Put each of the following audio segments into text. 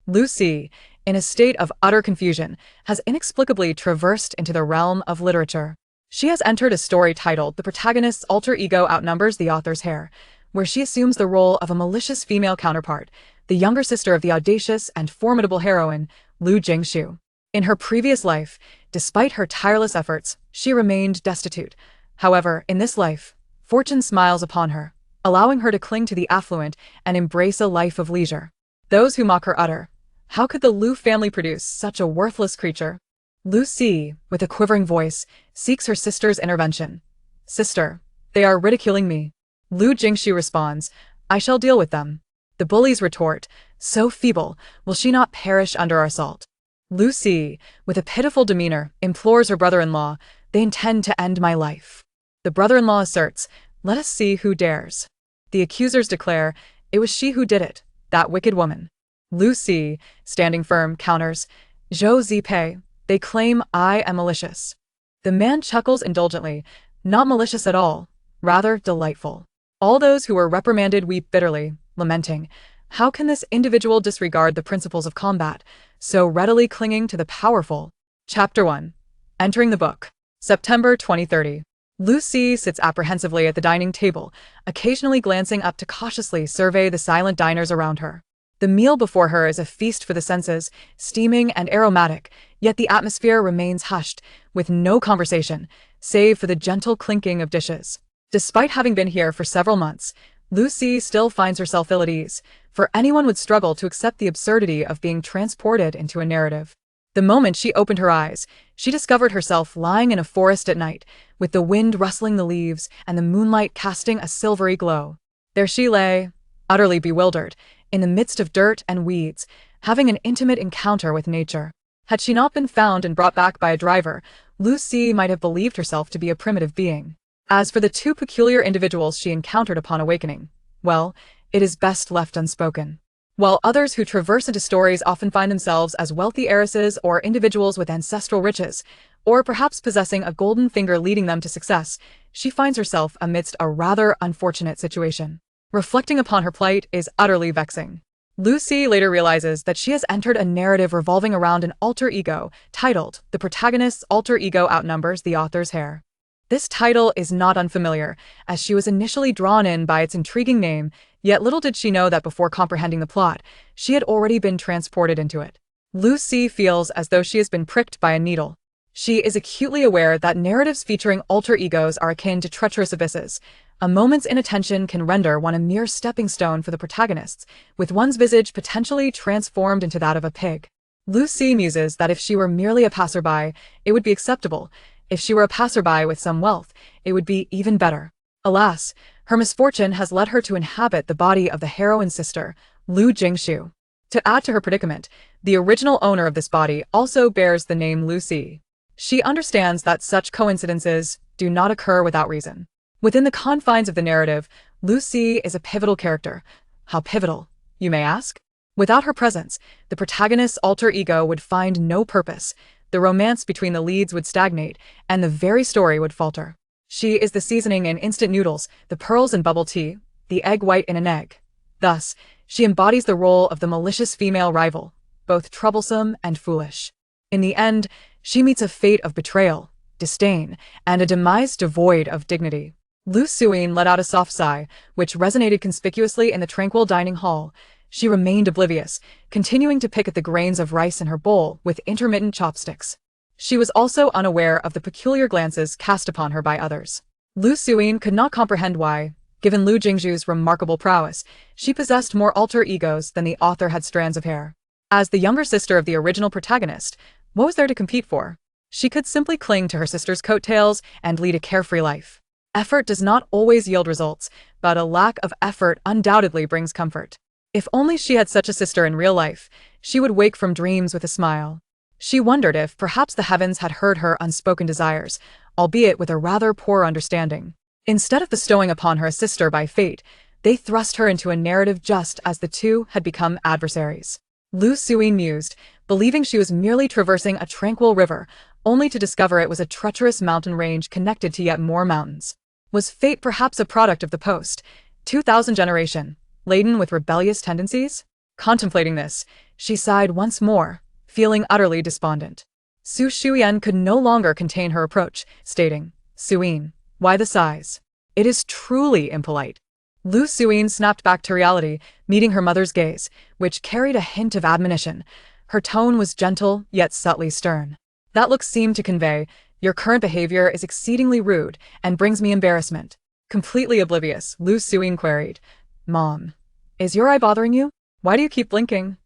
Lucy, in a state of utter confusion, has inexplicably traversed into the realm of literature. She has entered a story titled The Protagonist's Alter Ego Outnumbers the Author's Hair, where she assumes the role of a malicious female counterpart, the younger sister of the audacious and formidable heroine, Lu Jingshu. In her previous life, despite her tireless efforts, she remained destitute. However, in this life, fortune smiles upon her, allowing her to cling to the affluent and embrace a life of leisure. Those who mock her utter, "How could the Lu family produce such a worthless creature?" Lucy, with a quivering voice, seeks her sister's intervention. "Sister, they are ridiculing me." Lu Jingshu responds, "I shall deal with them." The bullies retort, "So feeble, will she not perish under our assault?" Lucy, with a pitiful demeanor, implores her brother-in-law, "They intend to end my life." The brother-in-law asserts, "Let us see who dares." The accusers declare, "It was she who did it, that wicked woman." Lucy, standing firm, counters, "Zhou Zipei, they claim I am malicious." The man chuckles indulgently, "Not malicious at all, rather delightful." All those who were reprimanded weep bitterly, lamenting, "How can this individual disregard the principles of combat, so readily clinging to the powerful?" Chapter 1. Entering the book. September 2030. Lucy sits apprehensively at the dining table, occasionally glancing up to cautiously survey the silent diners around her. The meal before her is a feast for the senses, steaming and aromatic, yet the atmosphere remains hushed, with no conversation, save for the gentle clinking of dishes. Despite having been here for several months, Lucy still finds herself ill at ease, for anyone would struggle to accept the absurdity of being transported into a narrative. The moment she opened her eyes, she discovered herself lying in a forest at night, with the wind rustling the leaves and the moonlight casting a silvery glow. There she lay, utterly bewildered, in the midst of dirt and weeds, having an intimate encounter with nature. Had she not been found and brought back by a driver, Lucy might have believed herself to be a primitive being. As for the two peculiar individuals she encountered upon awakening, well, it is best left unspoken. While others who traverse into stories often find themselves as wealthy heiresses or individuals with ancestral riches, or perhaps possessing a golden finger leading them to success, she finds herself amidst a rather unfortunate situation. Reflecting upon her plight is utterly vexing. Lucy later realizes that she has entered a narrative revolving around an alter ego, titled The Protagonist's Alter Ego Outnumbers the Author's Hair. This title is not unfamiliar, as she was initially drawn in by its intriguing name, yet little did she know that before comprehending the plot, she had already been transported into it. Lucy feels as though she has been pricked by a needle. She is acutely aware that narratives featuring alter egos are akin to treacherous abysses. A moment's inattention can render one a mere stepping stone for the protagonists, with one's visage potentially transformed into that of a pig. Lucy muses that if she were merely a passerby, it would be acceptable. If she were a passerby with some wealth, it would be even better. Alas, her misfortune has led her to inhabit the body of the heroine's sister, Lu Jingshu. To add to her predicament, the original owner of this body also bears the name Lucy. She understands that such coincidences do not occur without reason. Within the confines of the narrative, Lucy is a pivotal character. How pivotal, you may ask? Without her presence, the protagonist's alter ego would find no purpose. The romance between the leads would stagnate, and the very story would falter. She is the seasoning in instant noodles, the pearls in bubble tea, the egg white in an egg. Thus, she embodies the role of the malicious female rival, both troublesome and foolish. In the end, she meets a fate of betrayal, disdain, and a demise devoid of dignity. Siyin let out a soft sigh, which resonated conspicuously in the tranquil dining hall. She remained oblivious, continuing to pick at the grains of rice in her bowl with intermittent chopsticks. She was also unaware of the peculiar glances cast upon her by others. Siyin could not comprehend why, given Lu Jingshu's remarkable prowess, she possessed more alter egos than the author had strands of hair. As the younger sister of the original protagonist, what was there to compete for? She could simply cling to her sister's coattails and lead a carefree life. Effort does not always yield results, but a lack of effort undoubtedly brings comfort. If only she had such a sister in real life, she would wake from dreams with a smile. She wondered if perhaps the heavens had heard her unspoken desires, albeit with a rather poor understanding. Instead of bestowing upon her a sister by fate, they thrust her into a narrative just as the two had become adversaries. Siyin mused, believing she was merely traversing a tranquil river, only to discover it was a treacherous mountain range connected to yet more mountains. Was fate perhaps a product of the post-2000 generation, laden with rebellious tendencies? Contemplating this, She sighed once more, feeling utterly despondent. Su Shuyan could no longer contain her approach, stating, "Siyin, why the sighs? It is truly impolite." Lu Siyin snapped back to reality, meeting her mother's gaze, which carried a hint of admonition. Her tone was gentle, yet subtly stern. That look seemed to convey, "Your current behavior is exceedingly rude and brings me embarrassment." Completely oblivious, Lu Siyin queried, "Mom, is your eye bothering you? Why do you keep blinking?"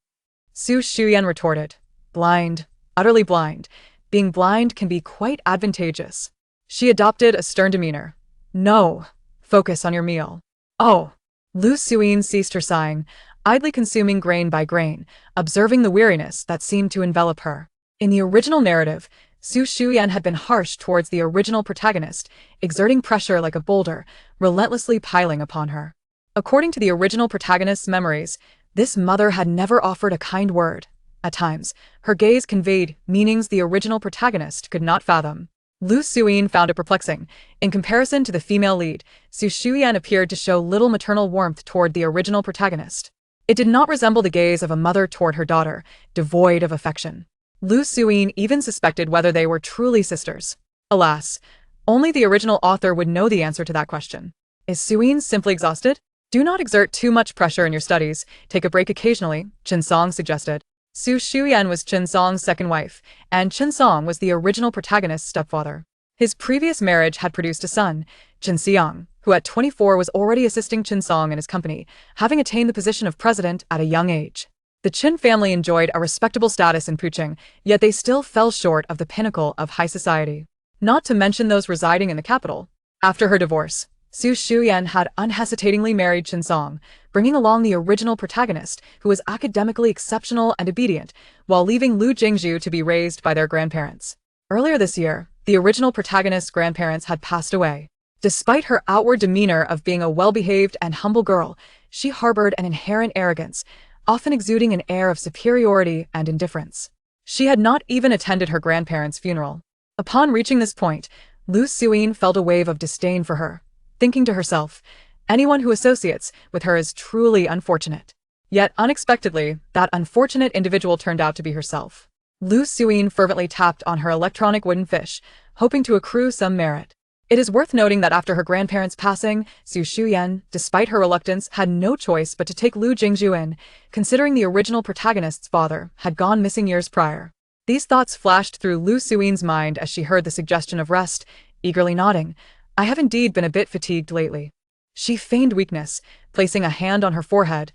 Su Shuyan retorted, "Blind, utterly blind. Being blind can be quite advantageous." She adopted a stern demeanor. "No, focus on your meal." "Oh." Lu Siyin ceased her sighing, idly consuming grain by grain, observing the weariness that seemed to envelop her. In the original narrative, Su Shuyan had been harsh towards the original protagonist, exerting pressure like a boulder, relentlessly piling upon her. According to the original protagonist's memories, this mother had never offered a kind word. At times, her gaze conveyed meanings the original protagonist could not fathom. Lu Siyin found it perplexing. In comparison to the female lead, Su Shuyan appeared to show little maternal warmth toward the original protagonist. It did not resemble the gaze of a mother toward her daughter, devoid of affection. Lu Siyin even suspected whether they were truly sisters. Alas, only the original author would know the answer to that question. Is Siyin simply exhausted? Do not exert too much pressure in your studies. Take a break occasionally, Chen Song suggested. Su Shuyan was Chen Song's second wife, and Chen Song was the original protagonist's stepfather. His previous marriage had produced a son, Chen Xiang, who at 24 was already assisting Chen Song in his company, having attained the position of president at a young age. The Qin family enjoyed a respectable status in Puqing, yet they still fell short of the pinnacle of high society. Not to mention those residing in the capital. After her divorce, Su Shuyan had unhesitatingly married Chen Song, bringing along the original protagonist, who was academically exceptional and obedient, while leaving Lu Jingshu to be raised by their grandparents. Earlier this year, the original protagonist's grandparents had passed away. Despite her outward demeanor of being a well-behaved and humble girl, she harbored an inherent arrogance, often exuding an air of superiority and indifference. She had not even attended her grandparents' funeral. Upon reaching this point, Lu Siyin felt a wave of disdain for her, thinking to herself, anyone who associates with her is truly unfortunate. Yet, unexpectedly, that unfortunate individual turned out to be herself. Lu Siyin fervently tapped on her electronic wooden fish, hoping to accrue some merit. It is worth noting that after her grandparents' passing, Su Shuyan, despite her reluctance, had no choice but to take Lu Jingshu in, considering the original protagonist's father had gone missing years prior. These thoughts flashed through Lu Suyin's mind as she heard the suggestion of rest, eagerly nodding. "I have indeed been a bit fatigued lately." She feigned weakness, placing a hand on her forehead.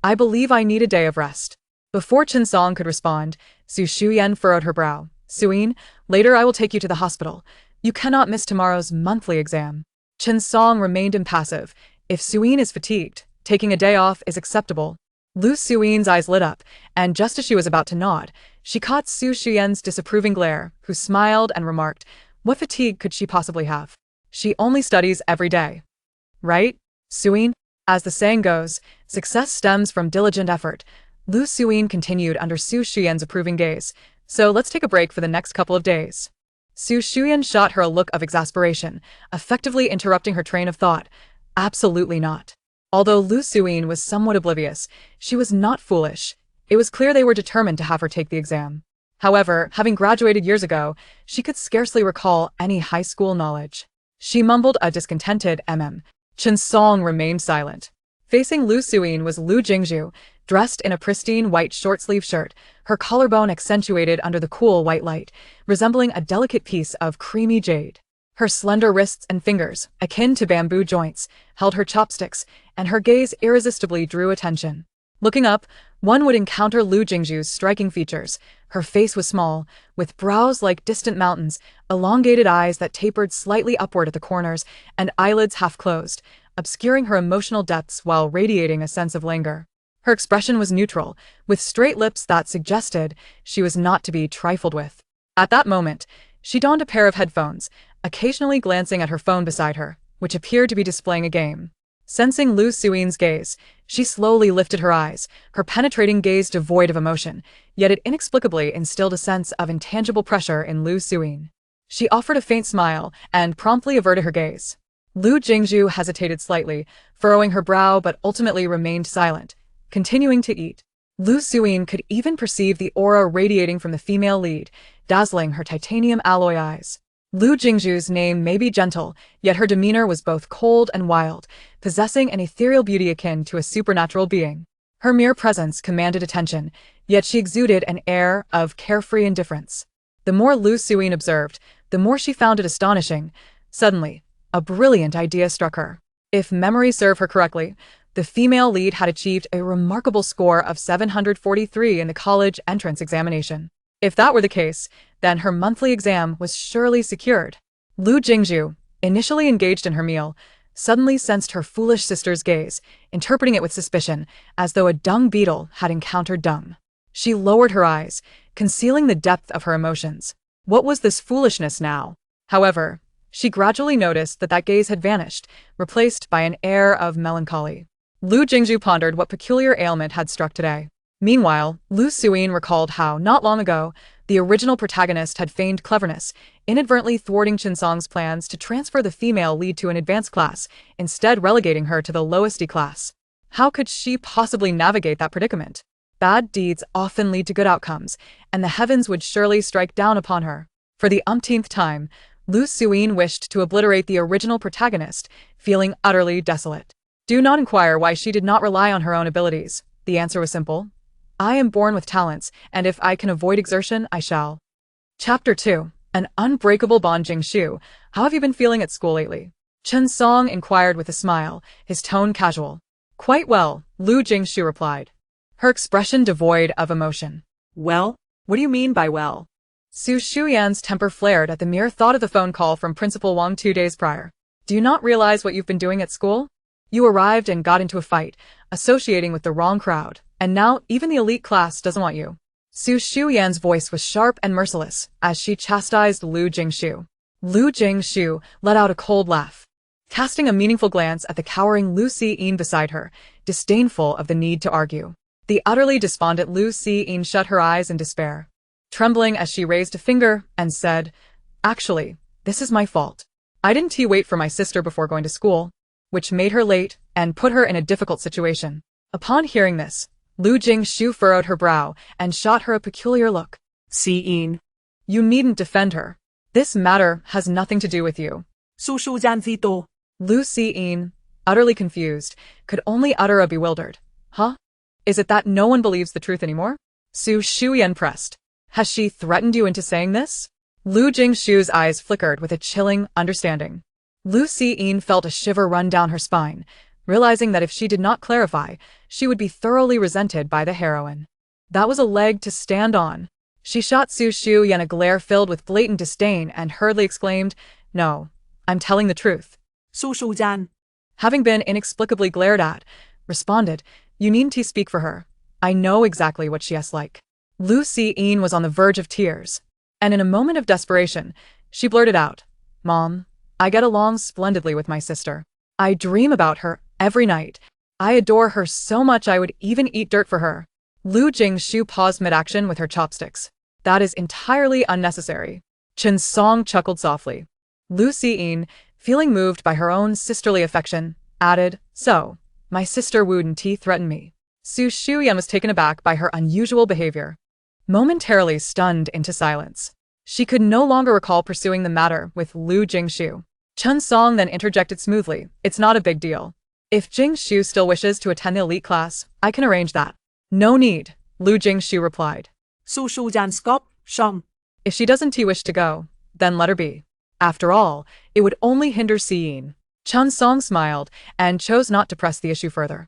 "I believe I need a day of rest." Before Chen Song could respond, Su Shuyan furrowed her brow. "Suyin, later I will take you to the hospital. You cannot miss tomorrow's monthly exam." Chen Song remained impassive. If Suyin is fatigued, taking a day off is acceptable. Lu Suyin's eyes lit up, and just as she was about to nod, she caught Su Shuyan's disapproving glare, who smiled and remarked, "What fatigue could she possibly have? She only studies every day. Right, Suyin?" As the saying goes, success stems from diligent effort. Lu Suyin continued under Su Shuyan's approving gaze. "So let's take a break for the next couple of days." Su Shuyan shot her a look of exasperation, effectively interrupting her train of thought. Absolutely not. Although Lu Suyin was somewhat oblivious, she was not foolish. It was clear they were determined to have her take the exam. However, having graduated years ago, she could scarcely recall any high school knowledge. She mumbled a discontented Chen Song remained silent. Facing Lu Suyin was Lu Jingshu, dressed in a pristine white short-sleeve shirt, her collarbone accentuated under the cool white light, resembling a delicate piece of creamy jade. Her slender wrists and fingers, akin to bamboo joints, held her chopsticks, and her gaze irresistibly drew attention. Looking up, one would encounter Lu Jingshu's striking features. Her face was small, with brows like distant mountains, elongated eyes that tapered slightly upward at the corners, and eyelids half closed, obscuring her emotional depths while radiating a sense of languor. Her expression was neutral, with straight lips that suggested she was not to be trifled with. At that moment, she donned a pair of headphones, occasionally glancing at her phone beside her, which appeared to be displaying a game. Sensing Lu Suyin's gaze, she slowly lifted her eyes, her penetrating gaze devoid of emotion, yet it inexplicably instilled a sense of intangible pressure in Lu Suyin. She offered a faint smile and promptly averted her gaze. Lu Jingshu hesitated slightly, furrowing her brow but ultimately remained silent, continuing to eat. Lu Jingshu could even perceive the aura radiating from the female lead, dazzling her titanium alloy eyes. Lu Jingshu's name may be gentle, yet her demeanor was both cold and wild, possessing an ethereal beauty akin to a supernatural being. Her mere presence commanded attention, yet she exuded an air of carefree indifference. The more Lu Jingshu observed, the more she found it astonishing. Suddenly, a brilliant idea struck her. If memory served her correctly, the female lead had achieved a remarkable score of 743 in the college entrance examination. If that were the case, then her monthly exam was surely secured. Lu Jingshu, initially engaged in her meal, suddenly sensed her foolish sister's gaze, interpreting it with suspicion, as though a dung beetle had encountered dung. She lowered her eyes, concealing the depth of her emotions. What was this foolishness now? However, she gradually noticed that gaze had vanished, replaced by an air of melancholy. Lu Jingshu pondered what peculiar ailment had struck today. Meanwhile, Lu Jingshu recalled how, not long ago, the original protagonist had feigned cleverness, inadvertently thwarting Qinsong's plans to transfer the female lead to an advanced class, instead relegating her to the lowest class. How could she possibly navigate that predicament? Bad deeds often lead to good outcomes, and the heavens would surely strike down upon her. For the umpteenth time, Lu Jingshu wished to obliterate the original protagonist, feeling utterly desolate. Do not inquire why she did not rely on her own abilities. The answer was simple. I am born with talents, and if I can avoid exertion, I shall. Chapter 2. An Unbreakable Bond. Jingshu, how have you been feeling at school lately? Qinsong inquired with a smile, his tone casual. Quite well, Lu Jingshu replied, her expression devoid of emotion. Well? What do you mean by well? Su Shuyan's temper flared at the mere thought of the phone call from Principal Wang 2 days prior. Do you not realize what you've been doing at school? You arrived and got into a fight, associating with the wrong crowd, and now even the elite class doesn't want you. Su Shuyan's voice was sharp and merciless as she chastised Lu Jingshu. Lu Jingshu let out a cold laugh. Casting a meaningful glance at the cowering Lu Siyin beside her, disdainful of the need to argue. The utterly despondent Lu Siyin shut her eyes in despair, trembling as she raised a finger and said, Actually, this is my fault. I didn't wait for my sister before going to school, which made her late and put her in a difficult situation. Upon hearing this, Lu Jingshu furrowed her brow and shot her a peculiar look. Siyin, you needn't defend her. This matter has nothing to do with you. Lu Siyin, utterly confused, could only utter a bewildered, Huh? Is it that no one believes the truth anymore? Su Shuyan pressed. Has she threatened you into saying this? Lu Jingshu's eyes flickered with a chilling understanding. Lu Siyin felt a shiver run down her spine, realizing that if she did not clarify, she would be thoroughly resented by the heroine. That was a leg to stand on. She shot Su Shuyan a glare filled with blatant disdain and hurriedly exclaimed, No, I'm telling the truth. Su Shuyan, having been inexplicably glared at, responded, You needn't speak for her. I know exactly what she is like. Lu Siyin was on the verge of tears, and in a moment of desperation, she blurted out, Mom, I get along splendidly with my sister. I dream about her every night. I adore her so much I would even eat dirt for her. Lu Jingshu paused mid-action with her chopsticks. That is entirely unnecessary. Qinsong chuckled softly. Lu Siyin, feeling moved by her own sisterly affection, added, So, my sister wouldn't threaten me. Su Shuyan was taken aback by her unusual behavior. Momentarily stunned into silence, she could no longer recall pursuing the matter with Lu Jingshu. Qinsong then interjected smoothly, It's not a big deal. If Jingshu still wishes to attend the elite class, I can arrange that. No need, Lu Jingshu replied. If she doesn't wish to go, then let her be. After all, it would only hinder Siyin. Qinsong smiled and chose not to press the issue further.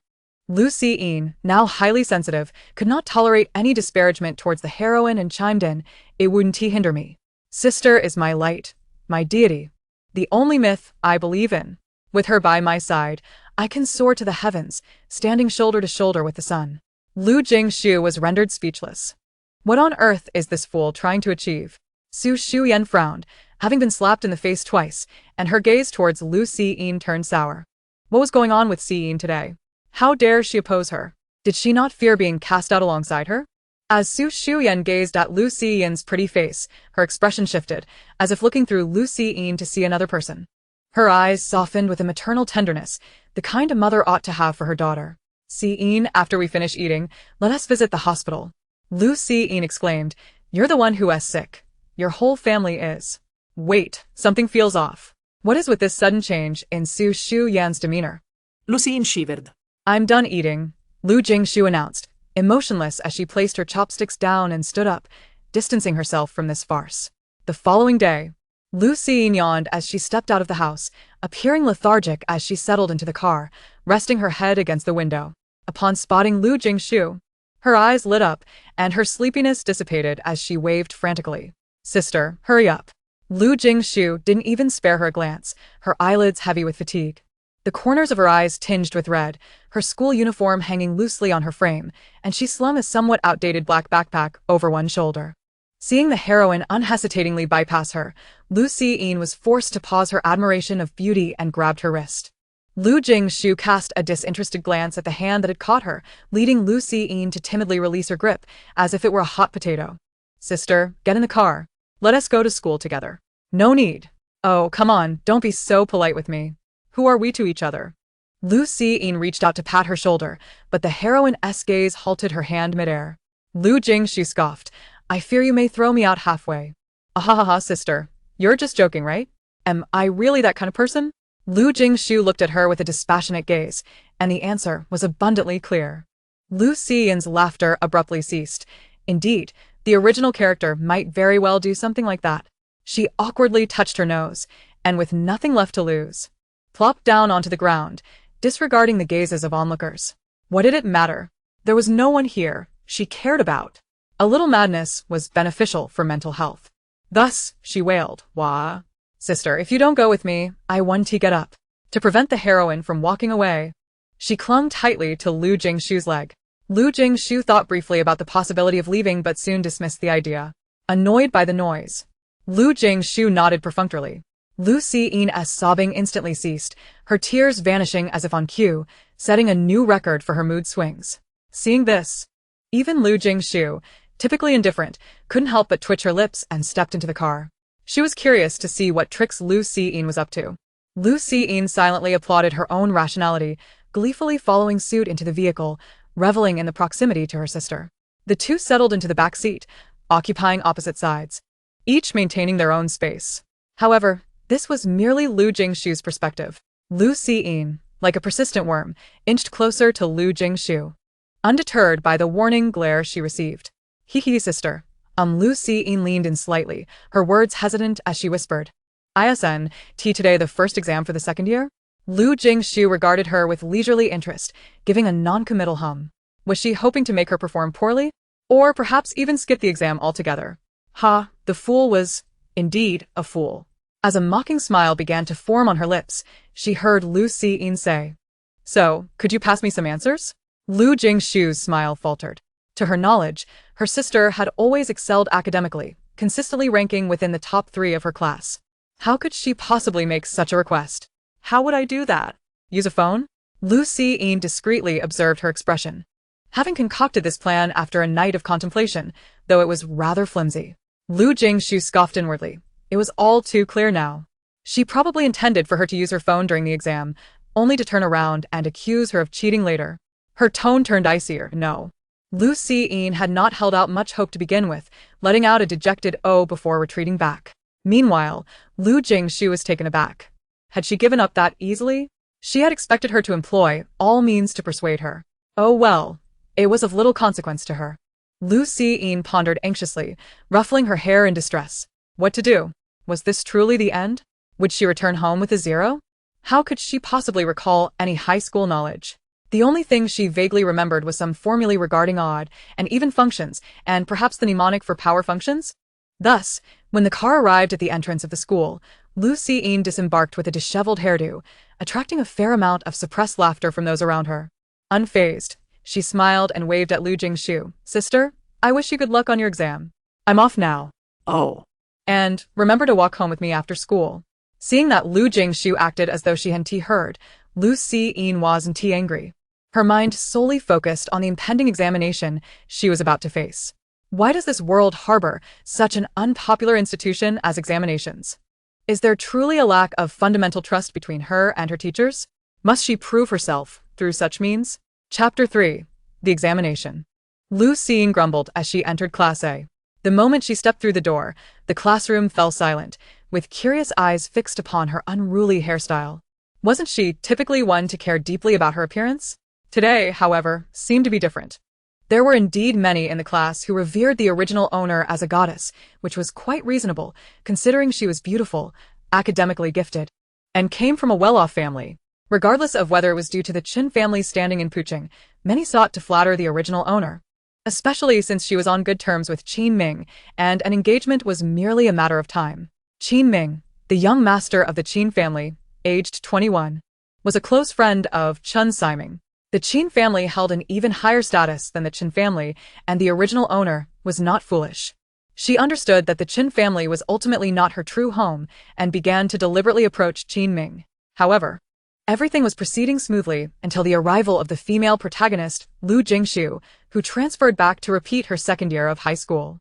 Lu Siyin, now highly sensitive, could not tolerate any disparagement towards the heroine and chimed in, It wouldn't hinder me. Sister is my light, my deity, the only myth I believe in. With her by my side, I can soar to the heavens, standing shoulder to shoulder with the sun. Lu Jingshu was rendered speechless. What on earth is this fool trying to achieve? Su Shuyan frowned, having been slapped in the face twice, and her gaze towards Lu Siyin turned sour. What was going on with Siyin today? How dare she oppose her? Did she not fear being cast out alongside her? As Su Shuyan gazed at Lu Siyin's pretty face, her expression shifted, as if looking through Lu Siyin to see another person. Her eyes softened with a maternal tenderness, the kind a mother ought to have for her daughter. Siyin, after we finish eating, let us visit the hospital. Lu Jingshu exclaimed, you're the one who is sick. Your whole family is. Wait, something feels off. What is with this sudden change in Su Yan's demeanor? Lu Jingshu shivered. I'm done eating, Lu Jingshu announced, emotionless as she placed her chopsticks down and stood up, distancing herself from this farce. The following day, Lu Jingshu yawned as she stepped out of the house, appearing lethargic as she settled into the car, resting her head against the window. Upon spotting Lu Jingshu, her eyes lit up, and her sleepiness dissipated as she waved frantically. Sister, hurry up. Lu Jingshu didn't even spare her a glance, her eyelids heavy with fatigue. The corners of her eyes tinged with red, her school uniform hanging loosely on her frame, and she slung a somewhat outdated black backpack over one shoulder. Seeing the heroine unhesitatingly bypass her, Lu Jingshu was forced to pause her admiration of beauty and grabbed her wrist. Lu Jingshu cast a disinterested glance at the hand that had caught her, leading Lu Jingshu to timidly release her grip, as if it were a hot potato. Sister, get in the car. Let us go to school together. No need. Oh, come on, don't be so polite with me. Who are we to each other? Lu Jingshu reached out to pat her shoulder, but the heroine's gaze halted her hand midair. Lu Jingshu scoffed, I fear you may throw me out halfway. Ahahaha, sister. You're just joking, right? Am I really that kind of person? Lu Jingshu looked at her with a dispassionate gaze, and the answer was abundantly clear. Lu Xiyin's laughter abruptly ceased. Indeed, the original character might very well do something like that. She awkwardly touched her nose, and with nothing left to lose, plopped down onto the ground, disregarding the gazes of onlookers. What did it matter? There was no one here she cared about. A little madness was beneficial for mental health. Thus, she wailed, Wah. Sister, if you don't go with me, I want to get up. To prevent the heroine from walking away, she clung tightly to Lu Jingshu's leg. Lu Jingshu thought briefly about the possibility of leaving but soon dismissed the idea. Annoyed by the noise, Lu Jingshu nodded perfunctorily. Lu Xiyin's sobbing instantly ceased, her tears vanishing as if on cue, setting a new record for her mood swings. Seeing this, even Lu Jingshu, typically indifferent, couldn't help but twitch her lips and stepped into the car. She was curious to see what tricks Lu Jingshu was up to. Lu Jingshu silently applauded her own rationality, gleefully following suit into the vehicle, reveling in the proximity to her sister. The two settled into the back seat, occupying opposite sides, each maintaining their own space. However, this was merely Lu Jingshu's perspective. Lu Jingshu, like a persistent worm, inched closer to Lu Jingshu, undeterred by the warning glare she received. Hee sister. Lu Jingshu leaned in slightly, her words hesitant as she whispered. ISN, today the first exam for the second year? Lu Jingshu regarded her with leisurely interest, giving a non-committal hum. Was she hoping to make her perform poorly? Or perhaps even skip the exam altogether? Ha, the fool was, indeed, a fool. As a mocking smile began to form on her lips, she heard Lu Jingshu say, So, could you pass me some answers? Lu Jingshu's smile faltered. To her knowledge, her sister had always excelled academically, consistently ranking within the top 3 of her class. How could she possibly make such a request? How would I do that? Use a phone? Lu Jingshu discreetly observed her expression, having concocted this plan after a night of contemplation, though it was rather flimsy. Lu Jingshu scoffed inwardly. It was all too clear now. She probably intended for her to use her phone during the exam, only to turn around and accuse her of cheating later. Her tone turned icier. No. Lu Jingshu had not held out much hope to begin with, letting out a dejected "oh" before retreating back. Meanwhile, Lu Jingshu was taken aback. Had she given up that easily? She had expected her to employ all means to persuade her. Oh well, it was of little consequence to her. Lu Jingshu pondered anxiously, ruffling her hair in distress. What to do? Was this truly the end? Would she return home with a 0? How could she possibly recall any high school knowledge? The only thing she vaguely remembered was some formulae regarding odd and even functions, and perhaps the mnemonic for power functions. Thus, when the car arrived at the entrance of the school, Lu Jingshu disembarked with a disheveled hairdo, attracting a fair amount of suppressed laughter from those around her. Unfazed, she smiled and waved at Lu Jingshu. Sister, I wish you good luck on your exam. I'm off now. Oh. And remember to walk home with me after school. Seeing that Lu Jingshu acted as though she hadn't heard, Lu Jingshu wasn't angry. Her mind solely focused on the impending examination she was about to face. Why does this world harbor such an unpopular institution as examinations? Is there truly a lack of fundamental trust between her and her teachers? Must she prove herself through such means? Chapter 3. The Examination. Lu Jingshu grumbled as she entered Class A. The moment she stepped through the door, the classroom fell silent, with curious eyes fixed upon her unruly hairstyle. Wasn't she typically one to care deeply about her appearance? Today, however, seemed to be different. There were indeed many in the class who revered the original owner as a goddess, which was quite reasonable, considering she was beautiful, academically gifted, and came from a well-off family. Regardless of whether it was due to the Qin family's standing in Pucheng, many sought to flatter the original owner, especially since she was on good terms with Qin Ming, and an engagement was merely a matter of time. Qin Ming, the young master of the Qin family, aged 21, was a close friend of Chen Siming. The Qin family held an even higher status than the Qin family, and the original owner was not foolish. She understood that the Qin family was ultimately not her true home, and began to deliberately approach Qin Ming. However, everything was proceeding smoothly until the arrival of the female protagonist, Lu Jingshu, who transferred back to repeat her second year of high school.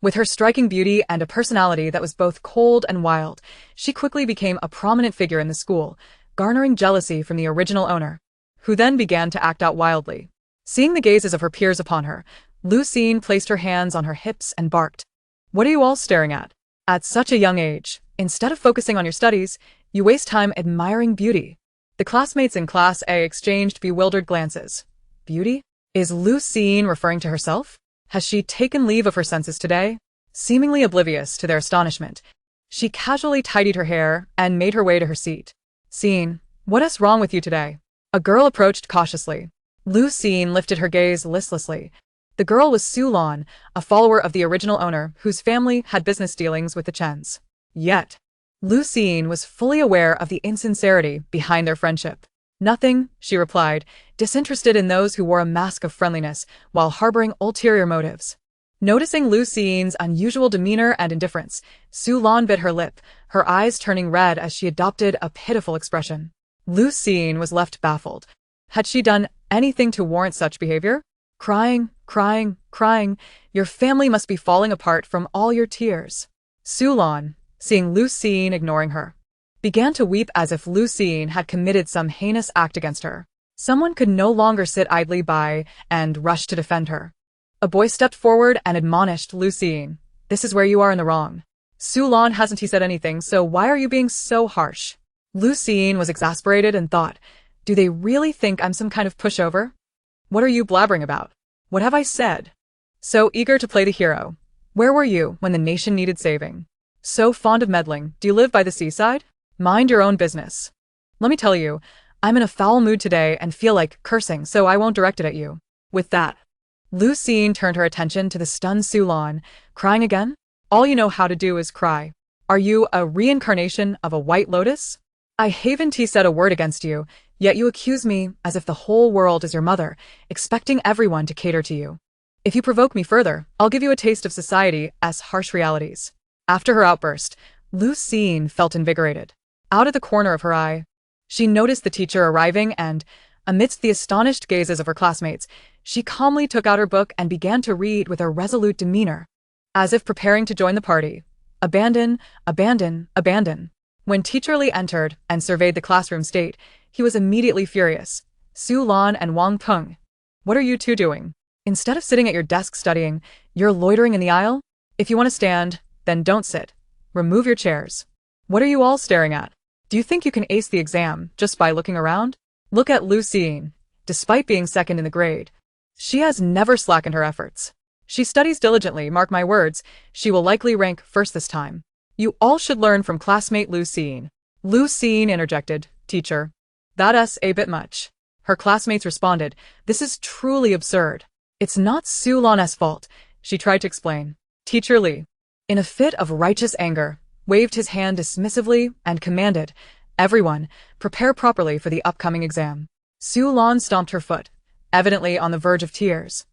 With her striking beauty and a personality that was both cold and wild, she quickly became a prominent figure in the school, garnering jealousy from the original owner, who then began to act out wildly. Seeing the gazes of her peers upon her, Lu Jingshu placed her hands on her hips and barked, "What are you all staring at? At such a young age, instead of focusing on your studies, you waste time admiring beauty." The classmates in Class A exchanged bewildered glances. Beauty? Is Lu Jingshu referring to herself? Has she taken leave of her senses today? Seemingly oblivious to their astonishment, she casually tidied her hair and made her way to her seat. "Siyin, what is wrong with you today?" A girl approached cautiously. Lu Jingshu lifted her gaze listlessly. The girl was Su Lan, a follower of the original owner whose family had business dealings with the Chens. Yet, Lu Jingshu was fully aware of the insincerity behind their friendship. "Nothing," she replied, disinterested in those who wore a mask of friendliness while harboring ulterior motives. Noticing Lu Jingshu's unusual demeanor and indifference, Su Lan bit her lip, her eyes turning red as she adopted a pitiful expression. Lu Jingshu was left baffled. Had she done anything to warrant such behavior? Crying, crying, crying, your family must be falling apart from all your tears. Su Lan, seeing Lu Jingshu ignoring her, began to weep as if Lu Jingshu had committed some heinous act against her. Someone could no longer sit idly by and rush to defend her. A boy stepped forward and admonished Lu Jingshu, "This is where you are in the wrong. Su Lan hasn't he said anything, so why are you being so harsh?" Lu Jingshu was exasperated and thought, "Do they really think I'm some kind of pushover? What are you blabbering about? What have I said? So eager to play the hero. Where were you when the nation needed saving? So fond of meddling, do you live by the seaside? Mind your own business. Let me tell you, I'm in a foul mood today and feel like cursing, so I won't direct it at you." With that, Lu Jingshu turned her attention to the stunned Su Lan. "Crying again? All you know how to do is cry. Are you a reincarnation of a white lotus? I haven't said a word against you, yet you accuse me as if the whole world is your mother, expecting everyone to cater to you. If you provoke me further, I'll give you a taste of society's harsh realities." After her outburst, Lu Jingshu felt invigorated. Out of the corner of her eye, she noticed the teacher arriving and, amidst the astonished gazes of her classmates, she calmly took out her book and began to read with a resolute demeanor, as if preparing to join the party. Abandon, abandon, abandon. When Teacher Li entered and surveyed the classroom state, he was immediately furious. "Su Lan and Wang Peng, what are you two doing? Instead of sitting at your desk studying, you're loitering in the aisle? If you want to stand, then don't sit. Remove your chairs. What are you all staring at? Do you think you can ace the exam just by looking around? Look at Lu Jingshu. Despite being second in the grade, she has never slackened her efforts. She studies diligently, mark my words, she will likely rank first this time. You all should learn from classmate Lu Jingshu." Lu Jingshu interjected, "Teacher, that's a bit much." Her classmates responded, "This is truly absurd. It's not Su Lan's fault," she tried to explain. Teacher Li, in a fit of righteous anger, waved his hand dismissively and commanded, "Everyone, prepare properly for the upcoming exam." Su Lan stomped her foot, evidently on the verge of tears,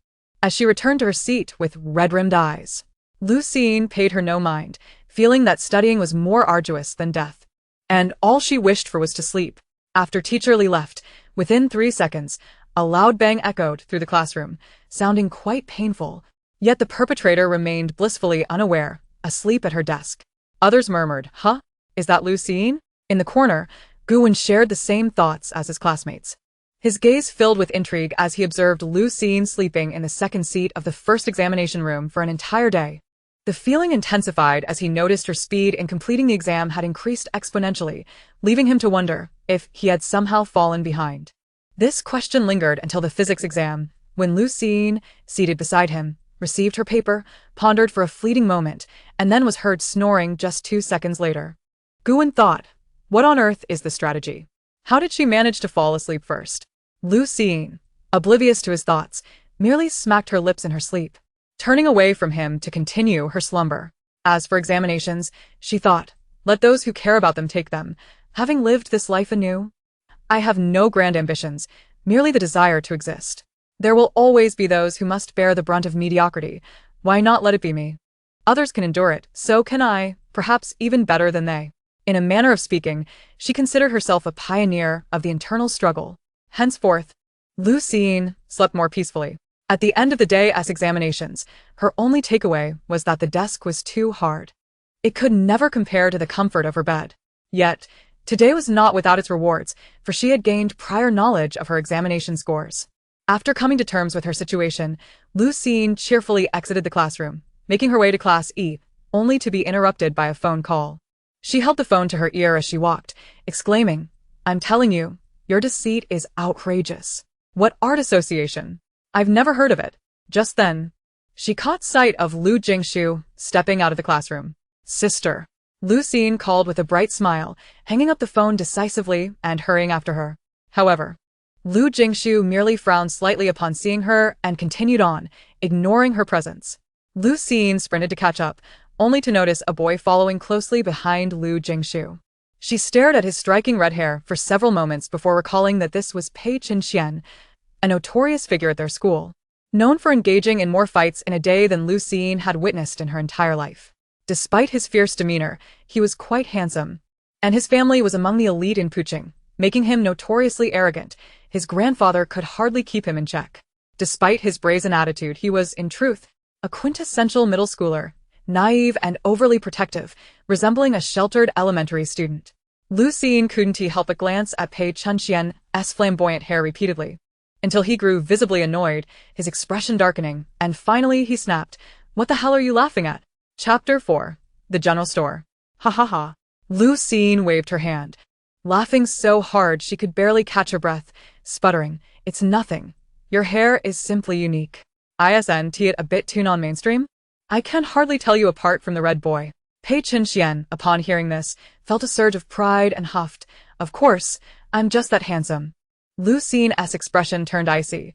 as she returned to her seat with red-rimmed eyes. Lu Jingshu paid her no mind, feeling that studying was more arduous than death, and all she wished for was to sleep. After Teacher Li left, within 3 seconds, a loud bang echoed through the classroom, sounding quite painful, yet the perpetrator remained blissfully unaware, asleep at her desk. Others murmured, "Huh? Is that Lu Jingshu?" In the corner, Guwen shared the same thoughts as his classmates. His gaze filled with intrigue as he observed Lu Jingshu sleeping in the second seat of the first examination room for an entire day. The feeling intensified as he noticed her speed in completing the exam had increased exponentially, leaving him to wonder if he had somehow fallen behind. This question lingered until the physics exam, when Lu Jingshu, seated beside him, received her paper, pondered for a fleeting moment, and then was heard snoring just 2 seconds later. Guwen thought, what on earth is the strategy? How did she manage to fall asleep first? Lu Jingshu, oblivious to his thoughts, merely smacked her lips in her sleep, turning away from him to continue her slumber. As for examinations, she thought, let those who care about them take them, having lived this life anew. I have no grand ambitions, merely the desire to exist. There will always be those who must bear the brunt of mediocrity. Why not let it be me? Others can endure it, so can I, perhaps even better than they. In a manner of speaking, she considered herself a pioneer of the internal struggle. Henceforth, Lu Jingshu slept more peacefully. At the end of the day's examinations, her only takeaway was that the desk was too hard. It could never compare to the comfort of her bed. Yet, today was not without its rewards, for she had gained prior knowledge of her examination scores. After coming to terms with her situation, Lu Jingshu cheerfully exited the classroom, making her way to Class E, only to be interrupted by a phone call. She held the phone to her ear as she walked, exclaiming, I'm telling you, your deceit is outrageous. What art association? I've never heard of it. Just then, she caught sight of Lu Jingshu stepping out of the classroom. Sister. Lu Jingshu called with a bright smile, hanging up the phone decisively and hurrying after her. However, Lu Jingshu merely frowned slightly upon seeing her and continued on, ignoring her presence. Lu Jingshu sprinted to catch up, only to notice a boy following closely behind Lu Jingshu. She stared at his striking red hair for several moments before recalling that this was Pei Qinshian, a notorious figure at their school, known for engaging in more fights in a day than Lu Jingshu had witnessed in her entire life. Despite his fierce demeanor, he was quite handsome, and his family was among the elite in Puching, making him notoriously arrogant. His grandfather could hardly keep him in check. Despite his brazen attitude, he was, in truth, a quintessential middle schooler, naive and overly protective, resembling a sheltered elementary student. Lu Jingshu couldn't help but glance at Pei Qinshian's flamboyant hair repeatedly, until he grew visibly annoyed, his expression darkening, and finally he snapped, What the hell are you laughing at? Chapter 4. The General Store. Ha ha ha. Lu Jingshu waved her hand, laughing so hard she could barely catch her breath, sputtering, It's nothing. Your hair is simply unique. Isn't it a bit too non-mainstream? I can hardly tell you apart from the red boy. Pei Qinshian, upon hearing this, felt a surge of pride and huffed, Of course, I'm just that handsome. Lu Jingshu's expression turned icy.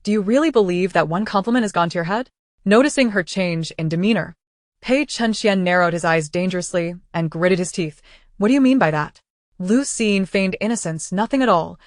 Do you really believe that one compliment has gone to your head? Noticing her change in demeanor, Pei Qinshian narrowed his eyes dangerously and gritted his teeth. What do you mean by that? Lu Jingshu feigned innocence, nothing at all.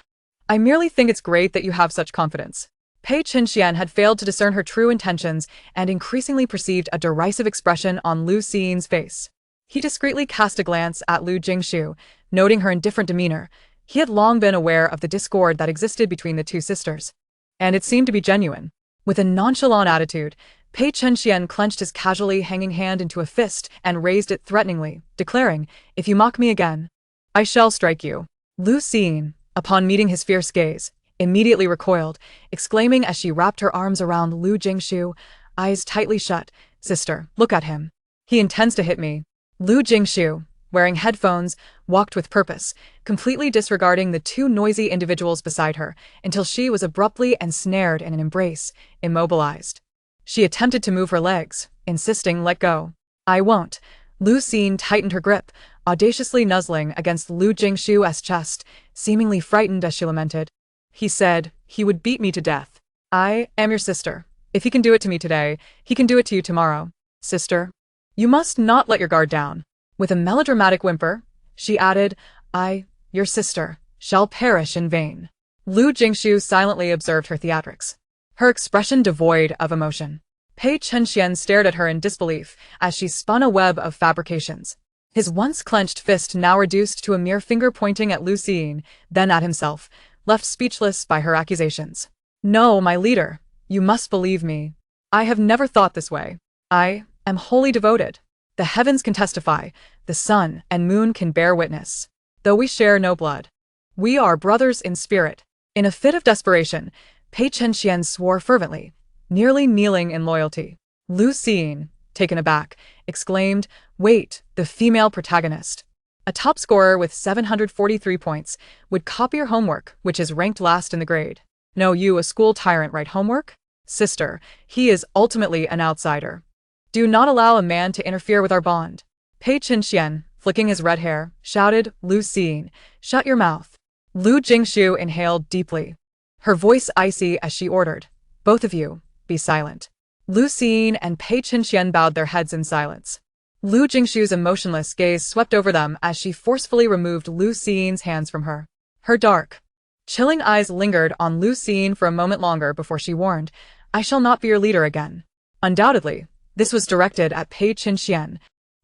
I merely think it's great that you have such confidence. Pei Qinshian had failed to discern her true intentions and increasingly perceived a derisive expression on Lu Jingshu's face. He discreetly cast a glance at Lu Jingshu, noting her indifferent demeanor. He had long been aware of the discord that existed between the two sisters, and it seemed to be genuine. With a nonchalant attitude, Pei Qinshian clenched his casually hanging hand into a fist and raised it threateningly, declaring, If you mock me again, I shall strike you. Lu Jingshu, upon meeting his fierce gaze, immediately recoiled, exclaiming as she wrapped her arms around Lu Jingshu, eyes tightly shut, Sister, look at him. He intends to hit me. Lu Jingshu, wearing headphones, walked with purpose, completely disregarding the two noisy individuals beside her, until she was abruptly ensnared in an embrace, immobilized. She attempted to move her legs, insisting, Let go. I won't. Lu Jingshu tightened her grip, audaciously nuzzling against Lu Jingshu's chest, seemingly frightened as she lamented. He said, he would beat me to death. I am your sister. If he can do it to me today, he can do it to you tomorrow. Sister, you must not let your guard down. With a melodramatic whimper, she added, I, your sister, shall perish in vain. Lu Jingshu silently observed her theatrics, her expression devoid of emotion. Pei Qinshian stared at her in disbelief as she spun a web of fabrications. His once clenched fist now reduced to a mere finger pointing at Lu Jingshu, then at himself, left speechless by her accusations. No, my leader, you must believe me. I have never thought this way. I am wholly devoted. The heavens can testify, the sun and moon can bear witness. Though we share no blood, we are brothers in spirit. In a fit of desperation, Pei Chen swore fervently, nearly kneeling in loyalty. Lu Jingshu, taken aback, exclaimed, "Wait, the female protagonist. A top scorer with 743 points would copy your homework, which is ranked last in the grade. No, you, a school tyrant, write homework? Sister, he is ultimately an outsider. Do not allow a man to interfere with our bond." Pei Chen, flicking his red hair, shouted, "Lu Jingshu, shut your mouth." Lu Jingshu inhaled deeply, her voice icy as she ordered, "Both of you, be silent." Lu Jingshu and Pei Chen bowed their heads in silence. Lu Jingshu's emotionless gaze swept over them as she forcefully removed Lu Jingshu's hands from her. Her dark, chilling eyes lingered on Lu Jingshu for a moment longer before she warned, "I shall not be your leader again." Undoubtedly, this was directed at Pei Chen,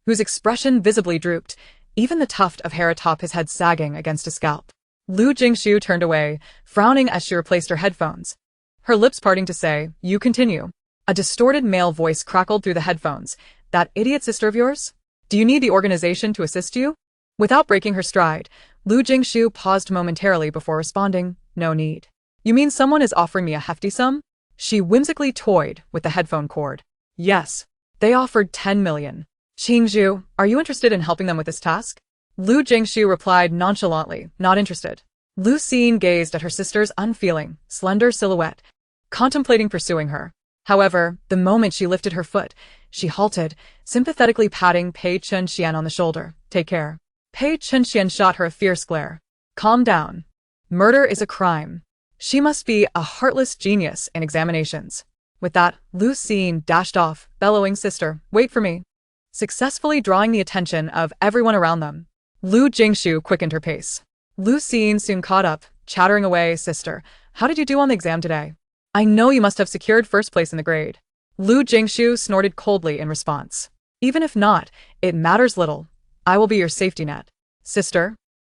whose expression visibly drooped, even the tuft of hair atop his head sagging against his scalp. Lu Jingshu turned away, frowning as she replaced her headphones, her lips parting to say, "You continue." A distorted male voice crackled through the headphones, "That idiot sister of yours? Do you need the organization to assist you?" Without breaking her stride, Lu Jingshu paused momentarily before responding, "No need." "You mean someone is offering me a hefty sum?" She whimsically toyed with the headphone cord. "Yes. They offered 10 million. Jingshu, are you interested in helping them with this task?" Lu Jingshu replied nonchalantly, "Not interested." Lu Jingshu gazed at her sister's unfeeling, slender silhouette, contemplating pursuing her. However, the moment she lifted her foot, she halted, sympathetically patting Pei Chen on the shoulder. "Take care." Pei Chen shot her a fierce glare. "Calm down. Murder is a crime. She must be a heartless genius in examinations." With that, Lu Jingshu dashed off, bellowing, "Sister, wait for me," successfully drawing the attention of everyone around them. Lu Jingshu quickened her pace. Lu Jingshu soon caught up, chattering away, "Sister, how did you do on the exam today? I know you must have secured first place in the grade." Lu Jingshu snorted coldly in response. "Even if not, it matters little. I will be your safety net." "Sister,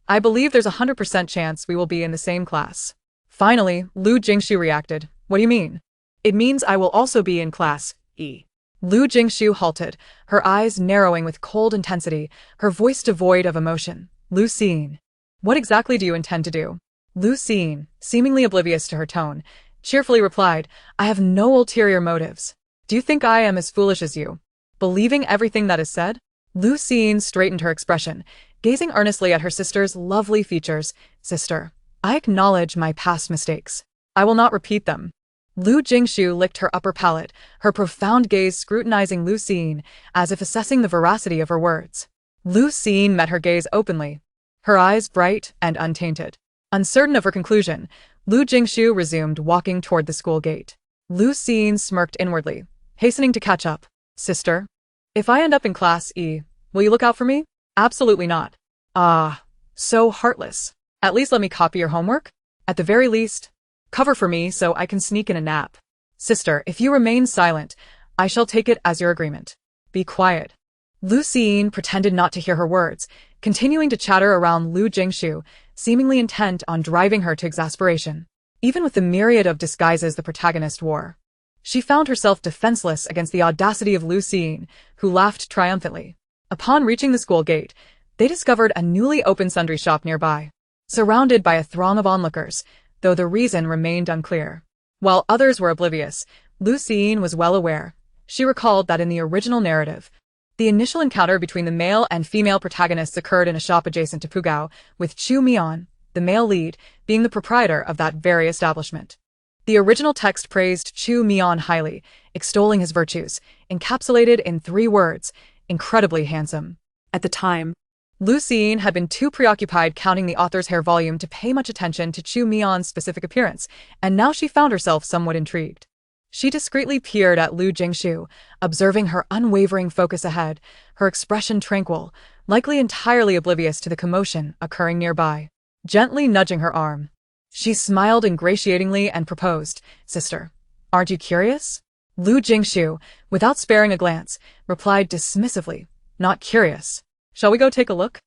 I believe there's a 100% chance we will be in the same class." Finally, Lu Jingshu reacted, "What do you mean?" "It means I will also be in class E." Lu Jingshu halted, her eyes narrowing with cold intensity, her voice devoid of emotion. "Lu Jingshu, what exactly do you intend to do?" Lu Jingshu, seemingly oblivious to her tone, cheerfully replied, "I have no ulterior motives. Do you think I am as foolish as you, believing everything that is said?" Lu Jingshu straightened her expression, gazing earnestly at her sister's lovely features. "Sister, I acknowledge my past mistakes. I will not repeat them." Lu Jingshu licked her upper palate, her profound gaze scrutinizing Lu Jingshu, as if assessing the veracity of her words. Lu Jingshu met her gaze openly, her eyes bright and untainted. Uncertain of her conclusion, Lu Jingshu resumed walking toward the school gate. Lu Jingshu smirked inwardly, hastening to catch up. "Sister, if I end up in class E, will you look out for me?" "Absolutely not." "Ah, so heartless. At least let me copy your homework? At the very least, cover for me so I can sneak in a nap." "Sister, if you remain silent, I shall take it as your agreement." "Be quiet." Lu Jingshu pretended not to hear her words, continuing to chatter around Lu Jingshu, seemingly intent on driving her to exasperation. Even with the myriad of disguises the protagonist wore, she found herself defenseless against the audacity of Lu Jingshu, who laughed triumphantly. Upon reaching the school gate, they discovered a newly opened sundry shop nearby, surrounded by a throng of onlookers, though the reason remained unclear. While others were oblivious, Lu Jingshu was well aware. She recalled that in the original narrative, the initial encounter between the male and female protagonists occurred in a shop adjacent to Pugao, with Chu Mian, the male lead, being the proprietor of that very establishment. The original text praised Chu Mian highly, extolling his virtues, encapsulated in 3 words, "incredibly handsome." At the time, Lu Jingshu had been too preoccupied counting the author's hair volume to pay much attention to Chu Mian's specific appearance, and now she found herself somewhat intrigued. She discreetly peered at Lu Jingshu, observing her unwavering focus ahead, her expression tranquil, likely entirely oblivious to the commotion occurring nearby. Gently nudging her arm, she smiled ingratiatingly and proposed, "Sister, aren't you curious?" Lu Jingshu, without sparing a glance, replied dismissively, "Not curious. Shall we go take a look?"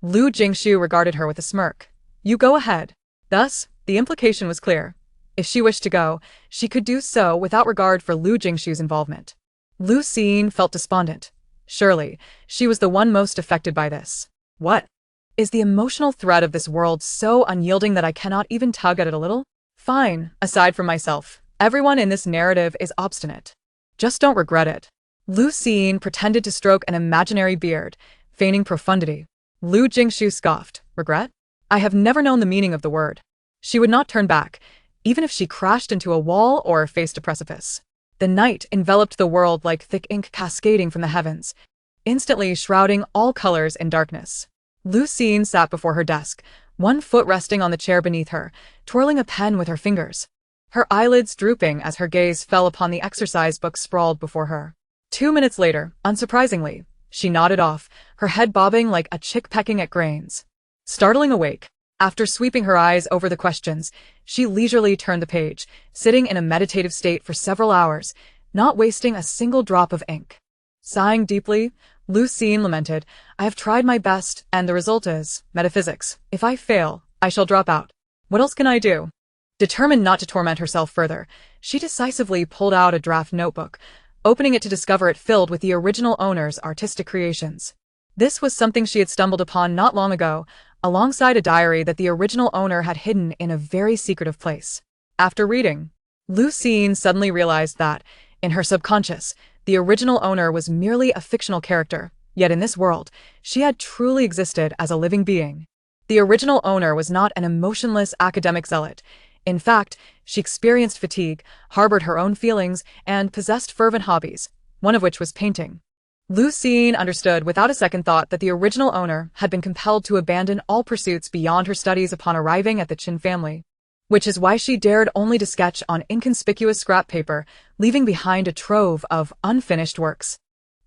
Lu Jingshu regarded her with a smirk. "You go ahead." Thus, the implication was clear. If she wished to go, she could do so without regard for Lu Jingshu's involvement. Lu Jingshu felt despondent. Surely, she was the one most affected by this. What? Is the emotional thread of this world so unyielding that I cannot even tug at it a little? Fine, aside from myself, everyone in this narrative is obstinate. Just don't regret it. Lu Jingshu pretended to stroke an imaginary beard, feigning profundity. Lu Jingshu scoffed. Regret? I have never known the meaning of the word. She would not turn back, even if she crashed into a wall or faced a precipice. The night enveloped the world like thick ink cascading from the heavens, instantly shrouding all colors in darkness. Lu Jingshu sat before her desk, one foot resting on the chair beneath her, twirling a pen with her fingers. Her eyelids drooping as her gaze fell upon the exercise book sprawled before her. 2 minutes later, unsurprisingly, she nodded off, her head bobbing like a chick pecking at grains. Startling awake, after sweeping her eyes over the questions, she leisurely turned the page, sitting in a meditative state for several hours, not wasting a single drop of ink. Sighing deeply, Lu Jingshu lamented, I have tried my best, and the result is metaphysics. If I fail, I shall drop out. What else can I do? Determined not to torment herself further, she decisively pulled out a draft notebook, opening it to discover it filled with the original owner's artistic creations. This was something she had stumbled upon not long ago, alongside a diary that the original owner had hidden in a very secretive place. After reading, Lu Jingshu suddenly realized that, in her subconscious, the original owner was merely a fictional character, yet in this world, she had truly existed as a living being. The original owner was not an emotionless academic zealot. In fact, she experienced fatigue, harbored her own feelings, and possessed fervent hobbies, one of which was painting. Lu Jingshu understood without a second thought that the original owner had been compelled to abandon all pursuits beyond her studies upon arriving at the Qin family, which is why she dared only to sketch on inconspicuous scrap paper, leaving behind a trove of unfinished works.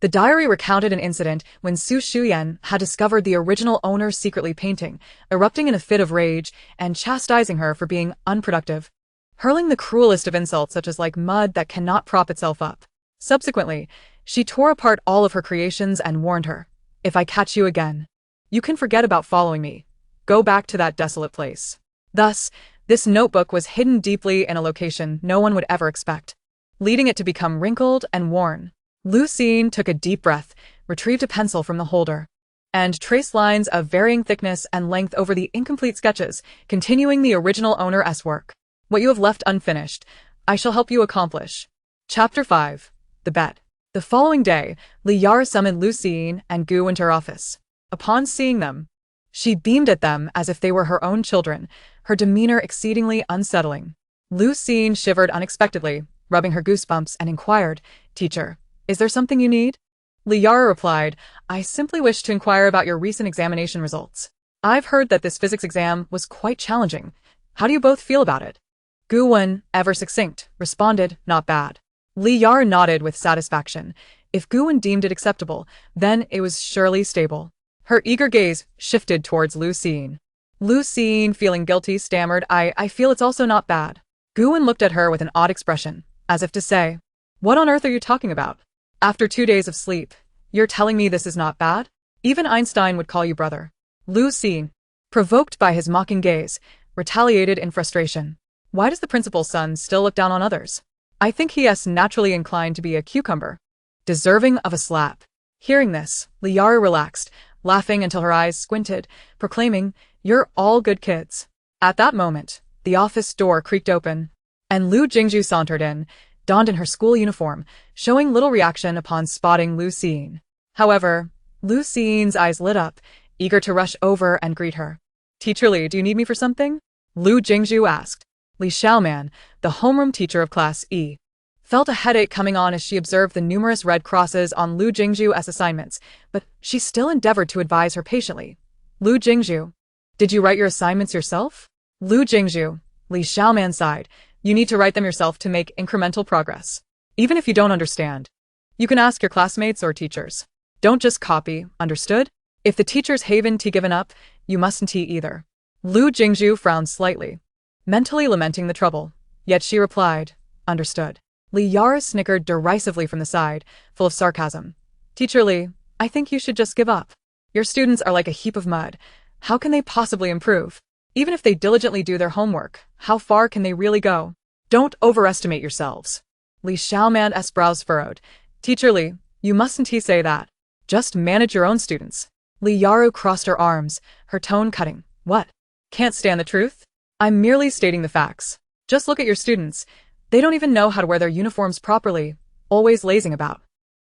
The diary recounted an incident when Su Shuyan had discovered the original owner secretly painting, erupting in a fit of rage and chastising her for being unproductive, hurling the cruelest of insults such as like mud that cannot prop itself up. Subsequently, she tore apart all of her creations and warned her, if I catch you again, you can forget about following me. Go back to that desolate place. Thus, this notebook was hidden deeply in a location no one would ever expect, leading it to become wrinkled and worn. Lu Jingshu took a deep breath, retrieved a pencil from the holder, and traced lines of varying thickness and length over the incomplete sketches, continuing the original owner's work. What you have left unfinished, I shall help you accomplish. Chapter 5. The Bet. The following day, Li Yara summoned Lu Jingshu and Gu into her office. Upon seeing them, she beamed at them as if they were her own children, her demeanor exceedingly unsettling. Lu Jingshu shivered unexpectedly, rubbing her goosebumps, and inquired, Teacher, is there something you need? Li Yara replied, I simply wish to inquire about your recent examination results. I've heard that this physics exam was quite challenging. How do you both feel about it? Gu Wen, ever succinct, responded, not bad. Li Yara nodded with satisfaction. If Gu Wen deemed it acceptable, then it was surely stable. Her eager gaze shifted towards Lu Jingshu. Lu Jingshu, feeling guilty, stammered, I feel it's also not bad. Gu Wen looked at her with an odd expression, as if to say, what on earth are you talking about? After 2 days of sleep, you're telling me this is not bad? Even Einstein would call you brother. Lu Jingshu, provoked by his mocking gaze, retaliated in frustration. Why does the principal's son still look down on others? I think he is naturally inclined to be a cucumber, deserving of a slap. Hearing this, Li Yara relaxed, laughing until her eyes squinted, proclaiming, you're all good kids. At that moment, the office door creaked open, and Lu Jingshu sauntered in, donned in her school uniform, showing little reaction upon spotting Lu Jingshu. However, Lu Jingshu's eyes lit up, eager to rush over and greet her. Teacher Li, do you need me for something? Lu Jingshu asked. Li Xiaoman, the homeroom teacher of Class E, felt a headache coming on as she observed the numerous red crosses on Lu Jingshu's assignments, but she still endeavored to advise her patiently. Lu Jingshu, did you write your assignments yourself? Lu Jingshu, Li Xiaoman sighed. You need to write them yourself to make incremental progress. Even if you don't understand, you can ask your classmates or teachers. Don't just copy, understood? If the teachers haven't given up, you mustn't either. Lu Jingshu frowned slightly, mentally lamenting the trouble. Yet she replied, understood. Li Yara snickered derisively from the side, full of sarcasm. Teacher Li, I think you should just give up. Your students are like a heap of mud. How can they possibly improve? Even if they diligently do their homework, how far can they really go? Don't overestimate yourselves. Li Xiaoman's brows furrowed. Teacher Li, you mustn't say that. Just manage your own students. Li Yara crossed her arms, her tone cutting. What? Can't stand the truth? I'm merely stating the facts. Just look at your students. They don't even know how to wear their uniforms properly, always lazing about.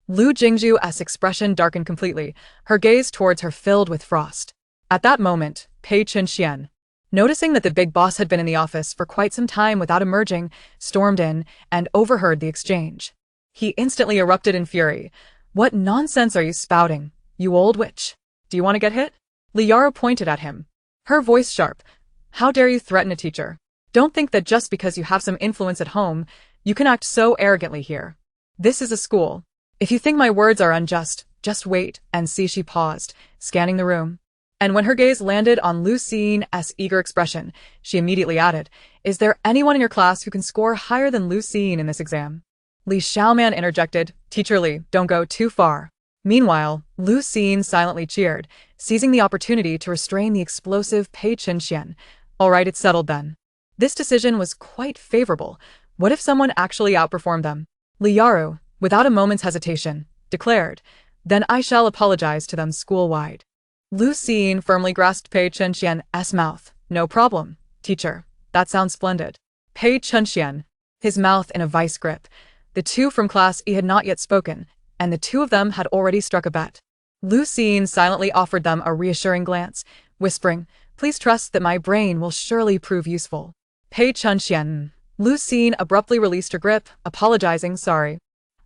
Lu Jingshu's expression darkened completely, her gaze towards her filled with frost. At that moment, Pei Chen, noticing that the big boss had been in the office for quite some time without emerging, stormed in and overheard the exchange. He instantly erupted in fury. What nonsense are you spouting, you old witch? Do you want to get hit? Liara pointed at him, her voice sharp. How dare you threaten a teacher? Don't think that just because you have some influence at home, you can act so arrogantly here. This is a school. If you think my words are unjust, just wait and see. She paused, scanning the room. And when her gaze landed on Lu Xiyin's eager expression, she immediately added, "Is there anyone in your class who can score higher than Lu Xiyin in this exam?" Li Xiaoman interjected, "Teacher Li, don't go too far." Meanwhile, Lu Xiyin silently cheered, seizing the opportunity to restrain the explosive Pei Chen. All right, it's settled then. This decision was quite favorable. What if someone actually outperformed them? Liaru, without a moment's hesitation, declared, "Then I shall apologize to them school-wide." Lu Xiyin firmly grasped Pei Chenxian's mouth. "No problem, teacher. That sounds splendid." Pei Chenxian, his mouth in a vice grip. The two from Class E had not yet spoken, and the two of them had already struck a bet. Lu Xiyin silently offered them a reassuring glance, whispering, "Please trust that my brain will surely prove useful." Pei Chenxian. Lu Xiyin abruptly released her grip, apologizing, "Sorry.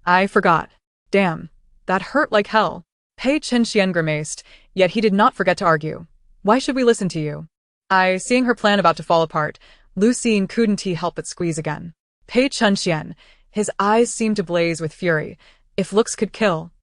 I forgot. Damn. That hurt like hell." Pei Chenxian grimaced, yet he did not forget to argue. "Why should we listen to you?" Seeing her plan about to fall apart, Lu Xiyin couldn't help but squeeze again. Pei Chenxian, his eyes seemed to blaze with fury. If looks could kill,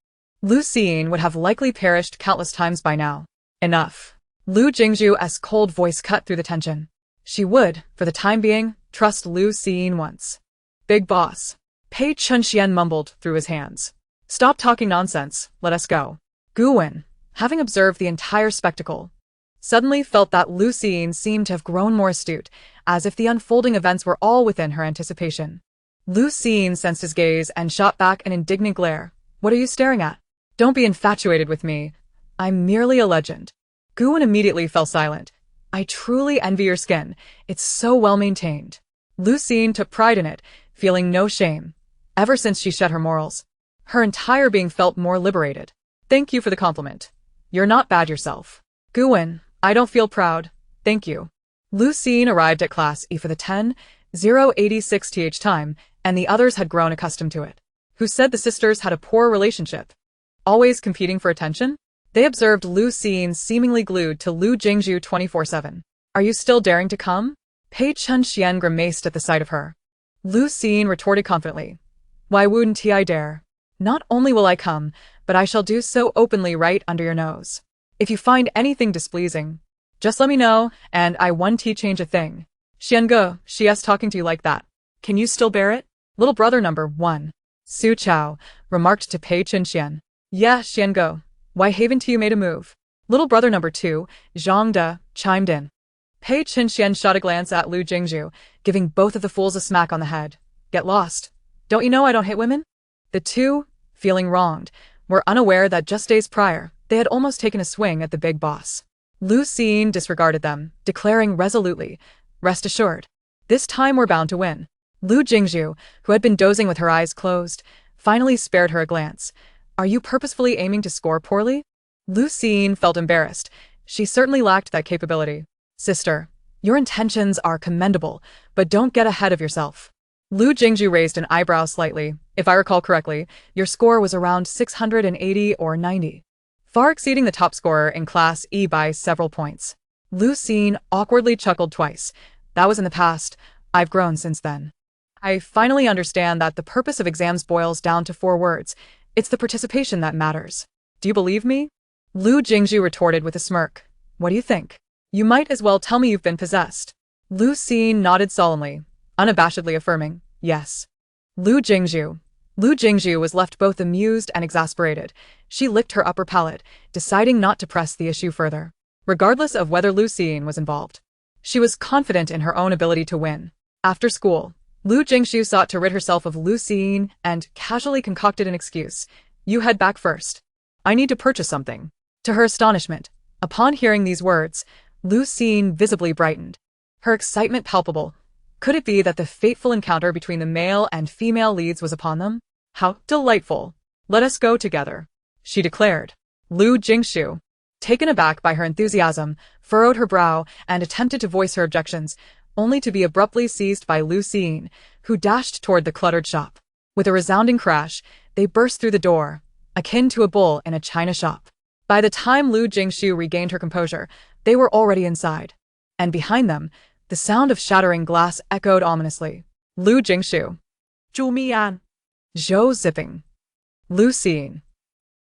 Lu Xiyin would have likely perished countless times by now. Enough. Lu Jingshu's cold voice cut through the tension. She would, for the time being, trust Lu Xiyin once. "Big boss." Pei Chenxian mumbled through his hands. "Stop talking nonsense, let us go." Guwen, having observed the entire spectacle, suddenly felt that Lu Xiyin seemed to have grown more astute, as if the unfolding events were all within her anticipation. Lu Xiyin sensed his gaze and shot back an indignant glare. "What are you staring at? Don't be infatuated with me. I'm merely a legend." Guwen immediately fell silent. "I truly envy your skin. It's so well maintained." Lu Xiyin took pride in it, feeling no shame. Ever since she shed her morals, her entire being felt more liberated. "Thank you for the compliment. You're not bad yourself." "Guwen, I don't feel proud, thank you." Lu Xiyin arrived at Class E for the 10:86 time, and the others had grown accustomed to it. Who said the sisters had a poor relationship? Always competing for attention? They observed Lu Xiyin seemingly glued to Lu Jingshu 24/7. "Are you still daring to come?" Pei Chenxian grimaced at the sight of her. Lu Xiyin retorted confidently, "Why wouldn't I dare? Not only will I come, but I shall do so openly right under your nose. If you find anything displeasing, just let me know, and I won't change a thing." "Xiange, she's talking to you like that. Can you still bear it?" Little brother number 1, Su Chao, remarked to Pei Chenxian. "Yeah, Xiange. Why haven't you made a move?" Little brother number 2, Zhang De, chimed in. Pei Chenxian shot a glance at Lu Jingshu, giving both of the fools a smack on the head. "Get lost. Don't you know I don't hit women?" The two, feeling wronged, were unaware that just days prior, they had almost taken a swing at the big boss. Lu Xiyin disregarded them, declaring resolutely, "Rest assured. This time we're bound to win." Lu Jingshu, who had been dozing with her eyes closed, finally spared her a glance. "Are you purposefully aiming to score poorly?" Lu Xiyin felt embarrassed. She certainly lacked that capability. "Sister, your intentions are commendable, but don't get ahead of yourself." Lu Jingshu raised an eyebrow slightly. "If I recall correctly, your score was around 680 or 90. Far exceeding the top scorer in Class E by several points." Lu Xiyin awkwardly chuckled twice. "That was in the past. I've grown since then. I finally understand that the purpose of exams boils down to 4 words. It's the participation that matters. Do you believe me?" Lu Jingshu retorted with a smirk. "What do you think? You might as well tell me you've been possessed." Lu Xiyin nodded solemnly, unabashedly affirming, "Yes." Lu Jingshu was left both amused and exasperated. She licked her upper palate, deciding not to press the issue further. Regardless of whether Lu Xiyin was involved, she was confident in her own ability to win. After school, Lu Jingshu sought to rid herself of Lu Xiyin and casually concocted an excuse. "You head back first. I need to purchase something." To her astonishment, upon hearing these words, Lu Xiyin visibly brightened, her excitement palpable. Could it be that the fateful encounter between the male and female leads was upon them? How delightful! Let us go together, she declared. Lu Jingshu, taken aback by her enthusiasm, furrowed her brow and attempted to voice her objections, only to be abruptly seized by Lu Siyin, who dashed toward the cluttered shop. With a resounding crash, they burst through the door, akin to a bull in a china shop. By the time Lu Jingshu regained her composure, they were already inside. And behind them, the sound of shattering glass echoed ominously. Lu Jingshu. Zhu Mian. Zhou zipping. Lu Siyin.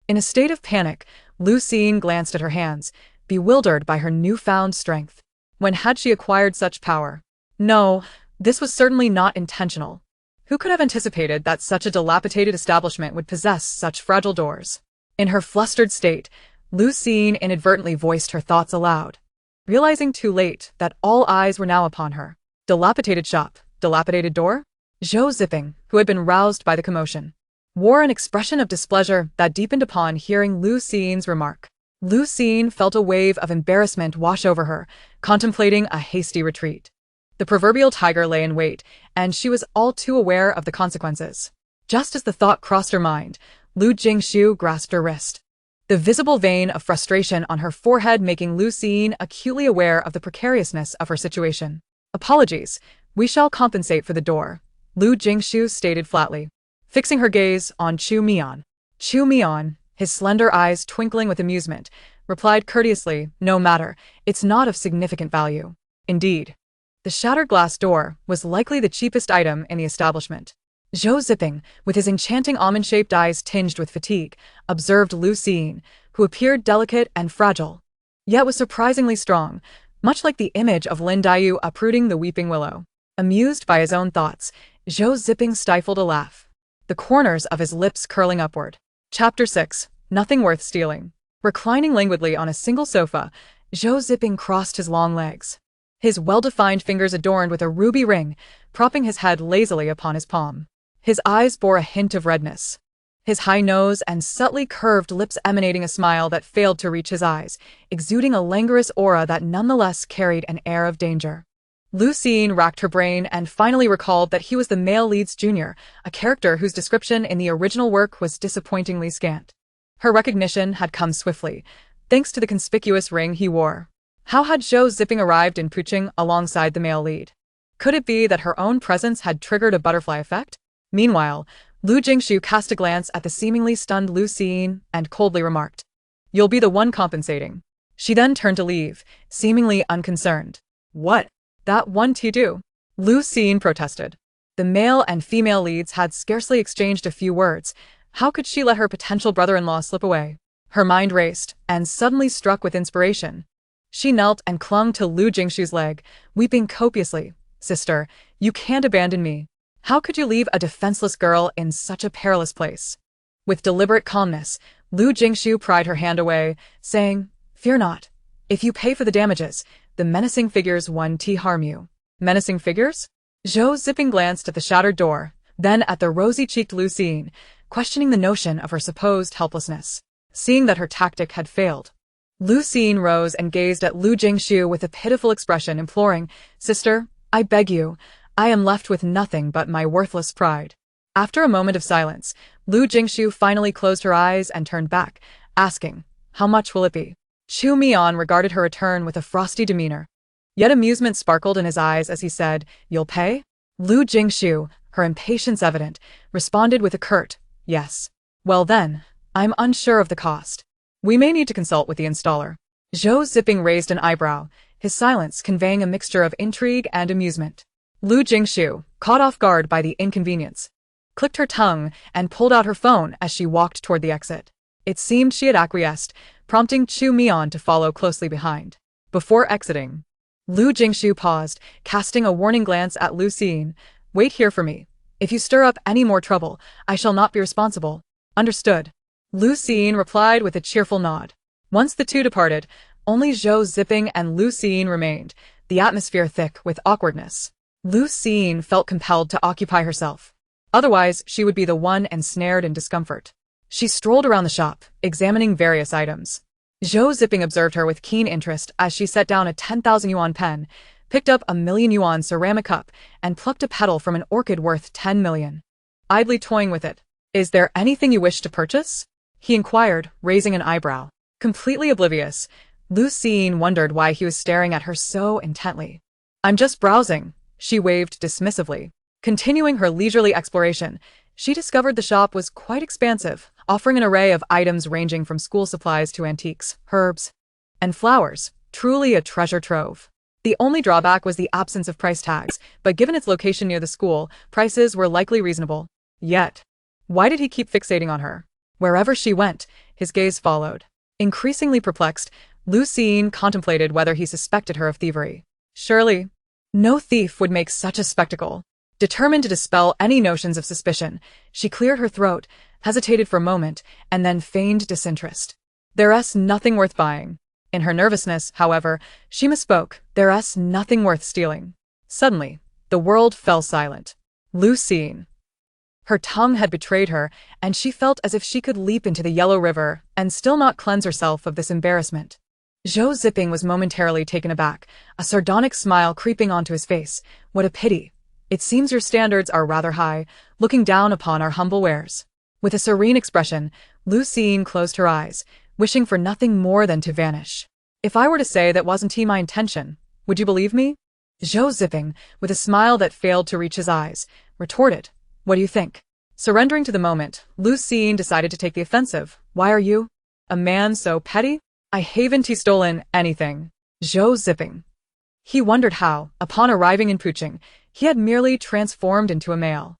In a state of panic, Lu Siyin glanced at her hands, bewildered by her newfound strength. When had she acquired such power? No, this was certainly not intentional. Who could have anticipated that such a dilapidated establishment would possess such fragile doors? In her flustered state, Lu Siyin inadvertently voiced her thoughts aloud, realizing too late that all eyes were now upon her. Dilapidated shop, dilapidated door? Zhou zipping, who had been roused by the commotion, wore an expression of displeasure that deepened upon hearing Lu Siyin's remark. Lu Siyin felt a wave of embarrassment wash over her, contemplating a hasty retreat. The proverbial tiger lay in wait, and she was all too aware of the consequences. Just as the thought crossed her mind, Lu Jingshu grasped her wrist, the visible vein of frustration on her forehead making Lu Siyin acutely aware of the precariousness of her situation. Apologies, we shall compensate for the door, Lu Jingshu stated flatly, fixing her gaze on Chu Mian. Chu Mian, his slender eyes twinkling with amusement, replied courteously, no matter, it's not of significant value. Indeed, the shattered glass door was likely the cheapest item in the establishment. Zhou zipping, with his enchanting almond-shaped eyes tinged with fatigue, observed Lu Siyin, who appeared delicate and fragile, yet was surprisingly strong, much like the image of Lin Daiyu uprooting the weeping willow. Amused by his own thoughts, Zhou zipping stifled a laugh, the corners of his lips curling upward. Chapter 6. Nothing Worth Stealing. Reclining languidly on a single sofa, Zhou zipping crossed his long legs, his well-defined fingers adorned with a ruby ring, propping his head lazily upon his palm. His eyes bore a hint of redness, his high nose and subtly curved lips emanating a smile that failed to reach his eyes, exuding a languorous aura that nonetheless carried an air of danger. Lu Siyin racked her brain and finally recalled that he was the male lead's junior, a character whose description in the original work was disappointingly scant. Her recognition had come swiftly, thanks to the conspicuous ring he wore. How had Zhou zipping arrived in Puching alongside the male lead? Could it be that her own presence had triggered a butterfly effect? Meanwhile, Lu Jingshu cast a glance at the seemingly stunned Lu Siyin and coldly remarked, "You'll be the one compensating." She then turned to leave, seemingly unconcerned. "What? That won't do?" Lu Siyin protested. The male and female leads had scarcely exchanged a few words. How could she let her potential brother-in-law slip away? Her mind raced, and suddenly struck with inspiration. She knelt and clung to Lu Jingshu's leg, weeping copiously. "Sister, you can't abandon me. How could you leave a defenseless girl in such a perilous place?" With deliberate calmness, Lu Jingshu pried her hand away, saying, "Fear not. If you pay for the damages, the menacing figures won't harm you." Menacing figures? Zhou zipping glanced at the shattered door, then at the rosy-cheeked Lu Siyin, questioning the notion of her supposed helplessness. Seeing that her tactic had failed, Lu Siyin rose and gazed at Lu Jingshu with a pitiful expression, imploring, "Sister, I beg you, I am left with nothing but my worthless pride." After a moment of silence, Lu Jingshu finally closed her eyes and turned back, asking, "How much will it be?" Chu Mian regarded her return with a frosty demeanor. Yet amusement sparkled in his eyes as he said, "You'll pay?" Lu Jingshu, her impatience evident, responded with a curt, "Yes." "Well then, I'm unsure of the cost. We may need to consult with the installer." Zhou zipping raised an eyebrow, his silence conveying a mixture of intrigue and amusement. Lu Jingshu, caught off guard by the inconvenience, clicked her tongue and pulled out her phone as she walked toward the exit. It seemed she had acquiesced, prompting Chu Mian to follow closely behind. Before exiting, Lu Jingshu paused, casting a warning glance at Lu Siyin. "Wait here for me. If you stir up any more trouble, I shall not be responsible." "Understood." Lu Siyin replied with a cheerful nod. Once the two departed, only Zhou zipping and Lu Siyin remained, the atmosphere thick with awkwardness. Lu Siyin felt compelled to occupy herself. Otherwise, she would be the one ensnared in discomfort. She strolled around the shop, examining various items. Zhou zipping observed her with keen interest as she set down a 10,000 yuan pen, picked up a 1,000,000 yuan ceramic cup, and plucked a petal from an orchid worth 10 million. Idly toying with it. "Is there anything you wish to purchase?" he inquired, raising an eyebrow. Completely oblivious, Lu Jingshu wondered why he was staring at her so intently. "I'm just browsing," she waved dismissively. Continuing her leisurely exploration, she discovered the shop was quite expansive, offering an array of items ranging from school supplies to antiques, herbs, and flowers, truly a treasure trove. The only drawback was the absence of price tags, but given its location near the school, prices were likely reasonable. Yet, why did he keep fixating on her? Wherever she went, his gaze followed. Increasingly perplexed, Lu Jingshu contemplated whether he suspected her of thievery. Surely, no thief would make such a spectacle. Determined to dispel any notions of suspicion, she cleared her throat, hesitated for a moment, and then feigned disinterest. "There's nothing worth buying." In her nervousness, however, she misspoke. "There's nothing worth stealing." Suddenly, the world fell silent. Lu Jingshu. Her tongue had betrayed her, and she felt as if she could leap into the yellow river and still not cleanse herself of this embarrassment. Zhou Zipping was momentarily taken aback, a sardonic smile creeping onto his face. "What a pity. It seems your standards are rather high, looking down upon our humble wares." With a serene expression, Lu Jingshu closed her eyes, wishing for nothing more than to vanish. "If I were to say that wasn't my intention, would you believe me?" Zhou Zipping, with a smile that failed to reach his eyes, retorted. "What do you think?" Surrendering to the moment, Lu Jingshu decided to take the offensive. "Why are you a man so petty? I haven't stolen anything." Zhou Zipping. He wondered how, upon arriving in Pucheng, he had merely transformed into a male.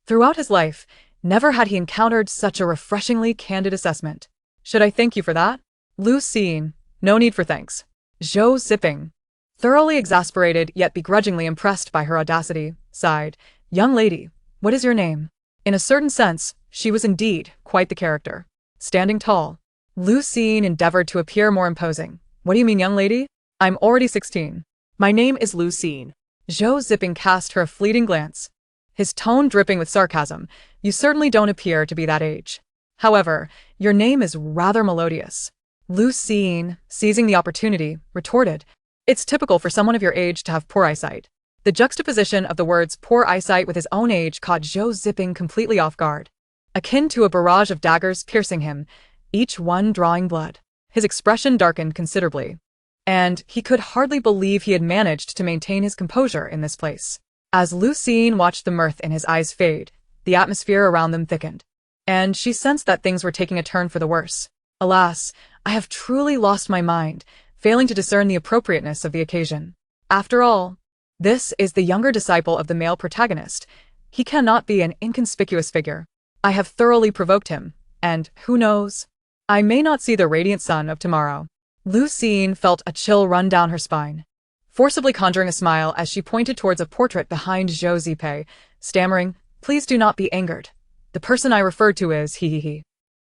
Throughout his life, never had he encountered such a refreshingly candid assessment. "Should I thank you for that?" Lu Jingshu. "No need for thanks." Zhou Zipping, thoroughly exasperated yet begrudgingly impressed by her audacity, sighed. "Young lady, what is your name?" In a certain sense, she was indeed quite the character. Standing tall, Lu Jingshu endeavored to appear more imposing. "What do you mean, young lady? I'm already 16. My name is Lu Jingshu." Zhou Zipping cast her a fleeting glance, his tone dripping with sarcasm. "You certainly don't appear to be that age. However, your name is rather melodious." Lu Jingshu, seizing the opportunity, retorted. "It's typical for someone of your age to have poor eyesight." The juxtaposition of the words poor eyesight with his own age caught Zhou Zipping completely off guard. Akin to a barrage of daggers piercing him, each one drawing blood. His expression darkened considerably, and he could hardly believe he had managed to maintain his composure in this place. As Lu Jingshu watched the mirth in his eyes fade, the atmosphere around them thickened, and she sensed that things were taking a turn for the worse. "Alas, I have truly lost my mind, failing to discern the appropriateness of the occasion. After all, this is the younger disciple of the male protagonist. He cannot be an inconspicuous figure. I have thoroughly provoked him, and, who knows, I may not see the radiant sun of tomorrow." Lu Jingshu felt a chill run down her spine, forcibly conjuring a smile as she pointed towards a portrait behind Zhou Zipping, stammering, "Please do not be angered. The person I referred to is he.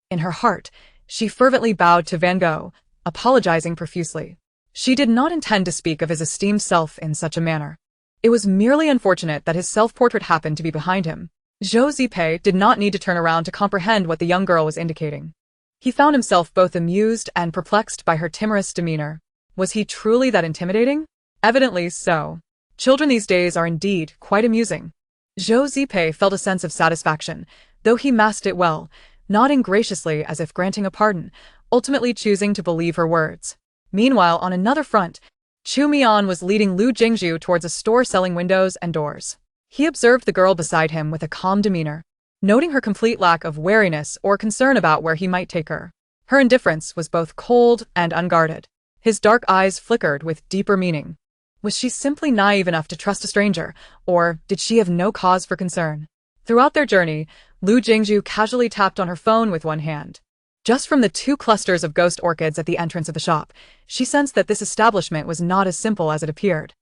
In her heart, she fervently bowed to Van Gogh, apologizing profusely. She did not intend to speak of his esteemed self in such a manner. It was merely unfortunate that his self-portrait happened to be behind him. Zhou Zipping did not need to turn around to comprehend what the young girl was indicating. He found himself both amused and perplexed by her timorous demeanor. Was he truly that intimidating? Evidently so. Children these days are indeed quite amusing. Zhou Zipping felt a sense of satisfaction, though he masked it well, nodding graciously as if granting a pardon, ultimately choosing to believe her words. Meanwhile, on another front, Chu Mian was leading Lu Jingshu towards a store selling windows and doors. He observed the girl beside him with a calm demeanor, noting her complete lack of wariness or concern about where he might take her. Her indifference was both cold and unguarded. His dark eyes flickered with deeper meaning. Was she simply naive enough to trust a stranger, or did she have no cause for concern? Throughout their journey, Lu Jingshu casually tapped on her phone with one hand. Just from the 2 clusters of ghost orchids at the entrance of the shop, she sensed that this establishment was not as simple as it appeared.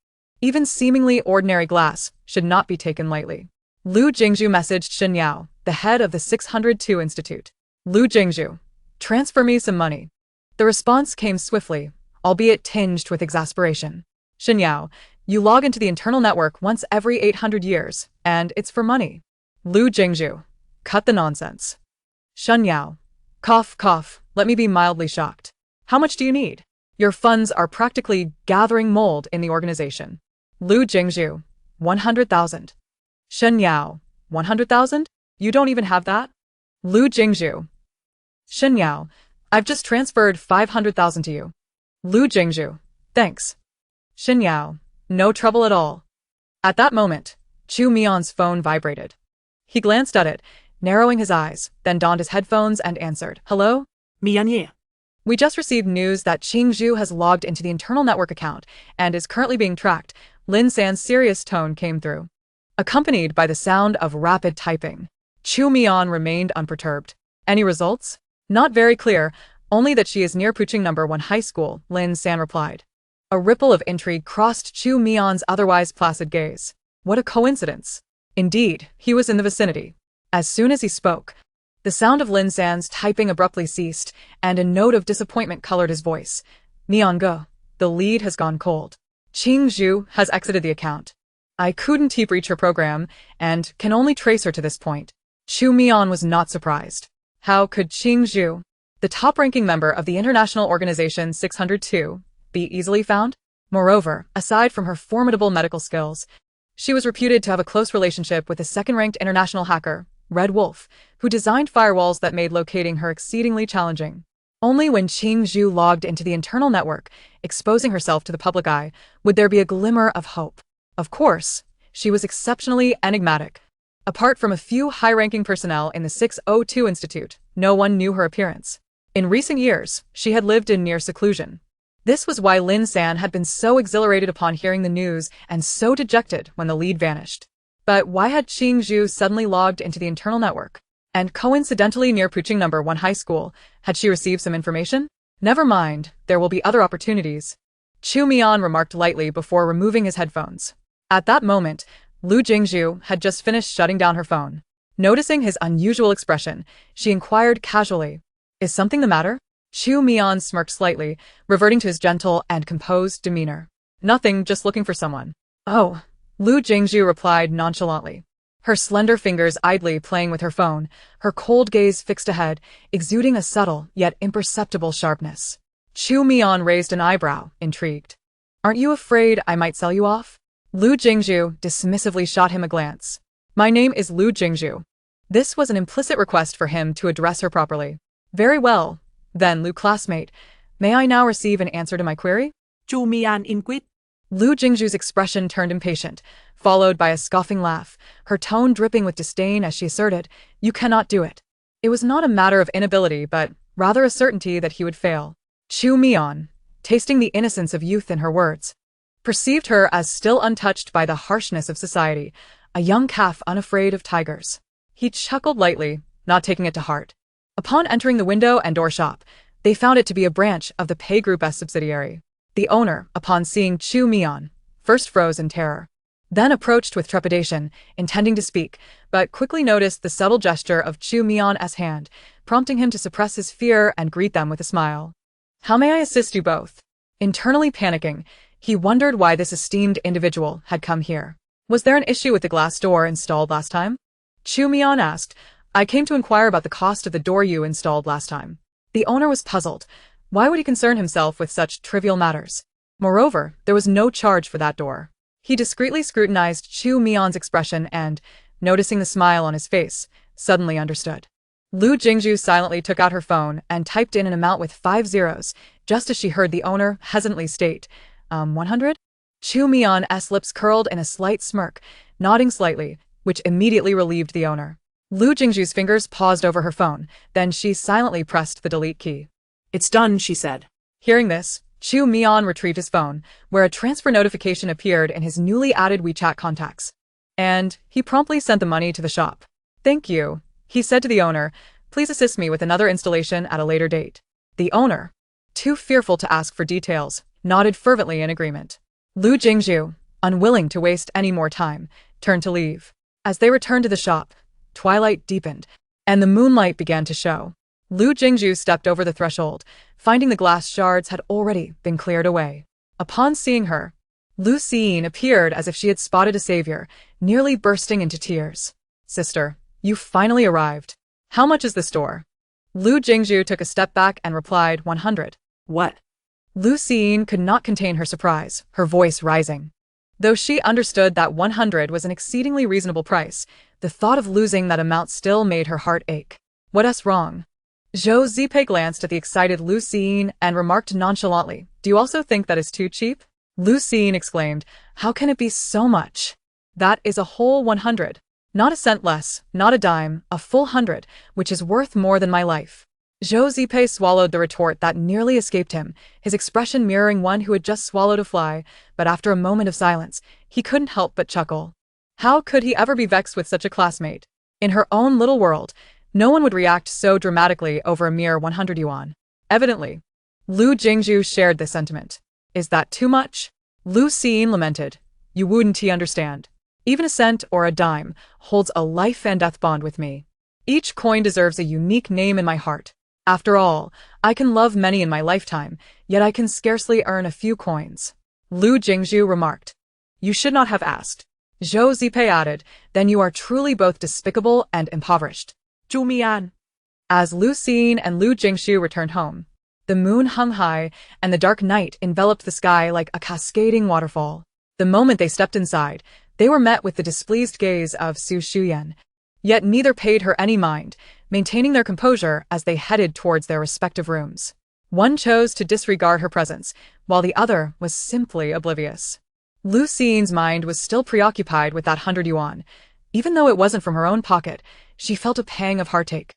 Even seemingly ordinary glass should not be taken lightly. Lu Jingshu messaged Shen Yao, the head of the 602 Institute. "Lu Jingshu, transfer me some money." The response came swiftly, albeit tinged with exasperation. "Shen Yao, you log into the internal network once every 800 years, and it's for money." Lu Jingshu, cut the nonsense. Shen Yao, cough, let me be mildly shocked. How much do you need? Your funds are practically gathering mold in the organization. Lu Jingshu, 100,000. Shen Yao, 100,000? You don't even have that? Lu Jingshu. Shen Yao, I've just transferred 500,000 to you. Lu Jingshu, thanks. Shen Yao, no trouble at all. At that moment, Chu Mian's phone vibrated. He glanced at it, narrowing his eyes, then donned his headphones and answered, Hello? Mian. We just received news that Qingzhu has logged into the internal network account and is currently being tracked. Lin San's serious tone came through, accompanied by the sound of rapid typing. Chu Mian remained unperturbed. Any results? Not very clear, only that she is near Puching number 1 high school, Lin San replied. A ripple of intrigue crossed Chu Mian's otherwise placid gaze. What a coincidence. Indeed, he was in the vicinity. As soon as he spoke, the sound of Lin San's typing abruptly ceased, and a note of disappointment colored his voice. Mian-go, the lead has gone cold. Qingzhu has exited the account. I couldn't reach her program, and can only trace her to this point. Chu Mian was not surprised. How could Qingzhu, the top-ranking member of the international organization 602, be easily found? Moreover, aside from her formidable medical skills, she was reputed to have a close relationship with the second-ranked international hacker, Red Wolf, who designed firewalls that made locating her exceedingly challenging. Only when Qingzhu logged into the internal network, exposing herself to the public eye, would there be a glimmer of hope. Of course, she was exceptionally enigmatic. Apart from a few high-ranking personnel in the 602 Institute, no one knew her appearance. In recent years, she had lived in near seclusion. This was why Lin San had been so exhilarated upon hearing the news and so dejected when the lead vanished. But why had Qingzhu suddenly logged into the internal network? And coincidentally near Puching number 1 high school, had she received some information? Never mind, there will be other opportunities. Chu Mian remarked lightly before removing his headphones. At that moment, Lu Jingshu had just finished shutting down her phone. Noticing his unusual expression, she inquired casually, Is something the matter? Chu Mian smirked slightly, reverting to his gentle and composed demeanor. Nothing, just looking for someone. Oh. Lu Jingshu replied nonchalantly, her slender fingers idly playing with her phone, her cold gaze fixed ahead, exuding a subtle yet imperceptible sharpness. Chu Mian raised an eyebrow, intrigued. Aren't you afraid I might sell you off? Lu Jingshu dismissively shot him a glance. My name is Lu Jingshu. This was an implicit request for him to address her properly. Very well. Then, Lu classmate, may I now receive an answer to my query? Chu Mian inquired. Lu Jingshu's expression turned impatient, followed by a scoffing laugh, her tone dripping with disdain as she asserted, You cannot do it. It was not a matter of inability, but rather a certainty that he would fail. Chu Mian, tasting the innocence of youth in her words, perceived her as still untouched by the harshness of society, a young calf unafraid of tigers. He chuckled lightly, not taking it to heart. Upon entering the window and door shop, they found it to be a branch of the Pei Group S subsidiary. The owner, upon seeing Chu Mian, first froze in terror, then approached with trepidation, intending to speak, but quickly noticed the subtle gesture of Chu Mian's hand, prompting him to suppress his fear and greet them with a smile. How may I assist you both? Internally panicking, he wondered why this esteemed individual had come here. Was there an issue with the glass door installed last time? Chu Mian asked. I came to inquire about the cost of the door you installed last time. The owner was puzzled. Why would he concern himself with such trivial matters? Moreover, there was no charge for that door. He discreetly scrutinized Chu Mian's expression and, noticing the smile on his face, suddenly understood. Lu Jingshu silently took out her phone and typed in an amount with 5 zeros, just as she heard the owner hesitantly state, 100? Chu Mian's lips curled in a slight smirk, nodding slightly, which immediately relieved the owner. Lu Jingshu's fingers paused over her phone, then she silently pressed the delete key. It's done, she said. Hearing this, Chu Mian retrieved his phone, where a transfer notification appeared in his newly added WeChat contacts. And he promptly sent the money to the shop. Thank you, he said to the owner. Please assist me with another installation at a later date. The owner, too fearful to ask for details, nodded fervently in agreement. Lu Jingshu, unwilling to waste any more time, turned to leave. As they returned to the shop, twilight deepened, and the moonlight began to show. Lu Jingshu stepped over the threshold, finding the glass shards had already been cleared away. Upon seeing her, Lu Siyin appeared as if she had spotted a savior, nearly bursting into tears. Sister, you finally arrived. How much is this door? Lu Jingshu took a step back and replied 100. What? Lu Siyin could not contain her surprise, her voice rising. Though she understood that 100 was an exceedingly reasonable price, the thought of losing that amount still made her heart ache. What's wrong? Zhou Zipei glanced at the excited Lu Jingshu and remarked nonchalantly, "Do you also think that is too cheap?" Lu Jingshu exclaimed, "How can it be so much? That is a whole 100. Not a cent less, not a dime, a full 100, which is worth more than my life." Zhou Zipei swallowed the retort that nearly escaped him, his expression mirroring one who had just swallowed a fly, but after a moment of silence, he couldn't help but chuckle. How could he ever be vexed with such a classmate? In her own little world, no one would react so dramatically over a mere 100 yuan. Evidently, Lu Jingshu shared this sentiment. "Is that too much?" Lu Jingshu lamented. "You wouldn't understand. Even a cent or a dime holds a life and death bond with me. Each coin deserves a unique name in my heart. After all, I can love many in my lifetime, yet I can scarcely earn a few coins." Lu Jingshu remarked. "You should not have asked." Zhou Zipei added, "Then you are truly both despicable and impoverished." Jumian. As Lu Jingshu and Lu Jingshu returned home, the moon hung high and the dark night enveloped the sky like a cascading waterfall. The moment they stepped inside, they were met with the displeased gaze of Su Shuyan. Yet neither paid her any mind, maintaining their composure as they headed towards their respective rooms. One chose to disregard her presence, while the other was simply oblivious. Lu Jingshu's mind was still preoccupied with that 100 yuan. Even though it wasn't from her own pocket, she felt a pang of heartache,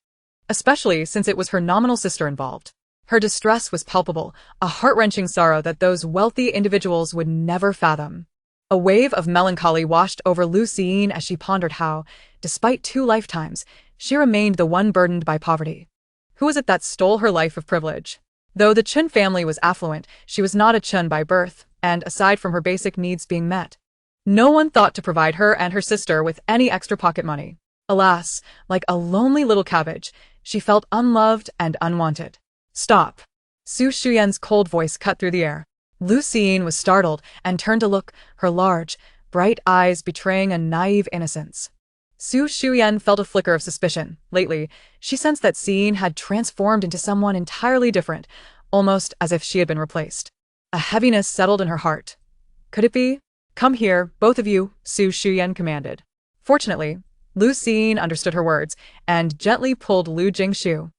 especially since it was her nominal sister involved. Her distress was palpable, a heart-wrenching sorrow that those wealthy individuals would never fathom. A wave of melancholy washed over Lu Jingshu as she pondered how, despite 2 lifetimes, she remained the one burdened by poverty. Who was it that stole her life of privilege? Though the Chun family was affluent, she was not a Chun by birth, and aside from her basic needs being met, no one thought to provide her and her sister with any extra pocket money. Alas, like a lonely little cabbage, she felt unloved and unwanted. "Stop!" Su Shuyan's cold voice cut through the air. Lu Jingshu was startled and turned to look, her large, bright eyes betraying a naive innocence. Su Shuyan felt a flicker of suspicion. Lately, she sensed that Siyin had transformed into someone entirely different, almost as if she had been replaced. A heaviness settled in her heart. Could it be? "Come here, both of you," Su Shuyan commanded. Fortunately, Lu Jingshu understood her words and gently pulled Lu Jingshu,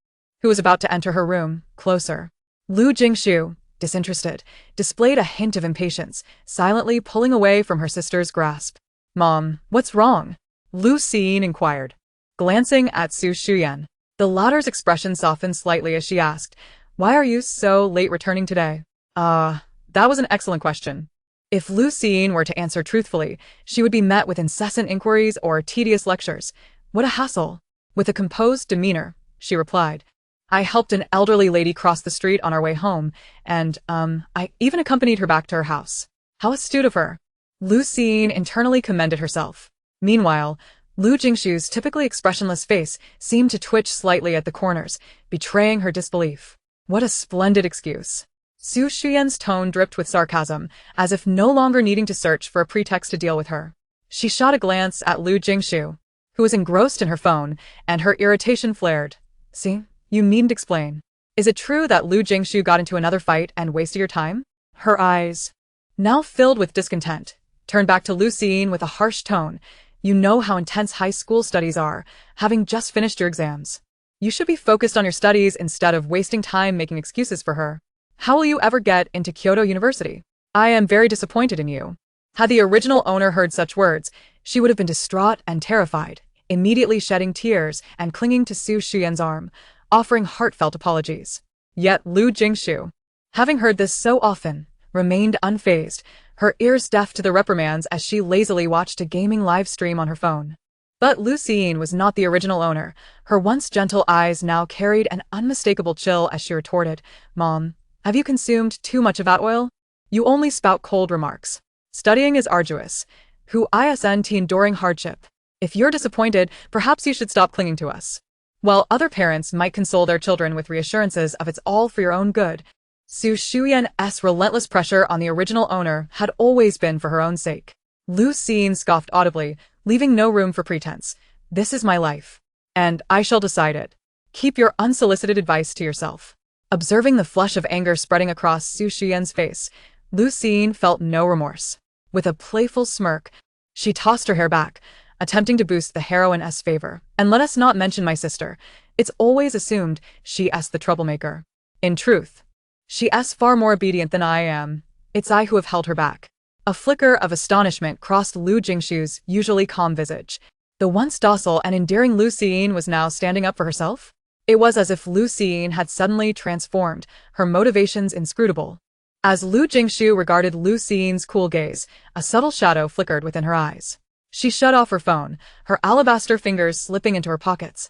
who was about to enter her room, closer. Lu Jingshu, disinterested, displayed a hint of impatience, silently pulling away from her sister's grasp. "Mom, what's wrong?" Lu Jingshu inquired, glancing at Su Shuyan. The latter's expression softened slightly as she asked, "Why are you so late returning today?" That was an excellent question. If Lu Jingshu were to answer truthfully, she would be met with incessant inquiries or tedious lectures. What a hassle! With a composed demeanor, she replied, "I helped an elderly lady cross the street on our way home, and, I even accompanied her back to her house." How astute of her! Lu Jingshu internally commended herself. Meanwhile, Lu Jingshu's typically expressionless face seemed to twitch slightly at the corners, betraying her disbelief. What a splendid excuse! Su Shuyan's tone dripped with sarcasm, as if no longer needing to search for a pretext to deal with her. She shot a glance at Lu Jingshu, who was engrossed in her phone, and her irritation flared. "See? You needn't explain. Is it true that Lu Jingshu got into another fight and wasted your time?" Her eyes, now filled with discontent, turned back to Lu Jingshu with a harsh tone. "You know how intense high school studies are, having just finished your exams. You should be focused on your studies instead of wasting time making excuses for her. How will you ever get into Kyoto University? I am very disappointed in you." Had the original owner heard such words, she would have been distraught and terrified, immediately shedding tears and clinging to Su Shuyan's arm, offering heartfelt apologies. Yet Lu Jingshu, having heard this so often, remained unfazed, her ears deaf to the reprimands as she lazily watched a gaming live stream on her phone. But Lu Jingshu was not the original owner. Her once gentle eyes now carried an unmistakable chill as she retorted, "Mom, have you consumed too much of that oil? You only spout cold remarks. Studying is arduous. Who isn't enduring hardship? If you're disappointed, perhaps you should stop clinging to us." While other parents might console their children with reassurances of it's all for your own good, Su Shuyan's relentless pressure on the original owner had always been for her own sake. Lu Jingshu scoffed audibly, leaving no room for pretense. "This is my life, and I shall decide it. Keep your unsolicited advice to yourself." Observing the flush of anger spreading across Su Shuyan's face, Lu Jingshu felt no remorse. With a playful smirk, she tossed her hair back, attempting to boost the heroine's favor. And let us not mention my sister. It's always assumed she's the troublemaker. In truth, she's far more obedient than I am. It's I who have held her back. A flicker of astonishment crossed Lu Jingshu's usually calm visage. The once docile and endearing Lu Siyin was now standing up for herself? It was as if Lu Siyin had suddenly transformed, her motivations inscrutable. As Lu Jingshu regarded Lu Siyin's cool gaze, a subtle shadow flickered within her eyes. She shut off her phone, her alabaster fingers slipping into her pockets,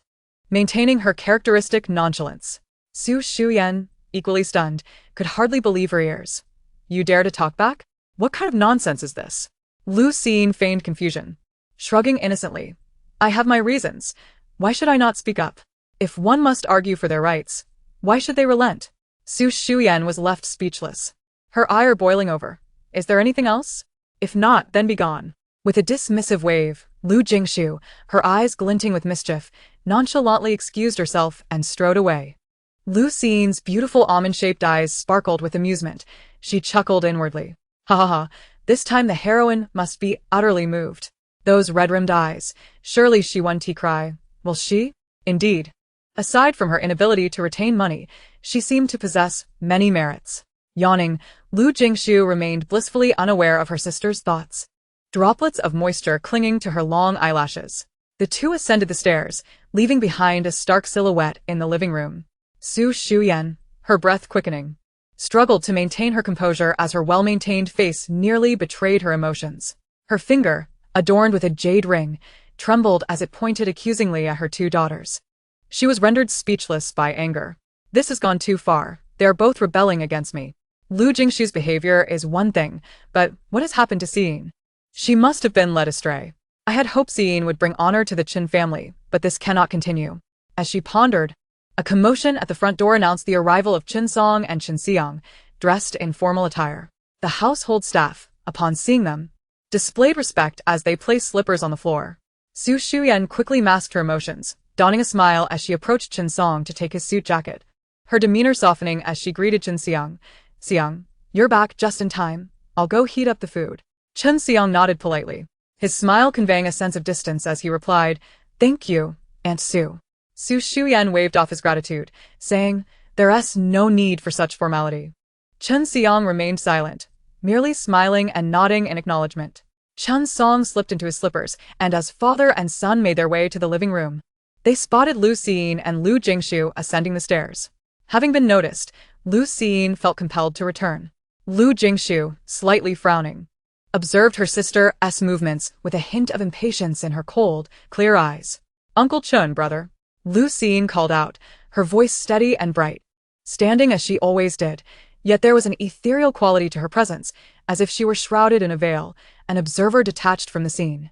maintaining her characteristic nonchalance. Su Shuyan, equally stunned, could hardly believe her ears. You dare to talk back? What kind of nonsense is this? Lu Siyin feigned confusion, shrugging innocently. I have my reasons. Why should I not speak up? If one must argue for their rights, why should they relent? Su Shuyan was left speechless, her ire boiling over. Is there anything else? If not, then be gone. With a dismissive wave, Lu Jingshu, her eyes glinting with mischief, nonchalantly excused herself and strode away. Lu Siyin's beautiful almond-shaped eyes sparkled with amusement. She chuckled inwardly. Ha ha ha, this time the heroine must be utterly moved. Those red-rimmed eyes, surely she won tea cry. Will she? Indeed. Aside from her inability to retain money, she seemed to possess many merits. Yawning, Lu Jingshu remained blissfully unaware of her sister's thoughts, droplets of moisture clinging to her long eyelashes. The two ascended the stairs, leaving behind a stark silhouette in the living room. Su Shuyan, her breath quickening, struggled to maintain her composure as her well-maintained face nearly betrayed her emotions. Her finger, adorned with a jade ring, trembled as it pointed accusingly at her two daughters. She was rendered speechless by anger. This has gone too far. They are both rebelling against me. Lu Jingshu's behavior is one thing, but what has happened to Siyin? She must have been led astray. I had hoped Siyin would bring honor to the Chen family, but this cannot continue. As she pondered, a commotion at the front door announced the arrival of Chen Song and Chen Xiang, dressed in formal attire. The household staff, upon seeing them, displayed respect as they placed slippers on the floor. Su Shuyan quickly masked her emotions, donning a smile as she approached Chen Song to take his suit jacket, her demeanor softening as she greeted Chen Xiang. Xiang, you're back just in time. I'll go heat up the food. Chen Xiang nodded politely, his smile conveying a sense of distance as he replied, Thank you, Aunt Su. Su Shuyan waved off his gratitude, saying, There's no need for such formality. Chen Xiang remained silent, merely smiling and nodding in acknowledgement. Chen Song slipped into his slippers, and as father and son made their way to the living room, they spotted Lu Siyin and Lu Jingshu ascending the stairs. Having been noticed, Lu Siyin felt compelled to return. Lu Jingshu, slightly frowning, observed her sister's movements with a hint of impatience in her cold, clear eyes. Uncle Chen, brother. Lu Siyin called out, her voice steady and bright, standing as she always did, yet there was an ethereal quality to her presence, as if she were shrouded in a veil, an observer detached from the scene.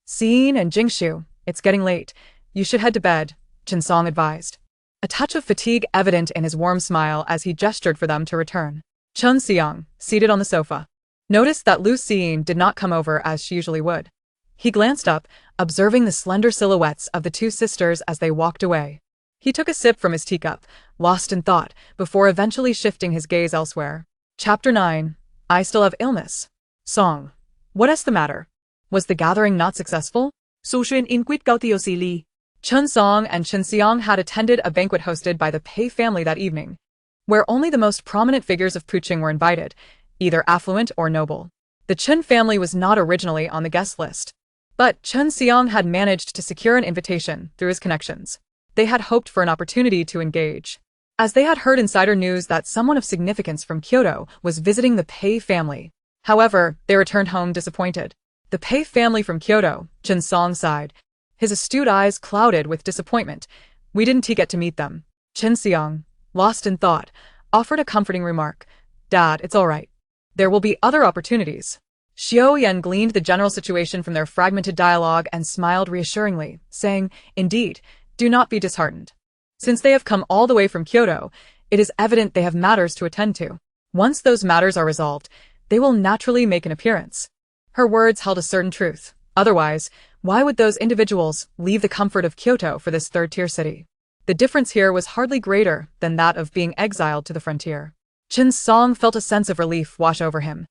Siyin and Jingshu, it's getting late. You should head to bed, Chen Song advised, a touch of fatigue evident in his warm smile as he gestured for them to return. Chen Xiang, seated on the sofa, noticed that Lu Siyin did not come over as she usually would. He glanced up, observing the slender silhouettes of the two sisters as they walked away. He took a sip from his teacup, lost in thought, before eventually shifting his gaze elsewhere. Chapter 9. I Still Have Illness. Song. What's the matter? Was the gathering not successful? Su Xuyên inquit cao tiêu xì li. Chen Song and Chen Xiang had attended a banquet hosted by the Pei family that evening, where only the most prominent figures of Puqing were invited, either affluent or noble. The Chen family was not originally on the guest list, but Chen Xiang had managed to secure an invitation through his connections. They had hoped for an opportunity to engage, as they had heard insider news that someone of significance from Kyoto was visiting the Pei family. However, they returned home disappointed. The Pei family from Kyoto, Chen Song sighed, his astute eyes clouded with disappointment. We didn't get to meet them. Chen Xiang, lost in thought, offered a comforting remark. Dad, it's all right. There will be other opportunities. Xiao Yan gleaned the general situation from their fragmented dialogue and smiled reassuringly, saying, Indeed, do not be disheartened. Since they have come all the way from Kyoto, it is evident they have matters to attend to. Once those matters are resolved, they will naturally make an appearance. Her words held a certain truth. Otherwise, why would those individuals leave the comfort of Kyoto for this third-tier city? The difference here was hardly greater than that of being exiled to the frontier. Chen Song felt a sense of relief wash over him.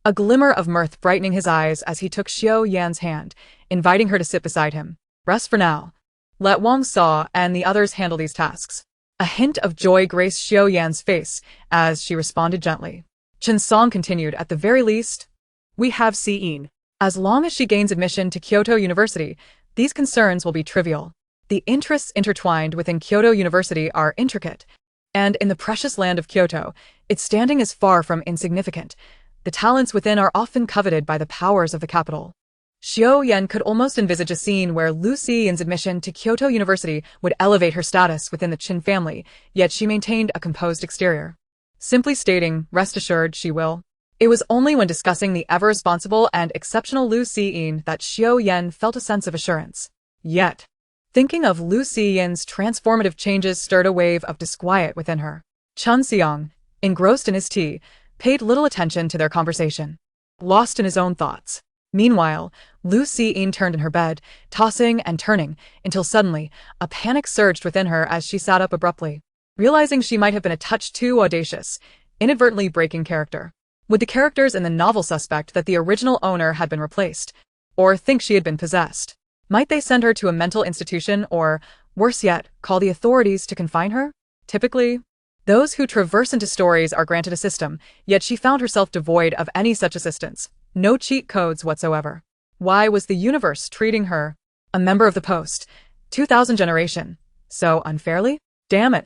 a glimmer of mirth brightening his eyes as he took Xiao Yan's hand, inviting her to sit beside him. Rest for now. Let Wang Sa and the others handle these tasks. A hint of joy graced Xiao Yan's face as she responded gently. Chen Song continued, at the very least, We have Siyin. as long as she gains admission to Kyoto University, these concerns will be trivial. The interests intertwined within Kyoto University are intricate, and in the precious land of Kyoto, its standing is far from insignificant. The talents within are often coveted by the powers of the capital. Xiao Yan could almost envisage a scene where Lu Xiyin's admission to Kyoto University would elevate her status within the Qin family, yet she maintained a composed exterior. Simply stating, rest assured, she will. It was only when discussing the ever-responsible and exceptional Lu Xiyin that Xiao Yan felt a sense of assurance. Yet, thinking of Lu Xiyin's transformative changes stirred a wave of disquiet within her. Chun Xiang, engrossed in his tea, paid little attention to their conversation, lost in his own thoughts. Meanwhile, Lu Xiyin turned in her bed, tossing and turning, until suddenly, a panic surged within her as she sat up abruptly, realizing she might have been a touch too audacious, inadvertently breaking character. Would the characters in the novel suspect that the original owner had been replaced, or think she had been possessed? Might they send her to a mental institution or, worse yet, call the authorities to confine her? Typically, those who traverse into stories are granted a system, yet she found herself devoid of any such assistance. No cheat codes whatsoever. Why was the universe treating her, a member of the post, 2000 generation, so unfairly? Damn it.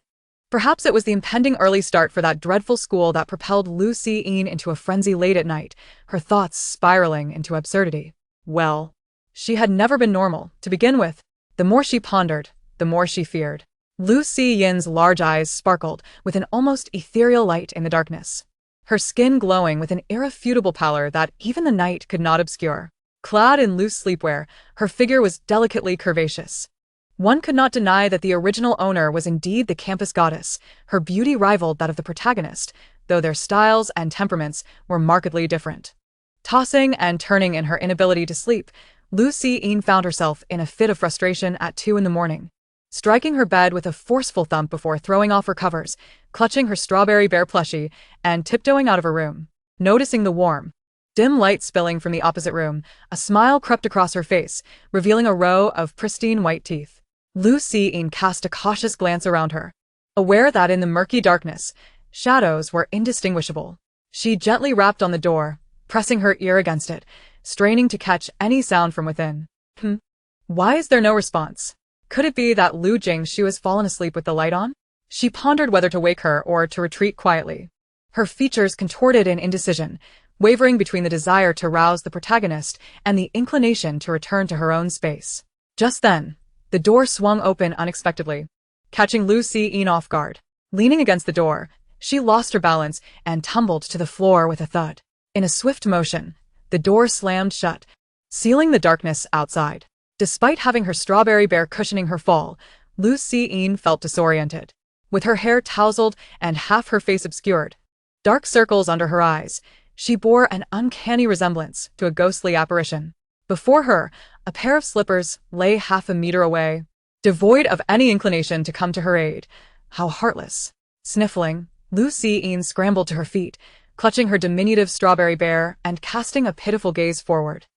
Perhaps it was the impending early start for that dreadful school that propelled Lu Xiyin into a frenzy late at night, her thoughts spiraling into absurdity. Well, she had never been normal, to begin with. The more she pondered, the more she feared. Lu Xiyin's large eyes sparkled with an almost ethereal light in the darkness, her skin glowing with an irrefutable pallor that even the night could not obscure. Clad in loose sleepwear, her figure was delicately curvaceous. One could not deny that the original owner was indeed the campus goddess. Her beauty rivaled that of the protagonist, though their styles and temperaments were markedly different. Tossing and turning in her inability to sleep, Lu Xiyin found herself in a fit of frustration at 2 a.m. Striking her bed with a forceful thump before throwing off her covers, clutching her strawberry bear plushie, and tiptoeing out of her room. Noticing the warm, dim light spilling from the opposite room, a smile crept across her face, revealing a row of pristine white teeth. Lu Xiyin cast a cautious glance around her, aware that in the murky darkness, shadows were indistinguishable. She gently rapped on the door, pressing her ear against it, straining to catch any sound from within. Why is there no response? Could it be that Lu Jingshu has fallen asleep with the light on? She pondered whether to wake her or to retreat quietly. Her features contorted in indecision, wavering between the desire to rouse the protagonist and the inclination to return to her own space. Just then, the door swung open unexpectedly, catching Lu Xiyin off guard. Leaning against the door, she lost her balance and tumbled to the floor with a thud. In a swift motion, the door slammed shut, sealing the darkness outside. Despite having her strawberry bear cushioning her fall, Lu Xiyin felt disoriented. With her hair tousled and half her face obscured, dark circles under her eyes, she bore an uncanny resemblance to a ghostly apparition. Before her, a pair of slippers lay half a meter away, devoid of any inclination to come to her aid. How heartless. Sniffling, Lu Xiyin scrambled to her feet, clutching her diminutive strawberry bear and casting a pitiful gaze forward.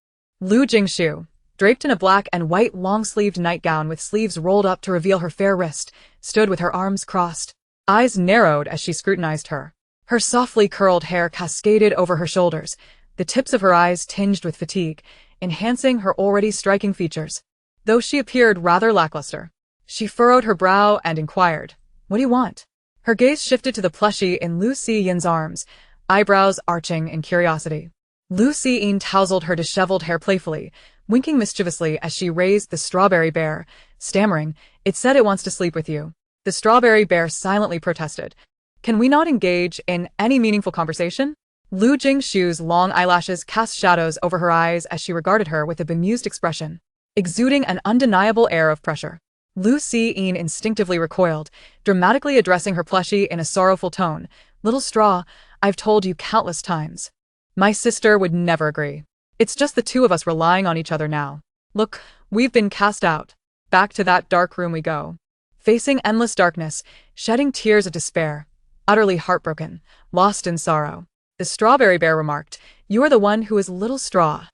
Lu Jingshu, draped in a black and white long-sleeved nightgown with sleeves rolled up to reveal her fair wrist, stood with her arms crossed, eyes narrowed as she scrutinized her. Her softly curled hair cascaded over her shoulders, the tips of her eyes tinged with fatigue, enhancing her already striking features. Though she appeared rather lackluster, she furrowed her brow and inquired, "What do you want?" Her gaze shifted to the plushie in Lu Xiyin's arms, eyebrows arching in curiosity. Lu Xiyin tousled her disheveled hair playfully, winking mischievously as she raised the strawberry bear, stammering, "It said it wants to sleep with you." The strawberry bear silently protested, "Can we not engage in any meaningful conversation?" Lu Jingshu's long eyelashes cast shadows over her eyes as she regarded her with a bemused expression, exuding an undeniable air of pressure. Lu Xiyin instinctively recoiled, dramatically addressing her plushie in a sorrowful tone, "Little straw, I've told you countless times. My sister would never agree. It's just the two of us relying on each other now. Look, we've been cast out. Back to that dark room we go." Facing endless darkness, shedding tears of despair, utterly heartbroken, lost in sorrow, the strawberry bear remarked, You are the one who is little straw.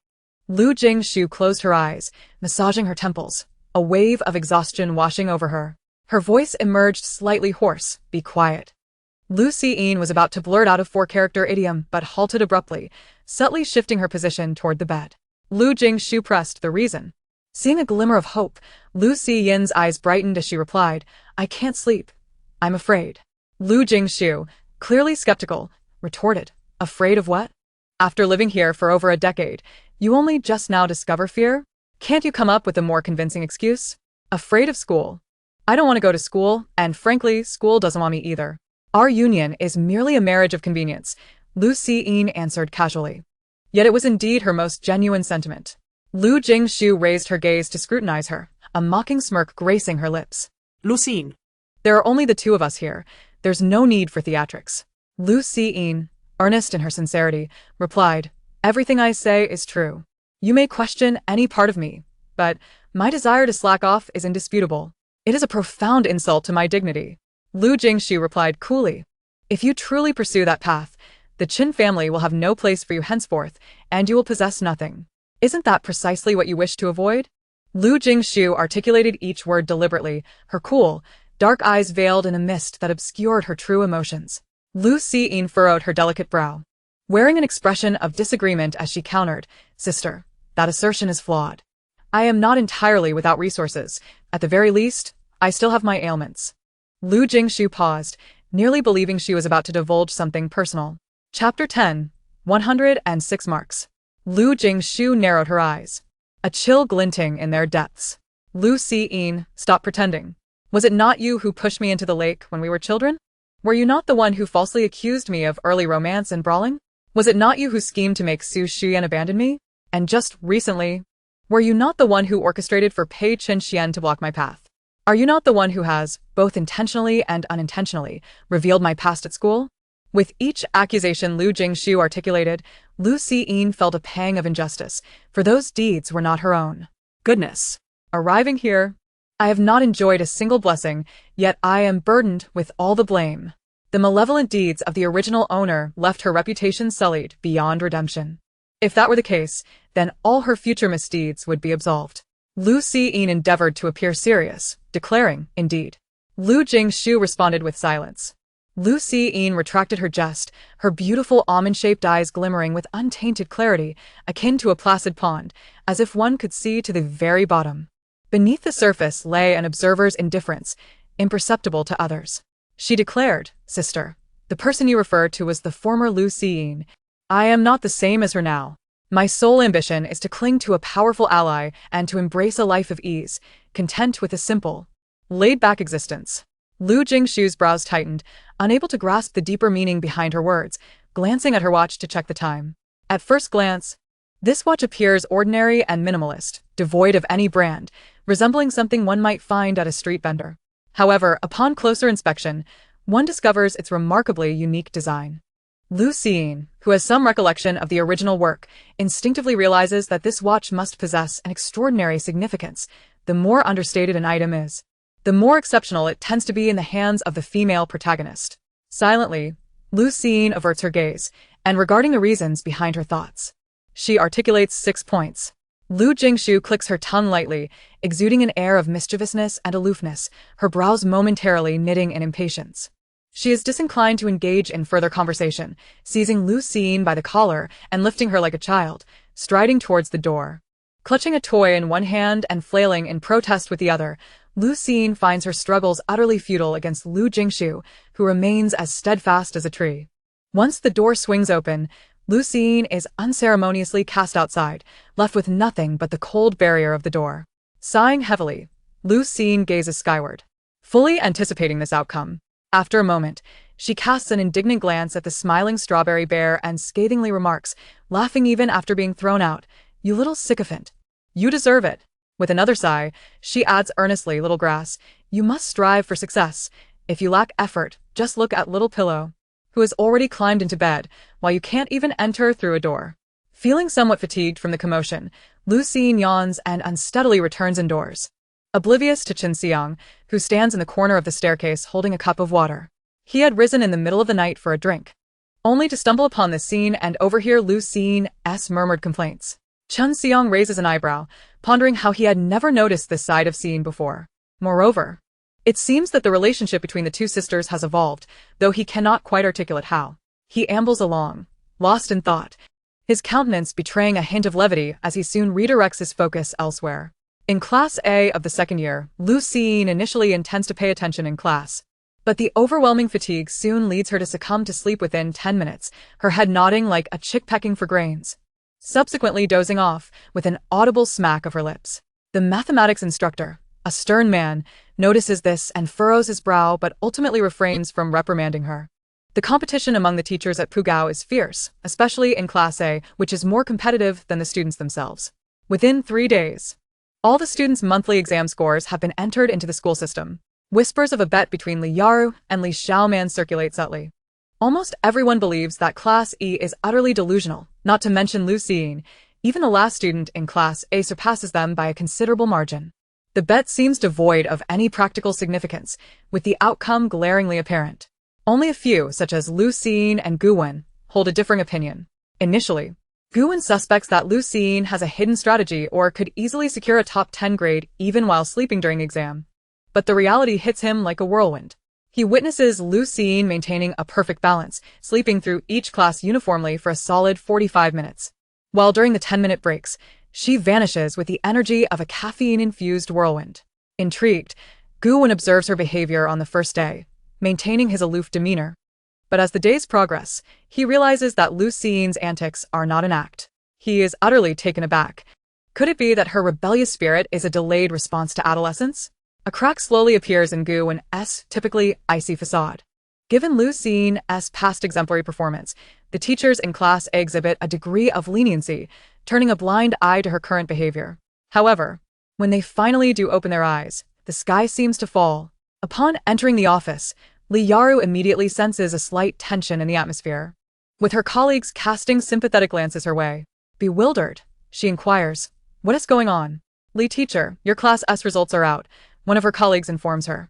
Lu Jingshu closed her eyes, massaging her temples, a wave of exhaustion washing over her. Her voice emerged slightly hoarse. Be quiet. Lu Siyin was about to blurt out a four-character idiom but halted abruptly, subtly shifting her position toward the bed. Lu Jingshu pressed the reason. Seeing a glimmer of hope, Lu Siyin's eyes brightened as she replied, I can't sleep. I'm afraid. Lu Jingshu, clearly skeptical, retorted, Afraid of what? After living here for over a decade, you only just now discover fear? Can't you come up with a more convincing excuse? Afraid of school. I don't want to go to school, and frankly, school doesn't want me either. Our union is merely a marriage of convenience, Lu Siyin answered casually. Yet it was indeed her most genuine sentiment. Lu Jingshu raised her gaze to scrutinize her, a mocking smirk gracing her lips. Lu Siyin. There are only the two of us here. There's no need for theatrics. Lu Siyin, earnest in her sincerity, replied, Everything I say is true. You may question any part of me, but my desire to slack off is indisputable. It is a profound insult to my dignity. Lu Jingshu replied coolly, If you truly pursue that path, the Qin family will have no place for you henceforth, and you will possess nothing. Isn't that precisely what you wish to avoid? Lu Jingshu articulated each word deliberately, her cool, dark eyes veiled in a mist that obscured her true emotions. Lu Siyin furrowed her delicate brow, wearing an expression of disagreement as she countered, Sister, that assertion is flawed. I am not entirely without resources. At the very least, I still have my ailments. Lu Jingshu paused, nearly believing she was about to divulge something personal. Chapter 10, 106 marks. Lu Jingshu narrowed her eyes, a chill glinting in their depths. Lu Siyin, stop pretending. Was it not you who pushed me into the lake when we were children? Were you not the one who falsely accused me of early romance and brawling? Was it not you who schemed to make Su Xian abandon me? And just recently, were you not the one who orchestrated for Pei Qinxian to block my path? Are you not the one who has, both intentionally and unintentionally, revealed my past at school? With each accusation Lu Jingshu articulated, Lu Siyin felt a pang of injustice, for those deeds were not her own. Goodness. Arriving here, I have not enjoyed a single blessing, yet I am burdened with all the blame. The malevolent deeds of the original owner left her reputation sullied beyond redemption. If that were the case, then all her future misdeeds would be absolved. Lu Siyin endeavored to appear serious, declaring, indeed. Lu Jingshu responded with silence. Lu Siyin retracted her jest, her beautiful almond-shaped eyes glimmering with untainted clarity, akin to a placid pond, as if one could see to the very bottom. Beneath the surface lay an observer's indifference, imperceptible to others. She declared, Sister, the person you refer to was the former Lu Siyin. I am not the same as her now. My sole ambition is to cling to a powerful ally and to embrace a life of ease, content with a simple, laid-back existence. Lu Jingshu's brows tightened, unable to grasp the deeper meaning behind her words, glancing at her watch to check the time. At first glance, this watch appears ordinary and minimalist, devoid of any brand, resembling something one might find at a street vendor. However, upon closer inspection, one discovers its remarkably unique design. Lu Siyin, who has some recollection of the original work, instinctively realizes that this watch must possess an extraordinary significance. The more understated an item is, the more exceptional it tends to be in the hands of the female protagonist. Silently, Lu Siyin averts her gaze, and regarding the reasons behind her thoughts, she articulates 6 points. Lu Jingshu clicks her tongue lightly, exuding an air of mischievousness and aloofness, her brows momentarily knitting in impatience. She is disinclined to engage in further conversation, seizing Lu Siyin by the collar and lifting her like a child, striding towards the door. Clutching a toy in one hand and flailing in protest with the other, Lu Siyin finds her struggles utterly futile against Lu Jingshu, who remains as steadfast as a tree. Once the door swings open, Lu Siyin is unceremoniously cast outside, left with nothing but the cold barrier of the door. Sighing heavily, Lu Siyin gazes skyward, fully anticipating this outcome. After a moment, she casts an indignant glance at the smiling strawberry bear and scathingly remarks, laughing even after being thrown out, You little sycophant. You deserve it. With another sigh, she adds earnestly, Little grass, you must strive for success. If you lack effort, just look at Little Pillow, who has already climbed into bed, while you can't even enter through a door. Feeling somewhat fatigued from the commotion, Lu Siyin yawns and unsteadily returns indoors, oblivious to Chen Xiang, who stands in the corner of the staircase holding a cup of water. He had risen in the middle of the night for a drink. only to stumble upon this scene and overhear Lu Jing's murmured complaints. Chun Seong raises an eyebrow, pondering how he had never noticed this side of Siyin before. Moreover, it seems that the relationship between the two sisters has evolved, though he cannot quite articulate how. He ambles along, lost in thought, his countenance betraying a hint of levity as he soon redirects his focus elsewhere. In Class A of the second year, Lu Jingshu initially intends to pay attention in class. But the overwhelming fatigue soon leads her to succumb to sleep within 10 minutes, her head nodding like a chick pecking for grains, subsequently dozing off with an audible smack of her lips. The mathematics instructor, a stern man, notices this and furrows his brow but ultimately refrains from reprimanding her. The competition among the teachers at Pugao is fierce, especially in Class A, which is more competitive than the students themselves. Within 3 days, all the students' monthly exam scores have been entered into the school system. Whispers of a bet between Li Yaru and Li Xiaoman circulate subtly. Almost everyone believes that Class E is utterly delusional, not to mention Lu Jingshu. Even the last student in Class A surpasses them by a considerable margin. The bet seems devoid of any practical significance, with the outcome glaringly apparent. Only a few, such as Lu Jingshu and Guwen, hold a differing opinion. Initially, Guwen suspects that Lu Jingshu has a hidden strategy or could easily secure a top 10 grade even while sleeping during exam. But the reality hits him like a whirlwind. He witnesses Lu Jingshu maintaining a perfect balance, sleeping through each class uniformly for a solid 45 minutes. While during the 10-minute breaks, she vanishes with the energy of a caffeine-infused whirlwind. Intrigued, Guwen observes her behavior on the first day, maintaining his aloof demeanor. But as the days progress, he realizes that Lu Jingshu's antics are not an act. He is utterly taken aback. Could it be that her rebellious spirit is a delayed response to adolescence? A crack slowly appears in Guwen's typically icy facade. Given Lu Jingshu's past exemplary performance, the teachers in Class A exhibit a degree of leniency, turning a blind eye to her current behavior. However, when they finally do open their eyes, the sky seems to fall. Upon entering the office, Li Yaru immediately senses a slight tension in the atmosphere. With her colleagues casting sympathetic glances her way, bewildered, she inquires, "What is going on?" "Li teacher, your Class S results are out," one of her colleagues informs her.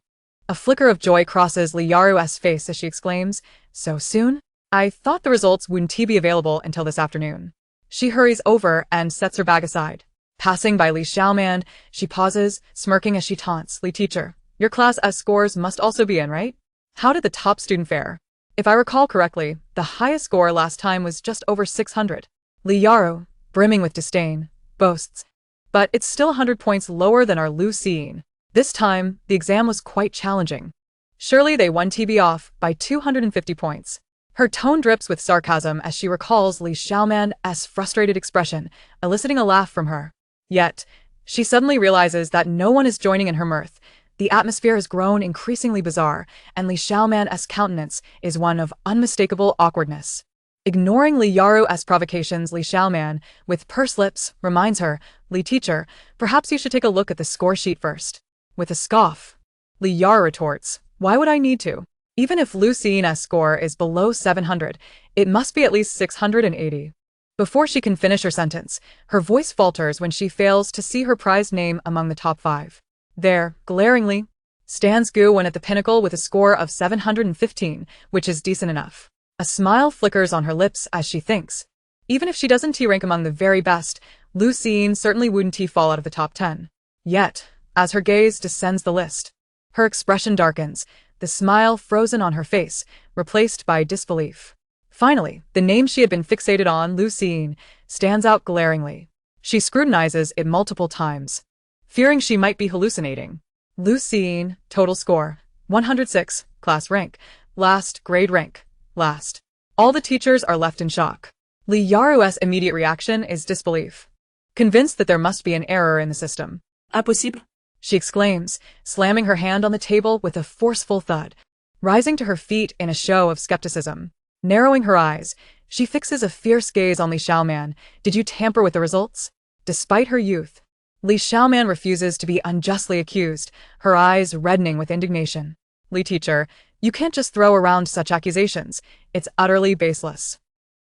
A flicker of joy crosses Li Yaru's face as she exclaims, "So soon? I thought the results wouldn't be available until this afternoon." She hurries over and sets her bag aside. Passing by Li Xiaoman, she pauses, smirking as she taunts, "Li teacher, your Class S scores must also be in, right? How did the top student fare? If I recall correctly, the highest score last time was just over 600. Li Yaru, brimming with disdain, boasts, "But it's still 100 points lower than our Lu Jingshu. This time, the exam was quite challenging. Surely they won TB off by 250 points. Her tone drips with sarcasm as she recalls Li Xiaoman's frustrated expression, eliciting a laugh from her. Yet, she suddenly realizes that no one is joining in her mirth. The atmosphere has grown increasingly bizarre, and Li Xiaoman's countenance is one of unmistakable awkwardness. Ignoring Li Yaru's provocations, Li Xiaoman, with pursed lips, reminds her, "Li teacher, perhaps you should take a look at the score sheet first." With a scoff, Li Yaru retorts, "Why would I need to? Even if Lu Jingshu's score is below 700, it must be at least 680. Before she can finish her sentence, her voice falters when she fails to see her prized name among the top 5. There, glaringly, stands Guwen at the pinnacle with a score of 715, which is decent enough. A smile flickers on her lips as she thinks, even if she doesn't rank among the very best, Lu Jingshu certainly wouldn't fall out of the top 10. Yet, as her gaze descends the list, her expression darkens, the smile frozen on her face, replaced by disbelief. Finally, the name she had been fixated on, Lu Jingshu, stands out glaringly. She scrutinizes it multiple times, fearing she might be hallucinating. Lu Jingshu, total score, 106, class rank, last, grade rank, last. All the teachers are left in shock. Li Yaru's immediate reaction is disbelief. Convinced that there must be an error in the system. Impossible, she exclaims, slamming her hand on the table with a forceful thud. Rising to her feet in a show of skepticism, narrowing her eyes, she fixes a fierce gaze on Li Xiaoman. "Did you tamper with the results?" Despite her youth, Li Xiaoman refuses to be unjustly accused, her eyes reddening with indignation. "Li teacher, you can't just throw around such accusations. It's utterly baseless.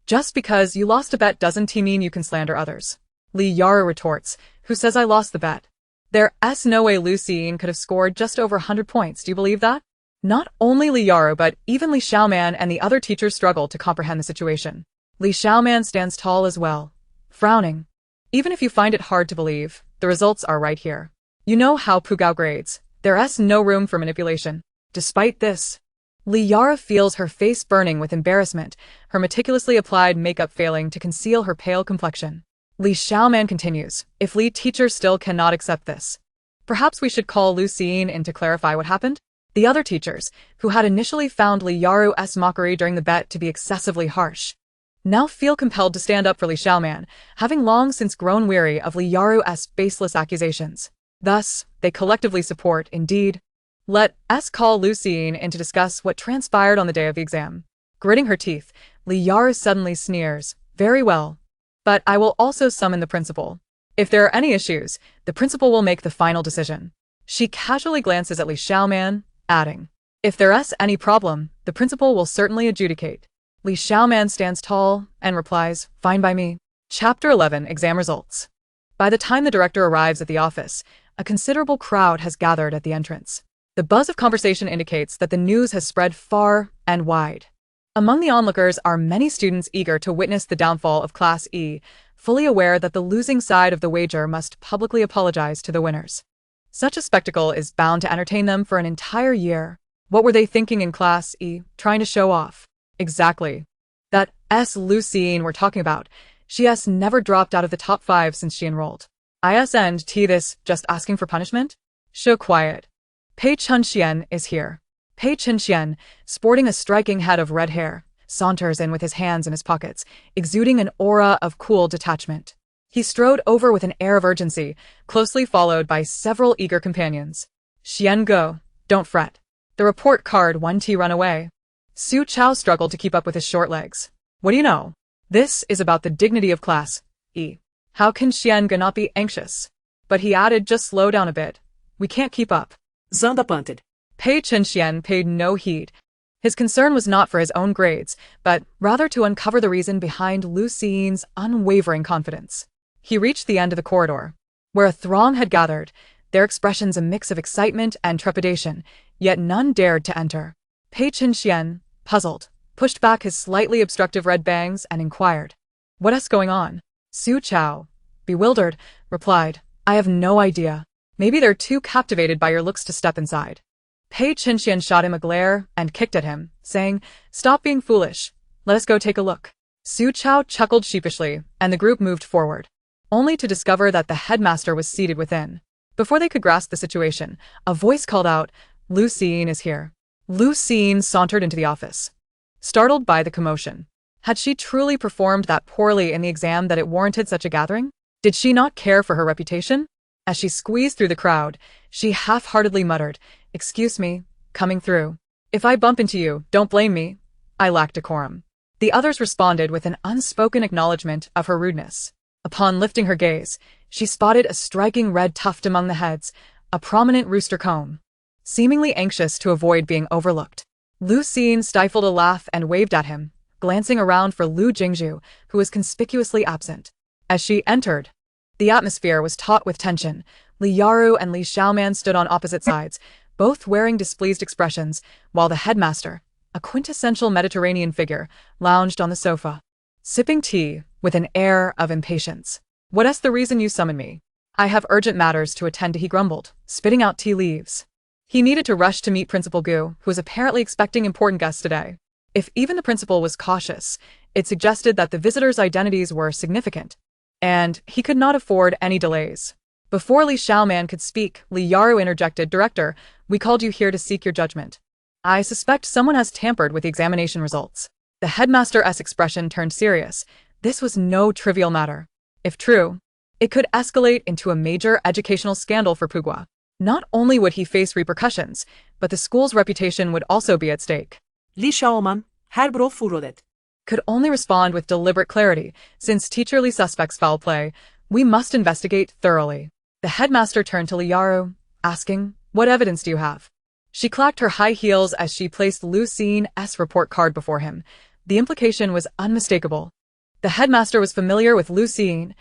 Just because you lost a bet doesn't mean you can slander others." Li Yaru retorts, "Who says I lost the bet? There's no way Lu Jingshu could have scored just over 100 points, do you believe that?" Not only Li Yaru but even Li Xiaoman and the other teachers struggle to comprehend the situation. Li Xiaoman stands tall as well, frowning. Even if you find it hard to believe, the results are right here. You know how Pugao grades. There's no room for manipulation. Despite this, Li Yaru feels her face burning with embarrassment, her meticulously applied makeup failing to conceal her pale complexion. Li Xiaoman continues, if Li teacher still cannot accept this, perhaps we should call Lu Siyin in to clarify what happened? The other teachers, who had initially found Li Yaru's mockery during the bet to be excessively harsh, now feel compelled to stand up for Li Xiaoman, having long since grown weary of Li Yaru's baseless accusations. Thus, they collectively support, indeed. Let us call Lu Siyin in to discuss what transpired on the day of the exam. Gritting her teeth, Li Yaru suddenly sneers, very well. But I will also summon the principal. If there are any issues, the principal will make the final decision. She casually glances at Li Xiaoman, adding, if there's any problem, the principal will certainly adjudicate. Li Xiaoman stands tall and replies, fine by me. Chapter 11 Exam Results. By the time the director arrives at the office, a considerable crowd has gathered at the entrance. The buzz of conversation indicates that the news has spread far and wide. Among the onlookers are many students eager to witness the downfall of Class E, fully aware that the losing side of the wager must publicly apologize to the winners. Such a spectacle is bound to entertain them for an entire year. What were they thinking in Class E, trying to show off? Exactly. That Lu Siyin we're talking about. She has never dropped out of the top 5 since she enrolled. And this just asking for punishment? Show quiet. Pei Chunxian is here. Pei Chunxian, sporting a striking head of red hair, saunters in with his hands in his pockets, exuding an aura of cool detachment. He strode over with an air of urgency, closely followed by several eager companions. Xian go, don't fret. The report card 1T run away. Su Chao struggled to keep up with his short legs. What do you know? This is about the dignity of Class E. How can Xian go not be anxious? But he added, just slow down a bit. We can't keep up. Zanda punted. Pei Chunxian paid no heed. His concern was not for his own grades, but rather to uncover the reason behind Lu Xiyin's unwavering confidence. He reached the end of the corridor, where a throng had gathered, their expressions a mix of excitement and trepidation, yet none dared to enter. Pei Chunxian, puzzled, pushed back his slightly obstructive red bangs and inquired, what's going on? Su Chao, bewildered, replied, I have no idea. Maybe they're too captivated by your looks to step inside. Pei Chunxian shot him a glare and kicked at him, saying, stop being foolish. Let us go take a look. Su Chao chuckled sheepishly, and the group moved forward, only to discover that the headmaster was seated within. Before they could grasp the situation, a voice called out, Lu Siyin is here. Lu Siyin sauntered into the office, startled by the commotion. Had she truly performed that poorly in the exam that it warranted such a gathering? Did she not care for her reputation? As she squeezed through the crowd, she half-heartedly muttered, excuse me, coming through. If I bump into you, don't blame me. I lack decorum. The others responded with an unspoken acknowledgement of her rudeness. Upon lifting her gaze, she spotted a striking red tuft among the heads, a prominent rooster comb. Seemingly anxious to avoid being overlooked, Lu Siyin stifled a laugh and waved at him, glancing around for Lu Jingshu, who was conspicuously absent. As she entered, the atmosphere was taut with tension. Li Yaru and Li Xiaoman stood on opposite sides, both wearing displeased expressions, while the headmaster, a quintessential Mediterranean figure, lounged on the sofa, sipping tea with an air of impatience. What's the reason you summoned me? I have urgent matters to attend to, he grumbled, spitting out tea leaves. He needed to rush to meet Principal Gu, who was apparently expecting important guests today. If even the principal was cautious, it suggested that the visitors' identities were significant, and he could not afford any delays. Before Li Xiaoman could speak, Li Yaru interjected, Director, we called you here to seek your judgment. I suspect someone has tampered with the examination results. The headmaster's expression turned serious. This was no trivial matter. If true, it could escalate into a major educational scandal for Pugwa. Not only would he face repercussions, but the school's reputation would also be at stake. Li Xiaoman, her bro furodet. Could only respond with deliberate clarity, since teacher Li suspects foul play, we must investigate thoroughly. The headmaster turned to Li Yaru, asking, what evidence do you have? She clacked her high heels as she placed Lu Xiyin's report card before him. The implication was unmistakable. The headmaster was familiar with Lu Xiyin,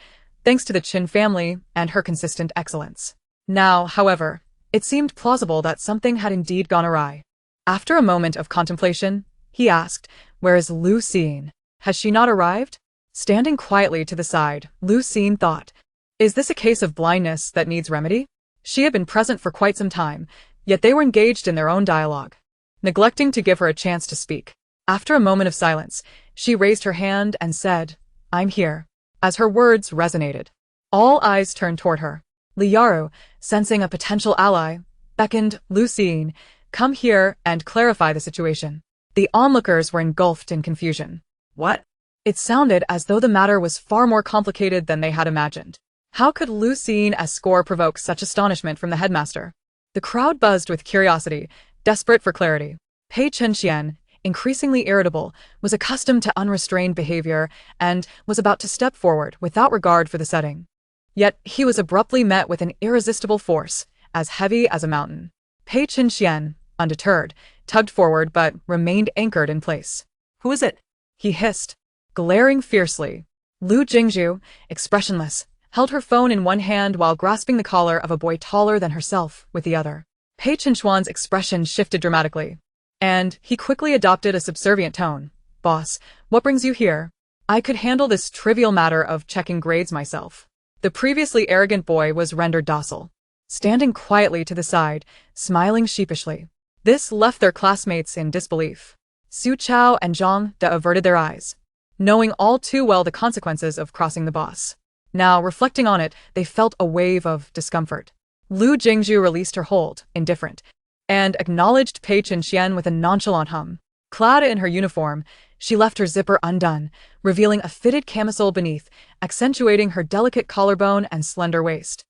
thanks to the Qin family and her consistent excellence. Now, however, it seemed plausible that something had indeed gone awry. After a moment of contemplation, he asked, "Where is Lu Jingshu? Has she not arrived?" Standing quietly to the side, Lu Jingshu thought, "Is this a case of blindness that needs remedy?" She had been present for quite some time, yet they were engaged in their own dialogue, neglecting to give her a chance to speak. After a moment of silence, she raised her hand and said, "I'm here." As her words resonated, all eyes turned toward her. Liyaru, sensing a potential ally, beckoned, "Lu Jingshu, come here and clarify the situation." The onlookers were engulfed in confusion. What? It sounded as though the matter was far more complicated than they had imagined. How could Lu Jingshu's score provoke such astonishment from the headmaster? The crowd buzzed with curiosity, desperate for clarity. Pei Chen, increasingly irritable, was accustomed to unrestrained behavior and was about to step forward without regard for the setting. Yet he was abruptly met with an irresistible force, as heavy as a mountain. Pei Chen, undeterred, tugged forward but remained anchored in place. Who is it? He hissed, glaring fiercely. Lu Jingshu, expressionless, held her phone in one hand while grasping the collar of a boy taller than herself with the other. Pei Chenxuan's expression shifted dramatically, and he quickly adopted a subservient tone. "Boss, what brings you here? I could handle this trivial matter of checking grades myself." The previously arrogant boy was rendered docile, standing quietly to the side, smiling sheepishly. This left their classmates in disbelief. Su Chao and Zhang De averted their eyes, knowing all too well the consequences of crossing the boss. Now, reflecting on it, they felt a wave of discomfort. Lu Jingshu released her hold, indifferent, and acknowledged Pei Chen with a nonchalant hum. Clad in her uniform, she left her zipper undone, revealing a fitted camisole beneath, accentuating her delicate collarbone and slender waist.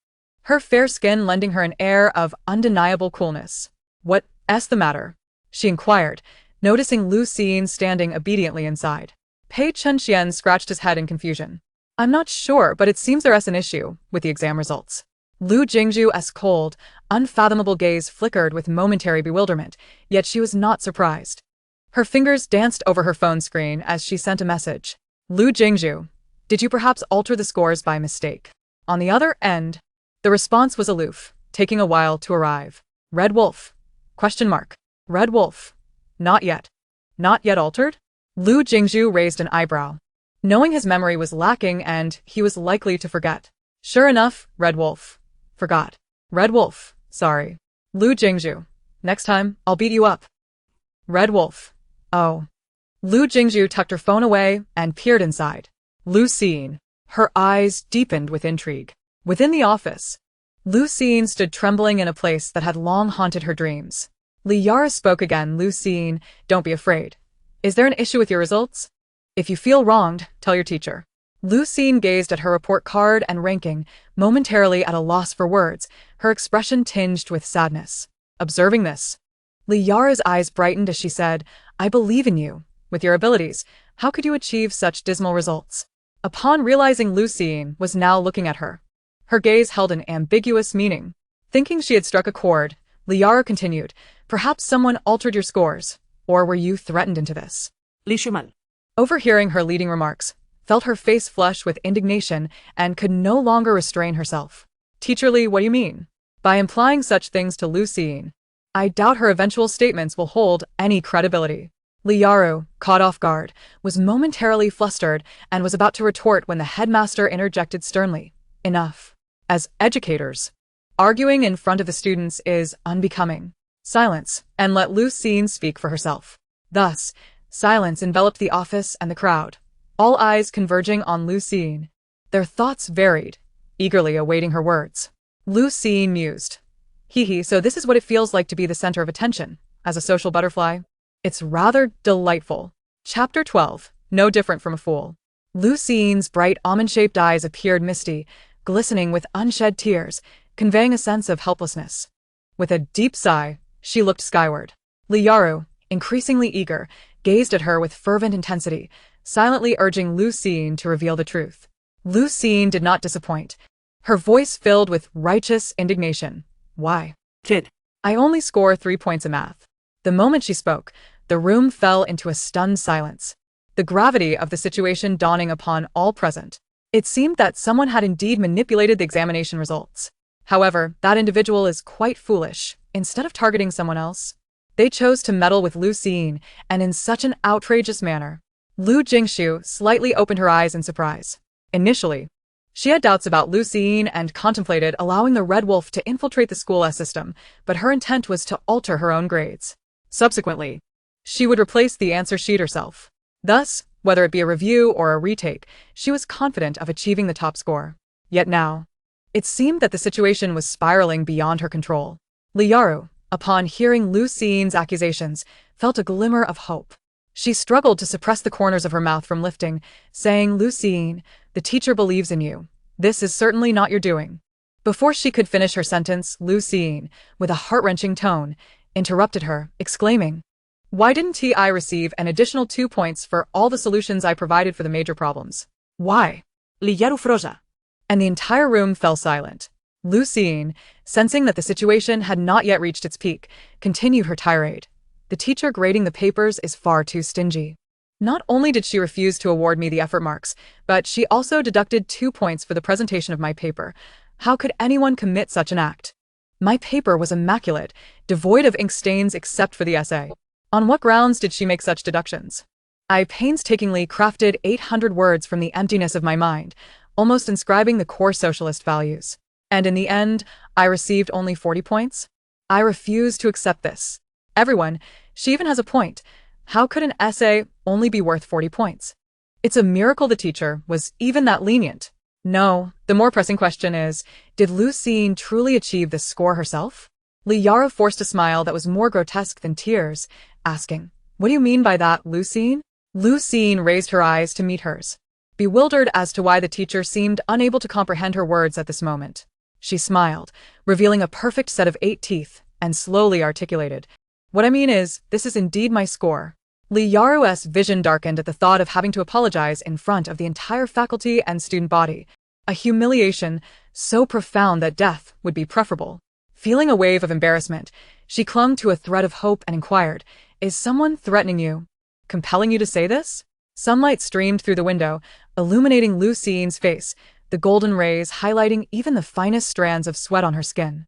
Her fair skin lending her an air of undeniable coolness. "What's the matter?" she inquired, noticing Lu Jingshu standing obediently inside. Pei Chen scratched his head in confusion. "I'm not sure, but it seems there's an issue with the exam results." Lu Jingshu's cold, unfathomable gaze flickered with momentary bewilderment, yet she was not surprised. Her fingers danced over her phone screen as she sent a message. "Lu Jingshu, did you perhaps alter the scores by mistake?" On the other end, the response was aloof, taking a while to arrive. "Red Wolf? Question mark. Red Wolf. Not yet. Not yet altered?" Lu Jingshu raised an eyebrow, knowing his memory was lacking and he was likely to forget. "Sure enough, Red Wolf. Forgot. Red Wolf, sorry. Lu Jingshu, next time, I'll beat you up." Red Wolf. Oh. Lu Jingshu tucked her phone away and peered inside. Lu Jingshu. Her eyes deepened with intrigue. Within the office, Lu Jingshu stood trembling in a place that had long haunted her dreams. Liyaru spoke again. "Lu Jingshu, don't be afraid. Is there an issue with your results? If you feel wronged, tell your teacher." Lu Jingshu gazed at her report card and ranking, momentarily at a loss for words, her expression tinged with sadness. Observing this, Liyaru's eyes brightened as she said, "I believe in you. With your abilities, how could you achieve such dismal results?" Upon realizing Lu Jingshu was now looking at her, her gaze held an ambiguous meaning. Thinking she had struck a chord, Liyaru continued, "Perhaps someone altered your scores, or were you threatened into this?" Li Shuman. Overhearing her leading remarks, felt her face flush with indignation and could no longer restrain herself. "Teacher Li, what do you mean? By implying such things to Lu Jingshu, I doubt her eventual statements will hold any credibility." Liyaru, caught off guard, was momentarily flustered and was about to retort when the headmaster interjected sternly, "Enough. As educators, arguing in front of the students is unbecoming. Silence, and let Lu Jingshu speak for herself." Thus, silence enveloped the office and the crowd, all eyes converging on Lu Jingshu. Their thoughts varied, eagerly awaiting her words. Lu Jingshu mused. So this is what it feels like to be the center of attention, as a social butterfly? It's rather delightful." Chapter 12, No Different from a Fool. Lu Jingshu's bright almond-shaped eyes appeared misty, glistening with unshed tears, conveying a sense of helplessness. With a deep sigh, she looked skyward. Liyaru, increasingly eager, gazed at her with fervent intensity, silently urging Lu Jingshu to reveal the truth. Lu Jingshu did not disappoint, her voice filled with righteous indignation. "Why? Kid. I only score 3 points in math." The moment she spoke, the room fell into a stunned silence, the gravity of the situation dawning upon all present. It seemed that someone had indeed manipulated the examination results. However, that individual is quite foolish. Instead of targeting someone else, They chose to meddle with Lu Jingshu, and in such an outrageous manner. Lu Jingshu slightly opened her eyes in surprise. Initially, she had doubts about Lu Jingshu and contemplated allowing the Red Wolf to infiltrate the school system, but her intent was to alter her own grades. Subsequently, she would replace the answer sheet herself. Thus, whether it be a review or a retake, she was confident of achieving the top score. Yet now, it seemed that the situation was spiraling beyond her control. Liyaru, upon hearing Lu Jingshu's accusations, felt a glimmer of hope. She struggled to suppress the corners of her mouth from lifting, saying, "Lu Jingshu, the teacher believes in you. This is certainly not your doing." Before she could finish her sentence, Lu Jingshu, with a heart-wrenching tone, interrupted her, exclaiming, "Why didn't I receive an additional 2 points for all the solutions I provided for the major problems? Why?" Liyaru froze. And the entire room fell silent. Lu Jingshu, sensing that the situation had not yet reached its peak, continued her tirade. "The teacher grading the papers is far too stingy. Not only did she refuse to award me the effort marks, but she also deducted 2 points for the presentation of my paper. How could anyone commit such an act? My paper was immaculate, devoid of ink stains except for the essay. On what grounds did she make such deductions? I painstakingly crafted 800 words from the emptiness of my mind, almost inscribing the core socialist values. And in the end, I received only 40 points? I refuse to accept this. Everyone, she even has a point. How could an essay only be worth 40 points? It's a miracle the teacher was even that lenient. No, the more pressing question is, did Lu Jingshu truly achieve this score herself? Liyaru forced a smile that was more grotesque than tears, asking, "What do you mean by that, Lu Jingshu?" Lu Jingshu raised her eyes to meet hers, bewildered as to why the teacher seemed unable to comprehend her words at this moment. She smiled, revealing a perfect set of 8 teeth, and slowly articulated, "What I mean is, this is indeed my score." Liyaru's vision darkened at the thought of having to apologize in front of the entire faculty and student body, a humiliation so profound that death would be preferable. Feeling a wave of embarrassment, she clung to a thread of hope and inquired, "Is someone threatening you? Compelling you to say this?" Sunlight streamed through the window, illuminating Lu Jingshu's face, the golden rays highlighting even the finest strands of sweat on her skin,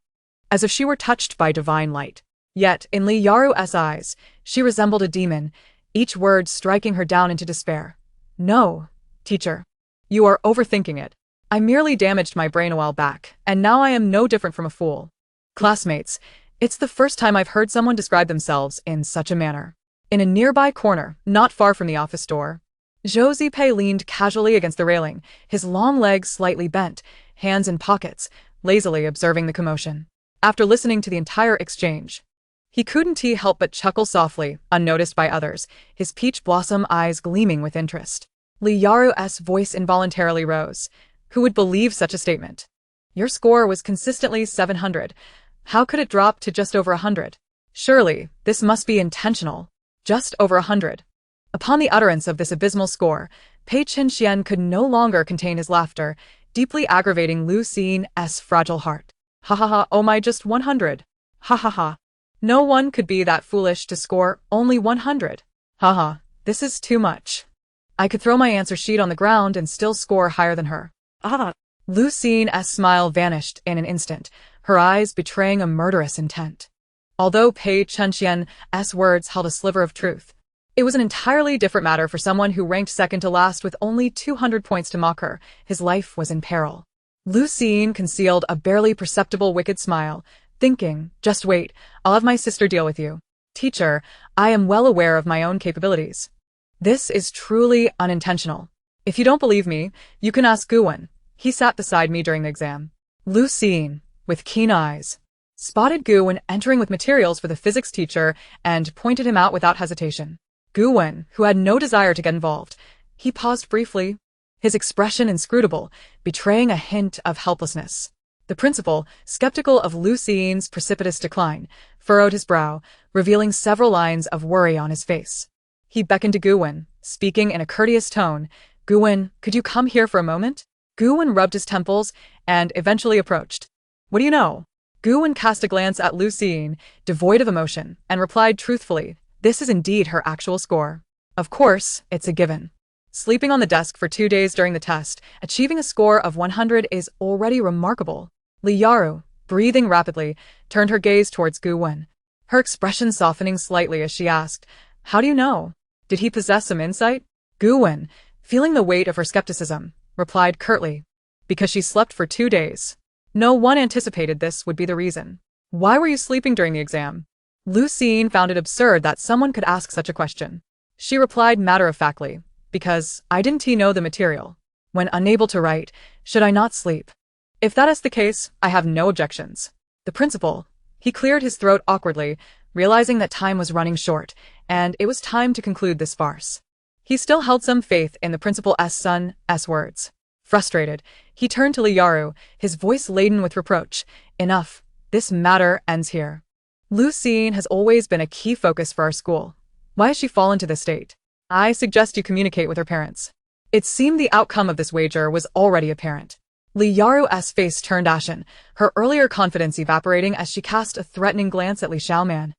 as if she were touched by divine light. Yet, in Liyaru's eyes, she resembled a demon, each word striking her down into despair. "No, teacher. You are overthinking it. I merely damaged my brain a while back, and now I am no different from a fool." Classmates, it's the first time I've heard someone describe themselves in such a manner. In a nearby corner, not far from the office door, Zhou Zipei leaned casually against the railing, his long legs slightly bent, hands in pockets, lazily observing the commotion. After listening to the entire exchange, he couldn't help but chuckle softly, unnoticed by others, his peach blossom eyes gleaming with interest. Liyaru's voice involuntarily rose. Who would believe such a statement? Your score was consistently 700. How could it drop to just over 100? Surely, this must be intentional. Just over 100. Upon the utterance of this abysmal score, Pei Qianxian could no longer contain his laughter, deeply aggravating Lu Jingshu's fragile heart. "Ha ha ha, oh my, just 100. Ha ha ha. No one could be that foolish to score only 100. Ha ha, this is too much. I could throw my answer sheet on the ground and still score higher than her." Ah. Lu Jingshu's smile vanished in an instant, her eyes betraying a murderous intent. Although Pei Qianxian's words held a sliver of truth, it was an entirely different matter for someone who ranked second to last with only 200 points to mock her. His life was in peril. Lu Jingshu concealed a barely perceptible wicked smile, thinking, "Just wait, I'll have my sister deal with you. Teacher, I am well aware of my own capabilities. This is truly unintentional. If you don't believe me, you can ask Guwen. He sat beside me during the exam." Lu Jingshu, with keen eyes, spotted Guwen entering with materials for the physics teacher and pointed him out without hesitation. Guwen, who had no desire to get involved, he paused briefly, his expression inscrutable, betraying a hint of helplessness. The principal, skeptical of Lu Jingshu's precipitous decline, furrowed his brow, revealing several lines of worry on his face. He beckoned to Guwen, speaking in a courteous tone, "Guwen, could you come here for a moment?" Guwen rubbed his temples and eventually approached. "What do you know?" Guwen cast a glance at Lu Jingshu, devoid of emotion, and replied truthfully, "This is indeed her actual score. Of course, it's a given. Sleeping on the desk for 2 days during the test, achieving a score of 100 is already remarkable." Liyaru, breathing rapidly, turned her gaze towards Guwen. her expression softening slightly as she asked, "How do you know? Did he possess some insight?" Gu Wen, feeling the weight of her skepticism, replied curtly, "Because she slept for 2 days. No one anticipated this would be the reason." "Why were you sleeping during the exam?" Lu Jingshu found it absurd that someone could ask such a question. She replied matter-of-factly, "Because I didn't know the material. When unable to write, should I not sleep? If that is the case, I have no objections." The principal, he cleared his throat awkwardly, realizing that time was running short, and it was time to conclude this farce. He still held some faith in the principal's son's words. Frustrated, he turned to Liyaru, his voice laden with reproach. "Enough. This matter ends here. Lu Jingshu has always been a key focus for our school. Why has she fallen to this state? I suggest you communicate with her parents." It seemed the outcome of this wager was already apparent. Liyaru's face turned ashen, her earlier confidence evaporating as she cast a threatening glance at Li Xiaoman,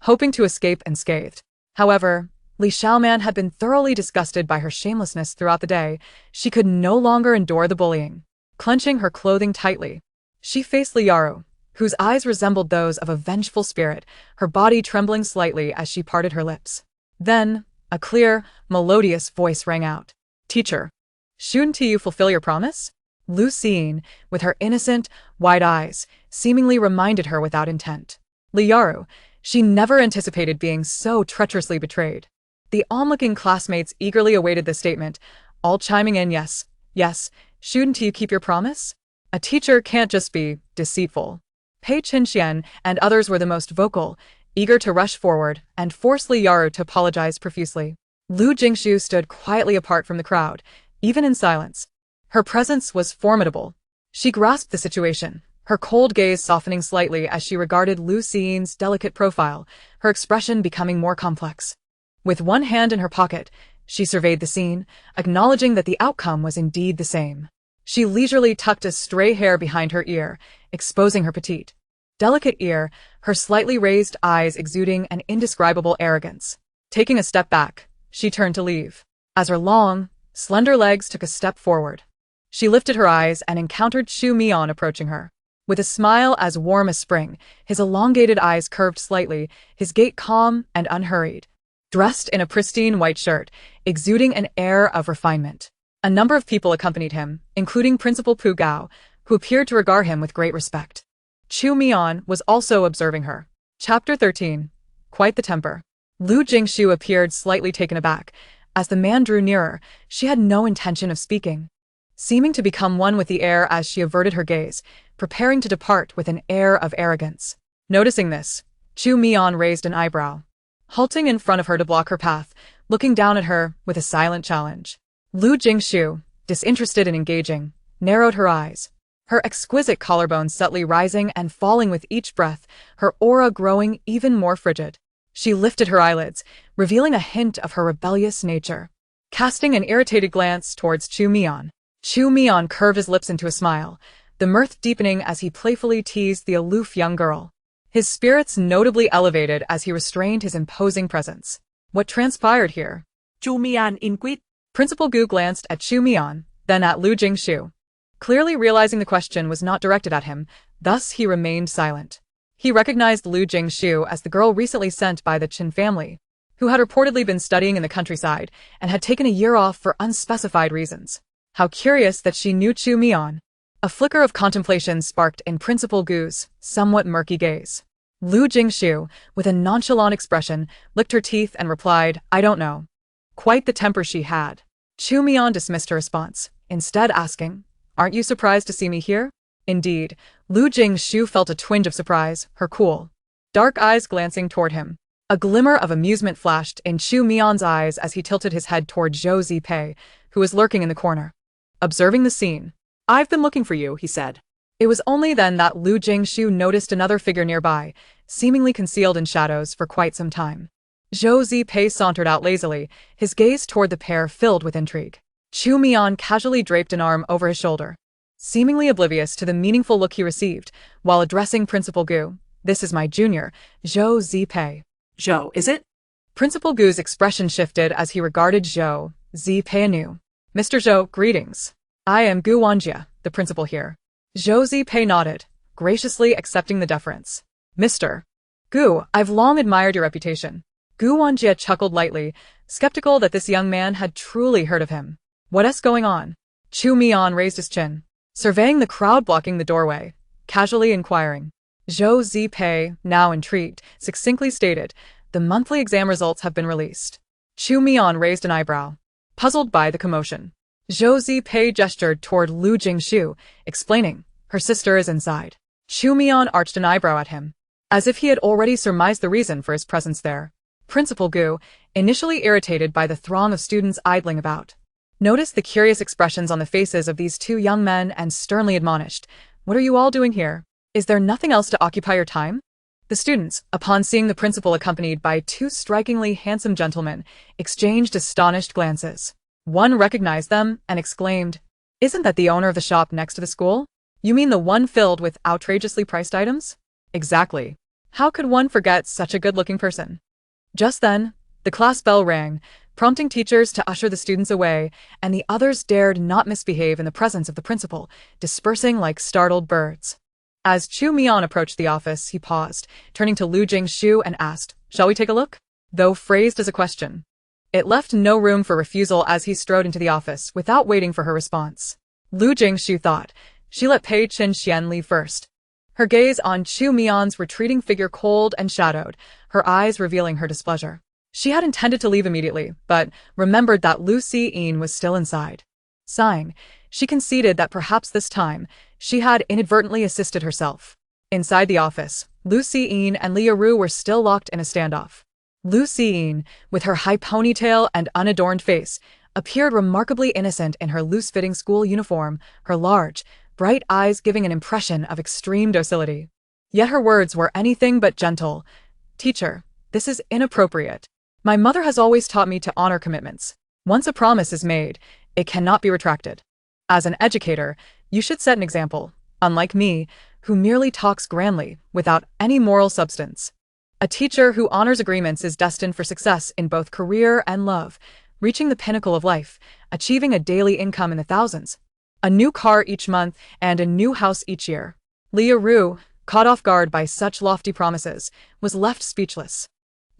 hoping to escape unscathed. However, Li Xiaoman had been thoroughly disgusted by her shamelessness throughout the day. She could no longer endure the bullying. Clenching her clothing tightly, she faced Liyaru, whose eyes resembled those of a vengeful spirit, her body trembling slightly as she parted her lips. Then, a clear, melodious voice rang out. "Teacher, shouldn't you fulfill your promise?" Lu Jingshu, with her innocent, wide eyes, seemingly reminded her without intent. Liyaru, she never anticipated being so treacherously betrayed. The onlooking classmates eagerly awaited the statement, all chiming in yes, yes, shouldn't you keep your promise? A teacher can't just be deceitful. Pei Qinxian and others were the most vocal, eager to rush forward and force Liyaru to apologize profusely. Lu Jingshu stood quietly apart from the crowd, even in silence. Her presence was formidable. She grasped the situation, her cold gaze softening slightly as she regarded Lu Jingshu's delicate profile, her expression becoming more complex. With one hand in her pocket, she surveyed the scene, acknowledging that the outcome was indeed the same. She leisurely tucked a stray hair behind her ear, exposing her petite, delicate ear, her slightly raised eyes exuding an indescribable arrogance. Taking a step back, she turned to leave. As her long, slender legs took a step forward, she lifted her eyes and encountered Chu Mian approaching her. With a smile as warm as spring, his elongated eyes curved slightly, his gait calm and unhurried. Dressed in a pristine white shirt, exuding an air of refinement. A number of people accompanied him, including Principal Pu Gao, who appeared to regard him with great respect. Chu Mian was also observing her. Chapter 13. Quite the temper. Lu Jingshu appeared slightly taken aback. As the man drew nearer, she had no intention of speaking, seeming to become one with the air as she averted her gaze, preparing to depart with an air of arrogance. Noticing this, Chu Mian raised an eyebrow, halting in front of her to block her path, looking down at her with a silent challenge. Lu Jingshu, disinterested and engaging, narrowed her eyes, her exquisite collarbone subtly rising and falling with each breath, her aura growing even more frigid. She lifted her eyelids, revealing a hint of her rebellious nature. Casting an irritated glance towards Chu Mian curved his lips into a smile, the mirth deepening as he playfully teased the aloof young girl. His spirits notably elevated as he restrained his imposing presence. What transpired here? Chu Mian inquired. Principal Gu glanced at Chu Mian, then at Lu Jingshu. Clearly realizing the question was not directed at him, thus he remained silent. He recognized Lu Jingshu as the girl recently sent by the Qin family, who had reportedly been studying in the countryside and had taken a year off for unspecified reasons. How curious that she knew Chu Mian. A flicker of contemplation sparked in Principal Gu's somewhat murky gaze. Lu Jingshu, with a nonchalant expression, licked her teeth and replied, "I don't know." Quite the temper she had. Chu Mian dismissed her response, instead asking, "Aren't you surprised to see me here?" Indeed, Lu Jingshu felt a twinge of surprise, her cool, dark eyes glancing toward him. A glimmer of amusement flashed in Chu Mian's eyes as he tilted his head toward Zhou Zipei, who was lurking in the corner, observing the scene. "I've been looking for you," he said. It was only then that Lu Jingshu noticed another figure nearby, seemingly concealed in shadows for quite some time. Zhou Zipei sauntered out lazily, his gaze toward the pair filled with intrigue. Chu Mian casually draped an arm over his shoulder, seemingly oblivious to the meaningful look he received, while addressing Principal Gu. "This is my junior, Zhou Zipei." "Zhou, is it?" Principal Gu's expression shifted as he regarded Zhou Zipei anew. "Mr. Zhou, greetings. I am Gu Wanjia, the principal here." Zhou Zipei nodded, graciously accepting the deference. "Mr. Gu, I've long admired your reputation. Gu Wanjie chuckled lightly, skeptical that this young man had truly heard of him. What's going on? Chu Mian raised his chin, surveying the crowd blocking the doorway, casually inquiring. Zhou Zipei, now intrigued, succinctly stated, the monthly exam results have been released. Chu Mian raised an eyebrow, puzzled by the commotion. Zhou Zipei gestured toward Lu Jingshu, explaining, her sister is inside. Chu Mian arched an eyebrow at him, as if he had already surmised the reason for his presence there. Principal Gu, initially irritated by the throng of students idling about, noticed the curious expressions on the faces of these two young men and sternly admonished, what are you all doing here? Is there nothing else to occupy your time? The students, upon seeing the principal accompanied by two strikingly handsome gentlemen, exchanged astonished glances. One recognized them and exclaimed, isn't that the owner of the shop next to the school? You mean the one filled with outrageously priced items? Exactly. How could one forget such a good-looking person? Just then, the class bell rang, prompting teachers to usher the students away, and the others dared not misbehave in the presence of the principal, dispersing like startled birds. As Chu Mian approached the office, he paused, turning to Lu Jingshu and asked, shall we take a look? Though phrased as a question. It left no room for refusal as he strode into the office without waiting for her response. Lu Jingshu thought, she let Pei Chen Xian leave first. Her gaze on Chu Mian's retreating figure cold and shadowed, her eyes revealing her displeasure. She had intended to leave immediately, but remembered that Lu Siyin was still inside. Sighing, she conceded that perhaps this time, she had inadvertently assisted herself. Inside the office, Lu Siyin and Liu Ru were still locked in a standoff. Lu Siyin, with her high ponytail and unadorned face, appeared remarkably innocent in her loose-fitting school uniform, her large, bright eyes giving an impression of extreme docility. Yet her words were anything but gentle. Teacher, this is inappropriate. My mother has always taught me to honor commitments. Once a promise is made, it cannot be retracted. As an educator, you should set an example, unlike me, who merely talks grandly, without any moral substance. A teacher who honors agreements is destined for success in both career and love, reaching the pinnacle of life, achieving a daily income in the thousands. A new car each month and a new house each year. Liu Ru, caught off guard by such lofty promises, was left speechless.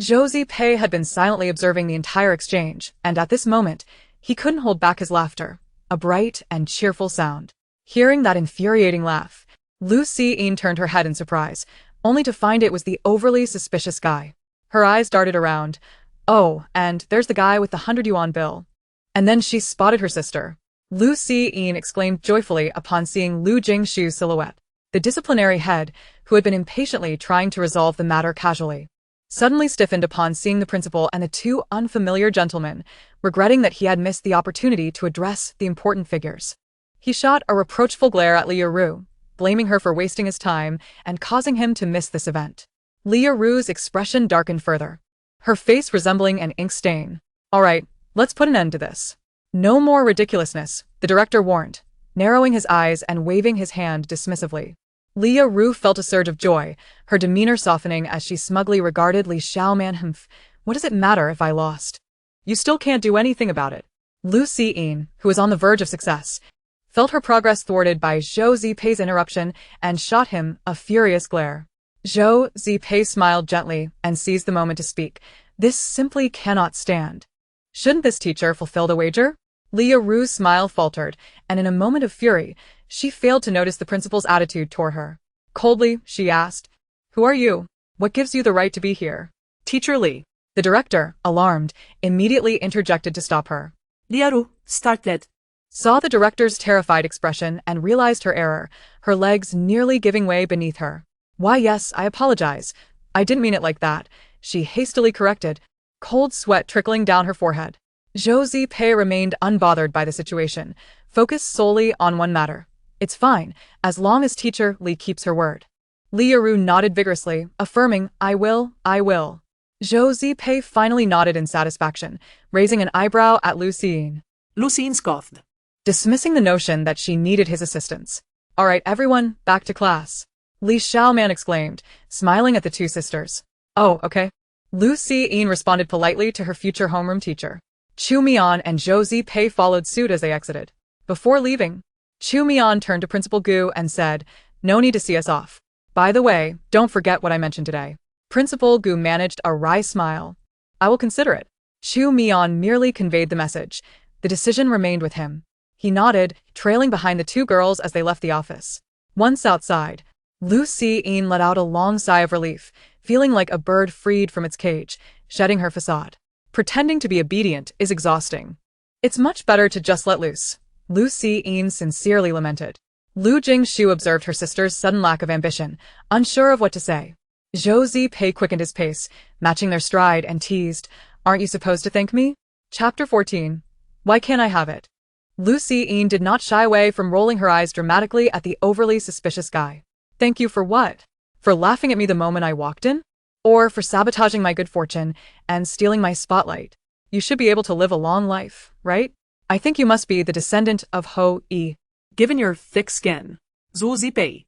Zhou Zipei had been silently observing the entire exchange, and at this moment, he couldn't hold back his laughter, a bright and cheerful sound. Hearing that infuriating laugh, Lu Siyin turned her head in surprise, only to find it was the overly suspicious guy. Her eyes darted around. Oh, and there's the guy with the 100 yuan bill. And then she spotted her sister. Lu Siyin exclaimed joyfully upon seeing Lu Jingshu's silhouette. The disciplinary head, who had been impatiently trying to resolve the matter casually, suddenly stiffened upon seeing the principal and the two unfamiliar gentlemen, regretting that he had missed the opportunity to address the important figures. He shot a reproachful glare at Liu Ru, blaming her for wasting his time and causing him to miss this event. Liu Ru's expression darkened further, her face resembling an ink stain. All right, let's put an end to this. No more ridiculousness, the director warned, narrowing his eyes and waving his hand dismissively. Liu Ru felt a surge of joy, her demeanor softening as she smugly regarded Li Xiaoman. What does it matter if I lost? You still can't do anything about it. Lu Siyin, who was on the verge of success, felt her progress thwarted by Zhou Zipei's interruption and shot him a furious glare. Zhou Zipei smiled gently and seized the moment to speak. This simply cannot stand. Shouldn't this teacher fulfill the wager? Liu Ru's smile faltered, and in a moment of fury, she failed to notice the principal's attitude toward her. Coldly, she asked, who are you? What gives you the right to be here? Teacher Li. The director, alarmed, immediately interjected to stop her. Liu Ru, start that. Saw the director's terrified expression and realized her error, her legs nearly giving way beneath her. Why yes, I apologize. I didn't mean it like that, she hastily corrected, cold sweat trickling down her forehead. Zhou Zipei remained unbothered by the situation, focused solely on one matter. It's fine, as long as teacher Li keeps her word. Liu Ru nodded vigorously, affirming, I will. Zhou Zipei finally nodded in satisfaction, raising an eyebrow at Lu Siyin. Lu Siyin scoffed, dismissing the notion that she needed his assistance. All right, everyone, back to class. Li Xiaoman exclaimed, smiling at the two sisters. Oh, okay. Lu Siyin responded politely to her future homeroom teacher. Chu Mian and Zhou Zipei followed suit as they exited. Before leaving, Chu Mian turned to Principal Gu and said, no need to see us off. By the way, don't forget what I mentioned today. Principal Gu managed a wry smile. I will consider it. Chu Mian merely conveyed the message. The decision remained with him. He nodded, trailing behind the two girls as they left the office. Once outside, Lu Jingshu let out a long sigh of relief, feeling like a bird freed from its cage, shedding her facade. Pretending to be obedient is exhausting. It's much better to just let loose, Lu Jingshu sincerely lamented. Lu Jingshu observed her sister's sudden lack of ambition, unsure of what to say. Zhou Zipei quickened his pace, matching their stride, and teased, "Aren't you supposed to thank me?" Chapter 14. Why can't I have it? Lu Jingshu did not shy away from rolling her eyes dramatically at the overly suspicious guy. Thank you for what? For laughing at me the moment I walked in? Or for sabotaging my good fortune and stealing my spotlight? You should be able to live a long life, right? I think you must be the descendant of Ho-E. Given your thick skin. Zhu Zipei.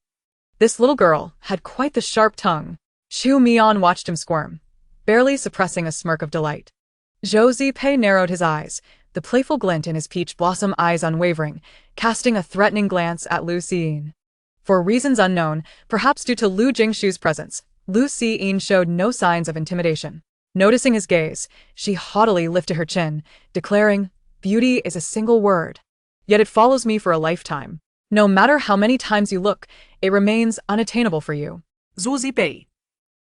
This little girl had quite the sharp tongue. Chu Mian watched him squirm, barely suppressing a smirk of delight. Zhou Zipei narrowed his eyes, the playful glint in his peach blossom eyes unwavering, casting a threatening glance at Lu Jingshu. For reasons unknown, perhaps due to Lu Jingshu's presence, Lu Jingshu showed no signs of intimidation. Noticing his gaze, she haughtily lifted her chin, declaring, "Beauty is a single word. Yet it follows me for a lifetime. No matter how many times you look, it remains unattainable for you." Zhu Zipei.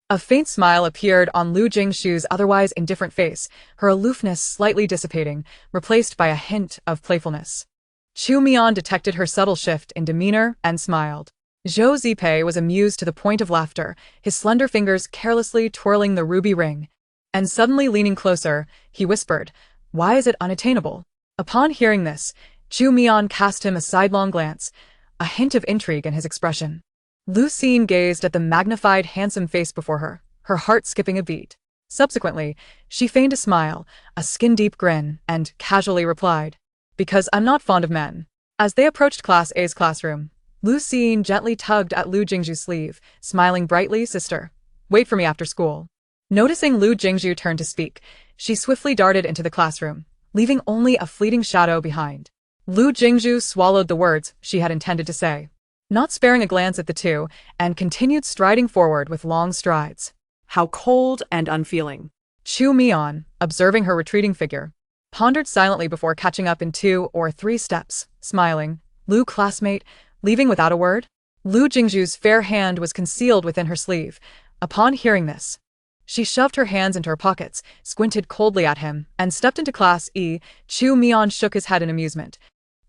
A faint smile appeared on Lu Jingshu's otherwise indifferent face, her aloofness slightly dissipating, replaced by a hint of playfulness. Chu Mian detected her subtle shift in demeanor and smiled. Zhou Zipei was amused to the point of laughter, his slender fingers carelessly twirling the ruby ring. And suddenly leaning closer, he whispered, "Why is it unattainable?" Upon hearing this, Chu Mian cast him a sidelong glance, a hint of intrigue in his expression. Lu Jingshu gazed at the magnified, handsome face before her, her heart skipping a beat. Subsequently, she feigned a smile, a skin-deep grin, and casually replied, "Because I'm not fond of men." As they approached Class A's classroom, Lu Jingshu gently tugged at Lu Jingshu's sleeve, smiling brightly, "Sister, wait for me after school." Noticing Lu Jingshu turn to speak, she swiftly darted into the classroom, leaving only a fleeting shadow behind. Lu Jingshu swallowed the words she had intended to say, not sparing a glance at the two, and continued striding forward with long strides. How cold and unfeeling. Chu Mian, observing her retreating figure, pondered silently before catching up in 2 or 3 steps, smiling. "Lu classmate, leaving without a word?" Lu Jingshu's fair hand was concealed within her sleeve. Upon hearing this, she shoved her hands into her pockets, squinted coldly at him, and stepped into Class E. Chu Mian shook his head in amusement,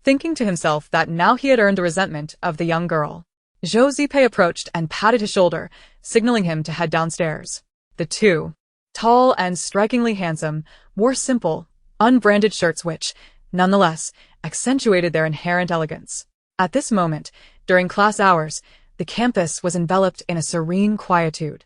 thinking to himself that now he had earned the resentment of the young girl. Zhou Zipei approached and patted his shoulder, signaling him to head downstairs. The two, tall and strikingly handsome, wore simple, unbranded shirts which, nonetheless, accentuated their inherent elegance. At this moment, during class hours, the campus was enveloped in a serene quietude,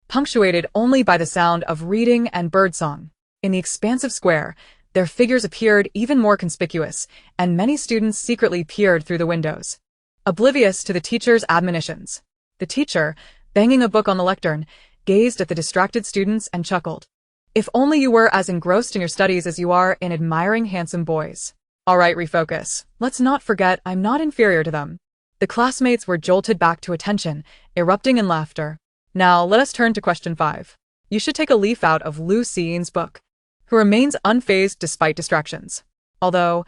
punctuated only by the sound of reading and birdsong. In the expansive square, their figures appeared even more conspicuous, and many students secretly peered through the windows, oblivious to the teacher's admonitions. The teacher, banging a book on the lectern, gazed at the distracted students and chuckled. "If only you were as engrossed in your studies as you are in admiring handsome boys. All right, refocus. Let's not forget I'm not inferior to them." The classmates were jolted back to attention, erupting in laughter. Now let us turn to question 5. You should take a leaf out of Lu Jingshu's book, who remains unfazed despite distractions. Although,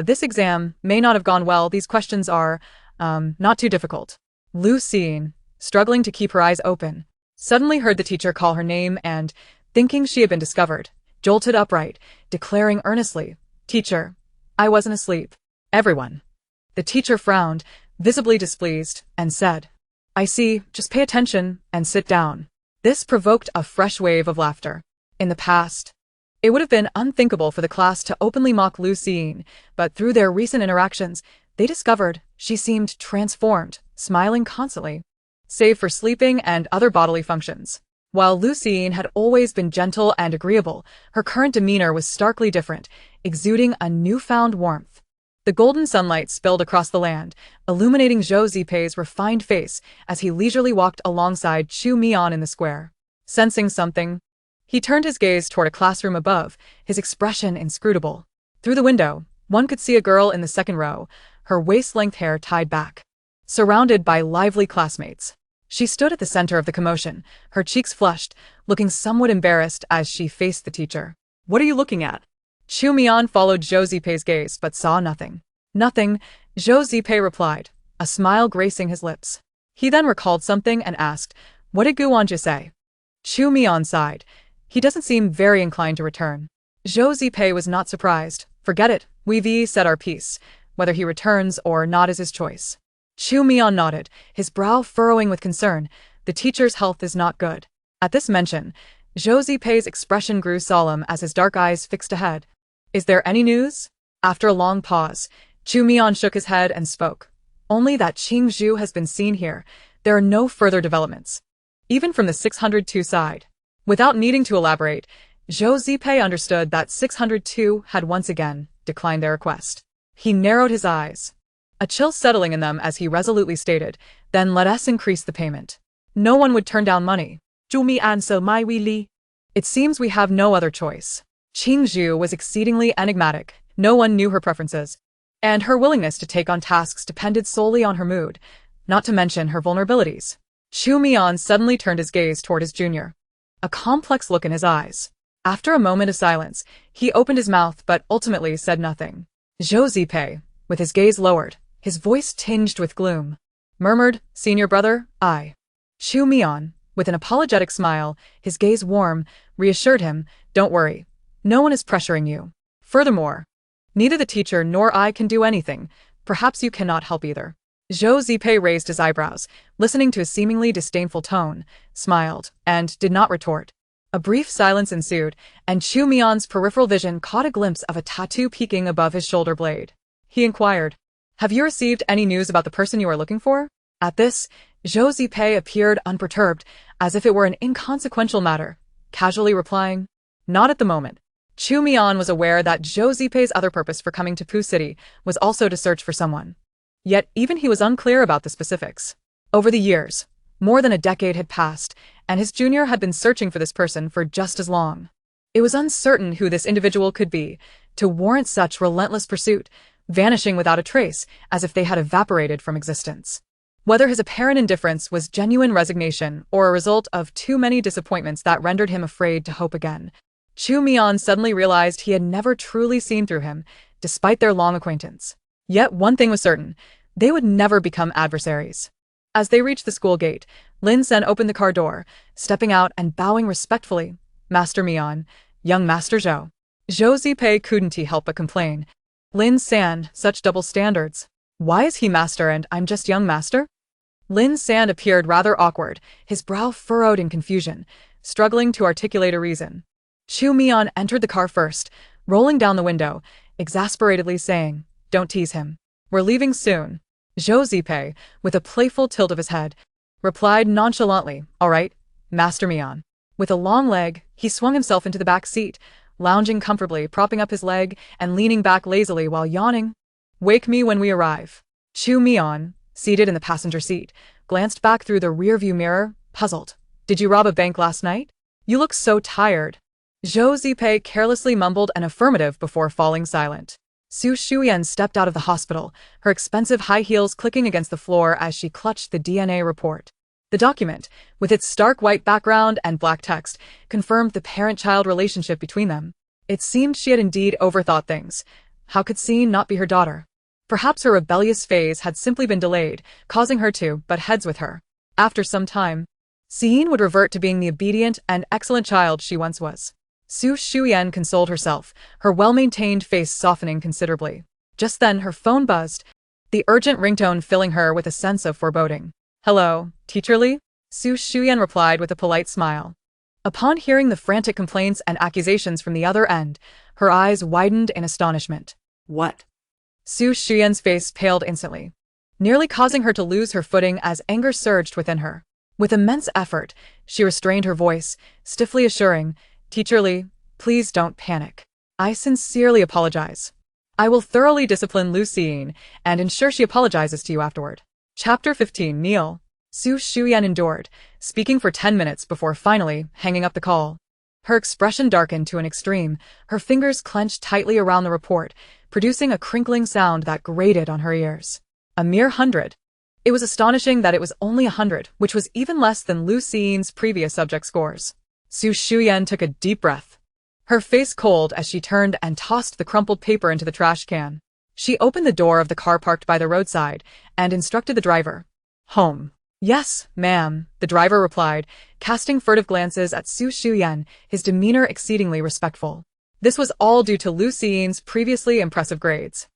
this exam may not have gone well, these questions are, not too difficult. Lu Jingshu, struggling to keep her eyes open, suddenly heard the teacher call her name and, thinking she had been discovered, jolted upright, declaring earnestly, "Teacher, I wasn't asleep." Everyone. The teacher frowned, visibly displeased, and said, "I see, just pay attention and sit down." This provoked a fresh wave of laughter. In the past, it would have been unthinkable for the class to openly mock Lu Jingshu, but through their recent interactions, they discovered she seemed transformed, smiling constantly, save for sleeping and other bodily functions. While Lu Jingshu had always been gentle and agreeable, her current demeanor was starkly different, exuding a newfound warmth. The golden sunlight spilled across the land, illuminating Zhou Zipei's refined face as he leisurely walked alongside Chu Mian in the square. Sensing something, he turned his gaze toward a classroom above, his expression inscrutable. Through the window, one could see a girl in the second row, her waist-length hair tied back, surrounded by lively classmates. She stood at the center of the commotion, her cheeks flushed, looking somewhat embarrassed as she faced the teacher. What are you looking at? Chu Mian followed Zhou Zipei's gaze but saw nothing. Nothing, Zhou Zipei replied, a smile gracing his lips. He then recalled something and asked, what did Gu Wanjie say? Chu Mian sighed. He doesn't seem very inclined to return. Zhou Zipei was not surprised. Forget it, we've said our piece. Whether he returns or not is his choice. Chu Mian nodded, his brow furrowing with concern. The teacher's health is not good. At this mention, Zhou Zipei's expression grew solemn as his dark eyes fixed ahead. Is there any news? After a long pause, Chu Mian shook his head and spoke. Only that Qingzhu has been seen here. There are no further developments. Even from the 602 side. Without needing to elaborate, Zhou Zipei understood that 602 had once again declined their request. He narrowed his eyes, a chill settling in them as he resolutely stated, then let us increase the payment. No one would turn down money. Zhu Mi answer my Li. It seems we have no other choice. Qingzhu was exceedingly enigmatic. No one knew her preferences, and her willingness to take on tasks depended solely on her mood, not to mention her vulnerabilities. Chu Mian suddenly turned his gaze toward his junior, a complex look in his eyes. After a moment of silence, he opened his mouth but ultimately said nothing. Zhou Zipei, with his gaze lowered, his voice tinged with gloom, murmured, senior brother, I. Chu Mian, with an apologetic smile, his gaze warm, reassured him, don't worry. No one is pressuring you. Furthermore, neither the teacher nor I can do anything. Perhaps you cannot help either. Zhou Zipei raised his eyebrows, listening to his seemingly disdainful tone, smiled, and did not retort. A brief silence ensued, and Chu Mian's peripheral vision caught a glimpse of a tattoo peeking above his shoulder blade. He inquired, have you received any news about the person you are looking for? At this, Zhou Zipei appeared unperturbed, as if it were an inconsequential matter, casually replying, not at the moment. Chu Mian was aware that Zhou Zipei's other purpose for coming to Pu City was also to search for someone. Yet even he was unclear about the specifics. Over the years, more than a decade had passed, and his junior had been searching for this person for just as long. It was uncertain who this individual could be, to warrant such relentless pursuit, vanishing without a trace, as if they had evaporated from existence. Whether his apparent indifference was genuine resignation or a result of too many disappointments that rendered him afraid to hope again, Chu Mian suddenly realized he had never truly seen through him, despite their long acquaintance. Yet one thing was certain, they would never become adversaries. As they reached the school gate, Lin Sen opened the car door, stepping out and bowing respectfully. Master Mian, young Master Zhou. Zhou Zipei couldn't help but complain. Lin San, such double standards. Why is he master and I'm just young master? Lin San appeared rather awkward, his brow furrowed in confusion, struggling to articulate a reason. Chu Mian entered the car first, rolling down the window, exasperatedly saying, don't tease him. We're leaving soon. Zhou Zipei, with a playful tilt of his head, replied nonchalantly, all right, Master Mian. With a long leg, he swung himself into the back seat, lounging comfortably, propping up his leg and leaning back lazily while yawning. Wake me when we arrive. Chu Mian, seated in the passenger seat, glanced back through the rearview mirror, puzzled. Did you rob a bank last night? You look so tired. Zhou Zipei carelessly mumbled an affirmative before falling silent. Su Shuyan stepped out of the hospital, her expensive high heels clicking against the floor as she clutched the DNA report. The document, with its stark white background and black text, confirmed the parent-child relationship between them. It seemed she had indeed overthought things. How could Siyin not be her daughter? Perhaps her rebellious phase had simply been delayed, causing her to butt heads with her. After some time, Siyin would revert to being the obedient and excellent child she once was. Su Shuyan consoled herself, her well-maintained face softening considerably. Just then her phone buzzed, the urgent ringtone filling her with a sense of foreboding. Hello, Teacher Li? Su Shuyan replied with a polite smile. Upon hearing the frantic complaints and accusations from the other end, her eyes widened in astonishment. What? Su Shuyan's face paled instantly, nearly causing her to lose her footing as anger surged within her. With immense effort, she restrained her voice, stiffly assuring, Teacher Li, please don't panic. I sincerely apologize. I will thoroughly discipline Lu Jingshu and ensure she apologizes to you afterward. Chapter 15 Kneel. Su Shuyan endured, speaking for 10 minutes before finally hanging up the call. Her expression darkened to an extreme, her fingers clenched tightly around the report, producing a crinkling sound that grated on her ears. A mere 100. It was astonishing that it was only 100, which was even less than Lu Xiyin's previous subject scores. Su Shuyan took a deep breath, her face cold as she turned and tossed the crumpled paper into the trash can. She opened the door of the car parked by the roadside and instructed the driver. Home. Yes, ma'am, the driver replied, casting furtive glances at Su Shuyan, his demeanor exceedingly respectful. This was all due to Lu Xiyin's previously impressive grades.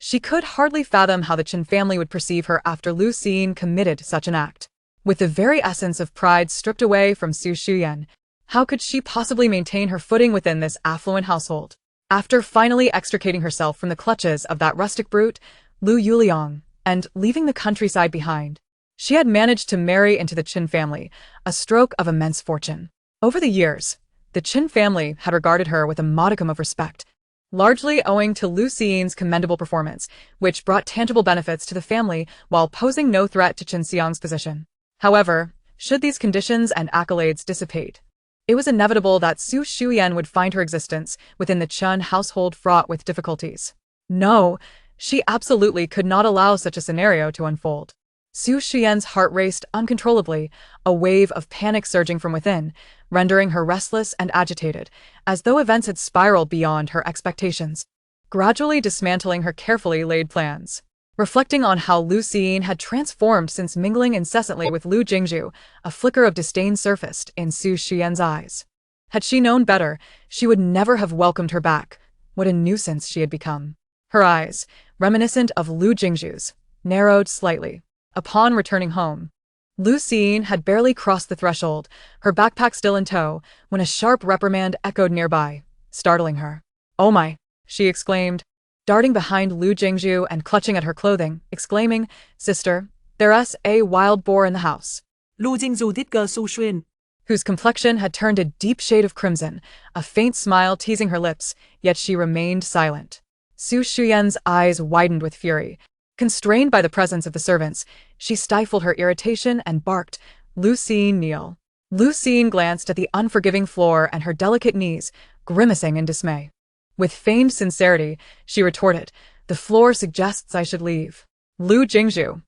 She could hardly fathom how the Chen family would perceive her after Lu Xiyin committed such an act. With the very essence of pride stripped away from Su Shuyan, how could she possibly maintain her footing within this affluent household? After finally extricating herself from the clutches of that rustic brute, Lu Yuliang, and leaving the countryside behind, she had managed to marry into the Chen family, a stroke of immense fortune. Over the years, the Chen family had regarded her with a modicum of respect, largely owing to Lu Xiyin's commendable performance, which brought tangible benefits to the family while posing no threat to Chen Xiang's position. However, should these conditions and accolades dissipate, it was inevitable that Su Shuyan would find her existence within the Chen household fraught with difficulties. No, she absolutely could not allow such a scenario to unfold. Su Shuyan's heart raced uncontrollably, a wave of panic surging from within, rendering her restless and agitated, as though events had spiraled beyond her expectations, gradually dismantling her carefully laid plans. Reflecting on how Lu Xiyin had transformed since mingling incessantly with Lu Jingshu, a flicker of disdain surfaced in Su Shuyan's eyes. Had she known better, she would never have welcomed her back. What a nuisance she had become. Her eyes, reminiscent of Lu Jingshu's, narrowed slightly. Upon returning home, Lu Xiyin had barely crossed the threshold, her backpack still in tow, when a sharp reprimand echoed nearby, startling her. "Oh my!" she exclaimed, darting behind Lu Jingshu and clutching at her clothing, exclaiming, "Sister, there's a wild boar in the house." Lu Jingshu did go Su Shuyan, whose complexion had turned a deep shade of crimson, a faint smile teasing her lips, yet she remained silent. Su Shuyan's eyes widened with fury. Constrained by the presence of the servants, she stifled her irritation and barked, "Lu Xiyin, kneel." Lu Xiyin glanced at the unforgiving floor and her delicate knees, grimacing in dismay. With feigned sincerity, she retorted, "The floor suggests I should leave." Lu Jingshu,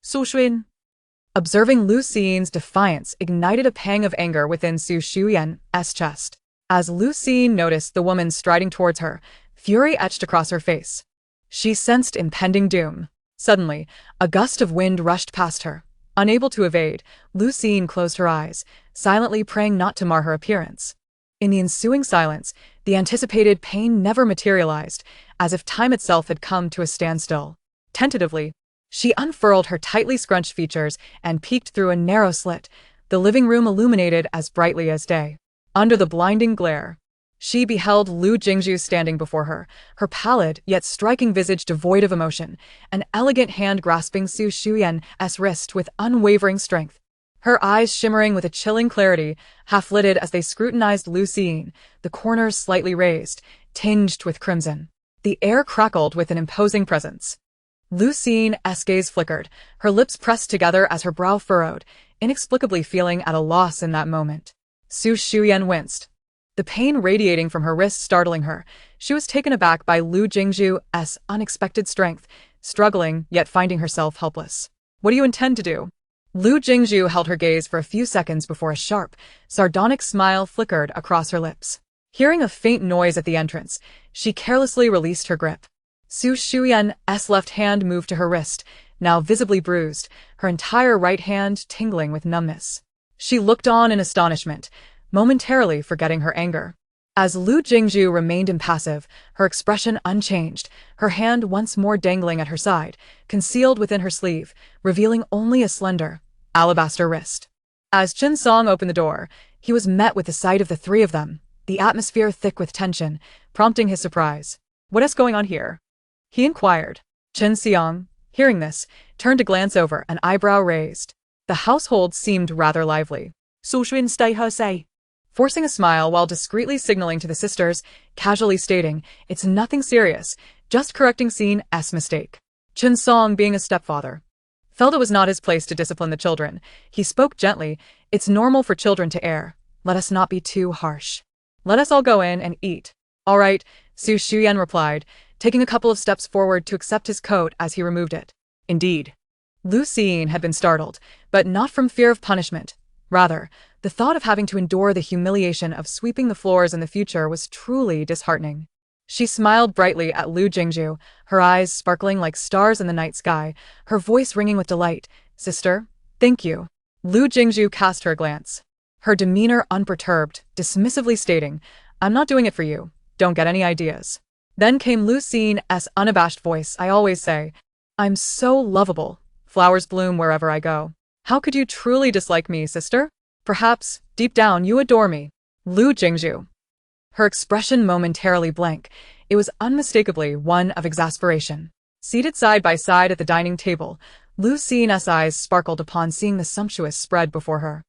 Su Shuyan, observing Lu Xiyin's defiance, ignited a pang of anger within Su Shuyan's chest. As Lu Xiyin noticed the woman striding towards her, fury etched across her face. She sensed impending doom. Suddenly, a gust of wind rushed past her. Unable to evade, Lu Xiyin closed her eyes, silently praying not to mar her appearance. In the ensuing silence, the anticipated pain never materialized, as if time itself had come to a standstill. Tentatively, she unfurled her tightly scrunched features and peeked through a narrow slit, the living room illuminated as brightly as day. Under the blinding glare, she beheld Lu Jingshu standing before her, her pallid yet striking visage devoid of emotion, an elegant hand grasping Su Shuyan's wrist with unwavering strength. Her eyes shimmering with a chilling clarity, half-lidded as they scrutinized Lu Xiyin, the corners slightly raised, tinged with crimson. The air crackled with an imposing presence. Lu Xiyin's gaze flickered, her lips pressed together as her brow furrowed, inexplicably feeling at a loss in that moment. Su Shuyan winced, the pain radiating from her wrist startling her. She was taken aback by Lu Jingshu's unexpected strength, struggling yet finding herself helpless. "What do you intend to do?" Lu Jingshu held her gaze for a few seconds before a sharp, sardonic smile flickered across her lips. Hearing a faint noise at the entrance, she carelessly released her grip. Su Shuyan's left hand moved to her wrist, now visibly bruised, her entire right hand tingling with numbness. She looked on in astonishment, momentarily forgetting her anger. As Lu Jingshu remained impassive, her expression unchanged, her hand once more dangling at her side, concealed within her sleeve, revealing only a slender, alabaster wrist. As Chen Song opened the door, he was met with the sight of the three of them, the atmosphere thick with tension, prompting his surprise. "What is going on here?" he inquired. Chen Xiang, hearing this, turned to glance over, an eyebrow raised. The household seemed rather lively. Su Shuyan stay her say, forcing a smile while discreetly signaling to the sisters, casually stating, "It's nothing serious, just correcting Siyin's mistake." Chen Song, being a stepfather, felt it was not his place to discipline the children. He spoke gently, "It's normal for children to err. Let us not be too harsh. Let us all go in and eat." "All right," Su Shuyan replied, taking a couple of steps forward to accept his coat as he removed it. "Indeed." Lu Jingshu had been startled, but not from fear of punishment. Rather, the thought of having to endure the humiliation of sweeping the floors in the future was truly disheartening. She smiled brightly at Lu Jingshu, her eyes sparkling like stars in the night sky, her voice ringing with delight. "Sister, thank you." Lu Jingshu cast her a glance, her demeanor unperturbed, dismissively stating, "I'm not doing it for you. Don't get any ideas." Then came Lu Jing's unabashed voice. "I always say, I'm so lovable. Flowers bloom wherever I go. How could you truly dislike me, sister? Perhaps, deep down, you adore me." Lu Jingshu. Her expression momentarily blank. It was unmistakably one of exasperation. Seated side by side at the dining table, Lu Jing's eyes sparkled upon seeing the sumptuous spread before her.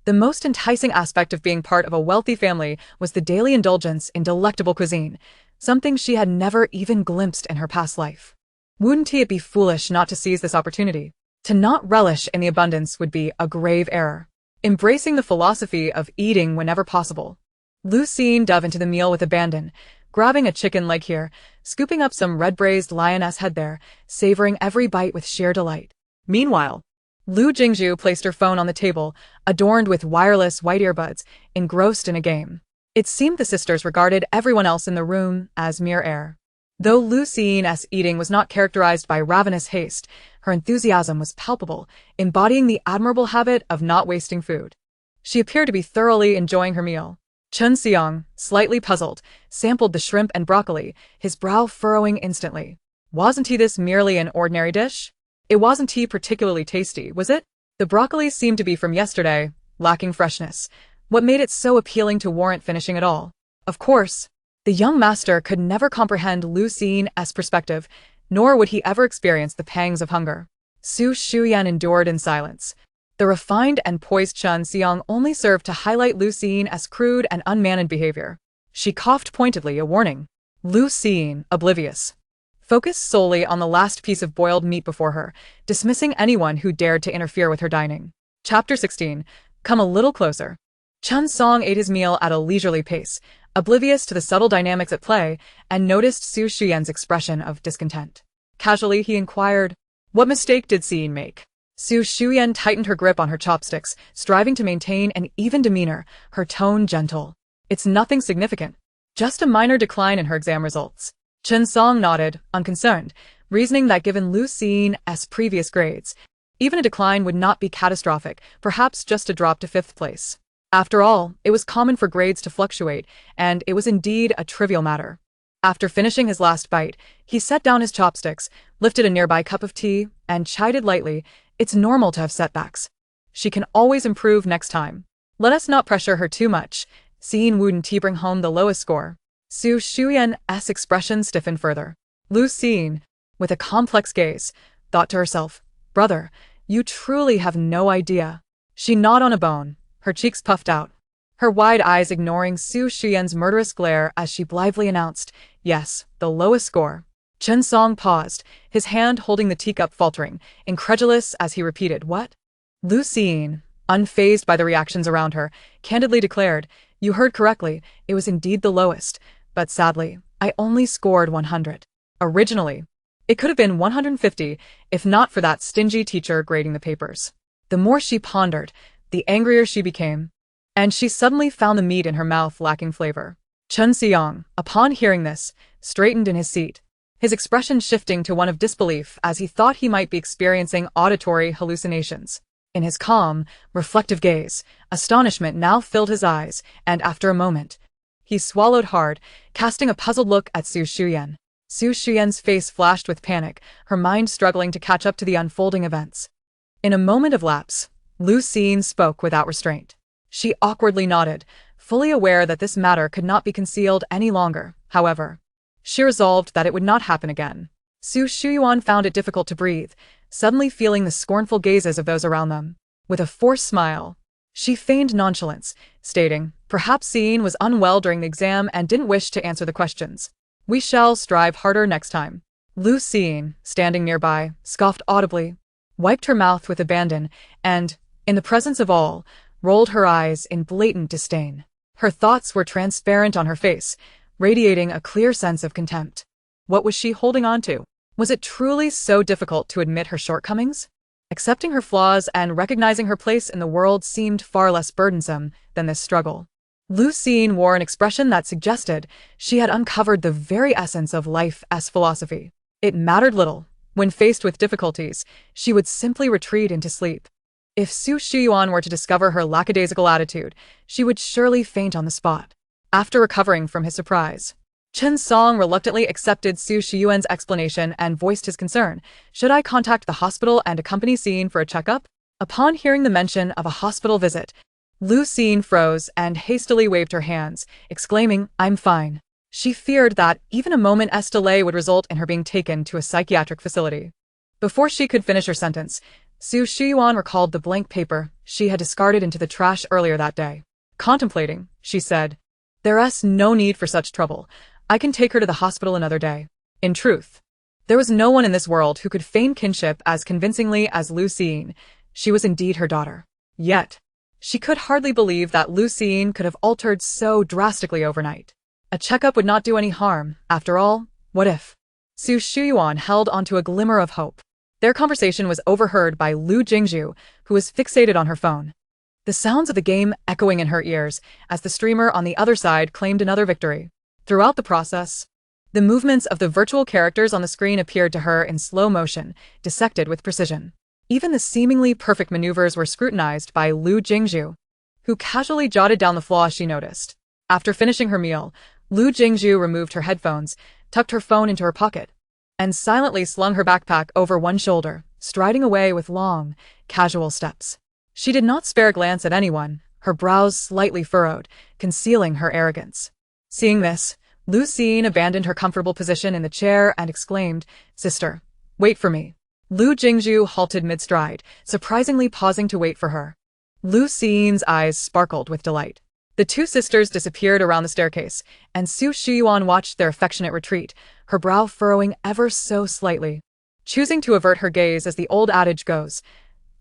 The most enticing aspect of being part of a wealthy family was the daily indulgence in delectable cuisine, something she had never even glimpsed in her past life. Wouldn't it be foolish not to seize this opportunity? To not relish in the abundance would be a grave error. Embracing the philosophy of eating whenever possible, Lu Jingsu dove into the meal with abandon, grabbing a chicken leg here, scooping up some red-braised lioness head there, savoring every bite with sheer delight. Meanwhile, Lu Jingshu placed her phone on the table, adorned with wireless white earbuds, engrossed in a game. It seemed the sisters regarded everyone else in the room as mere air. Though Lu Jing's eating was not characterized by ravenous haste, her enthusiasm was palpable, embodying the admirable habit of not wasting food. She appeared to be thoroughly enjoying her meal. Chun Seong, slightly puzzled, sampled the shrimp and broccoli, his brow furrowing instantly. Wasn't this merely an ordinary dish? It wasn't particularly tasty, was it? The broccoli seemed to be from yesterday, lacking freshness. What made it so appealing to warrant finishing it all? Of course, the young master could never comprehend Lu Jing's perspective, nor would he ever experience the pangs of hunger. Su Shuyan endured in silence. The refined and poised Chun Seong only served to highlight Lu Jing's crude and unmannered behavior. She coughed pointedly, a warning. Lu Jing, oblivious, focused solely on the last piece of boiled meat before her, dismissing anyone who dared to interfere with her dining. Chapter 16. Come a little closer. Chun Song ate his meal at a leisurely pace, oblivious to the subtle dynamics at play, and noticed Su Shuyan's expression of discontent. Casually, he inquired, "What mistake did Siyin make?" Su Shuyan tightened her grip on her chopsticks, striving to maintain an even demeanor, her tone gentle. "It's nothing significant. Just a minor decline in her exam results." Chun Song nodded, unconcerned, reasoning that given Lu Jing's previous grades, even a decline would not be catastrophic, perhaps just a drop to 5th place. After all, it was common for grades to fluctuate, and it was indeed a trivial matter. After finishing his last bite, he set down his chopsticks, lifted a nearby cup of tea, and chided lightly, "It's normal to have setbacks. She can always improve next time. Let us not pressure her too much." Siyin wouldn't bring home the lowest score. Su Shuyan's expression stiffened further. Lu Jing, with a complex gaze, thought to herself, "Brother, you truly have no idea." She gnawed on a bone, her cheeks puffed out, her wide eyes ignoring Su Shuyan's murderous glare as she blithely announced, "Yes, the lowest score." Chun Song paused, his hand holding the teacup faltering, incredulous as he repeated, "What?" Lu Jing, unfazed by the reactions around her, candidly declared, "You heard correctly, it was indeed the lowest, but sadly, I only scored 100. Originally, it could have been 150 if not for that stingy teacher grading the papers." The more she pondered, the angrier she became, and she suddenly found the meat in her mouth lacking flavor. Chun Seong, upon hearing this, straightened in his seat, his expression shifting to one of disbelief as he thought he might be experiencing auditory hallucinations. In his calm, reflective gaze, astonishment now filled his eyes, and after a moment, he swallowed hard, casting a puzzled look at Su Shuyan. Su Shuyan's face flashed with panic, her mind struggling to catch up to the unfolding events. In a moment of lapse, Lu Jing spoke without restraint. She awkwardly nodded, fully aware that this matter could not be concealed any longer. However, she resolved that it would not happen again. Su Shuyuan found it difficult to breathe, suddenly feeling the scornful gazes of those around them. With a forced smile, she feigned nonchalance, stating, "Perhaps Siyin was unwell during the exam and didn't wish to answer the questions. We shall strive harder next time." Lu Jing, standing nearby, scoffed audibly, wiped her mouth with abandon, and, in the presence of all, rolled her eyes in blatant disdain. Her thoughts were transparent on her face, radiating a clear sense of contempt. What was she holding on to? Was it truly so difficult to admit her shortcomings? Accepting her flaws and recognizing her place in the world seemed far less burdensome than this struggle. Lu Jingshu wore an expression that suggested she had uncovered the very essence of life's philosophy. It mattered little. When faced with difficulties, she would simply retreat into sleep. If Su Shuyuan were to discover her lackadaisical attitude, she would surely faint on the spot. After recovering from his surprise, Chen Song reluctantly accepted Su Shuyuan's explanation and voiced his concern. Should I contact the hospital and accompany Siyin for a checkup? Upon hearing the mention of a hospital visit, Lu Jingshu froze and hastily waved her hands, exclaiming, "I'm fine." She feared that even a moment's delay would result in her being taken to a psychiatric facility. Before she could finish her sentence, Su Shuyuan recalled the blank paper she had discarded into the trash earlier that day. Contemplating, she said, "There's no need for such trouble. I can take her to the hospital another day." In truth, there was no one in this world who could feign kinship as convincingly as Lu Jingshu. She was indeed her daughter. Yet, she could hardly believe that Lu Jingshu could have altered so drastically overnight. A checkup would not do any harm. After all, what if? Su Shuyuan held onto a glimmer of hope. Their conversation was overheard by Lu Jingshu, who was fixated on her phone. The sounds of the game echoing in her ears as the streamer on the other side claimed another victory. Throughout the process, the movements of the virtual characters on the screen appeared to her in slow motion, dissected with precision. Even the seemingly perfect maneuvers were scrutinized by Lu Jingshu, who casually jotted down the flaws she noticed. After finishing her meal, Lu Jingshu removed her headphones, tucked her phone into her pocket, and silently slung her backpack over one shoulder, striding away with long, casual steps. She did not spare a glance at anyone, her brows slightly furrowed, concealing her arrogance. Seeing this, Lu Jingshu abandoned her comfortable position in the chair and exclaimed, "Sister, wait for me." Lu Jingshu halted mid-stride, surprisingly pausing to wait for her. Lu Jingshu's eyes sparkled with delight. The two sisters disappeared around the staircase, and Su Shuyuan watched their affectionate retreat, her brow furrowing ever so slightly. Choosing to avert her gaze as the old adage goes,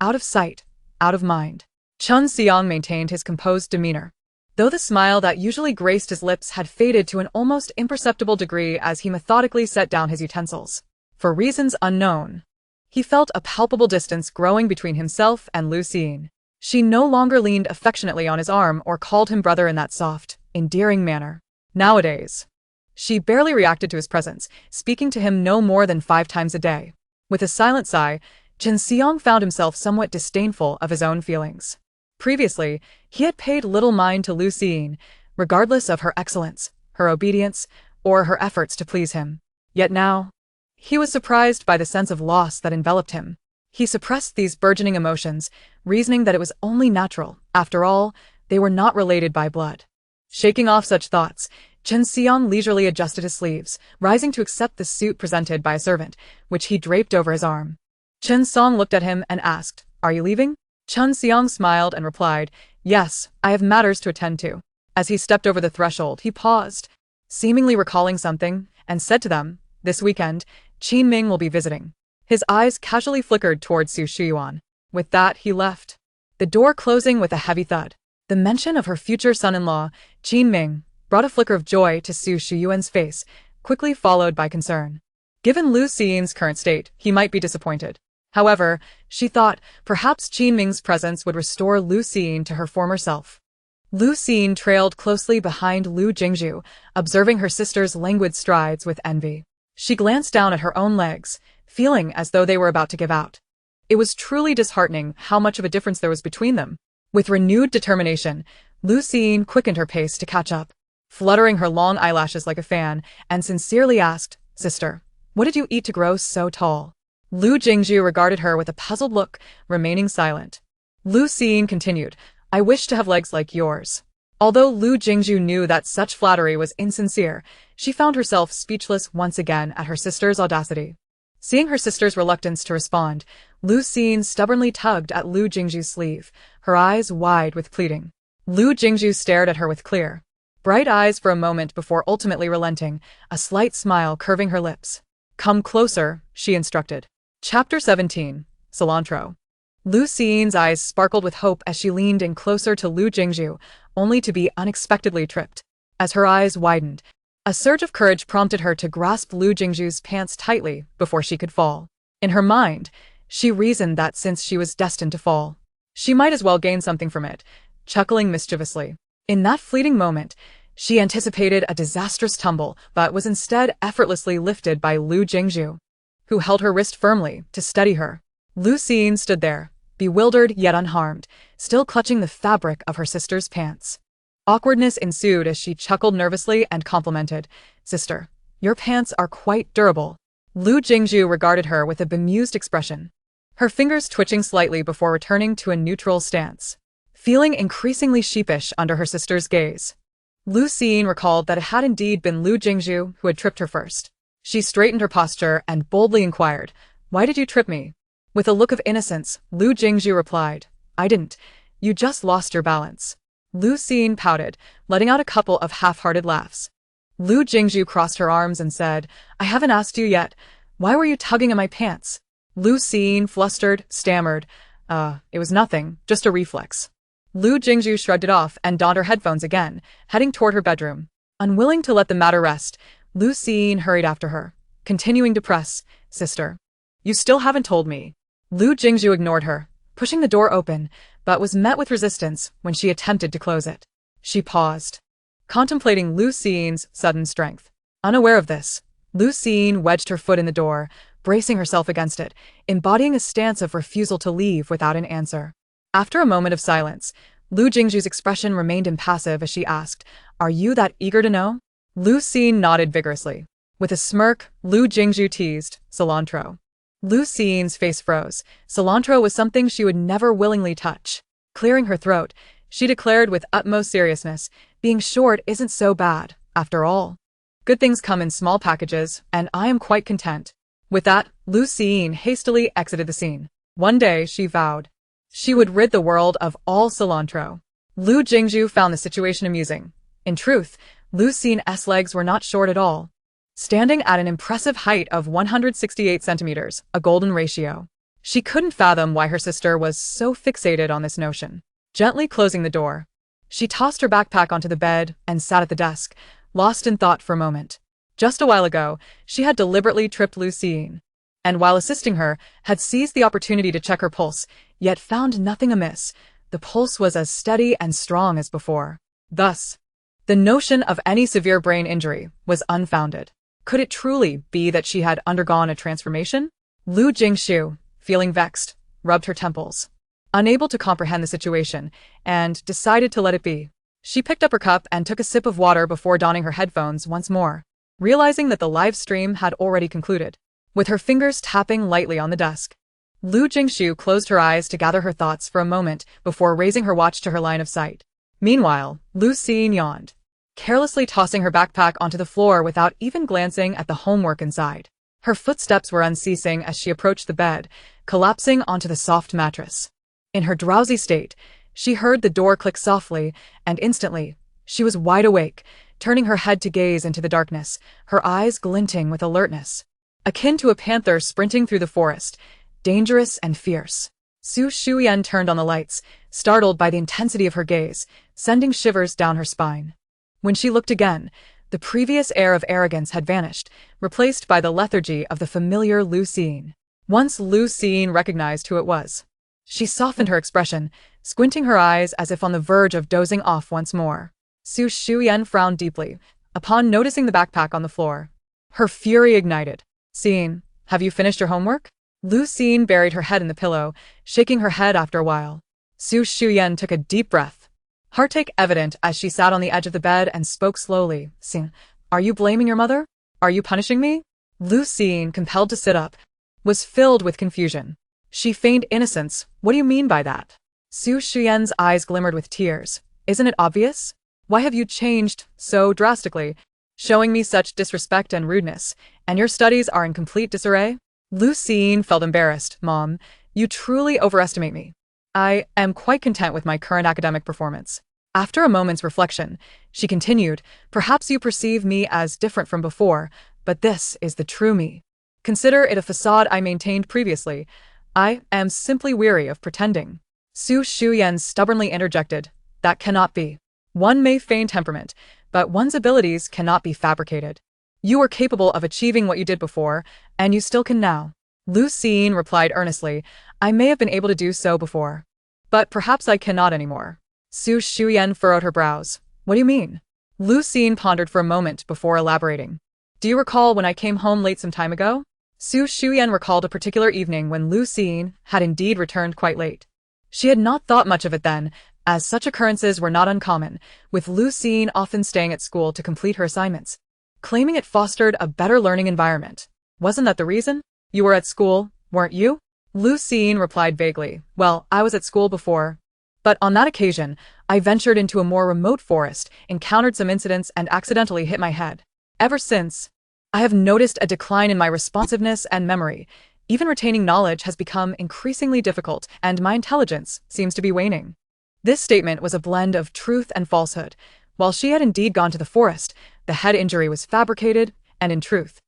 out of sight, out of mind, Chun Xiang maintained his composed demeanor. Though the smile that usually graced his lips had faded to an almost imperceptible degree as he methodically set down his utensils. For reasons unknown, he felt a palpable distance growing between himself and Lu Jingshu. She no longer leaned affectionately on his arm or called him brother in that soft, endearing manner. Nowadays, she barely reacted to his presence, speaking to him no more than 5 times a day. With a silent sigh, Chen Xiang found himself somewhat disdainful of his own feelings. Previously, he had paid little mind to Lu Jingshu, regardless of her excellence, her obedience, or her efforts to please him. Yet now, he was surprised by the sense of loss that enveloped him. He suppressed these burgeoning emotions, reasoning that it was only natural. After all, they were not related by blood. Shaking off such thoughts, Chen Xiang leisurely adjusted his sleeves, rising to accept the suit presented by a servant, which he draped over his arm. Chen Song looked at him and asked, "Are you leaving?" Chen Xiang smiled and replied, "Yes, I have matters to attend to." As he stepped over the threshold, he paused, seemingly recalling something, and said to them, "This weekend, Qin Ming will be visiting." His eyes casually flickered towards Su Shuyuan. With that, he left, the door closing with a heavy thud. The mention of her future son-in-law, Qin Ming, brought a flicker of joy to Su Shuyuan's face, quickly followed by concern. Given Lu Xiyin's current state, he might be disappointed. However, she thought, perhaps Qin Ming's presence would restore Lu Xiyin to her former self. Lu Xiyin trailed closely behind Lu Jingshu, observing her sister's languid strides with envy. She glanced down at her own legs, feeling as though they were about to give out. It was truly disheartening how much of a difference there was between them. With renewed determination, Lu Xiyin quickened her pace to catch up, fluttering her long eyelashes like a fan, and sincerely asked, "Sister, what did you eat to grow so tall?" Lu Jingshu regarded her with a puzzled look, remaining silent. Lu Xiyin continued, "I wish to have legs like yours." Although Lu Jingshu knew that such flattery was insincere, she found herself speechless once again at her sister's audacity. Seeing her sister's reluctance to respond, Lu Xiyin stubbornly tugged at Lu Jingshu's sleeve, her eyes wide with pleading. Lu Jingshu stared at her with clear, bright eyes for a moment before ultimately relenting, a slight smile curving her lips. "Come closer," she instructed. Chapter 17, Cilantro. Lu Xiyin's eyes sparkled with hope as she leaned in closer to Lu Jingshu, only to be unexpectedly tripped. As her eyes widened, a surge of courage prompted her to grasp Lu Jingshu's pants tightly before she could fall. In her mind, She reasoned that since she was destined to fall, she might as well gain something from it, chuckling mischievously. In that fleeting moment, she anticipated a disastrous tumble, but was instead effortlessly lifted by Lu Jingshu, who held her wrist firmly to steady her. Lu Jingshu stood there, bewildered yet unharmed, still clutching the fabric of her sister's pants. Awkwardness ensued as she chuckled nervously and complimented, "Sister, your pants are quite durable." Lu Jingshu regarded her with a bemused expression, her fingers twitching slightly before returning to a neutral stance. Feeling increasingly sheepish under her sister's gaze, Lu Jingshu recalled that it had indeed been Lu Jingshu who had tripped her first. She straightened her posture and boldly inquired, "Why did you trip me?" With a look of innocence, Lu Jingshu replied, "I didn't. You just lost your balance." Lu Jingshu pouted, letting out a couple of half-hearted laughs. Lu Jingshu crossed her arms and said, "I haven't asked you yet. Why were you tugging at my pants?" Lu Jingshu, flustered, stammered, It was nothing, just a reflex." Lu Jingshu shrugged it off and donned her headphones again, heading toward her bedroom. Unwilling to let the matter rest, Lu Jingshu hurried after her, continuing to press, "Sister, you still haven't told me." Lu Jingshu ignored her, pushing the door open, but was met with resistance when she attempted to close it. She paused, contemplating Lu Jingshu's sudden strength. Unaware of this, Lu Jingshu wedged her foot in the door, bracing herself against it, embodying a stance of refusal to leave without an answer. After a moment of silence, Lu Jingshu's expression remained impassive as she asked, "Are you that eager to know?" Lu Jingshu nodded vigorously. With a smirk, Lu Jingshu teased, "Cilantro." Lu Jingshu's face froze. Cilantro was something she would never willingly touch. Clearing her throat, she declared with utmost seriousness, "Being short isn't so bad, after all. Good things come in small packages, and I am quite content." With that, Lu Jingshu hastily exited the scene. One day, she vowed, she would rid the world of all cilantro. Lu Jingshu found the situation amusing. In truth, Lu Jingshu's legs were not short at all, standing at an impressive height of 168 centimeters, a golden ratio. She couldn't fathom why her sister was so fixated on this notion. Gently closing the door, she tossed her backpack onto the bed and sat at the desk, lost in thought for a moment. Just a while ago, she had deliberately tripped Lu Jingshu, and while assisting her, had seized the opportunity to check her pulse, yet found nothing amiss. The pulse was as steady and strong as before. Thus, the notion of any severe brain injury was unfounded. Could it truly be that she had undergone a transformation? Lu Jingshu, feeling vexed, rubbed her temples, unable to comprehend the situation, and decided to let it be. She picked up her cup and took a sip of water before donning her headphones once more, realizing that the live stream had already concluded. With her fingers tapping lightly on the desk, Lu Jingshu closed her eyes to gather her thoughts for a moment before raising her watch to her line of sight. Meanwhile, Lu Jingshu yawned, carelessly tossing her backpack onto the floor without even glancing at the homework inside. Her footsteps were unceasing as she approached the bed, collapsing onto the soft mattress. In her drowsy state, she heard the door click softly, and instantly, she was wide awake, turning her head to gaze into the darkness, her eyes glinting with alertness, akin to a panther sprinting through the forest, dangerous and fierce. Siyin turned on the lights, startled by the intensity of her gaze, sending shivers down her spine. When she looked again, the previous air of arrogance had vanished, replaced by the lethargy of the familiar Lu Jingshu. Once Lu Jingshu recognized who it was, she softened her expression, squinting her eyes as if on the verge of dozing off once more. Siyin frowned deeply upon noticing the backpack on the floor. Her fury ignited. "Siyin, have you finished your homework?" Lu Jingshu buried her head in the pillow, shaking her head after a while. Siyin took a deep breath, heartache evident as she sat on the edge of the bed and spoke slowly. "Siyin, are you blaming your mother? Are you punishing me?" Lu Jingshu, compelled to sit up, was filled with confusion. She feigned innocence. "What do you mean by that?" Siyin's eyes glimmered with tears. "Isn't it obvious? Why have you changed so drastically, showing me such disrespect and rudeness, and your studies are in complete disarray?" Lu Jingshu felt embarrassed. "Mom, you truly overestimate me. I am quite content with my current academic performance." After a moment's reflection, she continued, "Perhaps you perceive me as different from before, but this is the true me. Consider it a facade I maintained previously. I am simply weary of pretending." Siyin stubbornly interjected, "That cannot be. One may feign temperament, but one's abilities cannot be fabricated. You were capable of achieving what you did before, and you still can now." Lu Jingshu replied earnestly, I may have been able to do so before. But perhaps I cannot anymore. Su Shuyan furrowed her brows. What do you mean? Lu Jingshu pondered for a moment before elaborating. Do you recall when I came home late some time ago? Su Shuyan recalled a particular evening when Lu Jingshu had indeed returned quite late. She had not thought much of it then, as such occurrences were not uncommon, with Lu Jingshu often staying at school to complete her assignments, claiming it fostered a better learning environment. Wasn't that the reason? You were at school, weren't you? Lu Jingshu replied vaguely. Well, I was at school before. But on that occasion, I ventured into a more remote forest, encountered some incidents and accidentally hit my head. Ever since, I have noticed a decline in my responsiveness and memory. Even retaining knowledge has become increasingly difficult, and my intelligence seems to be waning. This statement was a blend of truth and falsehood. While she had indeed gone to the forest, the head injury was fabricated, and in truth,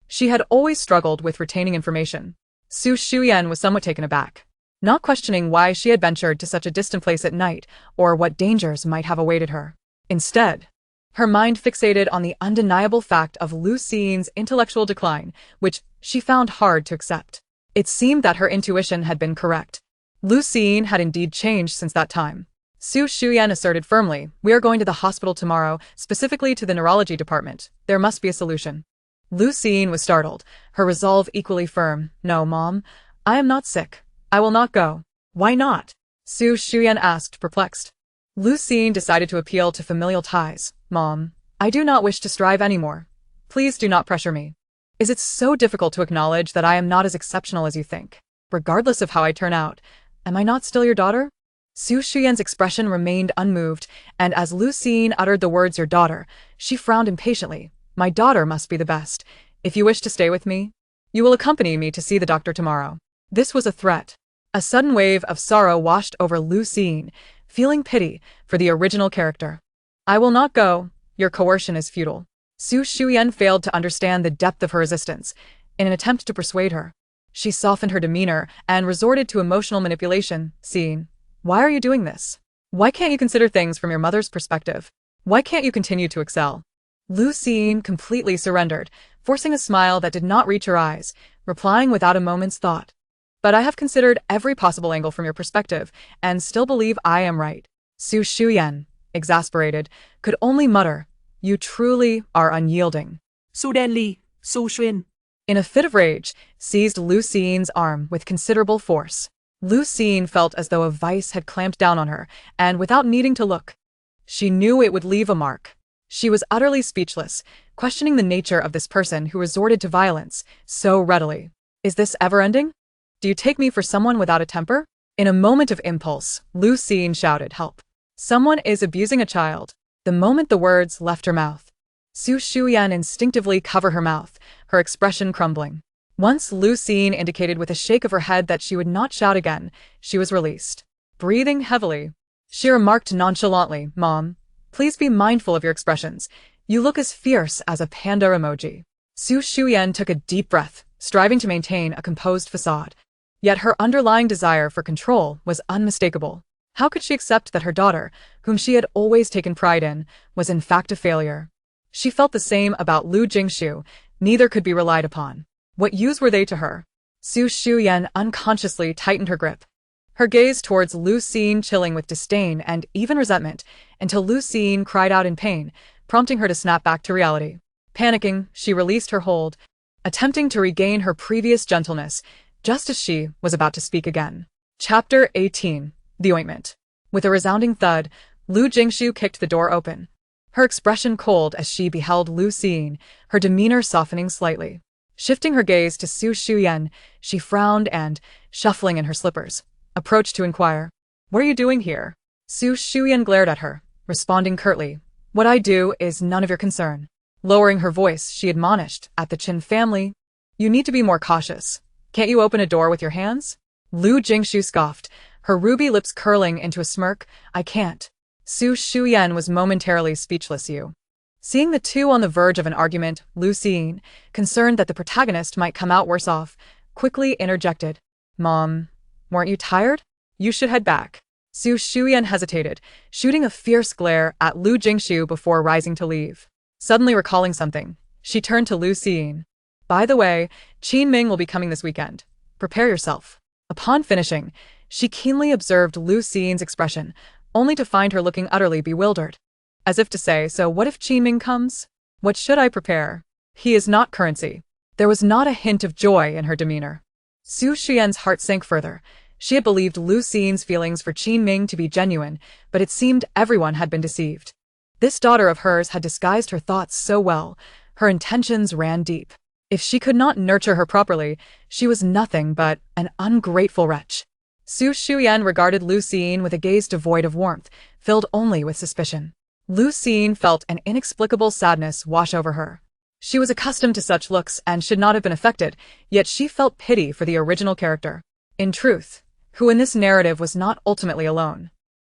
she had always struggled with retaining information. Su Shuyan was somewhat taken aback, not questioning why she had ventured to such a distant place at night, or what dangers might have awaited her. Instead, her mind fixated on the undeniable fact of Lu Jingshu's intellectual decline, which she found hard to accept. It seemed that her intuition had been correct. Lu Jingshu had indeed changed since that time. Su Shuyan asserted firmly, we are going to the hospital tomorrow, specifically to the neurology department. There must be a solution. Lu Jingshu was startled, her resolve equally firm. No, Mom. I am not sick. I will not go. Why not? Su Shuyan asked, perplexed. Lu Jingshu decided to appeal to familial ties. Mom, I do not wish to strive anymore. Please do not pressure me. Is it so difficult to acknowledge that I am not as exceptional as you think? Regardless of how I turn out, am I not still your daughter? Su Shuyan's expression remained unmoved, and as Lu Jingshu uttered the words your daughter, she frowned impatiently. My daughter must be the best. If you wish to stay with me, you will accompany me to see the doctor tomorrow. This was a threat. A sudden wave of sorrow washed over Lu Jingshu, feeling pity for the original character. I will not go. Your coercion is futile. Su Shuyan failed to understand the depth of her resistance. In an attempt to persuade her, she softened her demeanor and resorted to emotional manipulation. Siyin, why are you doing this? Why can't you consider things from your mother's perspective? Why can't you continue to excel? Lu Jingshu completely surrendered, forcing a smile that did not reach her eyes, replying without a moment's thought. But I have considered every possible angle from your perspective, and still believe I am right. Su Shuyan, exasperated, could only mutter, you truly are unyielding. Suddenly, Su Xuan, In a fit of rage, seized Lu Jingshu's arm with considerable force. Lu Jingshu felt as though a vice had clamped down on her, and without needing to look, she knew it would leave a mark. She was utterly speechless, questioning the nature of this person who resorted to violence so readily. Is this ever-ending? Do you take me for someone without a temper? In a moment of impulse, Lu Jingshu shouted, help. Someone is abusing a child. The moment the words left her mouth, Su Shuyan instinctively covered her mouth, her expression crumbling. Once Lu Jingshu indicated with a shake of her head that she would not shout again, she was released. Breathing heavily, she remarked nonchalantly, Mom, please be mindful of your expressions. You look as fierce as a panda emoji. Su Shuyan took a deep breath, striving to maintain a composed facade. Yet her underlying desire for control was unmistakable. How could she accept that her daughter, whom she had always taken pride in, was in fact a failure? She felt the same about Lu Jingshu. Neither could be relied upon. What use were they to her? Su Shuyan unconsciously tightened her grip, her gaze towards Lu Jingshu chilling with disdain and even resentment, until Lu Jingshu cried out in pain, prompting her to snap back to reality. Panicking, she released her hold, attempting to regain her previous gentleness, just as she was about to speak again. Chapter 18. The Ointment. With a resounding thud, Lu Jingshu kicked the door open, her expression cold as she beheld Lu Jingshu, her demeanor softening slightly. Shifting her gaze to Su Shuyan, she frowned and, shuffling in her slippers, approached to inquire, what are you doing here? Su Shuyan glared at her, responding curtly, what I do is none of your concern. Lowering her voice, she admonished, at the Chin family, you need to be more cautious. Can't you open a door with your hands? Lu Jingshu scoffed, her ruby lips curling into a smirk, I can't. Su Shuyan was momentarily speechless. Seeing the two on the verge of an argument, Lu Jingshu, concerned that the protagonist might come out worse off, quickly interjected, Mom, weren't you tired? You should head back. Su Shuyan hesitated, shooting a fierce glare at Lu Jingshu before rising to leave. Suddenly recalling something, she turned to Lu Jingshu. By the way, Qin Ming will be coming this weekend. Prepare yourself. Upon finishing, she keenly observed Lu Xiyin's expression, only to find her looking utterly bewildered. As if to say, so what if Qin Ming comes? What should I prepare? He is not currency. There was not a hint of joy in her demeanor. Su Xian's heart sank further. She had believed Lu Xiyin's feelings for Qin Ming to be genuine, but it seemed everyone had been deceived. This daughter of hers had disguised her thoughts so well. Her intentions ran deep. If she could not nurture her properly, she was nothing but an ungrateful wretch. Su Xian regarded Lu Xiyin with a gaze devoid of warmth, filled only with suspicion. Lu Xiyin felt an inexplicable sadness wash over her. She was accustomed to such looks and should not have been affected, yet she felt pity for the original character. In truth, who in this narrative was not ultimately alone.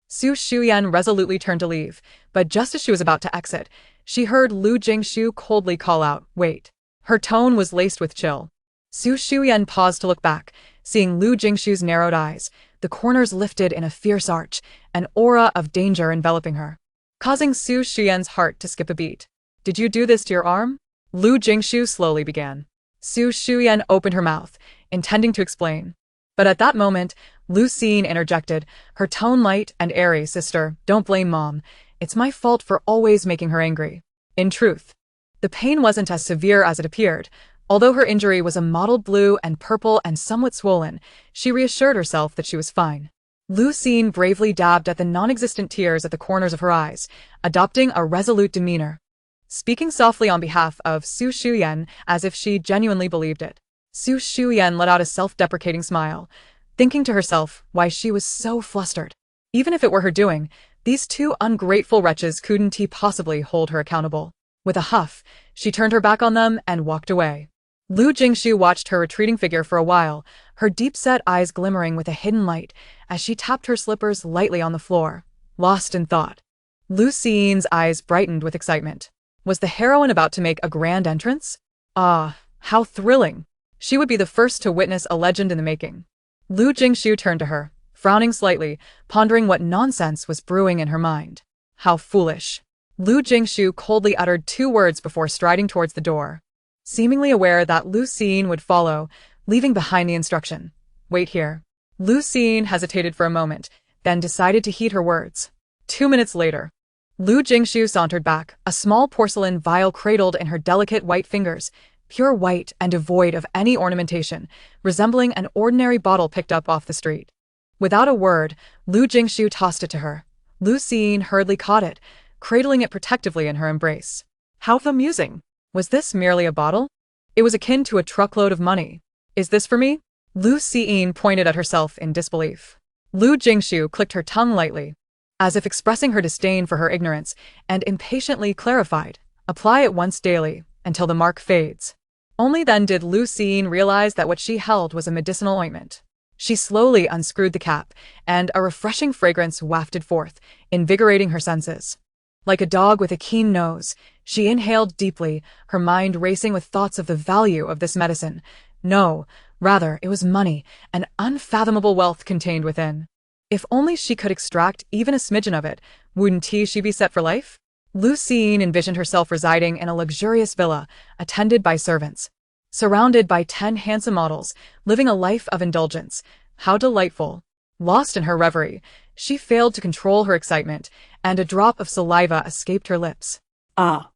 Su Xian resolutely turned to leave, but just as she was about to exit, she heard Lu Jingshu coldly call out, "Wait." Her tone was laced with chill. Su Xian paused to look back, seeing Lu Jingshu's narrowed eyes, the corners lifted in a fierce arch, an aura of danger enveloping her, causing Su Xian's heart to skip a beat. "Did you do this to your arm?" Lu Jingshu slowly began. Su Xian opened her mouth, intending to explain. But at that moment, Lu Xiyin interjected, her tone light and airy. "Sister, don't blame Mom. It's my fault for always making her angry." In truth, the pain wasn't as severe as it appeared. Although her injury was a mottled blue and purple and somewhat swollen, she reassured herself that she was fine. Lu Xiyin bravely dabbed at the non-existent tears at the corners of her eyes, adopting a resolute demeanor, speaking softly on behalf of Su Xian as if she genuinely believed it. Su Xian let out a self-deprecating smile, thinking to herself why she was so flustered. Even if it were her doing, these two ungrateful wretches couldn't possibly hold her accountable. With a huff, she turned her back on them and walked away. Lu Jingshu watched her retreating figure for a while, her deep-set eyes glimmering with a hidden light as she tapped her slippers lightly on the floor, lost in thought. Lu Xiyin's eyes brightened with excitement. Was the heroine about to make a grand entrance? Ah, how thrilling! She would be the first to witness a legend in the making. Lu Jingshu turned to her, frowning slightly, pondering what nonsense was brewing in her mind. How foolish. Lu Jingshu coldly uttered 2 words before striding towards the door, seemingly aware that Lu Xiyin would follow, leaving behind the instruction. "Wait here." Lu Xiyin hesitated for a moment, then decided to heed her words. 2 minutes later, Lu Jingshu sauntered back, a small porcelain vial cradled in her delicate white fingers, pure white and devoid of any ornamentation, resembling an ordinary bottle picked up off the street. Without a word, Lu Jingshu tossed it to her. Lu Xiyin hurriedly caught it, cradling it protectively in her embrace. How amusing! Was this merely a bottle? It was akin to a truckload of money. "Is this for me?" Lu Xiyin pointed at herself in disbelief. Lu Jingshu clicked her tongue lightly, as if expressing her disdain for her ignorance, and impatiently clarified, "Apply it once daily, until the mark fades." Only then did Lu Xiyin realize that what she held was a medicinal ointment. She slowly unscrewed the cap, and a refreshing fragrance wafted forth, invigorating her senses. Like a dog with a keen nose, she inhaled deeply, her mind racing with thoughts of the value of this medicine. No, rather, it was money, an unfathomable wealth contained within. If only she could extract even a smidgen of it, wouldn't she be set for life? Lu Xiyin envisioned herself residing in a luxurious villa, attended by servants, surrounded by 10 handsome models, living a life of indulgence. How delightful! Lost in her reverie, she failed to control her excitement, and a drop of saliva escaped her lips. Ah.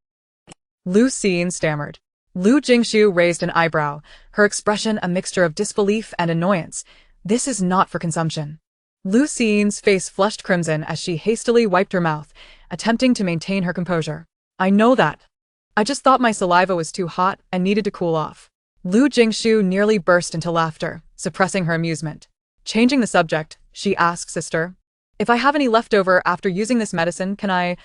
Lu Xiyin stammered. Lu Jingshu raised an eyebrow, her expression a mixture of disbelief and annoyance. "This is not for consumption." Lu Xiyin's face flushed crimson as she hastily wiped her mouth, attempting to maintain her composure. "I know that. I just thought my saliva was too hot and needed to cool off." Lu Jingshu nearly burst into laughter, suppressing her amusement. Changing the subject, she asked, "Sister, if I have any leftover after using this medicine, can I,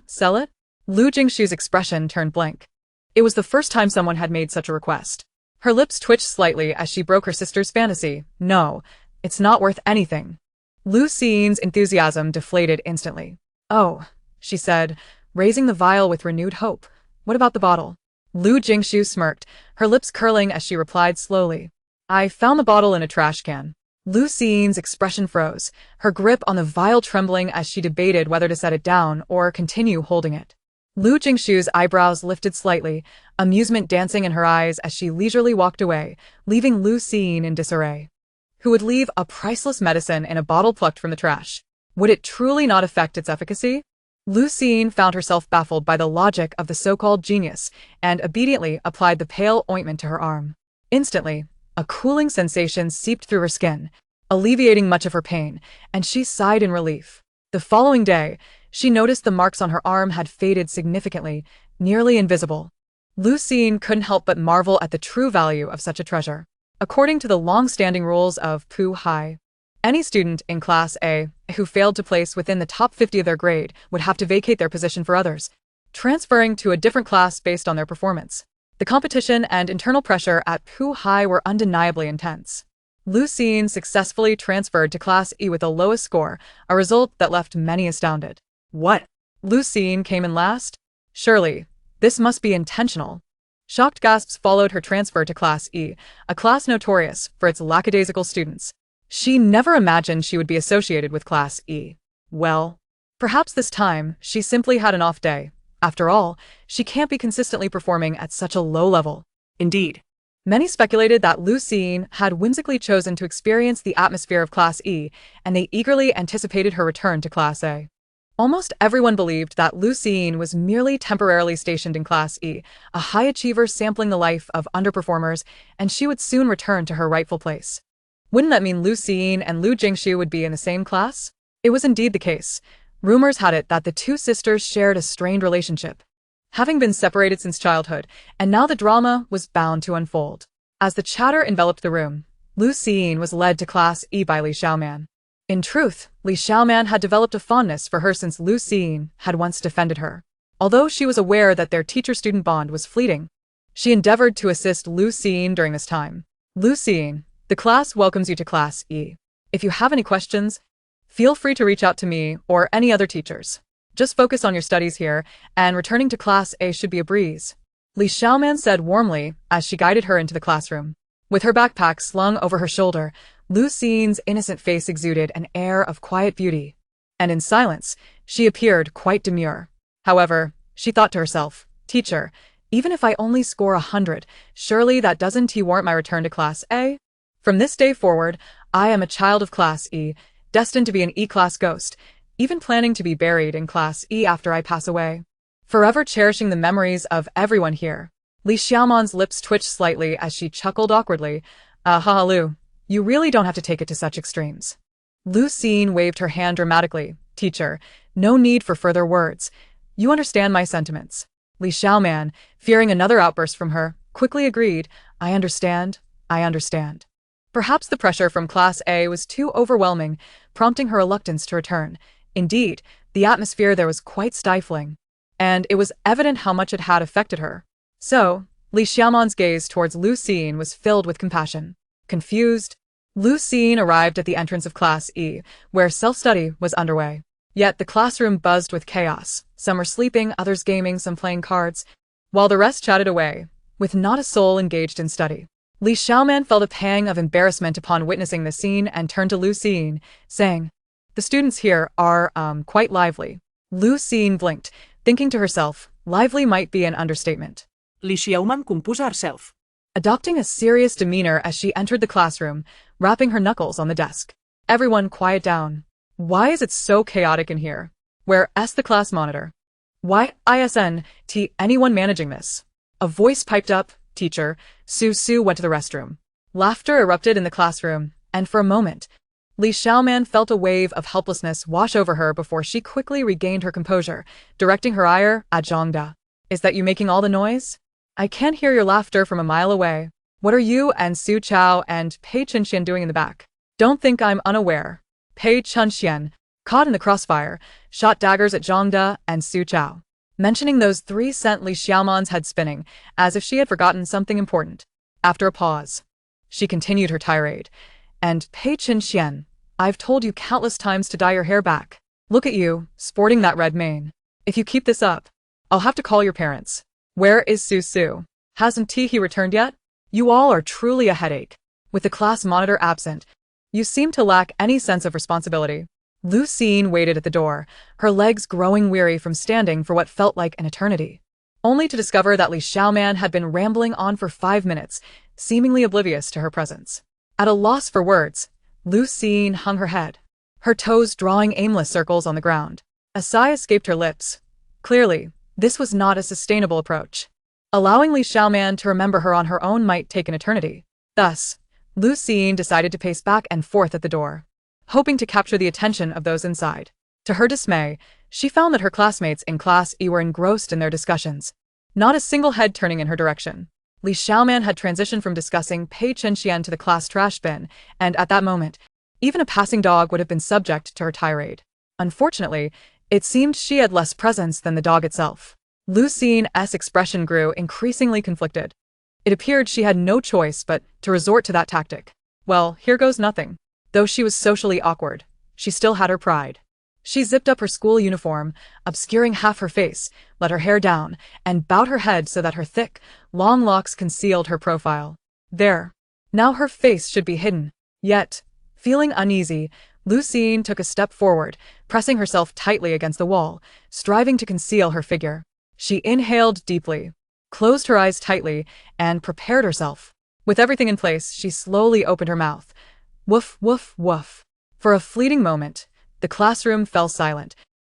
sell it?" Lu Jingshu's expression turned blank. It was the first time someone had made such a request. Her lips twitched slightly as she broke her sister's fantasy. "No, it's not worth anything." Lu Xiyin's enthusiasm deflated instantly. "Oh," she said, raising the vial with renewed hope. "What about the bottle?" Lu Jingshu smirked, her lips curling as she replied slowly. "I found the bottle in a trash can." Lu Xiyin's expression froze, her grip on the vial trembling as she debated whether to set it down or continue holding it. Lu Jingshu's eyebrows lifted slightly, amusement dancing in her eyes as she leisurely walked away, leaving Lu Siyin in disarray. Who would leave a priceless medicine in a bottle plucked from the trash? Would it truly not affect its efficacy? Lu Siyin found herself baffled by the logic of the so-called genius and obediently applied the pale ointment to her arm. Instantly, a cooling sensation seeped through her skin, alleviating much of her pain, and she sighed in relief. The following day, she noticed the marks on her arm had faded significantly, nearly invisible. Lu Siyin couldn't help but marvel at the true value of such a treasure. According to the long-standing rules of Pu Hai, any student in Class A who failed to place within the top 50 of their grade would have to vacate their position for others, transferring to a different class based on their performance. The competition and internal pressure at Pu Hai were undeniably intense. Lu Siyin successfully transferred to Class E with the lowest score, a result that left many astounded. What? Lu Siyin came in last? Surely, this must be intentional. Shocked gasps followed her transfer to Class E, a class notorious for its lackadaisical students. She never imagined she would be associated with Class E. Well, perhaps this time she simply had an off day. After all, she can't be consistently performing at such a low level. Indeed. Many speculated that Lu Siyin had whimsically chosen to experience the atmosphere of Class E, and they eagerly anticipated her return to Class A. Almost everyone believed that Lu Siyin was merely temporarily stationed in Class E, a high achiever sampling the life of underperformers, and she would soon return to her rightful place. Wouldn't that mean Lu Siyin and Lu Jingshu would be in the same class? It was indeed the case. Rumors had it that the two sisters shared a strained relationship, having been separated since childhood, and now the drama was bound to unfold. As the chatter enveloped the room, Lu Siyin was led to Class E by Li Xiaoman. In truth, Li Xiaoman had developed a fondness for her since Lu Siyin had once defended her. Although she was aware that their teacher-student bond was fleeting, she endeavored to assist Lu Siyin during this time. Lu Siyin, the class welcomes you to Class E. If you have any questions, feel free to reach out to me or any other teachers. Just focus on your studies here, and returning to Class A should be a breeze. Li Xiaoman said warmly as she guided her into the classroom. With her backpack slung over her shoulder, Lu Siyin's innocent face exuded an air of quiet beauty. And in silence, she appeared quite demure. However, she thought to herself, "Teacher, even if I only score 100, surely that doesn't warrant my return to Class A? From this day forward, I am a child of Class E, destined to be an E-class ghost, even planning to be buried in Class E after I pass away. Forever cherishing the memories of everyone here." Li Xiaoman's lips twitched slightly as she chuckled awkwardly. Haha, Lu, you really don't have to take it to such extremes. Lu Siyin waved her hand dramatically. "Teacher, no need for further words. You understand my sentiments." Li Xiaoman, fearing another outburst from her, quickly agreed. I understand. Perhaps the pressure from Class A was too overwhelming, prompting her reluctance to return. Indeed, the atmosphere there was quite stifling, and it was evident how much it had affected her. So, Li Xiaoman's gaze towards Lu Siyin was filled with compassion. Confused, Lu Siyin arrived at the entrance of Class E, where self-study was underway. Yet the classroom buzzed with chaos. Some were sleeping, others gaming, some playing cards, while the rest chatted away, with not a soul engaged in study. Li Xiaoman felt a pang of embarrassment upon witnessing the scene and turned to Lu Siyin, saying, "The students here are, quite lively." Lu Siyin blinked, thinking to herself, lively might be an understatement. Li Xiaoman composed herself, adopting a serious demeanor as she entered the classroom, rapping her knuckles on the desk. "Everyone quiet down. Why is it so chaotic in here? Where's the class monitor? Why isn't anyone managing this?" A voice piped up. "Teacher, Su went to the restroom." Laughter erupted in the classroom, and for a moment, Li Xiaoman felt a wave of helplessness wash over her before she quickly regained her composure, directing her ire at Zhongda. "Is that you making all the noise? I can't hear your laughter from a mile away. What are you and Su Chao and Pei Chunxian doing in the back? Don't think I'm unaware." Pei Chunxian, caught in the crossfire, shot daggers at Zhongda and Su Chao. Mentioning those three sent Li Xiaoman's head spinning, as if she had forgotten something important. After a pause, she continued her tirade. "And Pei Chunxian, I've told you countless times to dye your hair back. Look at you, sporting that red mane. If you keep this up, I'll have to call your parents. Where is Su? Hasn't he returned yet? You all are truly a headache. With the class monitor absent, you seem to lack any sense of responsibility. Lu Jingshu waited at the door, her legs growing weary from standing for what felt like an eternity, only to discover that Li Xiaoman had been rambling on for 5 minutes, seemingly oblivious to her presence. At a loss for words, Lu Jingshu hung her head, her toes drawing aimless circles on the ground. A sigh escaped her lips. Clearly, this was not a sustainable approach. Allowing Li Xiaoman to remember her on her own might take an eternity. Thus, Lu Jingshu decided to pace back and forth at the door, hoping to capture the attention of those inside. To her dismay, she found that her classmates in Class E were engrossed in their discussions, not a single head turning in her direction. Li Xiaoman had transitioned from discussing Pei Chenxian to the class trash bin, and at that moment, even a passing dog would have been subject to her tirade. Unfortunately, it seemed she had less presence than the dog itself. Lu Jingshu's expression grew increasingly conflicted. It appeared she had no choice but to resort to that tactic. Well, here goes nothing. Though she was socially awkward, she still had her pride. She zipped up her school uniform, obscuring half her face, let her hair down, and bowed her head so that her thick, long locks concealed her profile. There. Now her face should be hidden. Yet, feeling uneasy, Lu Jingshu took a step forward, pressing herself tightly against the wall, striving to conceal her figure. She inhaled deeply, closed her eyes tightly, and prepared herself. With everything in place, she slowly opened her mouth. Woof, woof, woof. For a fleeting moment, the classroom fell silent,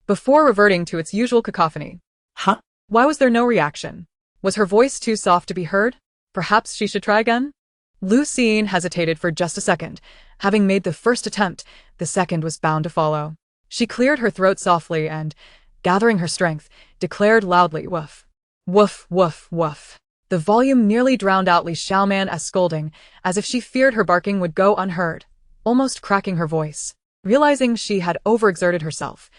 before reverting to its usual cacophony. Huh? Why was there no reaction? Was her voice too soft to be heard? Perhaps she should try again? Lu Jingshu hesitated for just a second. Having made the first attempt, the second was bound to follow. She cleared her throat softly and, gathering her strength, declared loudly, woof. Woof, woof, woof. The volume nearly drowned out Li Xiaoman's scolding, as if she feared her barking would go unheard, almost cracking her voice. Realizing she had overexerted herself,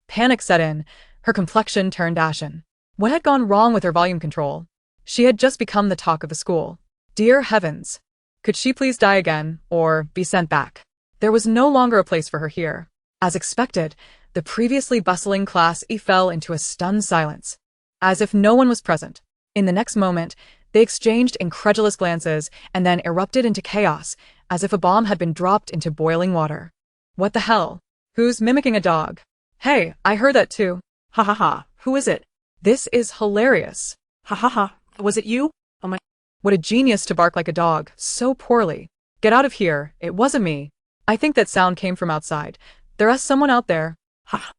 panic set in, her complexion turned ashen. What had gone wrong with her volume control? She had just become the talk of the school. Dear heavens! Could she please die again, or be sent back? There was no longer a place for her here. As expected, the previously bustling Class E fell into a stunned silence, as if no one was present. In the next moment, they exchanged incredulous glances and then erupted into chaos, as if a bomb had been dropped into boiling water. What the hell? Who's mimicking a dog? Hey, I heard that too. Ha ha ha. Who is it? This is hilarious. Ha ha ha. Was it you? Oh my. What a genius to bark like a dog, so poorly. Get out of here, it wasn't me. I think that sound came from outside. There's someone out there. Ha.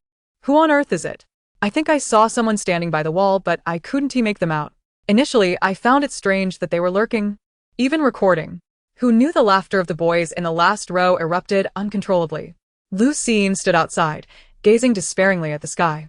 Who on earth is it? I think I saw someone standing by the wall, but I couldn't make them out. Initially, I found it strange that they were lurking, even recording. Who knew the laughter of the boys in the last row erupted uncontrollably. Lu Jingshu stood outside, gazing despairingly at the sky,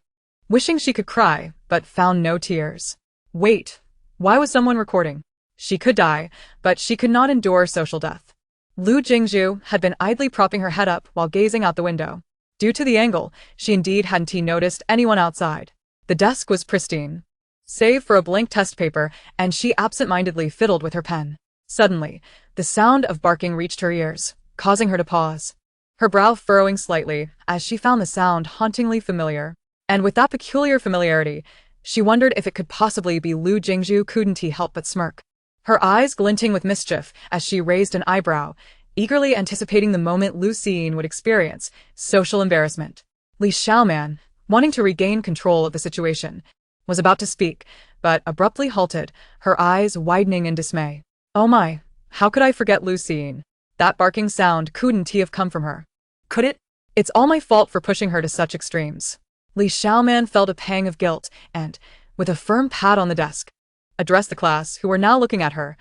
wishing she could cry, but found no tears. Wait, why was someone recording? She could die, but she could not endure social death. Lu Jingshu had been idly propping her head up while gazing out the window. Due to the angle, she indeed hadn't noticed anyone outside. The desk was pristine, save for a blank test paper, and she absent-mindedly fiddled with her pen. Suddenly, the sound of barking reached her ears, causing her to pause, her brow furrowing slightly as she found the sound hauntingly familiar. And with that peculiar familiarity, she wondered if it could possibly be Lu Jingshu. Couldn't he help but smirk, her eyes glinting with mischief as she raised an eyebrow, eagerly anticipating the moment Lu Jingshu would experience social embarrassment. Li Xiaoman, wanting to regain control of the situation, was about to speak, but abruptly halted, her eyes widening in dismay. Oh my, how could I forget Lu Jingshu? That barking sound couldn't have come from her. Could it? It's all my fault for pushing her to such extremes. Li Xiaoman felt a pang of guilt and, with a firm pat on the desk, addressed the class, who were now looking at her.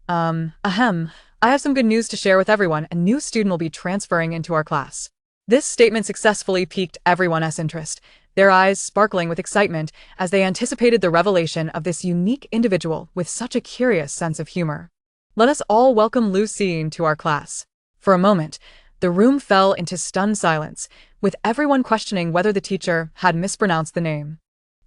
I have some good news to share with everyone. A new student will be transferring into our class. This statement successfully piqued everyone's interest, their eyes sparkling with excitement as they anticipated the revelation of this unique individual with such a curious sense of humor. Let us all welcome Lu Jingshu to our class. For a moment, the room fell into stunned silence, with everyone questioning whether the teacher had mispronounced the name.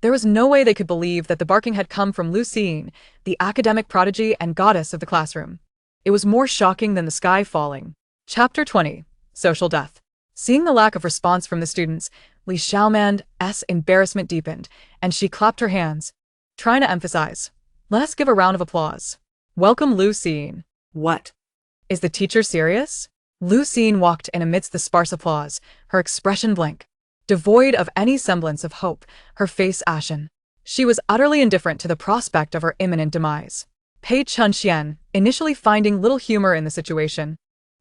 There was no way they could believe that the barking had come from Lu Jingshu, the academic prodigy and goddess of the classroom. It was more shocking than the sky falling. Chapter 20. Social Death. Seeing the lack of response from the students, Li Xiaoman's embarrassment deepened, and she clapped her hands, trying to emphasize. Let us give a round of applause. Welcome Lu Jingshu. What? Is the teacher serious? Lu Jingshu walked in amidst the sparse applause, her expression blank. Devoid of any semblance of hope, her face ashen. She was utterly indifferent to the prospect of her imminent demise. Pei Chunxian, initially finding little humor in the situation,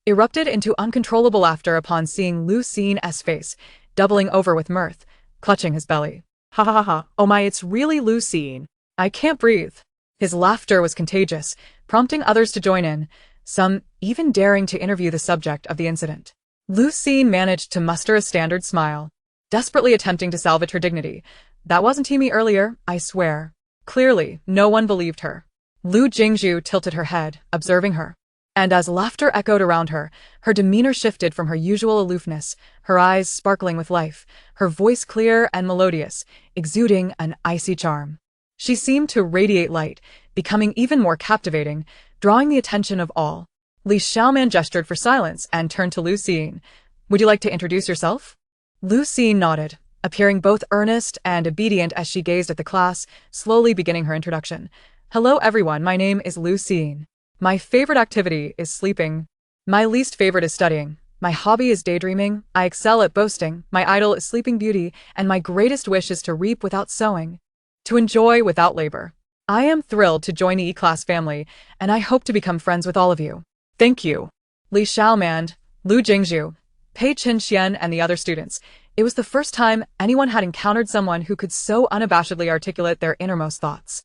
erupted into uncontrollable laughter upon seeing Lu Jingshu's face, doubling over with mirth, clutching his belly. Ha ha ha ha, oh my, it's really Lu Jingshu. I can't breathe. His laughter was contagious, prompting others to join in, some even daring to interview the subject of the incident. Lu Jingshu managed to muster a standard smile, desperately attempting to salvage her dignity. That wasn't me earlier, I swear. Clearly, no one believed her. Lu Jingshu tilted her head, observing her. And as laughter echoed around her, her demeanor shifted from her usual aloofness, her eyes sparkling with life, her voice clear and melodious, exuding an icy charm. She seemed to radiate light, becoming even more captivating, drawing the attention of all. Li Xiaoman gestured for silence and turned to Lu Jingshu. Would you like to introduce yourself? Lu Jingshu nodded, appearing both earnest and obedient as she gazed at the class, slowly beginning her introduction. Hello everyone, my name is Lu Jingshu. My favorite activity is sleeping. My least favorite is studying. My hobby is daydreaming. I excel at boasting. My idol is Sleeping Beauty, and my greatest wish is to reap without sowing, to enjoy without labor. I am thrilled to join the E-Class family, and I hope to become friends with all of you. Thank you. Li Xiaoman, Lu Jingshu, Pei Chunxian, and the other students. It was the first time anyone had encountered someone who could so unabashedly articulate their innermost thoughts.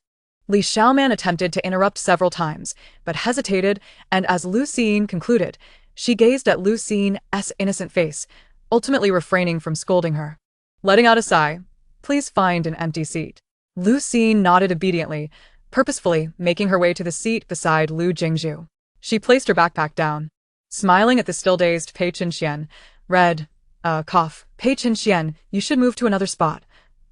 Li Xiaoman attempted to interrupt several times, but hesitated, and as Lu Jingshu concluded, she gazed at Lu Jingshu's innocent face, ultimately refraining from scolding her. Letting out a sigh, please find an empty seat. Lu Jingshu nodded obediently, purposefully making her way to the seat beside Lu Jingshu. She placed her backpack down. Smiling at the still-dazed Pei Chunxian, Pei Chunxian, you should move to another spot.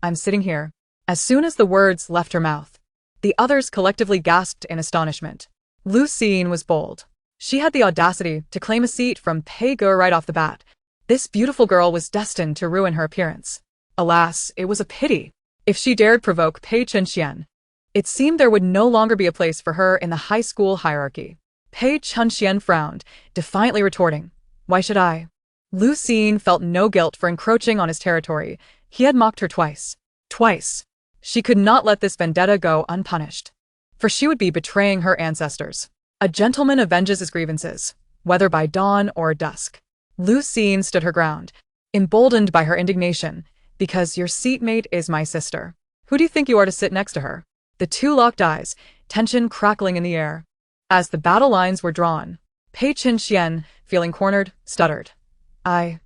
I'm sitting here. As soon as the words left her mouth, the others collectively gasped in astonishment. Lu Jingshu was bold. She had the audacity to claim a seat from Pei Ge right off the bat. This beautiful girl was destined to ruin her appearance. Alas, it was a pity. If she dared provoke Pei Chunxian, it seemed there would no longer be a place for her in the high school hierarchy. Pei Chunxian frowned, defiantly retorting, why should I? Lu Jingshu felt no guilt for encroaching on his territory. He had mocked her twice. Twice. She could not let this vendetta go unpunished, for she would be betraying her ancestors. A gentleman avenges his grievances, whether by dawn or dusk. Lu Jingshu stood her ground, emboldened by her indignation, because your seatmate is my sister. Who do you think you are to sit next to her? The two locked eyes, tension crackling in the air. As the battle lines were drawn, Pei Chunxian, feeling cornered, stuttered.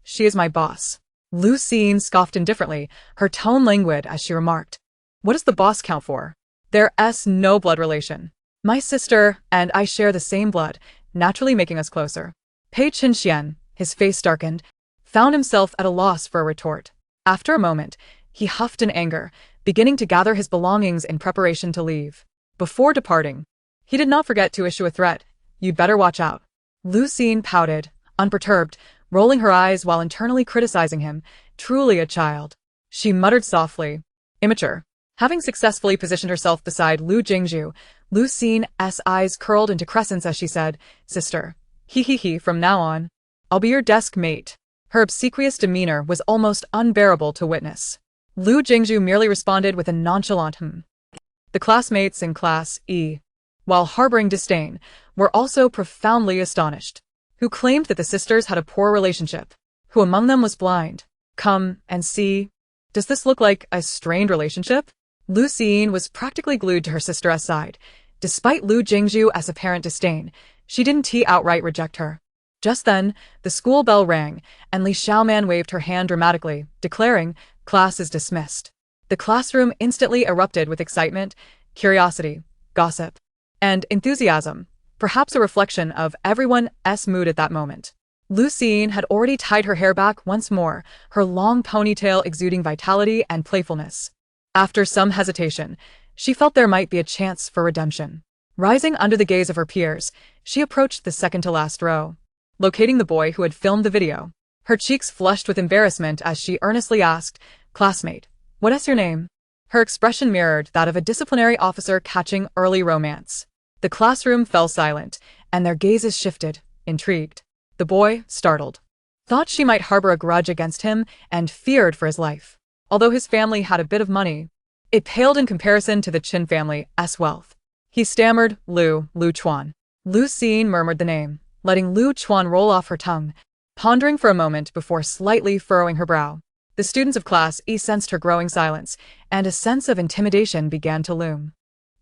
She is my boss. Lu Jingshu scoffed indifferently, her tone languid as she remarked. What does the boss count for? There's no blood relation. My sister and I share the same blood, naturally making us closer. Pei Chunxian, his face darkened, found himself at a loss for a retort. After a moment, he huffed in anger, beginning to gather his belongings in preparation to leave. Before departing, he did not forget to issue a threat. You'd better watch out. Lu Jingshu pouted, unperturbed, rolling her eyes while internally criticizing him. Truly a child. She muttered softly. Immature. Having successfully positioned herself beside Lu Jingshu, Lu Jingshu's eyes curled into crescents as she said, Sister. From now on, I'll be your desk mate. Her obsequious demeanor was almost unbearable to witness. Lu Jingshu merely responded with a nonchalant The classmates in Class E, while harboring disdain, were also profoundly astonished. Who claimed that the sisters had a poor relationship? Who among them was blind? Come and see. Does this look like a strained relationship? Lu Jingshu was practically glued to her sister's side. Despite Lu Jingshu's apparent disdain, she didn't outright reject her. Just then, the school bell rang, and Li Xiaoman waved her hand dramatically, declaring, class is dismissed. The classroom instantly erupted with excitement, curiosity, gossip, and enthusiasm, perhaps a reflection of everyone's mood at that moment. Lu Jingshu had already tied her hair back once more, her long ponytail exuding vitality and playfulness. After some hesitation, she felt there might be a chance for redemption. Rising under the gaze of her peers, she approached the second-to-last row. Locating the boy who had filmed the video, her cheeks flushed with embarrassment as she earnestly asked, Classmate, what's your name? Her expression mirrored that of a disciplinary officer catching early romance. The classroom fell silent, and their gazes shifted, intrigued. The boy, startled, thought she might harbor a grudge against him and feared for his life. Although his family had a bit of money, it paled in comparison to the Qin family's wealth. He stammered, Lu Chuan. Lu Jingshu murmured the name, letting Lu Chuan roll off her tongue, pondering for a moment before slightly furrowing her brow. The students of Class E sensed her growing silence, and a sense of intimidation began to loom.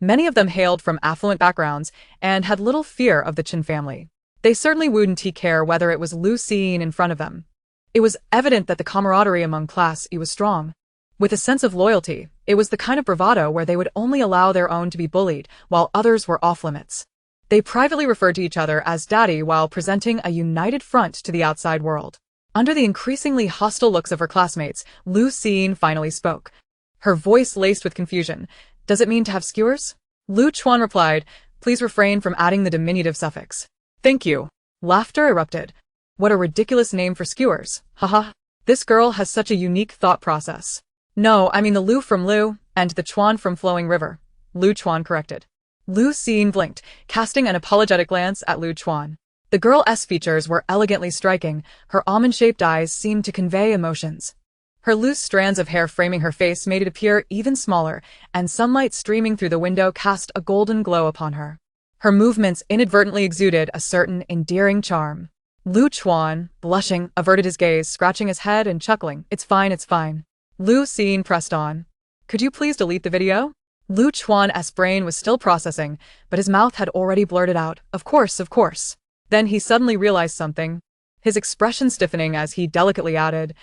Many of them hailed from affluent backgrounds and had little fear of the Qin family. They certainly wouldn't care whether it was Lu Jingshu in front of them. It was evident that the camaraderie among Class E was strong. With a sense of loyalty, it was the kind of bravado where they would only allow their own to be bullied while others were off limits. They privately referred to each other as daddy while presenting a united front to the outside world. Under the increasingly hostile looks of her classmates, Lu Jingshu finally spoke. Her voice laced with confusion. Does it mean to have skewers? Lu Chuan replied, please refrain from adding the diminutive suffix. Thank you. Laughter erupted. What a ridiculous name for skewers. Haha. This girl has such a unique thought process. No, I mean the Lu from Lu, and the Chuan from flowing river. Lu Chuan corrected. Lu Jingshu blinked, casting an apologetic glance at Lu Chuan. The girl's features were elegantly striking, her almond-shaped eyes seemed to convey emotions. Her loose strands of hair framing her face made it appear even smaller, and sunlight streaming through the window cast a golden glow upon her. Her movements inadvertently exuded a certain endearing charm. Lu Chuan, blushing, averted his gaze, scratching his head and chuckling, it's fine, it's fine. Lu Jingshu pressed on. Could you please delete the video? Lu Chuan's brain was still processing, but his mouth had already blurted out, of course, of course. Then he suddenly realized something, his expression stiffening as he delicately added,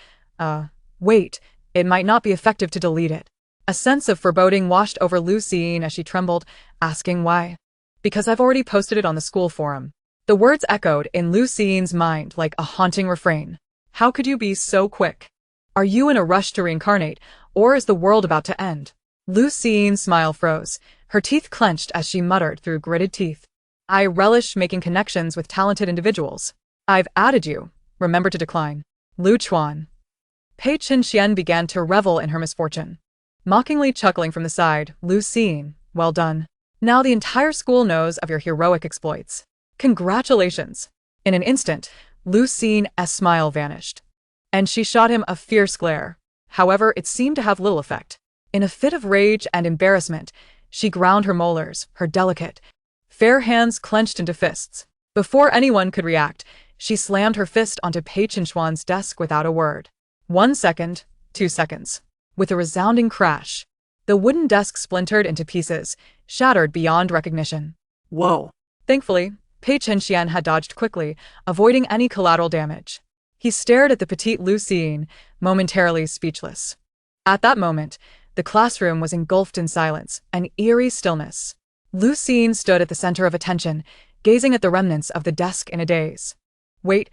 wait, it might not be effective to delete it. A sense of foreboding washed over Lu Jingshu as she trembled, asking why. Because I've already posted it on the school forum. The words echoed in Lu Jingshu's mind like a haunting refrain. How could you be so quick? Are you in a rush to reincarnate, or is the world about to end? Lu Jingshu's smile froze, her teeth clenched as she muttered through gritted teeth. I relish making connections with talented individuals. I've added you. Remember to decline. Lu Chuan. Pei Qian began to revel in her misfortune. Mockingly chuckling from the side, Lu Jingshu, well done. Now the entire school knows of your heroic exploits. Congratulations. In an instant, Lu Jingshu's smile vanished, and she shot him a fierce glare. However, it seemed to have little effect. In a fit of rage and embarrassment, she ground her molars, her delicate, fair hands clenched into fists. Before anyone could react, she slammed her fist onto Pei Qian's desk without a word. 1 second, 2 seconds. With a resounding crash, the wooden desk splintered into pieces, shattered beyond recognition. Whoa. Thankfully, Pei Qian had dodged quickly, avoiding any collateral damage. He stared at the petite Lu Jingshu, momentarily speechless. At that moment, the classroom was engulfed in silence, an eerie stillness. Lu Jingshu stood at the center of attention, gazing at the remnants of the desk in a daze. Wait,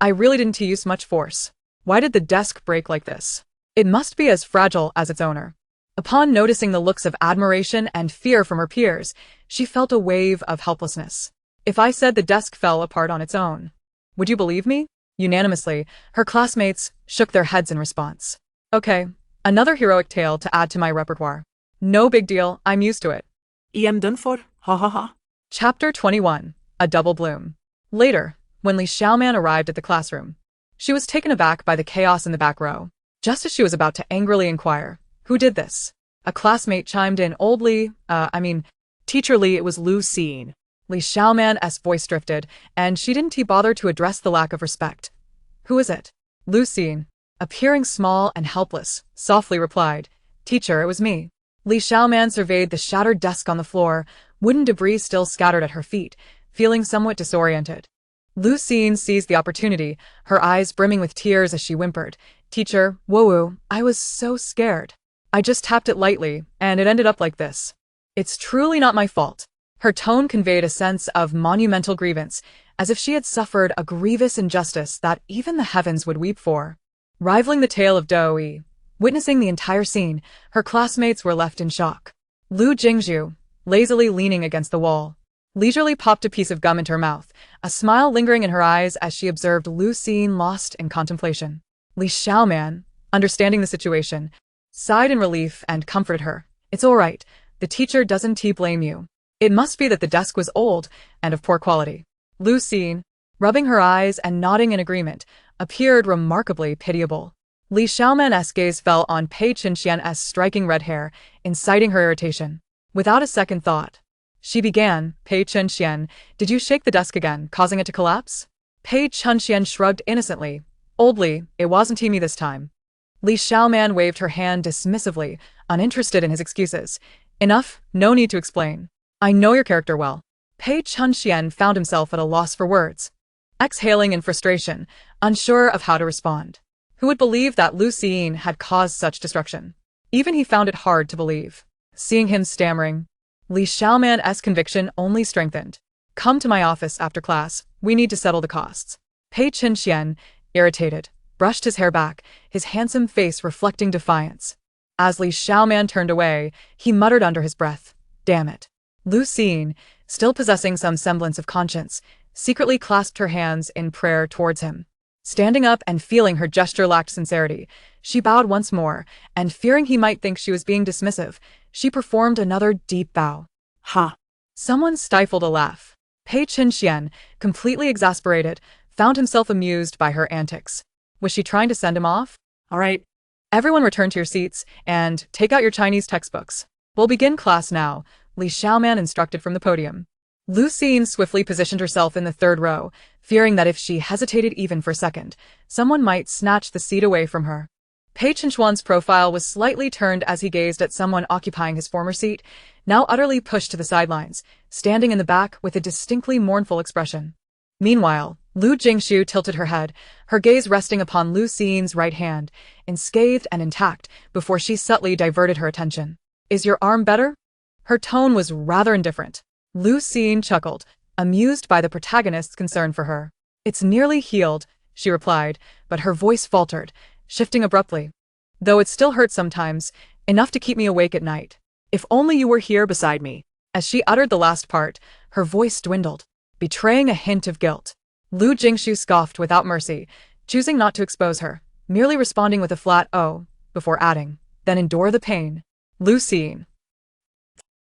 I really didn't use much force. Why did the desk break like this? It must be as fragile as its owner. Upon noticing the looks of admiration and fear from her peers, she felt a wave of helplessness. If I said the desk fell apart on its own, would you believe me? Unanimously, her classmates shook their heads in response. Okay, another heroic tale to add to my repertoire. No big deal, I'm used to it. I'm done for, ha ha ha. Chapter 21, A Double Bloom. Later, when Li Xiaoman arrived at the classroom, she was taken aback by the chaos in the back row. Just as she was about to angrily inquire, who did this? A classmate chimed in, Teacher Li, it was Lu Jingshu. Li Xiaoman's voice drifted, and she didn't bother to address the lack of respect. Who is it? Lu Jingshu, appearing small and helpless, softly replied, Teacher, it was me. Li Xiaoman surveyed the shattered desk on the floor, wooden debris still scattered at her feet, feeling somewhat disoriented. Lu Jingshu seized the opportunity, her eyes brimming with tears as she whimpered, Teacher, whoa, I was so scared. I just tapped it lightly, and it ended up like this. It's truly not my fault. Her tone conveyed a sense of monumental grievance, as if she had suffered a grievous injustice that even the heavens would weep for. Rivaling the tale of Doi, witnessing the entire scene, her classmates were left in shock. Lu Jingshu, lazily leaning against the wall, leisurely popped a piece of gum into her mouth, a smile lingering in her eyes as she observed Lu Jingshu lost in contemplation. Li Xiaoman, understanding the situation, sighed in relief and comforted her. It's all right, the teacher doesn't blame you. It must be that the desk was old and of poor quality. Lu Jingshu, rubbing her eyes and nodding in agreement, appeared remarkably pitiable. Li Xiaoman's gaze fell on Pei Qinxian's striking red hair, inciting her irritation. Without a second thought, she began, Pei Qinxian, did you shake the desk again, causing it to collapse? Pei Qinxian shrugged innocently. Old Li, it wasn't me this time. Li Xiaoman waved her hand dismissively, uninterested in his excuses. Enough, no need to explain. I know your character well. Pei Qinxian found himself at a loss for words, exhaling in frustration, unsure of how to respond. Who would believe that Lu Siyin had caused such destruction? Even he found it hard to believe. Seeing him stammering, Li Xiaoman's conviction only strengthened. Come to my office after class, we need to settle the costs. Pei Qinxian, irritated, brushed his hair back, his handsome face reflecting defiance. As Li Xiaoman turned away, he muttered under his breath, damn it. Lu Siyin, still possessing some semblance of conscience, secretly clasped her hands in prayer towards him. Standing up and feeling her gesture lacked sincerity, she bowed once more, and fearing he might think she was being dismissive, she performed another deep bow. Ha! Someone stifled a laugh. Pei Qinxian, completely exasperated, found himself amused by her antics. Was she trying to send him off? All right. Everyone return to your seats, and take out your Chinese textbooks. We'll begin class now, Li Xiaoman instructed from the podium. Lu Siyin swiftly positioned herself in the third row, fearing that if she hesitated even for a second, someone might snatch the seat away from her. Pei Qinxian's profile was slightly turned as he gazed at someone occupying his former seat, now utterly pushed to the sidelines, standing in the back with a distinctly mournful expression. Meanwhile, Lu Jingshu tilted her head, her gaze resting upon Lu Xiyin's right hand, unscathed and intact, before she subtly diverted her attention. Is your arm better? Her tone was rather indifferent. Lu Xiyin chuckled, amused by the protagonist's concern for her. It's nearly healed, she replied, but her voice faltered, shifting abruptly. Though it still hurts sometimes, enough to keep me awake at night. If only you were here beside me. As she uttered the last part, her voice dwindled, betraying a hint of guilt. Lu Jingshu scoffed without mercy, choosing not to expose her, merely responding with a flat "oh," before adding, then endure the pain. Lu Xiyin.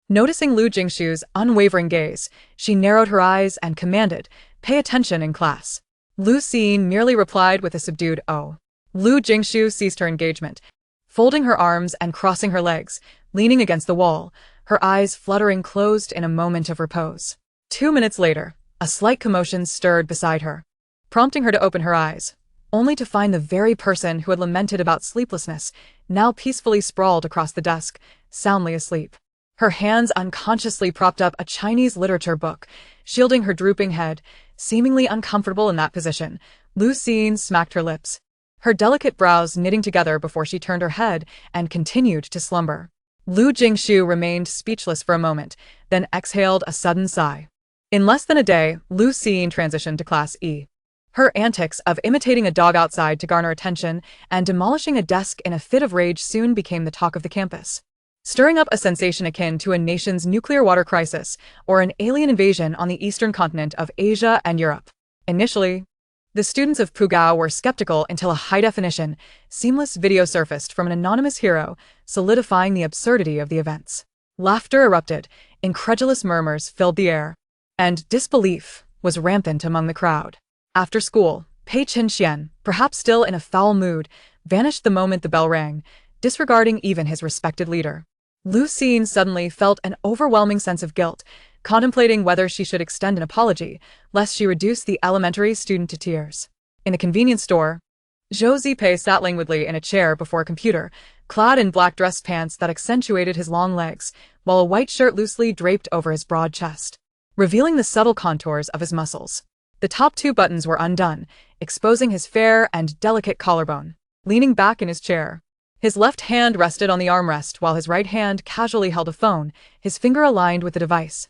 Noticing Lu Jingshu's unwavering gaze, she narrowed her eyes and commanded, pay attention in class. Lu Xiyin merely replied with a subdued "oh." Lu Jingshu ceased her engagement, folding her arms and crossing her legs, leaning against the wall, her eyes fluttering closed in a moment of repose. 2 minutes later, a slight commotion stirred beside her, prompting her to open her eyes, only to find the very person who had lamented about sleeplessness, now peacefully sprawled across the desk, soundly asleep. Her hands unconsciously propped up a Chinese literature book, shielding her drooping head, seemingly uncomfortable in that position. Lu Xiyin smacked her lips, her delicate brows knitting together before she turned her head and continued to slumber. Lu Jingshu remained speechless for a moment, then exhaled a sudden sigh. In less than a day, Lu Xiyin transitioned to Class E. Her antics of imitating a dog outside to garner attention and demolishing a desk in a fit of rage soon became the talk of the campus, stirring up a sensation akin to a nation's nuclear water crisis or an alien invasion on the eastern continent of Asia and Europe. Initially, the students of Pugao were skeptical until a high-definition, seamless video surfaced from an anonymous hero, solidifying the absurdity of the events. Laughter erupted, incredulous murmurs filled the air, and disbelief was rampant among the crowd. After school, Pei Qinxian, perhaps still in a foul mood, vanished the moment the bell rang, disregarding even his respected leader. Lu Xiyin suddenly felt an overwhelming sense of guilt, contemplating whether she should extend an apology, lest she reduce the elementary student to tears. In a convenience store, Zhou Zipei sat languidly in a chair before a computer, clad in black dress pants that accentuated his long legs, while a white shirt loosely draped over his broad chest, revealing the subtle contours of his muscles. The top 2 buttons were undone, exposing his fair and delicate collarbone. Leaning back in his chair, his left hand rested on the armrest while his right hand casually held a phone, his finger aligned with the device.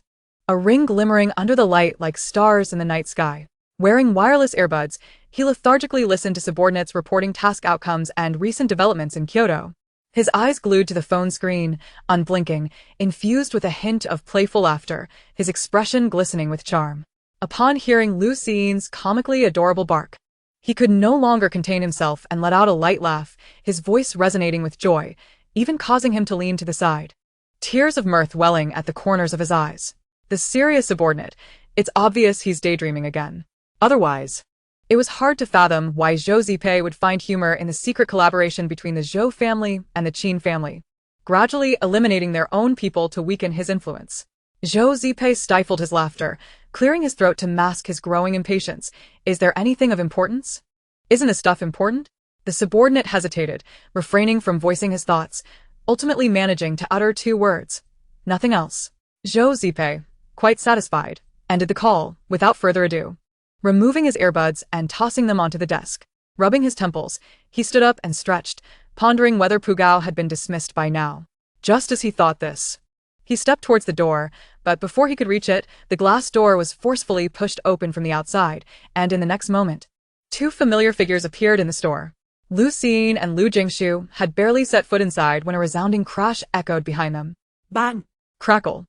A ring glimmering under the light like stars in the night sky. Wearing wireless earbuds, he lethargically listened to subordinates reporting task outcomes and recent developments in Kyoto. His eyes glued to the phone screen, unblinking, infused with a hint of playful laughter, his expression glistening with charm. Upon hearing Lu Xiyin's comically adorable bark, he could no longer contain himself and let out a light laugh, his voice resonating with joy, even causing him to lean to the side, tears of mirth welling at the corners of his eyes. The serious subordinate, it's obvious he's daydreaming again. Otherwise, it was hard to fathom why Zhou Zipei would find humor in the secret collaboration between the Zhou family and the Qin family, gradually eliminating their own people to weaken his influence. Zhou Zipei stifled his laughter, clearing his throat to mask his growing impatience. Is there anything of importance? Isn't this stuff important? The subordinate hesitated, refraining from voicing his thoughts, ultimately managing to utter 2 words. Nothing else. Zhou Zipei, quite satisfied, ended the call, without further ado. Removing his earbuds and tossing them onto the desk, rubbing his temples, he stood up and stretched, pondering whether Pugao had been dismissed by now. Just as he thought this, he stepped towards the door, but before he could reach it, the glass door was forcefully pushed open from the outside, and in the next moment, 2 familiar figures appeared in the store. Lu Siyin and Lu Jingshu had barely set foot inside when a resounding crash echoed behind them. Bang! Crackle.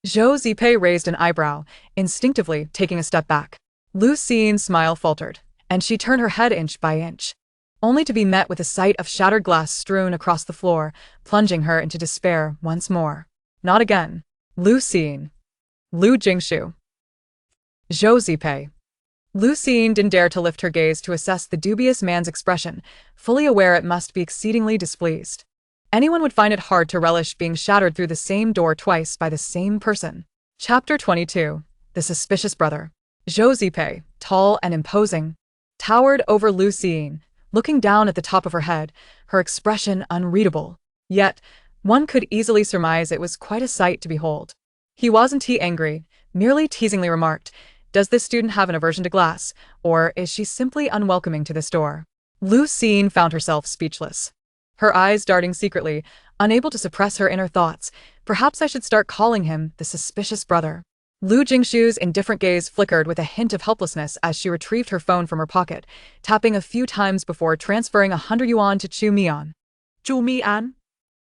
Zhou Zipei raised an eyebrow, instinctively taking a step back. Lu Xiyin's smile faltered, and she turned her head inch by inch, only to be met with a sight of shattered glass strewn across the floor, plunging her into despair once more. Not again. Lu Xiyin. Lu Jingshu. Zhou Zipei. Lu Xiyin didn't dare to lift her gaze to assess the dubious man's expression, fully aware it must be exceedingly displeased. Anyone would find it hard to relish being shattered through the same door twice by the same person. Chapter 22. The Suspicious Brother. Zhou Zipei, tall and imposing, towered over Lu Xiyin, looking down at the top of her head, her expression unreadable. Yet, one could easily surmise it was quite a sight to behold. Wasn't he angry, merely teasingly remarked, "Does this student have an aversion to glass, or is she simply unwelcoming to this door?" Lu Xiyin found herself speechless, her eyes darting secretly, unable to suppress her inner thoughts. Perhaps I should start calling him the suspicious brother. Lu Jingshu's indifferent gaze flickered with a hint of helplessness as she retrieved her phone from her pocket, tapping a few times before transferring 100 yuan to Chu Mian. Chu Mian?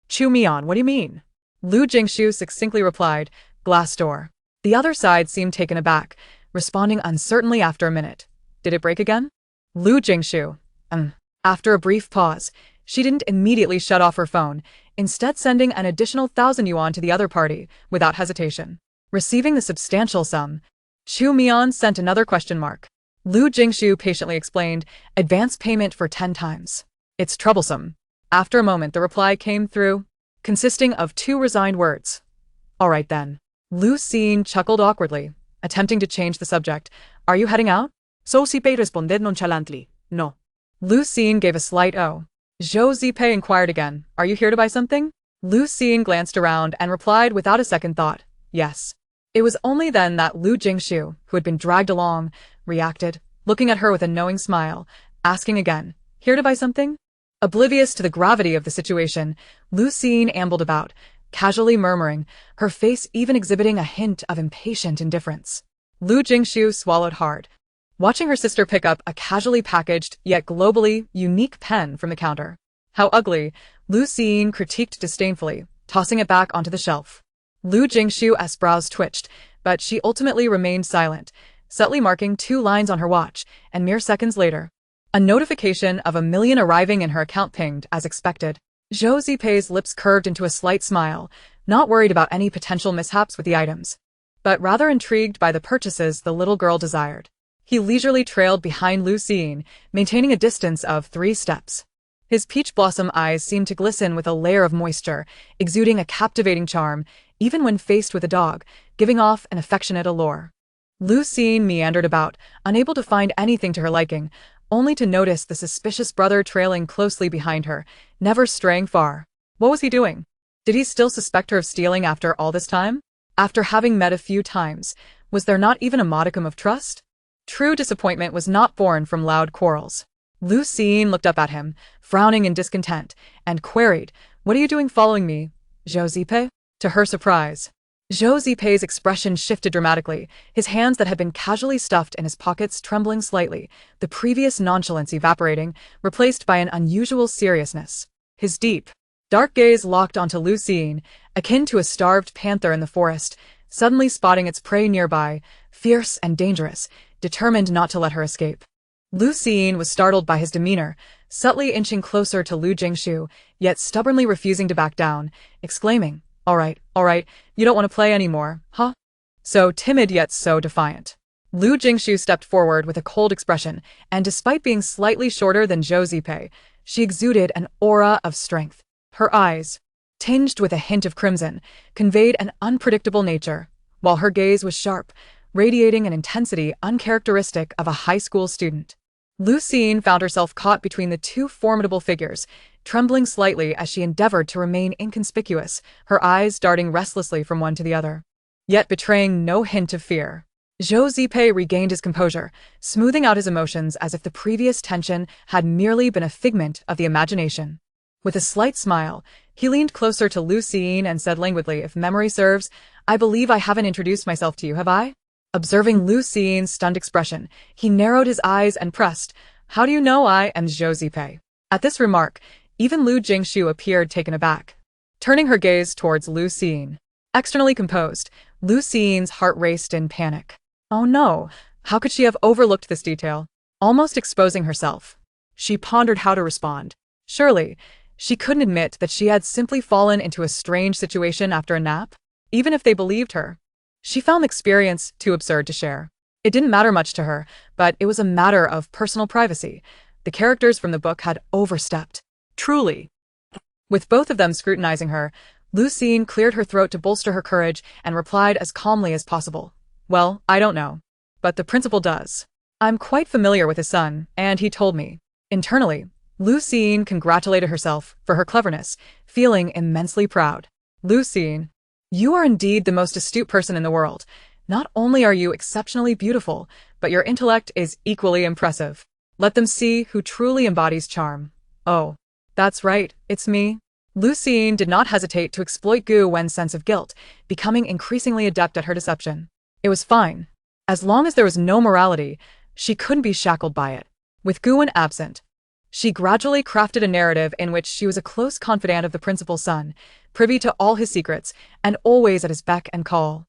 Chu Mian, what do you mean? Lu Jingshu succinctly replied, "Glass door." The other side seemed taken aback, responding uncertainly after a minute. Did it break again? Lu Jingshu. After a brief pause, she didn't immediately shut off her phone, instead sending an additional 1,000 yuan to the other party, without hesitation. Receiving the substantial sum, Chu Mian sent another question mark. Lu Jingshu patiently explained, "Advance payment for 10 times. It's troublesome." After a moment the reply came through, consisting of 2 resigned words. "All right then." Lu Xiyin chuckled awkwardly, attempting to change the subject. "Are you heading out?" Zhou Zipei responded nonchalantly, "No." Lu Xiyin gave a slight "oh." Zhou Zipei inquired again, "Are you here to buy something?" Lu Xiyin glanced around and replied without a second thought, "Yes." It was only then that Lu Jingshu, who had been dragged along, reacted, looking at her with a knowing smile, asking again, "Here to buy something?" Oblivious to the gravity of the situation, Lu Xiyin ambled about, casually murmuring, her face even exhibiting a hint of impatient indifference. Lu Jingshu swallowed hard, watching her sister pick up a casually packaged, yet globally unique pen from the counter. "How ugly," Lu Xiyin critiqued disdainfully, tossing it back onto the shelf. Lu Jingshu's brows twitched, but she ultimately remained silent, subtly marking 2 lines on her watch, and mere seconds later, a notification of 1 million arriving in her account pinged as expected. Zhou Zipei's lips curved into a slight smile, not worried about any potential mishaps with the items, but rather intrigued by the purchases the little girl desired. He leisurely trailed behind Lu Xiyin, maintaining a distance of 3 steps. His peach blossom eyes seemed to glisten with a layer of moisture, exuding a captivating charm, even when faced with a dog, giving off an affectionate allure. Lu Xiyin meandered about, unable to find anything to her liking, only to notice the suspicious brother trailing closely behind her, never straying far. What was he doing? Did he still suspect her of stealing after all this time? After having met a few times, was there not even a modicum of trust? True disappointment was not born from loud quarrels. Lu Xiyin looked up at him, frowning in discontent, and queried, "What are you doing following me, Zhou Zipei?" To her surprise, Zhou Zipei's expression shifted dramatically, his hands that had been casually stuffed in his pockets trembling slightly, the previous nonchalance evaporating, replaced by an unusual seriousness. His deep, dark gaze locked onto Lu Xiyin, akin to a starved panther in the forest, suddenly spotting its prey nearby, fierce and dangerous, determined not to let her escape. Lu Xiyin was startled by his demeanor, subtly inching closer to Lu Jingshu, yet stubbornly refusing to back down, exclaiming, all right, you don't want to play anymore, huh? So timid yet so defiant. Lu Jingshu stepped forward with a cold expression, and despite being slightly shorter than Zhou Zipei, she exuded an aura of strength. Her eyes, tinged with a hint of crimson, conveyed an unpredictable nature, while her gaze was sharp, radiating an intensity uncharacteristic of a high school student. Lu Siyin found herself caught between the two formidable figures, trembling slightly as she endeavored to remain inconspicuous, her eyes darting restlessly from one to the other, yet betraying no hint of fear. Zhou Zipei regained his composure, smoothing out his emotions as if the previous tension had merely been a figment of the imagination. With a slight smile, he leaned closer to Lu Siyin and said languidly, "If memory serves, I believe I haven't introduced myself to you, have I?" Observing Lu Xiyin's stunned expression, he narrowed his eyes and pressed, "How do you know I am Zhou Zipei?" At this remark, even Lu Jingshu appeared taken aback. Turning her gaze towards Lu Siyin, externally composed, Lu Xiyin's heart raced in panic. Oh no, how could she have overlooked this detail? Almost exposing herself, she pondered how to respond. Surely, she couldn't admit that she had simply fallen into a strange situation after a nap, even if they believed her. She found the experience too absurd to share. It didn't matter much to her, but it was a matter of personal privacy. The characters from the book had overstepped. Truly. With both of them scrutinizing her, Lu Xiying cleared her throat to bolster her courage and replied as calmly as possible. "Well, I don't know. But the principal does. I'm quite familiar with his son, and he told me." Internally, Lu Xiying congratulated herself for her cleverness, feeling immensely proud. Lu Xiying, you are indeed the most astute person in the world. Not only are you exceptionally beautiful, but your intellect is equally impressive. Let them see who truly embodies charm. Oh, that's right, it's me. Lu Xiying did not hesitate to exploit Gu Wen's sense of guilt, becoming increasingly adept at her deception. It was fine. As long as there was no morality, she couldn't be shackled by it. With Gu Wen absent, she gradually crafted a narrative in which she was a close confidant of the principal's son, privy to all his secrets, and always at his beck and call.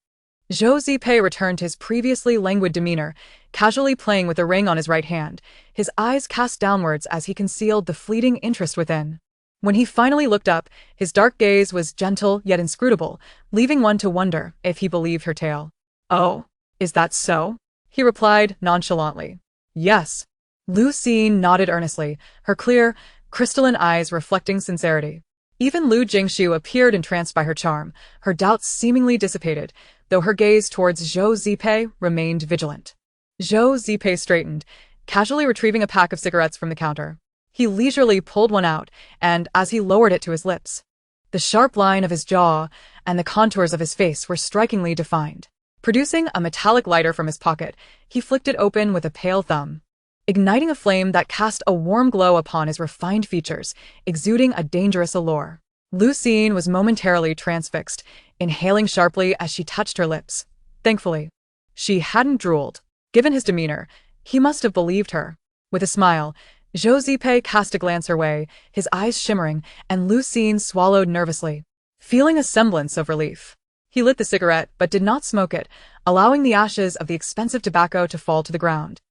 Zhou Zipei returned to his previously languid demeanor, casually playing with a ring on his right hand, his eyes cast downwards as he concealed the fleeting interest within. When he finally looked up, his dark gaze was gentle yet inscrutable, leaving one to wonder if he believed her tale. "Oh, is that so?" he replied nonchalantly. "Yes." Lu Xiying nodded earnestly, her clear, crystalline eyes reflecting sincerity. Even Lu Jingshu appeared entranced by her charm, her doubts seemingly dissipated, though her gaze towards Zhou Zipei remained vigilant. Zhou Zipei straightened, casually retrieving a pack of cigarettes from the counter. He leisurely pulled one out, and as he lowered it to his lips, the sharp line of his jaw and the contours of his face were strikingly defined. Producing a metallic lighter from his pocket, he flicked it open with a pale thumb, igniting a flame that cast a warm glow upon his refined features, exuding a dangerous allure. Lu Xiying was momentarily transfixed, inhaling sharply as she touched her lips. Thankfully, she hadn't drooled. Given his demeanor, he must have believed her. With a smile, Zhou Zipei cast a glance her way, his eyes shimmering, and Lu Xiying swallowed nervously, feeling a semblance of relief. He lit the cigarette but did not smoke it, allowing the ashes of the expensive tobacco to fall to the ground.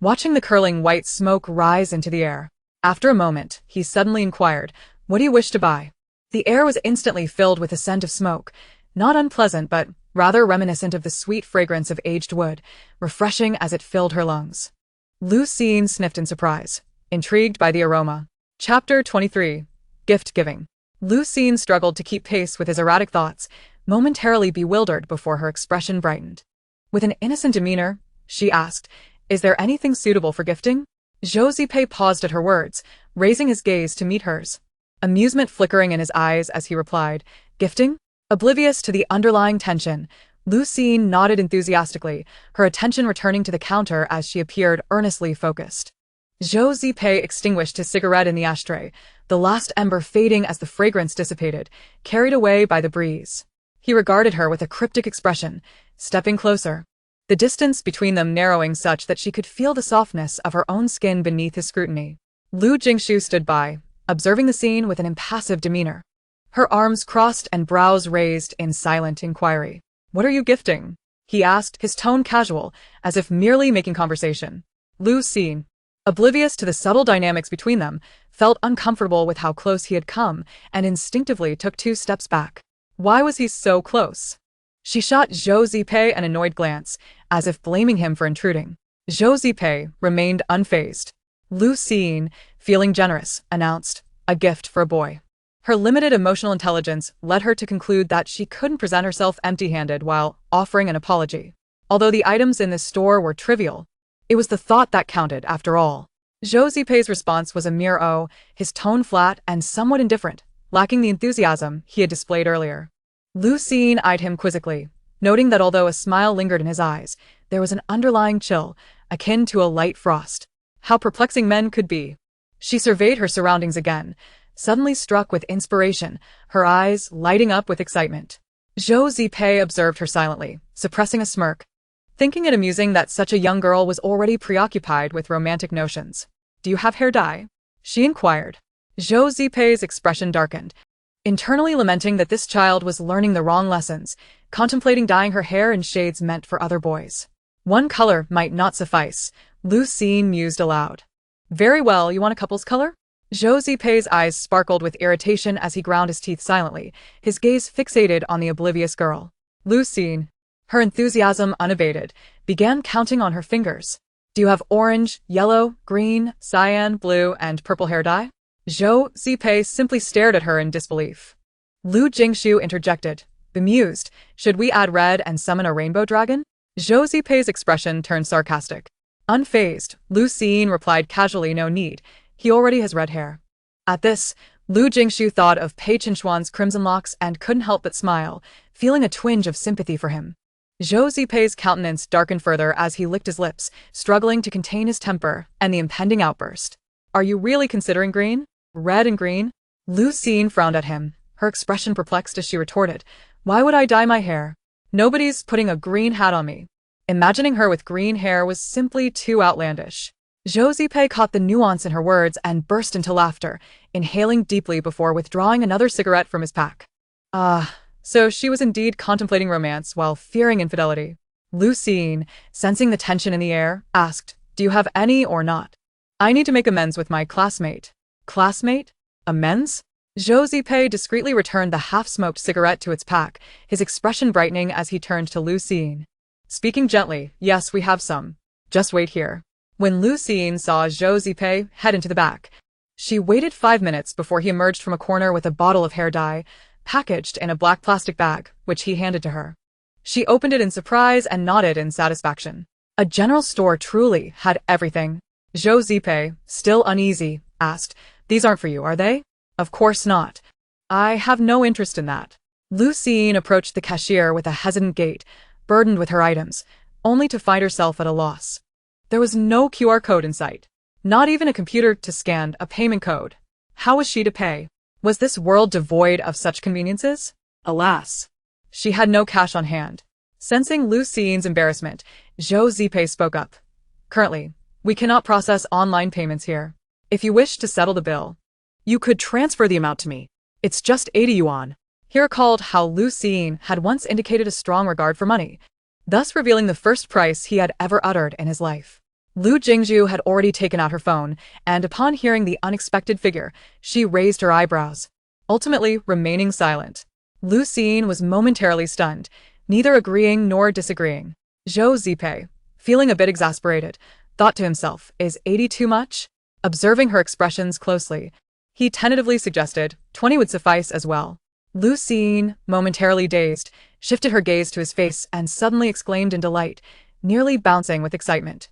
Watching the curling white smoke rise into the air, after a moment, he suddenly inquired, "What do you wish to buy?" The air was instantly filled with a scent of smoke, not unpleasant but rather reminiscent of the sweet fragrance of aged wood, refreshing as it filled her lungs. Lu Xiying sniffed in surprise, intrigued by the aroma. Chapter 23. Gift-Giving. Lu Xiying struggled to keep pace with his erratic thoughts, momentarily bewildered before her expression brightened. With an innocent demeanor, she asked, "Is there anything suitable for gifting?" Zhou Zipei paused at her words, raising his gaze to meet hers, amusement flickering in his eyes as he replied, "Gifting?" Oblivious to the underlying tension, Lu Xiying nodded enthusiastically, her attention returning to the counter as she appeared earnestly focused. Zhou Zipei extinguished his cigarette in the ashtray, the last ember fading as the fragrance dissipated, carried away by the breeze. He regarded her with a cryptic expression, stepping closer, the distance between them narrowing such that she could feel the softness of her own skin beneath his scrutiny. Lu Jingshu stood by, observing the scene with an impassive demeanor, her arms crossed and brows raised in silent inquiry. "What are you gifting?" he asked, his tone casual, as if merely making conversation. Lu Xiying, oblivious to the subtle dynamics between them, felt uncomfortable with how close he had come and instinctively took 2 steps back. Why was he so close? She shot Zhou Zipei an annoyed glance, as if blaming him for intruding. Zhou Zipei remained unfazed. Lu Jingshu, feeling generous, announced, "A gift for a boy." Her limited emotional intelligence led her to conclude that she couldn't present herself empty-handed while offering an apology. Although the items in this store were trivial, it was the thought that counted after all. Zhou Zipei's response was a mere "oh," his tone flat and somewhat indifferent, lacking the enthusiasm he had displayed earlier. Lu Jingshu eyed him quizzically, noting that although a smile lingered in his eyes, there was an underlying chill, akin to a light frost. How perplexing men could be. She surveyed her surroundings again, suddenly struck with inspiration, her eyes lighting up with excitement. Zhou Zipei observed her silently, suppressing a smirk, thinking it amusing that such a young girl was already preoccupied with romantic notions. "Do you have hair dye?" she inquired. Zhou Zipei's expression darkened, internally lamenting that this child was learning the wrong lessons, contemplating dyeing her hair in shades meant for other boys. One color might not suffice, Lu Jingshu mused aloud. "Very well, you want a couple's color?" Zhou Zipei's eyes sparkled with irritation as he ground his teeth silently, his gaze fixated on the oblivious girl. Lu Jingshu, her enthusiasm unabated, began counting on her fingers. "Do you have orange, yellow, green, cyan, blue, and purple hair dye?" Zhou Zipei simply stared at her in disbelief. Lu Jingshu interjected, bemused, "Should we add red and summon a rainbow dragon?" Zhou Zipei's expression turned sarcastic. Unfazed, Lu Jingshu replied casually, "No need, he already has red hair." At this, Lu Jingshu thought of Pei Chinchuan's crimson locks and couldn't help but smile, feeling a twinge of sympathy for him. Zhou Zipei's countenance darkened further as he licked his lips, struggling to contain his temper and the impending outburst. "Are you really considering green? Red and green?" Lu Jingshu frowned at him, her expression perplexed as she retorted, "Why would I dye my hair? Nobody's putting a green hat on me." Imagining her with green hair was simply too outlandish. Zhou Zipei caught the nuance in her words and burst into laughter, inhaling deeply before withdrawing another cigarette from his pack. So she was indeed contemplating romance while fearing infidelity. Lu Jingshu, sensing the tension in the air, asked, "Do you have any or not? I need to make amends with my classmate." "Classmate? Amends?" Zhou Zipei discreetly returned the half-smoked cigarette to its pack, his expression brightening as he turned to Lu Jingshu. Speaking gently, "Yes, we have some. Just wait here." When Lu Jingshu saw Zhou Zipei head into the back, she waited 5 minutes before he emerged from a corner with a bottle of hair dye, packaged in a black plastic bag, which he handed to her. She opened it in surprise and nodded in satisfaction. A general store truly had everything. Zhou Zipei, still uneasy, asked, "These aren't for you, are they?" "Of course not. I have no interest in that." Lu Jingshu approached the cashier with a hesitant gait, burdened with her items, only to find herself at a loss. There was no QR code in sight. Not even a computer to scan a payment code. How was she to pay? Was this world devoid of such conveniences? Alas! She had no cash on hand. Sensing Lu Jingshu's embarrassment, Zhou Zipei spoke up. "Currently, we cannot process online payments here. If you wish to settle the bill, you could transfer the amount to me. It's just 80 yuan. He recalled how Lu Jingshu had once indicated a strong regard for money, thus revealing the first price he had ever uttered in his life. Lu Jingshu had already taken out her phone, and upon hearing the unexpected figure, she raised her eyebrows, ultimately remaining silent. Lu Jingshu was momentarily stunned, neither agreeing nor disagreeing. Zhou Zipei, feeling a bit exasperated, thought to himself, "Is 80 too much?" Observing her expressions closely, he tentatively suggested 20 would suffice as well. Lu Jingshu, momentarily dazed, shifted her gaze to his face and suddenly exclaimed in delight, nearly bouncing with excitement.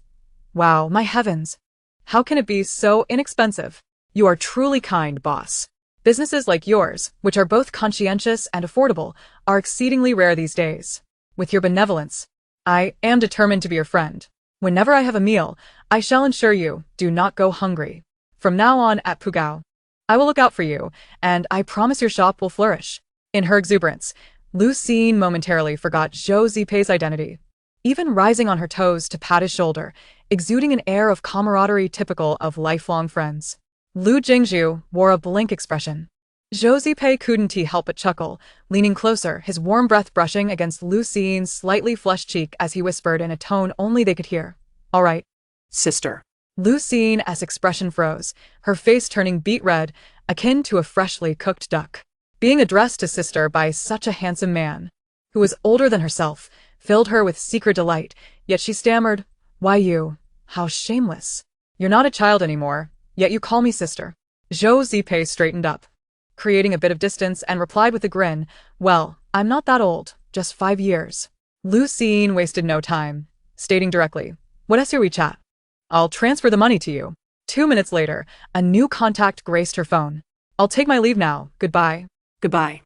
"Wow, my heavens! How can it be so inexpensive? You are truly kind, boss. Businesses like yours, which are both conscientious and affordable, are exceedingly rare these days. With your benevolence, I am determined to be your friend. Whenever I have a meal, I shall ensure you do not go hungry. From now on at Pugao, I will look out for you, and I promise your shop will flourish." In her exuberance, Lu Jingshu momentarily forgot Zhou Zipei's identity, even rising on her toes to pat his shoulder, exuding an air of camaraderie typical of lifelong friends. Lu Jingshu wore a blank expression. Zhou Zipei couldn't help but chuckle, leaning closer, his warm breath brushing against Lu Jingshu's slightly flushed cheek as he whispered in a tone only they could hear, "All right, sister." Lu Jingshu's expression froze, her face turning beet red, akin to a freshly cooked duck. Being addressed as sister by such a handsome man, who was older than herself, filled her with secret delight, yet she stammered, "Why you? How shameless. You're not a child anymore, yet you call me sister." Zhou Zipei straightened up, creating a bit of distance, and replied with a grin, "Well, I'm not that old, just 5 years." Lu Jingshu wasted no time, stating directly, "What is your WeChat? I'll transfer the money to you." 2 minutes later, a new contact graced her phone. "I'll take my leave now, goodbye." Goodbye.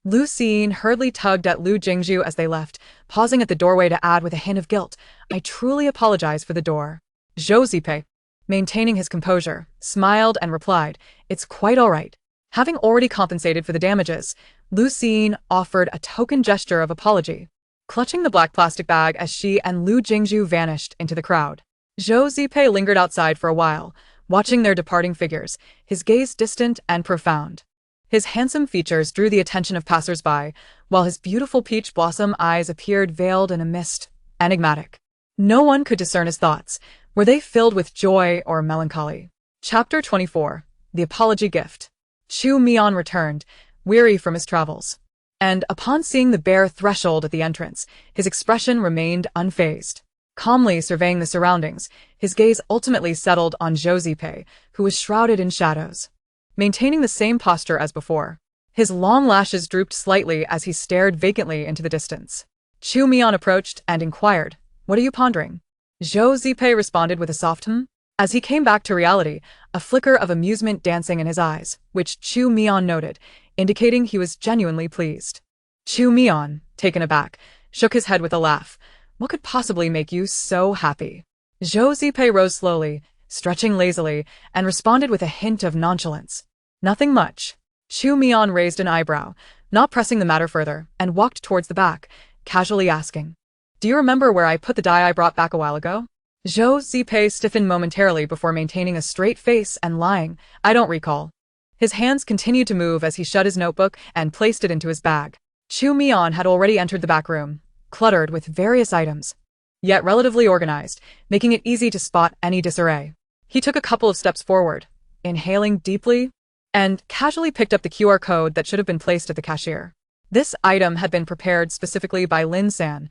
Lu Jingshu hurriedly tugged at Lu Jingshu as they left, pausing at the doorway to add with a hint of guilt, "I truly apologize for the door." Zhou Zipei, maintaining his composure, smiled and replied, "It's quite all right." Having already compensated for the damages, Lu Jingshu offered a token gesture of apology, clutching the black plastic bag as she and Lu Jingshu vanished into the crowd. Zhou Zipei lingered outside for a while, watching their departing figures, his gaze distant and profound. His handsome features drew the attention of passers-by, while his beautiful peach blossom eyes appeared veiled in a mist, enigmatic. No one could discern his thoughts. Were they filled with joy or melancholy? Chapter 24. The Apology Gift. Chu Mian returned, weary from his travels. And upon seeing the bare threshold at the entrance, his expression remained unfazed. Calmly surveying the surroundings, his gaze ultimately settled on Zhou Zipei, who was shrouded in shadows, maintaining the same posture as before. His long lashes drooped slightly as he stared vacantly into the distance. Chu Mian approached and inquired, "What are you pondering?" Zhou Zipei responded with a soft hum. As he came back to reality, a flicker of amusement dancing in his eyes, which Chu Mian noted, indicating he was genuinely pleased. Chu Mian, taken aback, shook his head with a laugh. "What could possibly make you so happy?" Zhou Zipei rose slowly, stretching lazily, and responded with a hint of nonchalance. "Nothing much." Chu Mian raised an eyebrow, not pressing the matter further, and walked towards the back, casually asking, "Do you remember where I put the dye I brought back a while ago?" Zhou Zipei stiffened momentarily before maintaining a straight face and lying, "I don't recall." His hands continued to move as he shut his notebook and placed it into his bag. Chu Mian had already entered the back room, cluttered with various items, yet relatively organized, making it easy to spot any disarray. He took a couple of steps forward, inhaling deeply, and casually picked up the QR code that should have been placed at the cashier. This item had been prepared specifically by Lin San,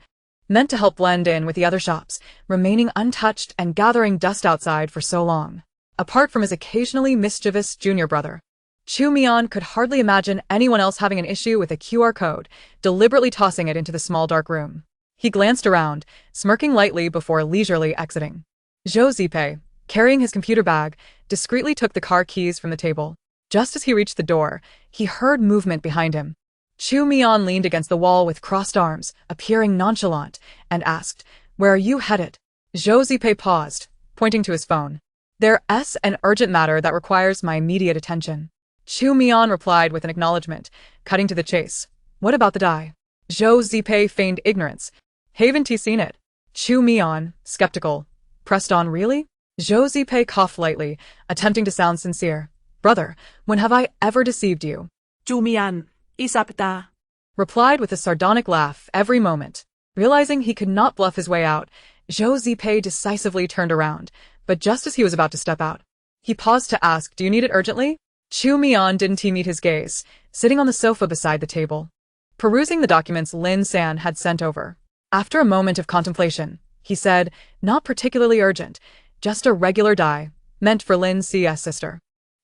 meant to help blend in with the other shops, remaining untouched and gathering dust outside for so long. Apart from his occasionally mischievous junior brother, Chu Mian could hardly imagine anyone else having an issue with a QR code, deliberately tossing it into the small dark room. He glanced around, smirking lightly before leisurely exiting. Zhou Zipei, carrying his computer bag, discreetly took the car keys from the table. Just as he reached the door, he heard movement behind him. Chu Mian leaned against the wall with crossed arms, appearing nonchalant, and asked, "Where are you headed?" Zhou Zipei paused, pointing to his phone. "There's an urgent matter that requires my immediate attention." Chu Mian replied with an acknowledgement, cutting to the chase. "What about the dye?" Zhou Zipei feigned ignorance. "Haven't you seen it?" Chu Mian, skeptical, pressed on, "Really?" Zhou Zipei coughed lightly, attempting to sound sincere. "Brother, when have I ever deceived you?" Chu Mian, isapta. Replied with a sardonic laugh every moment. Realizing he could not bluff his way out, Zhou Zipei decisively turned around, but just as he was about to step out, he paused to ask, "Do you need it urgently?" Chu Mian didn't meet his gaze, sitting on the sofa beside the table, perusing the documents Lin San had sent over. After a moment of contemplation, he said, "Not particularly urgent, just a regular dye, meant for Lin C's sister."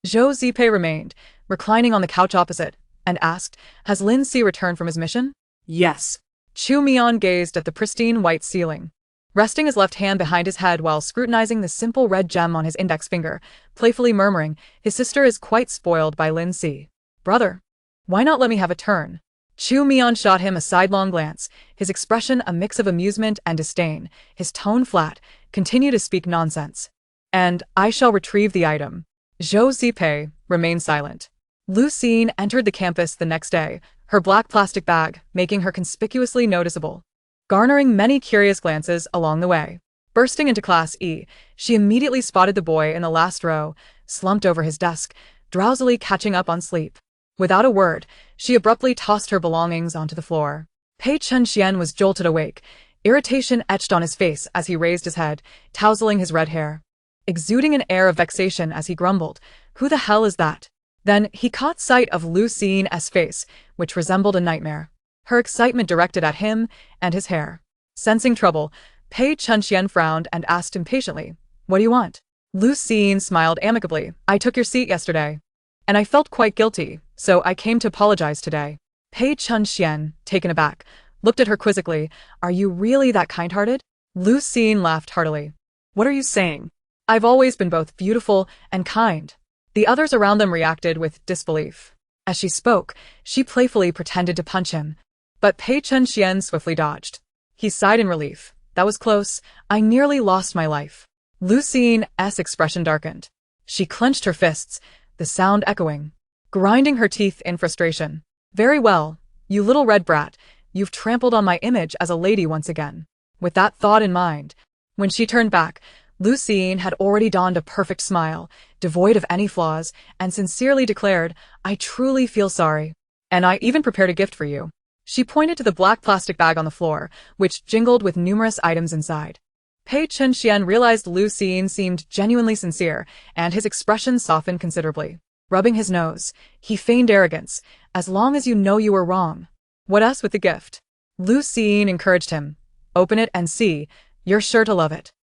Zhou Zipei remained, reclining on the couch opposite, and asked, "Has Lin C returned from his mission?" Yes. Chu Mian gazed at the pristine white ceiling, resting his left hand behind his head while scrutinizing the simple red gem on his index finger, playfully murmuring, "His sister is quite spoiled by Lin C. Brother, why not let me have a turn?" Chu Mian shot him a sidelong glance, his expression a mix of amusement and disdain, his tone flat, "Continue to speak nonsense, and I shall retrieve the item." Zhou Zipei remained silent. Lu Jingshu entered the campus the next day, her black plastic bag making her conspicuously noticeable, garnering many curious glances along the way. Bursting into Class E, she immediately spotted the boy in the last row, slumped over his desk, drowsily catching up on sleep. Without a word, she abruptly tossed her belongings onto the floor. Pei Chunxian was jolted awake, irritation etched on his face as he raised his head, tousling his red hair, exuding an air of vexation as he grumbled, "Who the hell is that?" Then he caught sight of Lu Jingshu's face, which resembled a nightmare, her excitement directed at him and his hair. Sensing trouble, Pei Chunxian frowned and asked impatiently, "What do you want?" Lu Jingshu smiled amicably. "I took your seat yesterday, and I felt quite guilty, so I came to apologize today." Pei Chunxian, taken aback, looked at her quizzically. "Are you really that kind-hearted?" Lu Jingshu laughed heartily. What are you saying? "I've always been both beautiful and kind." The others around them reacted with disbelief. As she spoke, she playfully pretended to punch him, but Pei Chunxian swiftly dodged. He sighed in relief. "That was close. I nearly lost my life." Lu Jingshu's expression darkened. She clenched her fists, the sound echoing, grinding her teeth in frustration. "Very well, you little red brat, you've trampled on my image as a lady once again." With that thought in mind, when she turned back, Lu Jingshu had already donned a perfect smile, devoid of any flaws, and sincerely declared, "I truly feel sorry. And I even prepared a gift for you." She pointed to the black plastic bag on the floor, which jingled with numerous items inside. Pei Chunxian realized Lu Jingshu seemed genuinely sincere, and his expression softened considerably. Rubbing his nose, he feigned arrogance. "As long as you know you were wrong." "What else with the gift?" Lu Jingshu encouraged him. "Open it and see. You're sure to love it."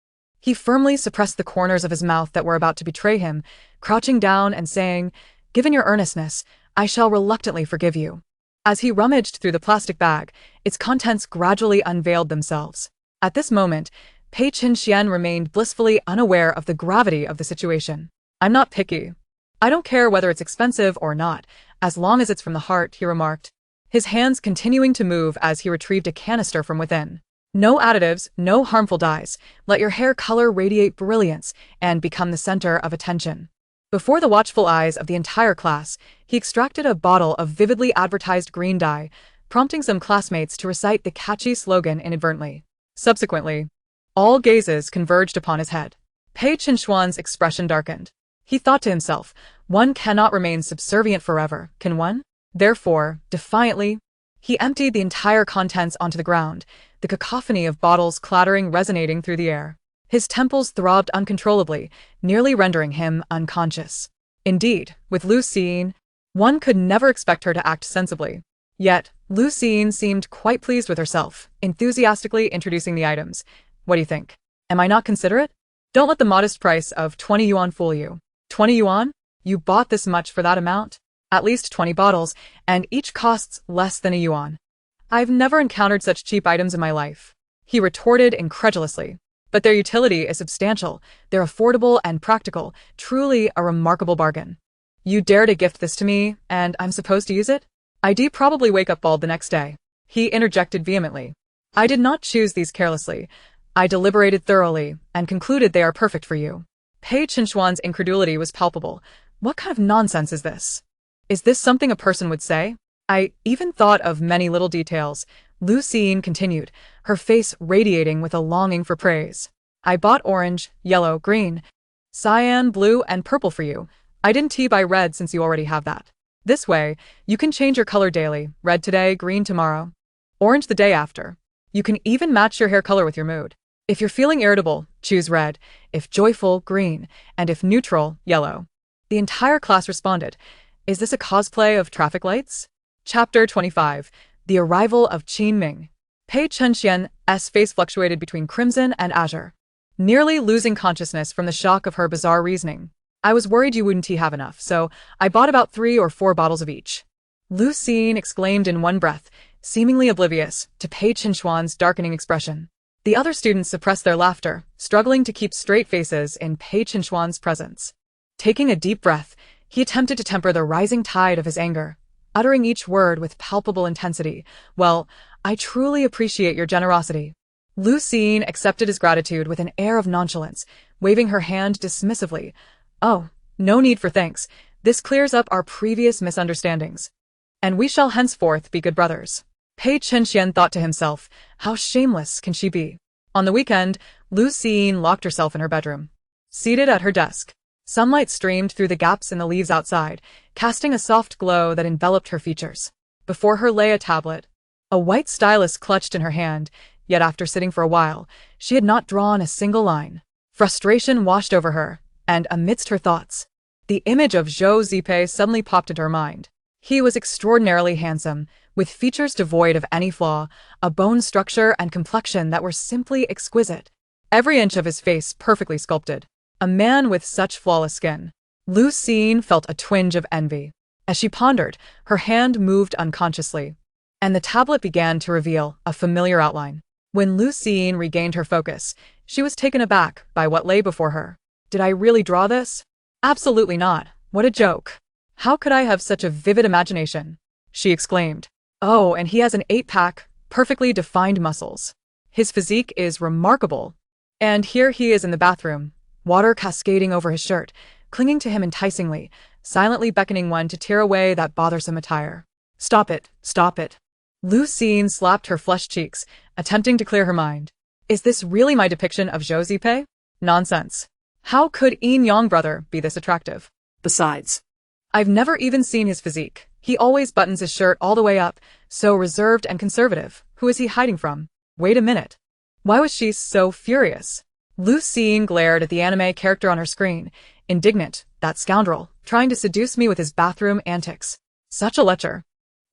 He firmly suppressed the corners of his mouth that were about to betray him, crouching down and saying, "Given your earnestness, I shall reluctantly forgive you." As he rummaged through the plastic bag, its contents gradually unveiled themselves. At this moment, Pei Chunxian remained blissfully unaware of the gravity of the situation. "I'm not picky. I don't care whether it's expensive or not, as long as it's from the heart," he remarked, his hands continuing to move as he retrieved a canister from within. "No additives, no harmful dyes. Let your hair color radiate brilliance and become the center of attention." Before the watchful eyes of the entire class, he extracted a bottle of vividly advertised green dye, prompting some classmates to recite the catchy slogan inadvertently. Subsequently, all gazes converged upon his head. Pei Chunxian's expression darkened. He thought to himself, one cannot remain subservient forever, can one? Therefore, defiantly, he emptied the entire contents onto the ground, the cacophony of bottles clattering resonating through the air. His temples throbbed uncontrollably, nearly rendering him unconscious. Indeed, with Lu Jingshu, one could never expect her to act sensibly. Yet, Lu Jingshu seemed quite pleased with herself, enthusiastically introducing the items. "What do you think? Am I not considerate? Don't let the modest price of 20 yuan fool you." 20 yuan? You bought this much for that amount? At least 20 bottles, and each costs less than a yuan. I've never encountered such cheap items in my life, he retorted incredulously. But their utility is substantial, they're affordable and practical, truly a remarkable bargain. You dare to gift this to me, and I'm supposed to use it? I'd probably wake up bald the next day, he interjected vehemently. I did not choose these carelessly. I deliberated thoroughly, and concluded they are perfect for you. Pei Chunxian's incredulity was palpable. What kind of nonsense is this? Is this something a person would say? I even thought of many little details, Lu Jingshu continued, her face radiating with a longing for praise. I bought orange, yellow, green, cyan, blue, and purple for you. I didn't buy red since you already have that. This way, you can change your color daily, red today, green tomorrow, orange the day after. You can even match your hair color with your mood. If you're feeling irritable, choose red, if joyful, green, and if neutral, yellow. The entire class responded. Is this a cosplay of traffic lights? Chapter 25. The Arrival of Qin Ming. Pei Chunxian's face fluctuated between crimson and azure, nearly losing consciousness from the shock of her bizarre reasoning. I was worried you wouldn't have enough, so I bought about 3 or 4 bottles of each. Lu Jingshu exclaimed in one breath, seemingly oblivious to Pei Chunxian's darkening expression. The other students suppressed their laughter, struggling to keep straight faces in Pei Chunxian's presence. Taking a deep breath, he attempted to temper the rising tide of his anger, uttering each word with palpable intensity. Well, I truly appreciate your generosity. Lu Jingshu accepted his gratitude with an air of nonchalance, waving her hand dismissively. Oh, no need for thanks. This clears up our previous misunderstandings, and we shall henceforth be good brothers. Pei Chunxian thought to himself, how shameless can she be? On the weekend, Lu Jingshu locked herself in her bedroom. Seated at her desk, sunlight streamed through the gaps in the leaves outside, casting a soft glow that enveloped her features. Before her lay a tablet, a white stylus clutched in her hand, yet after sitting for a while, she had not drawn a single line. Frustration washed over her, and amidst her thoughts, the image of Zhou Zipei suddenly popped into her mind. He was extraordinarily handsome, with features devoid of any flaw, a bone structure and complexion that were simply exquisite. Every inch of his face perfectly sculpted. A man with such flawless skin. Lu Jingshu felt a twinge of envy. As she pondered, her hand moved unconsciously, and the tablet began to reveal a familiar outline. When Lu Jingshu regained her focus, she was taken aback by what lay before her. Did I really draw this? Absolutely not. What a joke. How could I have such a vivid imagination? She exclaimed. Oh, and he has an 8-pack, perfectly defined muscles. His physique is remarkable. And here he is in the bathroom, water cascading over his shirt, clinging to him enticingly, silently beckoning one to tear away that bothersome attire. Stop it, stop it. Lu Jingshu slapped her flushed cheeks, attempting to clear her mind. Is this really my depiction of Zhou Zipei? Nonsense. How could Yin Yang brother be this attractive? Besides, I've never even seen his physique. He always buttons his shirt all the way up, so reserved and conservative. Who is he hiding from? Wait a minute. Why was she so furious? Lu Jingshu glared at the anime character on her screen, indignant. That scoundrel, trying to seduce me with his bathroom antics. Such a lecher.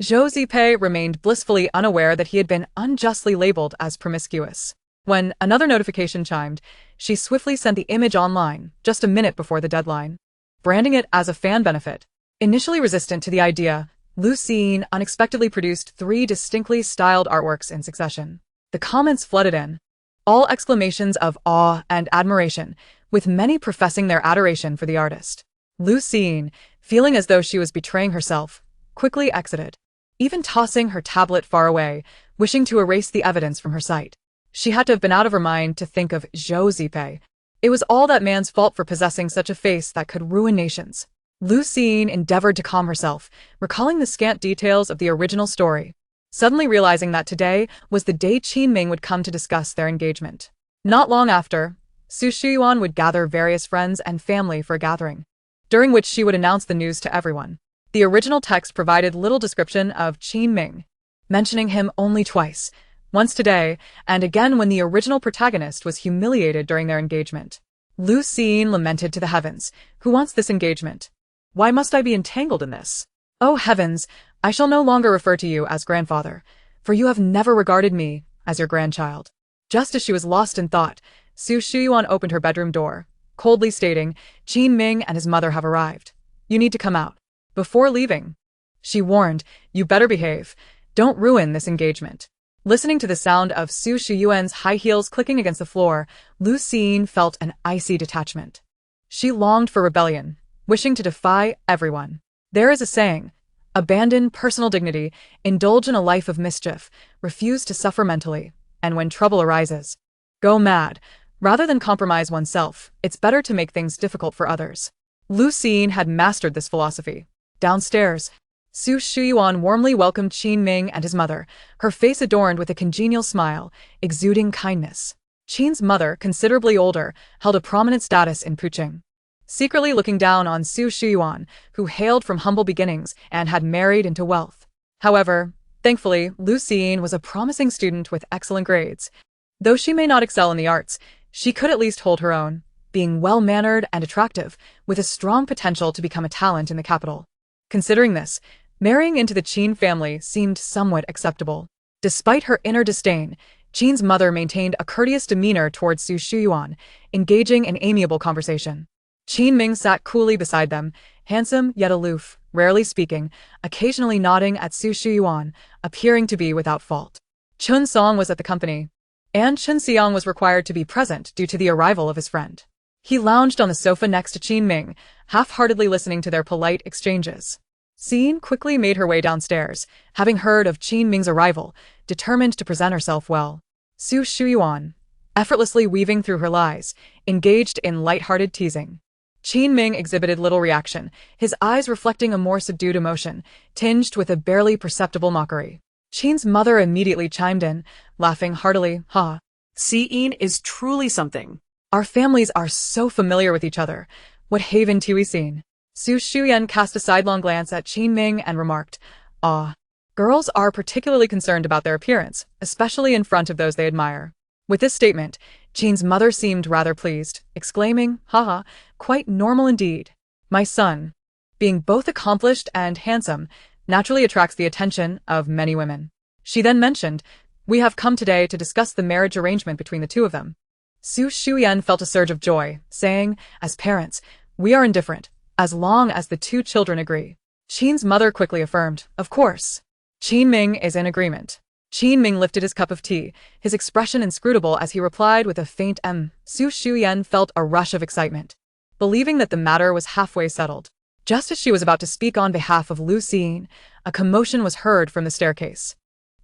Zhou Zipei remained blissfully unaware that he had been unjustly labeled as promiscuous. When another notification chimed, she swiftly sent the image online, just a minute before the deadline, branding it as a fan benefit. Initially resistant to the idea, Lu Jingshu unexpectedly produced 3 distinctly styled artworks in succession. The comments flooded in, all exclamations of awe and admiration, with many professing their adoration for the artist. Lu Jingshu, feeling as though she was betraying herself, quickly exited, even tossing her tablet far away, wishing to erase the evidence from her sight. She had to have been out of her mind to think of Zhou Zipei. It was all that man's fault for possessing such a face that could ruin nations. Lu Jingshu endeavored to calm herself, recalling the scant details of the original story, suddenly realizing that today was the day Qin Ming would come to discuss their engagement. Not long after, Su Shiyuan would gather various friends and family for a gathering, during which she would announce the news to everyone. The original text provided little description of Qin Ming, mentioning him only twice, once today, and again when the original protagonist was humiliated during their engagement. Lu Jingshu lamented to the heavens, who wants this engagement? Why must I be entangled in this? Oh heavens, I shall no longer refer to you as grandfather, for you have never regarded me as your grandchild. Just as she was lost in thought, Su Shiyuan opened her bedroom door, coldly stating, Qin Ming and his mother have arrived. You need to come out. Before leaving, she warned, you better behave. Don't ruin this engagement. Listening to the sound of Su Shiyuan's high heels clicking against the floor, Lu Jingshu felt an icy detachment. She longed for rebellion, wishing to defy everyone. There is a saying, abandon personal dignity, indulge in a life of mischief, refuse to suffer mentally, and when trouble arises, go mad. Rather than compromise oneself, it's better to make things difficult for others. Lu Jingshu had mastered this philosophy. Downstairs, Su Shiyuan warmly welcomed Qin Ming and his mother, her face adorned with a congenial smile, exuding kindness. Qin's mother, considerably older, held a prominent status in Puqing, secretly looking down on Su Shiyuan, who hailed from humble beginnings and had married into wealth. However, thankfully, Lu Jingshu was a promising student with excellent grades. Though she may not excel in the arts, she could at least hold her own, being well-mannered and attractive, with a strong potential to become a talent in the capital. Considering this, marrying into the Qin family seemed somewhat acceptable. Despite her inner disdain, Qin's mother maintained a courteous demeanor towards Su Shiyuan, engaging in amiable conversation. Qin Ming sat coolly beside them, handsome yet aloof, rarely speaking, occasionally nodding at Su Shiyuan, appearing to be without fault. Chun Song was at the company, and Chun Xiang was required to be present due to the arrival of his friend. He lounged on the sofa next to Qin Ming, half-heartedly listening to their polite exchanges. Siyin quickly made her way downstairs, having heard of Qin Ming's arrival, determined to present herself well. Su Shiyuan, effortlessly weaving through her lies, engaged in light-hearted teasing. Qin Ming exhibited little reaction, his eyes reflecting a more subdued emotion, tinged with a barely perceptible mockery. Qin's mother immediately chimed in, laughing heartily, ha. Siyin is truly something. Our families are so familiar with each other. What haven we seen? Su Shuyan cast a sidelong glance at Qin Ming and remarked, ah. Girls are particularly concerned about their appearance, especially in front of those they admire. With this statement, Qin's mother seemed rather pleased, exclaiming, haha, quite normal indeed. My son, being both accomplished and handsome, naturally attracts the attention of many women. She then mentioned, "We have come today to discuss the marriage arrangement between the two of them." Su Shuyan felt a surge of joy, saying, "As parents, we are indifferent, as long as the two children agree." Qin's mother quickly affirmed, "Of course." Qin Ming is in agreement. Qin Ming lifted his cup of tea, his expression inscrutable as he replied with a faint M. Su Shuyan felt a rush of excitement, believing that the matter was halfway settled. Just as she was about to speak on behalf of Lu Jingshu, a commotion was heard from the staircase.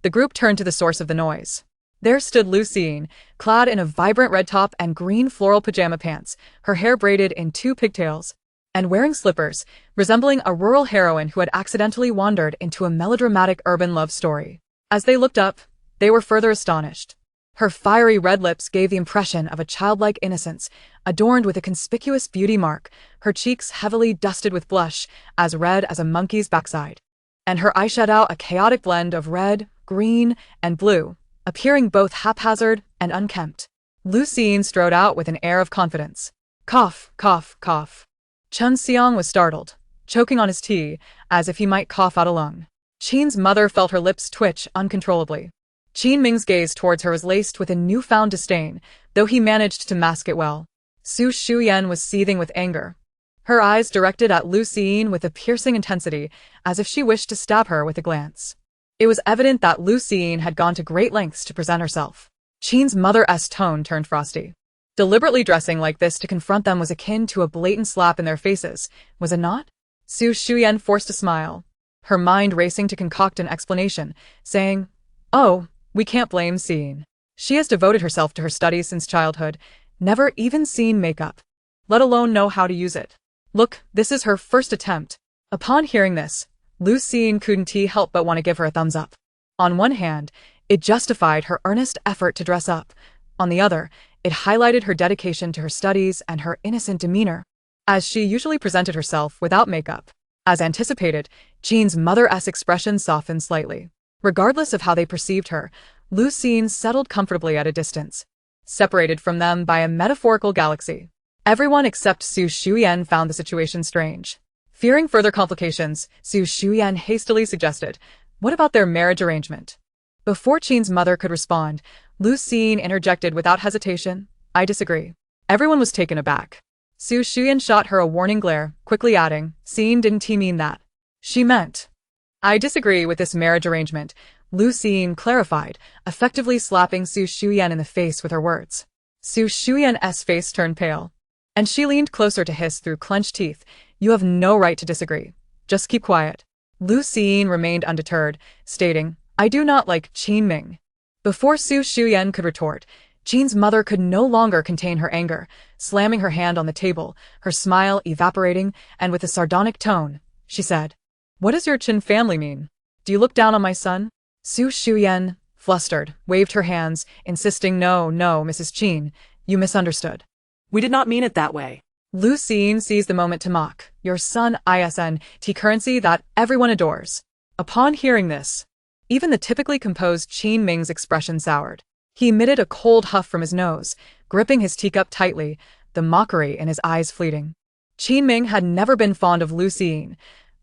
The group turned to the source of the noise. There stood Lu Jingshu, clad in a vibrant red top and green floral pajama pants, her hair braided in two pigtails, and wearing slippers, resembling a rural heroine who had accidentally wandered into a melodramatic urban love story. As they looked up, they were further astonished. Her fiery red lips gave the impression of a childlike innocence, adorned with a conspicuous beauty mark, her cheeks heavily dusted with blush, as red as a monkey's backside, and her eyeshadow a chaotic blend of red, green, and blue, appearing both haphazard and unkempt. Lu Jingshu strode out with an air of confidence. Cough, cough, cough. Chun Xiang was startled, choking on his tea, as if he might cough out a lung. Qin's mother felt her lips twitch uncontrollably. Qin Ming's gaze towards her was laced with a newfound disdain, though he managed to mask it well. Su Shuyan was seething with anger, her eyes directed at Lu Jingshu with a piercing intensity, as if she wished to stab her with a glance. It was evident that Lu Jingshu had gone to great lengths to present herself. Qin's mother's tone turned frosty. Deliberately dressing like this to confront them was akin to a blatant slap in their faces, was it not? Su Shuyan forced a smile, her mind racing to concoct an explanation, saying, "Oh, we can't blame Siyin. She has devoted herself to her studies since childhood, never even seen makeup, let alone know how to use it. Look, this is her first attempt." Upon hearing this, Lu Jingshu couldn't help but want to give her a thumbs up. On one hand, it justified her earnest effort to dress up. On the other, it highlighted her dedication to her studies and her innocent demeanor, as she usually presented herself without makeup. As anticipated, Qin's mother's expression softened slightly. Regardless of how they perceived her, Lu Jingshu settled comfortably at a distance, separated from them by a metaphorical galaxy. Everyone except Su Shuyan found the situation strange. Fearing further complications, Su Shuyan hastily suggested, "What about their marriage arrangement?" Before Qin's mother could respond, Lu Jingshu interjected without hesitation, "I disagree." Everyone was taken aback. Su Shuyan shot her a warning glare, quickly adding, "Siyin didn't mean that. She meant." "I disagree with this marriage arrangement," Lu Jingshu clarified, effectively slapping Su Shuyan in the face with her words. Su Shuyan's face turned pale, and she leaned closer to hiss through clenched teeth, "You have no right to disagree. Just keep quiet." Lu Jingshu remained undeterred, stating, "I do not like Qin Ming." Before Su Shuyan could retort, Qin's mother could no longer contain her anger, slamming her hand on the table, her smile evaporating, and with a sardonic tone, she said, "What does your Qin family mean? Do you look down on my son?" Su Shuyan, flustered, waved her hands, insisting, "No, no, Mrs. Qin, you misunderstood. We did not mean it that way." Lu Jingshu seized the moment to mock, "Your son isn't currency that everyone adores." Upon hearing this, even the typically composed Qin Ming's expression soured. He emitted a cold huff from his nose, gripping his teacup tightly, the mockery in his eyes fleeting. Qin Ming had never been fond of Lu Jingshu.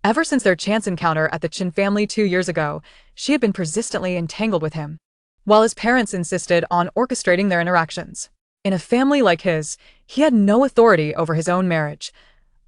Ever since their chance encounter at the Qin family 2 years ago, she had been persistently entangled with him, while his parents insisted on orchestrating their interactions. In a family like his, he had no authority over his own marriage.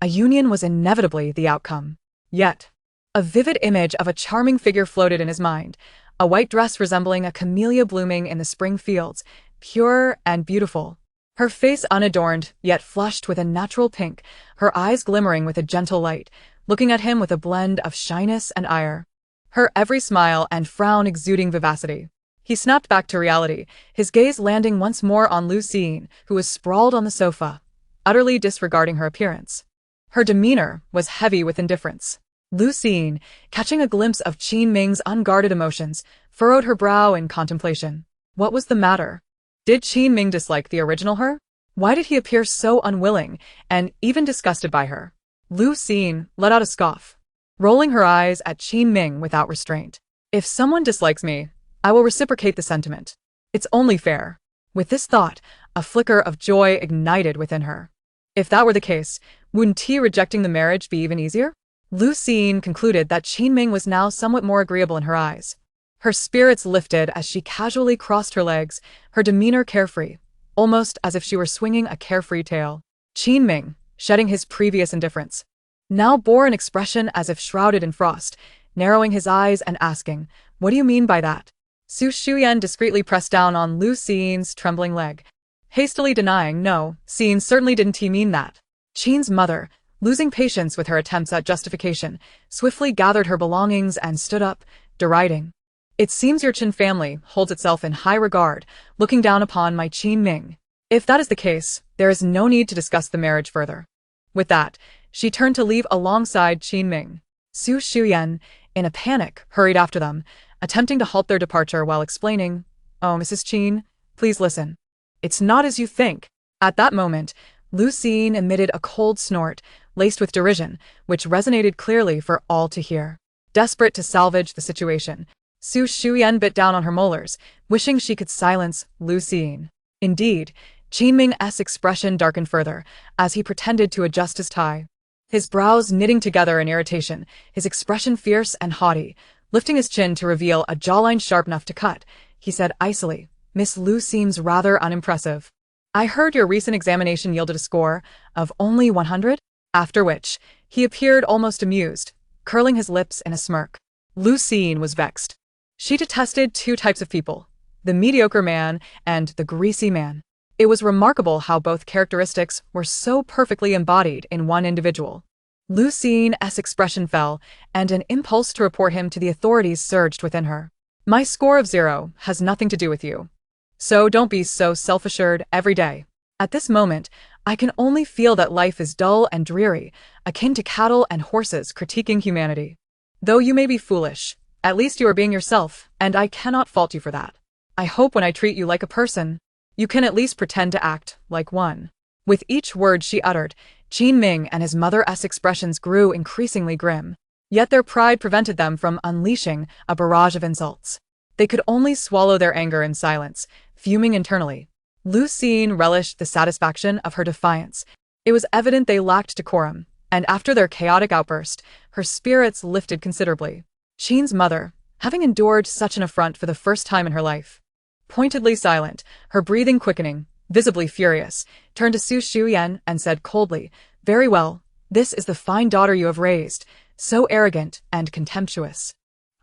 A union was inevitably the outcome. Yet, a vivid image of a charming figure floated in his mind, a white dress resembling a camellia blooming in the spring fields, pure and beautiful. Her face unadorned, yet flushed with a natural pink, her eyes glimmering with a gentle light, looking at him with a blend of shyness and ire. Her every smile and frown exuding vivacity. He snapped back to reality, his gaze landing once more on Lu Jingshu, who was sprawled on the sofa, utterly disregarding her appearance. Her demeanor was heavy with indifference. Lu Jingshu, catching a glimpse of Qin Ming's unguarded emotions, furrowed her brow in contemplation. What was the matter? Did Qin Ming dislike the original her? Why did he appear so unwilling and even disgusted by her? Lu Jingshu let out a scoff, rolling her eyes at Qin Ming without restraint. "If someone dislikes me, I will reciprocate the sentiment. It's only fair." With this thought, a flicker of joy ignited within her. If that were the case, wouldn't rejecting the marriage be even easier? Lu Jingshu concluded that Qin Ming was now somewhat more agreeable in her eyes. Her spirits lifted as she casually crossed her legs, her demeanor carefree, almost as if she were swinging a carefree tail. Qin Ming, shedding his previous indifference, now bore an expression as if shrouded in frost, narrowing his eyes and asking, "What do you mean by that?" Su Shuyan discreetly pressed down on Lu Jingshu's trembling leg, hastily denying, "No, Siyin certainly didn't he mean that." Qin's mother, losing patience with her attempts at justification, swiftly gathered her belongings and stood up, deriding. "It seems your Qin family holds itself in high regard, looking down upon my Qin Ming. If that is the case, there is no need to discuss the marriage further." With that, she turned to leave alongside Qin Ming. Su Shuyan, in a panic, hurried after them, attempting to halt their departure while explaining, "Oh, Mrs. Qin, please listen. It's not as you think." At that moment, Lu Jingshu emitted a cold snort, laced with derision, which resonated clearly for all to hear. Desperate to salvage the situation, Su Shuyan bit down on her molars, wishing she could silence Lu Jingshu. Indeed, Qin Ming's expression darkened further, as he pretended to adjust his tie. His brows knitting together in irritation, his expression fierce and haughty. Lifting his chin to reveal a jawline sharp enough to cut, he said icily, "Miss Lu seems rather unimpressive. I heard your recent examination yielded a score of only 100? After which, he appeared almost amused, curling his lips in a smirk. Lu Jingshu was vexed. She detested two types of people, the mediocre man and the greasy man. It was remarkable how both characteristics were so perfectly embodied in one individual. Lu Jingshu's expression fell, and an impulse to report him to the authorities surged within her. "My score of 0 has nothing to do with you. So don't be so self-assured every day. At this moment, I can only feel that life is dull and dreary, akin to cattle and horses critiquing humanity. Though you may be foolish, at least you are being yourself, and I cannot fault you for that. I hope when I treat you like a person, you can at least pretend to act like one." With each word she uttered, Qin Ming and his mother's expressions grew increasingly grim. Yet their pride prevented them from unleashing a barrage of insults. They could only swallow their anger in silence, fuming internally. Lu Jingshu relished the satisfaction of her defiance. It was evident they lacked decorum, and after their chaotic outburst, her spirits lifted considerably. Qin's mother, having endured such an affront for the first time in her life, pointedly silent, her breathing quickening, visibly furious, turned to Su Shuyan and said coldly, "Very well, this is the fine daughter you have raised, so arrogant and contemptuous.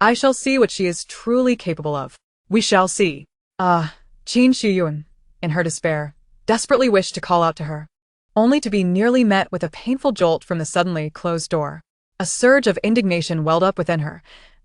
I shall see what she is truly capable of. We shall see." Qin Shuyun, in her despair, desperately wished to call out to her, only to be nearly met with a painful jolt from the suddenly closed door. A surge of indignation welled up within her.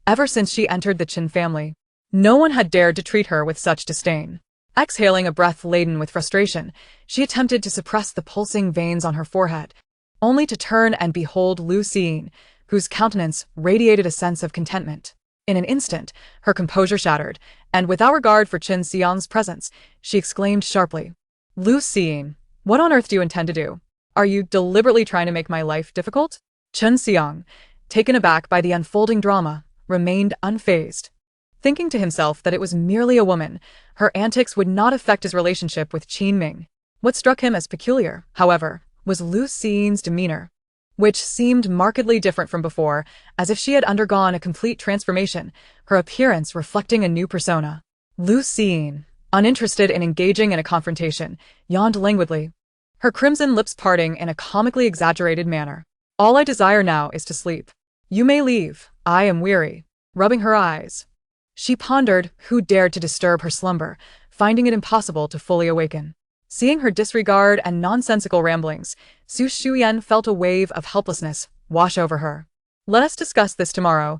Ever since she entered the Qin family, no one had dared to treat her with such disdain. Exhaling a breath laden with frustration, she attempted to suppress the pulsing veins on her forehead, only to turn and behold Lu Jingshu, whose countenance radiated a sense of contentment. In an instant, her composure shattered, and without regard for Qin Xiang's presence, she exclaimed sharply, "Lu Jingshu, what on earth do you intend to do? Are you deliberately trying to make my life difficult?" Qin Xiang, taken aback by the unfolding drama, remained unfazed. Thinking to himself that it was merely a woman, her antics would not affect his relationship with Qin Ming. What struck him as peculiar, however, was Lu Jingshu's demeanor, which seemed markedly different from before, as if she had undergone a complete transformation, her appearance reflecting a new persona. Lu Jingshu, uninterested in engaging in a confrontation, yawned languidly, her crimson lips parting in a comically exaggerated manner. "All I desire now is to sleep. You may leave, I am weary." Rubbing her eyes, she pondered who dared to disturb her slumber, finding it impossible to fully awaken. Seeing her disregard and nonsensical ramblings, Su Shuyan felt a wave of helplessness wash over her. "Let us discuss this tomorrow.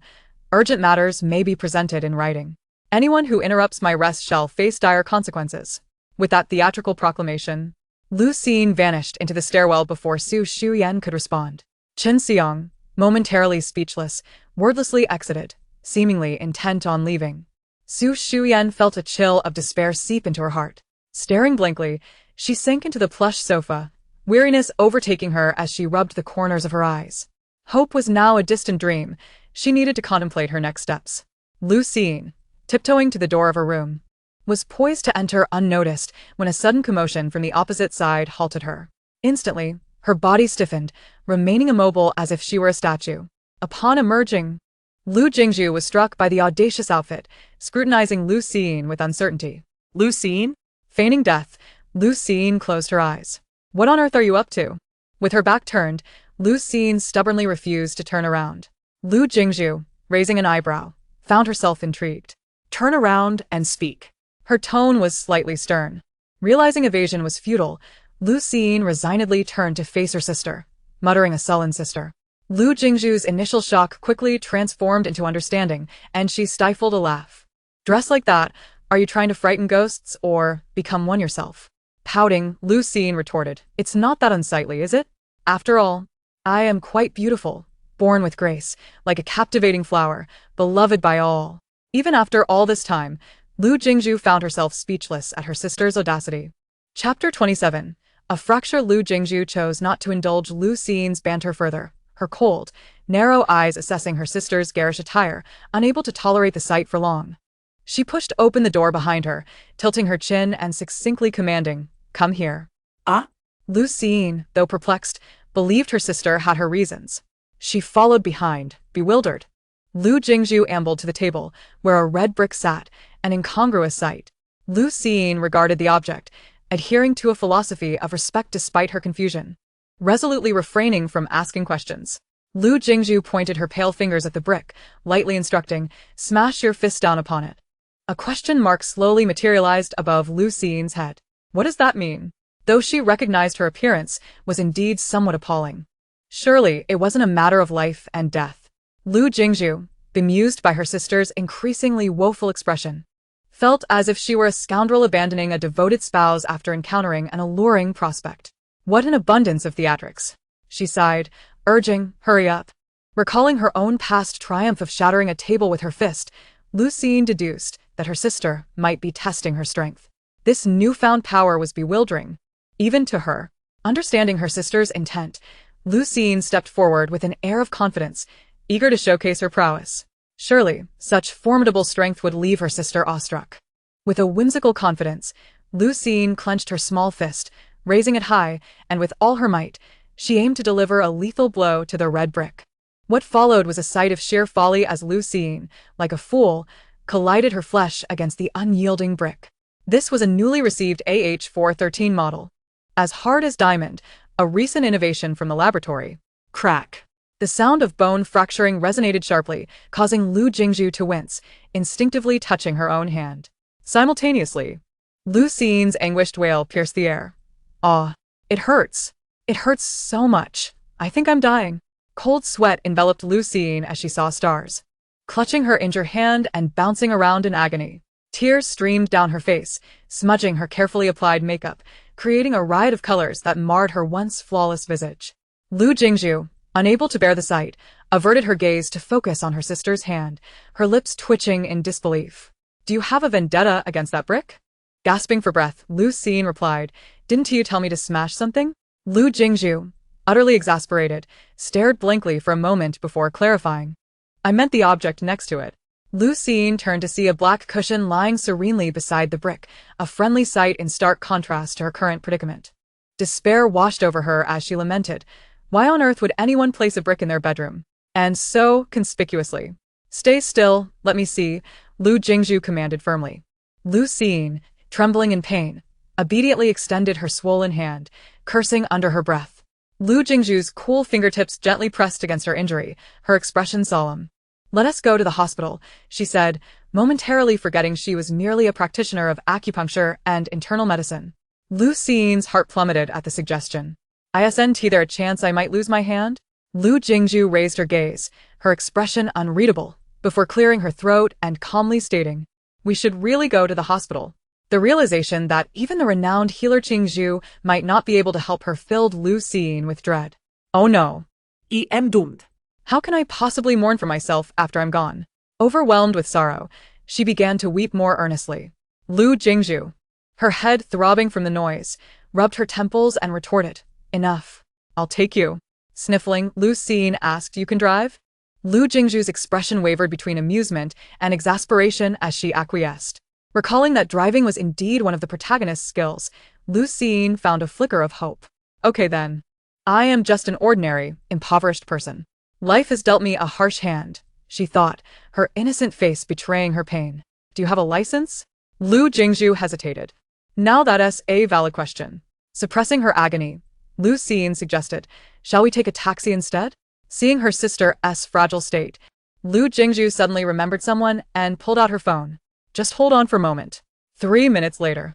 Urgent matters may be presented in writing. Anyone who interrupts my rest shall face dire consequences." With that theatrical proclamation, Lu Jingshu vanished into the stairwell before Su Shuyan could respond. Qin Xiang, momentarily speechless, wordlessly exited, seemingly intent on leaving. Su Shuyan felt a chill of despair seep into her heart. Staring blankly, she sank into the plush sofa, weariness overtaking her as she rubbed the corners of her eyes. Hope was now a distant dream. She needed to contemplate her next steps. Lu Jingshu, tiptoeing to the door of her room, was poised to enter unnoticed when a sudden commotion from the opposite side halted her. Instantly, her body stiffened, remaining immobile as if she were a statue. Upon emerging, Lu Jingshu was struck by the audacious outfit, scrutinizing Lu Siyin with uncertainty. Lu Jingshu? Feigning death, Lu Siyin closed her eyes. What on earth are you up to? With her back turned, Lu Siyin stubbornly refused to turn around. Lu Jingshu, raising an eyebrow, found herself intrigued. Turn around and speak. Her tone was slightly stern. Realizing evasion was futile, Lu Siyin resignedly turned to face her sister, muttering a sullen sister. Lu Jingshu's initial shock quickly transformed into understanding, and she stifled a laugh. Dressed like that, are you trying to frighten ghosts or become one yourself? Pouting, Lu Siyin retorted, it's not that unsightly, is it? After all, I am quite beautiful, born with grace, like a captivating flower, beloved by all. Even after all this time, Lu Jingshu found herself speechless at her sister's audacity. Chapter 27. A fracture. Lu Jingshu chose not to indulge Lu Siyin's banter further, her cold, narrow eyes assessing her sister's garish attire, unable to tolerate the sight for long. She pushed open the door behind her, tilting her chin and succinctly commanding, "Come here." Ah? Lu Siyin, though perplexed, believed her sister had her reasons. She followed behind, bewildered. Lu Jingshu ambled to the table, where a red brick sat, an incongruous sight. Lu Siyin regarded the object, adhering to a philosophy of respect despite her confusion, resolutely refraining from asking questions. Lu Jingshu pointed her pale fingers at the brick, lightly instructing, "Smash your fist down upon it." A question mark slowly materialized above Lu Siyin's head. What does that mean? Though she recognized her appearance was indeed somewhat appalling. Surely it wasn't a matter of life and death. Lu Jingshu, bemused by her sister's increasingly woeful expression, felt as if she were a scoundrel abandoning a devoted spouse after encountering an alluring prospect. What an abundance of theatrics, she sighed, urging, "Hurry up." Recalling her own past triumph of shattering a table with her fist, Lu Siyin deduced that her sister might be testing her strength. This newfound power was bewildering, even to her. Understanding her sister's intent, Lu Siyin stepped forward with an air of confidence, eager to showcase her prowess. Surely, such formidable strength would leave her sister awestruck. With a whimsical confidence, Lu Siyin clenched her small fist, raising it high, and with all her might, she aimed to deliver a lethal blow to the red brick. What followed was a sight of sheer folly as Lu Siyin, like a fool, collided her flesh against the unyielding brick. This was a newly received AH-413 model. As hard as diamond, a recent innovation from the laboratory. Crack. The sound of bone fracturing resonated sharply, causing Lu Jingshu to wince, instinctively touching her own hand. Simultaneously, Lu Siyin's anguished wail pierced the air. "Ah, it hurts. It hurts so much. I think I'm dying." Cold sweat enveloped Lu Siyin as she saw stars. Clutching her injured hand and bouncing around in agony, tears streamed down her face, smudging her carefully applied makeup, creating a riot of colors that marred her once flawless visage. Lu Jingshu, unable to bear the sight, averted her gaze to focus on her sister's hand, her lips twitching in disbelief. "Do you have a vendetta against that brick?" Gasping for breath, Lu Siyin replied, "Didn't you tell me to smash something?" Lu Jingshu, utterly exasperated, stared blankly for a moment before clarifying. "I meant the object next to it." Lu Siyin turned to see a black cushion lying serenely beside the brick, a friendly sight in stark contrast to her current predicament. Despair washed over her as she lamented, why on earth would anyone place a brick in their bedroom? And so conspicuously. "Stay still, let me see," Lu Jingshu commanded firmly. Lu Siyin, trembling in pain, obediently extended her swollen hand, cursing under her breath. Lu Jingshu's cool fingertips gently pressed against her injury, her expression solemn. "Let us go to the hospital," she said, momentarily forgetting she was merely a practitioner of acupuncture and internal medicine. Lu Siyin's heart plummeted at the suggestion. "Isn't there a chance I might lose my hand?" Lu Jingshu raised her gaze, her expression unreadable, before clearing her throat and calmly stating, "We should really go to the hospital." The realization that even the renowned healer Jingshu might not be able to help her filled Lu Siyin with dread. "Oh no. I am doomed. How can I possibly mourn for myself after I'm gone?" Overwhelmed with sorrow, she began to weep more earnestly. Lu Jingshu, her head throbbing from the noise, rubbed her temples and retorted, "Enough. I'll take you." Sniffling, Lu Siyin asked, "You can drive?" Lu Jingshu's expression wavered between amusement and exasperation as she acquiesced. Recalling that driving was indeed one of the protagonist's skills, Lu Siyin found a flicker of hope. "Okay then. I am just an ordinary, impoverished person. Life has dealt me a harsh hand, she thought, her innocent face betraying her pain. Do you have a license? Lu Jingshu hesitated. Now that's a valid question. Suppressing her agony, Lu Siyin suggested, shall we take a taxi instead? Seeing her sister's fragile state, Lu Jingshu suddenly remembered someone and pulled out her phone. Just hold on for a moment. 3 minutes later.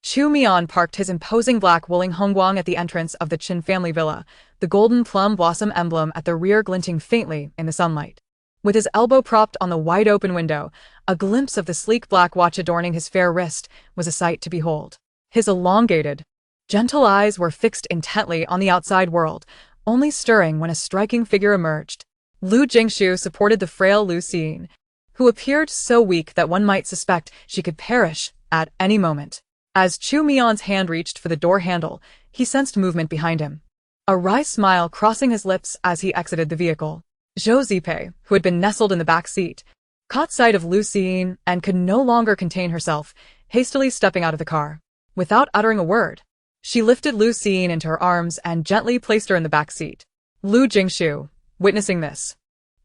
Chu Mian parked his imposing black Wuling Hongguang at the entrance of the Qin family villa, the golden plum blossom emblem at the rear glinting faintly in the sunlight. With his elbow propped on the wide-open window, a glimpse of the sleek black watch adorning his fair wrist was a sight to behold. His elongated, gentle eyes were fixed intently on the outside world, only stirring when a striking figure emerged. Lu Jingshu supported the frail Lu Siyin, who appeared so weak that one might suspect she could perish at any moment. As Chu Mian's hand reached for the door handle, he sensed movement behind him. A wry smile crossing his lips as he exited the vehicle. Zhou Zipei, who had been nestled in the back seat, caught sight of Lu Siyin and could no longer contain herself, hastily stepping out of the car. Without uttering a word, she lifted Lu Siyin into her arms and gently placed her in the back seat. Lu Jingshu, witnessing this,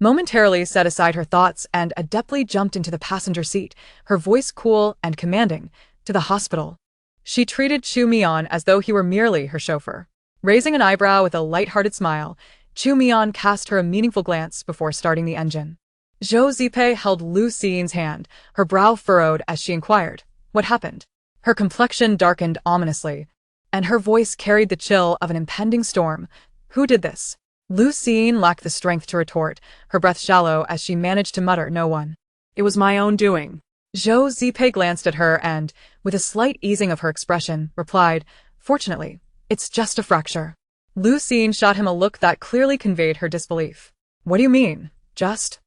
momentarily set aside her thoughts and adeptly jumped into the passenger seat, her voice cool and commanding. To the hospital. She treated Chu Mian as though he were merely her chauffeur. Raising an eyebrow with a light-hearted smile, Chu Mian cast her a meaningful glance before starting the engine. Zhou Zipei held Lu Xiyin's hand, her brow furrowed as she inquired, what happened? Her complexion darkened ominously, and her voice carried the chill of an impending storm. Who did this? Lu Xiyin lacked the strength to retort, her breath shallow as she managed to mutter no one. It was my own doing. Zhou Zipei glanced at her and, with a slight easing of her expression, replied, fortunately, it's just a fracture. Lu Xiyin shot him a look that clearly conveyed her disbelief. What do you mean, just?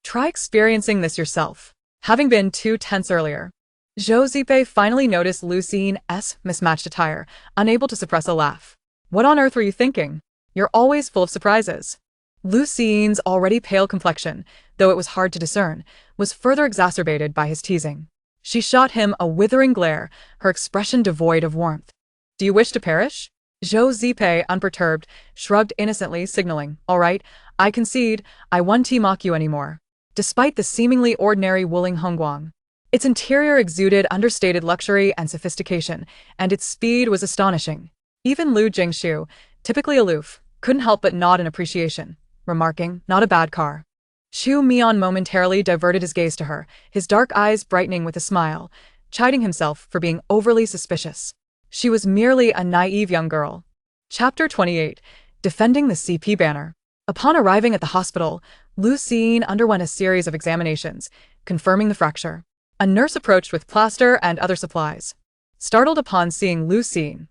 Try experiencing this yourself. Having been too tense earlier, Zhou Zipei finally noticed Lu Xiyin's mismatched attire, unable to suppress a laugh. What on earth were you thinking? You're always full of surprises. Lu Xiyin's already pale complexion, though it was hard to discern, was further exacerbated by his teasing. She shot him a withering glare, her expression devoid of warmth. Do you wish to perish? Zhou Zipei, unperturbed, shrugged innocently, signaling, all right, I concede, I won't mock you anymore. Despite the seemingly ordinary Wuling Hongguang, its interior exuded understated luxury and sophistication, and its speed was astonishing. Even Lu Jingshu, typically aloof, couldn't help but nod in appreciation, remarking, not a bad car. Chu Mian momentarily diverted his gaze to her, his dark eyes brightening with a smile, chiding himself for being overly suspicious. She was merely a naive young girl. Chapter 28. Defending the CP banner. Upon arriving at the hospital, Lu Xiyin underwent a series of examinations, confirming the fracture. A nurse approached with plaster and other supplies. Startled upon seeing Lu Xiyin,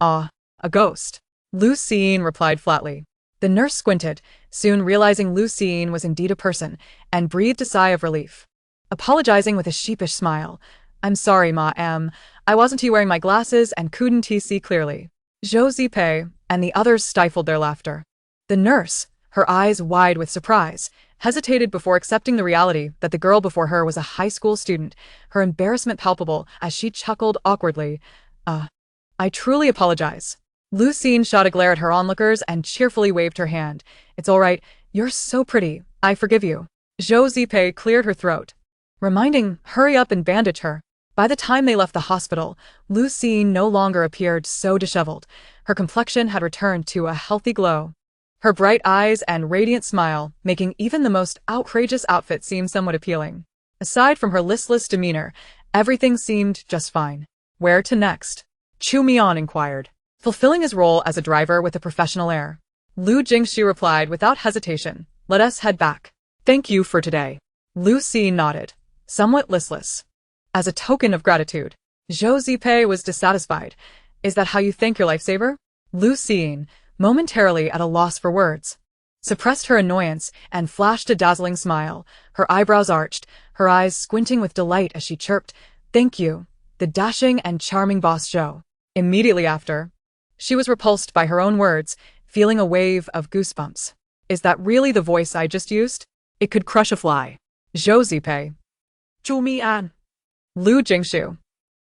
a ghost. Lu Xiyin replied flatly. The nurse squinted, soon realizing Lu Xiyin was indeed a person, and breathed a sigh of relief. Apologizing with a sheepish smile, I'm sorry, ma'am, I wasn't wearing my glasses and couldn't see clearly. Zhou Zipei and the others stifled their laughter. The nurse, her eyes wide with surprise, hesitated before accepting the reality that the girl before her was a high school student, her embarrassment palpable as she chuckled awkwardly. I truly apologize. Lu Xiyin shot a glare at her onlookers and cheerfully waved her hand. It's all right, you're so pretty, I forgive you. Zhou Zipei cleared her throat, reminding, hurry up and bandage her. By the time they left the hospital, Lu Xiyin no longer appeared so disheveled. Her complexion had returned to a healthy glow. Her bright eyes and radiant smile making even the most outrageous outfit seem somewhat appealing. Aside from her listless demeanor, everything seemed just fine. Where to next? Chu Mian inquired, fulfilling his role as a driver with a professional air. Lu Jingshu replied without hesitation, let us head back. Thank you for today. Lu Xiyin nodded, somewhat listless. As a token of gratitude, Zhou Zipei was dissatisfied. Is that how you thank your lifesaver? Lu Xiyin, momentarily at a loss for words, suppressed her annoyance and flashed a dazzling smile, her eyebrows arched, her eyes squinting with delight as she chirped, thank you, the dashing and charming boss Zhou. Immediately after, she was repulsed by her own words, feeling a wave of goosebumps. Is that really the voice I just used? It could crush a fly. Zhou Zipei. Chu Mian. Lu Jingshu.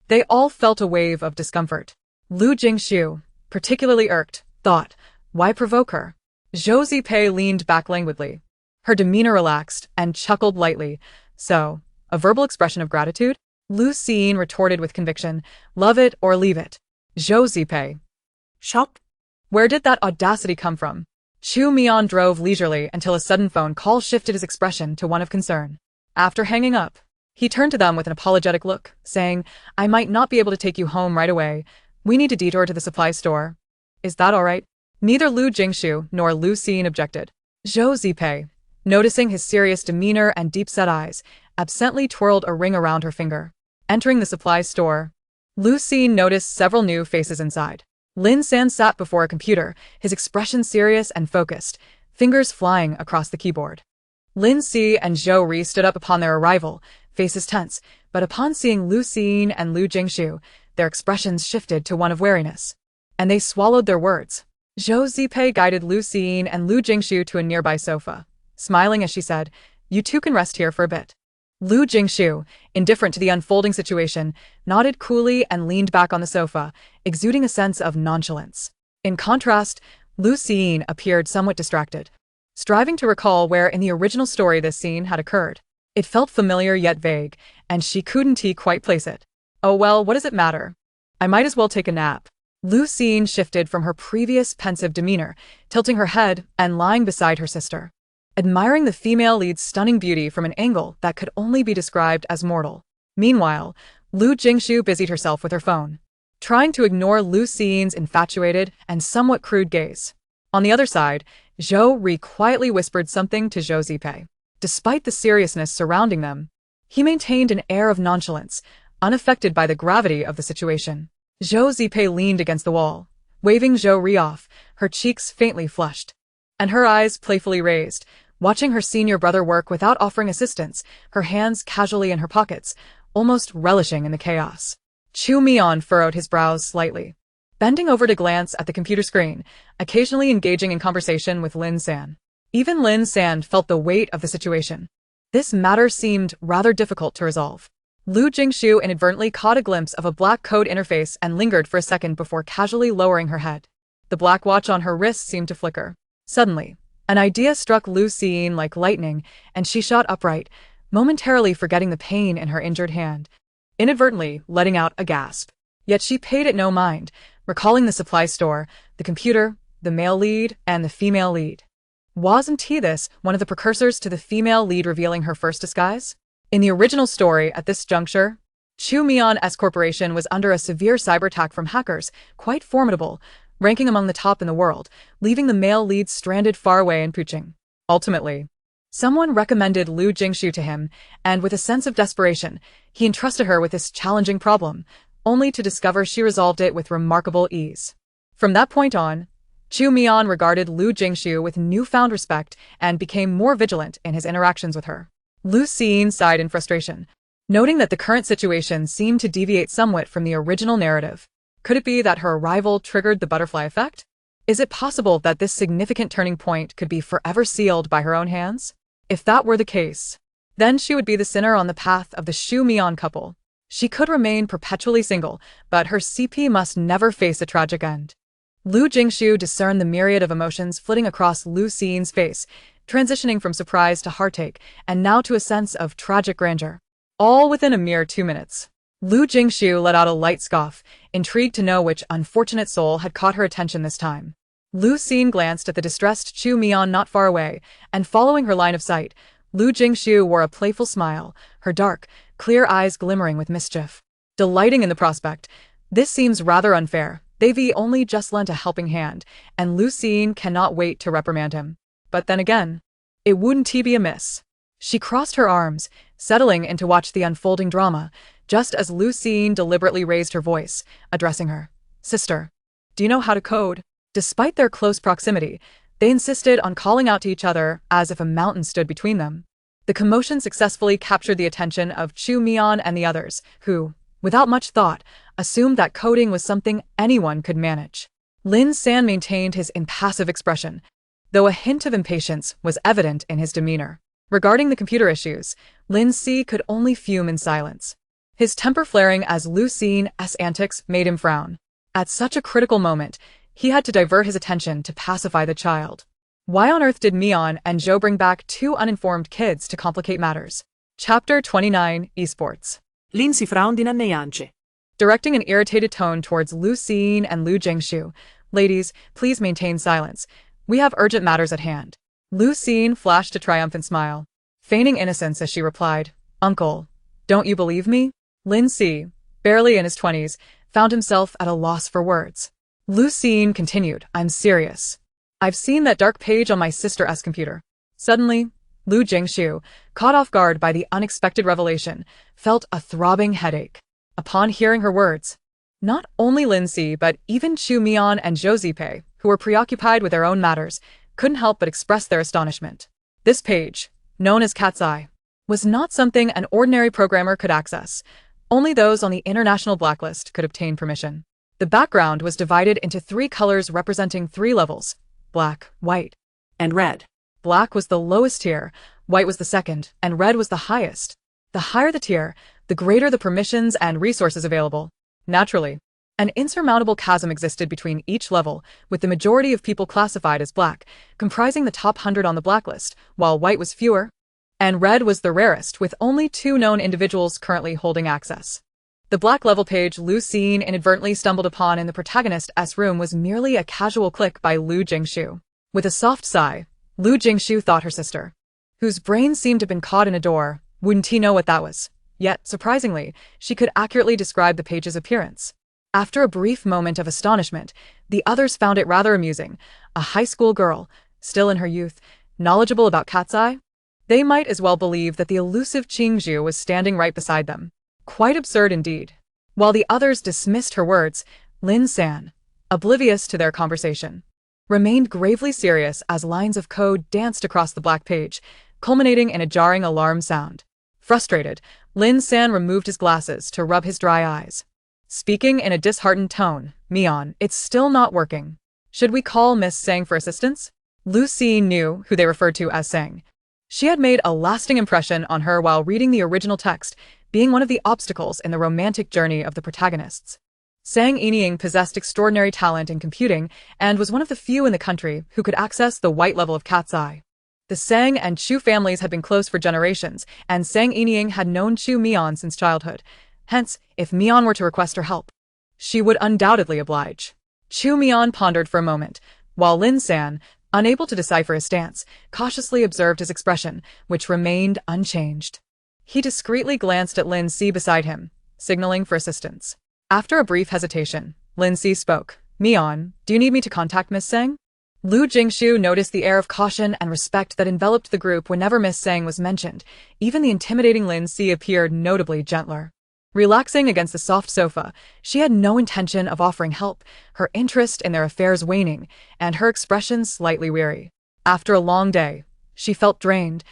They all felt a wave of discomfort. Lu Jingshu, particularly irked, thought, why provoke her? Zhou Zipei leaned back languidly. Her demeanor relaxed and chuckled lightly. So, a verbal expression of gratitude? Lu Jingshu retorted with conviction. Love it or leave it. Zhou Zipei. Shop? Where did that audacity come from? Chu Mian drove leisurely until a sudden phone call shifted his expression to one of concern. After hanging up, he turned to them with an apologetic look, saying, I might not be able to take you home right away. We need to detour to the supply store. Is that all right? Neither Lu Jingshu nor Lu Jingshu objected. Zhou Zipei, noticing his serious demeanor and deep-set eyes, absently twirled a ring around her finger. Entering the supply store, Lu Jingshu noticed several new faces inside. Lin San sat before a computer, his expression serious and focused, fingers flying across the keyboard. Lin Si and Zhou Ri stood up upon their arrival, faces tense, but upon seeing Lu Jingshu and Lu Jingshu, their expressions shifted to one of wariness. And they swallowed their words. Zhou Zipei guided Lu Jingshu and Lu Jingshu to a nearby sofa, smiling as she said, You two can rest here for a bit. Lu Jingshu, indifferent to the unfolding situation, nodded coolly and leaned back on the sofa, exuding a sense of nonchalance. In contrast, Lu Jingshu appeared somewhat distracted, striving to recall where in the original story this scene had occurred. It felt familiar yet vague, and she couldn't quite place it. Oh well, what does it matter? I might as well take a nap. Lu Jingshu shifted from her previous pensive demeanor, tilting her head and lying beside her sister, admiring the female lead's stunning beauty from an angle that could only be described as mortal. Meanwhile, Lu Jingshu busied herself with her phone, trying to ignore Lu Jingshu's infatuated and somewhat crude gaze. On the other side, Zhou Ri quietly whispered something to Zhou Zipei. Despite the seriousness surrounding them, he maintained an air of nonchalance, unaffected by the gravity of the situation. Zhou Zipei leaned against the wall, waving Zhou Ri off, her cheeks faintly flushed, and her eyes playfully raised, watching her senior brother work without offering assistance, her hands casually in her pockets, almost relishing in the chaos. Chu Mian furrowed his brows slightly, bending over to glance at the computer screen, occasionally engaging in conversation with Lin San. Even Lin San felt the weight of the situation. This matter seemed rather difficult to resolve. Lu Jingshu inadvertently caught a glimpse of a black code interface and lingered for a second before casually lowering her head. The black watch on her wrist seemed to flicker. Suddenly, an idea struck Lu Jingshu like lightning, and she shot upright, momentarily forgetting the pain in her injured hand, inadvertently letting out a gasp. Yet she paid it no mind, recalling the supply store, the computer, the male lead, and the female lead. Wasn't this one of the precursors to the female lead revealing her first disguise? In the original story, at this juncture, Chu Mian S Corporation was under a severe cyber attack from hackers, quite formidable, ranking among the top in the world, leaving the male lead stranded far away in Puching. Ultimately, someone recommended Lu Jingshu to him, and with a sense of desperation, he entrusted her with this challenging problem, only to discover she resolved it with remarkable ease. From that point on, Chu Mian regarded Lu Jingshu with newfound respect and became more vigilant in his interactions with her. Lu Jingshu sighed in frustration, noting that the current situation seemed to deviate somewhat from the original narrative. Could it be that her arrival triggered the butterfly effect? Is it possible that this significant turning point could be forever sealed by her own hands? If that were the case, then she would be the sinner on the path of the Chu Mian couple. She could remain perpetually single, but her CP must never face a tragic end. Lu Jingshu discerned the myriad of emotions flitting across Lu Jingshu's face, transitioning from surprise to heartache, and now to a sense of tragic grandeur. All within a mere 2 minutes. Lu Jingshu let out a light scoff, intrigued to know which unfortunate soul had caught her attention this time. Lu Jingshu glanced at the distressed Chu Mian not far away, and following her line of sight, Lu Jingshu wore a playful smile, her dark, clear eyes glimmering with mischief. Delighting in the prospect, this seems rather unfair. They've only just lent a helping hand, and Lu Jingshu cannot wait to reprimand him. But then again, it wouldn't be amiss. She crossed her arms, settling in to watch the unfolding drama, just as Lu Jingshu deliberately raised her voice, addressing her. Sister, do you know how to code? Despite their close proximity, they insisted on calling out to each other as if a mountain stood between them. The commotion successfully captured the attention of Chu Mian and the others, who, without much thought, assumed that coding was something anyone could manage. Lin San maintained his impassive expression, though a hint of impatience was evident in his demeanor. Regarding the computer issues, Lin Si could only fume in silence, his temper flaring as Lu Jingshu's antics made him frown. At such a critical moment, he had to divert his attention to pacify the child. Why on earth did Mion and Zhou bring back two uninformed kids to complicate matters? Chapter 29, Esports. Lin si fra un dinanneiance. Directing an irritated tone towards Lu Jingshu and Lu Jingshu. Ladies, please maintain silence. We have urgent matters at hand. Lu Jingshu flashed a triumphant smile, feigning innocence as she replied, Uncle, don't you believe me? Lin Si, barely in his 20s, found himself at a loss for words. Lu Jingshu continued, I'm serious. I've seen that dark page on my sister's computer. Suddenly, Lu Jingshu, caught off guard by the unexpected revelation, felt a throbbing headache. Upon hearing her words, not only Lin Si but even Chu Mian and Zhou Zipei, who were preoccupied with their own matters, couldn't help but express their astonishment. This page, known as Cat's Eye, was not something an ordinary programmer could access. Only those on the international blacklist could obtain permission. The background was divided into three colors representing three levels: black, white, And red. Black was the lowest tier, white was the second, and red was the highest. The higher the tier, the greater the permissions and resources available. Naturally, an insurmountable chasm existed between each level, with the majority of people classified as black, comprising the top 100 on the blacklist, while white was fewer, and red was the rarest, with only 2 known individuals currently holding access. The black level page Lu Jingshu inadvertently stumbled upon in the protagonist's room was merely a casual click by Lu Jingshu. With a soft sigh, Lu Jingshu thought her sister, whose brain seemed to have been caught in a door, wouldn't he know what that was? Yet, surprisingly, she could accurately describe the page's appearance. After a brief moment of astonishment, the others found it rather amusing. A high school girl, still in her youth, knowledgeable about Cat's Eye? They might as well believe that the elusive Qingzhu was standing right beside them. Quite absurd indeed. While the others dismissed her words, Lin San, oblivious to their conversation, remained gravely serious as lines of code danced across the black page, culminating in a jarring alarm sound. Frustrated, Lin San removed his glasses to rub his dry eyes. Speaking in a disheartened tone, Mion, it's still not working. Should we call Miss Sang for assistance? Lu Si knew who they referred to as Sang. She had made a lasting impression on her while reading the original text, being one of the obstacles in the romantic journey of the protagonists. Sang Yining possessed extraordinary talent in computing and was one of the few in the country who could access the white level of Cat's Eye. The Sang and Chu families had been close for generations, and Sang Yining had known Chu Mian since childhood. Hence, if Mian were to request her help, she would undoubtedly oblige. Chu Mian pondered for a moment, while Lin San, unable to decipher his stance, cautiously observed his expression, which remained unchanged. He discreetly glanced at Lin Si beside him, signaling for assistance. After a brief hesitation, Lin Si spoke. Mian, do you need me to contact Miss Sang? Lu Jingshu noticed the air of caution and respect that enveloped the group whenever Miss Sang was mentioned. Even the intimidating Lin Si appeared notably gentler. Relaxing against the soft sofa, she had no intention of offering help, her interest in their affairs waning, and her expression slightly weary. After a long day, she felt drained,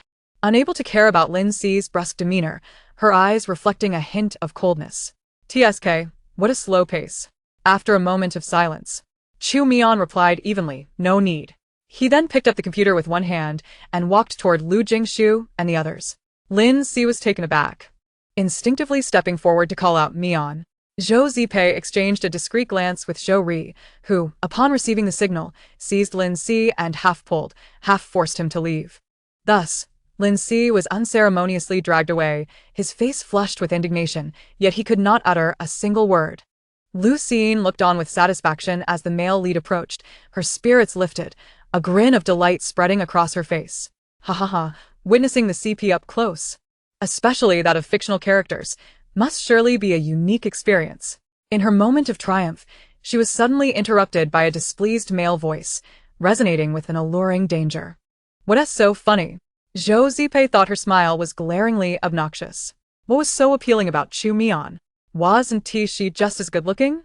unable to care about Lin Si's brusque demeanor, her eyes reflecting a hint of coldness. TSK, what a slow pace. After a moment of silence, Chu Mian replied evenly, no need. He then picked up the computer with one hand and walked toward Lu Jingshu and the others. Lin Si was taken aback, instinctively stepping forward to call out Mian. Zhou Zipei exchanged a discreet glance with Zhou Ri, who, upon receiving the signal, seized Lin Si and half-pulled, half-forced him to leave. Thus, Lin Si was unceremoniously dragged away, his face flushed with indignation, yet he could not utter a single word. Lu Jingshu looked on with satisfaction as the male lead approached, her spirits lifted, a grin of delight spreading across her face. Ha ha ha, witnessing the CP up close, especially that of fictional characters, must surely be a unique experience. In her moment of triumph, she was suddenly interrupted by a displeased male voice, resonating with an alluring danger. What's so funny? Zhou Zipei thought her smile was glaringly obnoxious. What was so appealing about Chu Mian? Wasn't she just as good-looking?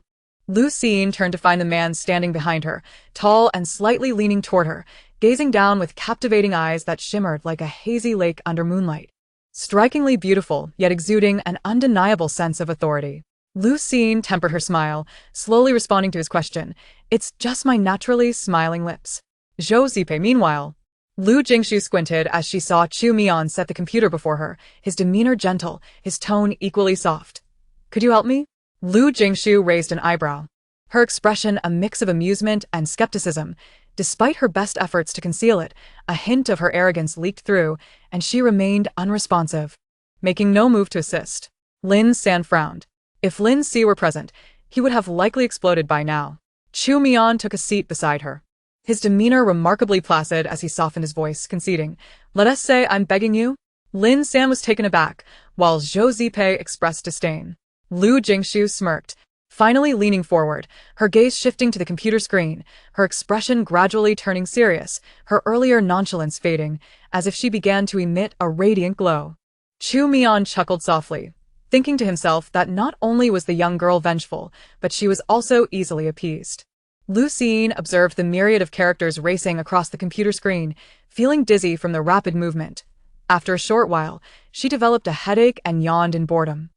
Lu Jingshu turned to find the man standing behind her, tall and slightly leaning toward her, gazing down with captivating eyes that shimmered like a hazy lake under moonlight. Strikingly beautiful, yet exuding an undeniable sense of authority. Lu Jingshu tempered her smile, slowly responding to his question. It's just my naturally smiling lips. Zhou Zipei, meanwhile. Lu Jingshu squinted as she saw Chu Mian set the computer before her, his demeanor gentle, his tone equally soft. Could you help me? Lu Jingshu raised an eyebrow, her expression a mix of amusement and skepticism. Despite her best efforts to conceal it, a hint of her arrogance leaked through, and she remained unresponsive, making no move to assist. Lin San frowned. If Lin Si were present, he would have likely exploded by now. Chu Mian took a seat beside her, his demeanor remarkably placid as he softened his voice, conceding, "Let us say I'm begging you." Lin San was taken aback, while Zhou Zipei expressed disdain. Lu Jingshu smirked, finally leaning forward, her gaze shifting to the computer screen, her expression gradually turning serious, her earlier nonchalance fading, as if she began to emit a radiant glow. Chu Mian chuckled softly, thinking to himself that not only was the young girl vengeful, but she was also easily appeased. Lu Siyin observed the myriad of characters racing across the computer screen, feeling dizzy from the rapid movement. After a short while, she developed a headache and yawned in boredom.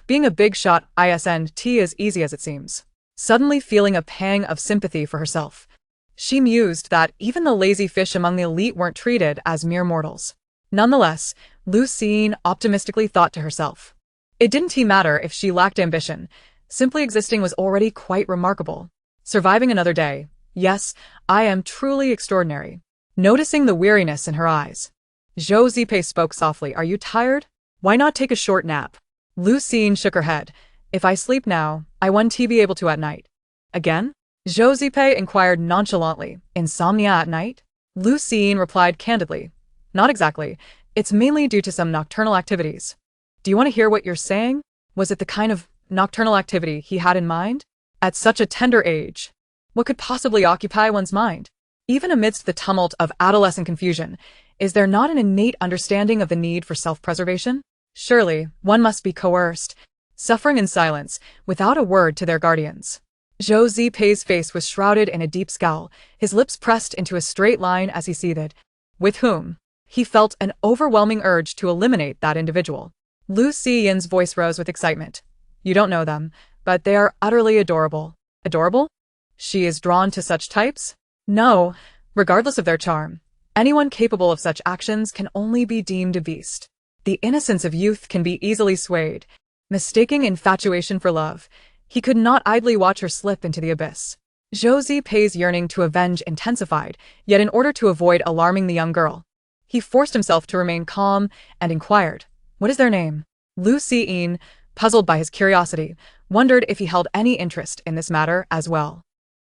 Being a big shot isn't as easy as it seems. Suddenly feeling a pang of sympathy for herself, she mused that even the lazy fish among the elite weren't treated as mere mortals. Nonetheless, Lu Siyin optimistically thought to herself. It didn't matter if she lacked ambition. Simply existing was already quite remarkable. Surviving another day. Yes, I am truly extraordinary. Noticing the weariness in her eyes, Zhou Zipei spoke softly. "Are you tired? Why not take a short nap?" Lu Siyin shook her head. "If I sleep now, I won't be able to at night." "Again?" Zhou Zipei inquired nonchalantly. "Insomnia at night?" Lu Siyin replied candidly. "Not exactly. It's mainly due to some nocturnal activities." "Do you want to hear what you're saying?" Was it the kind of nocturnal activity he had in mind? At such a tender age, what could possibly occupy one's mind? Even amidst the tumult of adolescent confusion, is there not an innate understanding of the need for self-preservation? Surely, one must be coerced, suffering in silence, without a word to their guardians. Zhou Zipei's face was shrouded in a deep scowl, his lips pressed into a straight line as he seethed. With whom? He felt an overwhelming urge to eliminate that individual. Lu Siyin's voice rose with excitement. "You don't know them, but they are utterly adorable." "Adorable?" She is drawn to such types? No, regardless of their charm. Anyone capable of such actions can only be deemed a beast. The innocence of youth can be easily swayed. Mistaking infatuation for love, he could not idly watch her slip into the abyss. Zhou Zipei's yearning to avenge intensified, yet in order to avoid alarming the young girl, he forced himself to remain calm and inquired, "What is their name?" Lu Siyin, puzzled by his curiosity, wondered if he held any interest in this matter as well.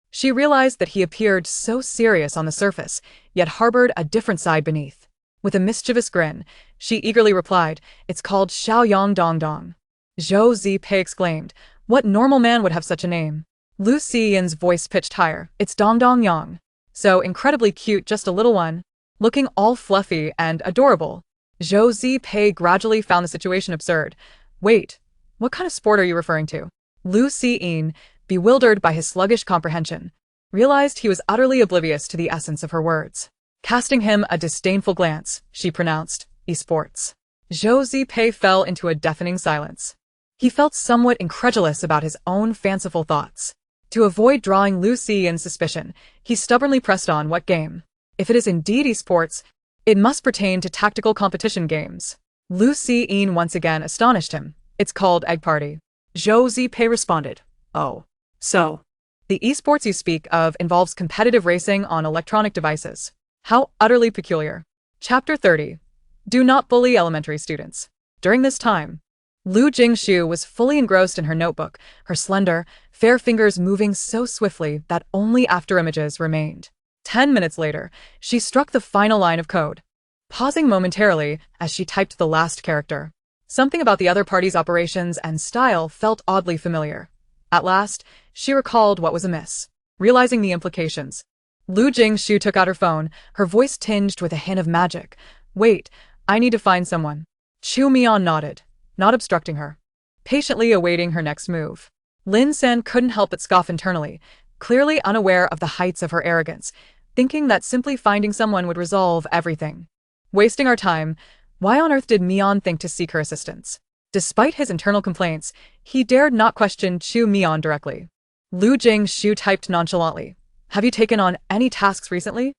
She realized that he appeared so serious on the surface, yet harbored a different side beneath. With a mischievous grin, she eagerly replied, "It's called Xiaoyang Dongdong." Zhou Zipei exclaimed, "What normal man would have such a name?" Lu Siyin's voice pitched higher, "It's Dongdong Yang. So incredibly cute, just a little one. Looking all fluffy and adorable." Zhou Zipei gradually found the situation absurd. "Wait, what kind of sport are you referring to?" Lu Siyin, bewildered by his sluggish comprehension, realized he was utterly oblivious to the essence of her words. Casting him a disdainful glance, she pronounced, "Esports." Zhou Zipei fell into a deafening silence. He felt somewhat incredulous about his own fanciful thoughts. To avoid drawing Lu Siyin's suspicion, he stubbornly pressed on, "What game? If it is indeed esports, it must pertain to tactical competition games." Lu Siyin once again astonished him. "It's called Egg Party." Zhou Zipei responded, "Oh. So, "The esports you speak of involves competitive racing on electronic devices. How utterly peculiar." Chapter 30. Do not bully elementary students. During this time, Lu Jingshu was fully engrossed in her notebook, her slender, fair fingers moving so swiftly that only afterimages remained. 10 minutes later, she struck the final line of code, pausing momentarily as she typed the last character. Something about the other party's operations and style felt oddly familiar. At last, she recalled what was amiss, realizing the implications. Lu Jingshu took out her phone, her voice tinged with a hint of magic. "Wait, I need to find someone." Chu Mian nodded, not obstructing her, patiently awaiting her next move. Lin San couldn't help but scoff internally, clearly unaware of the heights of her arrogance, thinking that simply finding someone would resolve everything. Wasting our time, why on earth did Mian think to seek her assistance? Despite his internal complaints, he dared not question Chu Mian directly. Lu Jingshu typed nonchalantly, "Have you taken on any tasks recently?"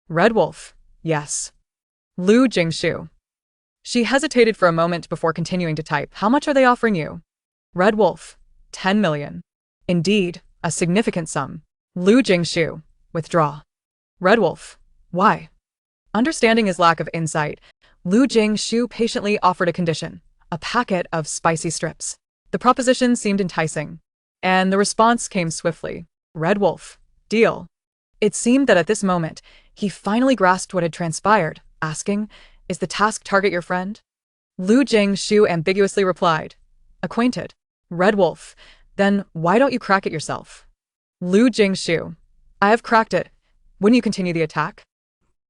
"Red Wolf, yes." Lu Jingshu. She hesitated for a moment before continuing to type, "How much are they offering you?" "Red Wolf, 10 million. Indeed, a significant sum." Lu Jingshu. Withdraw. Red Wolf. Why? Understanding his lack of insight, Lu Jingshu patiently offered a condition, a packet of spicy strips. The proposition seemed enticing, and the response came swiftly. Red Wolf. Deal. It seemed that at this moment, he finally grasped what had transpired, asking, "Is the task target your friend?" Lu Jingshu ambiguously replied, "Acquainted." Red Wolf. Then why don't you crack it yourself? Lu Jingshu. I have cracked it. Wouldn't you continue the attack?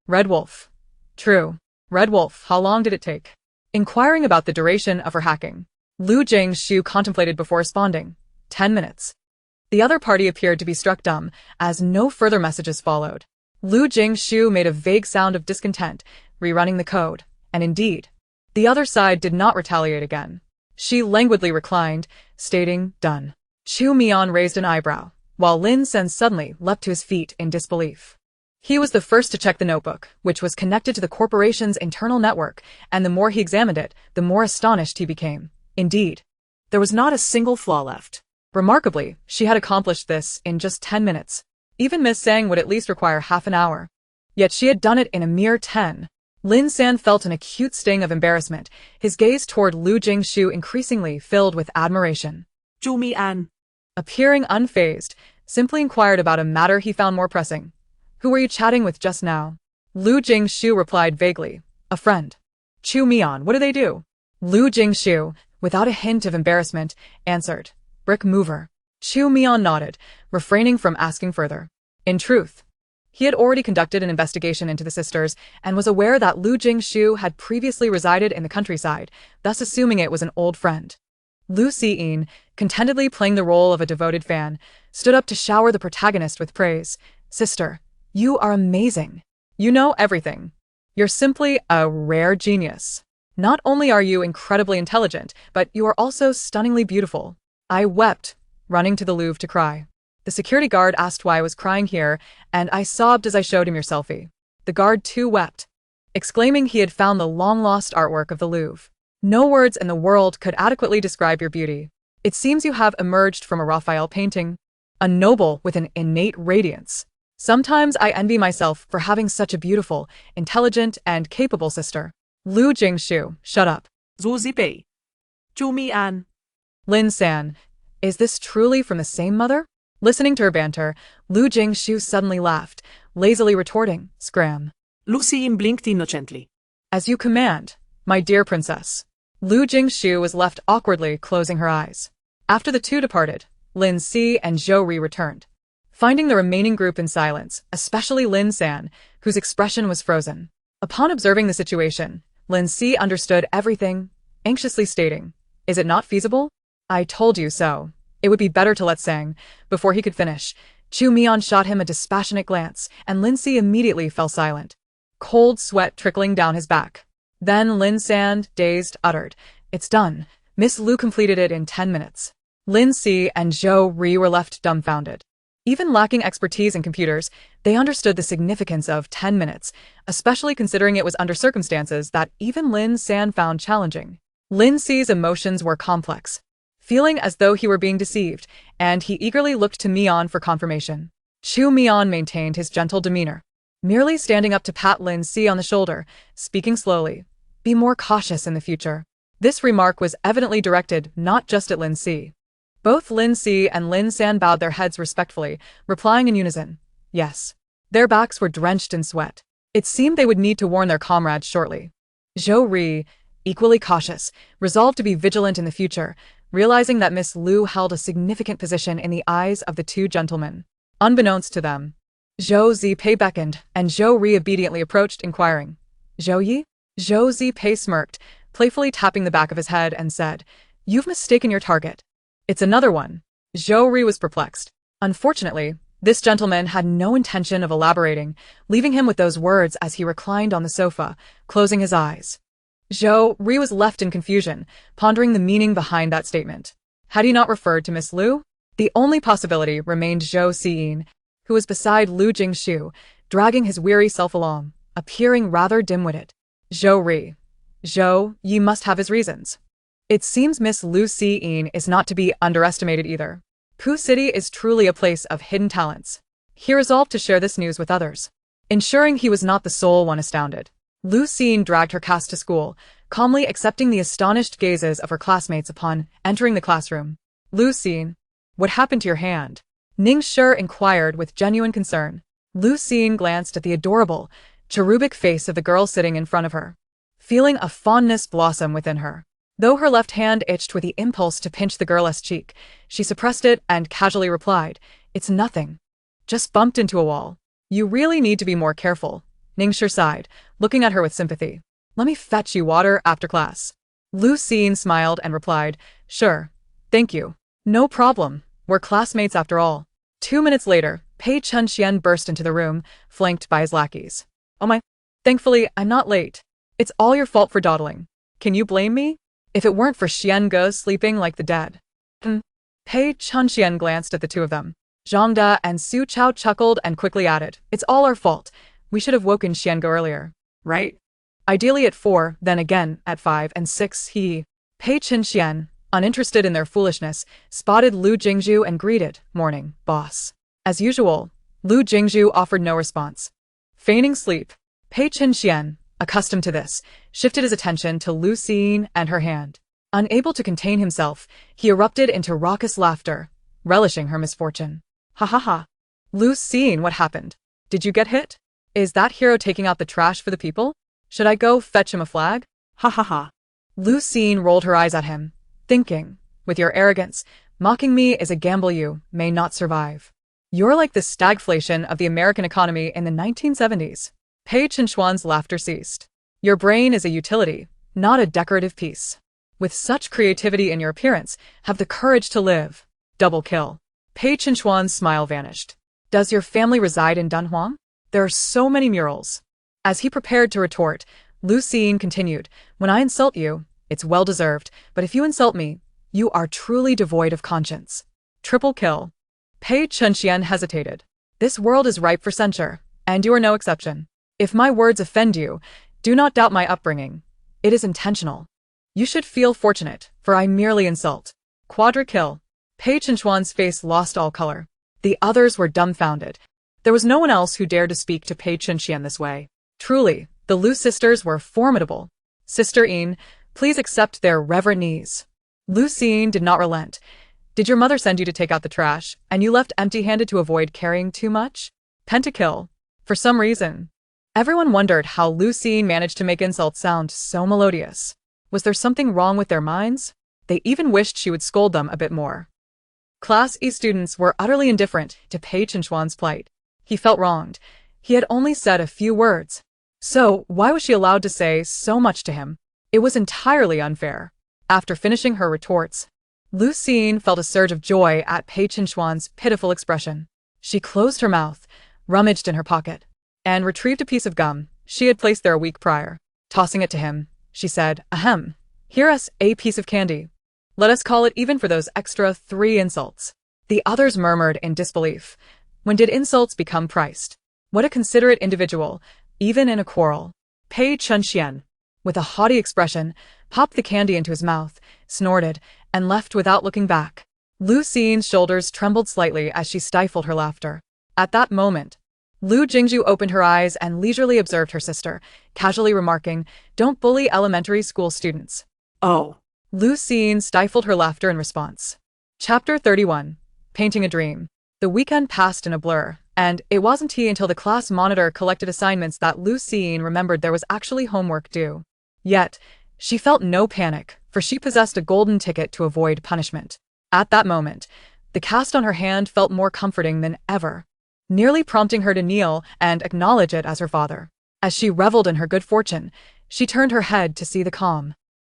Red Wolf. True. Red Wolf, how long did it take? Inquiring about the duration of her hacking, Lu Jingshu contemplated before responding. 10 minutes. The other party appeared to be struck dumb, as no further messages followed. Lu Jingshu made a vague sound of discontent, rerunning the code, and indeed, the other side did not retaliate again. She languidly reclined, stating, "Done." Chu Mian raised an eyebrow, while Lin Sen suddenly leapt to his feet in disbelief. He was the first to check the notebook, which was connected to the corporation's internal network, and the more he examined it, the more astonished he became. Indeed, There was not a single flaw left. remarkably, she had accomplished this in just 10 minutes. Even Miss Sang would at least require half an hour. Yet she had done it in a mere 10. Lin San felt an acute sting of embarrassment, his gaze toward Lu Jingshu increasingly filled with admiration. Zhu Mian. Appearing unfazed, simply inquired about a matter he found more pressing. Who were you chatting with just now? Lu Jingshu replied vaguely. A friend. Chu Mian, what do they do? Lu Jingshu, without a hint of embarrassment, answered. Brick mover. Chu Mian nodded, refraining from asking further. In truth, he had already conducted an investigation into the sisters and was aware that Lu Jingshu had previously resided in the countryside, thus assuming it was an old friend. Lu Siyin, contentedly playing the role of a devoted fan, stood up to shower the protagonist with praise. Sister, you are amazing. You know everything. You're simply a rare genius. Not only are you incredibly intelligent, but you are also stunningly beautiful. I wept, running to the Louvre to cry. The security guard asked why I was crying here, and I sobbed as I showed him your selfie. The guard too wept, exclaiming he had found the long-lost artwork of the Louvre. No words in the world could adequately describe your beauty. It seems you have emerged from a Raphael painting, a noble with an innate radiance. Sometimes I envy myself for having such a beautiful, intelligent, and capable sister. Lu Jingshu, shut up. Zhu Zibei. Zhu Mian. Lin San, is this truly from the same mother? Listening to her banter, Lu Jingshu suddenly laughed, lazily retorting, Scram. Lu Siyin blinked innocently. As you command, my dear princess. Lu Jingshu was left awkwardly closing her eyes. After the two departed, Lin Si and Zhou Ri returned, finding the remaining group in silence, especially Lin San, whose expression was frozen. Upon observing the situation, Lin Si understood everything, anxiously stating, Is it not feasible? I told you so. It would be better to let Sang. Before he could finish, Chu Mian shot him a dispassionate glance, and Lin Si immediately fell silent, cold sweat trickling down his back. Then Lin San, dazed, uttered, It's done. Miss Lu completed it in 10 minutes. Lin Si and Zhou Ri were left dumbfounded. Even lacking expertise in computers, they understood the significance of 10 minutes, especially considering it was under circumstances that even Lin San found challenging. Lin Si's emotions were complex, feeling as though he were being deceived, and he eagerly looked to Mian for confirmation. Chu Mian maintained his gentle demeanor, merely standing up to pat Lin Si on the shoulder, speaking slowly. Be more cautious in the future. This remark was evidently directed not just at Lin Si. Both Lin Si and Lin San bowed their heads respectfully, replying in unison, yes. Their backs were drenched in sweat. It seemed they would need to warn their comrades shortly. Zhou Ri, equally cautious, resolved to be vigilant in the future, realizing that Miss Lu held a significant position in the eyes of the two gentlemen. Unbeknownst to them, Zhou Zipei beckoned, and Zhou Ri obediently approached, inquiring, Zhou Yi? Zhou Zipei smirked, playfully tapping the back of his head, and said, You've mistaken your target. It's another one. Zhou Ri was perplexed. Unfortunately, this gentleman had no intention of elaborating, leaving him with those words as he reclined on the sofa, closing his eyes. Zhou Ri was left in confusion, pondering the meaning behind that statement. Had he not referred to Miss Lu? The only possibility remained Zhou Siyin, who was beside Lu Jingshu, dragging his weary self along, appearing rather dim-witted. Zhou Ri. Zhou Yi must have his reasons. It seems Miss Lu Siyin is not to be underestimated either. Pu City is truly a place of hidden talents. He resolved to share this news with others. ensuring he was not the sole one astounded. Lu Jingshu dragged her class to school, calmly accepting the astonished gazes of her classmates upon entering the classroom. Lu Jingshu, what happened to your hand? Ningshi inquired with genuine concern. Lu Jingshu glanced at the adorable, cherubic face of the girl sitting in front of her, feeling a fondness blossom within her. Though her left hand itched with the impulse to pinch the girl's cheek, she suppressed it and casually replied, "It's nothing. Just bumped into a wall." "You really need to be more careful," Ningshi sighed, looking at her with sympathy. "Let me fetch you water after class." Lu Jingshu smiled and replied, "Sure. Thank you. No problem. We're classmates after all." 2 minutes later, Pei Chunxian burst into the room, flanked by his lackeys. "Oh my. Thankfully, I'm not late. It's all your fault for dawdling. Can you blame me? If it weren't for Xian Ge sleeping like the dead." Pei Chunxian glanced at the two of them. Zhang De and Su Chao chuckled and quickly added, "It's all our fault. We should have woken Xian Ge earlier. Right? Ideally at 4, then again at 5 and 6, Pei Chunxian, uninterested in their foolishness, spotted Lu Jingshu and greeted, "Morning, boss." As usual, Lu Jingshu offered no response. Feigning sleep, Pei Chunxian, accustomed to this, shifted his attention to Lu Jingshu and her hand. Unable to contain himself, he erupted into raucous laughter, relishing her misfortune. "Ha ha ha. Lu Jingshu, what happened? Did you get hit? Is that hero taking out the trash for the people? Should I go fetch him a flag? Ha ha ha." Lu Jingshu rolled her eyes at him, thinking, "With your arrogance, mocking me is a gamble you may not survive. You're like the stagflation of the American economy in the 1970s. Pei Chunxian's laughter ceased. "Your brain is a utility, not a decorative piece. With such creativity in your appearance, have the courage to live." Double kill. Pei Chunxian's smile vanished. "Does your family reside in Dunhuang? There are so many murals." As he prepared to retort, Lu Jingshu continued, "When I insult you, it's well-deserved, but if you insult me, you are truly devoid of conscience." Triple kill. Pei Chunxian hesitated. "This world is ripe for censure, and you are no exception. If my words offend you, do not doubt my upbringing. It is intentional. You should feel fortunate, for I merely insult." Quadra kill. Pei Chunxian's face lost all color. The others were dumbfounded. There was no one else who dared to speak to Pei Chunxian this way. Truly, the Lu sisters were formidable. "Sister Yin, please accept their reverent knees." Lu Jingshu did not relent. "Did your mother send you to take out the trash, and you left empty-handed to avoid carrying too much?" Pentakill. For some reason, everyone wondered how Lu Jingshu managed to make insults sound so melodious. Was there something wrong with their minds? They even wished she would scold them a bit more. Class E students were utterly indifferent to Pei Chunxian's plight. He felt wronged. He had only said a few words. So, why was she allowed to say so much to him? It was entirely unfair. After finishing her retorts, Lu Jingshu felt a surge of joy at Pei Chunxian's pitiful expression. She closed her mouth, rummaged in her pocket, and retrieved a piece of gum she had placed there a week prior. Tossing it to him, she said, "Ahem. Here us a piece of candy. Let us call it even for those extra 3 insults." The others murmured in disbelief. When did insults become priced? What a considerate individual, even in a quarrel. Pei Chunxian, with a haughty expression, popped the candy into his mouth, snorted, and left without looking back. Lu Jingshu's shoulders trembled slightly as she stifled her laughter. At that moment, Lu Jingshu opened her eyes and leisurely observed her sister, casually remarking, "Don't bully elementary school students." Oh. Lu Jingshu stifled her laughter in response. Chapter 31. Painting a Dream. The weekend passed in a blur, and it wasn't until the class monitor collected assignments that Lu Jingshu remembered there was actually homework due. Yet, she felt no panic, for she possessed a golden ticket to avoid punishment. At that moment, the cast on her hand felt more comforting than ever, nearly prompting her to kneel and acknowledge it as her father. As she reveled in her good fortune, she turned her head to see the calm,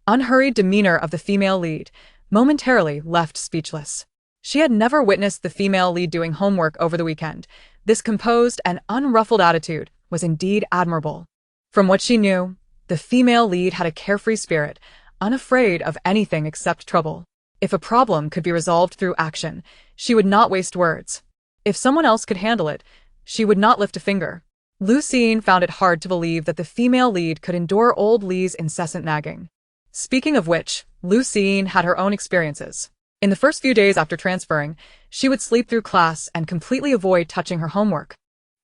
unhurried demeanor of the female lead, momentarily left speechless. She had never witnessed the female lead doing homework over the weekend. This composed and unruffled attitude was indeed admirable. From what she knew, the female lead had a carefree spirit, unafraid of anything except trouble. If a problem could be resolved through action, she would not waste words. If someone else could handle it, she would not lift a finger. Lu Jingshu found it hard to believe that the female lead could endure old Lee's incessant nagging. Speaking of which, Lu Jingshu had her own experiences. In the first few days after transferring, she would sleep through class and completely avoid touching her homework.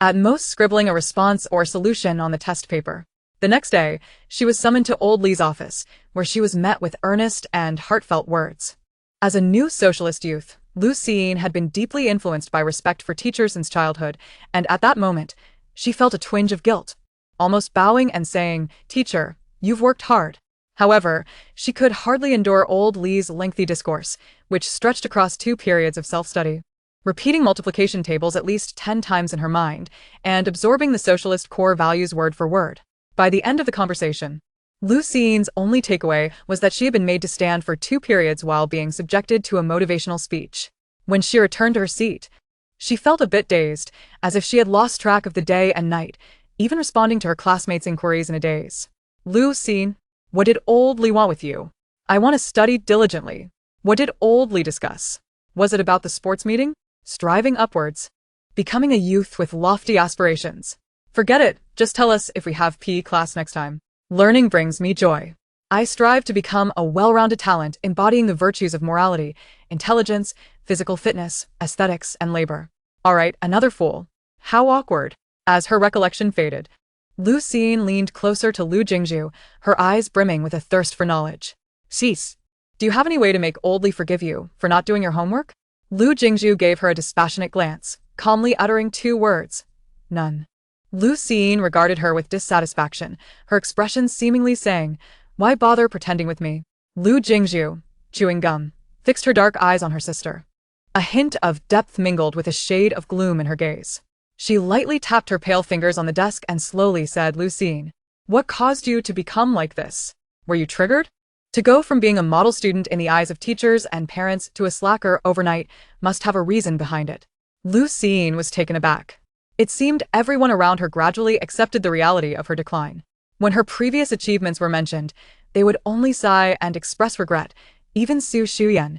at most scribbling a response or solution on the test paper. The next day, she was summoned to old Lee's office, where she was met with earnest and heartfelt words. As a new socialist youth, Lu Jingshu had been deeply influenced by respect for teachers since childhood, and at that moment, she felt a twinge of guilt, almost bowing and saying, "Teacher, you've worked hard." However, she could hardly endure old Lee's lengthy discourse, which stretched across 2 periods of self-study. Repeating multiplication tables at least 10 times in her mind, and absorbing the socialist core values word for word. By the end of the conversation, Lu Jingshu's only takeaway was that she had been made to stand for 2 periods while being subjected to a motivational speech. When she returned to her seat, she felt a bit dazed, as if she had lost track of the day and night, even responding to her classmates' inquiries in a daze. "Lu Jingshu, what did old Lee want with you?" "I want to study diligently." "What did old Lee discuss?" "Was it about the sports meeting?" "Striving upwards." "Becoming a youth with lofty aspirations." "Forget it, just tell us if we have PE class next time." "Learning brings me joy. I strive to become a well-rounded talent embodying the virtues of morality, intelligence, physical fitness, aesthetics, and labor." "All right, another fool." "How awkward." As her recollection faded, Lu Jingshu leaned closer to Lu Jingshu, her eyes brimming with a thirst for knowledge. "Cease. Do you have any way to make old Lee forgive you for not doing your homework?" Lu Jingshu gave her a dispassionate glance, calmly uttering 2 words. "None." Lu Jingshu regarded her with dissatisfaction, her expression seemingly saying, "Why bother pretending with me?" Lu Jingshu, chewing gum, fixed her dark eyes on her sister. A hint of depth mingled with a shade of gloom in her gaze. She lightly tapped her pale fingers on the desk and slowly said, "Lu Jingshu, what caused you to become like this? Were you triggered?" To go from being a model student in the eyes of teachers and parents to a slacker overnight must have a reason behind it. Lu Jingshu was taken aback. It seemed everyone around her gradually accepted the reality of her decline. When her previous achievements were mentioned, they would only sigh and express regret. Even Siyin,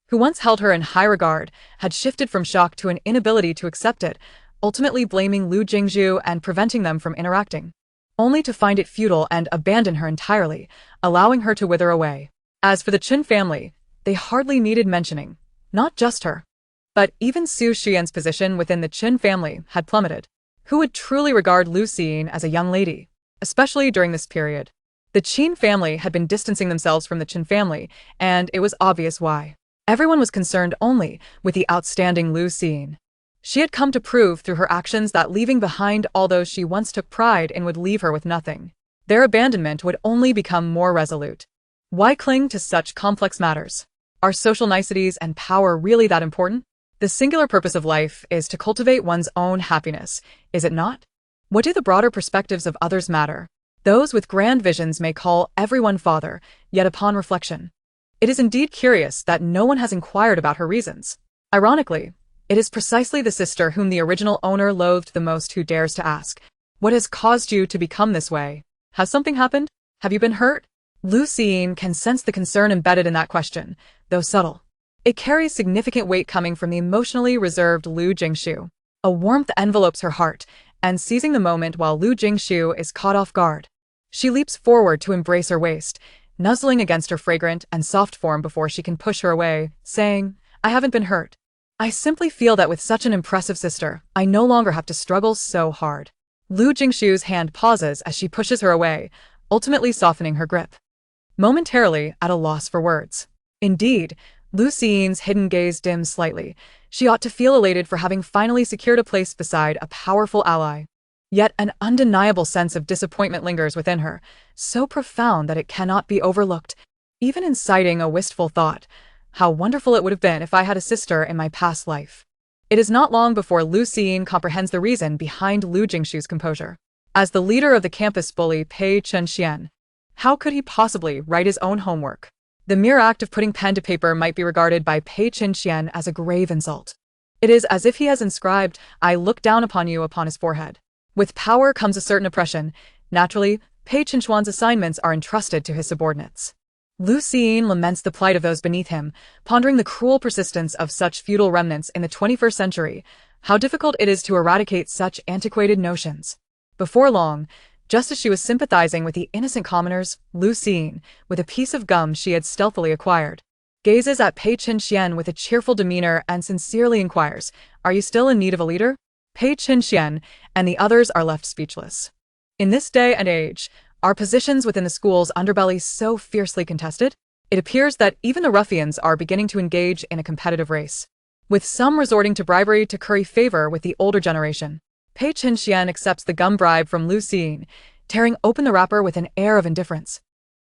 who once held her in high regard, had shifted from shock to an inability to accept it, ultimately blaming Lu Jingshu and preventing them from interacting, only to find it futile and abandon her entirely, allowing her to wither away. As for the Chen family, they hardly needed mentioning. Not just her, but even Su Xian's position within the Chen family had plummeted. Who would truly regard Lu Jingshu as a young lady, especially during this period? The Qin family had been distancing themselves from the Chen family, and it was obvious why. Everyone was concerned only with the outstanding Lu Jingshu. She had come to prove through her actions that leaving behind all those she once took pride in would leave her with nothing. Their abandonment would only become more resolute. Why cling to such complex matters? Are social niceties and power really that important? The singular purpose of life is to cultivate one's own happiness, is it not? What do the broader perspectives of others matter? Those with grand visions may call everyone father, yet upon reflection, it is indeed curious that no one has inquired about her reasons. Ironically, it is precisely the sister whom the original owner loathed the most who dares to ask, "What has caused you to become this way? Has something happened? Have you been hurt?" Lu Jingshu can sense the concern embedded in that question, though subtle. It carries significant weight coming from the emotionally reserved Lu Jingshu. A warmth envelopes her heart, and seizing the moment while Lu Jingshu is caught off guard, she leaps forward to embrace her waist, nuzzling against her fragrant and soft form before she can push her away, saying, "I haven't been hurt. I simply feel that with such an impressive sister, I no longer have to struggle so hard." Lu Jingshu's hand pauses as she pushes her away, ultimately softening her grip. Momentarily at a loss for words. Indeed, Lu Jingshu's hidden gaze dims slightly. She ought to feel elated for having finally secured a place beside a powerful ally. Yet an undeniable sense of disappointment lingers within her, so profound that it cannot be overlooked, even inciting a wistful thought. How wonderful it would have been if I had a sister in my past life. It is not long before Lu Jingshu comprehends the reason behind Lu Jingshu's composure. As the leader of the campus bully Pei Chen, how could he possibly write his own homework? The mere act of putting pen to paper might be regarded by Pei Chen as a grave insult. It is as if he has inscribed, "I look down upon you" upon his forehead. With power comes a certain oppression. Naturally, Pei Chen's assignments are entrusted to his subordinates. Lu Jingshu laments the plight of those beneath him, pondering the cruel persistence of such feudal remnants in the 21st century, how difficult it is to eradicate such antiquated notions. Before long, just as she was sympathizing with the innocent commoners, Lu Jingshu, with a piece of gum she had stealthily acquired, gazes at Pei Chen with a cheerful demeanor and sincerely inquires, "Are you still in need of a leader?" Pei Qian, and the others are left speechless. In this day and age, are positions within the school's underbelly so fiercely contested? It appears that even the ruffians are beginning to engage in a competitive race, with some resorting to bribery to curry favor with the older generation. Pei Qian accepts the gum bribe from Lu Jingshu, tearing open the wrapper with an air of indifference,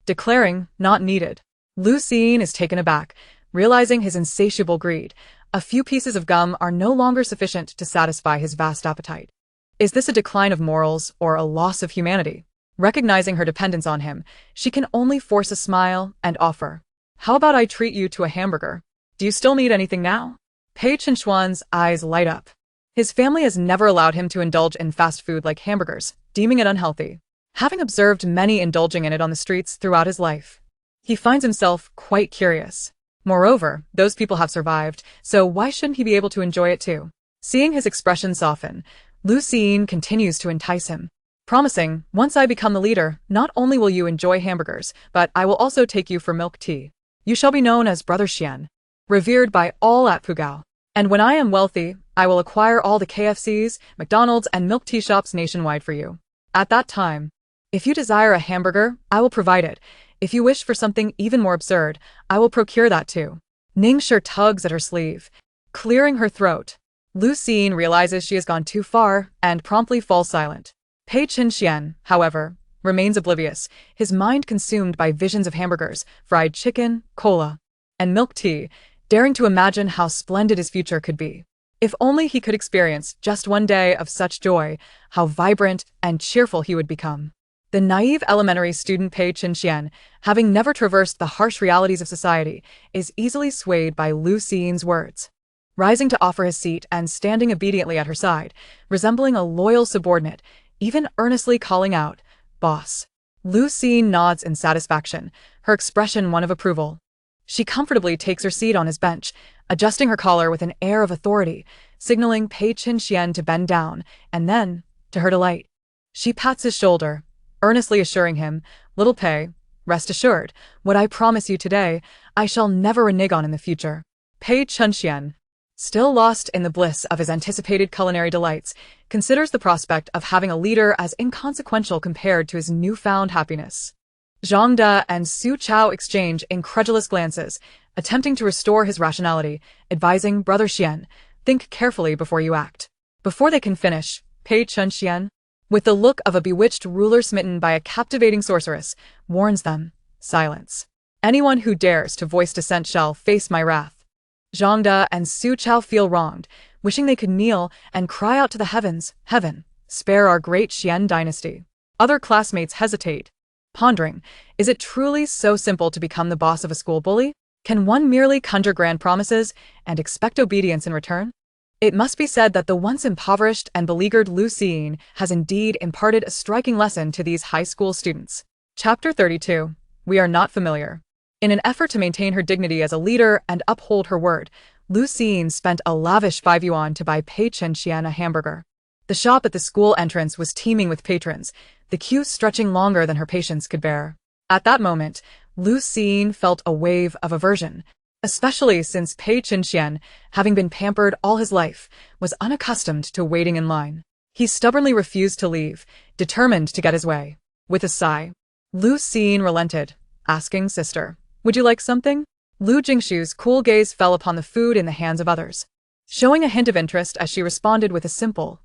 declaring, "Not needed." Lu Jingshu is taken aback, realizing his insatiable greed. A few pieces of gum are no longer sufficient to satisfy his vast appetite. Is this a decline of morals or a loss of humanity? Recognizing her dependence on him, she can only force a smile and offer, "How about I treat you to a hamburger? Do you still need anything now?" Pei Qian's eyes light up. His family has never allowed him to indulge in fast food like hamburgers, deeming it unhealthy. Having observed many indulging in it on the streets throughout his life, he finds himself quite curious. Moreover, those people have survived, so why shouldn't he be able to enjoy it too? Seeing his expression soften, Lu Jingshu continues to entice him, promising, "Once I become the leader, not only will you enjoy hamburgers, but I will also take you for milk tea. You shall be known as Brother Siyin, revered by all at Pugao. And when I am wealthy, I will acquire all the KFCs, McDonald's, and milk tea shops nationwide for you. At that time, if you desire a hamburger, I will provide it. If you wish for something even more absurd, I will procure that too." Ningshi tugs at her sleeve, clearing her throat. Lu Jingshu realizes she has gone too far and promptly falls silent. Pei Qian, however, remains oblivious, his mind consumed by visions of hamburgers, fried chicken, cola, and milk tea, daring to imagine how splendid his future could be. If only he could experience just one day of such joy, how vibrant and cheerful he would become. The naive elementary student Pei Qian, having never traversed the harsh realities of society, is easily swayed by Lu Jingshu's words. Rising to offer his seat and standing obediently at her side, resembling a loyal subordinate, even earnestly calling out, "Boss." Lu Jingshu nods in satisfaction, her expression one of approval. She comfortably takes her seat on his bench, adjusting her collar with an air of authority, signaling Pei Qian to bend down, and then, to her delight, she pats his shoulder, earnestly assuring him, "Little Pei, rest assured, what I promise you today, I shall never renege on in the future." Pei Qian, still lost in the bliss of his anticipated culinary delights, considers the prospect of having a leader as inconsequential compared to his newfound happiness. Zhang De and Su Chao exchange incredulous glances, attempting to restore his rationality, advising Brother Siyin, "Think carefully before you act." Before they can finish, Pei Qian, with the look of a bewitched ruler smitten by a captivating sorceress, warns them, "Silence. Anyone who dares to voice dissent shall face my wrath." Zhang De and Su Chao feel wronged, wishing they could kneel and cry out to the heavens, "Heaven, spare our great Xian dynasty." Other classmates hesitate, pondering, is it truly so simple to become the boss of a school bully? Can one merely conjure grand promises and expect obedience in return? It must be said that the once impoverished and beleaguered Lu Jingshu has indeed imparted a striking lesson to these high school students. Chapter 32. We are not familiar. In an effort to maintain her dignity as a leader and uphold her word, Lu Jingshu spent a lavish 5 yuan to buy Pei Qian a hamburger. The shop at the school entrance was teeming with patrons, the queue stretching longer than her patience could bear. At that moment, Lu Jingshu felt a wave of aversion, especially since Pei Qian, having been pampered all his life, was unaccustomed to waiting in line. He stubbornly refused to leave, determined to get his way. With a sigh, Lu Jingshu relented, asking, "Sister, would you like something?" Lu Jingshu's cool gaze fell upon the food in the hands of others, showing a hint of interest as she responded with a simple,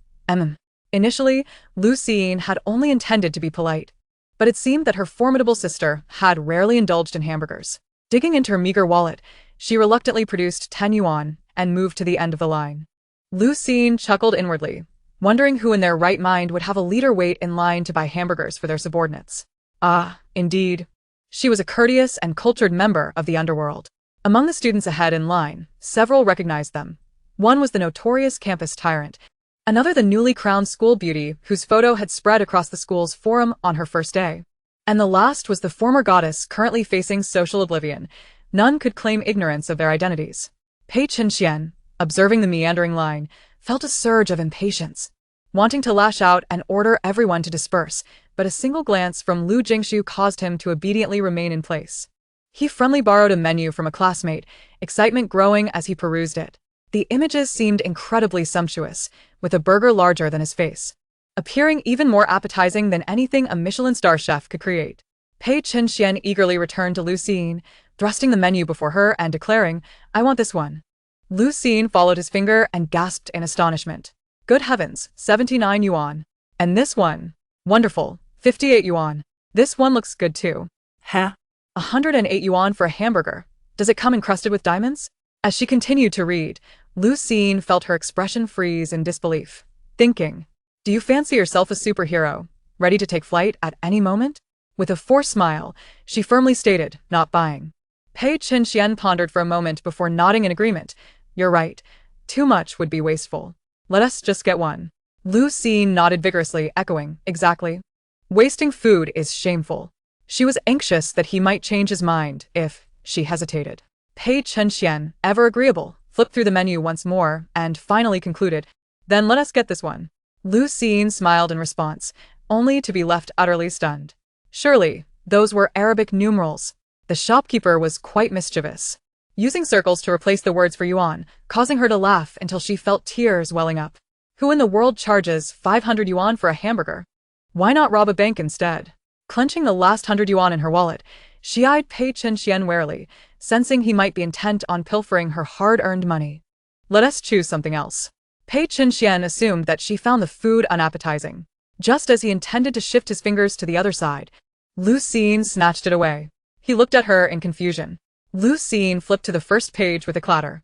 Initially, Lu Jingshu had only intended to be polite, but it seemed that her formidable sister had rarely indulged in hamburgers. Digging into her meager wallet, she reluctantly produced 10 yuan and moved to the end of the line. Lu Jingshu chuckled inwardly, wondering who in their right mind would have a leader wait in line to buy hamburgers for their subordinates. Ah, indeed. She was a courteous and cultured member of the underworld. Among the students ahead in line, several recognized them. One was the notorious campus tyrant, another the newly crowned school beauty whose photo had spread across the school's forum on her first day. And the last was the former goddess currently facing social oblivion. None could claim ignorance of their identities. Pei Qian, observing the meandering line, felt a surge of impatience, wanting to lash out and order everyone to disperse, but a single glance from Lu Jingshu caused him to obediently remain in place. He friendly borrowed a menu from a classmate, excitement growing as he perused it. The images seemed incredibly sumptuous, with a burger larger than his face, appearing even more appetizing than anything a Michelin star chef could create. Pei Chen eagerly returned to Lu Jingshu, thrusting the menu before her and declaring, "I want this one." Lu Jingshu followed his finger and gasped in astonishment. "Good heavens, 79 yuan. And this one? Wonderful, 58 yuan. This one looks good too." Huh? 108 yuan for a hamburger. Does it come encrusted with diamonds? As she continued to read, Lu Jingshu felt her expression freeze in disbelief, thinking, "Do you fancy yourself a superhero, ready to take flight at any moment?" With a forced smile, she firmly stated, "Not buying." Pei Chen pondered for a moment before nodding in agreement. "You're right. Too much would be wasteful. Let us just get one." Lu Jingshu nodded vigorously, echoing, "Exactly. Wasting food is shameful." She was anxious that he might change his mind if she hesitated. Pei Chen, ever agreeable, flipped through the menu once more and finally concluded, "Then let us get this one." Lu Jingshu smiled in response, only to be left utterly stunned. Surely, those were Arabic numerals. The shopkeeper was quite mischievous, using circles to replace the words for yuan, causing her to laugh until she felt tears welling up. Who in the world charges 500 yuan for a hamburger? Why not rob a bank instead? Clenching the last 100 yuan in her wallet, she eyed Pei Chen warily, sensing he might be intent on pilfering her hard-earned money. "Let us choose something else." Pei Chen assumed that she found the food unappetizing. Just as he intended to shift his fingers to the other side, Lu Jingshu snatched it away. He looked at her in confusion. Lu Jingshu flipped to the first page with a clatter,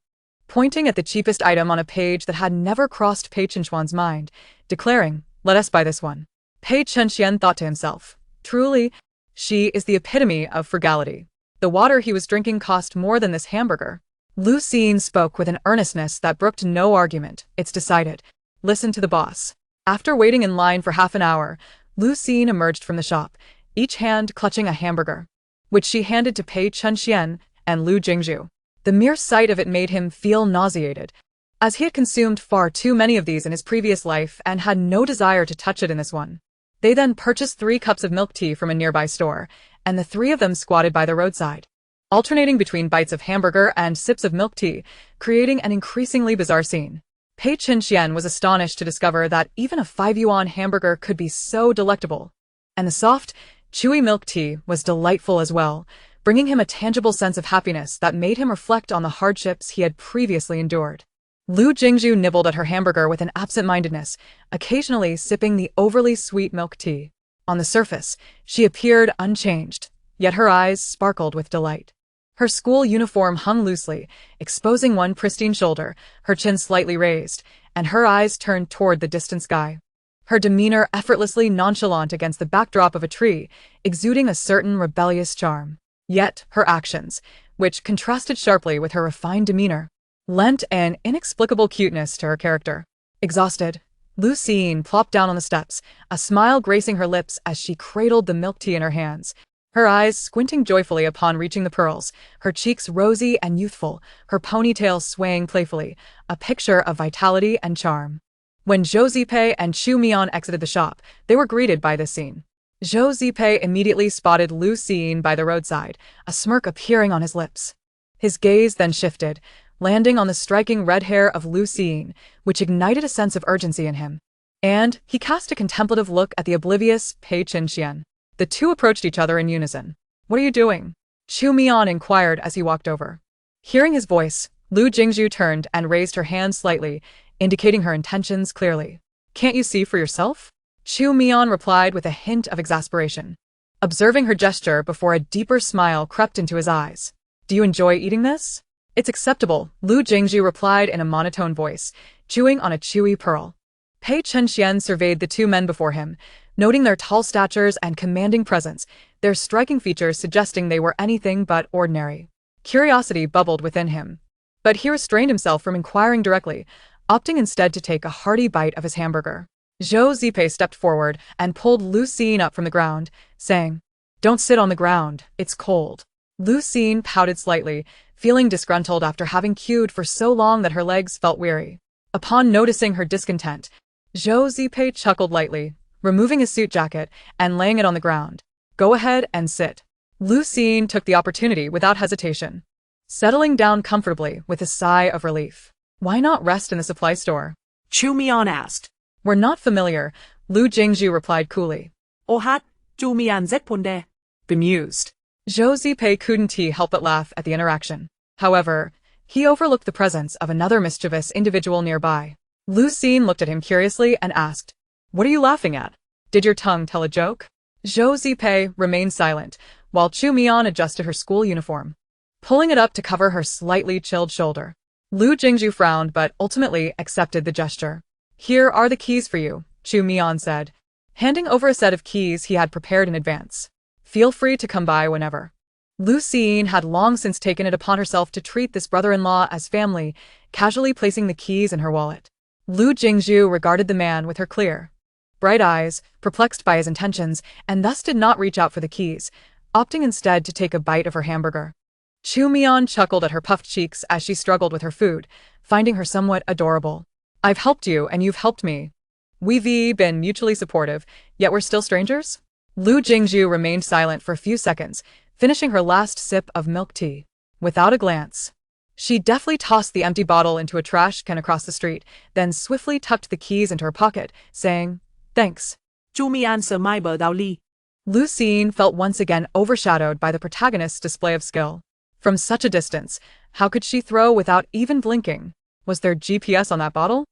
pointing at the cheapest item on a page that had never crossed Pei Chen's mind, declaring, "Let us buy this one." Pei Chen thought to himself, "Truly, she is the epitome of frugality. The water he was drinking cost more than this hamburger." Lu Jingshu spoke with an earnestness that brooked no argument. "It's decided. Listen to the boss." After waiting in line for half an hour, Lu Jingshu emerged from the shop, each hand clutching a hamburger, which she handed to Pei Chen and Lu Jingshu. The mere sight of it made him feel nauseated, as he had consumed far too many of these in his previous life and had no desire to touch it in this one. They then purchased 3 cups of milk tea from a nearby store, and the 3 of them squatted by the roadside, alternating between bites of hamburger and sips of milk tea, creating an increasingly bizarre scene. Pei Chen was astonished to discover that even a 5 yuan hamburger could be so delectable, and the soft, chewy milk tea was delightful as well, bringing him a tangible sense of happiness that made him reflect on the hardships he had previously endured. Lu Jingshu nibbled at her hamburger with an absent-mindedness, occasionally sipping the overly sweet milk tea. On the surface, she appeared unchanged, yet her eyes sparkled with delight. Her school uniform hung loosely, exposing one pristine shoulder, her chin slightly raised, and her eyes turned toward the distant sky. Her demeanor effortlessly nonchalant against the backdrop of a tree, exuding a certain rebellious charm. Yet her actions, which contrasted sharply with her refined demeanor, lent an inexplicable cuteness to her character. Exhausted, Lu Jingshu plopped down on the steps, a smile gracing her lips as she cradled the milk tea in her hands, her eyes squinting joyfully upon reaching the pearls, her cheeks rosy and youthful, her ponytail swaying playfully, a picture of vitality and charm. When Zhou Zipei and Chu Mian exited the shop, they were greeted by this scene. Zhou Zipei immediately spotted Lu Jingshu by the roadside, a smirk appearing on his lips. His gaze then shifted, landing on the striking red hair of Lu Jingshu, which ignited a sense of urgency in him. And he cast a contemplative look at the oblivious Pei Chen. The two approached each other in unison. "What are you doing?" Chu Mian inquired as he walked over. Hearing his voice, Lu Jingshu turned and raised her hand slightly, indicating her intentions clearly. "Can't you see for yourself?" Chu Mian replied with a hint of exasperation, observing her gesture before a deeper smile crept into his eyes. "Do you enjoy eating this?" "It's acceptable," Lu Jingshu replied in a monotone voice, chewing on a chewy pearl. Pei Chen surveyed the 2 men before him, noting their tall statures and commanding presence, their striking features suggesting they were anything but ordinary. Curiosity bubbled within him, but he restrained himself from inquiring directly, opting instead to take a hearty bite of his hamburger. Zhou Zipei stepped forward and pulled Lu Jingshu up from the ground, saying, "Don't sit on the ground, it's cold." Lu Jingshu pouted slightly, feeling disgruntled after having queued for so long that her legs felt weary. Upon noticing her discontent, Zhou Zipei chuckled lightly, removing his suit jacket and laying it on the ground. "Go ahead and sit." Lu Jingshu took the opportunity without hesitation, settling down comfortably with a sigh of relief. Why not rest in the supply store? Chu Mian asked. We're not familiar, Lu Jingshu replied coolly. Oh hat, Chu Mian Zekponde. Bemused. Zhou Zipei couldn't help but laugh at the interaction. However, he overlooked the presence of another mischievous individual nearby. Lu Jingshu looked at him curiously and asked, "What are you laughing at? Did your tongue tell a joke?" Zhou Zipei remained silent, while Chu Mian adjusted her school uniform, pulling it up to cover her slightly chilled shoulder. Lu Jingshu frowned but ultimately accepted the gesture. "Here are the keys for you," Chu Mian said, handing over a set of keys he had prepared in advance. "Feel free to come by whenever." Lu Jingshu had long since taken it upon herself to treat this brother-in-law as family, casually placing the keys in her wallet. Lu Jingshu regarded the man with her clear, bright eyes, perplexed by his intentions, and thus did not reach out for the keys, opting instead to take a bite of her hamburger. Chu Mian chuckled at her puffed cheeks as she struggled with her food, finding her somewhat adorable. "I've helped you and you've helped me. We've been mutually supportive, yet we're still strangers?" Lu Jingshu remained silent for a few seconds, finishing her last sip of milk tea. Without a glance, she deftly tossed the empty bottle into a trash can across the street, then swiftly tucked the keys into her pocket, saying, "Thanks." Chu Mian Sir Mai Bờ Dao Li. Lu Jingshu felt once again overshadowed by the protagonist's display of skill. From such a distance, how could she throw without even blinking? Was there GPS on that bottle?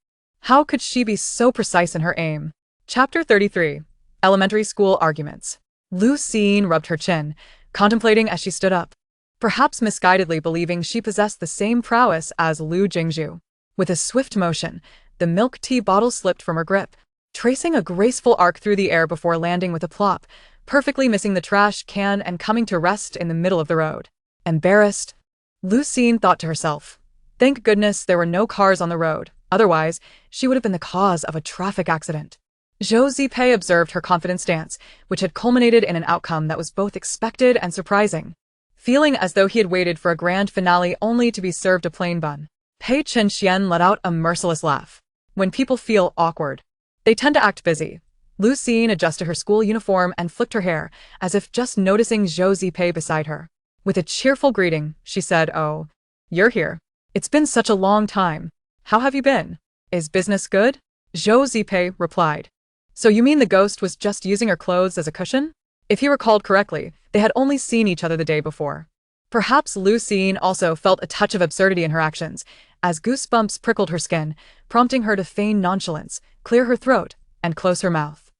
How could she be so precise in her aim? Chapter 33. Elementary School Arguments. Lu Jingshu rubbed her chin, contemplating as she stood up, perhaps misguidedly believing she possessed the same prowess as Lu Jingshu. With a swift motion, the milk tea bottle slipped from her grip, tracing a graceful arc through the air before landing with a plop, perfectly missing the trash can and coming to rest in the middle of the road. Embarrassed, Lu Jingshu thought to herself, thank goodness there were no cars on the road, otherwise she would have been the cause of a traffic accident. Zhou Zipei observed her confident stance, which had culminated in an outcome that was both expected and surprising. Feeling as though he had waited for a grand finale only to be served a plain bun, Pei Chen let out a merciless laugh. When people feel awkward, they tend to act busy. Lu Jingshu adjusted her school uniform and flicked her hair, as if just noticing Zhou Zipei beside her. With a cheerful greeting, she said, "Oh, you're here. It's been such a long time. How have you been? Is business good?" Zhou Zipei replied. "So you mean the ghost was just using her clothes as a cushion?" If he recalled correctly, they had only seen each other the day before. Perhaps Lu Jingshu also felt a touch of absurdity in her actions, as goosebumps prickled her skin, prompting her to feign nonchalance, clear her throat, and close her mouth.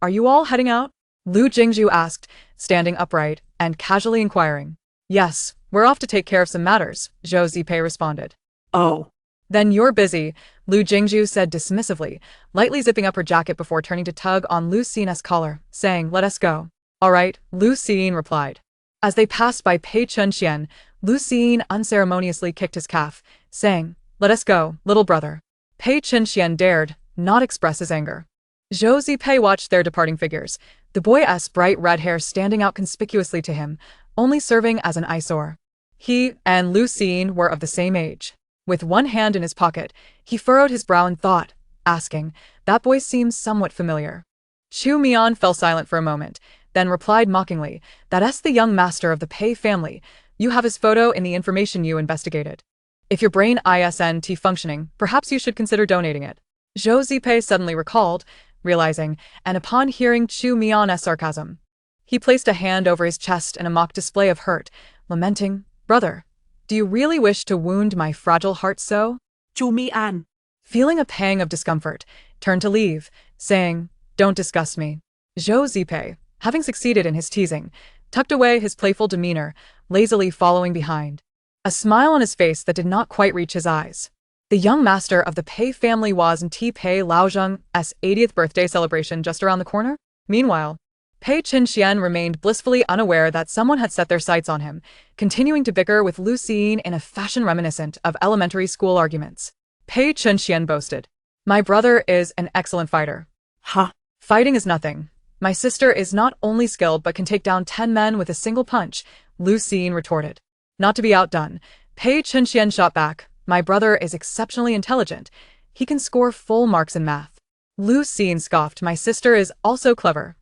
"Are you all heading out?" Lu Jingshu asked, standing upright and casually inquiring. "Yes, we're off to take care of some matters," Zhou Zipei responded. Oh. "Then you're busy," Lu Jingshu said dismissively, lightly zipping up her jacket before turning to tug on Lu Jingshu's collar, saying, "Let us go." "All right," Lu Jingshu replied. As they passed by Pei Chen, Lu Jingshu unceremoniously kicked his calf, saying, "Let us go, little brother." Pei Chen dared not express his anger. Zhou Zipei watched their departing figures, the boy's bright red hair standing out conspicuously to him, only serving as an eyesore. He and Lu Jingshu were of the same age. With one hand in his pocket, he furrowed his brow in thought, asking, "That boy seems somewhat familiar." Chu Mian fell silent for a moment, then replied mockingly, "That's the young master of the Pei family. You have his photo in the information you investigated. If your brain isn't functioning, perhaps you should consider donating it." Zhou Zipei suddenly recalled, realizing, and upon hearing Chu Mian's sarcasm, he placed a hand over his chest in a mock display of hurt, lamenting, "Brother, do you really wish to wound my fragile heart so?" Chu Mian, feeling a pang of discomfort, turned to leave, saying, "Don't disgust me." Zhou Zipei, having succeeded in his teasing, tucked away his playful demeanor, lazily following behind, a smile on his face that did not quite reach his eyes. The young master of the Pei family wasn't Pei Laozheng's 80th birthday celebration just around the corner? Meanwhile, Pei Chen remained blissfully unaware that someone had set their sights on him, continuing to bicker with Lu Jingshu in a fashion reminiscent of elementary school arguments. Pei Chen boasted, "My brother is an excellent fighter." "Huh? "Fighting is nothing. My sister is not only skilled but can take down 10 men with a single punch," Lu Jingshu retorted. Not to be outdone, Pei Chen shot back, "My brother is exceptionally intelligent. He can score full marks in math." Lu Jingshu scoffed, "My sister is also clever.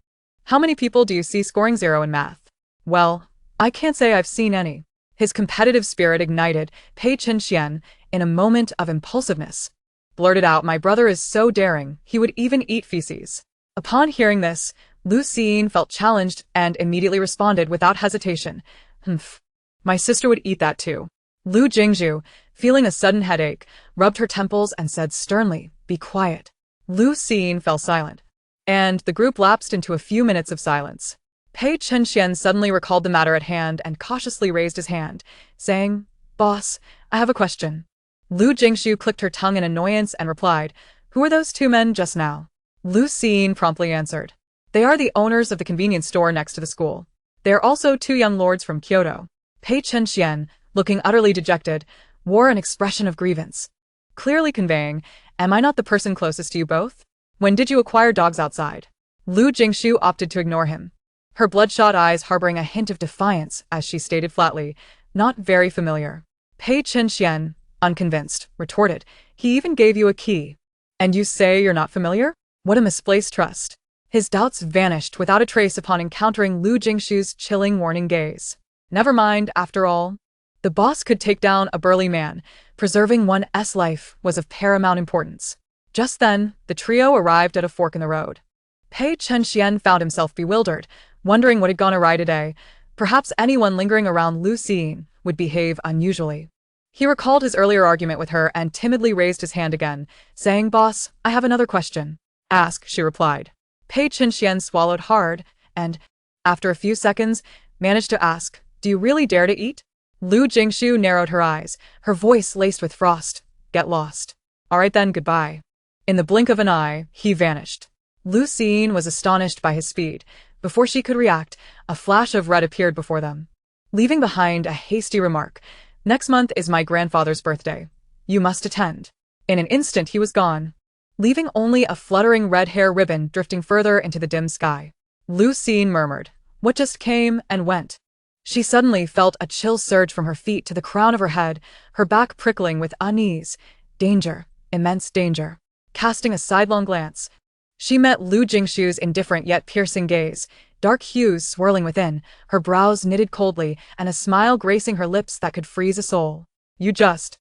How many people do you see scoring 0 in math?" "Well, I can't say I've seen any." His competitive spirit ignited, Pei Chen in a moment of impulsiveness, blurted out, "My brother is so daring, he would even eat feces." Upon hearing this, Lu Jingshu felt challenged and immediately responded without hesitation, "Humph. My sister would eat that too." Lu Jingshu, feeling a sudden headache, rubbed her temples and said sternly, "Be quiet." Lu Jingshu fell silent, and the group lapsed into a few minutes of silence. Pei Chenxian suddenly recalled the matter at hand and cautiously raised his hand, saying, "Boss, I have a question." Lu Jingshu clicked her tongue in annoyance and replied, "Who are those two men just now?" Lu Jingshu promptly answered, "They are the owners of the convenience store next to the school. They are also two young lords from Kyoto." Pei Chenxian, looking utterly dejected, wore an expression of grievance, clearly conveying, "Am I not the person closest to you both? When did you acquire dogs outside?" Lu Jingshu opted to ignore him, her bloodshot eyes harboring a hint of defiance as she stated flatly, "Not very familiar." Pei Chenxian, unconvinced, retorted, "He even gave you a key. And you say you're not familiar? What a misplaced trust." His doubts vanished without a trace upon encountering Lu Jingshu's chilling warning gaze. Never mind, after all. The boss could take down a burly man. Preserving one's life was of paramount importance. Just then, the trio arrived at a fork in the road. Pei Chenxian found himself bewildered, wondering what had gone awry today. Perhaps anyone lingering around Lu Jingshu would behave unusually. He recalled his earlier argument with her and timidly raised his hand again, saying, "Boss, I have another question." "Ask," she replied. Pei Chenxian swallowed hard and, after a few seconds, managed to ask, "Do you really dare to eat?" Lu Jingshu narrowed her eyes, her voice laced with frost. "Get lost." "All right then, goodbye." In the blink of an eye, he vanished. Lu Jingshu was astonished by his speed. Before she could react, a flash of red appeared before them, leaving behind a hasty remark, "Next month is my grandfather's birthday. You must attend." In an instant he was gone, leaving only a fluttering red hair ribbon drifting further into the dim sky. Lu Jingshu murmured, "What just came and went?" She suddenly felt a chill surge from her feet to the crown of her head, her back prickling with unease. Danger, immense danger. Casting a sidelong glance, she met Lu Jingshu's indifferent yet piercing gaze, dark hues swirling within, her brows knitted coldly, and a smile gracing her lips that could freeze a soul. "You just..."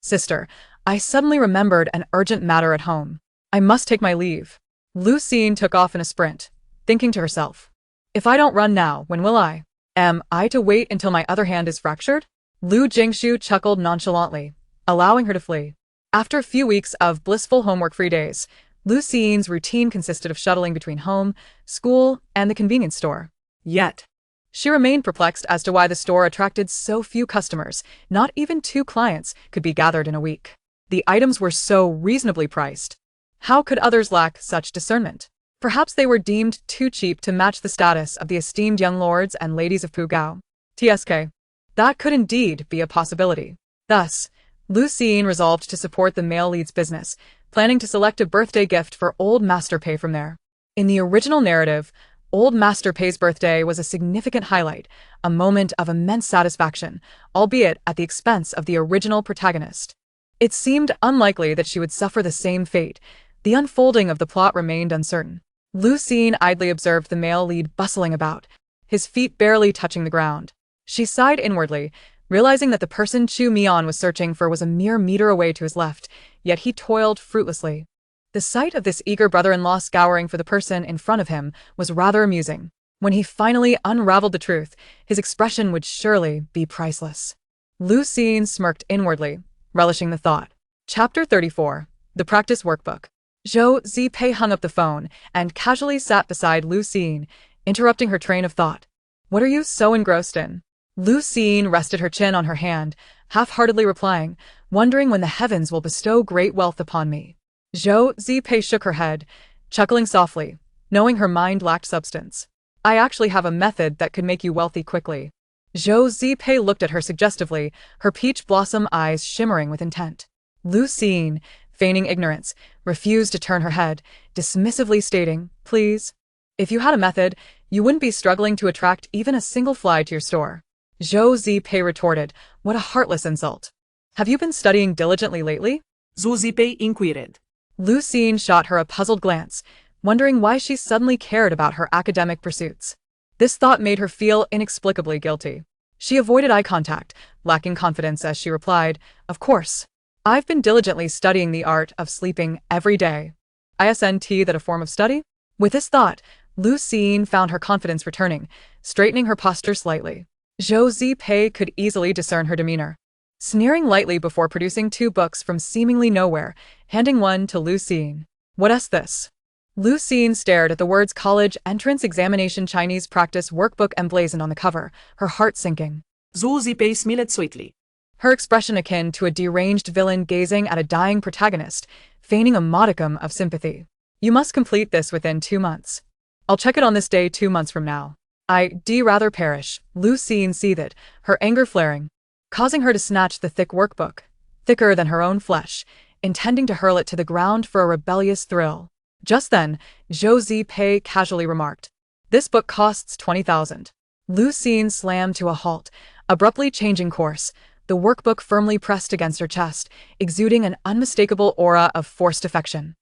"Sister, I suddenly remembered an urgent matter at home. I must take my leave." Lu Jingshu took off in a sprint, thinking to herself, "If I don't run now, when will I? Am I to wait until my other hand is fractured?" Lu Jingshu chuckled nonchalantly, allowing her to flee. After a few weeks of blissful homework-free days, Lu Jingshu's routine consisted of shuttling between home, school, and the convenience store. Yet, she remained perplexed as to why the store attracted so few customers. Not even 2 clients could be gathered in a week. The items were so reasonably priced. How could others lack such discernment? Perhaps they were deemed too cheap to match the status of the esteemed young lords and ladies of Pugao. TSK. That could indeed be a possibility. Thus, Lu Jingshu resolved to support the male lead's business, planning to select a birthday gift for Old Master Pei from there. In the original narrative, Old Master Pei's birthday was a significant highlight, a moment of immense satisfaction, albeit at the expense of the original protagonist. It seemed unlikely that she would suffer the same fate. The unfolding of the plot remained uncertain. Lu Jingshu idly observed the male lead bustling about, his feet barely touching the ground. She sighed inwardly, realizing that the person Chu Mian was searching for was a mere meter away to his left, yet he toiled fruitlessly. The sight of this eager brother-in-law scouring for the person in front of him was rather amusing. When he finally unraveled the truth, his expression would surely be priceless. Lu Jingshu smirked inwardly, relishing the thought. Chapter 34. The Practice Workbook. Zhou Zipei hung up the phone and casually sat beside Lu Jingshu, interrupting her train of thought. "What are you so engrossed in?" Lu Jingshu rested her chin on her hand, half-heartedly replying, "Wondering when the heavens will bestow great wealth upon me." Zhou Zipei shook her head, chuckling softly, knowing her mind lacked substance. "I actually have a method that could make you wealthy quickly." Zhou Zipei looked at her suggestively, her peach blossom eyes shimmering with intent. Lu Jingshu, feigning ignorance, refused to turn her head, dismissively stating, "Please. If you had a method, you wouldn't be struggling to attract even a single fly to your store." Zhou Zipei retorted, "What a heartless insult. Have you been studying diligently lately?" Zhou Zipei inquired. Lu Jingshu shot her a puzzled glance, wondering why she suddenly cared about her academic pursuits. This thought made her feel inexplicably guilty. She avoided eye contact, lacking confidence as she replied, "Of course. I've been diligently studying the art of sleeping every day. Isn't that a form of study?" With this thought, Lu Jingshu found her confidence returning, straightening her posture slightly. Zhou Zipei could easily discern her demeanor. Sneering lightly before producing 2 books from seemingly nowhere, handing one to Lu Jingshu. "What's this?" Lu Jingshu stared at the words College Entrance Examination Chinese Practice Workbook emblazoned on the cover, her heart sinking. Zhou Zipei smiled sweetly. Her expression akin to a deranged villain gazing at a dying protagonist, feigning a modicum of sympathy. "You must complete this within 2 months. I'll check it on this day 2 months from now. I'd rather perish," Lu Jingshu seethed, her anger flaring, causing her to snatch the thick workbook, thicker than her own flesh, intending to hurl it to the ground for a rebellious thrill. Just then, Zhou Zipei casually remarked, "This book costs 20,000. Lu Jingshu slammed to a halt, abruptly changing course, the workbook firmly pressed against her chest, exuding an unmistakable aura of forced affection.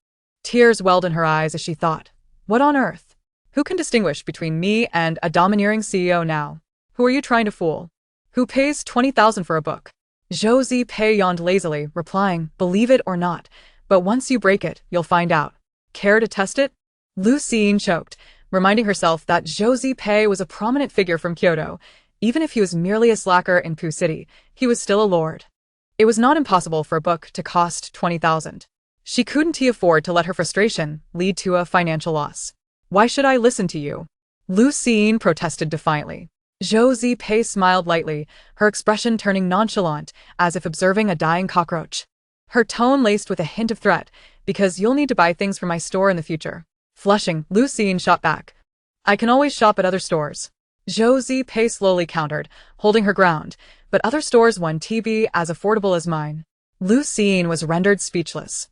Tears welled in her eyes as she thought, "What on earth? Who can distinguish between me and a domineering CEO now? Who are you trying to fool? Who pays 20,000 for a book?" Zhou Zipei yawned lazily, replying, "Believe it or not, but once you break it, you'll find out. Care to test it?" Lu Jingshu choked, reminding herself that Zhou Zipei was a prominent figure from Kyoto. Even if he was merely a slacker in Poo City, he was still a lord. It was not impossible for a book to cost 20,000. She couldn't afford to let her frustration lead to a financial loss. "Why should I listen to you?" Lu Jingshu protested defiantly. Zhou Zipei smiled lightly, her expression turning nonchalant, as if observing a dying cockroach. Her tone laced with a hint of threat, "Because you'll need to buy things from my store in the future." Flushing, Lu Jingshu shot back, "I can always shop at other stores." Zhou Zipei slowly countered, holding her ground, "But other stores won't be as affordable as mine." Lu Jingshu was rendered speechless.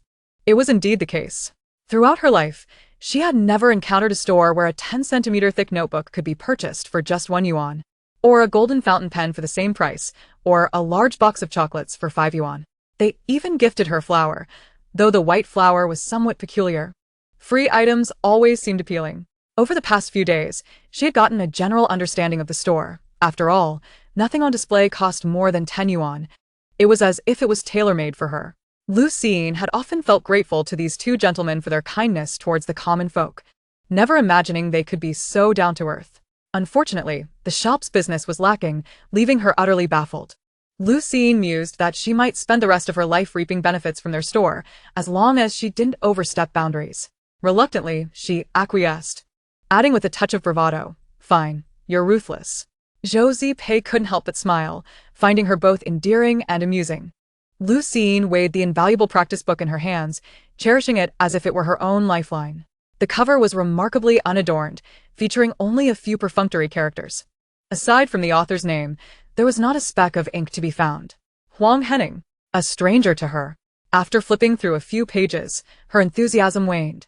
It was indeed the case. Throughout her life, she had never encountered a store where a 10-centimeter thick notebook could be purchased for just 1 yuan, or a golden fountain pen for the same price, or a large box of chocolates for 5 yuan. They even gifted her flour, though the white flour was somewhat peculiar. Free items always seemed appealing. Over the past few days, she had gotten a general understanding of the store. After all, nothing on display cost more than 10 yuan. It was as if it was tailor-made for her. Lu Jingshu had often felt grateful to these 2 gentlemen for their kindness towards the common folk, never imagining they could be so down-to-earth. Unfortunately, the shop's business was lacking, leaving her utterly baffled. Lu Jingshu mused that she might spend the rest of her life reaping benefits from their store, as long as she didn't overstep boundaries. Reluctantly, she acquiesced, adding with a touch of bravado, "Fine, you're ruthless." Zhou Zipei couldn't help but smile, finding her both endearing and amusing. Lu Jingshu weighed the invaluable practice book in her hands, cherishing it as if it were her own lifeline. The cover was remarkably unadorned, featuring only a few perfunctory characters. Aside from the author's name, there was not a speck of ink to be found. Huang Henning, a stranger to her. After flipping through a few pages, her enthusiasm waned,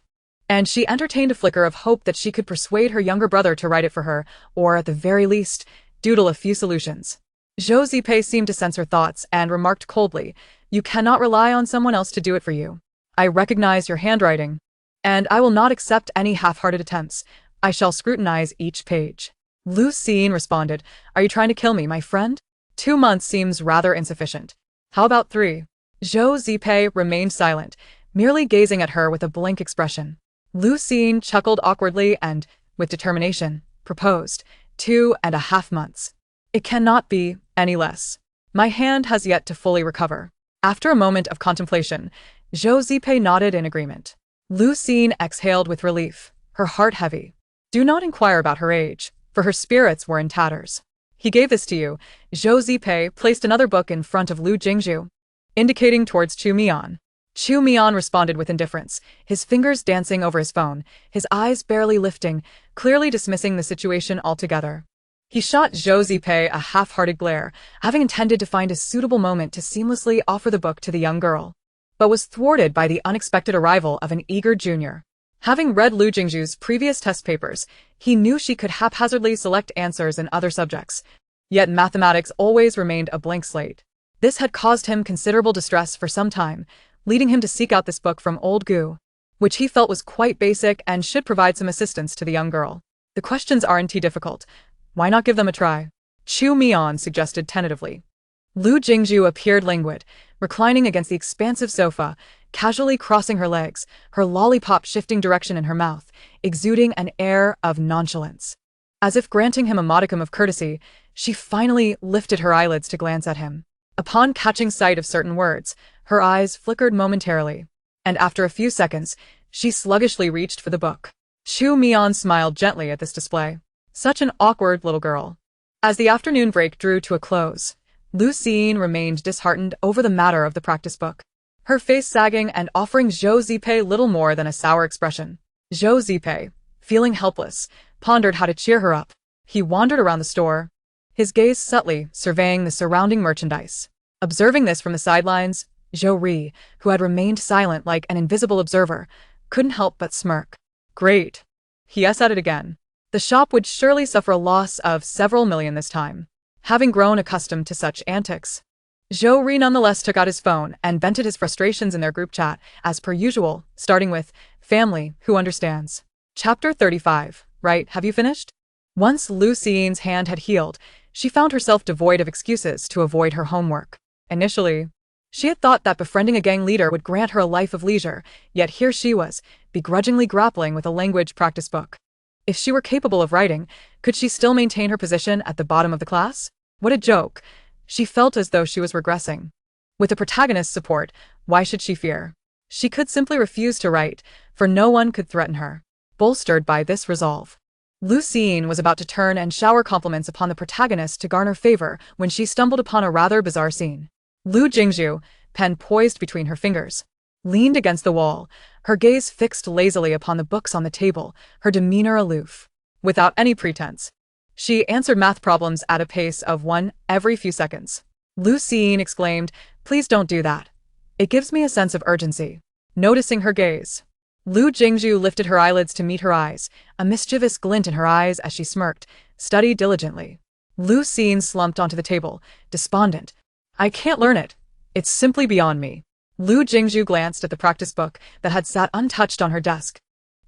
and she entertained a flicker of hope that she could persuade her younger brother to write it for her, or at the very least, doodle a few solutions. Zhou Zipei seemed to sense her thoughts and remarked coldly, "You cannot rely on someone else to do it for you. I recognize your handwriting, and I will not accept any half-hearted attempts. I shall scrutinize each page." Lu Jingshu responded, "Are you trying to kill me, my friend? 2 months seems rather insufficient. How about 3? Zhou Zipei remained silent, merely gazing at her with a blank expression. Lu Jingshu chuckled awkwardly and, with determination, proposed, 2.5 months. "It cannot be any less. My hand has yet to fully recover." After a moment of contemplation, Zhou Zipei nodded in agreement. Lu Jingshu exhaled with relief, her heart heavy. "Do not inquire about her age, for her spirits were in tatters." "He gave this to you." Zhou Zipei placed another book in front of Lu Jingshu, indicating towards Chu Mian. Chu Mian responded with indifference, his fingers dancing over his phone, his eyes barely lifting, clearly dismissing the situation altogether. He shot Zhou Zipei a half-hearted glare, having intended to find a suitable moment to seamlessly offer the book to the young girl, but was thwarted by the unexpected arrival of an eager junior. Having read Lu Jingshu's previous test papers, he knew she could haphazardly select answers in other subjects, yet mathematics always remained a blank slate. This had caused him considerable distress for some time, leading him to seek out this book from Old Gu, which he felt was quite basic and should provide some assistance to the young girl. "The questions aren't too difficult. Why not give them a try?" Chu Mian suggested tentatively. Lu Jingshu appeared languid, reclining against the expansive sofa, casually crossing her legs, her lollipop shifting direction in her mouth, exuding an air of nonchalance. As if granting him a modicum of courtesy, she finally lifted her eyelids to glance at him. Upon catching sight of certain words, her eyes flickered momentarily, and after a few seconds, she sluggishly reached for the book. Chu Mian smiled gently at this display. Such an awkward little girl. As the afternoon break drew to a close, Lu Jingshu remained disheartened over the matter of the practice book, her face sagging and offering Zhou Zipei little more than a sour expression. Zhou Zipei, feeling helpless, pondered how to cheer her up. He wandered around the store, his gaze subtly surveying the surrounding merchandise. Observing this from the sidelines, Zhou Ri, who had remained silent like an invisible observer, couldn't help but smirk. Great. He at it again. The shop would surely suffer a loss of several million this time, having grown accustomed to such antics. Zhou Ri nonetheless took out his phone and vented his frustrations in their group chat, as per usual, starting with, "Family, who understands?" Chapter 35, right, have you finished? Once Lu Xiyin's hand had healed, she found herself devoid of excuses to avoid her homework. Initially, she had thought that befriending a gang leader would grant her a life of leisure, yet here she was, begrudgingly grappling with a language practice book. If she were capable of writing, could she still maintain her position at the bottom of the class? What a joke. She felt as though she was regressing. With the protagonist's support, why should she fear? She could simply refuse to write, for no one could threaten her. Bolstered by this resolve, Lu Xiying was about to turn and shower compliments upon the protagonist to garner favor when she stumbled upon a rather bizarre scene. Lu Jingshu, pen poised between her fingers, leaned against the wall, her gaze fixed lazily upon the books on the table, her demeanor aloof. Without any pretense, she answered math problems at a pace of one every few seconds. Lu Xiying exclaimed, "Please don't do that. It gives me a sense of urgency." Noticing her gaze, Lu Jingshu lifted her eyelids to meet her eyes, a mischievous glint in her eyes as she smirked, "Study diligently." Lu Xiying slumped onto the table, despondent. "I can't learn it. It's simply beyond me." Lu Jingshu glanced at the practice book that had sat untouched on her desk,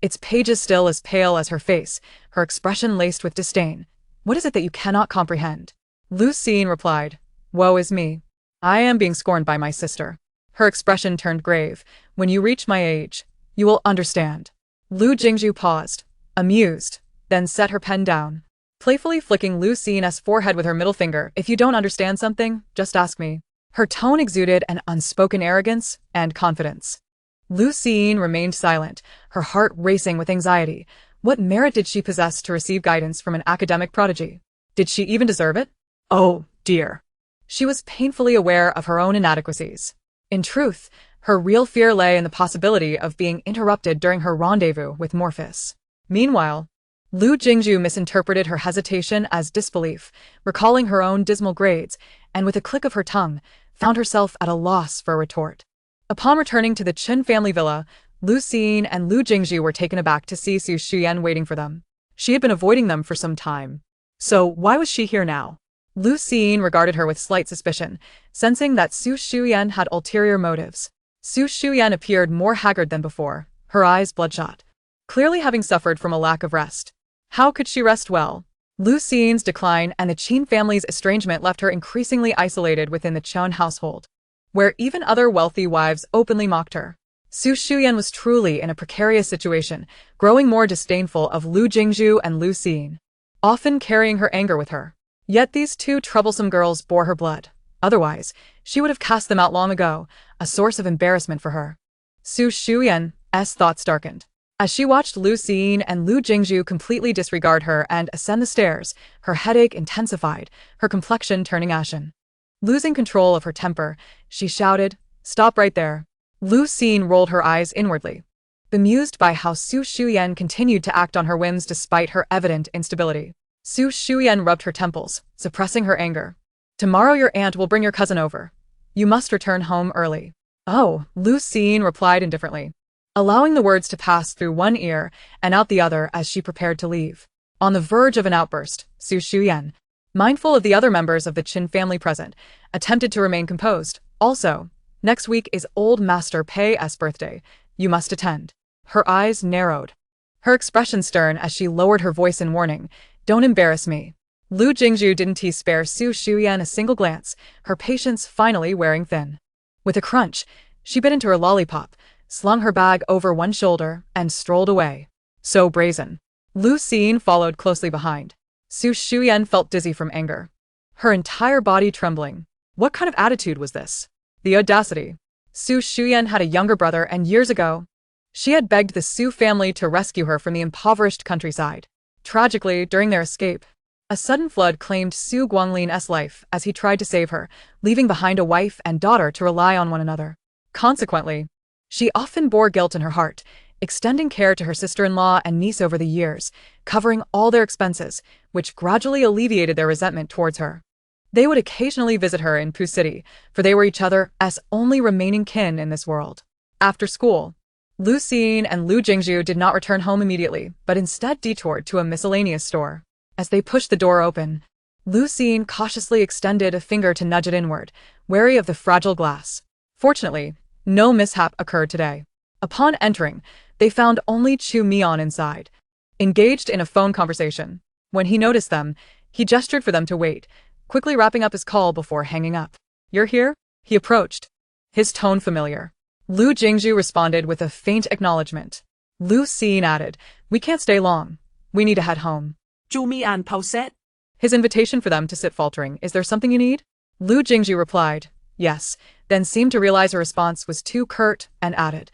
its pages still as pale as her face, her expression laced with disdain. "What is it that you cannot comprehend?" Lu Xiying replied, "Woe is me. I am being scorned by my sister." Her expression turned grave. "When you reach my age, you will understand." Lu Jingshu paused, amused, then set her pen down, playfully flicking Lu Xiying's forehead with her middle finger. "If you don't understand something, just ask me." Her tone exuded an unspoken arrogance and confidence. Lu Xiying remained silent, her heart racing with anxiety. What merit did she possess to receive guidance from an academic prodigy? Did she even deserve it? Oh, dear. She was painfully aware of her own inadequacies. In truth, her real fear lay in the possibility of being interrupted during her rendezvous with Morpheus. Meanwhile, Lu Jingshu misinterpreted her hesitation as disbelief, recalling her own dismal grades, and with a click of her tongue, found herself at a loss for a retort. Upon returning to the Chen family villa, Lu Xiying and Lu Jingshu were taken aback to see Su Shuyan waiting for them. She had been avoiding them for some time. So why was she here now? Lu Xiying regarded her with slight suspicion, sensing that Su Shuyan had ulterior motives. Su Shuyan appeared more haggard than before, her eyes bloodshot, clearly having suffered from a lack of rest. How could she rest well? Lu Xiying's decline and the Qin family's estrangement left her increasingly isolated within the Chen household, where even other wealthy wives openly mocked her. Su Shuyan was truly in a precarious situation, growing more disdainful of Lu Jingshu and Lu Xiying, often carrying her anger with her. Yet these two troublesome girls bore her blood. Otherwise, she would have cast them out long ago, a source of embarrassment for her. Su Shuyan's thoughts darkened. As she watched Lu Xiying and Lu Jingshu completely disregard her and ascend the stairs, her headache intensified, her complexion turning ashen. Losing control of her temper, she shouted, "Stop right there." Lu Xiying rolled her eyes inwardly, bemused by how Su Shuyan continued to act on her whims despite her evident instability. Su Shuyan rubbed her temples, suppressing her anger. "Tomorrow your aunt will bring your cousin over. You must return home early." "Oh," Lu Xiying replied indifferently, allowing the words to pass through one ear and out the other as she prepared to leave. On the verge of an outburst, Su Shuyan, mindful of the other members of the Qin family present, attempted to remain composed. "Also, next week is old Master Pei's birthday. You must attend." Her eyes narrowed, her expression stern as she lowered her voice in warning. "Don't embarrass me." Lu Jingshu didn't spare Su Shuyan a single glance, her patience finally wearing thin. With a crunch, she bit into her lollipop, slung her bag over one shoulder, and strolled away. So brazen. Lu Siyin followed closely behind. Su Shuyan felt dizzy from anger, her entire body trembling. What kind of attitude was this? The audacity. Su Shuyan had a younger brother, and years ago, she had begged the Su family to rescue her from the impoverished countryside. Tragically, during their escape, a sudden flood claimed Su Guanglin's life as he tried to save her, leaving behind a wife and daughter to rely on one another. Consequently, she often bore guilt in her heart, extending care to her sister-in-law and niece over the years, covering all their expenses, which gradually alleviated their resentment towards her. They would occasionally visit her in Pu City, for they were each other's only remaining kin in this world. After school, Lu Siyin and Lu Jingshu did not return home immediately, but instead detoured to a miscellaneous store. As they pushed the door open, Lu Siyin cautiously extended a finger to nudge it inward, wary of the fragile glass. Fortunately, no mishap occurred today. Upon entering, they found only Chu Mian inside, engaged in a phone conversation. When he noticed them, he gestured for them to wait, quickly wrapping up his call before hanging up. "You're here?" He approached, his tone familiar. Lu Jingshu responded with a faint acknowledgement. Lu Siyin added, "We can't stay long. We need to head home." Chu Mian pauset. His invitation for them to sit faltering, "Is there something you need?" Lu Jingshu replied, "Yes," then seemed to realize her response was too curt and added,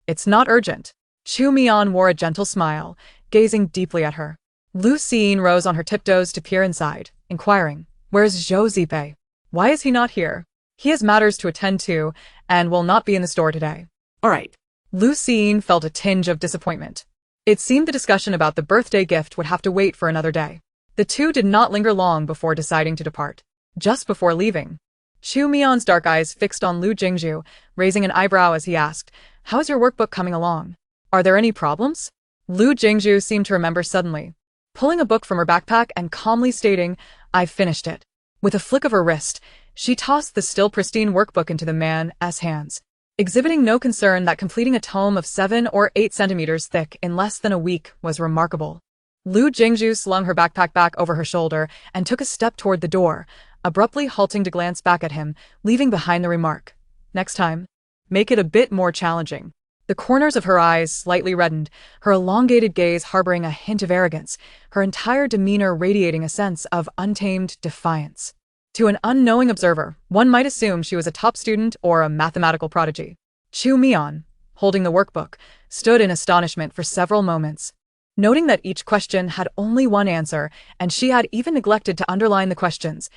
"It's not urgent." Chu Mian wore a gentle smile, gazing deeply at her. Lu Siyin rose on her tiptoes to peer inside, inquiring, "Where's Zhou Zipei? Why is he not here?" "He has matters to attend to, and will not be in the store today." All right. Lu Siyin felt a tinge of disappointment. It seemed the discussion about the birthday gift would have to wait for another day. The two did not linger long before deciding to depart. Just before leaving, Chu Mian's dark eyes fixed on Lu Jingshu, raising an eyebrow as he asked, "How is your workbook coming along? Are there any problems?" Lu Jingshu seemed to remember suddenly, pulling a book from her backpack and calmly stating, "I've finished it." With a flick of her wrist, she tossed the still pristine workbook into the man's hands, exhibiting no concern that completing a tome of 7 or 8 centimeters thick in less than a week was remarkable. Lu Jingshu slung her backpack back over her shoulder and took a step toward the door, abruptly halting to glance back at him, leaving behind the remark, "Next time, make it a bit more challenging." The corners of her eyes slightly reddened, her elongated gaze harboring a hint of arrogance, her entire demeanor radiating a sense of untamed defiance. To an unknowing observer, one might assume she was a top student or a mathematical prodigy. Chu Mian, holding the workbook, stood in astonishment for several moments, noting that each question had only one answer, and she had even neglected to underline the questions.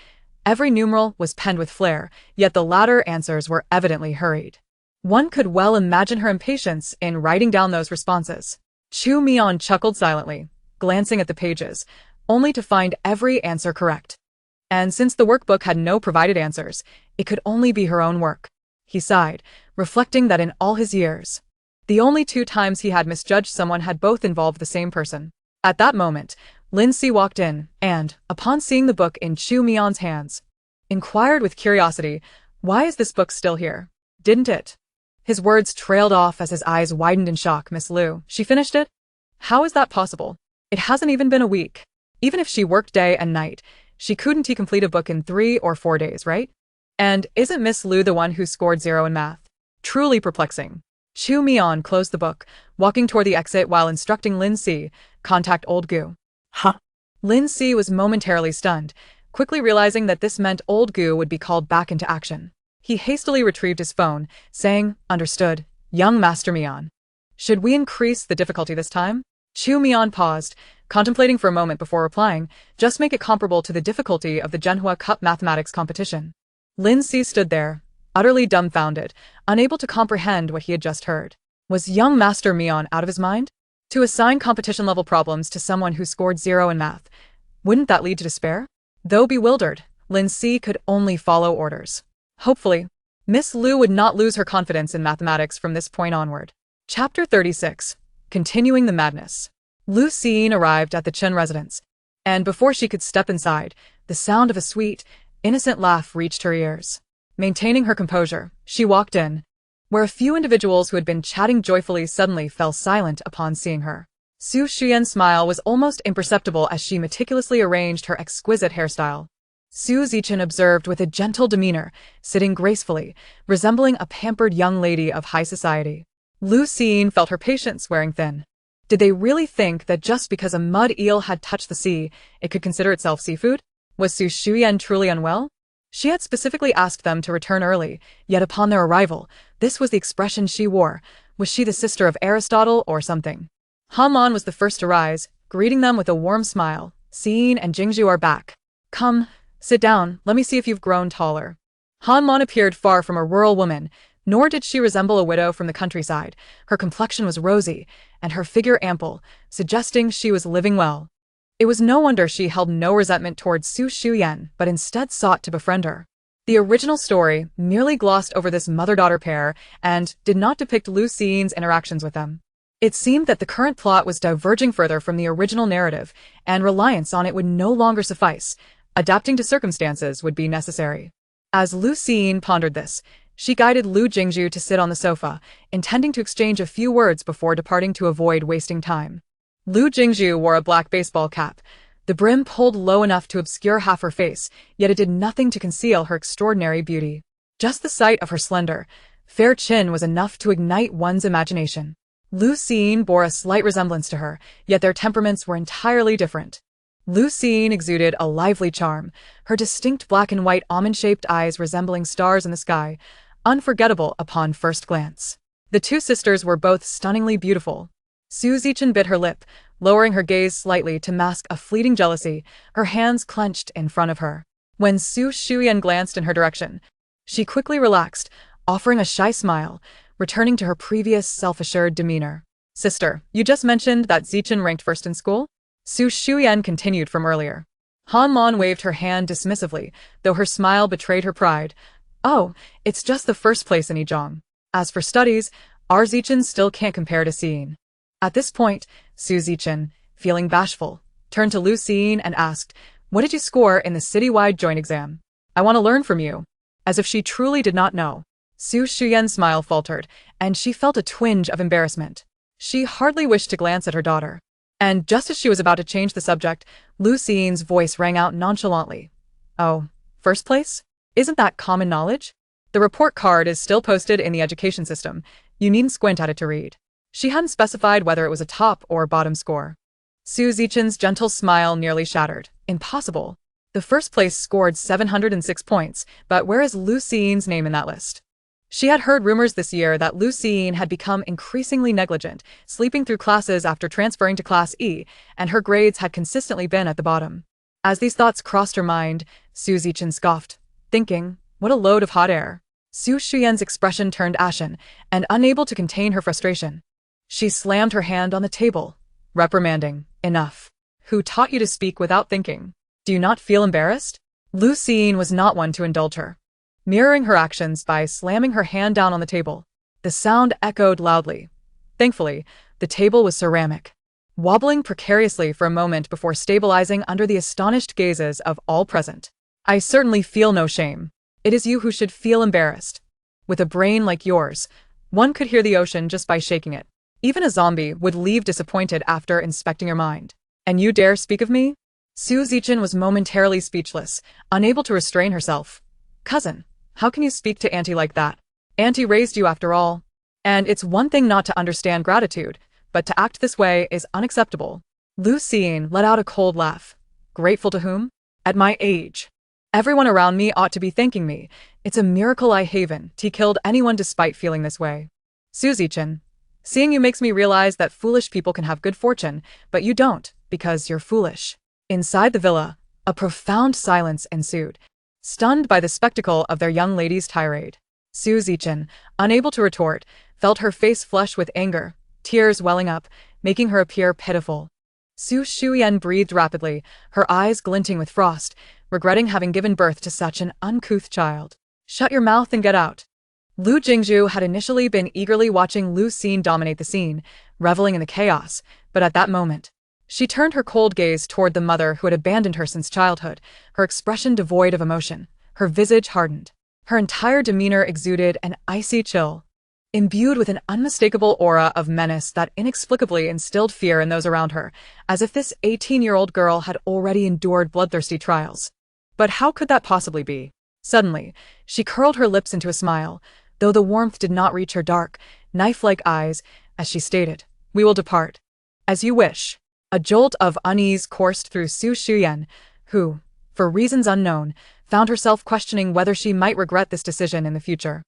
Every numeral was penned with flair, yet the latter answers were evidently hurried. One could well imagine her impatience in writing down those responses. Chu Mian chuckled silently, glancing at the pages, only to find every answer correct. And since the workbook had no provided answers, it could only be her own work. He sighed, reflecting that in all his years, the only 2 times he had misjudged someone had both involved the same person. At that moment, Lin Si walked in and, upon seeing the book in Chu Mian's hands, inquired with curiosity, "Why is this book still here? Didn't it?" His words trailed off as his eyes widened in shock. "Miss Lu, she finished it? How is that possible? It hasn't even been a week. Even if she worked day and night, she couldn't complete a book in 3 or 4 days, right? And isn't Miss Lu the one who scored 0 in math?" Truly perplexing. Chu Mian closed the book, walking toward the exit while instructing Lin Si, "Contact old Gu." Huh? Lin Si was momentarily stunned, quickly realizing that this meant old Gu would be called back into action. He hastily retrieved his phone, saying, "Understood, young Master Mian. Should we increase the difficulty this time?" Chu Mian paused, contemplating for a moment before replying, "Just make it comparable to the difficulty of the Zhenhua Cup mathematics competition." Lin Si stood there, utterly dumbfounded, unable to comprehend what he had just heard. Was young Master Mian out of his mind? To assign competition-level problems to someone who scored 0 in math, wouldn't that lead to despair? Though bewildered, Lin Si could only follow orders. Hopefully, Miss Lu would not lose her confidence in mathematics from this point onward. Chapter 36. Continuing the Madness. Lu Siyin arrived at the Chen residence, and before she could step inside, the sound of a sweet, innocent laugh reached her ears. Maintaining her composure, she walked in, where a few individuals who had been chatting joyfully suddenly fell silent upon seeing her. Su Shiyan's smile was almost imperceptible as she meticulously arranged her exquisite hairstyle. Su Zichen observed with a gentle demeanor, sitting gracefully, resembling a pampered young lady of high society. Lu Siyin felt her patience wearing thin. Did they really think that just because a mud eel had touched the sea, it could consider itself seafood? Was Su Shuyan truly unwell? She had specifically asked them to return early, yet upon their arrival, this was the expression she wore. Was she the sister of Aristotle or something? Han was the first to rise, greeting them with a warm smile. Siyin and Jingshu are back. Come, sit down, let me see if you've grown taller. Han appeared far from a rural woman, nor did she resemble a widow from the countryside. Her complexion was rosy, and her figure ample, suggesting she was living well. It was no wonder she held no resentment towards Su Shuyan, but instead sought to befriend her. The original story merely glossed over this mother-daughter pair and did not depict Lu Xiyin's interactions with them. It seemed that the current plot was diverging further from the original narrative, and reliance on it would no longer suffice. Adapting to circumstances would be necessary. As Lu Xiyin pondered this, she guided Lu Jingshu to sit on the sofa, intending to exchange a few words before departing to avoid wasting time. Lu Jingshu wore a black baseball cap, the brim pulled low enough to obscure half her face, yet it did nothing to conceal her extraordinary beauty. Just the sight of her slender, fair chin was enough to ignite one's imagination. Lu Xiyin bore a slight resemblance to her, yet their temperaments were entirely different. Lu Xiyin exuded a lively charm, her distinct black and white almond-shaped eyes resembling stars in the sky, unforgettable upon first glance. The two sisters were both stunningly beautiful. Su Zichen bit her lip, lowering her gaze slightly to mask a fleeting jealousy, her hands clenched in front of her. When Su Shuyan glanced in her direction, she quickly relaxed, offering a shy smile, returning to her previous self-assured demeanor. Sister, you just mentioned that Zichen ranked first in school? Su Shuyan continued from earlier. Han waved her hand dismissively, though her smile betrayed her pride. Oh, it's just the first place in Yizhong. As for studies, our Zichen still can't compare to Siyin. At this point, Su Zichen, feeling bashful, turned to Lu Xiyin and asked, "What did you score in the citywide joint exam? I want to learn from you." As if she truly did not know. Su Shuyan's smile faltered, and she felt a twinge of embarrassment. She hardly wished to glance at her daughter. And just as she was about to change the subject, Lu Xiyin's voice rang out nonchalantly. "Oh, first place? Isn't that common knowledge? The report card is still posted in the education system. You needn't squint at it to read." She hadn't specified whether it was a top or bottom score. Su Zichen's gentle smile nearly shattered. Impossible. The first place scored 706 points, but where is Lu Xiyin's name in that list? She had heard rumors this year that Lu Xiyin had become increasingly negligent, sleeping through classes after transferring to Class E, and her grades had consistently been at the bottom. As these thoughts crossed her mind, Su Zichen scoffed, thinking, what a load of hot air. Su Shuyan's expression turned ashen, and unable to contain her frustration. She slammed her hand on the table, reprimanding, "Enough. Who taught you to speak without thinking? Do you not feel embarrassed?" Lu Xiyin was not one to indulge her. Mirroring her actions by slamming her hand down on the table, the sound echoed loudly. Thankfully, the table was ceramic, wobbling precariously for a moment before stabilizing under the astonished gazes of all present. "I certainly feel no shame. It is you who should feel embarrassed. With a brain like yours, one could hear the ocean just by shaking it. Even a zombie would leave disappointed after inspecting your mind. And you dare speak of me?" Su Zichen was momentarily speechless, unable to restrain herself. "Cousin, how can you speak to Auntie like that? Auntie raised you after all. And it's one thing not to understand gratitude, but to act this way is unacceptable." Lu Xiyin let out a cold laugh. "Grateful to whom? At my age. Everyone around me ought to be thanking me. It's a miracle I haven't killed anyone despite feeling this way." Su Zichen, seeing you makes me realize that foolish people can have good fortune, but you don't, because you're foolish. Inside the villa, a profound silence ensued, stunned by the spectacle of their young lady's tirade. Su Zichen, unable to retort, felt her face flush with anger, tears welling up, making her appear pitiful. Su Shuyan breathed rapidly, her eyes glinting with frost, regretting having given birth to such an uncouth child. "Shut your mouth and get out." Lu Jingshu had initially been eagerly watching Lu Xiyin dominate the scene, reveling in the chaos, but at that moment, she turned her cold gaze toward the mother who had abandoned her since childhood, her expression devoid of emotion, her visage hardened. Her entire demeanor exuded an icy chill. imbued with an unmistakable aura of menace that inexplicably instilled fear in those around her, as if this 18-year-old girl had already endured bloodthirsty trials. But how could that possibly be? Suddenly, she curled her lips into a smile, though the warmth did not reach her dark, knife-like eyes, as she stated, "We will depart." "As you wish." A jolt of unease coursed through Su Shuyen, who, for reasons unknown, found herself questioning whether she might regret this decision in the future.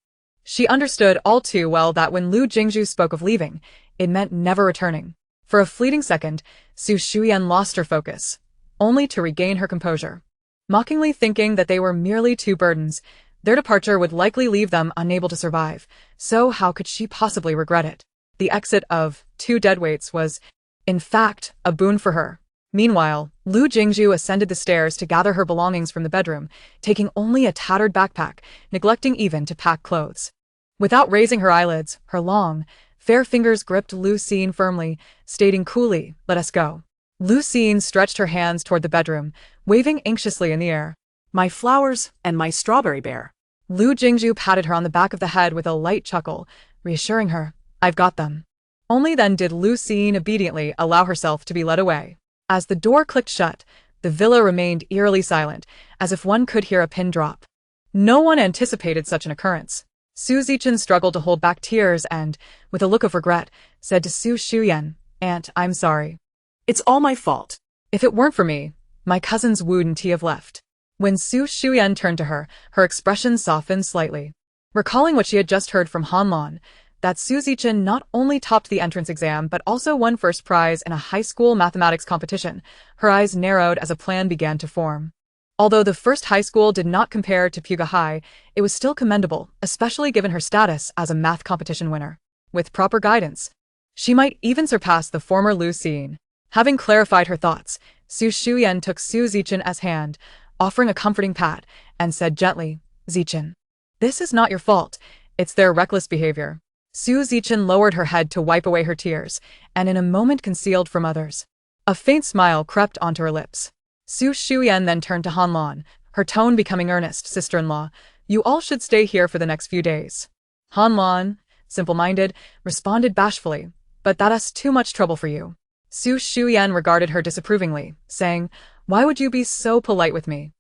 She understood all too well that when Lu Jingshu spoke of leaving, it meant never returning. For a fleeting second, Su Shuyen lost her focus, only to regain her composure. Mockingly thinking that they were merely two burdens, their departure would likely leave them unable to survive, so how could she possibly regret it? The exit of two deadweights was, in fact, a boon for her. Meanwhile, Lu Jingshu ascended the stairs to gather her belongings from the bedroom, taking only a tattered backpack, neglecting even to pack clothes. Without raising her eyelids, her long, fair fingers gripped Lu Siyin firmly, stating coolly, "Let us go." Lu Siyin stretched her hands toward the bedroom, waving anxiously in the air. My flowers and my strawberry bear. Lu Jingshu patted her on the back of the head with a light chuckle, reassuring her, "I've got them." Only then did Lu Siyin obediently allow herself to be led away. As the door clicked shut, the villa remained eerily silent, as if one could hear a pin drop. No one anticipated such an occurrence. Su Zichen struggled to hold back tears and, with a look of regret, said to Su Shuyen, "Aunt, I'm sorry. It's all my fault. If it weren't for me, my cousins wouldn't have left." When Su Shuyen turned to her, her expression softened slightly. Recalling what she had just heard from Han Lan, that Su Zichen not only topped the entrance exam but also won first prize in a high school mathematics competition, her eyes narrowed as a plan began to form. Although the first high school did not compare to Puga High, it was still commendable, especially given her status as a math competition winner. With proper guidance, she might even surpass the former Lu Siyin. Having clarified her thoughts, Su Shuyen took Su Zichen's hand, offering a comforting pat, and said gently, "Zichen, this is not your fault, it's their reckless behavior." Su Zichen lowered her head to wipe away her tears, and in a moment concealed from others. A faint smile crept onto her lips. Su Shuyen then turned to Han Lan, her tone becoming earnest. "Sister-in-law, you all should stay here for the next few days." Han Lan, simple-minded, responded bashfully, "But that's too much trouble for you." Su Shuyen regarded her disapprovingly, saying, "Why would you be so polite with me?"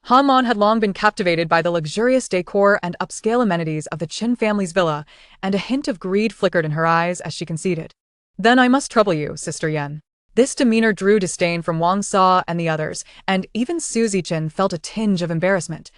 Han Lan had long been captivated by the luxurious decor and upscale amenities of the Qin family's villa, and a hint of greed flickered in her eyes as she conceded. "Then I must trouble you, Sister Yen." This demeanor drew disdain from Wang Sa and the others, and even Su Zichen felt a tinge of embarrassment,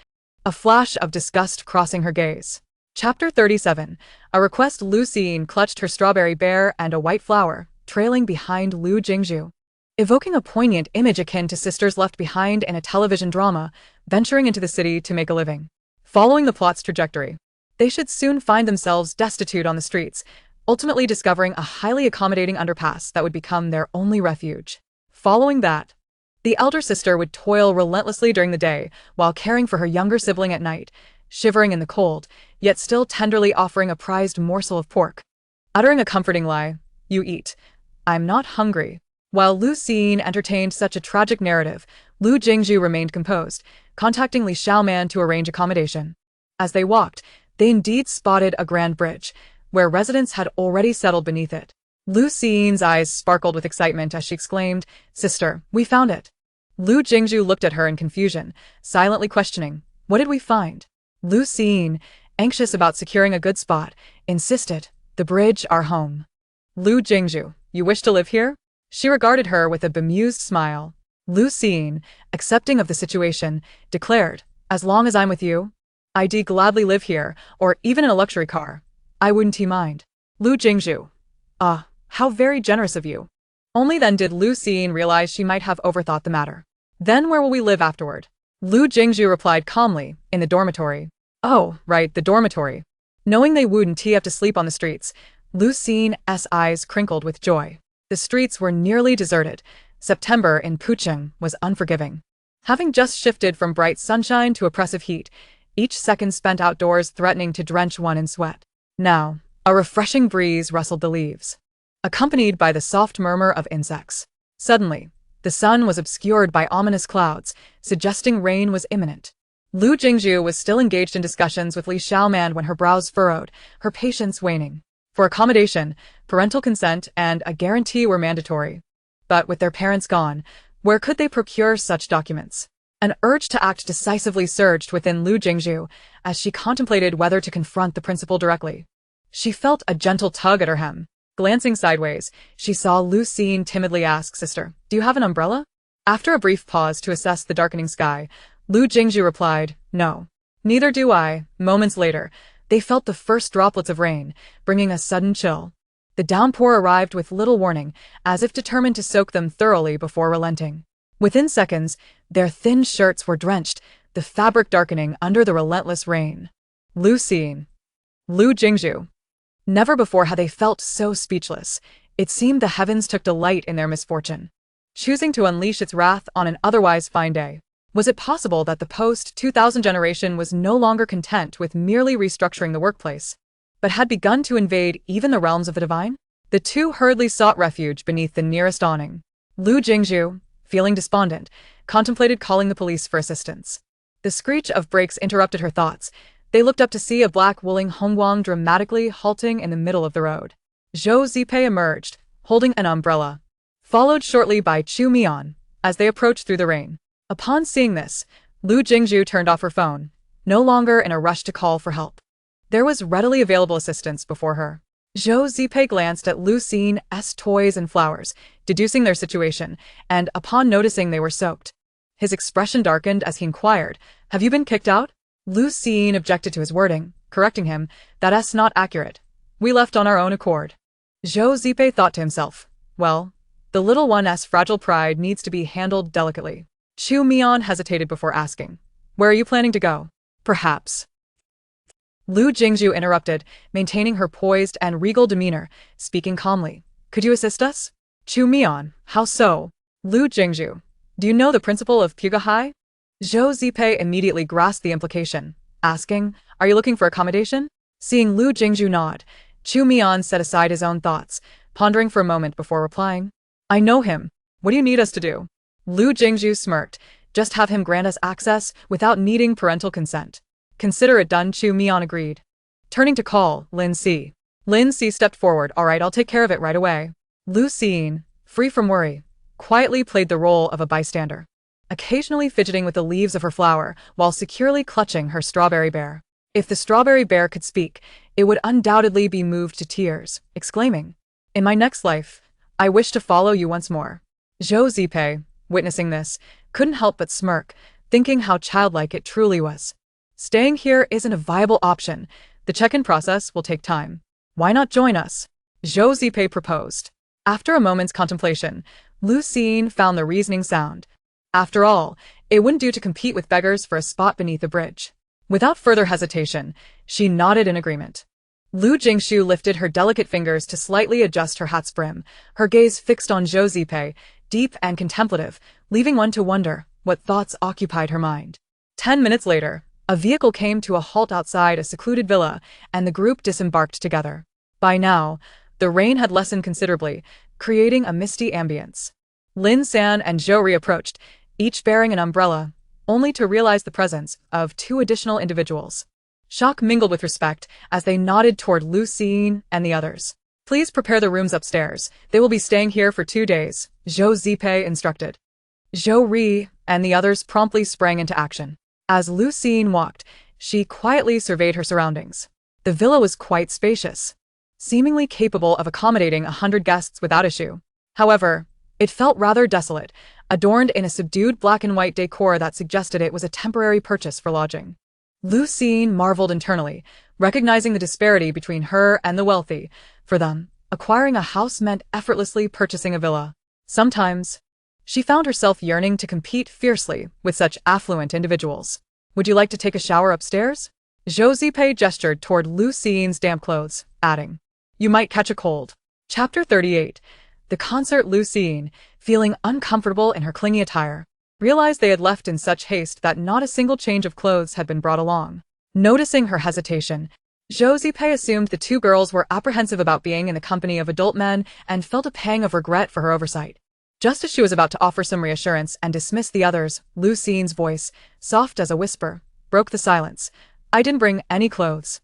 a flash of disgust crossing her gaze. Chapter 37. A request. Lu Siyin clutched her strawberry bear and a white flower, trailing behind Lu Jingshu, evoking a poignant image akin to sisters left behind in a television drama, venturing into the city to make a living. Following the plot's trajectory, they should soon find themselves destitute on the streets, ultimately discovering a highly accommodating underpass that would become their only refuge. Following that, the elder sister would toil relentlessly during the day while caring for her younger sibling at night, shivering in the cold, yet still tenderly offering a prized morsel of pork. Uttering a comforting lie, "You eat. I'm not hungry." While Lu Siyin entertained such a tragic narrative, Lu Jingshu remained composed, contacting Li Xiaoman to arrange accommodation. As they walked, they indeed spotted a grand bridge, where residents had already settled beneath it. Lu Xiyin's eyes sparkled with excitement as she exclaimed, "Sister, we found it." Lu Jingshu looked at her in confusion, silently questioning, "What did we find?" Lu Xiyin, anxious about securing a good spot, insisted, "The bridge, our home." "Lu Jingshu, you wish to live here?" She regarded her with a bemused smile. Lu Xiyin, accepting of the situation, declared, "As long as I'm with you, I'd gladly live here, or even in a luxury car. I wouldn't mind." Lu Jingshu, "Ah, how very generous of you." Only then did Lu Siyin realize she might have overthought the matter. "Then where will we live afterward?" Lu Jingshu replied calmly, "In the dormitory." "Oh, right, the dormitory." Knowing they wouldn't have to sleep on the streets, Lu Xiyin's eyes crinkled with joy. The streets were nearly deserted. September in Pucheng was unforgiving. Having just shifted from bright sunshine to oppressive heat, each second spent outdoors threatening to drench one in sweat. Now, a refreshing breeze rustled the leaves, accompanied by the soft murmur of insects. Suddenly, the sun was obscured by ominous clouds, suggesting rain was imminent. Lu Jingshu was still engaged in discussions with Li Xiaoman when her brows furrowed, her patience waning. For accommodation, parental consent and a guarantee were mandatory. But with their parents gone, where could they procure such documents? An urge to act decisively surged within Lu Jingshu as she contemplated whether to confront the principal directly. She felt a gentle tug at her hem. Glancing sideways, she saw Lu Siyin timidly ask, "Sister, do you have an umbrella?" After a brief pause to assess the darkening sky, Lu Jingshu replied, "No. Neither do I." Moments later, they felt the first droplets of rain, bringing a sudden chill. The downpour arrived with little warning, as if determined to soak them thoroughly before relenting. Within seconds, their thin shirts were drenched, the fabric darkening under the relentless rain. Lu Siyin. Lu Jingshu. Never before had they felt so speechless. It seemed the heavens took delight in their misfortune, choosing to unleash its wrath on an otherwise fine day. Was it possible that the post-2000 generation was no longer content with merely restructuring the workplace, but had begun to invade even the realms of the divine? The two hurriedly sought refuge beneath the nearest awning. Lu Jingshu, feeling despondent, contemplated calling the police for assistance. The screech of brakes interrupted her thoughts. They looked up to see a black wooling Hongguang dramatically halting in the middle of the road. Zhou Zipei emerged, holding an umbrella, followed shortly by Chu Mian, as they approached through the rain. Upon seeing this, Lu Jingshu turned off her phone, no longer in a rush to call for help. There was readily available assistance before her. Zhou Zipei glanced at Lu Xiyin's toys and flowers, deducing their situation, and upon noticing they were soaked, his expression darkened as he inquired, "Have you been kicked out?" Lu Xiyin objected to his wording, correcting him, "That's not accurate. We left on our own accord." Zhou Zipei thought to himself, "Well, the little one's fragile pride needs to be handled delicately." Chu Mian hesitated before asking, "Where are you planning to go?" "Perhaps." Lu Jingshu interrupted, maintaining her poised and regal demeanor, speaking calmly. "Could you assist us?" Chu Mian, "How so?" Lu Jingshu, "Do you know the principal of Puga? Zhou Zipei immediately grasped the implication, asking, "Are you looking for accommodation?" Seeing Lu Jingshu nod, Chu Mian set aside his own thoughts, pondering for a moment before replying, "I know him. What do you need us to do?" Lu Jingshu smirked, "Just have him grant us access without needing parental consent." "Consider it done," Chu Mian agreed. Turning to call Lin Si. Lin Si stepped forward. "All right, I'll take care of it right away." Lu Siyin, free from worry, quietly played the role of a bystander, occasionally fidgeting with the leaves of her flower while securely clutching her strawberry bear. If the strawberry bear could speak, it would undoubtedly be moved to tears, exclaiming, "In my next life, I wish to follow you once more." Zhou Zipei, witnessing this, couldn't help but smirk, thinking how childlike it truly was. "Staying here isn't a viable option. The check-in process will take time. Why not join us?" Zhou Zipei proposed. After a moment's contemplation, Lu Siyin found the reasoning sound. After all, it wouldn't do to compete with beggars for a spot beneath the bridge. Without further hesitation, she nodded in agreement. Lu Jingshu lifted her delicate fingers to slightly adjust her hat's brim, her gaze fixed on Zhou Zipei, deep and contemplative, leaving one to wonder what thoughts occupied her mind. 10 minutes later, a vehicle came to a halt outside a secluded villa, and the group disembarked together. By now, the rain had lessened considerably, creating a misty ambience. Lin San and Zhou Ri approached, each bearing an umbrella, only to realize the presence of two additional individuals. Shock mingled with respect as they nodded toward Lu Siyin and the others. "Please prepare the rooms upstairs. They will be staying here for 2 days," Zhou Zipei instructed. Zhou Ri and the others promptly sprang into action. As Lu Siyin walked, she quietly surveyed her surroundings. The villa was quite spacious, seemingly capable of accommodating 100 guests without issue. However, it felt rather desolate, adorned in a subdued black and white decor that suggested it was a temporary purchase for lodging. Lu Siyin marveled internally, recognizing the disparity between her and the wealthy. For them, acquiring a house meant effortlessly purchasing a villa. Sometimes, she found herself yearning to compete fiercely with such affluent individuals. "Would you like to take a shower upstairs?" Zhou Zipei gestured toward Lu Xiyin's damp clothes, adding, "You might catch a cold." Chapter 38. The concert. Lu Xiyin, feeling uncomfortable in her clingy attire, realized they had left in such haste that not a single change of clothes had been brought along. Noticing her hesitation, Zhou Zipei assumed the two girls were apprehensive about being in the company of adult men and felt a pang of regret for her oversight. Just as she was about to offer some reassurance and dismiss the others, Lu Xiyin's voice, soft as a whisper, broke the silence. I didn't bring any clothes.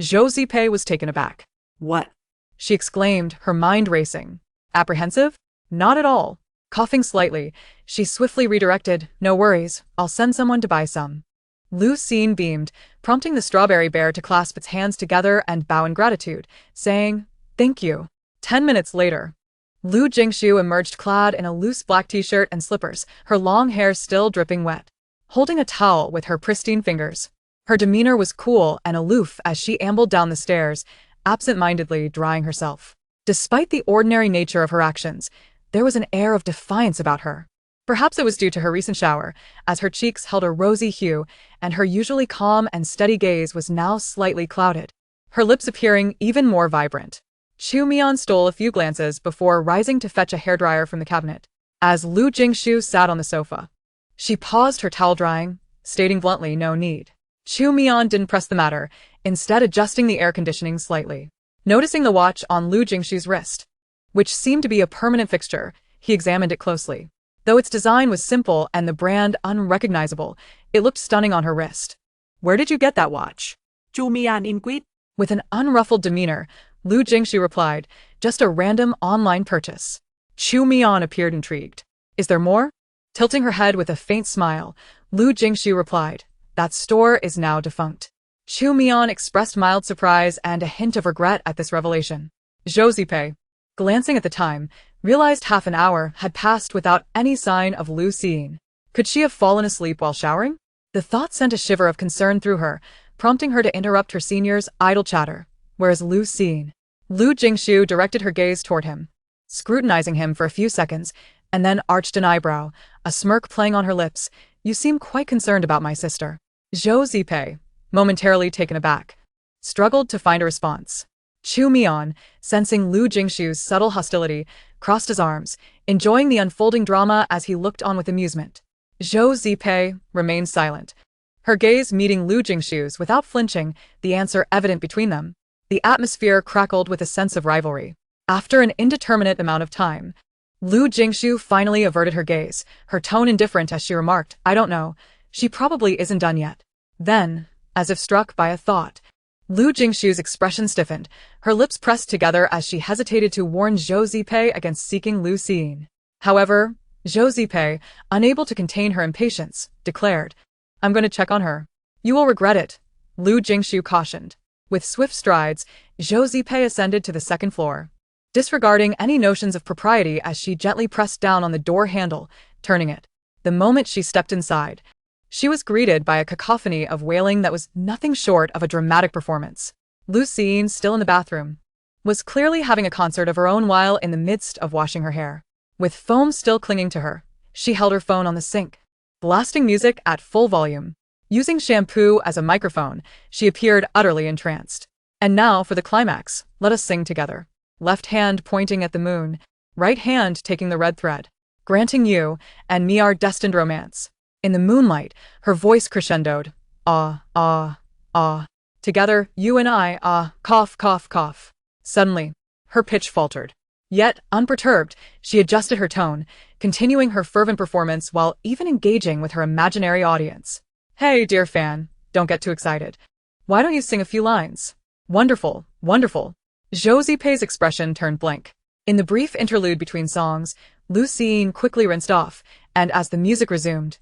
Zhou Zipei was taken aback. What? She exclaimed, her mind racing. Apprehensive? Not at all. Coughing slightly, she swiftly redirected, no worries, I'll send someone to buy some. Lu Jingshu beamed, prompting the strawberry bear to clasp its hands together and bow in gratitude, saying, thank you. 10 minutes later, Lu Jingshu emerged clad in a loose black t-shirt and slippers, her long hair still dripping wet. Holding a towel with her pristine fingers, her demeanor was cool and aloof as she ambled down the stairs, absent-mindedly drying herself. Despite the ordinary nature of her actions, there was an air of defiance about her. Perhaps it was due to her recent shower, as her cheeks held a rosy hue, and her usually calm and steady gaze was now slightly clouded, her lips appearing even more vibrant. Chu Mian stole a few glances before rising to fetch a hairdryer from the cabinet. As Lu Jingshu sat on the sofa, she paused her towel drying, stating bluntly no need. Chu Mian didn't press the matter, instead adjusting the air conditioning slightly. Noticing the watch on Lu Jingshu's wrist, which seemed to be a permanent fixture, he examined it closely. Though its design was simple and the brand unrecognizable, it looked stunning on her wrist. Where did you get that watch? Chu Mian inquired. With an unruffled demeanor, Lu Jingshu replied, just a random online purchase. Chu Mian appeared intrigued. Is there more? Tilting her head with a faint smile, Lu Jingshu replied, that store is now defunct. Chu Mian expressed mild surprise and a hint of regret at this revelation. Zhou Zipei, glancing at the time, realized half an hour had passed without any sign of Lu Jingshu. Could she have fallen asleep while showering? The thought sent a shiver of concern through her, prompting her to interrupt her senior's idle chatter. Whereas Lu Jingshu directed her gaze toward him, scrutinizing him for a few seconds, and then arched an eyebrow, a smirk playing on her lips. You seem quite concerned about my sister. Zhou Zipei, momentarily taken aback, struggled to find a response. Chu Mian, sensing Lu Jingshu's subtle hostility, crossed his arms, enjoying the unfolding drama as he looked on with amusement. Zhou Zipei remained silent, her gaze meeting Lu Jingshu's without flinching, the answer evident between them. The atmosphere crackled with a sense of rivalry. After an indeterminate amount of time, Lu Jingshu finally averted her gaze, her tone indifferent as she remarked, I don't know, she probably isn't done yet. Then, as if struck by a thought, Lu Jingshu's expression stiffened, her lips pressed together as she hesitated to warn Zhou Zipei against seeking Lu Jingshu. However, Zhou Zipei, unable to contain her impatience, declared, I'm going to check on her. You will regret it, Lu Jingshu cautioned. With swift strides, Zhou Zipei ascended to the second floor, disregarding any notions of propriety as she gently pressed down on the door handle, turning it. The moment she stepped inside, she was greeted by a cacophony of wailing that was nothing short of a dramatic performance. Lu Jingshu, still in the bathroom, was clearly having a concert of her own while in the midst of washing her hair. With foam still clinging to her, she held her phone on the sink, blasting music at full volume. Using shampoo as a microphone, she appeared utterly entranced. And now for the climax, let us sing together. Left hand pointing at the moon, right hand taking the red thread. Granting you and me our destined romance. In the moonlight, her voice crescendoed. Ah, ah, ah. Together, you and I, ah, cough, cough, cough. Suddenly, her pitch faltered. Yet, unperturbed, she adjusted her tone, continuing her fervent performance while even engaging with her imaginary audience. Hey, dear fan, don't get too excited. Why don't you sing a few lines? Wonderful, wonderful. Zhou Zipei's expression turned blank. In the brief interlude between songs, Lu Jingshu quickly rinsed off, and as the music resumed,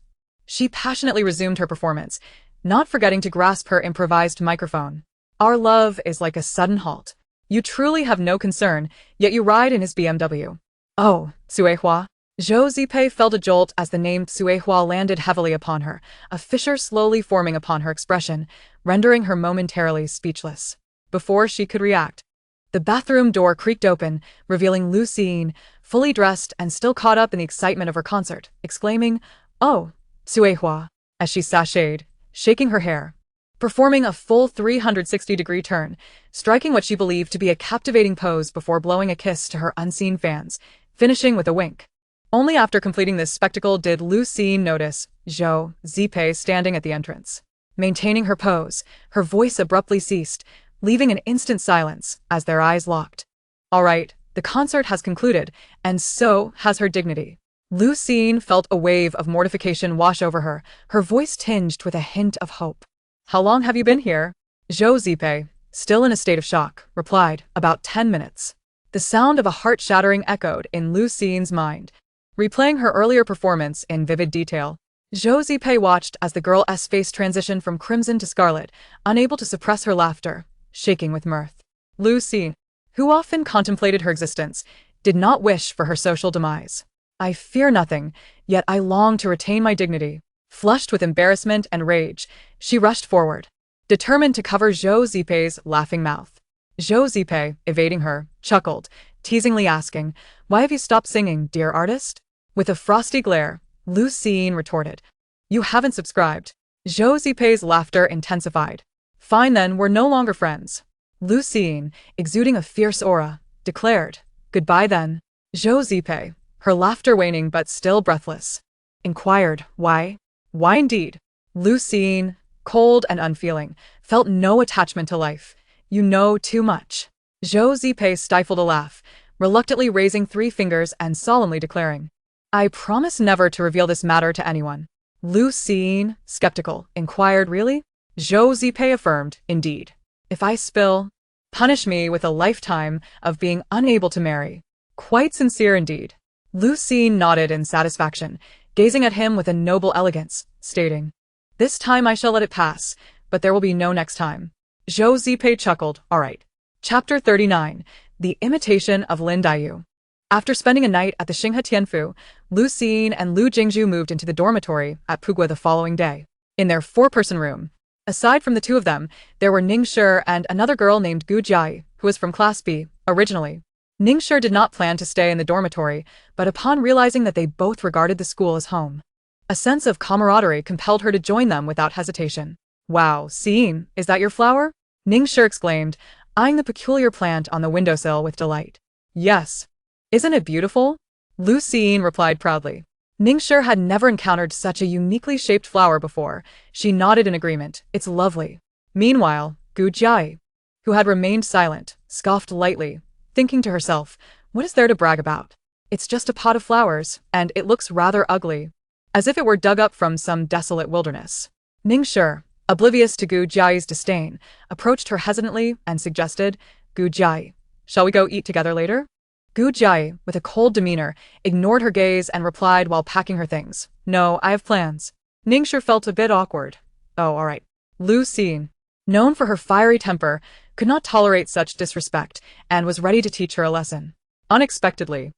she passionately resumed her performance, not forgetting to grasp her improvised microphone. Our love is like a sudden halt. You truly have no concern, yet you ride in his BMW. Oh, Suehua. Zhou Zipei felt a jolt as the name Suehua landed heavily upon her, a fissure slowly forming upon her expression, rendering her momentarily speechless. Before she could react, the bathroom door creaked open, revealing Lu Jingshu, fully dressed and still caught up in the excitement of her concert, exclaiming, Oh, Suehua, as she sashayed, shaking her hair, performing a full 360-degree turn, striking what she believed to be a captivating pose before blowing a kiss to her unseen fans, finishing with a wink. Only after completing this spectacle did Lu Jingshu notice Zhou Zipei standing at the entrance. Maintaining her pose, her voice abruptly ceased, leaving an instant silence as their eyes locked. All right, the concert has concluded, and so has her dignity. Lu Jingshu felt a wave of mortification wash over her, her voice tinged with a hint of hope. How long have you been here? Zhou Zipei, still in a state of shock, replied, about 10 minutes. The sound of a heart-shattering echoed in Lu Xiyin's mind, replaying her earlier performance in vivid detail. Zhou Zipei watched as the girl's face transitioned from crimson to scarlet, unable to suppress her laughter, shaking with mirth. Lu Xiyin, who often contemplated her existence, did not wish for her social demise. I fear nothing, yet I long to retain my dignity. Flushed with embarrassment and rage, she rushed forward, determined to cover Zhou Zipei's laughing mouth. Zhou Zipei, evading her, chuckled, teasingly asking, "Why have you stopped singing, dear artist?" With a frosty glare, Lu Xiyin retorted, "You haven't subscribed." Zhou Zipei's laughter intensified. "Fine then, we're no longer friends." Lu Xiyin, exuding a fierce aura, declared, "Goodbye then." Zhou Zipei, her laughter waning but still breathless, inquired, "Why?" "Why indeed?" Lu Xiyin, cold and unfeeling, felt no attachment to life. "You know too much." Zhou Zipei stifled a laugh, reluctantly raising 3 fingers and solemnly declaring, "I promise never to reveal this matter to anyone." Lu Xiyin, skeptical, inquired, "Really?" Zhou Zipei affirmed, "Indeed. If I spill, punish me with a lifetime of being unable to marry." "Quite sincere indeed." Lu Xiyin nodded in satisfaction, gazing at him with a noble elegance, stating, "This time I shall let it pass, but there will be no next time." Zhou Zipei chuckled, "All right." Chapter 39, The Imitation of Lin Daiyu. After spending a night at the Xinghe Tianfu, Lu Xiyin and Lu Jingshu moved into the dormitory at Pugua the following day. In their 4-person room, aside from the 2 of them, there were Ningshi and another girl named Gu Jiai, who was from Class B, originally. Ningshi did not plan to stay in the dormitory, but upon realizing that they both regarded the school as home, a sense of camaraderie compelled her to join them without hesitation. "Wow, Siyin, is that your flower?" Ningshi exclaimed, eyeing the peculiar plant on the windowsill with delight. "Yes. Isn't it beautiful?" Lu Xiyin replied proudly. Ningshi had never encountered such a uniquely shaped flower before. She nodded in agreement. "It's lovely." Meanwhile, Gu Jiai, who had remained silent, scoffed lightly, thinking to herself, "What is there to brag about? It's just a pot of flowers, and it looks rather ugly, as if it were dug up from some desolate wilderness." Ningshi, oblivious to Gu Jiai's disdain, approached her hesitantly and suggested, "Gu Jiai, shall we go eat together later?" Gu Jiai, with a cold demeanor, ignored her gaze and replied while packing her things, "No, I have plans." Ningshi felt a bit awkward. "Oh, all right." Lu Xiyin, known for her fiery temper, could not tolerate such disrespect and was ready to teach her a lesson. Unexpectedly,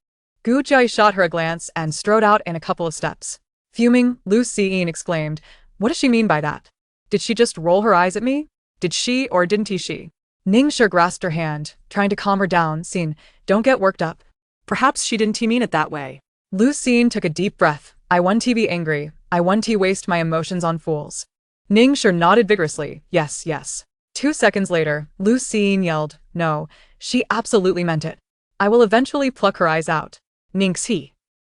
Gu Jiai shot her a glance and strode out in a couple of steps. Fuming, Lu Xiyin exclaimed, "What does she mean by that? Did she just roll her eyes at me? Did she or didn't she?" Ningshi grasped her hand, trying to calm her down. "Xin, don't get worked up." Perhaps she didn't mean it that way. Lu Xiyin took a deep breath. "I want to be angry. I want to waste my emotions on fools." Ningshi nodded vigorously. "Yes, yes." 2 seconds later, Lu Xiyin yelled, "No, she absolutely meant it. I will eventually pluck her eyes out." Ningxi.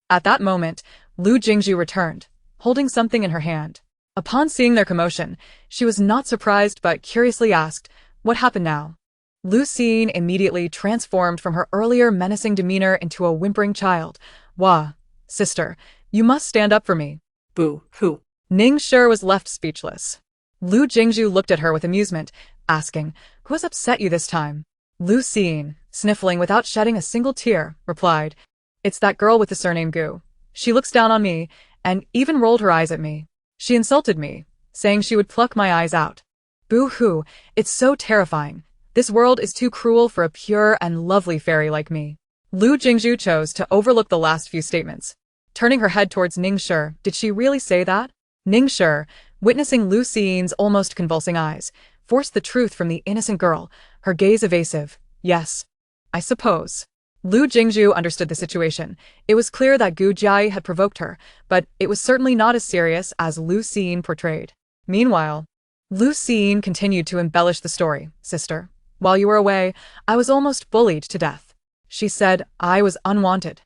At that moment, Lu Jingshu returned, holding something in her hand. Upon seeing their commotion, she was not surprised but curiously asked, "What happened now?" Lu Xiyin immediately transformed from her earlier menacing demeanor into a whimpering child. "Wah, sister, you must stand up for me." Boo, hoo. Ningshi was left speechless. Lu Jingshu looked at her with amusement, asking, "Who has upset you this time?" Lu Xiyin, sniffling without shedding a single tear, replied, "It's that girl with the surname Gu. She looks down on me, and even rolled her eyes at me. She insulted me, saying she would pluck my eyes out. Boo-hoo, it's so terrifying. This world is too cruel for a pure and lovely fairy like me." Lu Jingshu chose to overlook the last few statements. Turning her head towards Ningshi, "Did she really say that?" Ningshi, witnessing Lu Xiyin's almost convulsing eyes, forced the truth from the innocent girl, her gaze evasive. "Yes, I suppose." Lu Jingshu understood the situation. It was clear that Gu Jiai had provoked her, but it was certainly not as serious as Lu Xiyin portrayed. Meanwhile, Lu Xiyin continued to embellish the story. "Sister, while you were away, I was almost bullied to death. She said I was unwanted,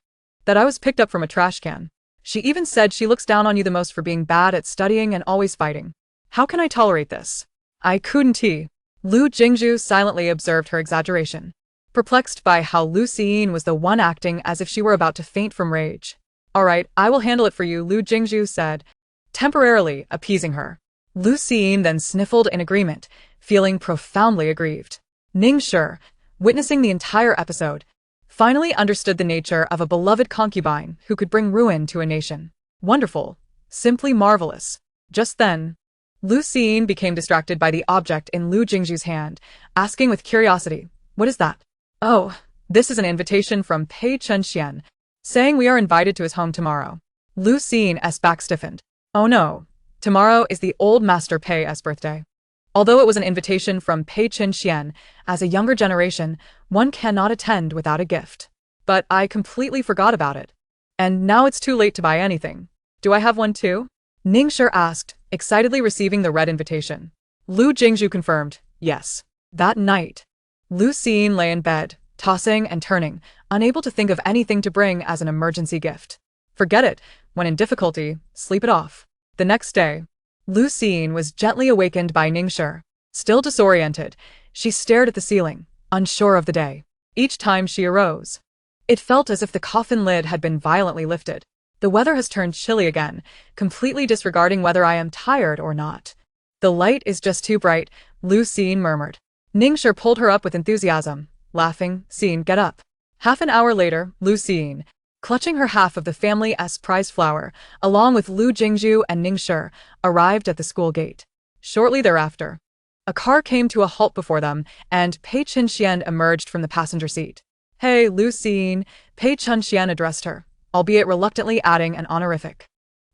that I was picked up from a trash can. She even said she looks down on you the most for being bad at studying and always fighting. How can I tolerate this? I couldn't." Lu Jingshu silently observed her exaggeration, perplexed by how Lu Xiyin was the one acting as if she were about to faint from rage. "All right, I will handle it for you," Lu Jingshu said, temporarily appeasing her. Lu Jingshu then sniffled in agreement, feeling profoundly aggrieved. Ningshi, witnessing the entire episode, finally understood the nature of a beloved concubine who could bring ruin to a nation. Wonderful. Simply marvelous. Just then, Lu Jingshu became distracted by the object in Lu Jingshu's hand, asking with curiosity, "What is that?" "Oh, this is an invitation from Pei Chunxian, saying we are invited to his home tomorrow." Lu Jingshu's back stiffened. "Oh no, tomorrow is the old Master Pei's birthday." Although it was an invitation from Pei Chunxian, as a younger generation, one cannot attend without a gift. But I completely forgot about it. And now it's too late to buy anything. Do I have one too? Ningshi asked, excitedly receiving the red invitation. Lu Jingshu confirmed, yes. That night, Lu Jingshu lay in bed, tossing and turning, unable to think of anything to bring as an emergency gift. Forget it. When in difficulty, sleep it off. The next day, Lu Jingshu was gently awakened by Ningshi. Still disoriented, she stared at the ceiling, unsure of the day. Each time she arose, it felt as if the coffin lid had been violently lifted. The weather has turned chilly again, completely disregarding whether I am tired or not. The light is just too bright, Lu Jingshu murmured. Ningshi pulled her up with enthusiasm, laughing, "Jingshu, get up." Half an hour later, Lu Jingshu, clutching her half of the family's prize flower, along with Lu Jingshu and Ningshi, arrived at the school gate. Shortly thereafter, a car came to a halt before them, and Pei Chunxian emerged from the passenger seat. "Hey, Lu Jingshu," Pei Chunxian addressed her, albeit reluctantly adding an honorific.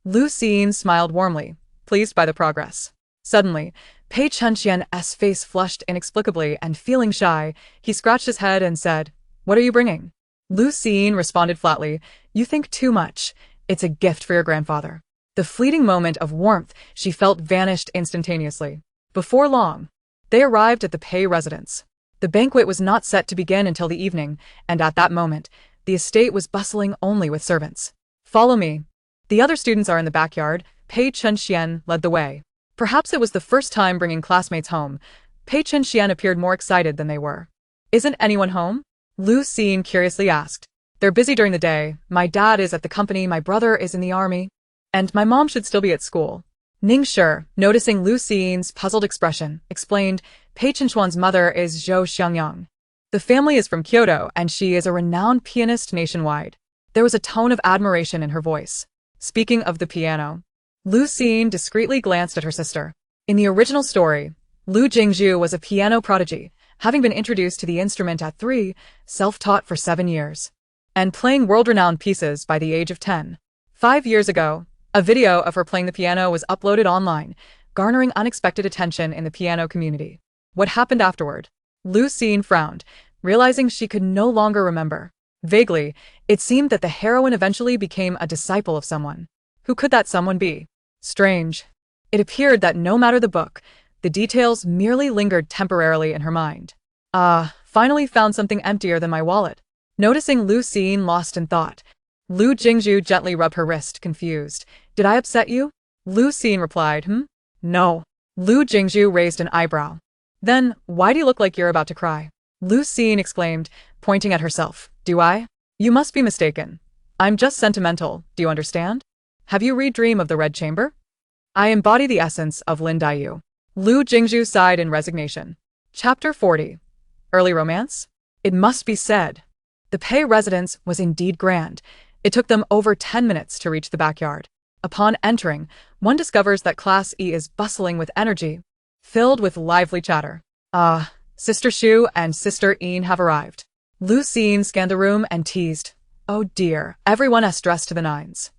Lu Jingshu smiled warmly, pleased by the progress. Suddenly, Pei Chunxian's face flushed inexplicably, and feeling shy, he scratched his head and said, "What are you bringing?" Lu Jingshu responded flatly, "You think too much. It's a gift for your grandfather." The fleeting moment of warmth she felt vanished instantaneously. Before long, they arrived at the Pei residence. The banquet was not set to begin until the evening, and at that moment, the estate was bustling only with servants. "Follow me. The other students are in the backyard." Pei Chunxian led the way. Perhaps it was the first time bringing classmates home. Pei Chunxian appeared more excited than they were. "Isn't anyone home?" Lu Jingshu curiously asked. "They're busy during the day. My dad is at the company, my brother is in the army, and my mom should still be at school." Ningshi, noticing Lu Jingshu's puzzled expression, explained, "Pei Chunxian's mother is Zhou Xiangyang. The family is from Kyoto, and she is a renowned pianist nationwide." There was a tone of admiration in her voice. Speaking of the piano, Lu Jingshu discreetly glanced at her sister. In the original story, Lu Jingshu was a piano prodigy, having been introduced to the instrument at 3, self-taught for 7 years, and playing world-renowned pieces by the age of 10. 5 years ago, a video of her playing the piano was uploaded online, garnering unexpected attention in the piano community. What happened afterward? Lu Jingshu frowned, realizing she could no longer remember. Vaguely, it seemed that the heroine eventually became a disciple of someone. Who could that someone be? Strange. It appeared that no matter the book, the details merely lingered temporarily in her mind. Finally found something emptier than my wallet. Noticing Lu Jingshu lost in thought, Lu Jingshu gently rubbed her wrist, confused. "Did I upset you?" Lu Jingshu replied, "No." Lu Jingshu raised an eyebrow. "Then, why do you look like you're about to cry?" Lu Jingshu exclaimed, pointing at herself. "Do I? You must be mistaken. I'm just sentimental, do you understand? Have you read Dream of the Red Chamber? I embody the essence of Lin Daiyu." Lu Jingshu sighed in resignation. Chapter 40. Early Romance? It must be said, the Pei residence was indeed grand. It took them over 10 minutes to reach the backyard. Upon entering, one discovers that Class E is bustling with energy, filled with lively chatter. Sister Shu and Sister Yin have arrived. Lu Jingshu scanned the room and teased, "Oh dear, everyone is dressed to the nines."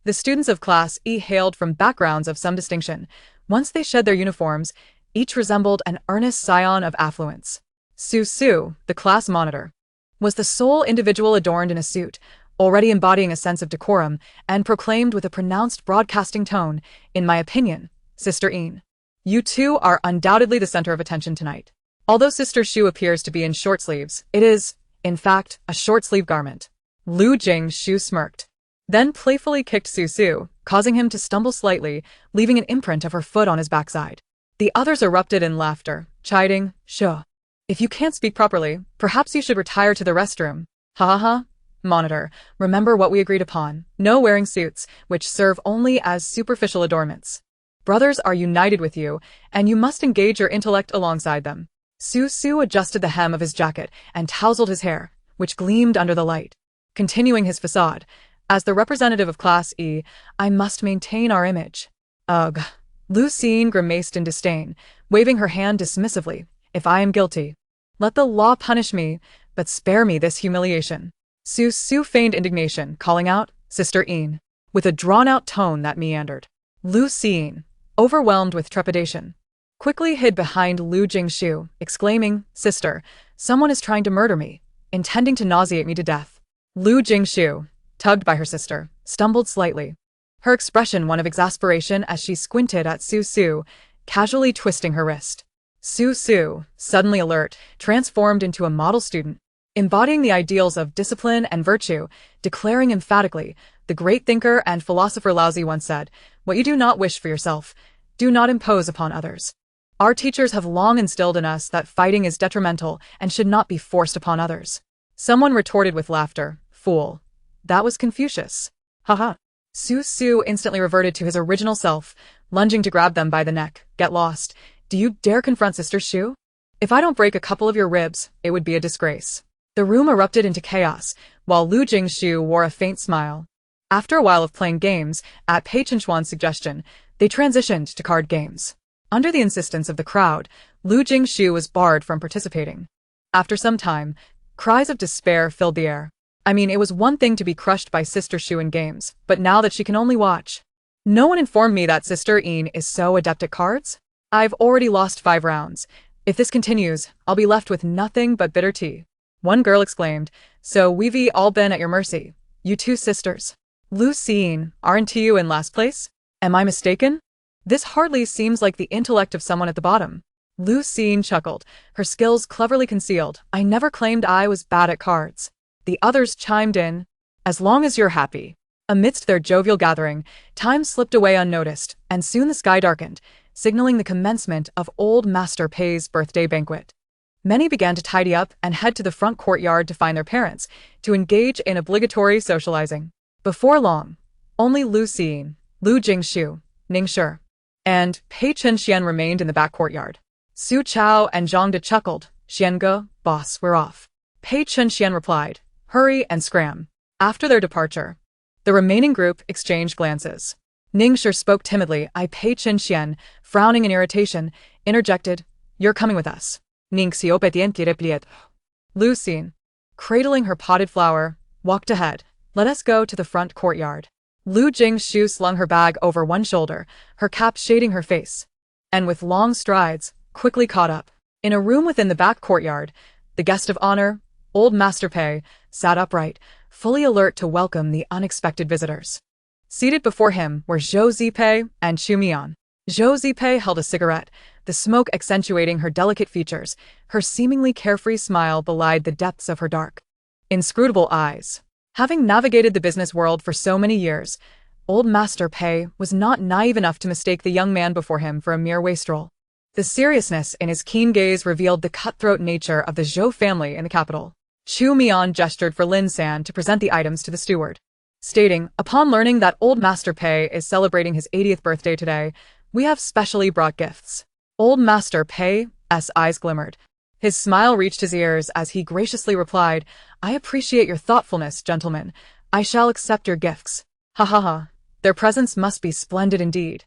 The students of Class E hailed from backgrounds of some distinction. Once they shed their uniforms, each resembled an earnest scion of affluence. Su, the class monitor, was the sole individual adorned in a suit, already embodying a sense of decorum, and proclaimed with a pronounced broadcasting tone, "In my opinion, Sister Yin, you two are undoubtedly the center of attention tonight." Although Sister Shu appears to be in short sleeves, it is, in fact, a short-sleeve garment. Lu Jingshu smirked, then playfully kicked Su, causing him to stumble slightly, leaving an imprint of her foot on his backside. The others erupted in laughter, chiding, "Shu, if you can't speak properly, perhaps you should retire to the restroom." Ha. Monitor, remember what we agreed upon. No wearing suits, which serve only as superficial adornments. Brothers are united with you, and you must engage your intellect alongside them. Su adjusted the hem of his jacket and tousled his hair, which gleamed under the light. Continuing his facade, as the representative of Class E, I must maintain our image. Ugh. Lu Jingshu grimaced in disdain, waving her hand dismissively. If I am guilty, let the law punish me, but spare me this humiliation. Su feigned indignation, calling out, Sister Yin, with a drawn-out tone that meandered. Lu Jingshu, overwhelmed with trepidation, quickly hid behind Lu Jingshu, exclaiming, Sister, someone is trying to murder me, intending to nauseate me to death. Lu Jingshu, tugged by her sister, stumbled slightly, her expression one of exasperation as she squinted at Su, casually twisting her wrist. Su, suddenly alert, transformed into a model student, embodying the ideals of discipline and virtue, declaring emphatically, the great thinker and philosopher Lao Tzu once said, what you do not wish for yourself, do not impose upon others. Our teachers have long instilled in us that fighting is detrimental and should not be forced upon others. Someone retorted with laughter, Fool. That was Confucius. Haha. Su instantly reverted to his original self, lunging to grab them by the neck. Get lost. Do you dare confront Sister Shu? If I don't break a couple of your ribs, it would be a disgrace. The room erupted into chaos, while Lu Jingshu wore a faint smile. After a while of playing games, at Pei Chenxuan's suggestion, they transitioned to card games. Under the insistence of the crowd, Lu Jingshu was barred from participating. After some time, cries of despair filled the air. I mean, it was one thing to be crushed by Sister Shu in games, but now that she can only watch. No one informed me that Sister Yin is so adept at cards. I've already lost 5 rounds. If this continues, I'll be left with nothing but bitter tea. One girl exclaimed, so we've all been at your mercy. You two sisters. Lu Jingshu, aren't you in last place? Am I mistaken? This hardly seems like the intellect of someone at the bottom. Lu Jingshu chuckled, her skills cleverly concealed. I never claimed I was bad at cards. The others chimed in, as long as you're happy. Amidst their jovial gathering, time slipped away unnoticed, and soon the sky darkened, signaling the commencement of Old Master Pei's birthday banquet. Many began to tidy up and head to the front courtyard to find their parents, to engage in obligatory socializing. Before long, only Lu Jingshu, Lu Jingshu, Ningshi, and Pei Chenxian remained in the back courtyard. Su Chao and Zhang De chuckled. Xiange, boss, we're off. Pei Chenxian replied, hurry and scram. After their departure, the remaining group exchanged glances. Ningshi spoke timidly. Pei Chenxian, frowning in irritation, interjected, you're coming with us. Ningxi obediente replied. Lu Jingshu, cradling her potted flower, walked ahead. Let us go to the front courtyard. Lu Jingshu slung her bag over one shoulder, her cap shading her face, and with long strides, quickly caught up. In a room within the back courtyard, the guest of honor, Old Master Pei, sat upright, fully alert to welcome the unexpected visitors. Seated before him were Zhou Zipei and Chu Mian. Zhou Zipei held a cigarette, the smoke accentuating her delicate features. Her seemingly carefree smile belied the depths of her dark, inscrutable eyes. Having navigated the business world for so many years, Old Master Pei was not naive enough to mistake the young man before him for a mere wastrel. The seriousness in his keen gaze revealed the cutthroat nature of the Zhou family in the capital. Chu Mian gestured for Lin San to present the items to the steward, stating, upon learning that Old Master Pei is celebrating his 80th birthday today, we have specially brought gifts. Old Master Pei's eyes glimmered. His smile reached his ears as he graciously replied, I appreciate your thoughtfulness, gentlemen. I shall accept your gifts. Ha ha ha. Their presents must be splendid indeed.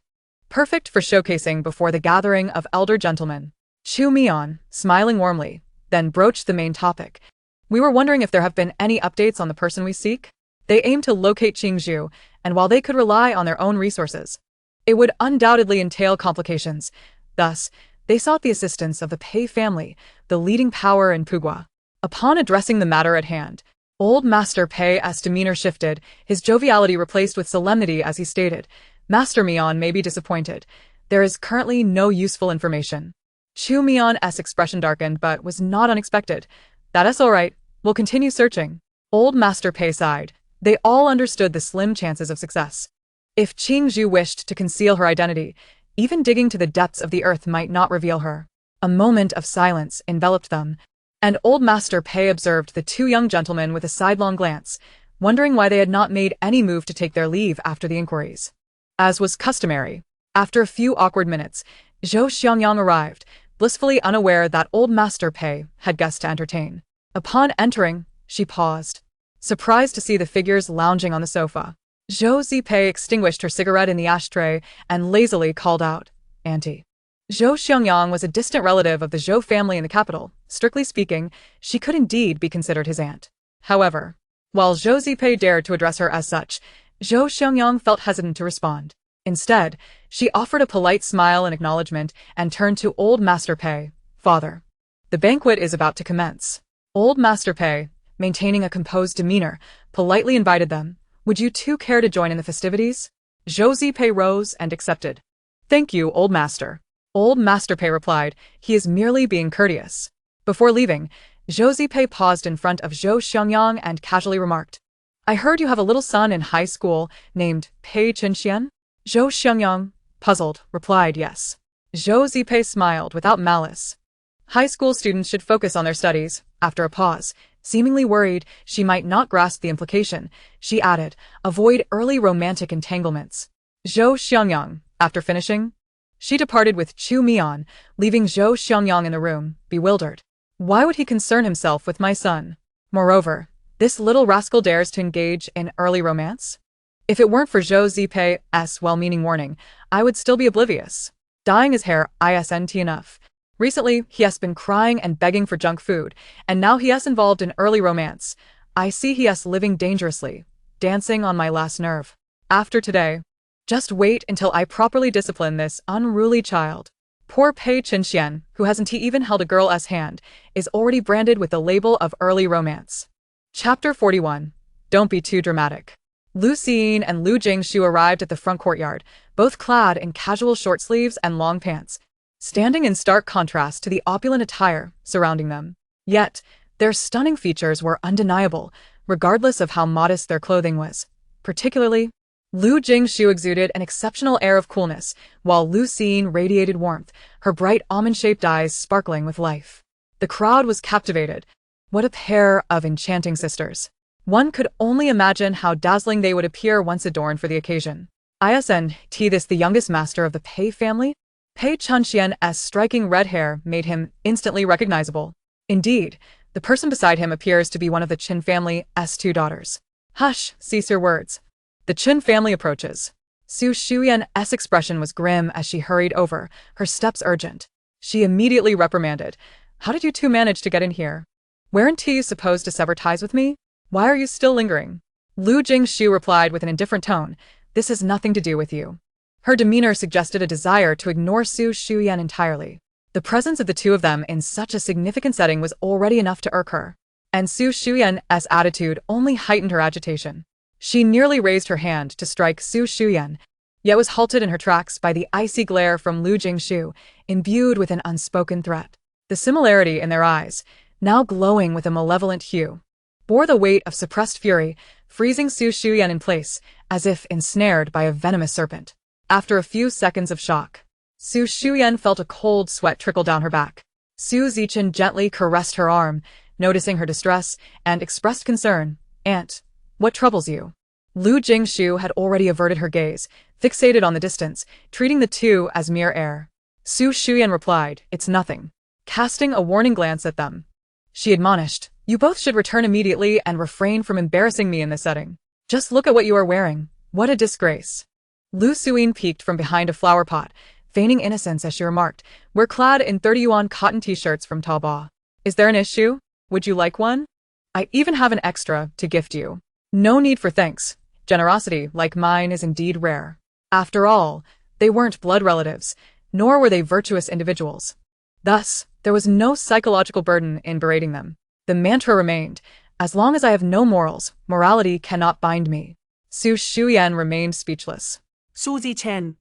Perfect for showcasing before the gathering of elder gentlemen. Chu Mian, smiling warmly, then broached the main topic. We were wondering if there have been any updates on the person we seek. They aim to locate Qingzhu, and while they could rely on their own resources, it would undoubtedly entail complications. Thus, they sought the assistance of the Pei family, the leading power in Pugua. Upon addressing the matter at hand, Old Master Pei's demeanor shifted, his joviality replaced with solemnity as he stated, Master Mian may be disappointed. There is currently no useful information. Chu Mian's expression darkened but was not unexpected. That is all right. We'll continue searching. Old Master Pei sighed. They all understood the slim chances of success. If Qingzhu wished to conceal her identity, even digging to the depths of the earth might not reveal her. A moment of silence enveloped them, and Old Master Pei observed the two young gentlemen with a sidelong glance, wondering why they had not made any move to take their leave after the inquiries. As was customary, After a few awkward minutes, Zhou Xiangyang arrived, blissfully unaware that old Master Pei had guests to entertain. Upon entering, she paused, surprised to see the figures lounging on the sofa. Zhou Zipei extinguished her cigarette in the ashtray and lazily called out, "Auntie." Zhou Xiangyang was a distant relative of the Zhou family in the capital. Strictly speaking, she could indeed be considered his aunt. However, while Zhou Zipei dared to address her as such, Zhou Xiangyang felt hesitant to respond. Instead, she offered a polite smile in acknowledgement and turned to old Master Pei. "Father, the banquet is about to commence." Old Master Pei, maintaining a composed demeanor, politely invited them. "Would you two care to join in the festivities?" Zhou Zipei rose and accepted. "Thank you, old master." Old Master Pei replied, "He is merely being courteous." Before leaving, Zhou Zipei paused in front of Zhou Xiangyang and casually remarked, "I heard you have a little son in high school named Pei Chenxian?" Zhou Xiangyang, puzzled, replied yes. Zhou Zipei smiled without malice. High school students should focus on their studies. After a pause, seemingly worried she might not grasp the implication, she added, "Avoid early romantic entanglements." Zhou Xiangyang, after finishing, she departed with Chu Mian, leaving Zhou Xiangyang in the room, bewildered. Why would he concern himself with my son? Moreover, this little rascal dares to engage in early romance? If it weren't for Zhou Zipei's well-meaning warning, I would still be oblivious. Dyeing his hair isn't enough. Recently, he has been crying and begging for junk food, and now he has involved in early romance. I see he has living dangerously, dancing on my last nerve. After today, just wait until I properly discipline this unruly child. Poor Pei Chenxian, who hasn't even held a girl's hand, is already branded with the label of early romance. Chapter 41. Don't be too dramatic. Lu Siyin and Lu Jingshu arrived at the front courtyard, both clad in casual short sleeves and long pants, standing in stark contrast to the opulent attire surrounding them. Yet, their stunning features were undeniable, regardless of how modest their clothing was. Particularly, Lu Jingshu exuded an exceptional air of coolness, while Lu Siyin radiated warmth, her bright almond-shaped eyes sparkling with life. The crowd was captivated. What a pair of enchanting sisters. One could only imagine how dazzling they would appear once adorned for the occasion. Isn't this the youngest master of the Pei family? Pei Chenxian's striking red hair made him instantly recognizable. Indeed, the person beside him appears to be one of the Qin family's two daughters. Hush, cease your words. The Qin family approaches. Su Shuyan's expression was grim as she hurried over, her steps urgent. She immediately reprimanded. How did you two manage to get in here? Weren't you supposed to sever ties with me? Why are you still lingering? Lu Jingshu replied with an indifferent tone. This has nothing to do with you. Her demeanor suggested a desire to ignore Su Shuyan entirely. The presence of the two of them in such a significant setting was already enough to irk her, and Su Shuyan's attitude only heightened her agitation. She nearly raised her hand to strike Su Shuyan, yet was halted in her tracks by the icy glare from Lu Jingshu, imbued with an unspoken threat. The similarity in their eyes, now glowing with a malevolent hue, bore the weight of suppressed fury, freezing Su Shuyan in place, as if ensnared by a venomous serpent. After a few seconds of shock, Su Shuyan felt a cold sweat trickle down her back. Su Zichen gently caressed her arm, noticing her distress, and expressed concern. Aunt, what troubles you? Lu Jingshu had already averted her gaze, fixated on the distance, treating the two as mere air. Su Shuyan replied, It's nothing. Casting a warning glance at them, she admonished, You both should return immediately and refrain from embarrassing me in this setting. Just look at what you are wearing. What a disgrace. Lu Suyin peeked from behind a flower pot, feigning innocence as she remarked, We're clad in 30 yuan cotton t-shirts from Taobao. Is there an issue? Would you like one? I even have an extra to gift you. No need for thanks. Generosity like mine is indeed rare. After all, they weren't blood relatives, nor were they virtuous individuals. Thus, there was no psychological burden in berating them. The mantra remained, As long as I have no morals, morality cannot bind me. Su Shuyan remained speechless. Suzy Chen,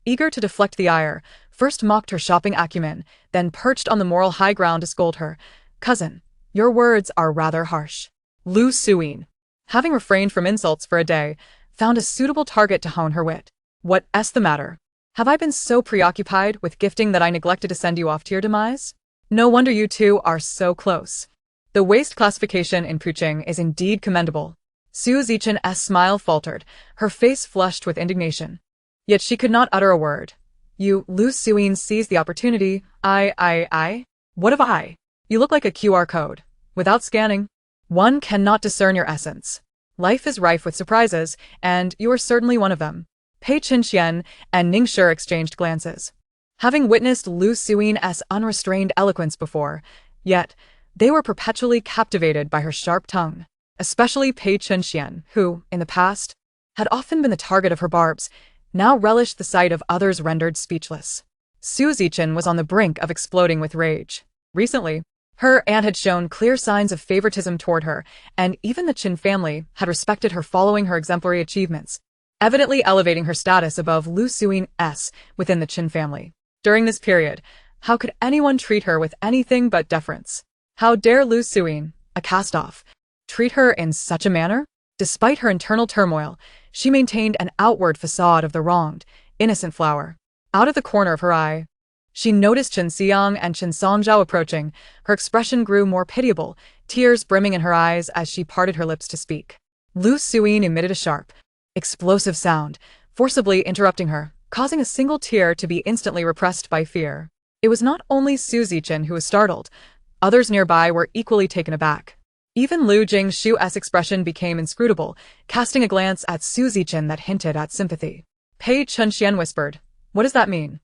Eager to deflect the ire, first mocked her shopping acumen, then perched on the moral high ground to scold her. Cousin, your words are rather harsh. Lu Suyin, having refrained from insults for a day, found a suitable target to hone her wit. What's the matter? Have I been so preoccupied with gifting that I neglected to send you off to your demise? No wonder you two are so close. The waist classification in Puching is indeed commendable. Su Zichen's smile faltered, her face flushed with indignation. Yet she could not utter a word. Lu Jingshu seized the opportunity. What have I? You look like a QR code. Without scanning, one cannot discern your essence. Life is rife with surprises, and you are certainly one of them. Pei Qinxian and Ning Shi exchanged glances. Having witnessed Lu Jing's unrestrained eloquence before, yet they were perpetually captivated by her sharp tongue, especially Pei Qinxian, who, in the past, had often been the target of her barbs, now relished the sight of others rendered speechless. Su Zichen was on the brink of exploding with rage. Recently, her aunt had shown clear signs of favoritism toward her, and even the Qin family had respected her following her exemplary achievements, evidently elevating her status above Lu Jing's within the Qin family. During this period, how could anyone treat her with anything but deference? How dare Lu Jing, a cast-off, treat her in such a manner? Despite her internal turmoil, she maintained an outward facade of the wronged, innocent flower. Out of the corner of her eye, she noticed Chen Xiang and Chen Songzhao approaching. Her expression grew more pitiable, tears brimming in her eyes as she parted her lips to speak. Lu Jing emitted a sharp, explosive sound, forcibly interrupting her, causing a single tear to be instantly repressed by fear. It was not only Su Zichen who was startled. Others nearby were equally taken aback. Even Lu Jingshu's expression became inscrutable, casting a glance at Su Zichen that hinted at sympathy. Pei Qinxian whispered, "What does that mean?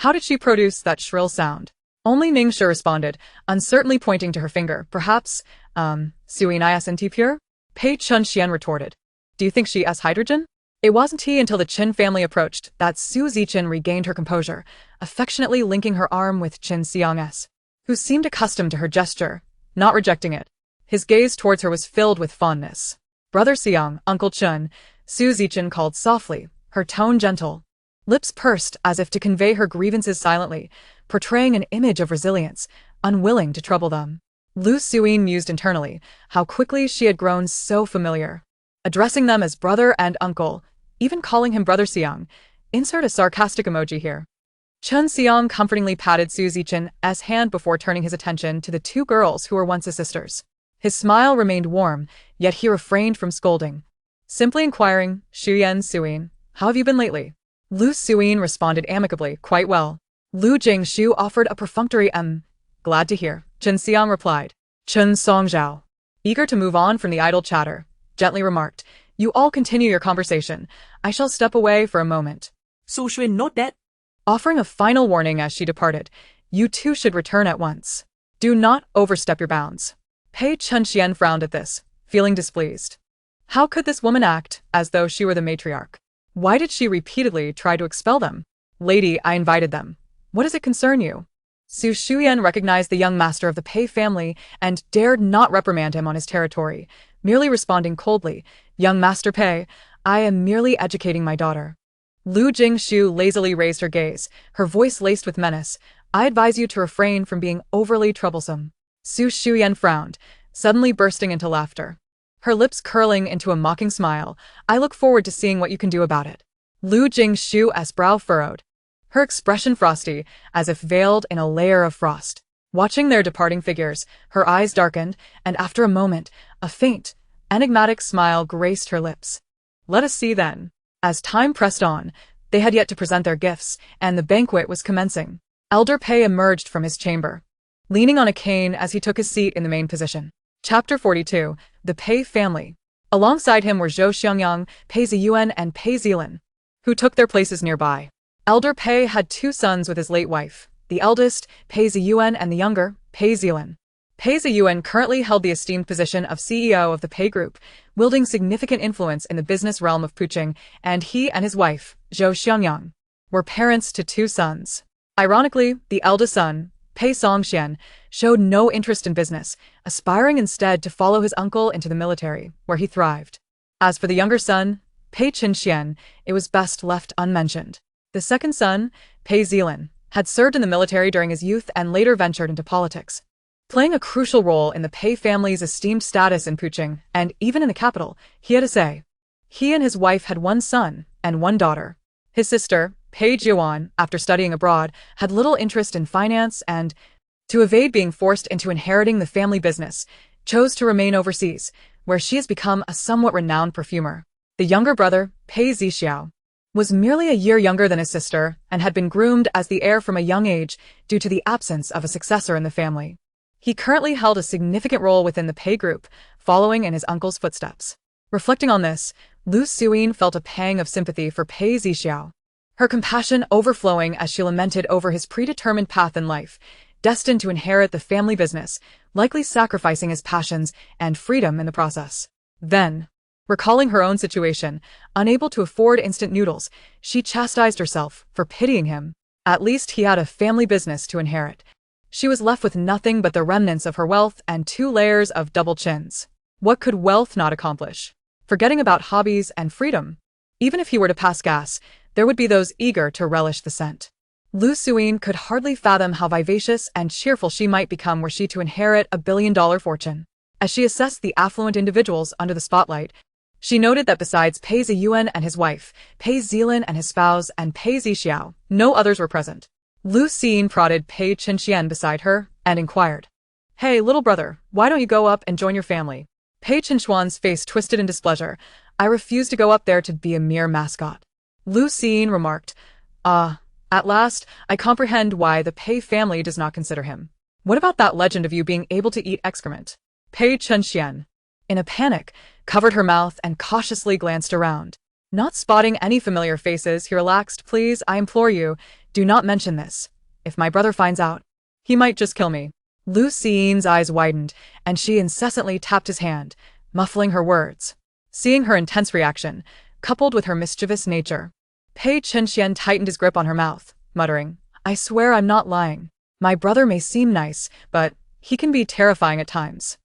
How did she produce that shrill sound?" Only Ning Shi responded, uncertainly pointing to her finger. "Perhaps, Siyin isn't pure?" Pei Qinxian retorted, "Do you think she is hydrogen?" It wasn't until the Qin family approached that Su Zichen regained her composure, affectionately linking her arm with Chen Xiang's, who seemed accustomed to her gesture, not rejecting it. His gaze towards her was filled with fondness. "Brother Xiang, Uncle Chen," Su Zichen called softly, her tone gentle. Lips pursed as if to convey her grievances silently, portraying an image of resilience, unwilling to trouble them. Lu Jing mused internally, how quickly she had grown so familiar. Addressing them as brother and uncle, even calling him Brother Xiang. Insert a sarcastic emoji here. Chen Xiang comfortingly patted Su Zichen's hand before turning his attention to the two girls who were once his sisters. His smile remained warm, yet he refrained from scolding. Simply inquiring, "Shiyan Suyin, how have you been lately?" Lu Jing responded amicably, "Quite well." Lu Jingshu offered a perfunctory glad to hear. Chen Xiang replied. Chen Songzhao, eager to move on from the idle chatter, gently remarked, "You all continue your conversation. I shall step away for a moment." So Xuan not that. Offering a final warning as she departed, "You two should return at once. Do not overstep your bounds." Pei Qinxian frowned at this, feeling displeased. How could this woman act as though she were the matriarch? Why did she repeatedly try to expel them? "Lady, I invited them. What does it concern you?" Su Shuyan recognized the young master of the Pei family and dared not reprimand him on his territory, merely responding coldly, "Young Master Pei, I am merely educating my daughter." Lu Jingshu lazily raised her gaze, her voice laced with menace. "I advise you to refrain from being overly troublesome." Su Shuyan frowned, suddenly bursting into laughter, her lips curling into a mocking smile. "I look forward to seeing what you can do about it." Lu Jingshu's brow furrowed, her expression frosty, as if veiled in a layer of frost. Watching their departing figures, her eyes darkened, and after a moment, a faint, enigmatic smile graced her lips. "Let us see then." As time pressed on, they had yet to present their gifts, and the banquet was commencing. Elder Pei emerged from his chamber, leaning on a cane as he took his seat in the main position. Chapter 42, The Pei Family. Alongside him were Zhou Xiangyang, Pei Ziyuan, and Pei Zilin, who took their places nearby. Elder Pei had two sons with his late wife, the eldest, Pei Ziyuan, and the younger, Pei Zilin. Pei Ziyuan currently held the esteemed position of CEO of the Pei Group, wielding significant influence in the business realm of Puqing, and he and his wife, Zhou Xiangyang, were parents to two sons. Ironically, the eldest son, Pei Songxian, showed no interest in business, aspiring instead to follow his uncle into the military, where he thrived. As for the younger son, Pei Qinxian, it was best left unmentioned. The second son, Pei Zilin, had served in the military during his youth and later ventured into politics, playing a crucial role in the Pei family's esteemed status in Puqing, and even in the capital, he had a say. He and his wife had one son and one daughter. His sister, Pei Jiuan, after studying abroad, had little interest in finance and, to evade being forced into inheriting the family business, chose to remain overseas, where she has become a somewhat renowned perfumer. The younger brother, Pei Zixiao, was merely a year younger than his sister and had been groomed as the heir from a young age due to the absence of a successor in the family. He currently held a significant role within the Pei group, following in his uncle's footsteps. Reflecting on this, Lu Jingshu felt a pang of sympathy for Pei Zixiao, her compassion overflowing as she lamented over his predetermined path in life, destined to inherit the family business, likely sacrificing his passions and freedom in the process. Then, recalling her own situation, unable to afford instant noodles, she chastised herself for pitying him. At least he had a family business to inherit. She was left with nothing but the remnants of her wealth and 2 layers of double chins. What could wealth not accomplish? Forgetting about hobbies and freedom. Even if he were to pass gas, there would be those eager to relish the scent. Lu Jingshu could hardly fathom how vivacious and cheerful she might become were she to inherit a billion-dollar fortune. As she assessed the affluent individuals under the spotlight, she noted that besides Pei Ziyuan and his wife, Pei Zilin and his spouse, and Pei Zixiao, no others were present. Lu Jingshu prodded Pei Qinshian beside her and inquired, "Hey, little brother, why don't you go up and join your family?" Pei Qinshuan's face twisted in displeasure. "I refuse to go up there to be a mere mascot." Lu Jingshu remarked, At last, I comprehend why the Pei family does not consider him. What about that legend of you being able to eat excrement?" Pei Qinshian, in a panic, covered her mouth and cautiously glanced around. Not spotting any familiar faces, he relaxed. "Please, I implore you, do not mention this. If my brother finds out, he might just kill me." Lu Jingshu's eyes widened, and she incessantly tapped his hand, muffling her words. Seeing her intense reaction, coupled with her mischievous nature, Pei Qinshian tightened his grip on her mouth, muttering, "I swear I'm not lying. My brother may seem nice, but he can be terrifying at times.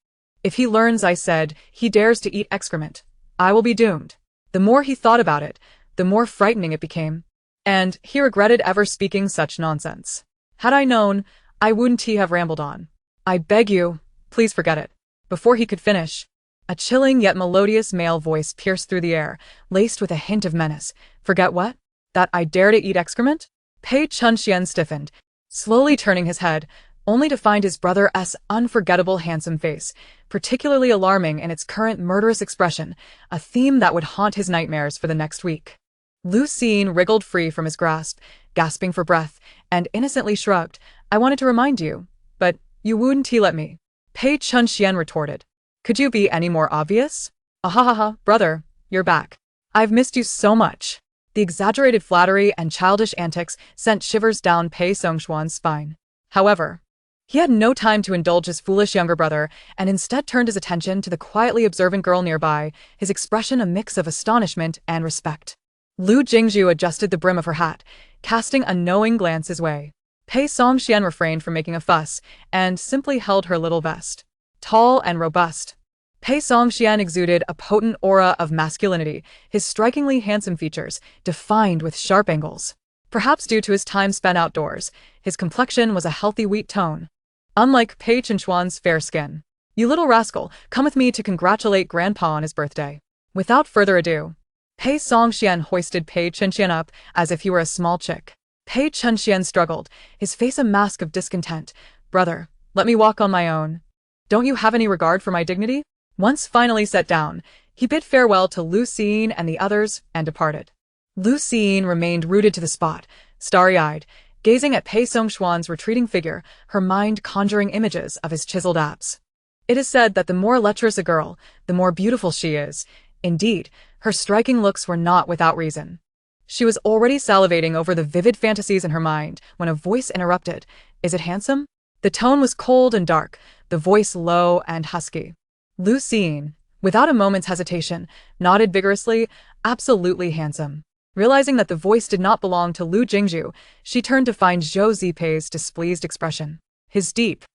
If he learns I said he dares to eat excrement, I will be doomed." The more he thought about it, the more frightening it became, and he regretted ever speaking such nonsense. "Had I known, I wouldn't have rambled on. I beg you, please forget it." Before he could finish, a chilling yet melodious male voice pierced through the air, laced with a hint of menace. "Forget what? That I dare to eat excrement?" Pei Qinshian stiffened, slowly turning his head, only to find his brother's unforgettable handsome face, particularly alarming in its current murderous expression, a theme that would haunt his nightmares for the next week. Lu Jingshu wriggled free from his grasp, gasping for breath, and innocently shrugged. "I wanted to remind you, but you wouldn't let me." Pei Qinshian retorted, "Could you be any more obvious?" "Ahahaha, brother, you're back. I've missed you so much." The exaggerated flattery and childish antics sent shivers down Pei Songshuan's spine. However, he had no time to indulge his foolish younger brother and instead turned his attention to the quietly observant girl nearby, his expression a mix of astonishment and respect. Lu Jingshu adjusted the brim of her hat, casting a knowing glance his way. Pei Songshuan refrained from making a fuss and simply held her little vest. Tall and robust, Pei Songshuan exuded a potent aura of masculinity, his strikingly handsome features defined with sharp angles. Perhaps due to his time spent outdoors, his complexion was a healthy wheat tone, unlike Pei Qinshuan's fair skin. "You little rascal, come with me to congratulate Grandpa on his birthday." Without further ado, Pei Songshuan hoisted Pei Qinshian up as if he were a small chick. Pei Qinshian struggled, his face a mask of discontent. "Brother, let me walk on my own. Don't you have any regard for my dignity?" Once finally set down, he bid farewell to Lu Jingshu and the others and departed. Lu Jingshu remained rooted to the spot, starry-eyed, gazing at Pei Songshuan's retreating figure, her mind conjuring images of his chiseled abs. It is said that the more lecherous a girl, the more beautiful she is. Indeed, her striking looks were not without reason. She was already salivating over the vivid fantasies in her mind when a voice interrupted. "Is it handsome?" The tone was cold and dark, the voice low and husky. Lu Jingshu, without a moment's hesitation, nodded vigorously, "Absolutely handsome." Realizing that the voice did not belong to Lu Jingshu, she turned to find Zhou Zipei's displeased expression. His deep,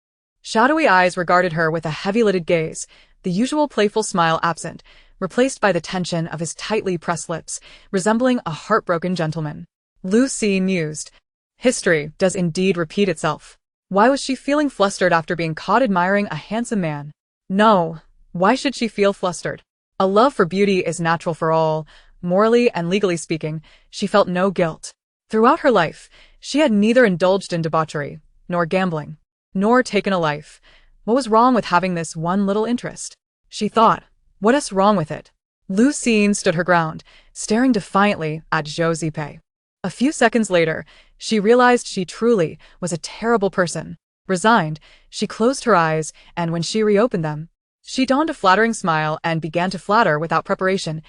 shadowy eyes regarded her with a heavy-lidded gaze, the usual playful smile absent, replaced by the tension of his tightly pressed lips, resembling a heartbroken gentleman. Lu Jingshu mused. History does indeed repeat itself. Why was she feeling flustered after being caught admiring a handsome man? No. Why should she feel flustered? A love for beauty is natural for all. Morally and legally speaking, she felt no guilt. Throughout her life, she had neither indulged in debauchery, nor gambling, nor taken a life. What was wrong with having this one little interest? She thought, what is wrong with it? Lu Jingshu stood her ground, staring defiantly at Zhou Zipei. A few seconds later, she realized she truly was a terrible person. Resigned, she closed her eyes, and when she reopened them, she donned a flattering smile and began to flatter without preparation.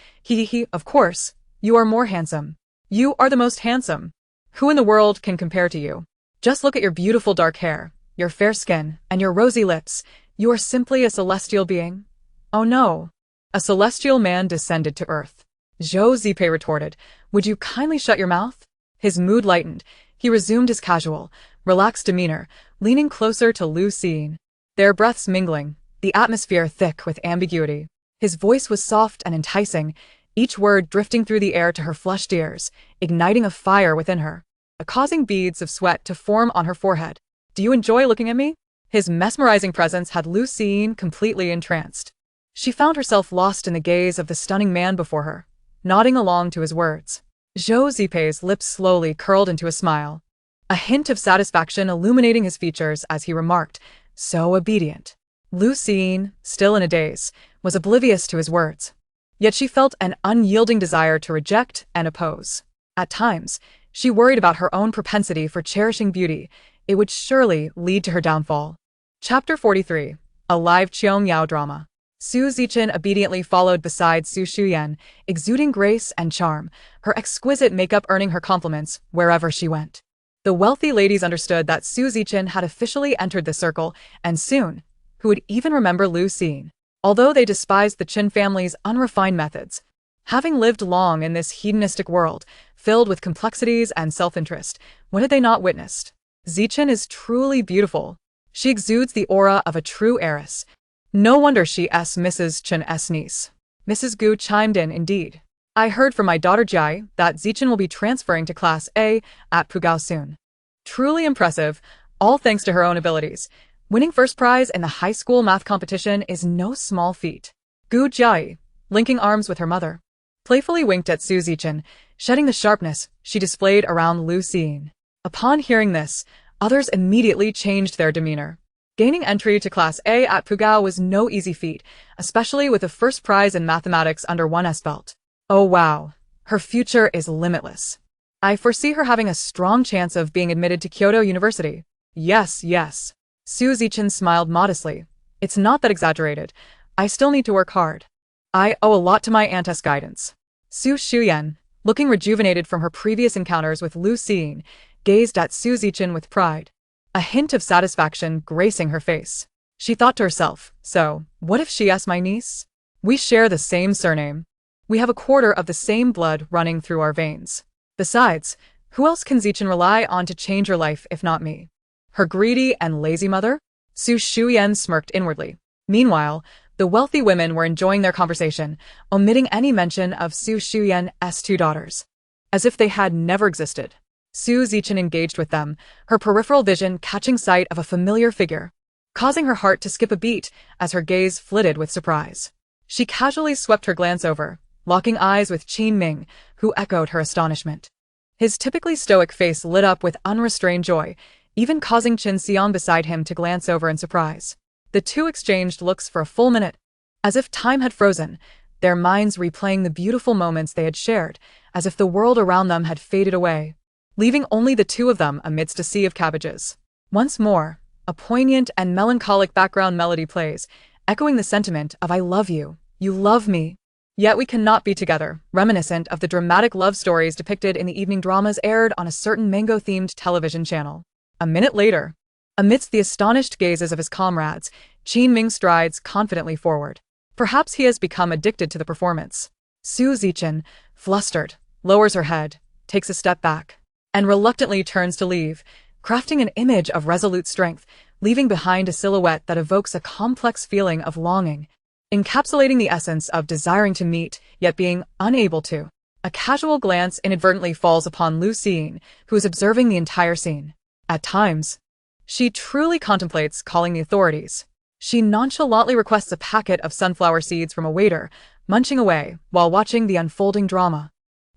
Of course, you are more handsome. You are the most handsome. Who in the world can compare to you? Just look at your beautiful dark hair, your fair skin, and your rosy lips. You are simply a celestial being. Oh no. A celestial man descended to earth. Zhou Zipei retorted, would you kindly shut your mouth? His mood lightened. He resumed his casual, relaxed demeanor, leaning closer to Lu Jingshu. Their breaths mingling, the atmosphere thick with ambiguity. His voice was soft and enticing, each word drifting through the air to her flushed ears, igniting a fire within her, causing beads of sweat to form on her forehead. Do you enjoy looking at me? His mesmerizing presence had Lu Jingshu completely entranced. She found herself lost in the gaze of the stunning man before her, nodding along to his words. Zhou Zipei's lips slowly curled into a smile, a hint of satisfaction illuminating his features as he remarked, so obedient. Lu Jingshu, still in a daze, was oblivious to his words. Yet she felt an unyielding desire to reject and oppose. At times, she worried about her own propensity for cherishing beauty. It would surely lead to her downfall. Chapter 43. A live Qiangyao drama. Su Zichen obediently followed beside Su Shuyan, exuding grace and charm, her exquisite makeup earning her compliments wherever she went. The wealthy ladies understood that Su Zichen had officially entered the circle, and soon, who would even remember Lu Jingshu? Although they despised the Qin family's unrefined methods, having lived long in this hedonistic world, filled with complexities and self-interest, what had they not witnessed? Zichen is truly beautiful. She exudes the aura of a true heiress. No wonder she's Mrs. Chen's niece. Mrs. Gu chimed in, indeed. I heard from my daughter Jai that Zichen will be transferring to Class A at Pugao soon. Truly impressive, all thanks to her own abilities. Winning first prize in the high school math competition is no small feat. Gu Jai, linking arms with her mother, playfully winked at Su Zichen, shedding the sharpness she displayed around Lu Jingshu. Upon hearing this, others immediately changed their demeanor. Gaining entry to Class A at Pugao was no easy feat, especially with a first prize in mathematics under one's belt. Oh wow, her future is limitless. I foresee her having a strong chance of being admitted to Kyoto University. Yes, yes. Su Zichen smiled modestly. It's not that exaggerated. I still need to work hard. I owe a lot to my aunt's guidance. Su Shuyan, looking rejuvenated from her previous encounters with Lu Jingshu, gazed at Su Zichen with pride, a hint of satisfaction gracing her face. She thought to herself, so, what if she's my niece? We share the same surname. We have a quarter of the same blood running through our veins. Besides, who else can Zichen rely on to change her life if not me? Her greedy and lazy mother? Su Shuyan smirked inwardly. Meanwhile, the wealthy women were enjoying their conversation, omitting any mention of Su Shuyan's two daughters, as if they had never existed. Su Zichen engaged with them, her peripheral vision catching sight of a familiar figure, causing her heart to skip a beat as her gaze flitted with surprise. She casually swept her glance over, locking eyes with Qin Ming, who echoed her astonishment. His typically stoic face lit up with unrestrained joy, even causing Qin Xiang beside him to glance over in surprise. The two exchanged looks for a full minute, as if time had frozen, their minds replaying the beautiful moments they had shared, as if the world around them had faded away, leaving only the two of them amidst a sea of cabbages. Once more, a poignant and melancholic background melody plays, echoing the sentiment of I love you, you love me, yet we cannot be together, reminiscent of the dramatic love stories depicted in the evening dramas aired on a certain mango-themed television channel. A minute later, amidst the astonished gazes of his comrades, Qin Ming strides confidently forward. Perhaps he has become addicted to the performance. Su Zichen, flustered, lowers her head, takes a step back, and reluctantly turns to leave, crafting an image of resolute strength, leaving behind a silhouette that evokes a complex feeling of longing, encapsulating the essence of desiring to meet, yet being unable to. A casual glance inadvertently falls upon Lu Jingshu, who is observing the entire scene. At times, she truly contemplates calling the authorities. She nonchalantly requests a packet of sunflower seeds from a waiter, munching away while watching the unfolding drama,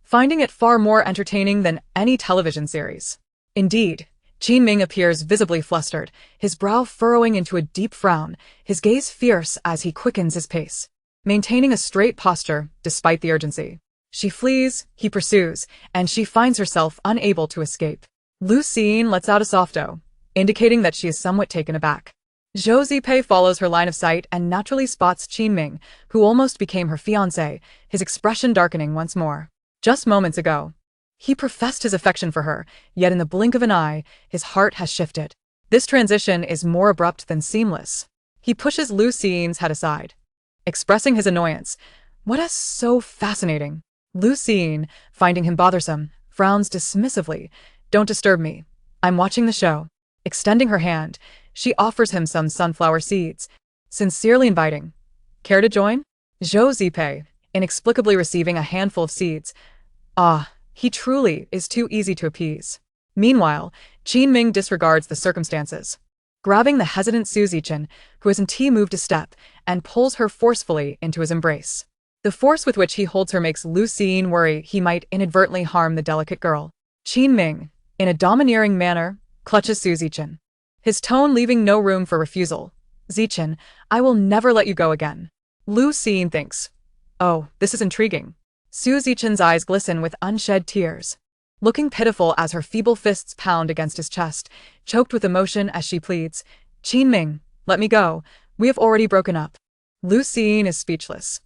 finding it far more entertaining than any television series. Indeed, Qin Ming appears visibly flustered, his brow furrowing into a deep frown, his gaze fierce as he quickens his pace. maintaining a straight posture despite the urgency. She flees, he pursues, and she finds herself unable to escape. Lu Jingshu lets out a soft "oh," indicating that she is somewhat taken aback. Zhou Zipei follows her line of sight and naturally spots Qin, who almost became her fiancé, his expression darkening once more. Just moments ago, he professed his affection for her, yet in the blink of an eye, his heart has shifted. This transition is more abrupt than seamless. He pushes Lu Jingshu's head aside, expressing his annoyance. What is so fascinating? Lu Jingshu, finding him bothersome, frowns dismissively. Don't disturb me. I'm watching the show. Extending her hand, she offers him some sunflower seeds, sincerely inviting. Care to join? Zhou Zipei, inexplicably receiving a handful of seeds. Ah, he truly is too easy to appease. Meanwhile, Qin disregards the circumstances. Grabbing the hesitant Su Zichen, who hasn't moved a step, and pulls her forcefully into his embrace. The force with which he holds her makes Lu Jingshu worry he might inadvertently harm the delicate girl. Qin, in a domineering manner, clutches Su Zichen, his tone leaving no room for refusal. Zichen, I will never let you go again. Lu Jingshu thinks. Oh, this is intriguing. Su Zichen's eyes glisten with unshed tears, looking pitiful as her feeble fists pound against his chest, choked with emotion as she pleads. Qin, let me go. We have already broken up. Lu Jingshu is speechless.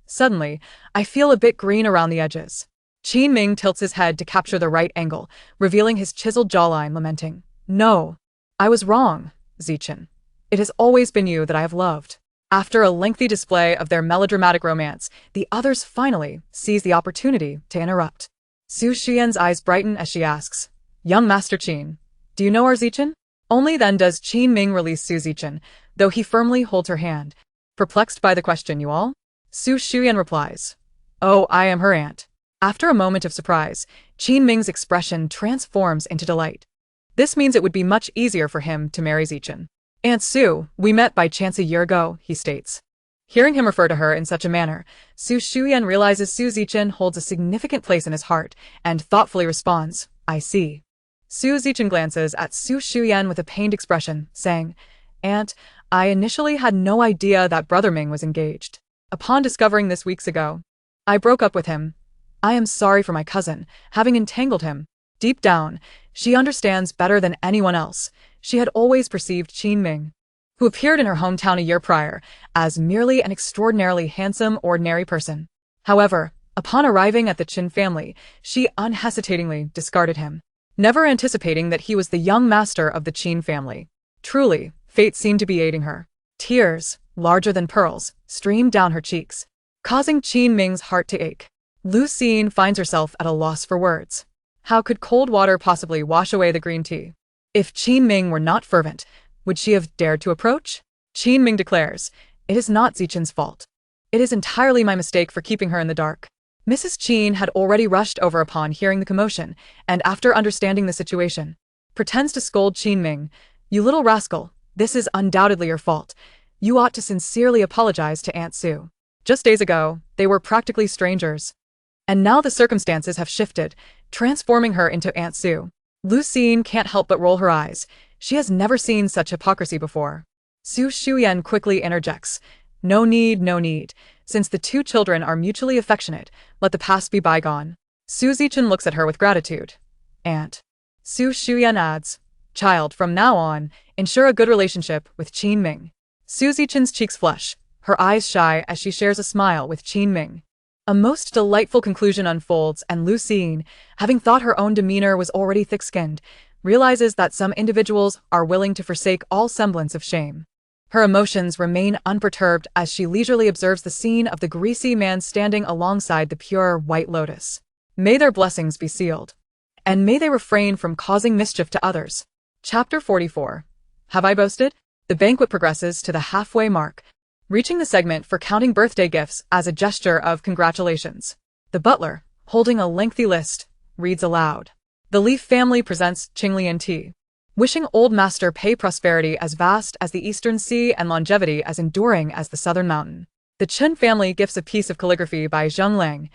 Suddenly, I feel a bit green around the edges. Qin tilts his head to capture the right angle, revealing his chiseled jawline, lamenting. No. I was wrong, Zichen. It has always been you that I have loved. After a lengthy display of their melodramatic romance, the others finally seize the opportunity to interrupt. Su Xian's eyes brighten as she asks, Young Master Qin, do you know our Zichen? Only then does Qin release Su Zichen, though he firmly holds her hand. Perplexed by the question, you all? Su Xian replies, Oh, I am her aunt. After a moment of surprise, Qin expression transforms into delight. This means it would be much easier for him to marry Zichen. Aunt Su, we met by chance a year ago, he states. Hearing him refer to her in such a manner, Su Xian realizes Su Zichen holds a significant place in his heart and thoughtfully responds, I see. Su Zichen glances at Su Xian with a pained expression, saying, Aunt, I initially had no idea that Brother Ming was engaged. Upon discovering this weeks ago, I broke up with him. I am sorry for my cousin, having entangled him. Deep down, she understands better than anyone else. She had always perceived Qin, who appeared in her hometown a year prior, as merely an extraordinarily handsome, ordinary person. However, upon arriving at the Qin family, she unhesitatingly discarded him, never anticipating that he was the young master of the Qin family. Truly, fate seemed to be aiding her. Tears, larger than pearls, streamed down her cheeks, causing Qin's heart to ache. Lu Jingshu finds herself at a loss for words. How could cold water possibly wash away the green tea? If Qin were not fervent, would she have dared to approach? Qin declares, It is not Zichen's fault. It is entirely my mistake for keeping her in the dark. Mrs. Qin had already rushed over upon hearing the commotion, and after understanding the situation, pretends to scold Qin. You little rascal, this is undoubtedly your fault. You ought to sincerely apologize to Aunt Su. Just days ago, they were practically strangers. And now the circumstances have shifted, transforming her into Aunt Su. Lu Jingshu can't help but roll her eyes. She has never seen such hypocrisy before. Su Xian quickly interjects. No need, no need. Since the two children are mutually affectionate, let the past be bygone. Su Zichen looks at her with gratitude. Aunt. Su Xian adds, Child, from now on, ensure a good relationship with Qin. Su Zichen's cheeks flush, her eyes shy as she shares a smile with Qin. A most delightful conclusion unfolds, and Lu Jingshu, having thought her own demeanor was already thick-skinned, realizes that some individuals are willing to forsake all semblance of shame. Her emotions remain unperturbed as she leisurely observes the scene of the greasy man standing alongside the pure white lotus. May their blessings be sealed, and may they refrain from causing mischief to others. Chapter 44. Have I boasted? The banquet progresses to the halfway mark, reaching the segment for counting birthday gifts as a gesture of congratulations. The butler, holding a lengthy list, reads aloud. The Leaf family presents Qinglian tea, wishing Old Master Pei prosperity as vast as the eastern sea and longevity as enduring as the southern mountain. The Chen family gifts a piece of calligraphy by Zheng Lang,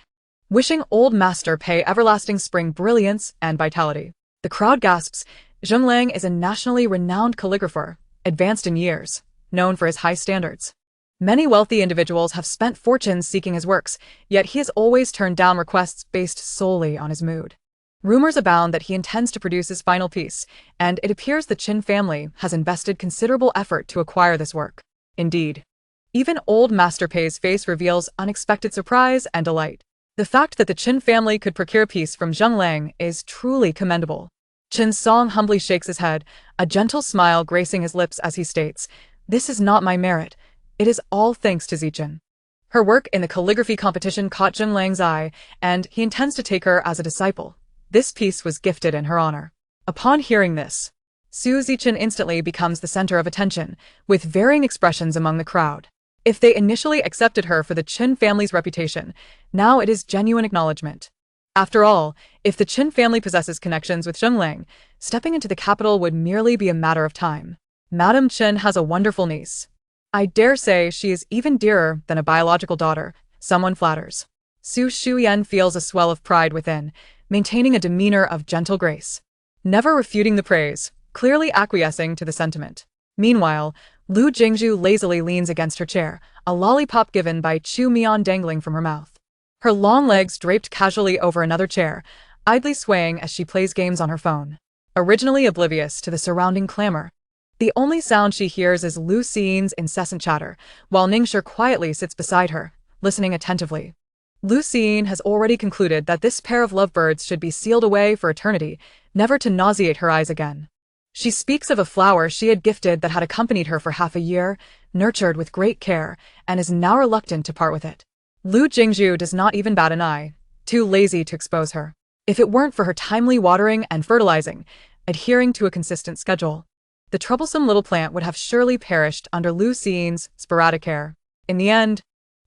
wishing Old Master Pei everlasting spring brilliance and vitality. The crowd gasps. Zheng Lang is a nationally renowned calligrapher, advanced in years, known for his high standards. Many wealthy individuals have spent fortunes seeking his works, yet he has always turned down requests based solely on his mood. Rumors abound that he intends to produce his final piece, and it appears the Qin family has invested considerable effort to acquire this work. Indeed, even old Master Pei's face reveals unexpected surprise and delight. The fact that the Qin family could procure a piece from Zheng Lang is truly commendable. Qin Song humbly shakes his head, a gentle smile gracing his lips as he states, "This is not my merit. It is all thanks to Zichen. Her work in the calligraphy competition caught Zheng Lang's eye, and he intends to take her as a disciple. This piece was gifted in her honor." Upon hearing this, Su Zichen instantly becomes the center of attention, with varying expressions among the crowd. If they initially accepted her for the Qin family's reputation, now it is genuine acknowledgement. After all, if the Qin family possesses connections with Zheng Lang, stepping into the capital would merely be a matter of time. Madame Qin has a wonderful niece. I dare say she is even dearer than a biological daughter, someone flatters. Su Shuyan feels a swell of pride within, maintaining a demeanor of gentle grace, never refuting the praise, clearly acquiescing to the sentiment. Meanwhile, Lu Jingshu lazily leans against her chair, a lollipop given by Chu Mian dangling from her mouth. Her long legs draped casually over another chair, idly swaying as she plays games on her phone. Originally oblivious to the surrounding clamor, the only sound she hears is Lu Xiyin's incessant chatter, while Ningshi quietly sits beside her, listening attentively. Lu Xiyin has already concluded that this pair of lovebirds should be sealed away for eternity, never to nauseate her eyes again. She speaks of a flower she had gifted that had accompanied her for half a year, nurtured with great care, and is now reluctant to part with it. Lu Jingshu does not even bat an eye, too lazy to expose her. If it weren't for her timely watering and fertilizing, adhering to a consistent schedule, the troublesome little plant would have surely perished under Lu Xiyin's sporadic care. In the end,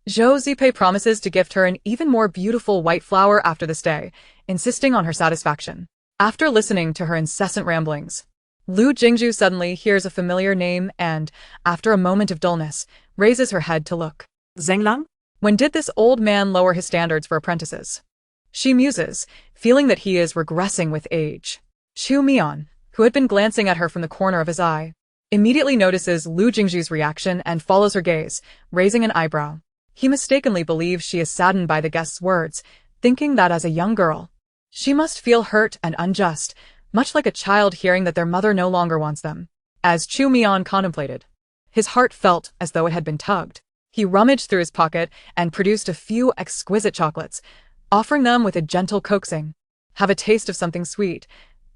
Zhou Zipei promises to gift her an even more beautiful white flower after this day, insisting on her satisfaction. After listening to her incessant ramblings, Lu Jingshu suddenly hears a familiar name and, after a moment of dullness, raises her head to look. Zheng Lang? When did this old man lower his standards for apprentices? She muses, feeling that he is regressing with age. Chu Mian, who had been glancing at her from the corner of his eye, immediately notices Lu Jingshu's reaction and follows her gaze, raising an eyebrow. He mistakenly believes she is saddened by the guest's words, thinking that as a young girl, she must feel hurt and unjust, much like a child hearing that their mother no longer wants them. As Chu Mian contemplated, his heart felt as though it had been tugged. He rummaged through his pocket and produced a few exquisite chocolates, offering them with a gentle coaxing. "Have a taste of something sweet.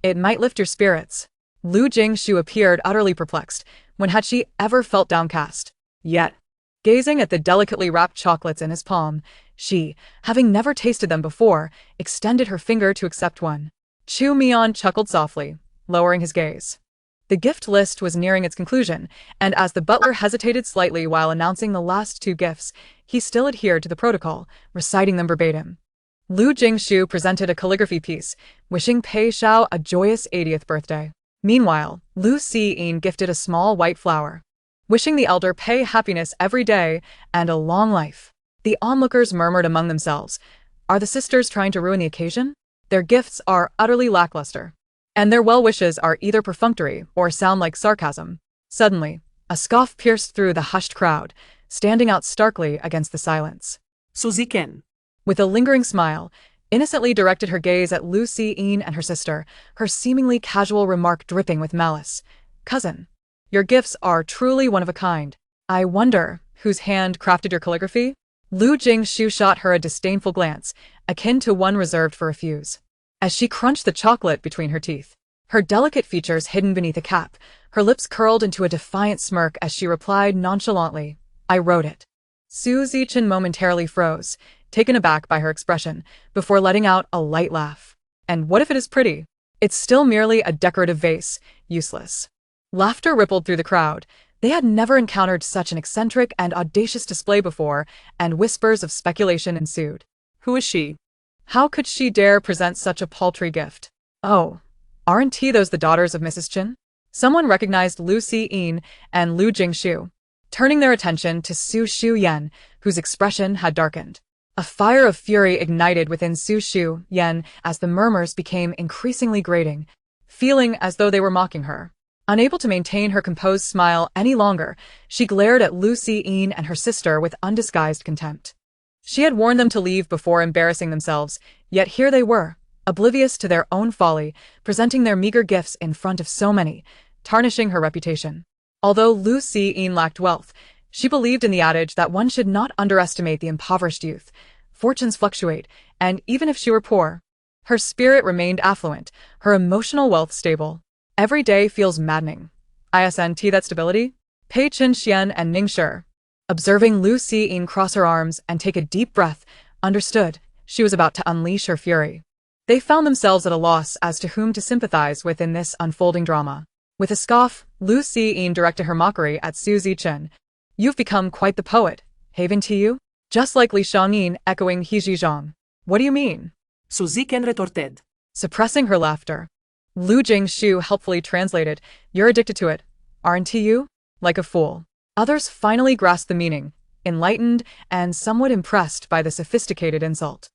It might lift your spirits." Lu Jingshu appeared utterly perplexed. When had she ever felt downcast? Yet, gazing at the delicately wrapped chocolates in his palm, she, having never tasted them before, extended her finger to accept one. Chu Mian chuckled softly, lowering his gaze. The gift list was nearing its conclusion, and as the butler hesitated slightly while announcing the last two gifts, he still adhered to the protocol, reciting them verbatim. Lu Jingshu presented a calligraphy piece, wishing Pei Xiao a joyous 80th birthday. Meanwhile, Lu Xiyin gifted a small white flower, wishing the elder Pei happiness every day and a long life. The onlookers murmured among themselves, "Are the sisters trying to ruin the occasion?" Their gifts are utterly lackluster, and their well-wishes are either perfunctory or sound like sarcasm. Suddenly, a scoff pierced through the hushed crowd, standing out starkly against the silence. So Zichen, With a lingering smile, innocently directed her gaze at Lu Xiyin and her sister, her seemingly casual remark dripping with malice. "Cousin, your gifts are truly one of a kind. I wonder whose hand crafted your calligraphy?" Lu Jingshu shot her a disdainful glance, akin to one reserved for refuse. As she crunched the chocolate between her teeth, her delicate features hidden beneath a cap, her lips curled into a defiant smirk as she replied nonchalantly, "I wrote it." Su Zichen momentarily froze, taken aback by her expression, before letting out a light laugh. "And what if it is pretty? It's still merely a decorative vase, useless." Laughter rippled through the crowd. They had never encountered such an eccentric and audacious display before, and whispers of speculation ensued. who is she? How could she dare present such a paltry gift? Oh, aren't those the daughters of Mrs. Qin? Someone recognized Lu Xiyin and Lu Jingshu, turning their attention to Su Shuyan, whose expression had darkened. A fire of fury ignited within Su Shuyan as the murmurs became increasingly grating, feeling as though they were mocking her. Unable to maintain her composed smile any longer, she glared at Lu Jingshu and her sister with undisguised contempt. She had warned them to leave before embarrassing themselves, yet here they were, oblivious to their own folly, presenting their meager gifts in front of so many, tarnishing her reputation. Although Lu Jingshu lacked wealth, she believed in the adage that one should not underestimate the impoverished youth. Fortunes fluctuate, and even if she were poor, her spirit remained affluent, her emotional wealth stable. Every day feels maddening. Isn't that stability? Pei Chen Xian and Ning Shi, observing Lu Jingshu cross her arms and take a deep breath, understood she was about to unleash her fury. They found themselves at a loss as to whom to sympathize with in this unfolding drama. With a scoff, Lu Jingshu directed her mockery at Su Zichen. You've become quite the poet, haven't you? Just like Li Shangyin echoing He Zhizhong. What do you mean? Su Zichen retorted. Suppressing her laughter. Lu Jingshu helpfully translated, You're addicted to it, aren't you? Like a fool. Others finally grasped the meaning, enlightened and somewhat impressed by the sophisticated insult.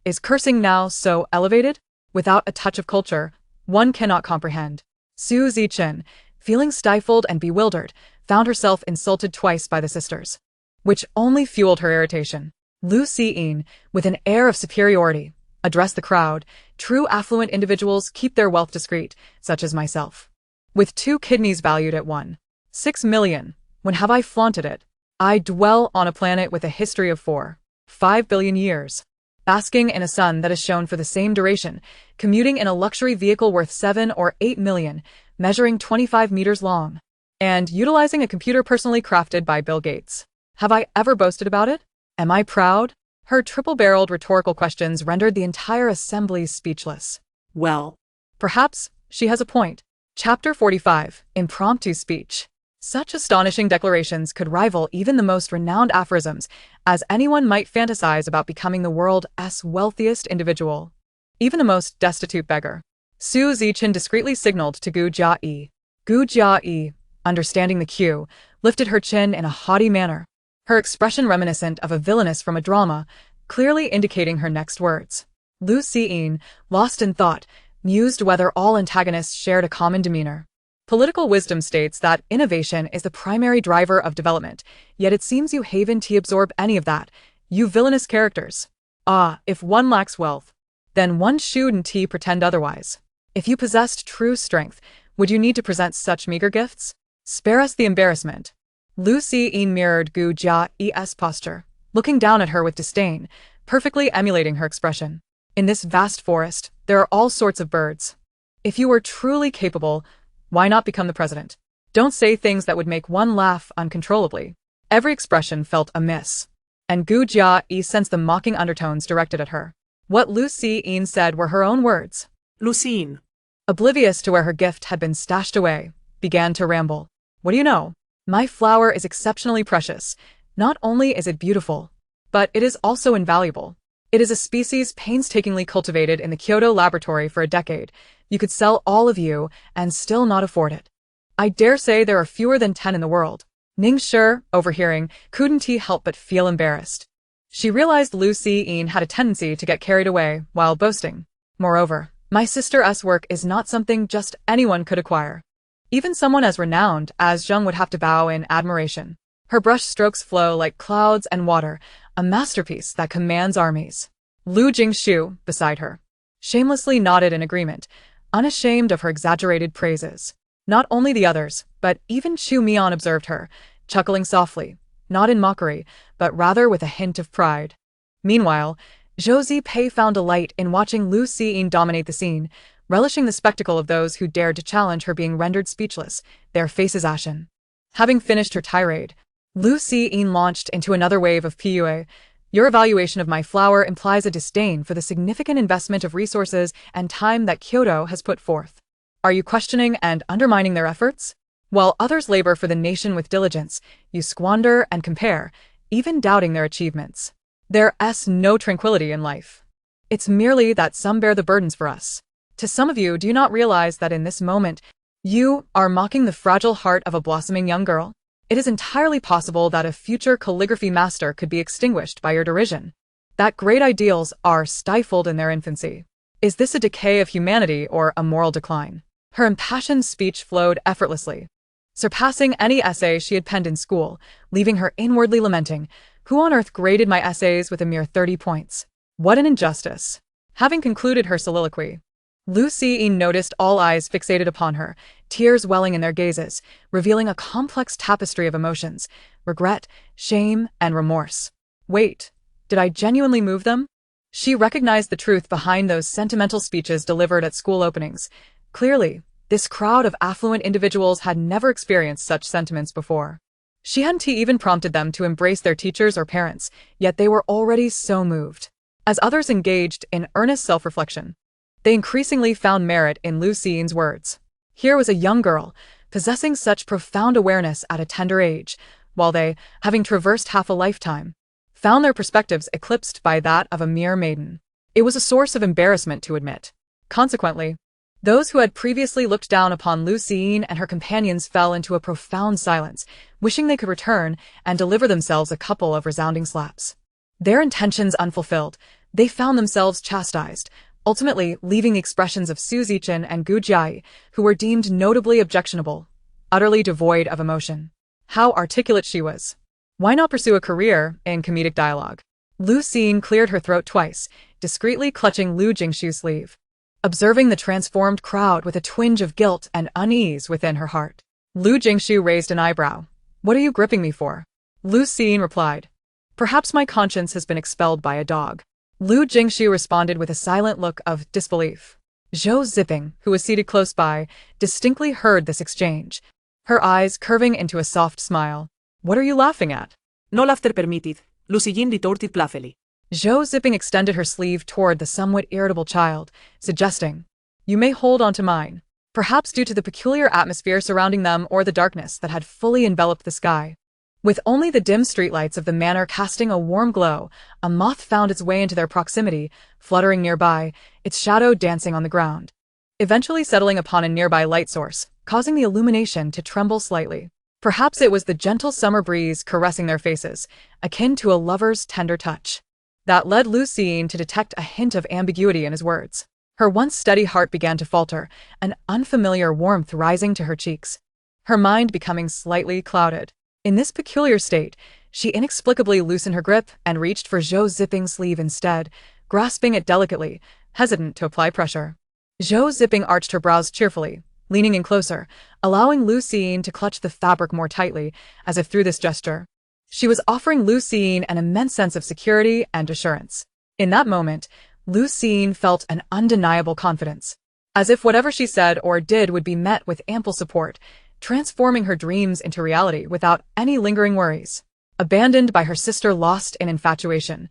Is cursing now so elevated? Without a touch of culture, one cannot comprehend. Su Zichen, feeling stifled and bewildered, found herself insulted twice by the sisters, which only fueled her irritation. Lu Jingshu, with an air of superiority, addressed the crowd. True affluent individuals keep their wealth discreet, such as myself. With 2 kidneys valued at 1.6 million, when have I flaunted it? I dwell on a planet with a history of 4.5 billion years, basking in a sun that is shone for the same duration, commuting in a luxury vehicle worth 7 or 8 million, measuring 25 meters long, and utilizing a computer personally crafted by Bill Gates. Have I ever boasted about it? Am I proud? Her triple-barreled rhetorical questions rendered the entire assembly speechless. Well, perhaps she has a point. Chapter 45, Impromptu Speech. Such astonishing declarations could rival even the most renowned aphorisms, as anyone might fantasize about becoming the world's wealthiest individual. Even the most destitute beggar. Su Zichen discreetly signaled to Gu Jiayi. Gu Jiayi, understanding the cue, lifted her chin in a haughty manner, her expression reminiscent of a villainess from a drama, clearly indicating her next words. Lu Jingshu, lost in thought, mused whether all antagonists shared a common demeanor. Political wisdom states that innovation is the primary driver of development, yet it seems you haven't absorb any of that, you villainous characters. Ah, if one lacks wealth, then one shouldn't pretend otherwise. If you possessed true strength, would you need to present such meager gifts? Spare us the embarrassment. Lu Jingshu mirrored Gu Jiayi's posture, looking down at her with disdain, perfectly emulating her expression. In this vast forest, there are all sorts of birds. If you were truly capable, why not become the president? Don't say things that would make one laugh uncontrollably. Every expression felt amiss, and Gu Jiayi sensed the mocking undertones directed at her. What Lu Jingshu said were her own words. Lu Jingshu, oblivious to where her gift had been stashed away, began to ramble. What do you know? My flower is exceptionally precious. Not only is it beautiful, but it is also invaluable. It is a species painstakingly cultivated in the Kyoto laboratory for a decade. You could sell all of you and still not afford it. I dare say there are fewer than 10 in the world. Ning Shi, overhearing, couldn't help but feel embarrassed. She realized Lu Jingshu had a tendency to get carried away while boasting. Moreover, my sister's work is not something just anyone could acquire. Even someone as renowned as Zheng would have to bow in admiration. Her brush strokes flow like clouds and water, a masterpiece that commands armies. Lu Jingshu, beside her, shamelessly nodded in agreement, unashamed of her exaggerated praises. Not only the others, but even Chu Mian observed her, chuckling softly, not in mockery, but rather with a hint of pride. Meanwhile, Zhou Zipei found delight in watching Lu Jingshu dominate the scene, relishing the spectacle of those who dared to challenge her being rendered speechless, their faces ashen. Having finished her tirade, Lu Jingshu launched into another wave of PUA. Your evaluation of my flower implies a disdain for the significant investment of resources and time that Kyoto has put forth. Are you questioning and undermining their efforts? While others labor for the nation with diligence, you squander and compare, even doubting their achievements. There's no tranquility in life. It's merely that some bear the burdens for us. To some of you, do you not realize that in this moment, you are mocking the fragile heart of a blossoming young girl? It is entirely possible that a future calligraphy master could be extinguished by your derision. That great ideals are stifled in their infancy. Is this a decay of humanity or a moral decline? Her impassioned speech flowed effortlessly, surpassing any essay she had penned in school, leaving her inwardly lamenting, "Who on earth graded my essays with a mere 30 points? What an injustice." Having concluded her soliloquy, Lu Jingshu noticed all eyes fixated upon her, tears welling in their gazes, revealing a complex tapestry of emotions: regret, shame, and remorse. Wait, did I genuinely move them? She recognized the truth behind those sentimental speeches delivered at school openings. Clearly, this crowd of affluent individuals had never experienced such sentiments before. She hadn't even prompted them to embrace their teachers or parents, yet they were already so moved. As others engaged in earnest self-reflection, they increasingly found merit in Lu Jing's words. Here was a young girl, possessing such profound awareness at a tender age, while they, having traversed half a lifetime, found their perspectives eclipsed by that of a mere maiden. It was a source of embarrassment to admit. Consequently, those who had previously looked down upon Lu Jing and her companions fell into a profound silence, wishing they could return and deliver themselves a couple of resounding slaps. Their intentions unfulfilled, they found themselves chastised, ultimately leaving the expressions of Su Zichen and Gu Jiai, who were deemed notably objectionable, utterly devoid of emotion. How articulate she was! Why not pursue a career in comedic dialogue? Lu Jing cleared her throat twice, discreetly clutching Lu Jingshu's sleeve, observing the transformed crowd with a twinge of guilt and unease within her heart. Lu Jingshu raised an eyebrow. "What are you gripping me for?" Lu Jing replied, "Perhaps my conscience has been expelled by a dog." Lu Jingshu responded with a silent look of disbelief. Zhou Zipping, who was seated close by, distinctly heard this exchange, her eyes curving into a soft smile. "What are you laughing at?" No laughter permitted. Lu Jingshu retorted playfully. Zhou Zipping extended her sleeve toward the somewhat irritable child, suggesting, "You may hold on to mine," perhaps due to the peculiar atmosphere surrounding them or the darkness that had fully enveloped the sky. With only the dim streetlights of the manor casting a warm glow, a moth found its way into their proximity, fluttering nearby, its shadow dancing on the ground, eventually settling upon a nearby light source, causing the illumination to tremble slightly. Perhaps it was the gentle summer breeze caressing their faces, akin to a lover's tender touch, that led Lu Jing to detect a hint of ambiguity in his words. Her once steady heart began to falter, an unfamiliar warmth rising to her cheeks, her mind becoming slightly clouded. In this peculiar state, she inexplicably loosened her grip and reached for Zhou Zipping's sleeve instead, grasping it delicately, hesitant to apply pressure. Zhou Zipping arched her brows cheerfully, leaning in closer, allowing Lu Jing to clutch the fabric more tightly, as if through this gesture she was offering Lu Jing an immense sense of security and assurance. In that moment, Lu Jing felt an undeniable confidence, as if whatever she said or did would be met with ample support, transforming her dreams into reality without any lingering worries. Abandoned by her sister lost in infatuation,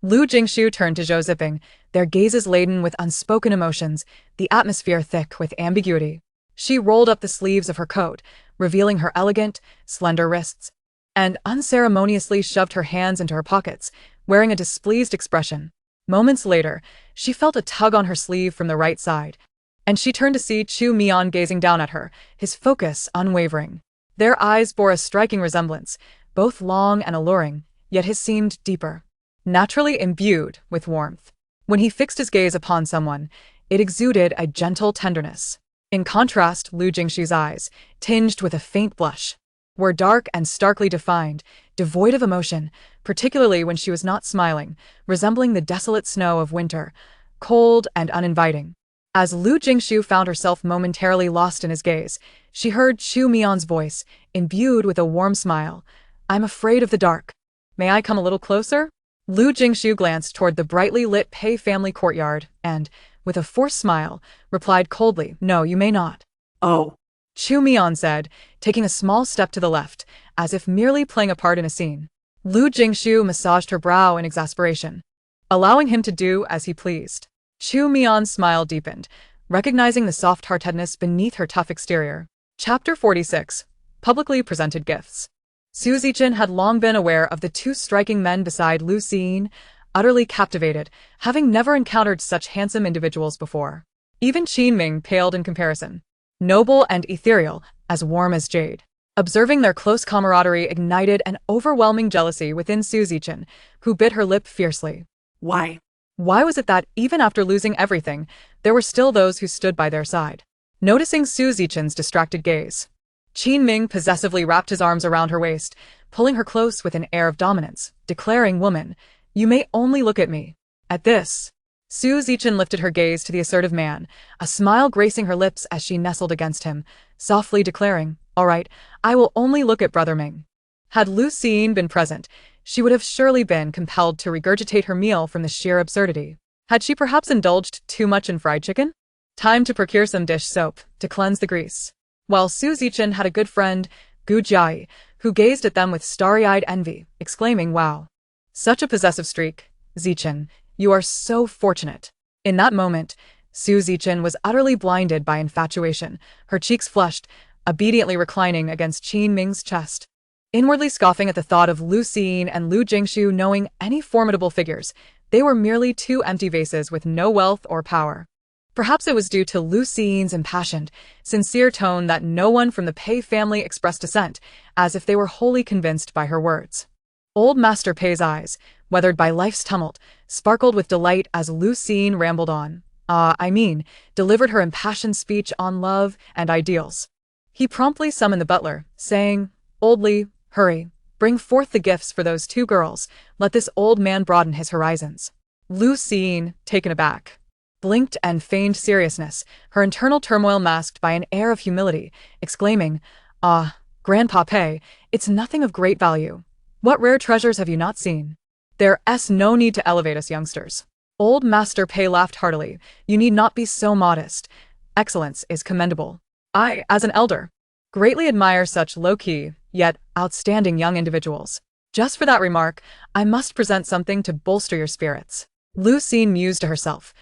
Lu Jingshu turned to Zhou Zipping, their gazes laden with unspoken emotions, the atmosphere thick with ambiguity. She rolled up the sleeves of her coat, revealing her elegant, slender wrists, and unceremoniously shoved her hands into her pockets, wearing a displeased expression. Moments later, she felt a tug on her sleeve from the right side, and she turned to see Chu Mian gazing down at her, his focus unwavering. Their eyes bore a striking resemblance, both long and alluring, yet his seemed deeper, naturally imbued with warmth. When he fixed his gaze upon someone, it exuded a gentle tenderness. In contrast, Lu Jingshu's eyes, tinged with a faint blush, were dark and starkly defined, devoid of emotion, particularly when she was not smiling, resembling the desolate snow of winter, cold and uninviting. As Lu Jingshu found herself momentarily lost in his gaze, she heard Chu Mian's voice, imbued with a warm smile. "I'm afraid of the dark. May I come a little closer?" Lu Jingshu glanced toward the brightly lit Pei family courtyard and, with a forced smile, replied coldly, "No, you may not." "Oh," Chu Mian said, taking a small step to the left, as if merely playing a part in a scene. Lu Jingshu massaged her brow in exasperation, allowing him to do as he pleased. Chu Mian's smile deepened, recognizing the soft-heartedness beneath her tough exterior. Chapter 46. Publicly Presented Gifts. Su Zichen had long been aware of the two striking men beside Lu Jing, utterly captivated, having never encountered such handsome individuals before. Even Qinming paled in comparison. Noble and ethereal, as warm as jade. Observing their close camaraderie ignited an overwhelming jealousy within Su Zichen, who bit her lip fiercely. Why? Why was it that, even after losing everything, there were still those who stood by their side? Noticing Su Zichen's distracted gaze, Qin Ming possessively wrapped his arms around her waist, pulling her close with an air of dominance, declaring, "Woman, you may only look at me." At this, Su Zichen lifted her gaze to the assertive man, a smile gracing her lips as she nestled against him, softly declaring, "All right, I will only look at Brother Ming." Had Lu Jingshu been present, she would have surely been compelled to regurgitate her meal from the sheer absurdity. Had she perhaps indulged too much in fried chicken? Time to procure some dish soap to cleanse the grease. While Su Zichen had a good friend, Gu Jiai, who gazed at them with starry-eyed envy, exclaiming, "Wow. Such a possessive streak, Zichen, you are so fortunate." In that moment, Su Zichen was utterly blinded by infatuation, her cheeks flushed, obediently reclining against Qin Ming's chest. Inwardly scoffing at the thought of Lu Jingshu and Lu Jingshu knowing any formidable figures, they were merely two empty vases with no wealth or power. Perhaps it was due to Lu Jingshu's impassioned, sincere tone that no one from the Pei family expressed dissent, as if they were wholly convinced by her words. Old Master Pei's eyes, weathered by life's tumult, sparkled with delight as Lu Jingshu rambled on. Delivered her impassioned speech on love and ideals. He promptly summoned the butler, saying, "Old Li, hurry, bring forth the gifts for those two girls, let this old man broaden his horizons." Lu Jingshu, taken aback, blinked and feigned seriousness, her internal turmoil masked by an air of humility, exclaiming, Grandpa Pei, it's nothing of great value. What rare treasures have you not seen? There's no need to elevate us youngsters." Old Master Pei laughed heartily. "You need not be so modest. Excellence is commendable. I, as an elder, greatly admire such low-key, yet outstanding young individuals. Just for that remark, I must present something to bolster your spirits." Lu Jingshu mused to herself.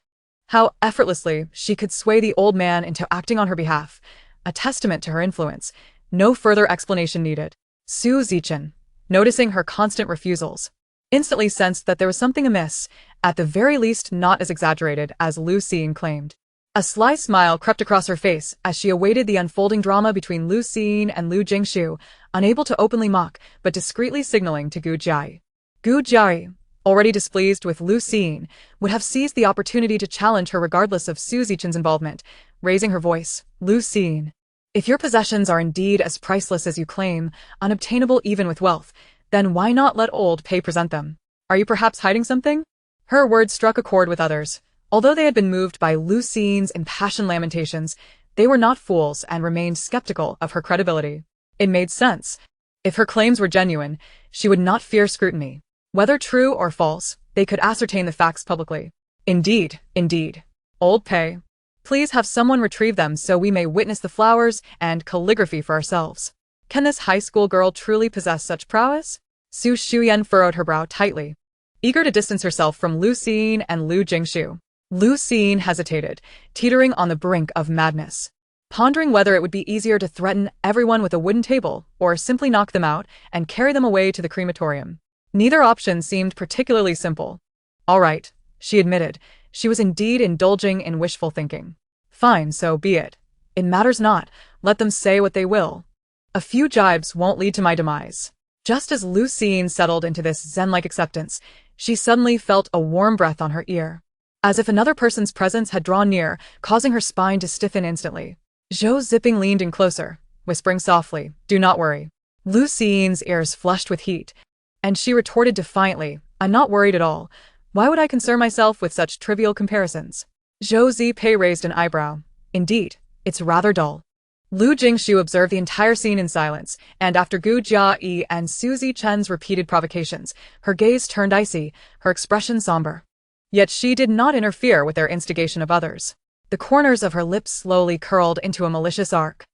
How effortlessly she could sway the old man into acting on her behalf, a testament to her influence. No further explanation needed. Su Zichen, noticing her constant refusals, instantly sensed that there was something amiss, at the very least not as exaggerated as Lu Jingshu claimed. A sly smile crept across her face as she awaited the unfolding drama between Lu Jingshu and Lu Jingshu, unable to openly mock, but discreetly signaling to Gu Jiai. Gu Jiai, already displeased with Lu Jingshu, would have seized the opportunity to challenge her regardless of Su Zichen's involvement, raising her voice, "Lu Jingshu, if your possessions are indeed as priceless as you claim, unobtainable even with wealth, then why not let old Pei present them? Are you perhaps hiding something?" Her words struck a chord with others. Although they had been moved by Lu Jingshu's impassioned lamentations, they were not fools and remained skeptical of her credibility. It made sense. If her claims were genuine, she would not fear scrutiny. Whether true or false, they could ascertain the facts publicly. Indeed. Old Pei, please have someone retrieve them so we may witness the flowers and calligraphy for ourselves. Can this high school girl truly possess such prowess? Su Shuyan furrowed her brow tightly, eager to distance herself from Lu Jingshu and Lu Jingshu. Lu Jingshu hesitated, teetering on the brink of madness, pondering whether it would be easier to threaten everyone with a wooden table or simply knock them out and carry them away to the crematorium. Neither option seemed particularly simple. All right, she admitted, she was indeed indulging in wishful thinking. Fine, so be it. It matters not, let them say what they will. A few jibes won't lead to my demise. Just as Lu Jingshu settled into this zen-like acceptance, she suddenly felt a warm breath on her ear, as if another person's presence had drawn near, causing her spine to stiffen instantly. Zhou Zipping leaned in closer, whispering softly, "Do not worry." Lu Jingshu's ears flushed with heat, and she retorted defiantly, "I'm not worried at all. Why would I concern myself with such trivial comparisons?" Zhou Zippei raised an eyebrow. "Indeed, it's rather dull." Lu Jingshu observed the entire scene in silence, and after Gu Jiai and Su Zichen's repeated provocations, her gaze turned icy, her expression somber. Yet she did not interfere with their instigation of others. The corners of her lips slowly curled into a malicious arc.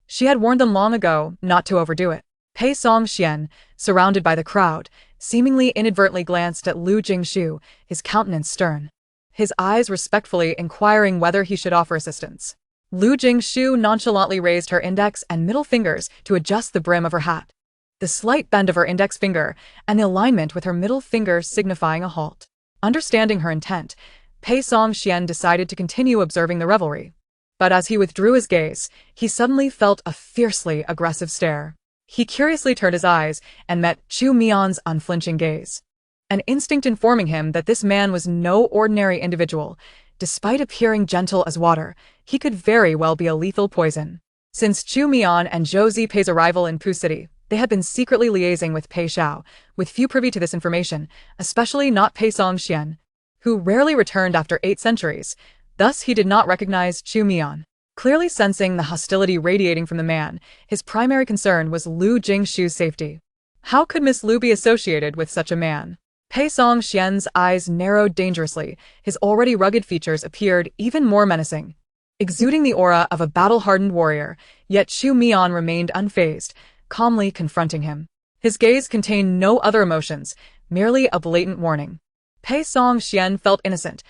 She had warned them long ago not to overdo it. Pei Songxian, surrounded by the crowd, seemingly inadvertently glanced at Lu Jingshu, his countenance stern, his eyes respectfully inquiring whether he should offer assistance. Lu Jingshu nonchalantly raised her index and middle fingers to adjust the brim of her hat, the slight bend of her index finger and the alignment with her middle finger signifying a halt. Understanding her intent, Pei Songxian decided to continue observing the revelry. But as he withdrew his gaze, he suddenly felt a fiercely aggressive stare. He curiously turned his eyes and met Chu Mian's unflinching gaze, an instinct informing him that this man was no ordinary individual. Despite appearing gentle as water, he could very well be a lethal poison. Since Chu Mian and Zhou Zipei's arrival in Pu City, they had been secretly liaising with Pei Xiao, with few privy to this information, especially not Pei Songxian, who rarely returned after 8 centuries. Thus he did not recognize Chu Mian. Clearly sensing the hostility radiating from the man, his primary concern was Lu Jingshu's safety. How could Miss Lu be associated with such a man? Pei Songxian's eyes narrowed dangerously, his already rugged features appeared even more menacing, exuding the aura of a battle-hardened warrior, yet Chu Mian remained unfazed, calmly confronting him. His gaze contained no other emotions, merely a blatant warning. Pei Songxian felt innocent.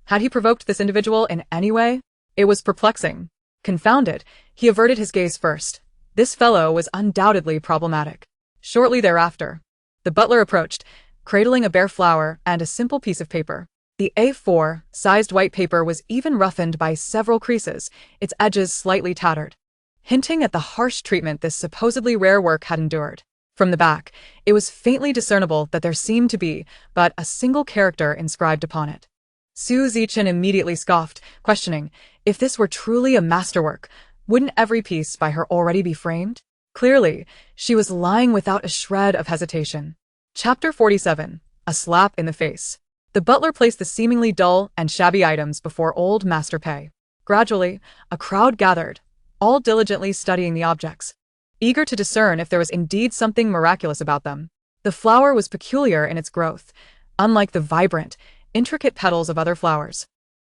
Had he provoked this individual in any way? It was perplexing. Confounded, he averted his gaze first. This fellow was undoubtedly problematic. Shortly thereafter, the butler approached, cradling a bare flower and a simple piece of paper. The A4-sized white paper was even roughened by several creases, its edges slightly tattered, hinting at the harsh treatment this supposedly rare work had endured. From the back, it was faintly discernible that there seemed to be but a single character inscribed upon it. Su Zichen immediately scoffed, questioning, if this were truly a masterwork, wouldn't every piece by her already be framed? Clearly, she was lying without a shred of hesitation. Chapter 47. A Slap in the Face. The butler placed the seemingly dull and shabby items before old Master Pei. Gradually, a crowd gathered, all diligently studying the objects, eager to discern if there was indeed something miraculous about them. The flower was peculiar in its growth, unlike the vibrant, intricate petals of other flowers.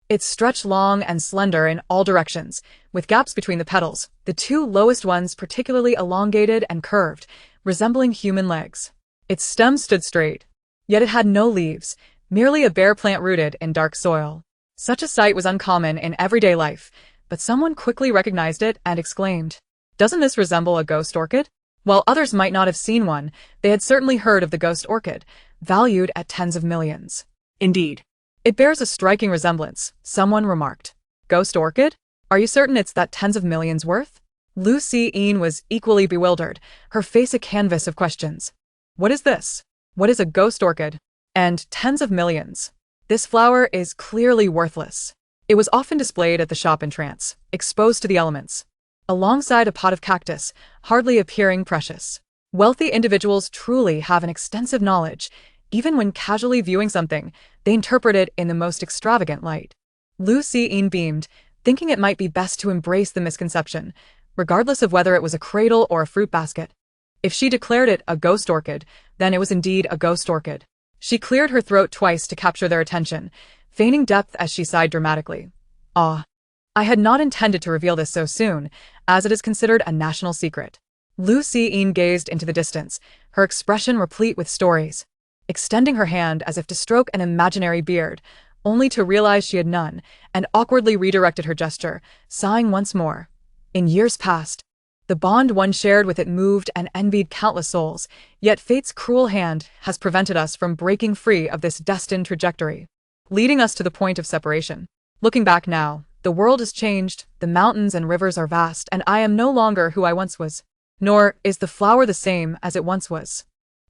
It stretched long and slender in all directions, with gaps between the petals, the 2 lowest ones particularly elongated and curved, resembling human legs. Its stem stood straight, yet it had no leaves, merely a bare plant rooted in dark soil. Such a sight was uncommon in everyday life, but someone quickly recognized it and exclaimed, "Doesn't this resemble a ghost orchid?" While others might not have seen one, they had certainly heard of the ghost orchid, valued at tens of millions. Indeed. It bears a striking resemblance, someone remarked. Ghost orchid? Are you certain it's that tens of millions worth? Lu Siyin was equally bewildered, her face a canvas of questions. What is this? What is a ghost orchid? And tens of millions. This flower is clearly worthless. It was often displayed at the shop in trance, exposed to the elements, alongside a pot of cactus, hardly appearing precious. Wealthy individuals truly have an extensive knowledge. Even when casually viewing something, they interpret it in the most extravagant light. Lu Siyin beamed, thinking it might be best to embrace the misconception, regardless of whether it was a cradle or a fruit basket. If she declared it a ghost orchid, then it was indeed a ghost orchid. She cleared her throat twice to capture their attention, feigning depth as she sighed dramatically. Ah, I had not intended to reveal this so soon, as it is considered a national secret. Lu Siyin gazed into the distance, her expression replete with stories, extending her hand as if to stroke an imaginary beard, only to realize she had none, and awkwardly redirected her gesture, sighing once more. In years past, the bond one shared with it moved and envied countless souls, yet fate's cruel hand has prevented us from breaking free of this destined trajectory, leading us to the point of separation. Looking back now, the world has changed, the mountains and rivers are vast, and I am no longer who I once was. Nor is the flower the same as it once was.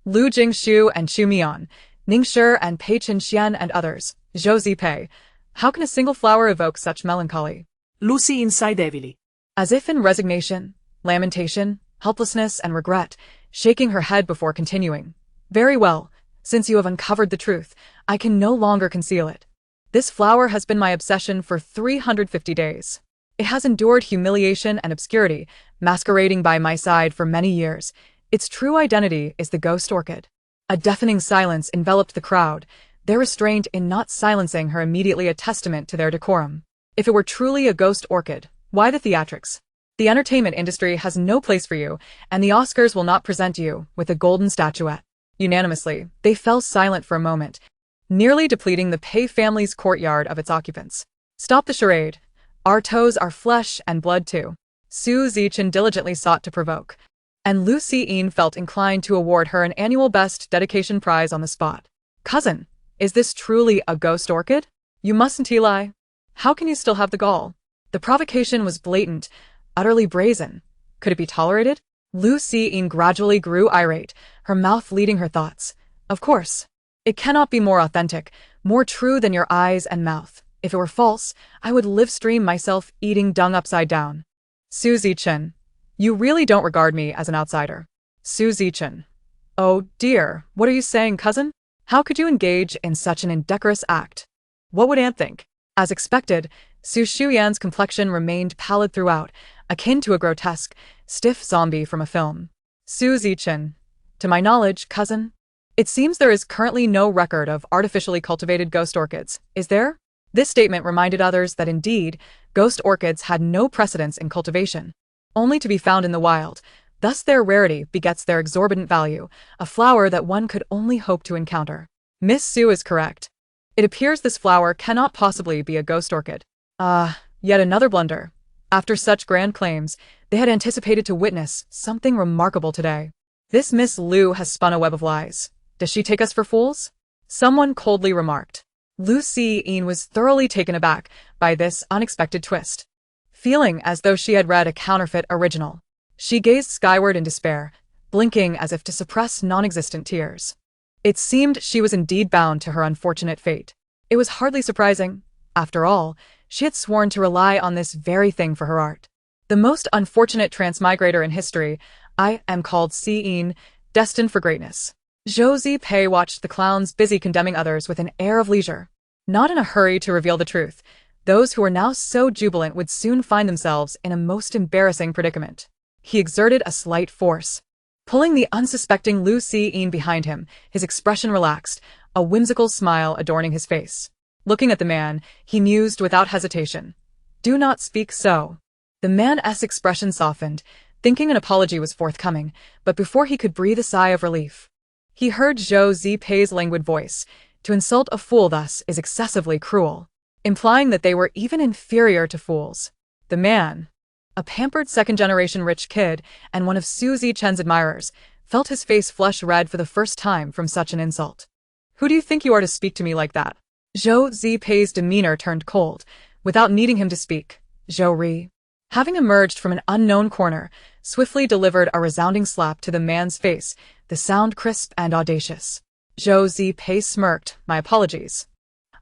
Lu Jingshu and Chu Mian, Ningshi and Pei Qinxian and others, Zhou Zipei. How can a single flower evoke such melancholy? Lu Siyin sighed heavily. As if in resignation, lamentation, helplessness, and regret, shaking her head before continuing. Very well, since you have uncovered the truth, I can no longer conceal it. This flower has been my obsession for 350 days. It has endured humiliation and obscurity, masquerading by my side for many years. Its true identity is the ghost orchid. A deafening silence enveloped the crowd, their restraint in not silencing her immediately a testament to their decorum. If it were truly a ghost orchid, why the theatrics? The entertainment industry has no place for you, and the Oscars will not present you with a golden statuette. Unanimously, they fell silent for a moment, nearly depleting the Pei family's courtyard of its occupants. Stop the charade. Our toes are flesh and blood too. Su Zichen diligently sought to provoke, and Lu Siyin felt inclined to award her an annual Best Dedication Prize on the spot. Cousin, is this truly a ghost orchid? You mustn't lie. How can you still have the gall? The provocation was blatant, utterly brazen. Could it be tolerated? Lu Siyin gradually grew irate, her mouth leading her thoughts. Of course. It cannot be more authentic, more true than your eyes and mouth. If it were false, I would live stream myself eating dung upside down. Su Zichen. You really don't regard me as an outsider. Su Zichen. Oh dear, what are you saying, cousin? How could you engage in such an indecorous act? What would Aunt think? As expected, Su Shuyan's complexion remained pallid throughout, akin to a grotesque, stiff zombie from a film. Su Zichen. To my knowledge, cousin, it seems there is currently no record of artificially cultivated ghost orchids, is there? This statement reminded others that indeed, ghost orchids had no precedence in cultivation, only to be found in the wild. Thus their rarity begets their exorbitant value, a flower that one could only hope to encounter. Miss Su is correct. It appears this flower cannot possibly be a ghost orchid. Yet another blunder. After such grand claims, they had anticipated to witness something remarkable today. This Miss Lu has spun a web of lies. Does she take us for fools? Someone coldly remarked. Lu Siyin was thoroughly taken aback by this unexpected twist. Feeling as though she had read a counterfeit original, she gazed skyward in despair, blinking as if to suppress non-existent tears. It seemed she was indeed bound to her unfortunate fate. It was hardly surprising. After all, she had sworn to rely on this very thing for her art. The most unfortunate transmigrator in history, I am called Siyin, destined for greatness. Zhou Zipei watched the clowns busy condemning others with an air of leisure. Not in a hurry to reveal the truth, those who were now so jubilant would soon find themselves in a most embarrassing predicament. He exerted a slight force, pulling the unsuspecting Lu Siyin behind him. His expression relaxed, a whimsical smile adorning his face. Looking at the man, he mused without hesitation. Do not speak so. The man's expression softened, thinking an apology was forthcoming, but before he could breathe a sigh of relief, he heard Zhou Zipei's languid voice. To insult a fool thus is excessively cruel, implying that they were even inferior to fools. The man, a pampered second-generation rich kid and one of Su Zichen's admirers, felt his face flush red for the first time from such an insult. Who do you think you are to speak to me like that? Zhou Zipei's demeanor turned cold. Without needing him to speak, Zhou Ri, having emerged from an unknown corner, swiftly delivered a resounding slap to the man's face, the sound crisp and audacious. Zhou Zipei smirked. My apologies.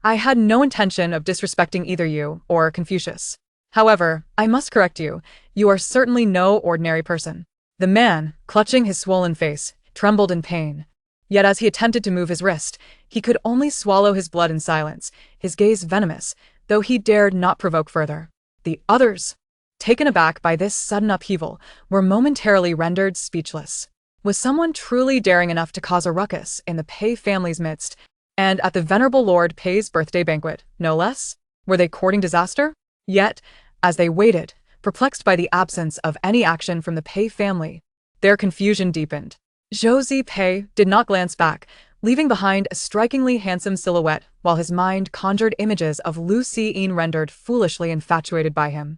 I had no intention of disrespecting either you or Confucius. However, I must correct you. You are certainly no ordinary person. The man, clutching his swollen face, trembled in pain. Yet as he attempted to move his wrist, he could only swallow his blood in silence, his gaze venomous, though he dared not provoke further. The others, taken aback by this sudden upheaval, were momentarily rendered speechless. Was someone truly daring enough to cause a ruckus in the Pei family's midst, and at the venerable Lord Pei's birthday banquet, no less? Were they courting disaster? Yet, as they waited, perplexed by the absence of any action from the Pei family, their confusion deepened. Zhou Zipei did not glance back, leaving behind a strikingly handsome silhouette while his mind conjured images of Lu Siyin rendered foolishly infatuated by him.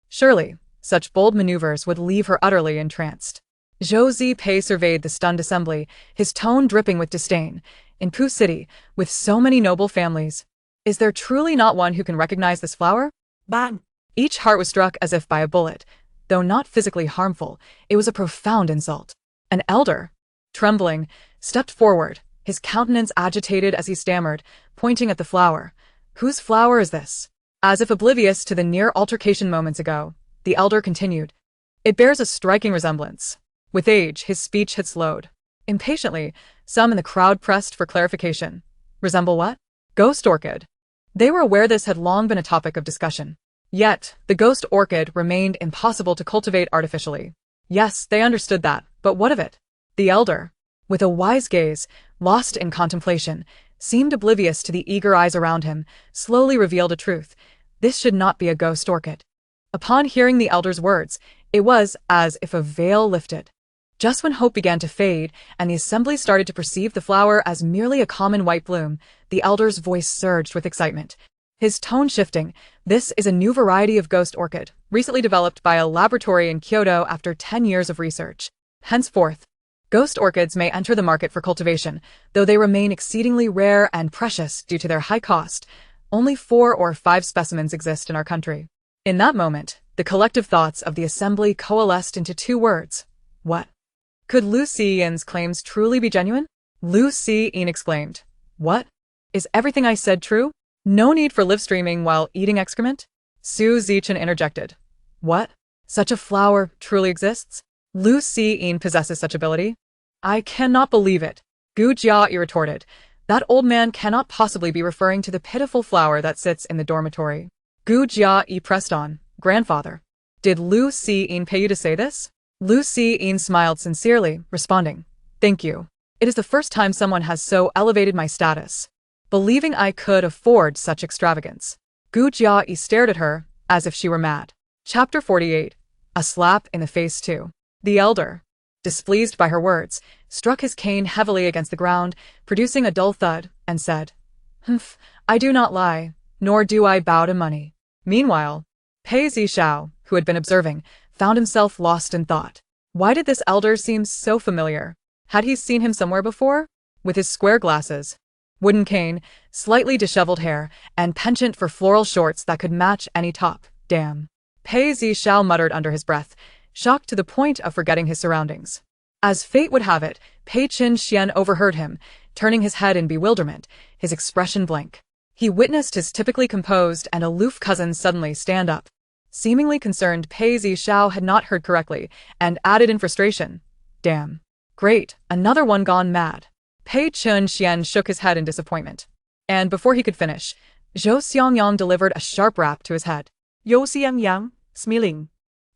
Surely, such bold maneuvers would leave her utterly entranced. Zhou Zipei surveyed the stunned assembly, his tone dripping with disdain. In Pu City, with so many noble families, is there truly not one who can recognize this flower? Bang! Each heart was struck as if by a bullet. Though not physically harmful, it was a profound insult. An elder, trembling, stepped forward, his countenance agitated as he stammered, pointing at the flower. Whose flower is this? As if oblivious to the near altercation moments ago, the elder continued. It bears a striking resemblance. With age, his speech had slowed. Impatiently, some in the crowd pressed for clarification. Resemble what? Ghost orchid. They were aware this had long been a topic of discussion. Yet, the ghost orchid remained impossible to cultivate artificially. Yes, they understood that, but what of it? The elder, with a wise gaze, lost in contemplation, seemed oblivious to the eager eyes around him, slowly revealed a truth. This should not be a ghost orchid. Upon hearing the elder's words, it was as if a veil lifted. Just when hope began to fade and the assembly started to perceive the flower as merely a common white bloom, the elder's voice surged with excitement. His tone shifting, this is a new variety of ghost orchid, recently developed by a laboratory in Kyoto after 10 years of research. Henceforth, ghost orchids may enter the market for cultivation, though they remain exceedingly rare and precious due to their high cost. Only 4 or 5 specimens exist in our country. In that moment, the collective thoughts of the assembly coalesced into 2 words. What? Could Lu Xiyin's claims truly be genuine? Lu Xiyin exclaimed. What? Is everything I said true? No need for live streaming while eating excrement? Su Zichen interjected. What? Such a flower truly exists? Lu Siyin possesses such ability? I cannot believe it. Gu Jia retorted. That old man cannot possibly be referring to the pitiful flower that sits in the dormitory. Gu Jia pressed on. Grandfather. Did Lu Siyin pay you to say this? Lu Siyin smiled sincerely, responding. Thank you. It is the first time someone has so elevated my status. Believing I could afford such extravagance. Gu Jia stared at her, as if she were mad. Chapter 48. A slap in the face too. The elder, displeased by her words, struck his cane heavily against the ground, producing a dull thud, and said, Humph, I do not lie, nor do I bow to money. Meanwhile, Pei Zishao, who had been observing, found himself lost in thought. Why did this elder seem so familiar? Had he seen him somewhere before? With his square glasses, wooden cane, slightly disheveled hair, and penchant for floral shorts that could match any top. Damn. Pei Zishao muttered under his breath, shocked to the point of forgetting his surroundings. As fate would have it, Pei Qin Xian overheard him, turning his head in bewilderment, his expression blank. He witnessed his typically composed and aloof cousin suddenly stand up. Seemingly concerned, Pei Zishao had not heard correctly, and added in frustration, Damn. Great, another one gone mad. Pei Qin Xian shook his head in disappointment. And before he could finish, Zhou Xiangyang delivered a sharp rap to his head. Yo Xiangyang, smiling.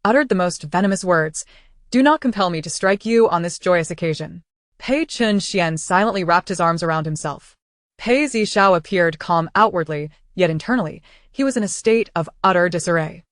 Uttered the most venomous words. Do not compel me to strike you on this joyous occasion. Pei Qin Xian silently wrapped his arms around himself. Pei Zishao appeared calm outwardly, yet internally, he was in a state of utter disarray.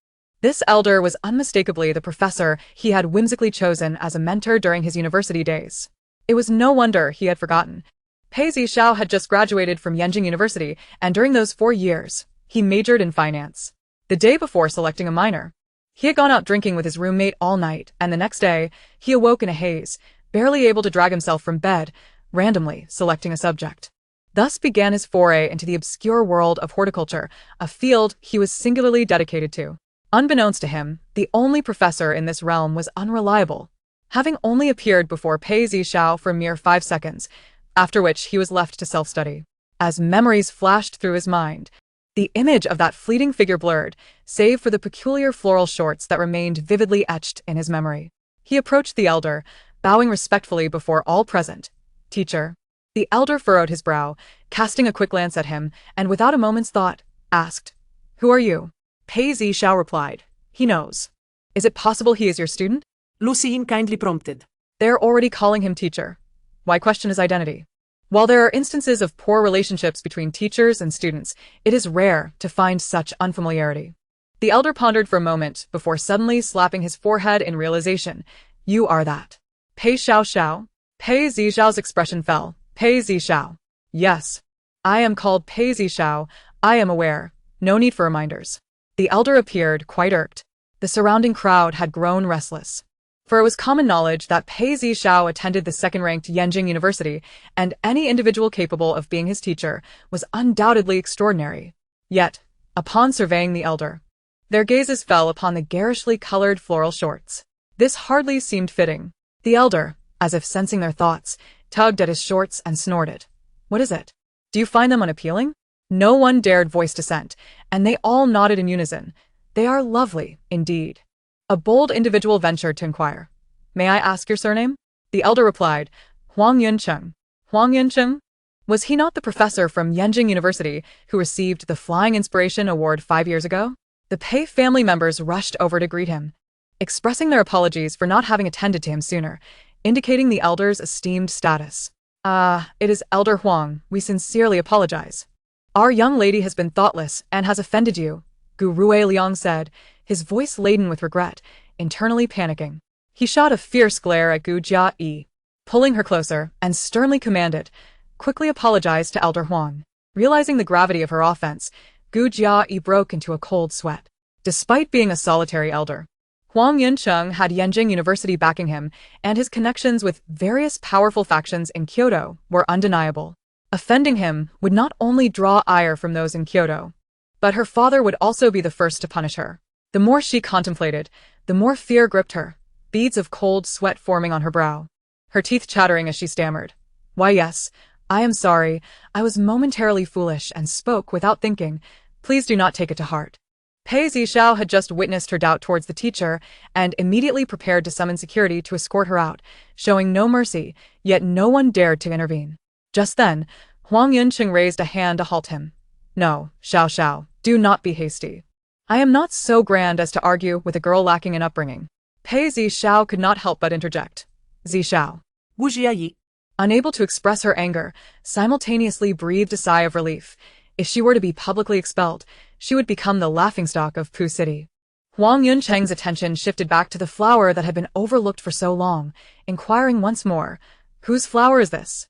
This elder was unmistakably the professor he had whimsically chosen as a mentor during his university days. It was no wonder he had forgotten. Pei Zishao had just graduated from Yenjing University, and during those 4 years, he majored in finance. The day before selecting a minor, he had gone out drinking with his roommate all night, and the next day, he awoke in a haze, barely able to drag himself from bed, randomly selecting a subject. Thus began his foray into the obscure world of horticulture, a field he was singularly dedicated to. Unbeknownst to him, the only professor in this realm was unreliable, having only appeared before Pei Zishao for a mere 5 seconds, after which he was left to self-study. As memories flashed through his mind, the image of that fleeting figure blurred, save for the peculiar floral shorts that remained vividly etched in his memory. He approached the elder, bowing respectfully before all present. Teacher. The elder furrowed his brow, casting a quick glance at him, and without a moment's thought, asked, Who are you? Pei Zishao replied, He knows. Is it possible he is your student? Lu Jingshu kindly prompted. They're already calling him teacher. Why question his identity? While there are instances of poor relationships between teachers and students, it is rare to find such unfamiliarity. The elder pondered for a moment before suddenly slapping his forehead in realization. You are that. Pei Xiao. Pei Zishao's expression fell. Pei Zishao. Yes. I am called Pei Zishao. I am aware. No need for reminders. The elder appeared quite irked. The surrounding crowd had grown restless. For it was common knowledge that Pei Zishao attended the second-ranked Yenjing University, and any individual capable of being his teacher was undoubtedly extraordinary. Yet, upon surveying the elder, their gazes fell upon the garishly colored floral shorts. This hardly seemed fitting. The elder, as if sensing their thoughts, tugged at his shorts and snorted. What is it? Do you find them unappealing? No one dared voice dissent, and they all nodded in unison. They are lovely, indeed. A bold individual ventured to inquire. May I ask your surname? The elder replied, Huang Yuncheng. Huang Yuncheng? Was he not the professor from Yenjing University who received the Flying Inspiration Award 5 years ago? The Pei family members rushed over to greet him, expressing their apologies for not having attended to him sooner, indicating the elder's esteemed status. It is Elder Huang. We sincerely apologize. Our young lady has been thoughtless and has offended you, Gu Ruiliang said, his voice laden with regret, internally panicking. He shot a fierce glare at Gu Jia, pulling her closer, and sternly commanded, quickly apologize to Elder Huang. Realizing the gravity of her offense, Gu Jia broke into a cold sweat. Despite being a solitary elder, Huang Yuncheng had Yenjing University backing him, and his connections with various powerful factions in Kyoto were undeniable. Offending him would not only draw ire from those in Kyoto, but her father would also be the first to punish her. The more she contemplated, the more fear gripped her, beads of cold sweat forming on her brow. Her teeth chattering as she stammered. Why yes, I am sorry. I was momentarily foolish and spoke without thinking. Please do not take it to heart. Pei Zishao had just witnessed her doubt towards the teacher and immediately prepared to summon security to escort her out, showing no mercy, yet no one dared to intervene. Just then, Huang Yunqing raised a hand to halt him. No, Xiao, do not be hasty. I am not so grand as to argue with a girl lacking in upbringing. Pei Zishao could not help but interject. Zishao, 不需要疑. unable to express her anger, simultaneously breathed a sigh of relief. If she were to be publicly expelled, she would become the laughingstock of Pu City. Huang Yuncheng's attention shifted back to the flower that had been overlooked for so long, inquiring once more, whose flower is this?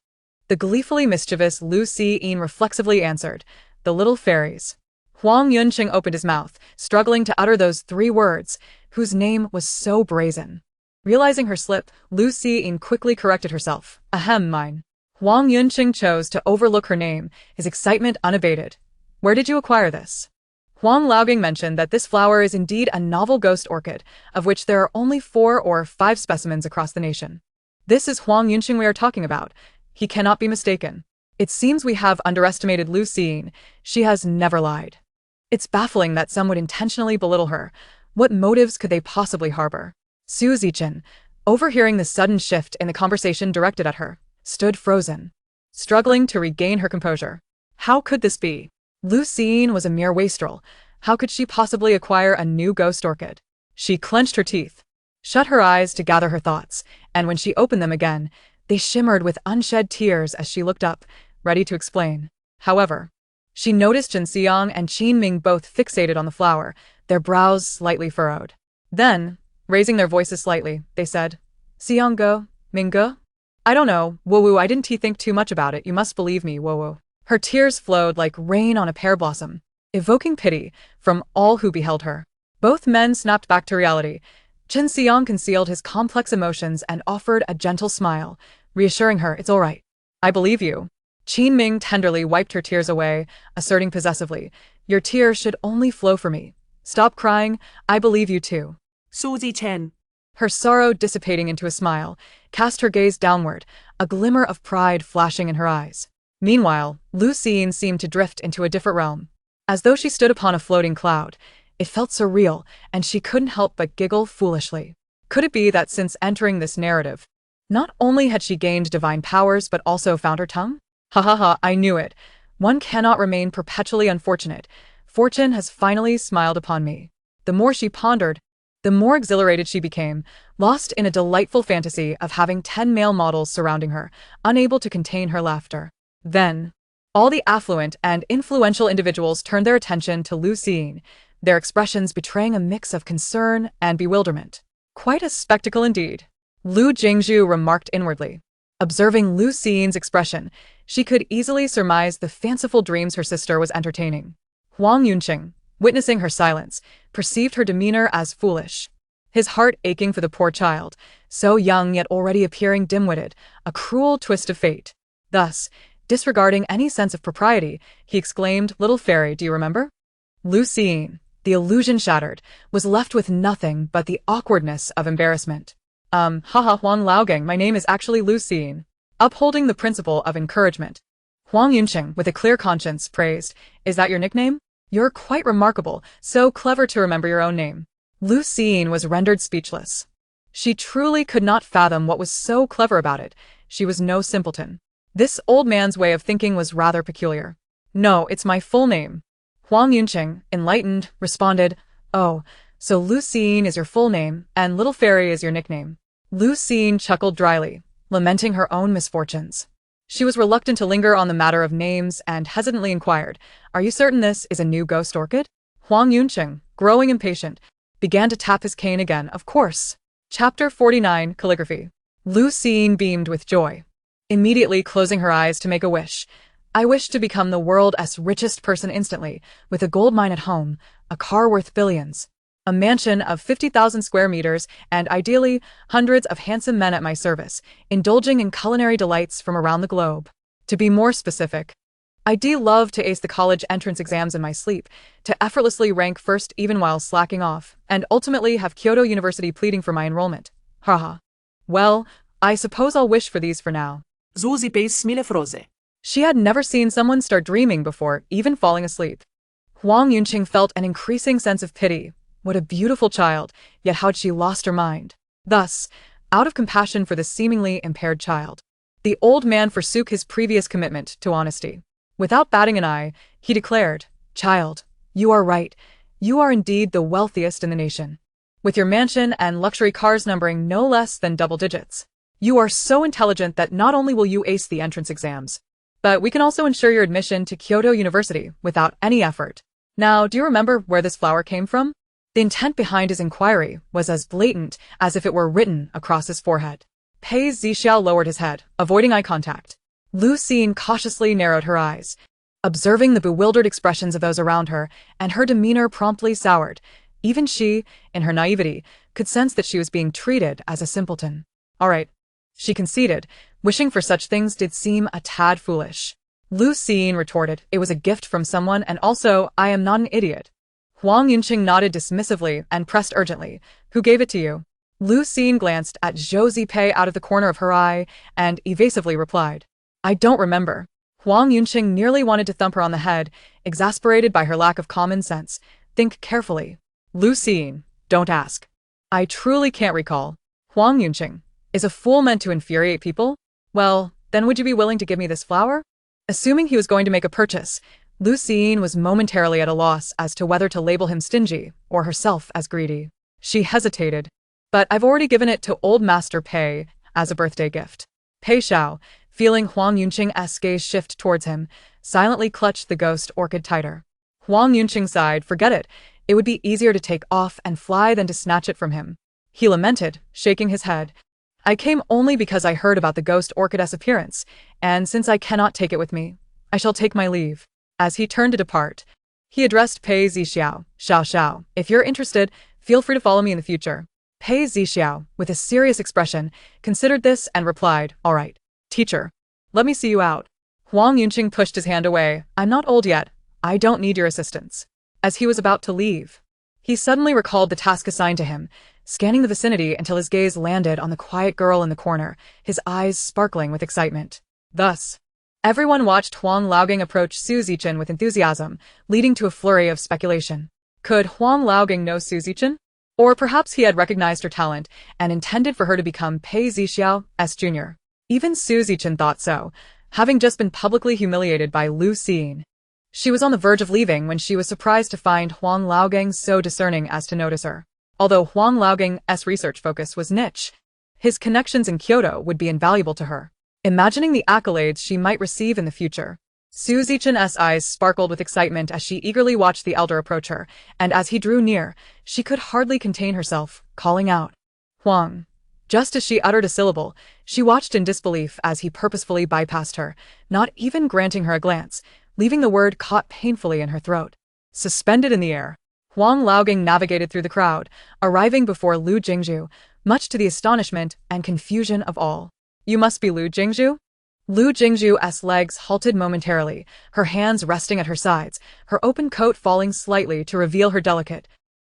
The gleefully mischievous Lu Jingshu reflexively answered, the little fairy's. Huang Yuncheng opened his mouth, struggling to utter those 3 words, whose name was so brazen. Realizing her slip, Lu Jingshu quickly corrected herself. Ahem, mine. Huang Yuncheng chose to overlook her name, his excitement unabated. Where did you acquire this? Huang Laogang mentioned that this flower is indeed a novel ghost orchid, of which there are only 4 or 5 specimens across the nation. This is Huang Yuncheng we are talking about. He cannot be mistaken. It seems we have underestimated Lu Jingshu. She has never lied. It's baffling that some would intentionally belittle her. What motives could they possibly harbor? Su Zichen, overhearing the sudden shift in the conversation directed at her, stood frozen, struggling to regain her composure. How could this be? Lu Jingshu was a mere wastrel. How could she possibly acquire a new ghost orchid? She clenched her teeth, shut her eyes to gather her thoughts, and when she opened them again, they shimmered with unshed tears as she looked up, ready to explain. However, she noticed Jin Xiang and Qin Ming both fixated on the flower, their brows slightly furrowed. Then, raising their voices slightly, they said, Xiang go, Ming go? I don't know, Wu, I didn't think too much about it, you must believe me, Wu. Her tears flowed like rain on a pear blossom, evoking pity from all who beheld her. Both men snapped back to reality. Jin Xiang concealed his complex emotions and offered a gentle smile, reassuring her it's all right. I believe you. Qin Ming tenderly wiped her tears away, asserting possessively, your tears should only flow for me. Stop crying, I believe you too. Suzy Chen. Her sorrow dissipating into a smile, cast her gaze downward, a glimmer of pride flashing in her eyes. Meanwhile, Lu Jingshu seemed to drift into a different realm. As though she stood upon a floating cloud, it felt surreal, and she couldn't help but giggle foolishly. Could it be that since entering this narrative, not only had she gained divine powers but also found her tongue? Ha, I knew it. One cannot remain perpetually unfortunate. Fortune has finally smiled upon me. The more she pondered, the more exhilarated she became, lost in a delightful fantasy of having 10 male models surrounding her, unable to contain her laughter. Then, all the affluent and influential individuals turned their attention to Lu Jingshu, their expressions betraying a mix of concern and bewilderment. Quite a spectacle indeed, Lu Jingshu remarked inwardly. Observing Lu Jingshu's expression, she could easily surmise the fanciful dreams her sister was entertaining. Huang Yunqing, witnessing her silence, perceived her demeanor as foolish. His heart aching for the poor child, so young yet already appearing dim-witted, a cruel twist of fate. Thus, disregarding any sense of propriety, he exclaimed, little fairy, do you remember? Lu Jingshu, the illusion shattered, was left with nothing but the awkwardness of embarrassment. Haha, Huang Laogang, my name is actually Lu Jingshu. Upholding the principle of encouragement. Huang Yunqing, with a clear conscience, praised, is that your nickname? You're quite remarkable, so clever to remember your own name. Lu Jingshu was rendered speechless. She truly could not fathom what was so clever about it. She was no simpleton. This old man's way of thinking was rather peculiar. No, it's my full name. Huang Yunqing, enlightened, responded, oh, so Lu Jingshu is your full name, and Little Fairy is your nickname. Lu Jingshu chuckled dryly, lamenting her own misfortunes. She was reluctant to linger on the matter of names and hesitantly inquired, are you certain this is a new ghost orchid? Huang Yunqing, growing impatient, began to tap his cane again, of course. Chapter 49, Calligraphy. Lu Jingshu beamed with joy, immediately closing her eyes to make a wish. I wish to become the world's richest person instantly, with a gold mine at home, a car worth billions, a mansion of 50,000 square meters, and ideally, hundreds of handsome men at my service, indulging in culinary delights from around the globe. To be more specific, I'd love to ace the college entrance exams in my sleep, to effortlessly rank first even while slacking off, and ultimately have Kyoto University pleading for my enrollment. Haha. Well, I suppose I'll wish for these for now. Suzy Base Smile Frose. She had never seen someone start dreaming before even falling asleep. Huang Yunqing felt an increasing sense of pity. What a beautiful child, yet how'd she lost her mind? Thus, out of compassion for the seemingly impaired child, the old man forsook his previous commitment to honesty. Without batting an eye, he declared, "Child, you are right. You are indeed the wealthiest in the nation, with your mansion and luxury cars numbering no less than double digits. You are so intelligent that not only will you ace the entrance exams, but we can also ensure your admission to Kyoto University without any effort. Now, do you remember where this flower came from?" The intent behind his inquiry was as blatant as if it were written across his forehead. Pei Zixiao lowered his head, avoiding eye contact. Lu Jingshu cautiously narrowed her eyes, observing the bewildered expressions of those around her, and her demeanor promptly soured. Even she, in her naivety, could sense that she was being treated as a simpleton. "All right," she conceded. Wishing for such things did seem a tad foolish. Lu Jingshu retorted, "It was a gift from someone, and also, I am not an idiot." Huang Yunqing nodded dismissively and pressed urgently, "Who gave it to you?" Lu Jingshu glanced at Zhou Zipei out of the corner of her eye and evasively replied, "I don't remember." Huang Yunqing nearly wanted to thump her on the head, exasperated by her lack of common sense. "Think carefully." Lu Jingshu, "Don't ask. I truly can't recall." Huang Yunqing, "Is a fool meant to infuriate people? Well, then would you be willing to give me this flower?" Assuming he was going to make a purchase, Lu Jingshu was momentarily at a loss as to whether to label him stingy or herself as greedy. She hesitated. "But I've already given it to old Master Pei as a birthday gift." Pei Xiao, feeling Huang Yunqing's gaze shift towards him, silently clutched the ghost orchid tighter. Huang Yunqing sighed, "Forget it. It would be easier to take off and fly than to snatch it from him." He lamented, shaking his head. "I came only because I heard about the ghost orchid's appearance, and since I cannot take it with me, I shall take my leave." As he turned to depart, he addressed Pei Zixiao, "Xiao Xiao, if you're interested, feel free to follow me in the future." Pei Zixiao, with a serious expression, considered this and replied, "All right, teacher. Let me see you out." Huang Yunqing pushed his hand away. "I'm not old yet. I don't need your assistance." As he was about to leave, he suddenly recalled the task assigned to him, scanning the vicinity until his gaze landed on the quiet girl in the corner, his eyes sparkling with excitement. Thus, everyone watched Huang Laogang approach Su Zichen with enthusiasm, leading to a flurry of speculation. Could Huang Laogang know Su Zichen? Or perhaps he had recognized her talent and intended for her to become Pei Zixiao's junior. Even Su Zichen thought so, having just been publicly humiliated by Lu Jingshu. She was on the verge of leaving when she was surprised to find Huang Laogang so discerning as to notice her. Although Huang Laogang's research focus was niche, his connections in Kyoto would be invaluable to her. Imagining the accolades she might receive in the future, Su Zichen's eyes sparkled with excitement as she eagerly watched the elder approach her, and as he drew near, she could hardly contain herself, calling out, "Huang." Just as she uttered a syllable, she watched in disbelief as he purposefully bypassed her, not even granting her a glance, leaving the word caught painfully in her throat. Suspended in the air, Huang Laogang navigated through the crowd, arriving before Lu Jingshu, much to the astonishment and confusion of all. "You must be Lu Jingshu?" Lu Jingshu's legs halted momentarily, her hands resting at her sides, her open coat falling slightly to reveal her delicate,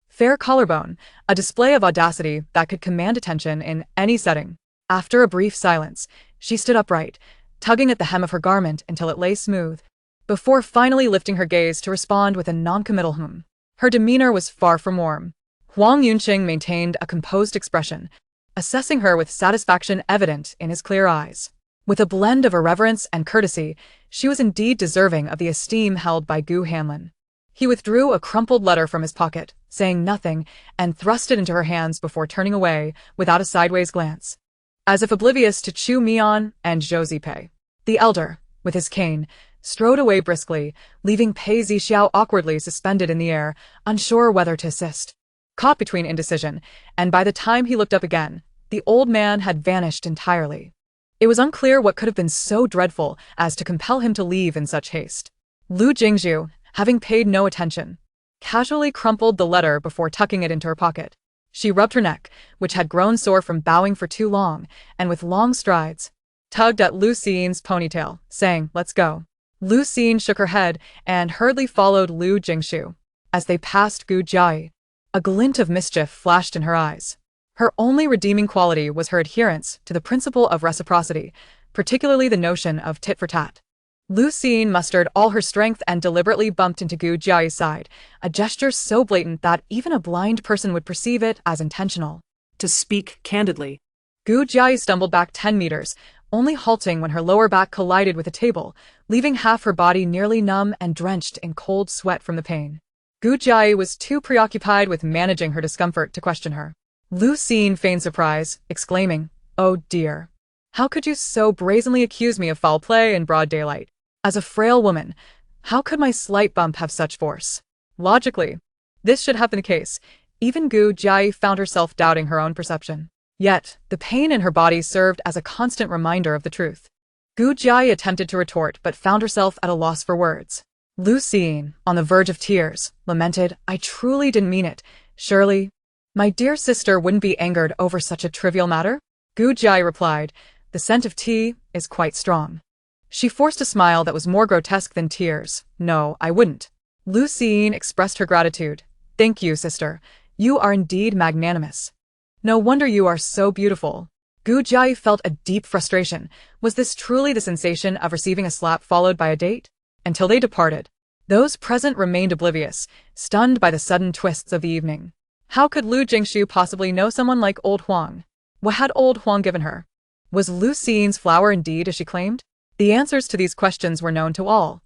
fair collarbone, a display of audacity that could command attention in any setting. After a brief silence, she stood upright, tugging at the hem of her garment until it lay smooth, before finally lifting her gaze to respond with a non-committal hum. Her demeanor was far from warm. Huang Yunqing maintained a composed expression, assessing her with satisfaction evident in his clear eyes. With a blend of irreverence and courtesy, she was indeed deserving of the esteem held by Gu Hanlin. He withdrew a crumpled letter from his pocket, saying nothing, and thrust it into her hands before turning away, without a sideways glance, as if oblivious to Chu Mian and Zhou Zipei. The elder, with his cane, strode away briskly, leaving Pei Zixiao awkwardly suspended in the air, unsure whether to assist. Caught between indecision, and by the time he looked up again, the old man had vanished entirely. It was unclear what could have been so dreadful as to compel him to leave in such haste. Lu Jingshu, having paid no attention, casually crumpled the letter before tucking it into her pocket. She rubbed her neck, which had grown sore from bowing for too long, and with long strides, tugged at Lu Xin's ponytail, saying, "Let's go." Lu Xin shook her head and hurriedly followed Lu Jingshu. As they passed Gu Jiai, a glint of mischief flashed in her eyes. Her only redeeming quality was her adherence to the principle of reciprocity, particularly the notion of tit for tat. Lu Jingshu mustered all her strength and deliberately bumped into Gu Jiayi's side, a gesture so blatant that even a blind person would perceive it as intentional. To speak candidly. Gu Jiayi stumbled back 10 meters, only halting when her lower back collided with a table, leaving half her body nearly numb and drenched in cold sweat from the pain. Gu Jiayi was too preoccupied with managing her discomfort to question her. Lu Jingshu feigned surprise, exclaiming, "Oh dear. How could you so brazenly accuse me of foul play in broad daylight? As a frail woman, how could my slight bump have such force? Logically, this should have been the case." Even Gu Jiayi found herself doubting her own perception. Yet, the pain in her body served as a constant reminder of the truth. Gu Jiayi attempted to retort but found herself at a loss for words. Lu Jingshu, on the verge of tears, lamented, "I truly didn't mean it. Surely, my dear sister wouldn't be angered over such a trivial matter?" Gu Jiayi replied, "The scent of tea is quite strong." She forced a smile that was more grotesque than tears. "No, I wouldn't." Lu Jingshu expressed her gratitude. "Thank you, sister. You are indeed magnanimous. No wonder you are so beautiful." Gu Jiayi felt a deep frustration. Was this truly the sensation of receiving a slap followed by a date? Until they departed, those present remained oblivious, stunned by the sudden twists of the evening. How could Lu Jingshu possibly know someone like old Huang? What had old Huang given her? Was Lu Jingshu's flower indeed as she claimed? The answers to these questions were known to all,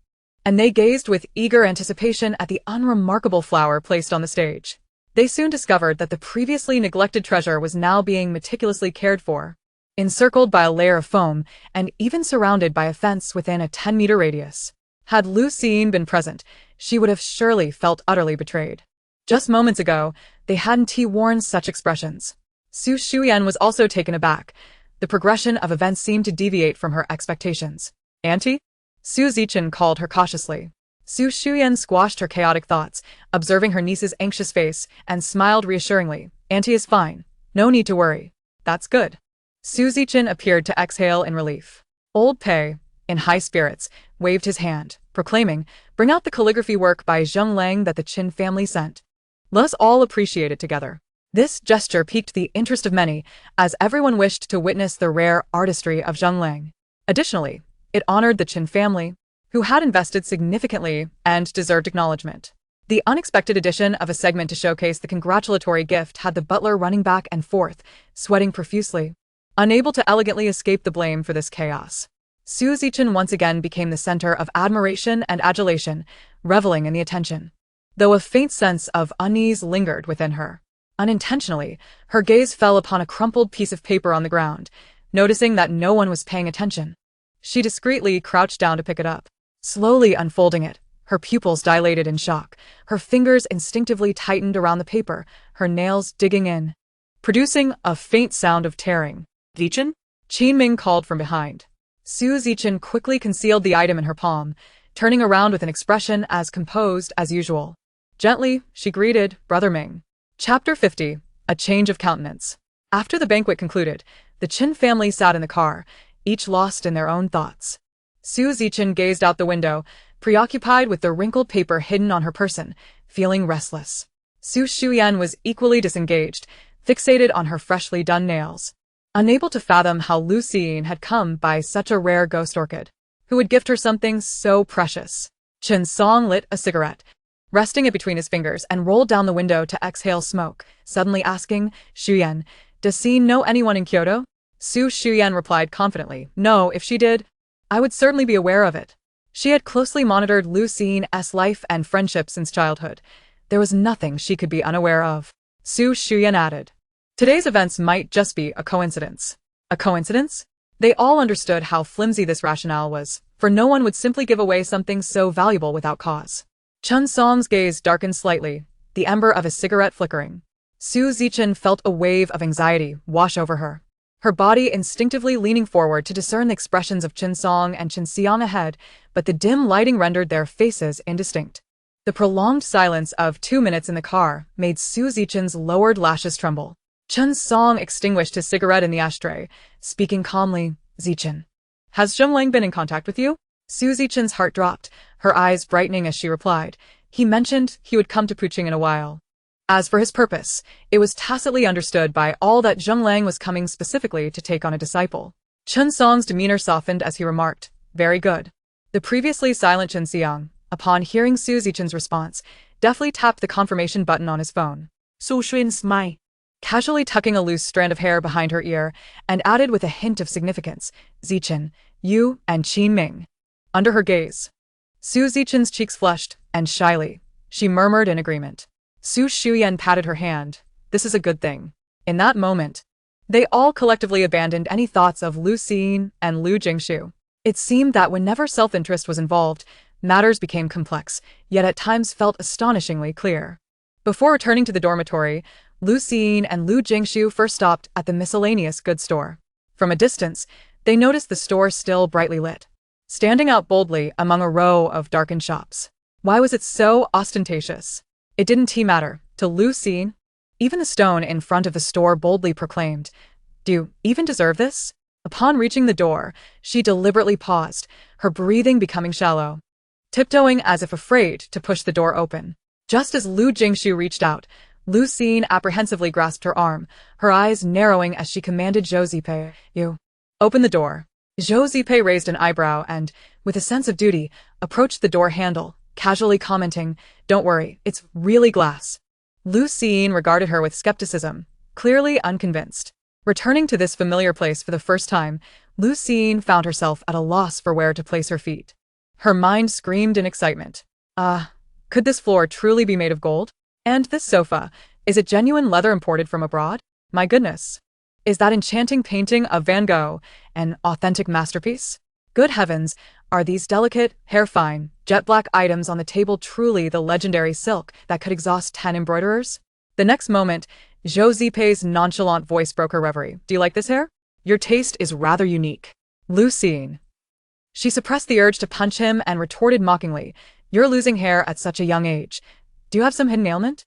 and they gazed with eager anticipation at the unremarkable flower placed on the stage. They soon discovered that the previously neglected treasure was now being meticulously cared for, encircled by a layer of foam, and even surrounded by a fence within a 10-meter radius. Had Lu Jingshu been present, she would have surely felt utterly betrayed. Just moments ago, they hadn't worn such expressions. Su Shuyan was also taken aback. The progression of events seemed to deviate from her expectations. "Auntie?" Su Zichen called her cautiously. Su Shuyan squashed her chaotic thoughts, observing her niece's anxious face, and smiled reassuringly. "Auntie is fine. No need to worry." "That's good." Su Zichen appeared to exhale in relief. Old Pei, in high spirits, waved his hand, proclaiming, "Bring out the calligraphy work by Zheng Lang that the Qin family sent. Let us all appreciate it together." This gesture piqued the interest of many, as everyone wished to witness the rare artistry of Zheng Lang. Additionally, it honored the Qin family, who had invested significantly and deserved acknowledgement. The unexpected addition of a segment to showcase the congratulatory gift had the butler running back and forth, sweating profusely, unable to elegantly escape the blame for this chaos. Su Zichen once again became the center of admiration and adulation, reveling in the attention. Though a faint sense of unease lingered within her, unintentionally, her gaze fell upon a crumpled piece of paper on the ground. Noticing that no one was paying attention, she discreetly crouched down to pick it up. Slowly unfolding it, her pupils dilated in shock, her fingers instinctively tightened around the paper, her nails digging in, producing a faint sound of tearing. "Zichen?" Qin Ming called from behind. Su Zichen quickly concealed the item in her palm, turning around with an expression as composed as usual. Gently, she greeted, "Brother Ming." Chapter 50. A Change of Countenance. After the banquet concluded, the Qin family sat in the car, each lost in their own thoughts. Su Zichen gazed out the window, preoccupied with the wrinkled paper hidden on her person, feeling restless. Su Shuyan was equally disengaged, fixated on her freshly done nails, unable to fathom how Lu Jingshu had come by such a rare ghost orchid. Who would gift her something so precious? Chen Song lit a cigarette, resting it between his fingers, and rolled down the window to exhale smoke, suddenly asking, "Shuyan, does Siyin know anyone in Kyoto?" Su Shuyan replied confidently, "No, if she did, I would certainly be aware of it." She had closely monitored Lu Jingshu's life and friendship since childhood. There was nothing she could be unaware of. Su Shuyan added, "Today's events might just be a coincidence." A coincidence? They all understood how flimsy this rationale was, for no one would simply give away something so valuable without cause. Chen Song's gaze darkened slightly, the ember of his cigarette flickering. Su Zichen felt a wave of anxiety wash over her, her body instinctively leaning forward to discern the expressions of Chen Song and Chen Xiang ahead, but the dim lighting rendered their faces indistinct. The prolonged silence of 2 minutes in the car made Su Zichen's lowered lashes tremble. Chen Song extinguished his cigarette in the ashtray, speaking calmly, "Zichen, has Zheng Lang been in contact with you?" Su Zichen's heart dropped, her eyes brightening as she replied, "He mentioned he would come to Puqing in a while." As for his purpose, it was tacitly understood by all that Zheng Lang was coming specifically to take on a disciple. Chen Song's demeanor softened as he remarked, "Very good. The previously silent Chen Xiang, upon hearing Su Zichen's response, deftly tapped the confirmation button on his phone, Su Xun's my. casually tucking a loose strand of hair behind her ear, and added with a hint of significance, Zichen, you, and Qin Ming. Under her gaze, Su Zichen's cheeks flushed, and shyly, she murmured in agreement. Su Shuyan patted her hand. This is a good thing. In that moment, they all collectively abandoned any thoughts of Lu Siyin and Lu Jingshu. It seemed that whenever self-interest was involved, matters became complex, yet at times felt astonishingly clear. Before returning to the dormitory, Lu Siyin and Lu Jingshu first stopped at the miscellaneous goods store. From a distance, they noticed the store still brightly lit, standing out boldly among a row of darkened shops. Why was it so ostentatious? It didn't matter to Lu Siyin. Even the stone in front of the store boldly proclaimed, "Do you even deserve this?" Upon reaching the door, she deliberately paused, her breathing becoming shallow, tiptoeing as if afraid to push the door open. Just as Lu Jingshu reached out, Lu Siyin apprehensively grasped her arm, her eyes narrowing as she commanded Zhou Zipei, "You open the door." Zhou Zipei raised an eyebrow and, with a sense of duty, approached the door handle, casually commenting, "Don't worry, it's really glass." Lu Siyin regarded her with skepticism, clearly unconvinced. Returning to this familiar place for the first time, Lu Siyin found herself at a loss for where to place her feet. Her mind screamed in excitement. Could this floor truly be made of gold? And this sofa, is it genuine leather imported from abroad? My goodness. Is that enchanting painting of Van Gogh an authentic masterpiece? Good heavens, are these delicate, hair-fine, jet-black items on the table truly the legendary silk that could exhaust 10 embroiderers? The next moment, Zhou Zipei's nonchalant voice broke her reverie. "Do you like this hair? Your taste is rather unique." Lu Siyin. She suppressed the urge to punch him and retorted mockingly, "You're losing hair at such a young age. Do you have some hidden ailment?"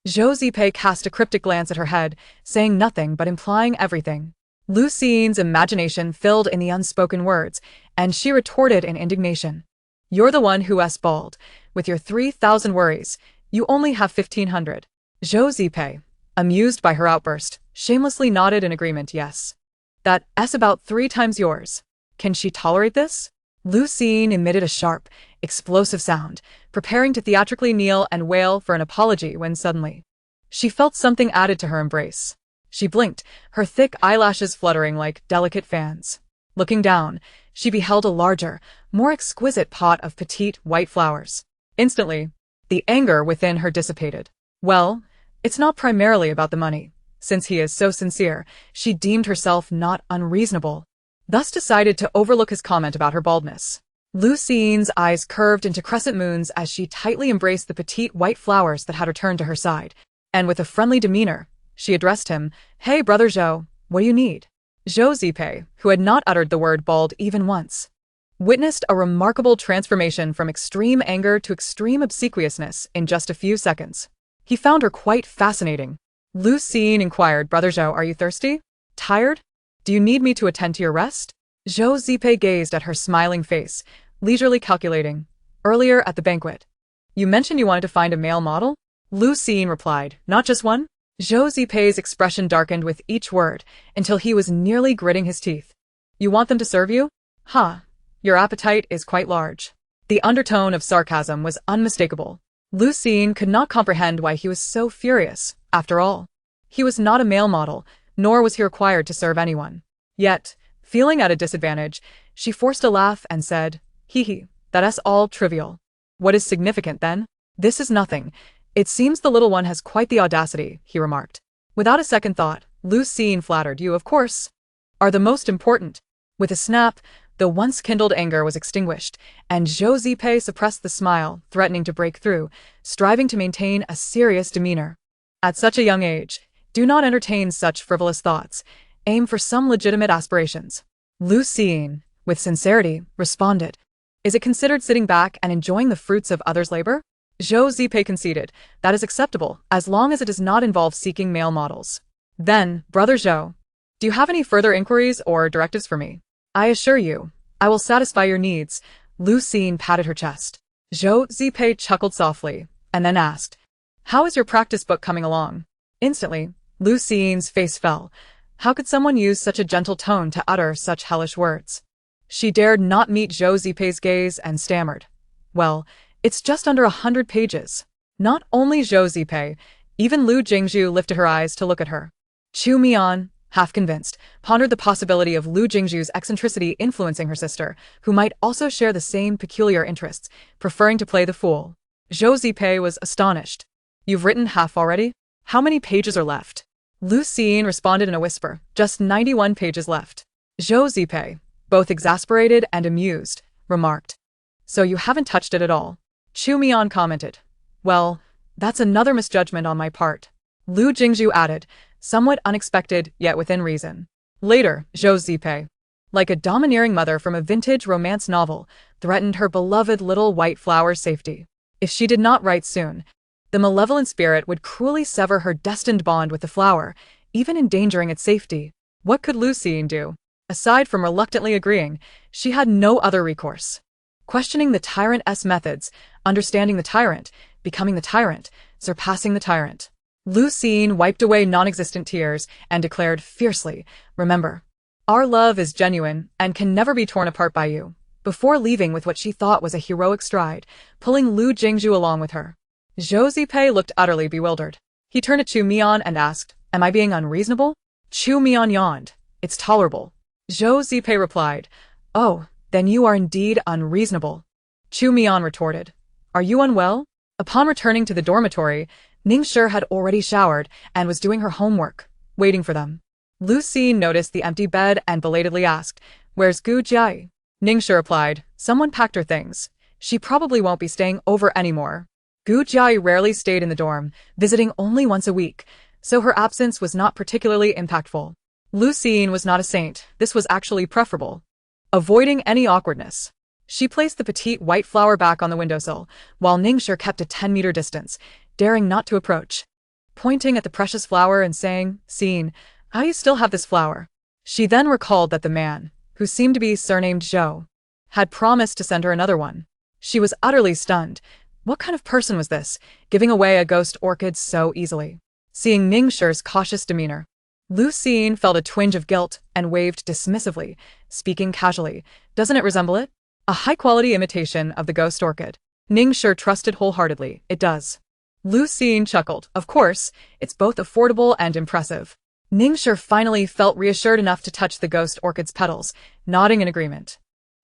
Zhou Zipei cast a cryptic glance at her head, saying nothing but implying everything. Lu Xiyin's imagination filled in the unspoken words, and she retorted in indignation. "You're the one who's bald. With your 3,000 worries, you only have 1,500. Zhou Zipei, amused by her outburst, shamelessly nodded in agreement. "Yes. That's about 3 times yours. Can she tolerate this?" Lu Siyin emitted a sharp, explosive sound, preparing to theatrically kneel and wail for an apology when suddenly she felt something added to her embrace. She blinked, her thick eyelashes fluttering like delicate fans. Looking down, she beheld a larger, more exquisite pot of petite white flowers. Instantly, the anger within her dissipated. Well, it's not primarily about the money. Since he is so sincere, she deemed herself not unreasonable, thus decided to overlook his comment about her baldness. Lu Xiyin's eyes curved into crescent moons as she tightly embraced the petite white flowers that had returned to her side, and with a friendly demeanor, she addressed him, "Hey, brother Zhou, what do you need?" Zhou Zipei, who had not uttered the word bald even once, witnessed a remarkable transformation from extreme anger to extreme obsequiousness in just a few seconds. He found her quite fascinating. Lu Siyin inquired, "Brother Zhou, are you thirsty? Tired? Do you need me to attend to your rest?" Zhou Zipei gazed at her smiling face, leisurely calculating. "Earlier at the banquet, you mentioned you wanted to find a male model?" Lu Siyin replied, "Not just one?" Zhou Zipei's expression darkened with each word, until he was nearly gritting his teeth. "You want them to serve you? Huh. Your appetite is quite large." The undertone of sarcasm was unmistakable. Lu Siyin could not comprehend why he was so furious. After all, he was not a male model, nor was he required to serve anyone. Yet, feeling at a disadvantage, she forced a laugh and said, "Hee, that's all trivial. What is significant then?" "This is nothing. It seems the little one has quite the audacity," he remarked. Without a second thought, Lu Siyin flattered, "You, of course, are the most important." With a snap, the once kindled anger was extinguished, and Zhou Zipei suppressed the smile, threatening to break through, striving to maintain a serious demeanor. At such a young age, do not entertain such frivolous thoughts. Aim for some legitimate aspirations. Lu Siyin, with sincerity, responded, "Is it considered sitting back and enjoying the fruits of others' labor?" Zhou Zipei conceded, "That is acceptable, as long as it does not involve seeking male models." "Then, brother Zhou, do you have any further inquiries or directives for me?" "I assure you, I will satisfy your needs." Lu Siyin patted her chest. Zhou Zipei chuckled softly, and then asked, "How is your practice book coming along?" Instantly, Lu Xiyin's face fell. How could someone use such a gentle tone to utter such hellish words? She dared not meet Zhou Zipei's gaze and stammered. Well, it's just under 100 pages. Not only Zhou Zipei, even Lu Jingshu lifted her eyes to look at her. Chu Mian, half convinced, pondered the possibility of Lu Jingshu's eccentricity influencing her sister, who might also share the same peculiar interests, preferring to play the fool. Zhou Zipei was astonished. You've written half already? How many pages are left? Lu Siyin responded in a whisper, just 91 pages left. Zhou Zipei, both exasperated and amused, remarked. So you haven't touched it at all. Chu Mian commented. Well, that's another misjudgment on my part. Lu Jingshu added, somewhat unexpected, yet within reason. Later, Zhou Zipei, like a domineering mother from a vintage romance novel, threatened her beloved little white flower's safety. If she did not write soon, the malevolent spirit would cruelly sever her destined bond with the flower, even endangering its safety. What could Lu Siyin do? Aside from reluctantly agreeing, she had no other recourse. Questioning the tyrant's methods, understanding the tyrant, becoming the tyrant, surpassing the tyrant. Lu Siyin wiped away non-existent tears and declared fiercely, remember, our love is genuine and can never be torn apart by you, before leaving with what she thought was a heroic stride, pulling Lu Jingshu along with her. Zhou Zipei looked utterly bewildered. He turned to Chu Mian and asked, am I being unreasonable? Chu Mian yawned. It's tolerable. Zhou Zipei replied, oh, then you are indeed unreasonable. Chu Mian retorted, are you unwell? Upon returning to the dormitory, Ningshi had already showered and was doing her homework, waiting for them. Lu Siyin noticed the empty bed and belatedly asked, where's Gu Jia? Ningshi replied, someone packed her things. She probably won't be staying over anymore. Gu Jia rarely stayed in the dorm, visiting only once a week, so her absence was not particularly impactful. Lu Siyin was not a saint, this was actually preferable. Avoiding any awkwardness, she placed the petite white flower back on the windowsill, while Ningshi kept a 10-meter distance, daring not to approach. Pointing at the precious flower and saying, Siyin, how you still have this flower? She then recalled that the man, who seemed to be surnamed Zhou, had promised to send her another one. She was utterly stunned. What kind of person was this, giving away a ghost orchid so easily? Seeing Ningxi's cautious demeanor, Lu Siyin felt a twinge of guilt and waved dismissively, speaking casually, doesn't it resemble it? A high-quality imitation of the ghost orchid. Ningxi trusted wholeheartedly, it does. Lu Siyin chuckled, of course, it's both affordable and impressive. Ningxi finally felt reassured enough to touch the ghost orchid's petals, nodding in agreement.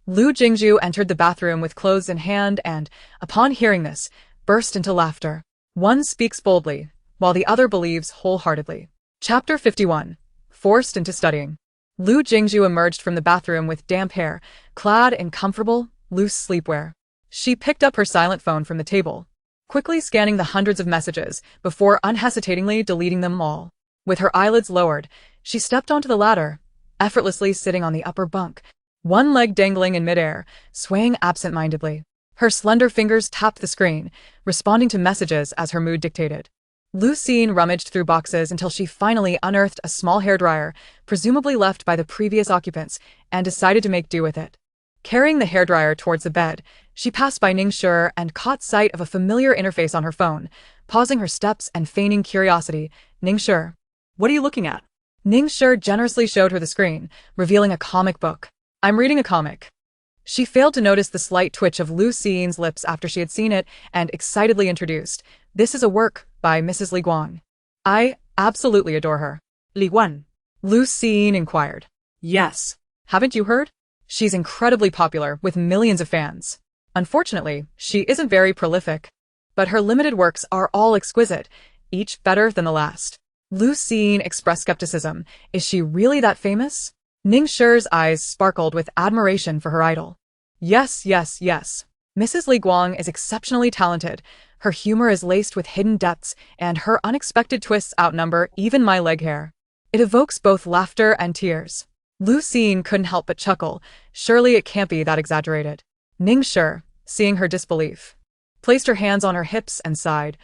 Lu Jingshu entered the bathroom with clothes in hand and, upon hearing this, burst into laughter. One speaks boldly, while the other believes wholeheartedly. Chapter 51. Forced into studying. Lu Jingshu emerged from the bathroom with damp hair, clad in comfortable, loose sleepwear. She picked up her silent phone from the table, quickly scanning the hundreds of messages before unhesitatingly deleting them all. With her eyelids lowered, she stepped onto the ladder, effortlessly sitting on the upper bunk, one leg dangling in midair, swaying absent-mindedly. Her slender fingers tapped the screen, responding to messages as her mood dictated. Lu Siyin rummaged through boxes until she finally unearthed a small hairdryer, presumably left by the previous occupants, and decided to make do with it. Carrying the hairdryer towards the bed, she passed by Ningxi and caught sight of a familiar interface on her phone. Pausing her steps and feigning curiosity, Ningxi, what are you looking at? Ningxi generously showed her the screen, revealing a comic book. I'm reading a comic. She failed to notice the slight twitch of Lu Xiyin's lips after she had seen it and excitedly introduced, this is a work by Mrs. Li Guang. I absolutely adore her. Li Guan. Lu Xiyin inquired. Yes. Haven't you heard? She's incredibly popular with millions of fans. Unfortunately, she isn't very prolific, but her limited works are all exquisite, each better than the last. Lu Xiyin expressed skepticism. Is she really that famous? Ningxi's eyes sparkled with admiration for her idol. Yes, yes, yes. Mrs. Li Guang is exceptionally talented. Her humor is laced with hidden depths, and her unexpected twists outnumber even my leg hair. It evokes both laughter and tears. Lu Xiyin couldn't help but chuckle. Surely it can't be that exaggerated. Ningxi, seeing her disbelief, placed her hands on her hips and sighed.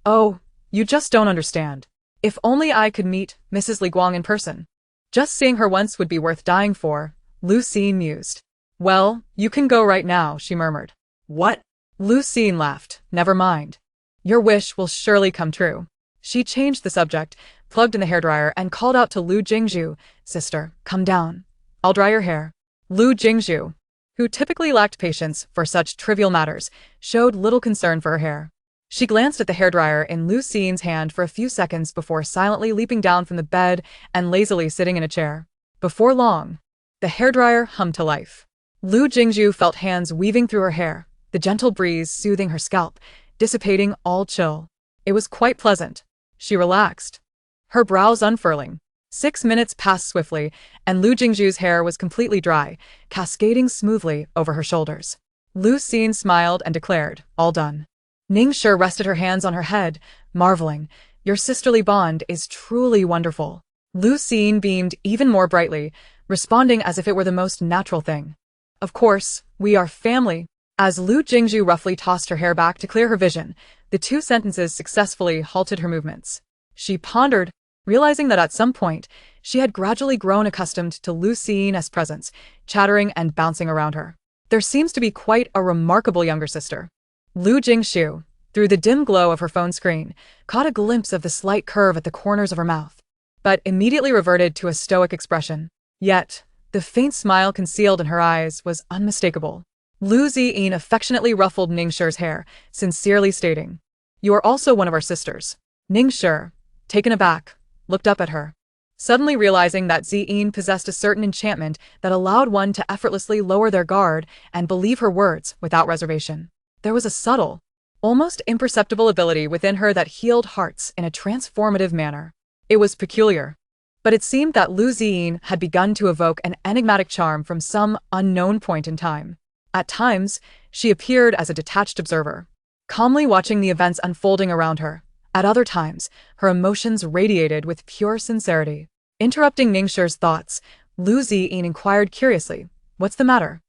Oh, you just don't understand. If only I could meet Mrs. Li Guang in person. Just seeing her once would be worth dying for, Lu Xiyin mused. Well, you can go right now, she murmured. What? Lu Xiyin laughed. Never mind. Your wish will surely come true. She changed the subject, plugged in the hairdryer, and called out to Lu Jingshu, Sister, come down. I'll dry your hair. Lu Jingshu, who typically lacked patience for such trivial matters, showed little concern for her hair. She glanced at the hairdryer in Lu Xiyin's hand for a few seconds before silently leaping down from the bed and lazily sitting in a chair. Before long, the hairdryer hummed to life. Lu Jingshu felt hands weaving through her hair, the gentle breeze soothing her scalp, dissipating all chill. It was quite pleasant. She relaxed, her brows unfurling. 6 minutes passed swiftly, and Lu Jingshu's hair was completely dry, cascading smoothly over her shoulders. Lu Xiying smiled and declared, "All done." Ningshi rested her hands on her head, marveling, "Your sisterly bond is truly wonderful." Lu Xiying beamed even more brightly, responding as if it were the most natural thing. "Of course, we are family." As Lu Jingshu roughly tossed her hair back to clear her vision, the two sentences successfully halted her movements. She pondered, realizing that at some point, she had gradually grown accustomed to Lu Xiying's presence, chattering and bouncing around her. There seems to be quite a remarkable younger sister. Lu Jingshu, through the dim glow of her phone screen, caught a glimpse of the slight curve at the corners of her mouth, but immediately reverted to a stoic expression. Yet, the faint smile concealed in her eyes was unmistakable. Lu Xiying affectionately ruffled Ningxi's hair, sincerely stating, "You are also one of our sisters." Ningxi, taken aback, looked up at her, suddenly realizing that Xiying possessed a certain enchantment that allowed one to effortlessly lower their guard and believe her words without reservation. There was a subtle, almost imperceptible ability within her that healed hearts in a transformative manner. It was peculiar, but it seemed that Lu Xiying had begun to evoke an enigmatic charm from some unknown point in time. At times, she appeared as a detached observer, calmly watching the events unfolding around her. At other times, her emotions radiated with pure sincerity. Interrupting Ningxi's thoughts, Lu Xiying inquired curiously, "What's the matter?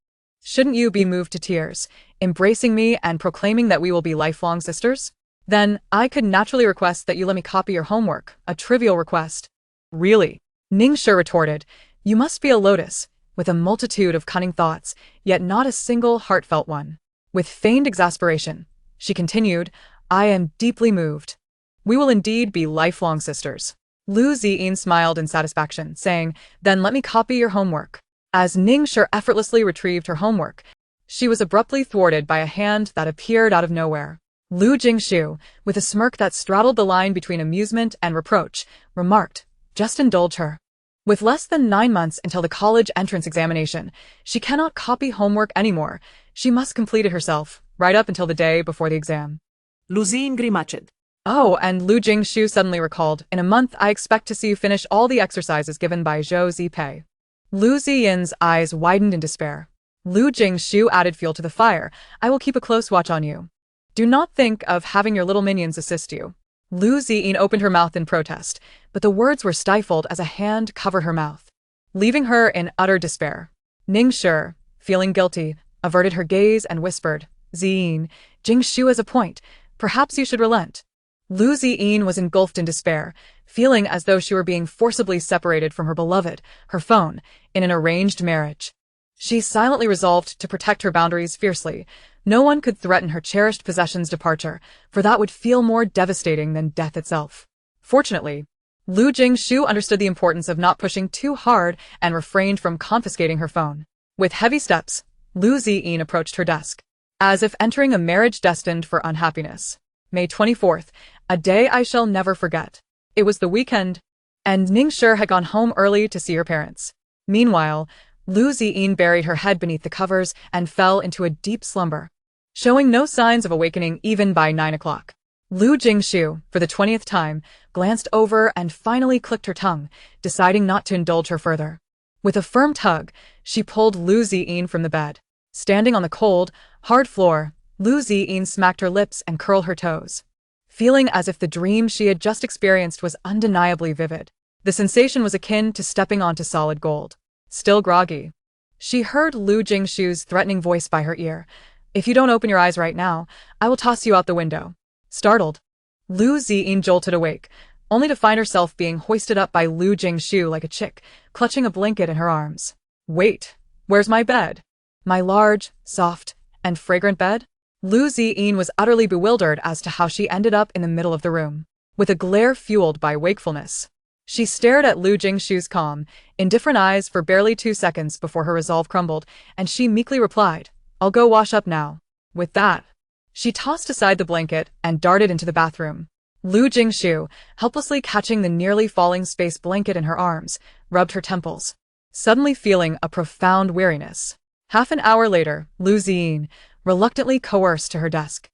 Shouldn't you be moved to tears, embracing me and proclaiming that we will be lifelong sisters? Then, I could naturally request that you let me copy your homework, a trivial request." "Really?" Ningxi retorted, "You must be a lotus, with a multitude of cunning thoughts, yet not a single heartfelt one." With feigned exasperation, she continued, "I am deeply moved. We will indeed be lifelong sisters." Lu Xiying smiled in satisfaction, saying, "Then let me copy your homework." As Ningxi effortlessly retrieved her homework, she was abruptly thwarted by a hand that appeared out of nowhere. Lu Jingshu, with a smirk that straddled the line between amusement and reproach, remarked, "Just indulge her. With less than 9 months until the college entrance examination, she cannot copy homework anymore. She must complete it herself, right up until the day before the exam." Lu Xiying grimaced. "Oh, and Lu Jingshu suddenly recalled, in a month I expect to see you finish all the exercises given by Zhou Zipei." Lu Xiyin's eyes widened in despair. Lu Jingshu added fuel to the fire, "I will keep a close watch on you. Do not think of having your little minions assist you." Lu Xiying opened her mouth in protest, but the words were stifled as a hand covered her mouth, leaving her in utter despair. Ningxi, feeling guilty, averted her gaze and whispered, "Xiying, Jingshu has a point. Perhaps you should relent." Lu Xiying was engulfed in despair, feeling as though she were being forcibly separated from her beloved, her phone, in an arranged marriage. She silently resolved to protect her boundaries fiercely. No one could threaten her cherished possessions' departure, for that would feel more devastating than death itself. Fortunately, Lu Jingshu understood the importance of not pushing too hard and refrained from confiscating her phone. With heavy steps, Lu Xiying approached her desk, as if entering a marriage destined for unhappiness. May 24th, a day I shall never forget. It was the weekend, and Ningxi had gone home early to see her parents. Meanwhile, Lu Xiying buried her head beneath the covers and fell into a deep slumber, showing no signs of awakening even by 9 o'clock. Lu Jingshu, for the 20th time, glanced over and finally clicked her tongue, deciding not to indulge her further. With a firm tug, she pulled Lu Xiying from the bed. Standing on the cold, hard floor, Lu Xiying smacked her lips and curled her toes, feeling as if the dream she had just experienced was undeniably vivid. The sensation was akin to stepping onto solid gold. Still groggy, she heard Lu Jingshu's threatening voice by her ear, "If you don't open your eyes right now, I will toss you out the window." Startled, Lu Xiying jolted awake, only to find herself being hoisted up by Lu Jingshu like a chick, clutching a blanket in her arms. "Wait, where's my bed? My large, soft, and fragrant bed?" Lu Xiying was utterly bewildered as to how she ended up in the middle of the room. With a glare fueled by wakefulness, She stared at Lu Jingshu's calm, indifferent eyes for barely 2 seconds before her resolve crumbled, and she meekly replied, "I'll go wash up now." With that, she tossed aside the blanket and darted into the bathroom. Lu Jingshu, helplessly catching the nearly falling space blanket in her arms, rubbed her temples, suddenly feeling a profound weariness. Half an hour later, Lu Ziyin, reluctantly coerced to her desk,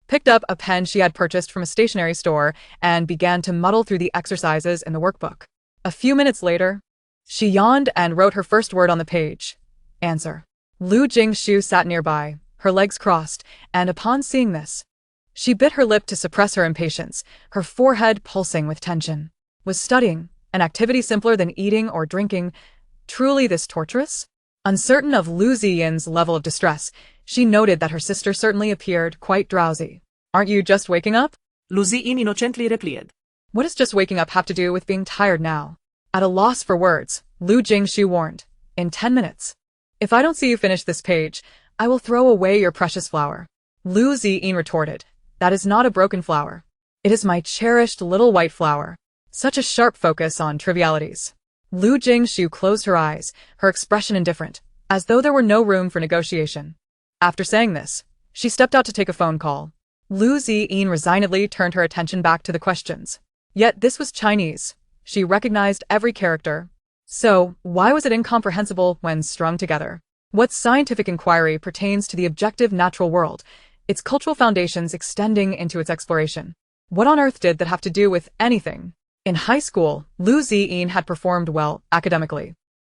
picked up a pen she had purchased from a stationery store and began to muddle through the exercises in the workbook. A few minutes later, she yawned and wrote her first word on the page. Answer. Lu Jingshu sat nearby, her legs crossed, and upon seeing this, she bit her lip to suppress her impatience, her forehead pulsing with tension. Was studying, an activity simpler than eating or drinking, truly this torturous? Uncertain of Lu Ziyin's level of distress, she noted that her sister certainly appeared quite drowsy. "Aren't you just waking up?" Lu Ziyin innocently replied. What does just waking up have to do with being tired now? At a loss for words, Lu Jingshu warned, "In 10 minutes. If I don't see you finish this page, I will throw away your precious flower." Lu Ziyin retorted, "That is not a broken flower. It is my cherished little white flower." Such a sharp focus on trivialities. Lu Jingshu closed her eyes, her expression indifferent, as though there were no room for negotiation. After saying this, she stepped out to take a phone call. Lu Ziyin resignedly turned her attention back to the questions. Yet this was Chinese. She recognized every character. So, why was it incomprehensible when strung together? What scientific inquiry pertains to the objective natural world, its cultural foundations extending into its exploration? What on earth did that have to do with anything? In high school, Lu Ziyin had performed well academically.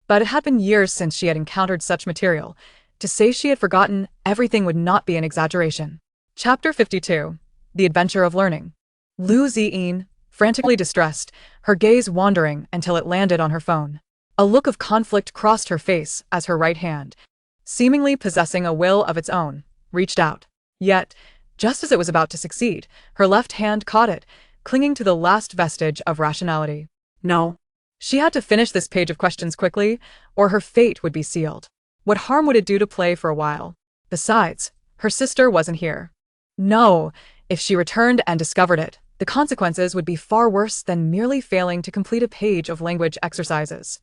But it had been years since she had encountered such material. To say she had forgotten everything would not be an exaggeration. Chapter 52. The Adventure of Learning. Lu Ziyin, frantically distressed, her gaze wandering until it landed on her phone. A look of conflict crossed her face as her right hand, seemingly possessing a will of its own, reached out. Yet, just as it was about to succeed, her left hand caught it, clinging to the last vestige of rationality. No. She had to finish this page of questions quickly, or her fate would be sealed. What harm would it do to play for a while? Besides, her sister wasn't here. No, if she returned and discovered it, the consequences would be far worse than merely failing to complete a page of language exercises.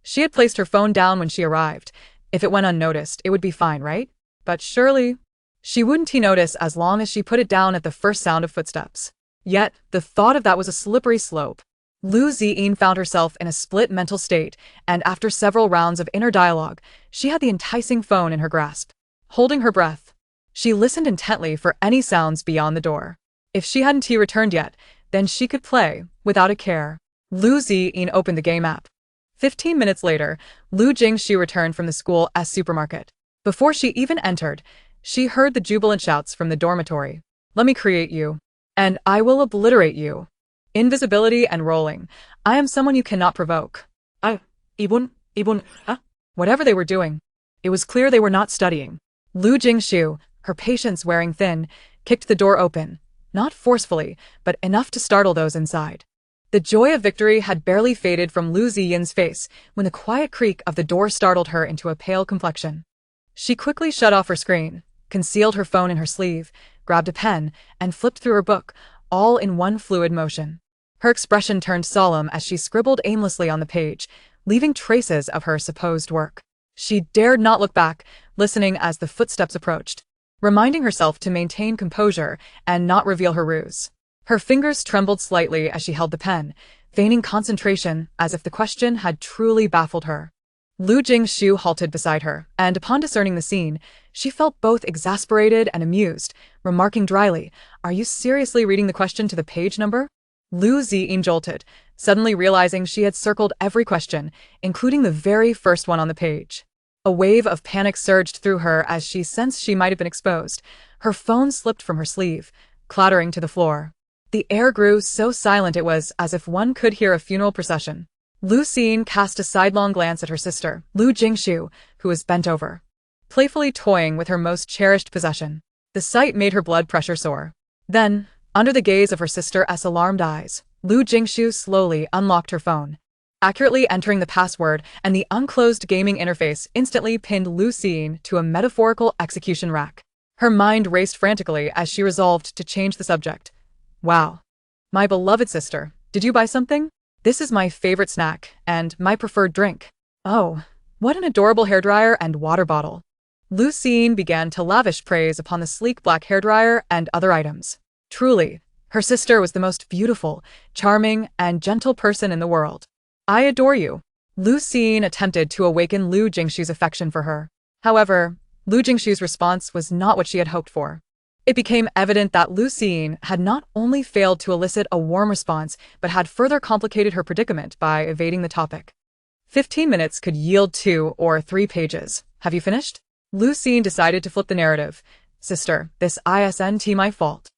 She had placed her phone down when she arrived. If it went unnoticed, it would be fine, right? But surely, she wouldn't notice as long as she put it down at the first sound of footsteps. Yet, the thought of that was a slippery slope. Lu Ziyin found herself in a split mental state, and after several rounds of inner dialogue, she had the enticing phone in her grasp. Holding her breath, she listened intently for any sounds beyond the door. If she hadn't returned yet, then she could play, without a care. Lu Ziyin opened the game app. 15 minutes later, Lu Jingshu returned from the school supermarket. Before she even entered, she heard the jubilant shouts from the dormitory. "Let me create you. And I will obliterate you. Invisibility and rolling. I am someone you cannot provoke." Ibun, huh? Whatever they were doing, it was clear they were not studying. Lu Jingshu, her patience wearing thin, kicked the door open, not forcefully, but enough to startle those inside. The joy of victory had barely faded from Lu Ziyin's face when the quiet creak of the door startled her into a pale complexion. She quickly shut off her screen, concealed her phone in her sleeve, grabbed a pen, and flipped through her book, all in one fluid motion. Her expression turned solemn as she scribbled aimlessly on the page, leaving traces of her supposed work. She dared not look back, listening as the footsteps approached, reminding herself to maintain composure and not reveal her ruse. Her fingers trembled slightly as she held the pen, feigning concentration as if the question had truly baffled her. Lu Jingshu halted beside her, and upon discerning the scene, she felt both exasperated and amused, remarking dryly, "Are you seriously reading the question to the page number?" Lu Ziyin jolted, suddenly realizing she had circled every question, including the very first one on the page. A wave of panic surged through her as she sensed she might have been exposed. Her phone slipped from her sleeve, clattering to the floor. The air grew so silent it was as if one could hear a funeral procession. Lu Ziyin cast a sidelong glance at her sister, Lu Jingshu, who was bent over, playfully toying with her most cherished possession. The sight made her blood pressure soar. Then, under the gaze of her sister's alarmed eyes, Lu Jingshu slowly unlocked her phone. Accurately entering the password and the unclosed gaming interface instantly pinned Lu Ziyin to a metaphorical execution rack. Her mind raced frantically as she resolved to change the subject. "Wow. My beloved sister, did you buy something?" This is my favorite snack and my preferred drink. Oh, what an adorable hairdryer and water bottle. Lu Jingshu began to lavish praise upon the sleek black hairdryer and other items. Truly, her sister was the most beautiful, charming, and gentle person in the world. I adore you. Lu Jingshu attempted to awaken Lu Jingshu's affection for her. However, Lu Jingshu's response was not what she had hoped for. It became evident that Lu Jingshu had not only failed to elicit a warm response, but had further complicated her predicament by evading the topic. 15 minutes could yield 2 or 3 pages. Have you finished? Lu Jingshu decided to flip the narrative. Sister, this isn't my fault.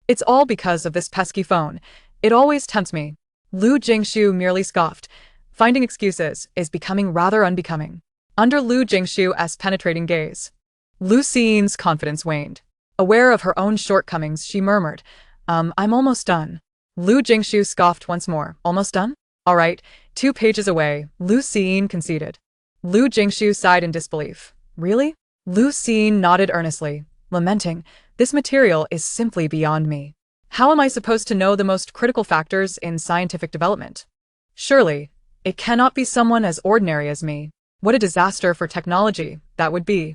It's all because of this pesky phone. It always tempts me. Lu Jingshu merely scoffed. Finding excuses is becoming rather unbecoming. Under Lu Jingshu's penetrating gaze, Lu Jingshu's confidence waned. Aware of her own shortcomings, she murmured, I'm almost done. Lu Jingshu scoffed once more. Almost done? All right, 2 pages away, Lu Jingshu conceded. Lu Jingshu sighed in disbelief. Really? Lu Jingshu nodded earnestly, lamenting, this material is simply beyond me. How am I supposed to know the most critical factors in scientific development? Surely, it cannot be someone as ordinary as me. What a disaster for technology that would be.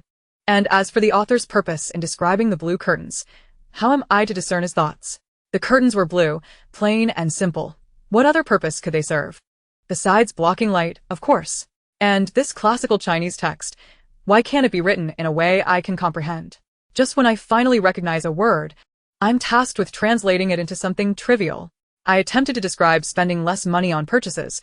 And as for the author's purpose in describing the blue curtains, how am I to discern his thoughts? The curtains were blue, plain and simple. What other purpose could they serve? Besides blocking light, of course. And this classical Chinese text, why can't it be written in a way I can comprehend? Just when I finally recognize a word, I'm tasked with translating it into something trivial. I attempted to describe spending less money on purchases,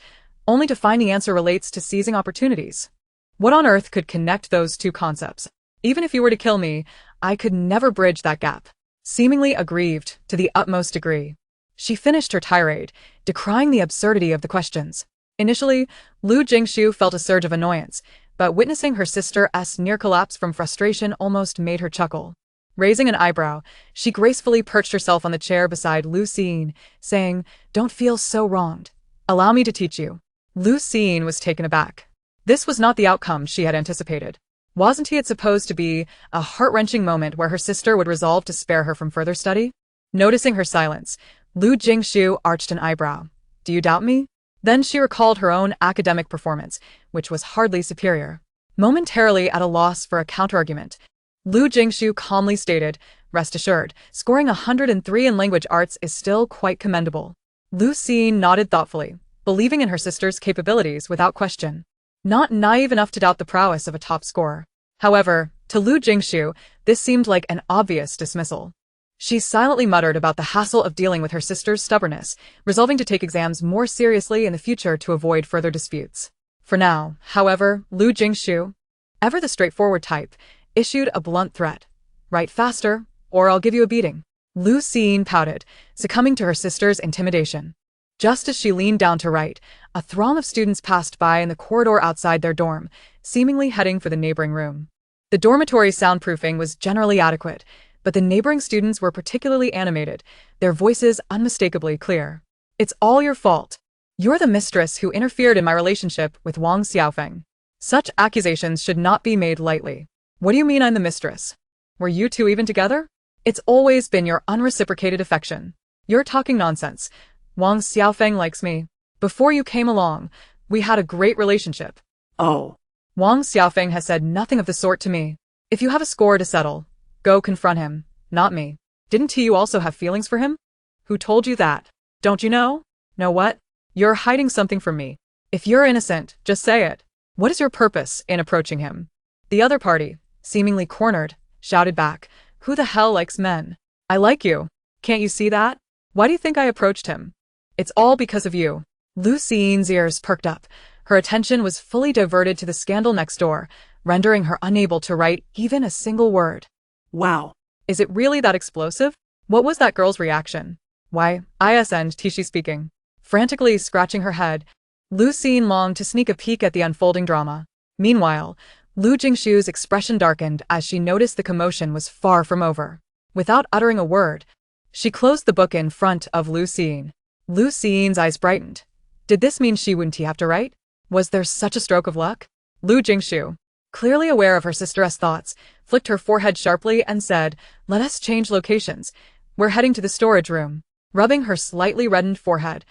only to find the answer relates to seizing opportunities. What on earth could connect those two concepts? Even if you were to kill me, I could never bridge that gap. Seemingly aggrieved to the utmost degree, she finished her tirade, decrying the absurdity of the questions. Initially, Lu Jingshu felt a surge of annoyance, but witnessing her sister's near collapse from frustration almost made her chuckle. Raising an eyebrow, she gracefully perched herself on the chair beside Lu Jingshu, saying, Don't feel so wronged. Allow me to teach you. Lu Jingshu was taken aback. This was not the outcome she had anticipated. Wasn't it supposed to be a heart-wrenching moment where her sister would resolve to spare her from further study? Noticing her silence, Lu Jingshu arched an eyebrow. Do you doubt me? Then she recalled her own academic performance, which was hardly superior. Momentarily at a loss for a counterargument, Lu Jingshu calmly stated, Rest assured, scoring 103 in language arts is still quite commendable. Lu Jingshu nodded thoughtfully, believing in her sister's capabilities without question. Not naive enough to doubt the prowess of a top scorer. However, to Lu Jingshu, this seemed like an obvious dismissal. She silently muttered about the hassle of dealing with her sister's stubbornness, resolving to take exams more seriously in the future to avoid further disputes. For now, however, Lu Jingshu, ever the straightforward type, issued a blunt threat. Write faster, or I'll give you a beating. Lu Jingshu pouted, succumbing to her sister's intimidation. Just as she leaned down to write, a throng of students passed by in the corridor outside their dorm, seemingly heading for the neighboring room. The dormitory's soundproofing was generally adequate, but the neighboring students were particularly animated, their voices unmistakably clear. It's all your fault. You're the mistress who interfered in my relationship with Wang Xiaofeng. Such accusations should not be made lightly. What do you mean I'm the mistress? Were you two even together? It's always been your unreciprocated affection. You're talking nonsense. Wang Xiaofeng likes me. Before you came along, we had a great relationship. Oh. Wang Xiaofeng has said nothing of the sort to me. If you have a score to settle, go confront him, not me. Didn't you also have feelings for him? Who told you that? Don't you know? Know what? You're hiding something from me. If you're innocent, just say it. What is your purpose in approaching him? The other party, seemingly cornered, shouted back, Who the hell likes men? I like you. Can't you see that? Why do you think I approached him? It's all because of you. Lu Jingshu's ears perked up. Her attention was fully diverted to the scandal next door, rendering her unable to write even a single word. Wow. Is it really that explosive? What was that girl's reaction? Why, isn't she speaking? Frantically scratching her head, Lu Jingshu longed to sneak a peek at the unfolding drama. Meanwhile, Lu Jingshu's expression darkened as she noticed the commotion was far from over. Without uttering a word, she closed the book in front of Lu Jingshu. Lu Jingshu's eyes brightened. Did this mean she wouldn't have to write? Was there such a stroke of luck? Lu Jingshu, clearly aware of her sister's thoughts, flicked her forehead sharply and said, Let us change locations. We're heading to the storage room. Rubbing her slightly reddened forehead,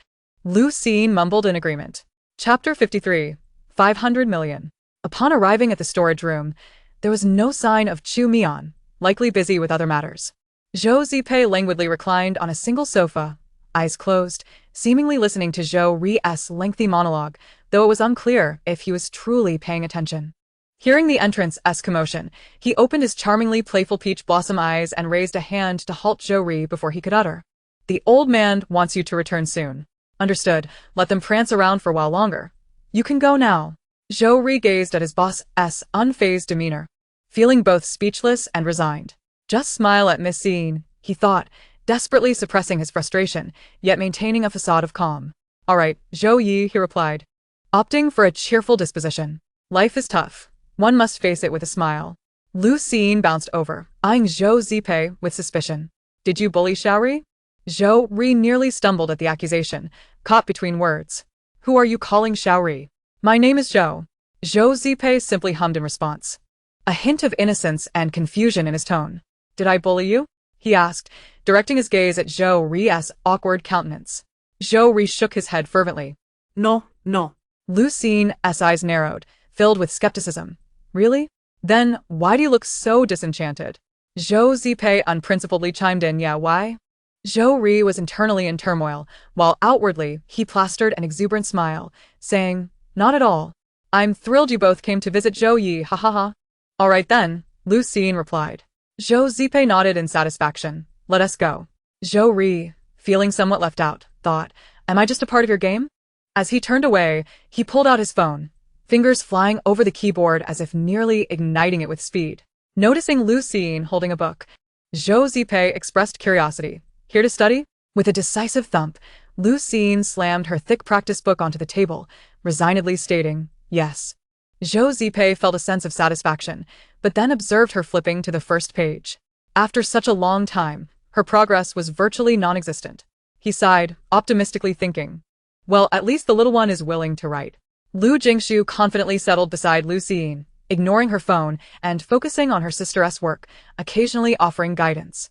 Lu Jingshu mumbled in agreement. Chapter 53. 500 million. Upon arriving at the storage room, there was no sign of Chu Mian, likely busy with other matters. Zhou Zipei languidly reclined on a single sofa, eyes closed, seemingly listening to Zhou Ri's lengthy monologue, though it was unclear if he was truly paying attention. Hearing the entrance-esque commotion, he opened his charmingly playful peach blossom eyes and raised a hand to halt Zhou Ri before he could utter. The old man wants you to return soon. Understood, let them prance around for a while longer. You can go now. Zhou Ri gazed at his boss's unfazed demeanor, feeling both speechless and resigned. Just smile at Miss Siyin, he thought, desperately suppressing his frustration, yet maintaining a facade of calm. All right, Zhou Yi, he replied, opting for a cheerful disposition. Life is tough. One must face it with a smile. Lu Jingshu bounced over, eyeing Zhou Zipei with suspicion. Did you bully Zhou Ri? Zhou Ri nearly stumbled at the accusation, caught between words. Who are you calling Zhou Ri? My name is Zhou. Zhou Zipei simply hummed in response, a hint of innocence and confusion in his tone. Did I bully you? He asked, directing his gaze at Zhou Ri's awkward countenance. Zhou Ri shook his head fervently. No, no. Lu Jingshu's eyes narrowed, filled with skepticism. Really? Then why do you look so disenchanted? Zhou Zipei unprincipledly chimed in, yeah, why? Zhou Ri was internally in turmoil, while outwardly he plastered an exuberant smile, saying, not at all. I'm thrilled you both came to visit Zhou Yi, ha ha ha. All right then, Lu Jingshu replied. Zhou Zipei nodded in satisfaction. Let us go. Zhou Ri, feeling somewhat left out, thought, am I just a part of your game? As he turned away, he pulled out his phone, fingers flying over the keyboard as if nearly igniting it with speed. Noticing Lu Jingshu holding a book, Zhou Zipei expressed curiosity. Here to study? With a decisive thump, Lu Jingshu slammed her thick practice book onto the table, resignedly stating, yes. Zhou Zipei felt a sense of satisfaction, but then observed her flipping to the first page. After such a long time, her progress was virtually non-existent. He sighed, optimistically thinking, well, at least the little one is willing to write. Lu Jingshu confidently settled beside Lu Jingshu, ignoring her phone and focusing on her sister's work, occasionally offering guidance.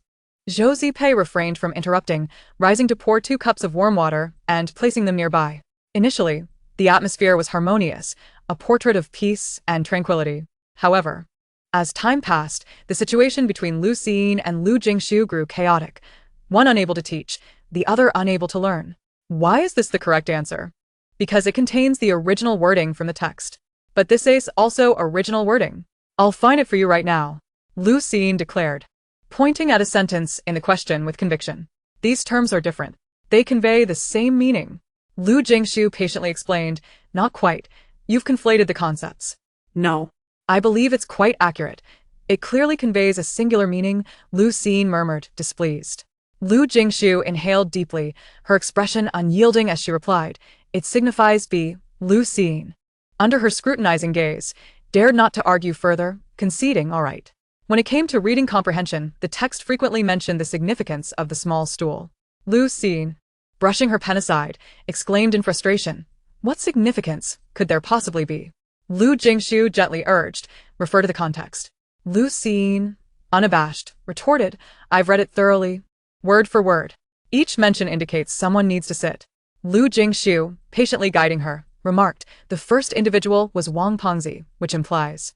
Zhou Zipei refrained from interrupting, rising to pour 2 cups of warm water and placing them nearby. Initially, the atmosphere was harmonious, a portrait of peace and tranquility. However, as time passed, the situation between Lu Jingshu and Lu Jingshu grew chaotic, one unable to teach, the other unable to learn. Why is this the correct answer? Because it contains the original wording from the text. But this is also original wording. I'll find it for you right now, Lu Jingshu declared, pointing at a sentence in the question with conviction. These terms are different. They convey the same meaning. Lu Jingshu patiently explained, not quite. You've conflated the concepts. No. I believe it's quite accurate. It clearly conveys a singular meaning, Lu Jingshu murmured, displeased. Lu Jingshu inhaled deeply, her expression unyielding as she replied, it signifies be, Lu Jingshu. Under her scrutinizing gaze, dared not to argue further, conceding all right. When it came to reading comprehension, the text frequently mentioned the significance of the small stool. Lu Jingshu, brushing her pen aside, exclaimed in frustration, what significance could there possibly be? Lu Jingshu gently urged, refer to the context. Lu Jingshu, unabashed, retorted, I've read it thoroughly, word for word. Each mention indicates someone needs to sit. Lu Jingshu, patiently guiding her, remarked, the first individual was Wang Pengzi, which implies.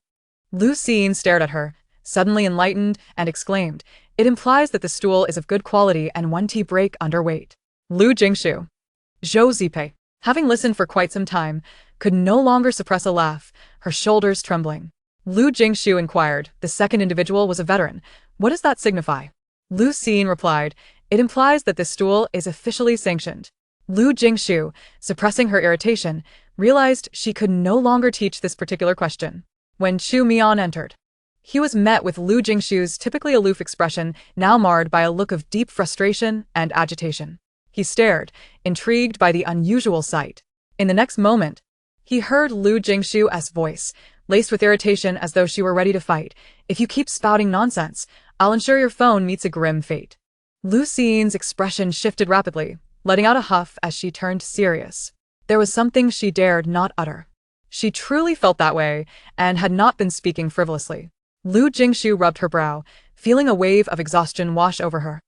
Lu Jingshu stared at her, suddenly enlightened, and exclaimed, it implies that the stool is of good quality and 1 tea break underweight. Lu Jingshu. Zhou Zipei, having listened for quite some time, could no longer suppress a laugh, her shoulders trembling. Lu Jingshu inquired, the second individual was a veteran. What does that signify? Lu Jingshu replied, it implies that this stool is officially sanctioned. Lu Jingshu, suppressing her irritation, realized she could no longer teach this particular question. When Chu Mian entered, he was met with Lu Jingshu's typically aloof expression, now marred by a look of deep frustration and agitation. He stared, intrigued by the unusual sight. In the next moment, he heard Lu Jingshu's voice, laced with irritation as though she were ready to fight. If you keep spouting nonsense, I'll ensure your phone meets a grim fate. Lu Jingshu's expression shifted rapidly, letting out a huff as she turned serious. There was something she dared not utter. She truly felt that way, and had not been speaking frivolously. Lu Jingshu rubbed her brow, feeling a wave of exhaustion wash over her,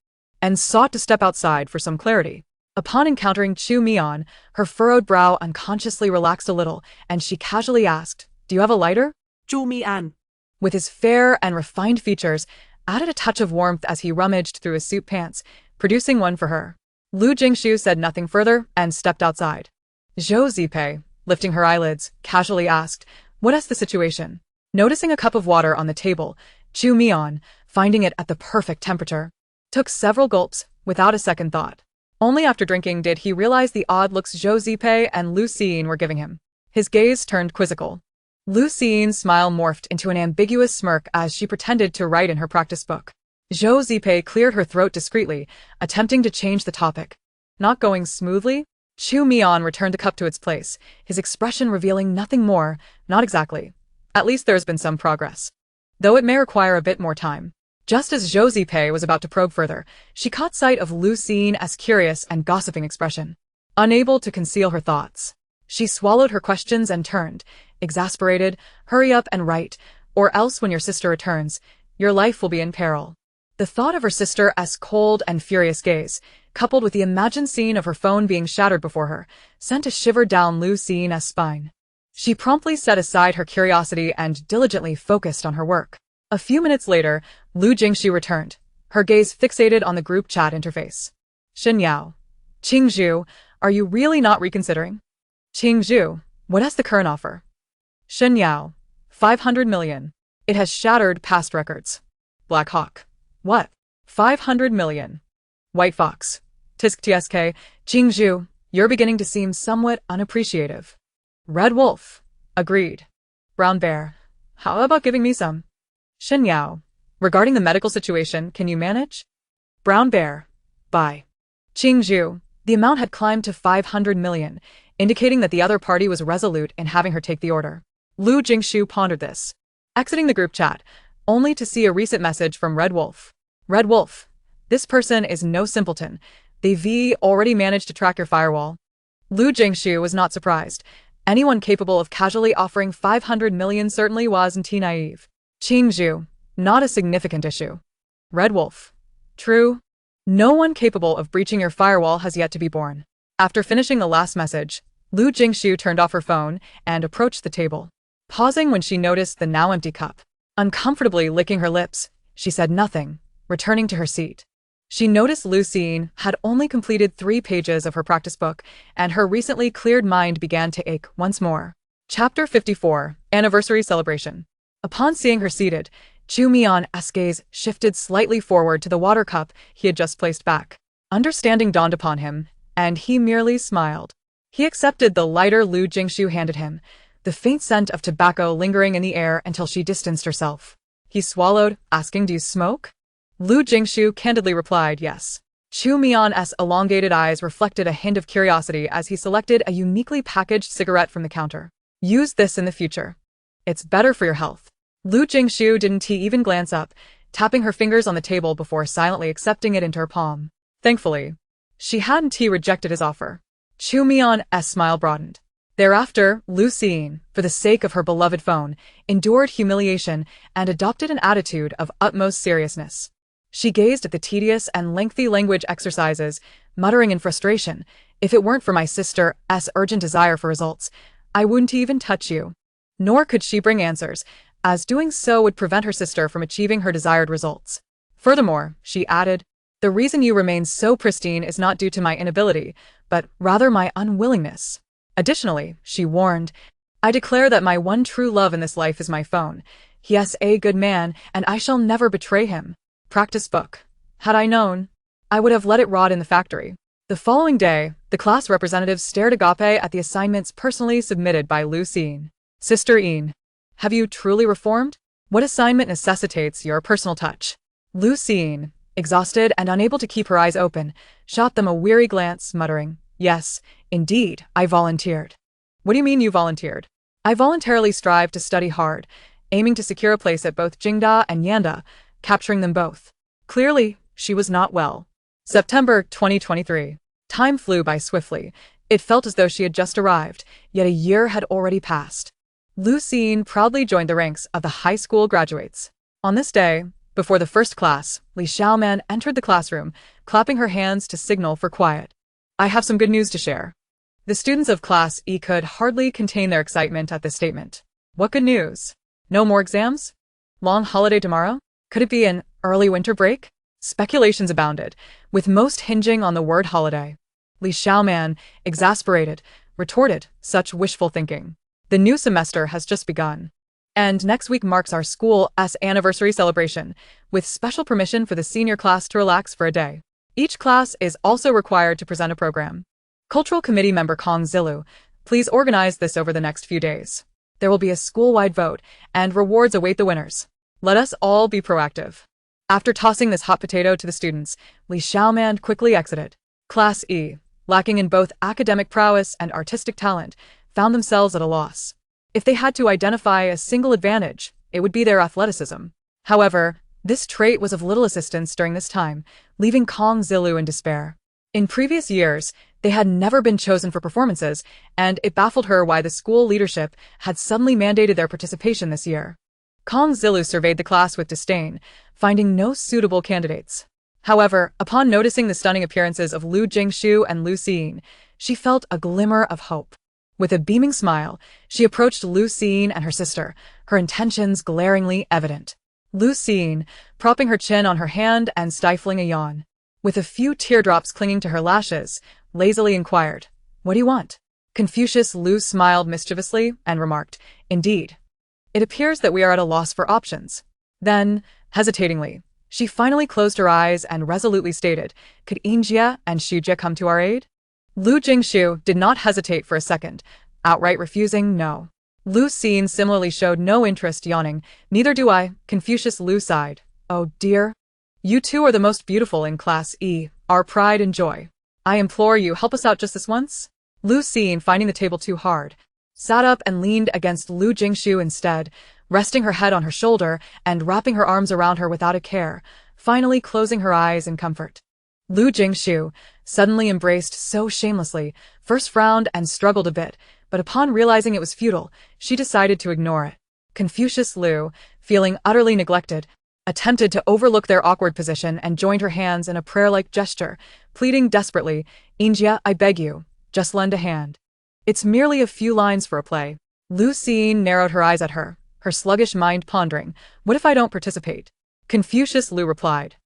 and sought to step outside for some clarity. Upon encountering Chu Mian, her furrowed brow unconsciously relaxed a little, and she casually asked, "Do you have a lighter?" Zhu Mian. With his fair and refined features, added a touch of warmth as he rummaged through his suit pants, producing one for her. Lu Jingshu said nothing further and stepped outside. Zhou Zipei, lifting her eyelids, casually asked, "What is the situation?" Noticing a cup of water on the table, Chu Mian, finding it at the perfect temperature, took several gulps without a second thought. Only after drinking did he realize the odd looks Zhou Zipei and Lu Siyin were giving him. His gaze turned quizzical. Lu Siyin's smile morphed into an ambiguous smirk as she pretended to write in her practice book. Zhou Zipei cleared her throat discreetly, attempting to change the topic. Not going smoothly, Chu Mian returned the cup to its place, his expression revealing nothing more. Not exactly. At least there's been some progress, though it may require a bit more time. Just as Zhou Zipei was about to probe further, she caught sight of Lu Siyin's curious and gossiping expression. Unable to conceal her thoughts, she swallowed her questions and turned, exasperated, "Hurry up and write, or else when your sister returns, your life will be in peril." The thought of her sister's cold and furious gaze, coupled with the imagined scene of her phone being shattered before her, sent a shiver down Lu Siyin's spine. She promptly set aside her curiosity and diligently focused on her work. A few minutes later, Lu Jingshu returned, her gaze fixated on the group chat interface. "Shen Yao. Qingzhu, are you really not reconsidering?" "Qingzhu, what is the current offer?" "Shen Yao. 500 million. It has shattered past records." Black Hawk. "What? 500 million. White Fox. Tisk tsk. Qingzhu, you're beginning to seem somewhat unappreciative." "Red Wolf." "Agreed." "Brown Bear. How about giving me some?" "Shen Yao. Regarding the medical situation, can you manage?" "Brown Bear. Bye." "Qingzhu." The amount had climbed to 500 million, indicating that the other party was resolute in having her take the order. Lu Jingshu pondered this, exiting the group chat, only to see a recent message from Red Wolf. "Red Wolf. This person is no simpleton. They've already managed to track your firewall." Lu Jingshu was not surprised. Anyone capable of casually offering 500 million certainly wasn't naive. "Qingzhu. Not a significant issue." "Red Wolf. True. No one capable of breaching your firewall has yet to be born." After finishing the last message, Lu Jingshu turned off her phone and approached the table. Pausing when she noticed the now empty cup. Uncomfortably licking her lips, she said nothing, returning to her seat. She noticed Lu Siyin had only completed 3 pages of her practice book, and her recently cleared mind began to ache once more. Chapter 54, Anniversary Celebration. Upon seeing her seated, Chu Mian's gaze shifted slightly forward to the water cup he had just placed back. Understanding dawned upon him, and he merely smiled. He accepted the lighter Lu Jingshu handed him, the faint scent of tobacco lingering in the air until she distanced herself. He swallowed, asking, "Do you smoke?" Lu Jingshu candidly replied, "Yes." Chu Mian's elongated eyes reflected a hint of curiosity as he selected a uniquely packaged cigarette from the counter. "Use this in the future. It's better for your health." Lu Jingshu didn't even glance up, tapping her fingers on the table before silently accepting it into her palm. Thankfully, she hadn't rejected his offer. Chu Mian's smile broadened. Thereafter, Lu Siyin, for the sake of her beloved phone, endured humiliation and adopted an attitude of utmost seriousness. She gazed at the tedious and lengthy language exercises, muttering in frustration, "If it weren't for my sister's urgent desire for results, I wouldn't even touch you." Nor could she bring answers, as doing so would prevent her sister from achieving her desired results. Furthermore, she added, "The reason you remain so pristine is not due to my inability, but rather my unwillingness." Additionally, she warned, "I declare that my one true love in this life is my phone. He is a good man, and I shall never betray him." Practice book. Had I known, I would have let it rot in the factory. The following day, the class representatives stared agape at the assignments personally submitted by Lu Siyin. "Sister Yin, have you truly reformed? What assignment necessitates your personal touch?" Lu Siyin, exhausted and unable to keep her eyes open, shot them a weary glance, muttering, "Yes, indeed, I volunteered." "What do you mean you volunteered?" "I voluntarily strive to study hard, aiming to secure a place at both Jingda and Yanda, capturing them both." Clearly, she was not well. September 2023. Time flew by swiftly. It felt as though she had just arrived, yet a year had already passed. Lu Siyin proudly joined the ranks of the high school graduates. On this day, before the first class, Li Xiaoman entered the classroom, clapping her hands to signal for quiet. I have some good news to share. The students of Class E could hardly contain their excitement at this statement. What good news? No more exams? Long holiday tomorrow? Could it be an early winter break? Speculations abounded, with most hinging on the word holiday. Li Xiaoman, exasperated, retorted such wishful thinking. The new semester has just begun. And next week marks our school's anniversary celebration, with special permission for the senior class to relax for a day. Each class is also required to present a program. Cultural Committee member Kong Zilu, please organize this over the next few days. There will be a school-wide vote, and rewards await the winners. Let us all be proactive. After tossing this hot potato to the students, Li Xiaoman quickly exited. Class E, lacking in both academic prowess and artistic talent, found themselves at a loss. If they had to identify a single advantage, it would be their athleticism. However, this trait was of little assistance during this time, leaving Kong Zilu in despair. In previous years, they had never been chosen for performances, and it baffled her why the school leadership had suddenly mandated their participation this year. Kong Zilu surveyed the class with disdain, finding no suitable candidates. However, upon noticing the stunning appearances of Lu Jingshu and Lu Siyin, she felt a glimmer of hope. With a beaming smile, she approached Lu Siyin and her sister, her intentions glaringly evident. Lu Siyin, propping her chin on her hand and stifling a yawn, with a few teardrops clinging to her lashes, lazily inquired, "What do you want?" Confucius Lu smiled mischievously and remarked, "Indeed. It appears that we are at a loss for options." Then, hesitatingly, she finally closed her eyes and resolutely stated, "Could Yinjia and Shujia come to our aid?" Lu Jingshu did not hesitate for a second, outright refusing no. Lu Xin similarly showed no interest, yawning, "Neither do I." Confucius Lu sighed, "Oh dear. You two are the most beautiful in Class E, our pride and joy. I implore you, help us out just this once." Lu Xin, finding the table too hard, sat up and leaned against Lu Jingshu instead, resting her head on her shoulder and wrapping her arms around her without a care, finally closing her eyes in comfort. Lu Jingshu, suddenly embraced so shamelessly, first frowned and struggled a bit, but upon realizing it was futile, she decided to ignore it. Confucius Lu, feeling utterly neglected, attempted to overlook their awkward position and joined her hands in a prayer-like gesture, pleading desperately, "Yinjia, I beg you, just lend a hand. It's merely a few lines for a play." Lu Xin narrowed her eyes at her, her sluggish mind pondering, "What if I don't participate?" Confucius Lu replied,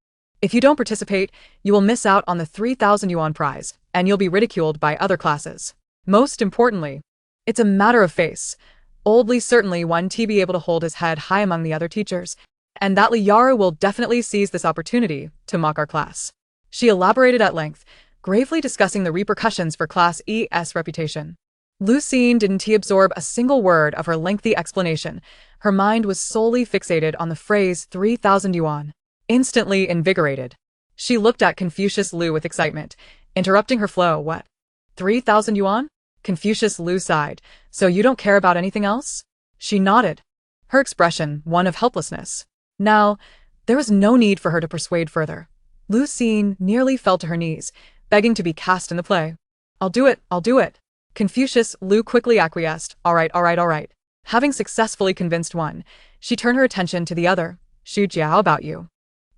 "If you don't participate, you will miss out on the 3,000 yuan prize, and you'll be ridiculed by other classes. Most importantly, it's a matter of face. Oldly certainly won't be able to hold his head high among the other teachers, and that Li Yaru will definitely seize this opportunity to mock our class." She elaborated at length, gravely discussing the repercussions for Class E's reputation. Lu Xin didn't absorb a single word of her lengthy explanation. Her mind was solely fixated on the phrase 3,000 yuan. Instantly invigorated, she looked at Confucius Lu with excitement, interrupting her flow. "What? 3,000 yuan?" Confucius Lu sighed. "So you don't care about anything else?" She nodded, her expression one of helplessness. Now, there was no need for her to persuade further. Lu Xin nearly fell to her knees, begging to be cast in the play. I'll do it." Confucius Lu quickly acquiesced. All right. Having successfully convinced one, she turned her attention to the other. "Shujia, how about you?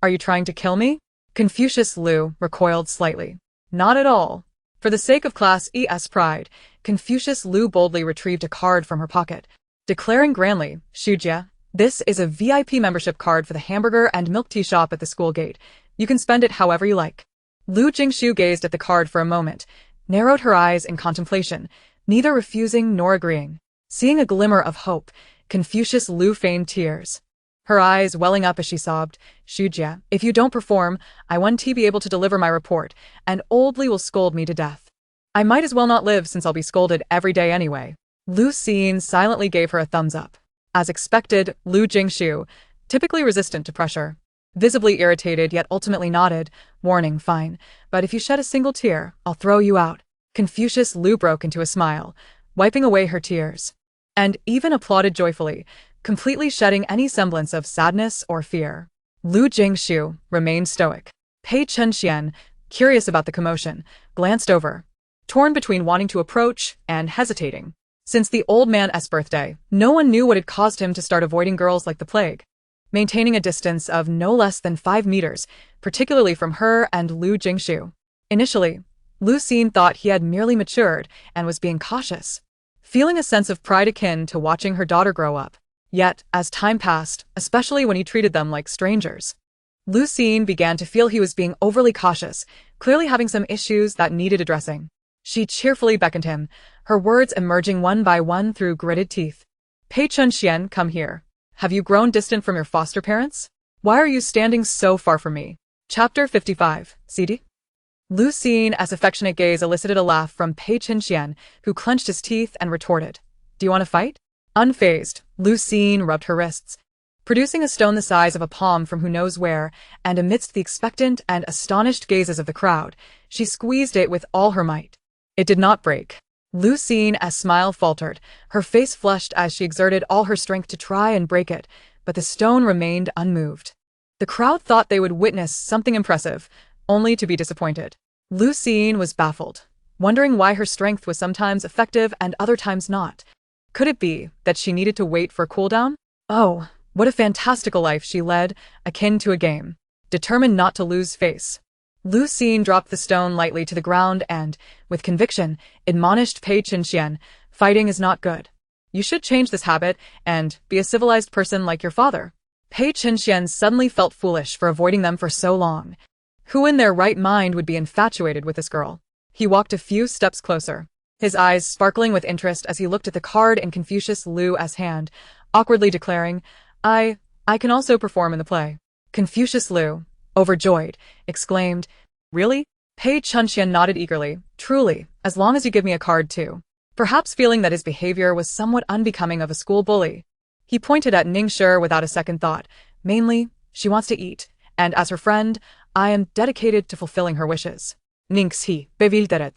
Are you trying to kill me?" Confucius Lu recoiled slightly. "Not at all." For the sake of Class E's pride, Confucius Lu boldly retrieved a card from her pocket, declaring grandly, "Shujia, this is a VIP membership card for the hamburger and milk tea shop at the school gate. You can spend it however you like." Lu Jingshu gazed at the card for a moment, narrowed her eyes in contemplation, neither refusing nor agreeing. Seeing a glimmer of hope, Confucius Lu feigned tears, her eyes welling up as she sobbed, "Shujia, if you don't perform, I won't be able to deliver my report, and Old Li will scold me to death. I might as well not live since I'll be scolded every day anyway." Lu Xin silently gave her a thumbs up. As expected, Lu Jingshu, typically resistant to pressure, visibly irritated yet ultimately nodded, warning, "Fine, but if you shed a single tear, I'll throw you out." Confucius Lu broke into a smile, wiping away her tears, and even applauded joyfully, completely shedding any semblance of sadness or fear. Lu Jingshu remained stoic. Pei Chenxian, curious about the commotion, glanced over, torn between wanting to approach and hesitating. Since the old man's birthday, no one knew what had caused him to start avoiding girls like the plague, maintaining a distance of no less than 5 meters, particularly from her and Lu Jingshu. Initially, Lu Jingshu thought he had merely matured and was being cautious, feeling a sense of pride akin to watching her daughter grow up. Yet, as time passed, especially when he treated them like strangers, Lu Jingshu began to feel he was being overly cautious, clearly having some issues that needed addressing. She cheerfully beckoned him, her words emerging one by one through gritted teeth. Pei Chunxian, come here. Have you grown distant from your foster parents? Why are you standing so far from me? Chapter 55, CD? Lu Jingshu's affectionate gaze elicited a laugh from Pei Chunxian, who clenched his teeth and retorted. Do you want to fight? Unfazed, Lu Jingshu rubbed her wrists, producing a stone the size of a palm from who knows where, and amidst the expectant and astonished gazes of the crowd, she squeezed it with all her might. It did not break. Lu Jingshu's smile faltered, her face flushed as she exerted all her strength to try and break it, but the stone remained unmoved. The crowd thought they would witness something impressive, only to be disappointed. Lu Jingshu was baffled, wondering why her strength was sometimes effective and other times not. Could it be that she needed to wait for a cooldown? Oh, what a fantastical life she led, akin to a game, determined not to lose face. Lu Jingshu dropped the stone lightly to the ground and, with conviction, admonished Pei Chunxian, fighting is not good. You should change this habit and be a civilized person like your father. Pei Chunxian suddenly felt foolish for avoiding them for so long. Who in their right mind would be infatuated with this girl? He walked a few steps closer, his eyes sparkling with interest as he looked at the card in Confucius Lu's hand, awkwardly declaring, I can also perform in the play. Confucius Lu, overjoyed, exclaimed, Really? Pei Chunxian nodded eagerly, Truly, as long as you give me a card too. Perhaps feeling that his behavior was somewhat unbecoming of a school bully. He pointed at Ningshi without a second thought. Mainly, she wants to eat, and as her friend, I am dedicated to fulfilling her wishes. Ningxi, bewildert.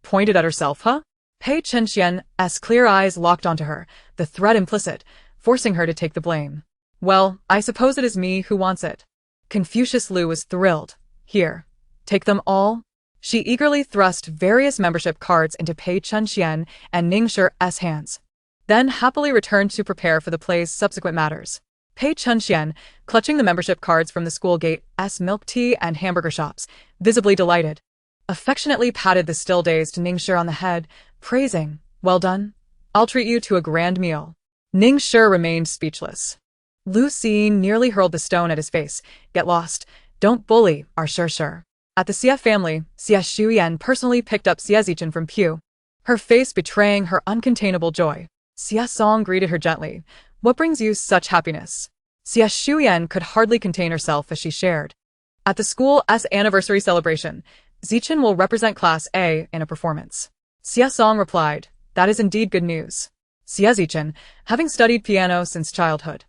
Pointed at herself, huh? Pei Chunxian's clear eyes locked onto her, the threat implicit, forcing her to take the blame. Well, I suppose it is me who wants it. Confucius Lu was thrilled. Here, take them all. She eagerly thrust various membership cards into Pei Chunxian and Ningxi's hands, then happily returned to prepare for the play's subsequent matters. Pei Chunxian, clutching the membership cards from the school gate's milk tea and hamburger shops, visibly delighted, affectionately patted the still-dazed Ningxi on the head, praising, Well done. I'll treat you to a grand meal. Ningxi remained speechless. Lu Jingshu nearly hurled the stone at his face. Get lost. Don't bully our Sure. At the Xie family, Xie Shuyan personally picked up Xie Zichen from Pew, her face betraying her uncontainable joy. Xie Song greeted her gently. What brings you such happiness? Xie Shuyan could hardly contain herself as she shared. At the school's anniversary celebration, Zichen will represent Class A in a performance. Xie Song replied, That is indeed good news. Xie Zichen, having studied piano since childhood,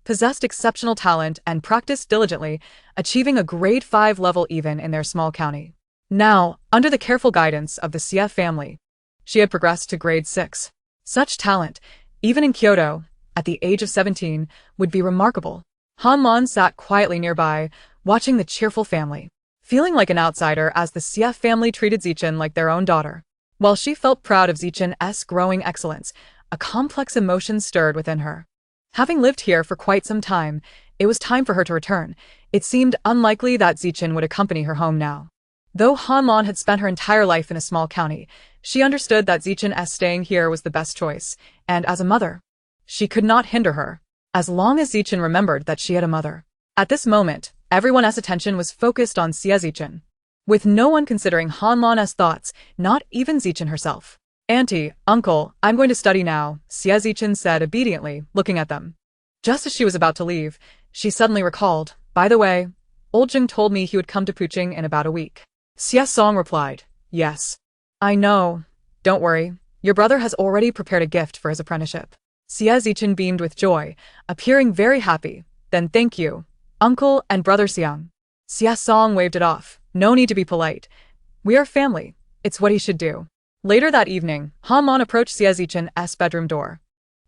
possessed exceptional talent and practiced diligently, achieving a grade 5 level even in their small county. Now, under the careful guidance of the Xie family, she had progressed to grade 6. Such talent, even in Kyoto, at the age of 17, would be remarkable. Han Mon sat quietly nearby, watching the cheerful family, feeling like an outsider as the Xie family treated Zichen like their own daughter. While she felt proud of Zichen's growing excellence, a complex emotion stirred within her. Having lived here for quite some time, it was time for her to return. It seemed unlikely that Zichen would accompany her home now. Though Han Mon had spent her entire life in a small county, she understood that Zichen's staying here was the best choice, and as a mother, she could not hinder her, as long as Zichen remembered that she had a mother. At this moment, everyone's attention was focused on Xie Zichen, with no one considering Han Mon's thoughts, not even Zichen herself. Auntie, uncle, I'm going to study now, Xie Zichen said obediently, looking at them. Just as she was about to leave, she suddenly recalled, By the way, old Jing told me he would come to Puching in about a week. Xie Song replied, Yes. I know. Don't worry. Your brother has already prepared a gift for his apprenticeship. Xie Zichen beamed with joy, appearing very happy. Then thank you, uncle and brother Siyin. Xie Song waved it off. No need to be polite. We are family. It's what he should do. Later that evening, Han Mon approached Xie Zichen's bedroom door,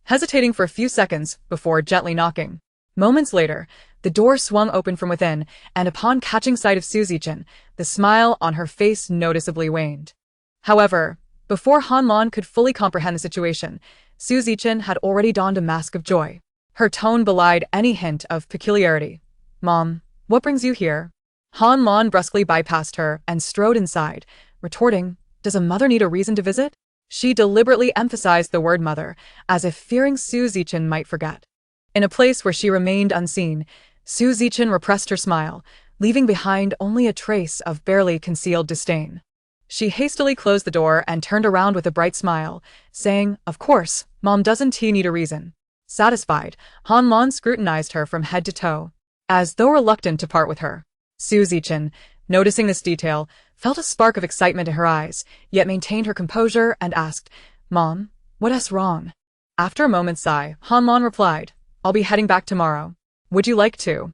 hesitating for a few seconds before gently knocking. Moments later, the door swung open from within, and upon catching sight of Xie Zichen, the smile on her face noticeably waned. However, before Han Mon could fully comprehend the situation, Xie Zichen had already donned a mask of joy. Her tone belied any hint of peculiarity. Mom, what brings you here? Han Mon brusquely bypassed her and strode inside, retorting, "Does a mother need a reason to visit?" She deliberately emphasized the word mother, as if fearing Su Zichen might forget. In a place where she remained unseen, Su Zichen repressed her smile, leaving behind only a trace of barely concealed disdain. She hastily closed the door and turned around with a bright smile, saying, "Of course, Mom doesn't need a reason." Satisfied, Han Lan scrutinized her from head to toe, as though reluctant to part with her. Su Zichen, noticing this detail, felt a spark of excitement in her eyes, yet maintained her composure and asked, "Mom, what's wrong?" After a moment's sigh, Han Lan replied, "I'll be heading back tomorrow. Would you like to?"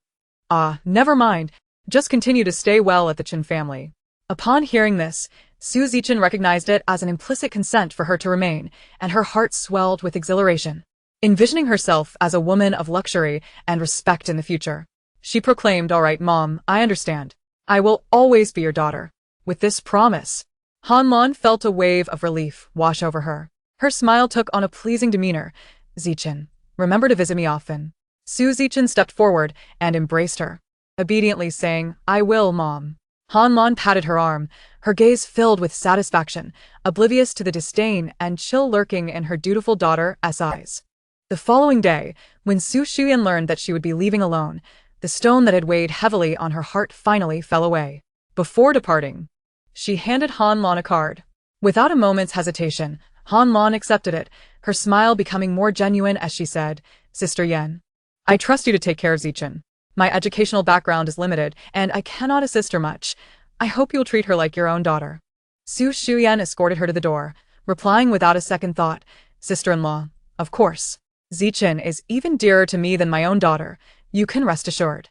"Ah, never mind. Just continue to stay well at the Chen family." Upon hearing this, Su Zichen recognized it as an implicit consent for her to remain, and her heart swelled with exhilaration. Envisioning herself as a woman of luxury and respect in the future, she proclaimed, "All right, Mom, I understand. I will always be your daughter." With this promise, Han Lan felt a wave of relief wash over her. Her smile took on a pleasing demeanor. "Zichen, remember to visit me often." Su Zichen stepped forward and embraced her, obediently saying, "I will, Mom." Han Lan patted her arm, her gaze filled with satisfaction, oblivious to the disdain and chill lurking in her dutiful daughter's eyes. The following day, when Su Shuyan learned that she would be leaving alone, the stone that had weighed heavily on her heart finally fell away. Before departing, she handed Han Lan a card. Without a moment's hesitation, Han Lan accepted it, her smile becoming more genuine as she said, "Sister Yen, I trust you to take care of Zichen. My educational background is limited, and I cannot assist her much. I hope you'll treat her like your own daughter." Su Shuyan escorted her to the door, replying without a second thought, "Sister-in-law, of course. Zichen is even dearer to me than my own daughter. You can rest assured."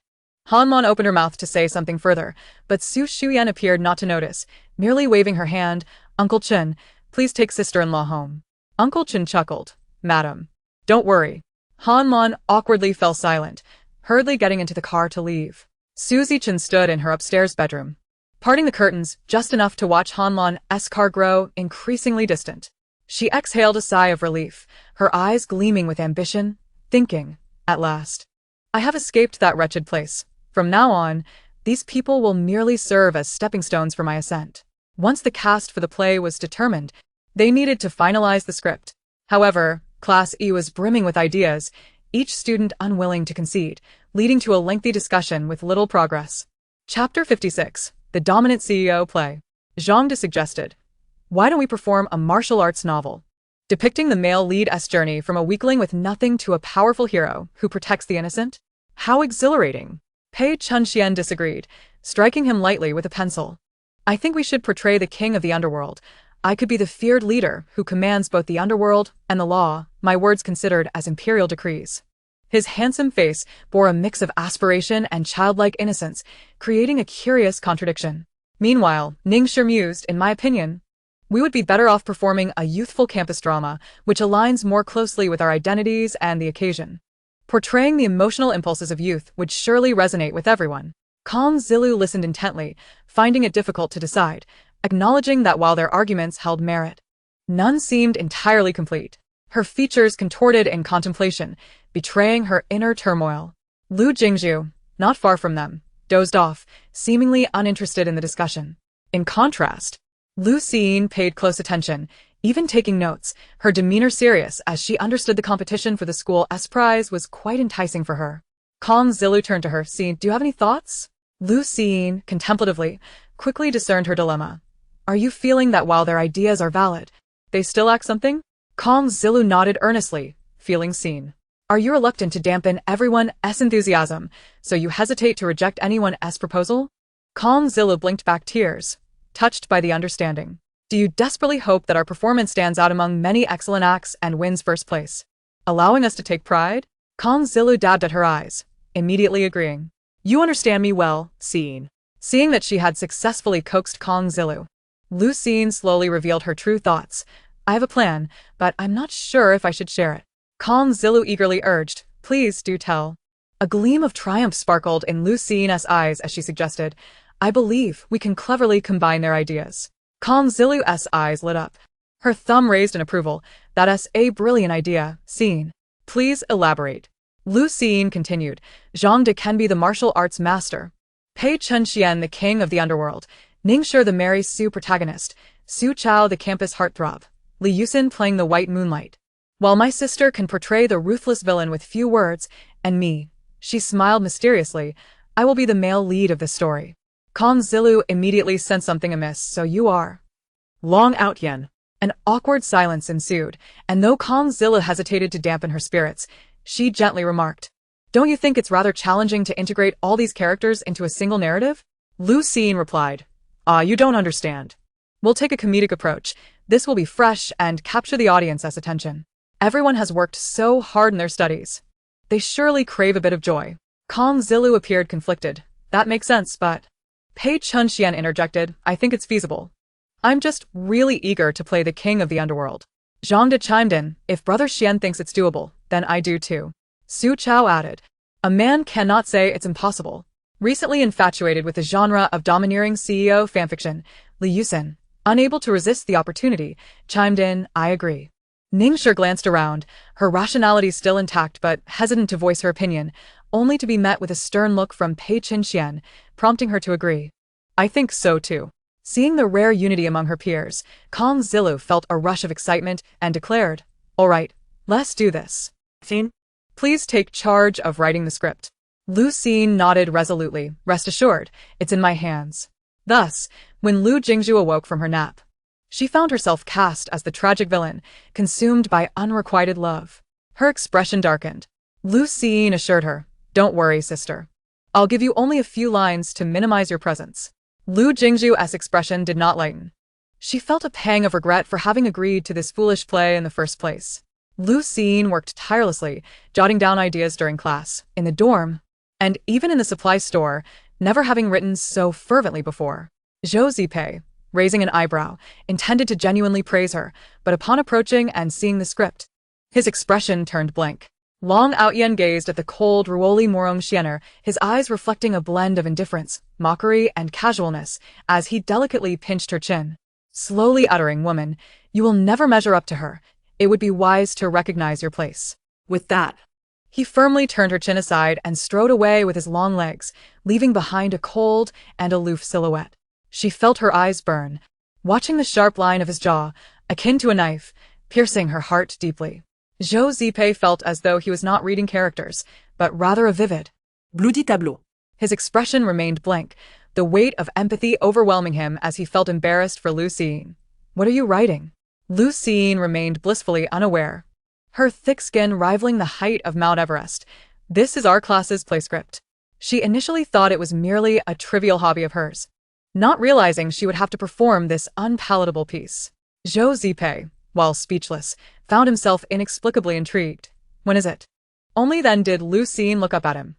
Han Lan opened her mouth to say something further, but Su Shuyan appeared not to notice, merely waving her hand, "Uncle Chen, please take sister-in-law home." Uncle Chen chuckled, "Madam, don't worry." Han Lan awkwardly fell silent, hurriedly getting into the car to leave. Su Zichen stood in her upstairs bedroom, parting the curtains just enough to watch Han Lan's car grow increasingly distant. She exhaled a sigh of relief, her eyes gleaming with ambition, thinking, "At last, I have escaped that wretched place. From now on, these people will merely serve as stepping stones for my ascent." Once the cast for the play was determined, they needed to finalize the script. However, Class E was brimming with ideas, each student unwilling to concede, leading to a lengthy discussion with little progress. Chapter 56, The Dominant CEO Play. Zhang De suggested, "Why don't we perform a martial arts novel, depicting the male lead's journey from a weakling with nothing to a powerful hero who protects the innocent? How exhilarating!" Pei Chunxian disagreed, striking him lightly with a pencil. "I think we should portray the king of the underworld. I could be the feared leader who commands both the underworld and the law, my words considered as imperial decrees." His handsome face bore a mix of aspiration and childlike innocence, creating a curious contradiction. Meanwhile, Ningshi mused, "In my opinion, we would be better off performing a youthful campus drama, which aligns more closely with our identities and the occasion. Portraying the emotional impulses of youth would surely resonate with everyone." Kong Zilu listened intently, finding it difficult to decide, acknowledging that while their arguments held merit, none seemed entirely complete. Her features contorted in contemplation, betraying her inner turmoil. Lu Jingshu, not far from them, dozed off, seemingly uninterested in the discussion. In contrast, Lu Siyin paid close attention, even taking notes, her demeanor serious as she understood the competition for the school's prize was quite enticing for her. Kong Zilu turned to her, "Siyin, do you have any thoughts?" Lu Siyin, contemplatively, quickly discerned her dilemma. "Are you feeling that while their ideas are valid, they still lack something?" Kong Zilu nodded earnestly, feeling seen. "Are you reluctant to dampen everyone's enthusiasm, so you hesitate to reject anyone's proposal?" Kong Zilu blinked back tears, touched by the understanding. "Do you desperately hope that our performance stands out among many excellent acts and wins first place, allowing us to take pride?" Kong Zilu dabbed at her eyes, immediately agreeing. "You understand me well, Siyin." Seeing that she had successfully coaxed Kong Zilu, Lu Siyin slowly revealed her true thoughts. "I have a plan, but I'm not sure if I should share it." Kong Zilu eagerly urged, "Please do tell." A gleam of triumph sparkled in Lu Siyin's eyes as she suggested, "I believe we can cleverly combine their ideas." Kong Zilu's eyes lit up. Her thumb raised in approval. "That's a brilliant idea, Siyin. Please elaborate." Lu Siyin continued, "Zhang De can be the martial arts master, Pei Chunxian the king of the underworld, Ningshi the merry Su protagonist, Su Chao the campus heartthrob, Li Yusin playing the white moonlight. While my sister can portray the ruthless villain with few words, and me, she smiled mysteriously, I will be the male lead of this story. Kong Zilu immediately sensed something amiss, so you are. Long out yen. An awkward silence ensued, and though Kong Zilu hesitated to dampen her spirits, she gently remarked, "Don't you think it's rather challenging to integrate all these characters into a single narrative?" Lu Jingshu replied, you don't understand. We'll take a comedic approach. This will be fresh and capture the audience's attention. Everyone has worked so hard in their studies. They surely crave a bit of joy. Kong Zilu appeared conflicted. That makes sense, but... Pei Chunxian interjected, I think it's feasible. I'm just really eager to play the king of the underworld. Zhang De chimed in, if Brother Xian thinks it's doable, then I do too. Su Chao added, a man cannot say it's impossible. Recently infatuated with the genre of domineering CEO fanfiction, Li Yusin, unable to resist the opportunity, chimed in, I agree. Ningshi glanced around, her rationality still intact but hesitant to voice her opinion, only to be met with a stern look from Pei Chunxian, prompting her to agree. I think so too. Seeing the rare unity among her peers, Kong Zilu felt a rush of excitement and declared, all right, let's do this. Siyin? Please take charge of writing the script. Lu Jingshu nodded resolutely, rest assured, it's in my hands. Thus, when Lu Jingshu awoke from her nap, she found herself cast as the tragic villain, consumed by unrequited love. Her expression darkened. Lu Jingshu assured her, don't worry, sister. I'll give you only a few lines to minimize your presence. Lu Jingshu's expression did not lighten. She felt a pang of regret for having agreed to this foolish play in the first place. Lu Jingshu worked tirelessly, jotting down ideas during class, in the dorm, and even in the supply store, never having written so fervently before. Zhou Zipei, raising an eyebrow, intended to genuinely praise her, but upon approaching and seeing the script, his expression turned blank. Long Outyen gazed at the cold Ruoli Morong Xiener, his eyes reflecting a blend of indifference, mockery, and casualness, as he delicately pinched her chin. Slowly uttering, woman, you will never measure up to her. It would be wise to recognize your place. With that, he firmly turned her chin aside and strode away with his long legs, leaving behind a cold and aloof silhouette. She felt her eyes burn, watching the sharp line of his jaw, akin to a knife, piercing her heart deeply. Zhou Zipei felt as though he was not reading characters, but rather a vivid, bloody tableau. His expression remained blank, the weight of empathy overwhelming him as he felt embarrassed for Lu Jingshu. What are you writing? Lu Jingshu remained blissfully unaware, her thick skin rivaling the height of Mount Everest. This is our class's play script. She initially thought it was merely a trivial hobby of hers, not realizing she would have to perform this unpalatable piece. Zhou Zipei, while speechless, found himself inexplicably intrigued. When is it? Only then did Lu Jingshu look up at him.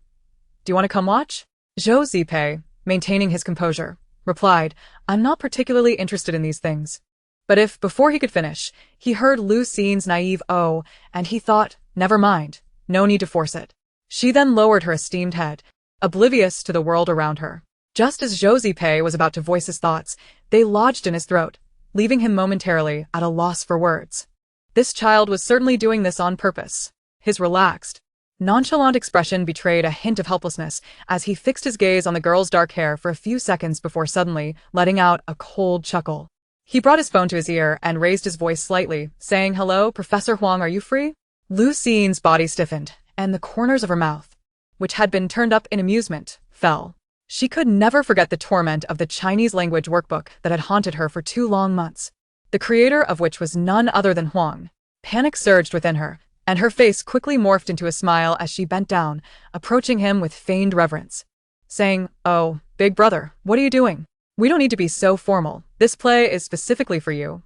Do you want to come watch? Zhou Zipei, maintaining his composure, replied, I'm not particularly interested in these things. But if, before he could finish, he heard Lu Jingshu's naive oh, and he thought, never mind, no need to force it. She then lowered her esteemed head, oblivious to the world around her. Just as Zhou Zipei was about to voice his thoughts, they lodged in his throat, leaving him momentarily at a loss for words. This child was certainly doing this on purpose. His relaxed, nonchalant expression betrayed a hint of helplessness as he fixed his gaze on the girl's dark hair for a few seconds before suddenly letting out a cold chuckle. He brought his phone to his ear and raised his voice slightly, saying, Hello, Professor Huang, are you free? Lu Jingshu's body stiffened, and the corners of her mouth, which had been turned up in amusement, fell. She could never forget the torment of the Chinese language workbook that had haunted her for 2 long months, the creator of which was none other than Huang. Panic surged within her, and her face quickly morphed into a smile as she bent down, approaching him with feigned reverence, saying, Oh, big brother, what are you doing? We don't need to be so formal. This play is specifically for you.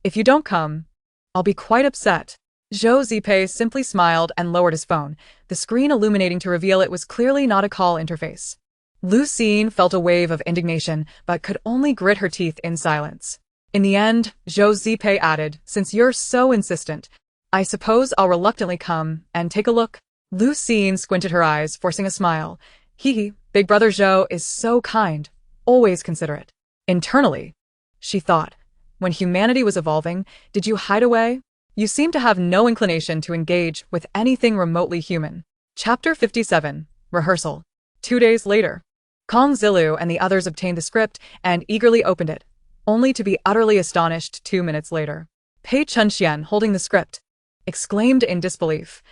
If you don't come, I'll be quite upset. Zhou Zipei simply smiled and lowered his phone, the screen illuminating to reveal it was clearly not a call interface. Lu Jingshu felt a wave of indignation, but could only grit her teeth in silence. In the end, Zhou Zipei added, Since you're so insistent, I suppose I'll reluctantly come and take a look. Lu Jingshu squinted her eyes, forcing a smile. Hee, big brother Zhou is so kind, always considerate. Internally, she thought, when humanity was evolving, did you hide away? You seem to have no inclination to engage with anything remotely human. Chapter 57, Rehearsal. 2 days later. Kong Zilu and the others obtained the script and eagerly opened it, only to be utterly astonished 2 minutes later. Pei Chunxian, holding the script, exclaimed in disbelief.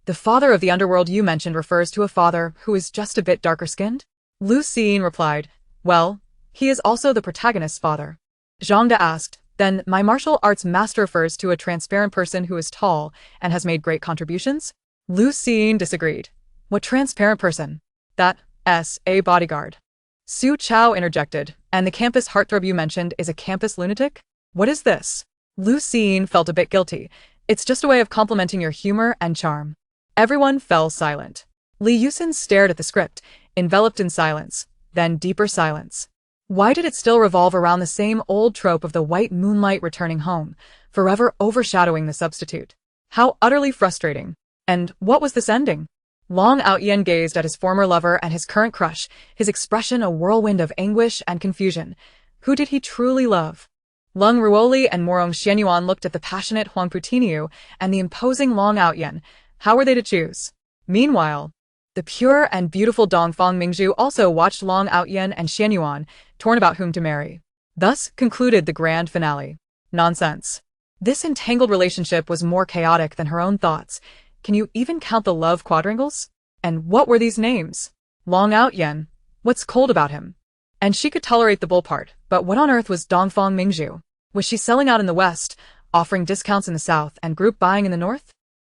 The father of the underworld you mentioned refers to a father who is just a bit darker-skinned? Lu Jingshu replied, well, he is also the protagonist's father. Zhang De asked, then my martial arts master refers to a transparent person who is tall and has made great contributions? Lu Jingshu disagreed. What transparent person? That's a bodyguard. Su Chao interjected, and the campus heartthrob you mentioned is a campus lunatic? What is this? Lu Jingshu felt a bit guilty. It's just a way of complimenting your humor and charm. Everyone fell silent. Li Yusin stared at the script, enveloped in silence, then deeper silence. Why did it still revolve around the same old trope of the white moonlight returning home, forever overshadowing the substitute? How utterly frustrating. And what was this ending? Long Outyen gazed at his former lover and his current crush, his expression a whirlwind of anguish and confusion. Who did he truly love? Lung Ruoli and Morong Xianyuan looked at the passionate Huang Putiniu and the imposing Long Outyen. How were they to choose? Meanwhile, the pure and beautiful Dongfang Mingzhu also watched Long Outyen and Xianyuan, torn about whom to marry. Thus concluded the grand finale. Nonsense. This entangled relationship was more chaotic than her own thoughts. Can you even count the love quadrangles? And what were these names? Long Outyen. What's cold about him? And she could tolerate the bull part, but what on earth was Dongfang Mingzhu? Was she selling out in the West, offering discounts in the South and group buying in the North?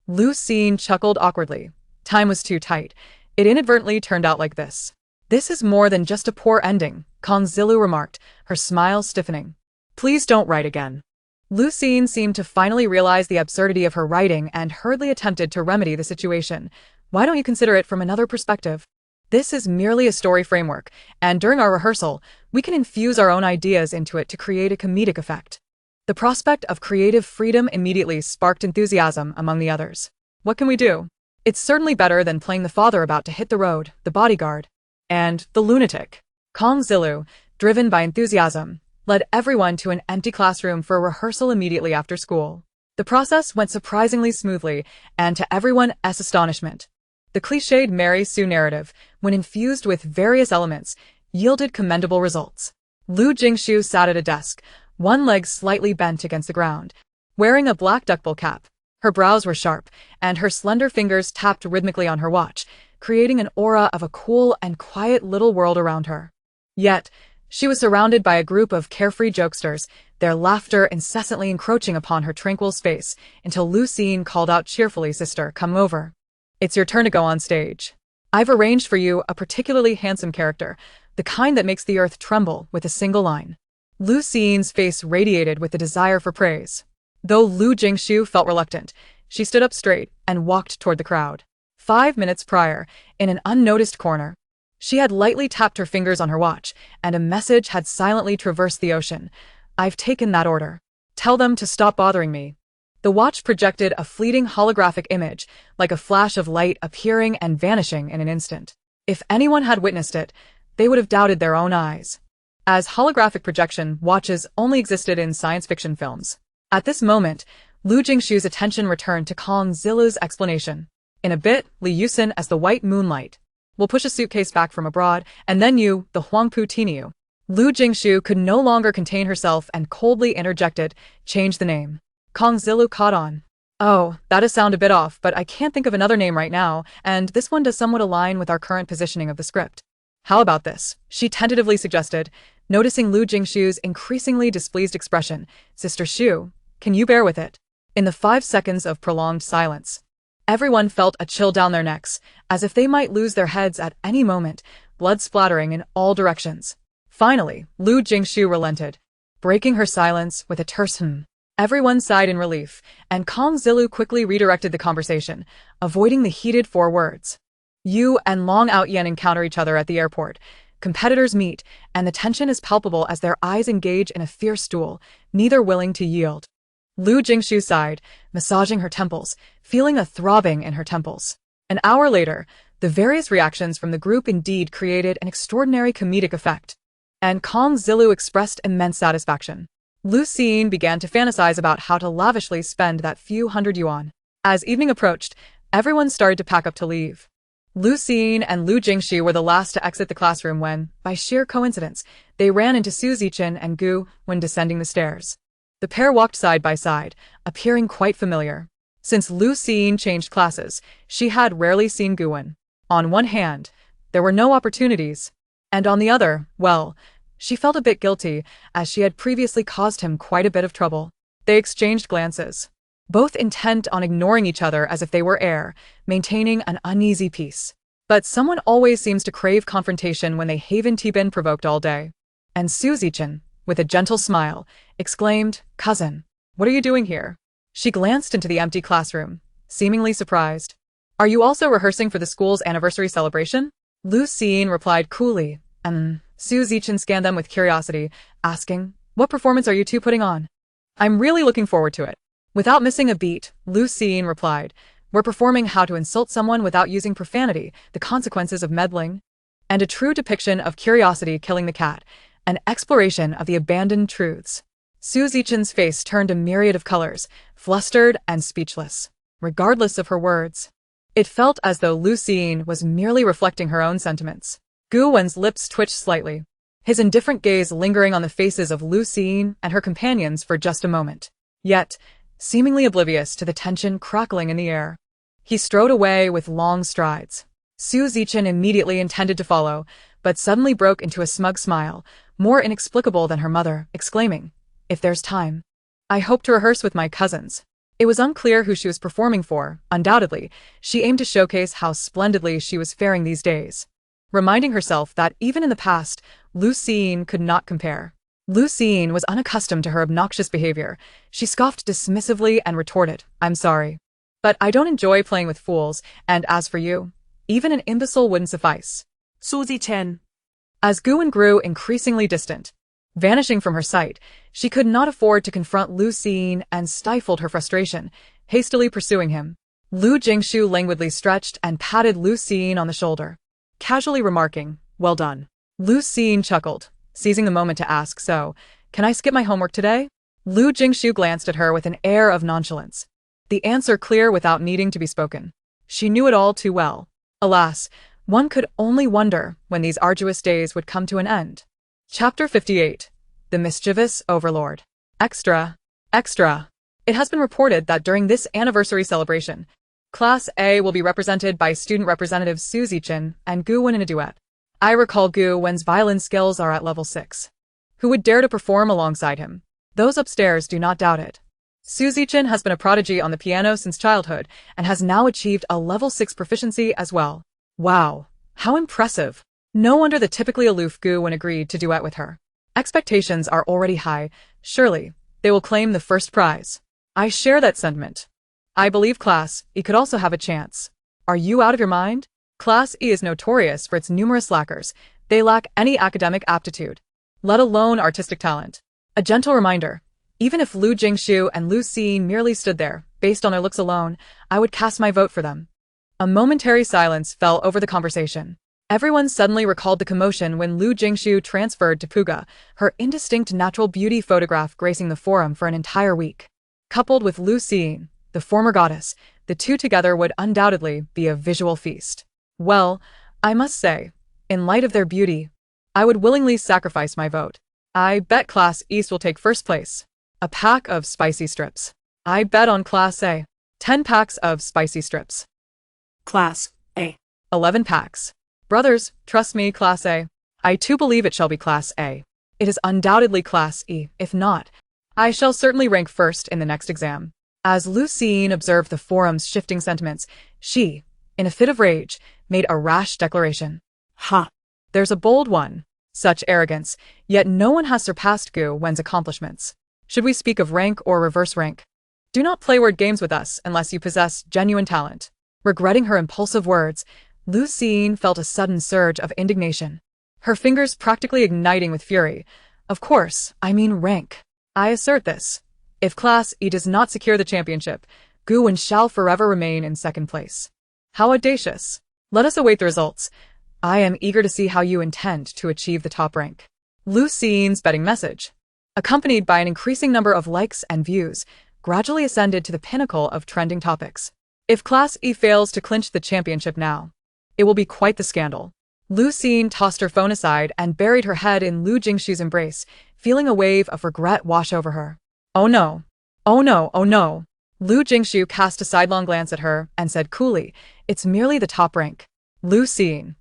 Lu Jingshu chuckled awkwardly. Time was too tight. It inadvertently turned out like this. This is more than just a poor ending, Kong Zilu remarked, her smile stiffening. Please don't write again. Lu Jingshu seemed to finally realize the absurdity of her writing and hurriedly attempted to remedy the situation. Why don't you consider it from another perspective? This is merely a story framework, and during our rehearsal, we can infuse our own ideas into it to create a comedic effect. The prospect of creative freedom immediately sparked enthusiasm among the others. What can we do? It's certainly better than playing the father about to hit the road, the bodyguard, and the lunatic. Kong Zilu, driven by enthusiasm, led everyone to an empty classroom for a rehearsal immediately after school. The process went surprisingly smoothly, and to everyone's astonishment, the cliched Mary Sue narrative, when infused with various elements, yielded commendable results. Lu Jingshu sat at a desk, one leg slightly bent against the ground, wearing a black duckbill cap. Her brows were sharp, and her slender fingers tapped rhythmically on her watch, creating an aura of a cool and quiet little world around her. Yet, she was surrounded by a group of carefree jokesters, their laughter incessantly encroaching upon her tranquil space, until Lu Jingshu called out cheerfully, "Sister, come over. It's your turn to go on stage. I've arranged for you a particularly handsome character, the kind that makes the earth tremble with a single line." Lu Jingshu's face radiated with the desire for praise. Though Lu Jingshu felt reluctant, she stood up straight and walked toward the crowd. 5 minutes prior, in an unnoticed corner, she had lightly tapped her fingers on her watch, and a message had silently traversed the ocean. "I've taken that order. Tell them to stop bothering me." The watch projected a fleeting holographic image, like a flash of light appearing and vanishing in an instant. If anyone had witnessed it, they would have doubted their own eyes, as holographic projection watches only existed in science fiction films. At this moment, Lu Jingshu's attention returned to Kong Zilu's explanation. "In a bit, Li Yusin as the white moonlight. We'll push a suitcase back from abroad, and then you, the Huang Putiniu." Lu Jingshu could no longer contain herself and coldly interjected, "Change the name." Kong Zilu caught on. "Oh, that does sound a bit off, but I can't think of another name right now, and this one does somewhat align with our current positioning of the script. How about this?" she tentatively suggested, noticing Lu Jingshu's increasingly displeased expression. "Sister Shu, can you bear with it?" In the 5 seconds of prolonged silence, everyone felt a chill down their necks, as if they might lose their heads at any moment, blood splattering in all directions. Finally, Lu Jingshu relented, breaking her silence with a terse "hm." Everyone sighed in relief, and Kong Zilu quickly redirected the conversation, avoiding the heated 4 words. "You and Long Outyen encounter each other at the airport. Competitors meet, and the tension is palpable as their eyes engage in a fierce duel, neither willing to yield." Lu Jingshu sighed, massaging her temples, feeling a throbbing in her temples. An hour later, the various reactions from the group indeed created an extraordinary comedic effect, and Kong Zilu expressed immense satisfaction. Lu Jingshu began to fantasize about how to lavishly spend that few hundred yuan. As evening approached, everyone started to pack up to leave. Lu Jingshu and Lu Jingshu were the last to exit the classroom when, by sheer coincidence, they ran into Siyin and Gu when descending the stairs. The pair walked side by side, appearing quite familiar. Since Lu Jingshu changed classes, she had rarely seen Guwen. On one hand, there were no opportunities, and on the other, well, she felt a bit guilty, as she had previously caused him quite a bit of trouble. They exchanged glances, both intent on ignoring each other as if they were air, maintaining an uneasy peace. But someone always seems to crave confrontation when they haven't been provoked all day. And Siyin, with a gentle smile, exclaimed, "Cousin, what are you doing here?" She glanced into the empty classroom, seemingly surprised. "Are you also rehearsing for the school's anniversary celebration?" Lu Jingshu replied coolly, and Siyin scanned them with curiosity, asking, "What performance are you two putting on?" "I'm really looking forward to it." Without missing a beat, Lu Jingshu replied, "We're performing how to insult someone without using profanity, the consequences of meddling, and a true depiction of curiosity killing the cat, an exploration of the abandoned truths." Siyin's face turned a myriad of colors, flustered and speechless, regardless of her words. It felt as though Lu Jingshu was merely reflecting her own sentiments. Gu Wen's lips twitched slightly, his indifferent gaze lingering on the faces of Lu Jingshu and her companions for just a moment. Yet, seemingly oblivious to the tension crackling in the air, he strode away with long strides. Siyin immediately intended to follow, but suddenly broke into a smug smile, more inexplicable than her mother, exclaiming, "If there's time, I hope to rehearse with my cousins." It was unclear who she was performing for. Undoubtedly, she aimed to showcase how splendidly she was faring these days, reminding herself that even in the past, Lu Jingshu could not compare. Lu Jingshu was unaccustomed to her obnoxious behavior. She scoffed dismissively and retorted, "I'm sorry, but I don't enjoy playing with fools, and as for you, even an imbecile wouldn't suffice." Siyin. As Guwen grew increasingly distant, vanishing from her sight, she could not afford to confront Lu Jingshu and stifled her frustration, hastily pursuing him. Lu Jingshu languidly stretched and patted Lu Jingshu on the shoulder, casually remarking, "Well done." Lu Jingshu chuckled, seizing the moment to ask, "So, can I skip my homework today?" Lu Jingshu glanced at her with an air of nonchalance, the answer clear without needing to be spoken. She knew it all too well. Alas, one could only wonder when these arduous days would come to an end. Chapter 58. The Mischievous Overlord. Extra. It has been reported that during this anniversary celebration, Class A will be represented by student representatives Siyin and Gu Wen in a duet. I recall Gu Wen's violin skills are at level 6. Who would dare to perform alongside him? Those upstairs do not doubt it. Siyin has been a prodigy on the piano since childhood and has now achieved a level 6 proficiency as well. Wow, how impressive. No wonder the typically aloof Gu Wen agreed to duet with her. Expectations are already high. Surely, they will claim the first prize. I share that sentiment. I believe Class E could also have a chance. Are you out of your mind? Class E is notorious for its numerous lackers. They lack any academic aptitude, let alone artistic talent. A gentle reminder, even if Lu Jingshu and Lu Jingshu merely stood there, based on their looks alone, I would cast my vote for them. A momentary silence fell over the conversation. Everyone suddenly recalled the commotion when Lu Jingshu transferred to Puga, her indistinct natural beauty photograph gracing the forum for an entire week. Coupled with Lu Jingshu, the former goddess, the two together would undoubtedly be a visual feast. Well, I must say, in light of their beauty, I would willingly sacrifice my vote. I bet Class East will take first place. A pack of spicy strips. I bet on Class A. 10 packs of spicy strips. Class A. 11 packs. Brothers, trust me, Class A. I too believe it shall be Class A. It is undoubtedly Class E. If not, I shall certainly rank first in the next exam. As Lu Jingshu observed the forum's shifting sentiments, she, in a fit of rage, made a rash declaration. Ha! There's a bold one. Such arrogance, yet no one has surpassed Gu Wen's accomplishments. Should we speak of rank or reverse rank? Do not play word games with us unless you possess genuine talent. Regretting her impulsive words, Lu Jingshu felt a sudden surge of indignation, her fingers practically igniting with fury. Of course, I mean rank. I assert this. If Class E does not secure the championship, Gu Wen shall forever remain in second place. How audacious. Let us await the results. I am eager to see how you intend to achieve the top rank. Lu Jingshu's betting message, accompanied by an increasing number of likes and views, gradually ascended to the pinnacle of trending topics. If Class E fails to clinch the championship now, It will be quite the scandal. Lu Jingshu tossed her phone aside and buried her head in Lu Jingshu's embrace, feeling a wave of regret wash over her. Oh no. Oh no, oh no. Lu Jingshu cast a sidelong glance at her and said coolly, it's merely the top rank. Lu Jingshu.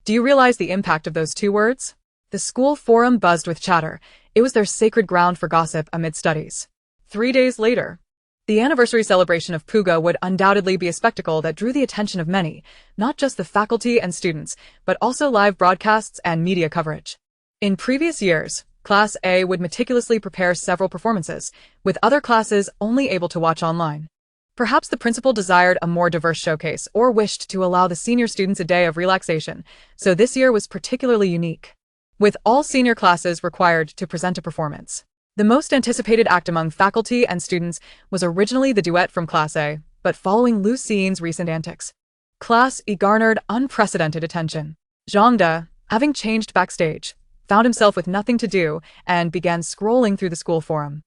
Do you realize the impact of those two words? The school forum buzzed with chatter. It was their sacred ground for gossip amid studies. 3 days later, the anniversary celebration of Puga would undoubtedly be a spectacle that drew the attention of many, not just the faculty and students, but also live broadcasts and media coverage. In previous years, Class A would meticulously prepare several performances, with other classes only able to watch online. Perhaps the principal desired a more diverse showcase or wished to allow the senior students a day of relaxation, so this year was particularly unique. With all senior classes required to present a performance. The most anticipated act among faculty and students was originally the duet from Class A, but following Lu Jingshu's recent antics, Class E garnered unprecedented attention. Zhang De, having changed backstage, found himself with nothing to do and began scrolling through the school forum.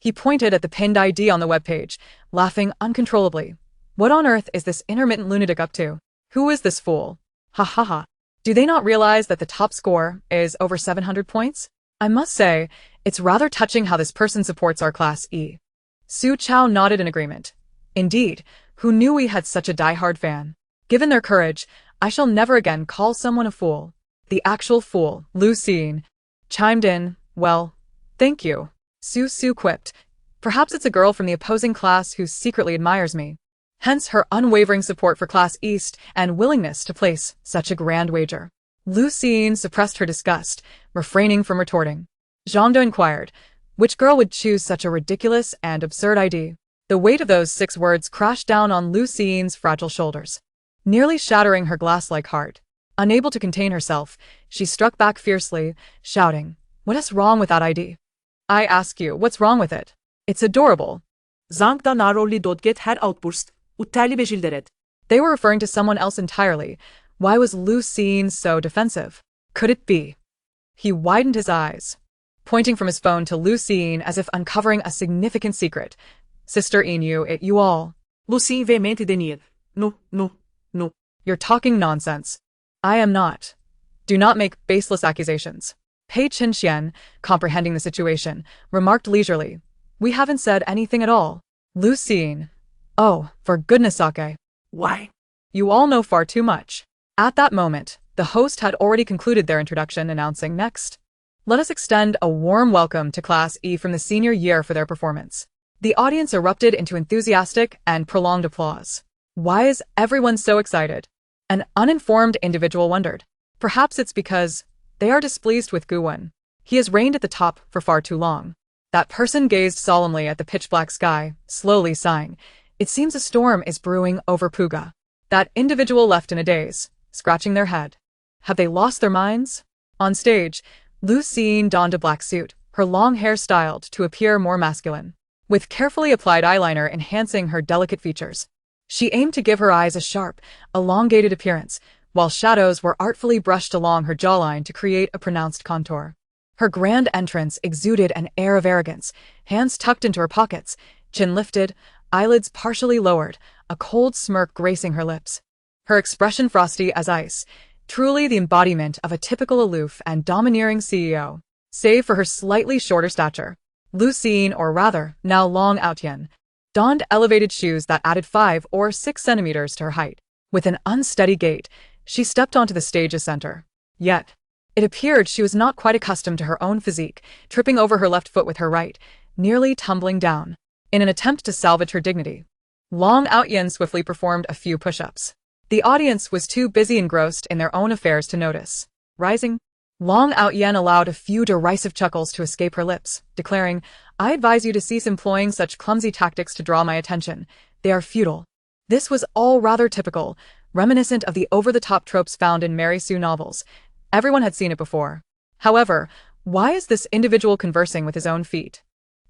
He pointed at the pinned ID on the webpage, laughing uncontrollably. What on earth is this intermittent lunatic up to? Who is this fool? Ha ha ha. Do they not realize that the top score is over 700 points? I must say, it's rather touching how this person supports our Class E. Su Chao nodded in agreement. Indeed, who knew we had such a die-hard fan? Given their courage, I shall never again call someone a fool. The actual fool, Lu Jingshu, chimed in. Well, thank you. Su quipped. Perhaps it's a girl from the opposing class who secretly admires me. Hence her unwavering support for Class East and willingness to place such a grand wager. Lu Jingshu suppressed her disgust, refraining from retorting. Zhang De inquired, which girl would choose such a ridiculous and absurd idea? The weight of those 6 words crashed down on Lu Jingshu's fragile shoulders, nearly shattering her glass-like heart. Unable to contain herself, she struck back fiercely, shouting, what is wrong with that idea? I ask you, what's wrong with it? It's adorable. Zhang Da naroli dodget her outburst, utterly beschilderet. They were referring to someone else entirely. Why was Lu Jingshu so defensive? Could it be? He widened his eyes, pointing from his phone to Lu Jingshu as if uncovering a significant secret. Sister Inu, it you all. Lu Jingshu veemente denir. No. You're talking nonsense. I am not. Do not make baseless accusations. Pei Qinxian, comprehending the situation, remarked leisurely. We haven't said anything at all. Lu Jingshu. Oh, for goodness sake. Why? You all know far too much. At that moment, the host had already concluded their introduction, announcing next. Let us extend a warm welcome to Class E from the senior year for their performance. The audience erupted into enthusiastic and prolonged applause. Why is everyone so excited? An uninformed individual wondered. Perhaps it's because they are displeased with Guwen. He has reigned at the top for far too long. That person gazed solemnly at the pitch-black sky, slowly sighing. It seems a storm is brewing over Puga. That individual left in a daze, scratching their head. Have they lost their minds? On stage, Lu Jingshu donned a black suit, her long hair styled to appear more masculine, with carefully applied eyeliner enhancing her delicate features. She aimed to give her eyes a sharp, elongated appearance, while shadows were artfully brushed along her jawline to create a pronounced contour. Her grand entrance exuded an air of arrogance, hands tucked into her pockets, chin lifted, eyelids partially lowered, a cold smirk gracing her lips. Her expression frosty as ice, truly the embodiment of a typical aloof and domineering CEO. Save for her slightly shorter stature, Lu Jingshu, or rather, now Long Outyen, donned elevated shoes that added 5 or 6 centimeters to her height. With an unsteady gait, she stepped onto the stage's center. Yet, it appeared she was not quite accustomed to her own physique, tripping over her left foot with her right, nearly tumbling down. In an attempt to salvage her dignity, Long Outyen swiftly performed a few push-ups. The audience was too busy engrossed in their own affairs to notice. Rising, Long Outyen allowed a few derisive chuckles to escape her lips, declaring, I advise you to cease employing such clumsy tactics to draw my attention. They are futile. This was all rather typical, reminiscent of the over-the-top tropes found in Mary Sue novels. Everyone had seen it before. However, why is this individual conversing with his own feet?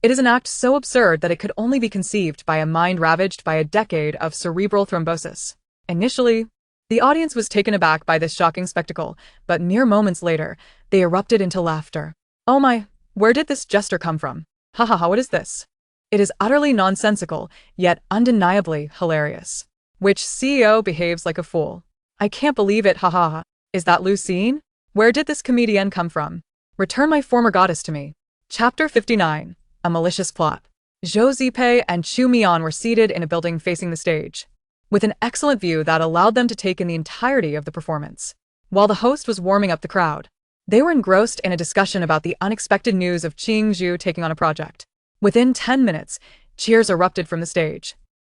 It is an act so absurd that it could only be conceived by a mind ravaged by a decade of cerebral thrombosis. Initially, the audience was taken aback by this shocking spectacle, but mere moments later, they erupted into laughter. Oh my, where did this jester come from? Ha ha ha, what is this? It is utterly nonsensical, yet undeniably hilarious. Which CEO behaves like a fool? I can't believe it, haha. Is that Lu Jingshu? Where did this comedian come from? Return my former goddess to me. Chapter 59. A Malicious Plot. Zhou Zipei and Chu Mian were seated in a building facing the stage, with an excellent view that allowed them to take in the entirety of the performance. While the host was warming up the crowd, they were engrossed in a discussion about the unexpected news of Jingshu taking on a project. Within 10 minutes, cheers erupted from the stage,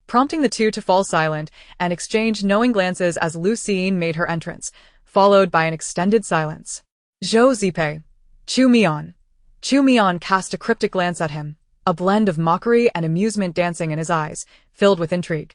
prompting the two to fall silent and exchange knowing glances as Lu Jingshu made her entrance, followed by an extended silence. Zhou Zipei. Chu Mian. Chu Mian cast a cryptic glance at him, a blend of mockery and amusement dancing in his eyes, filled with intrigue.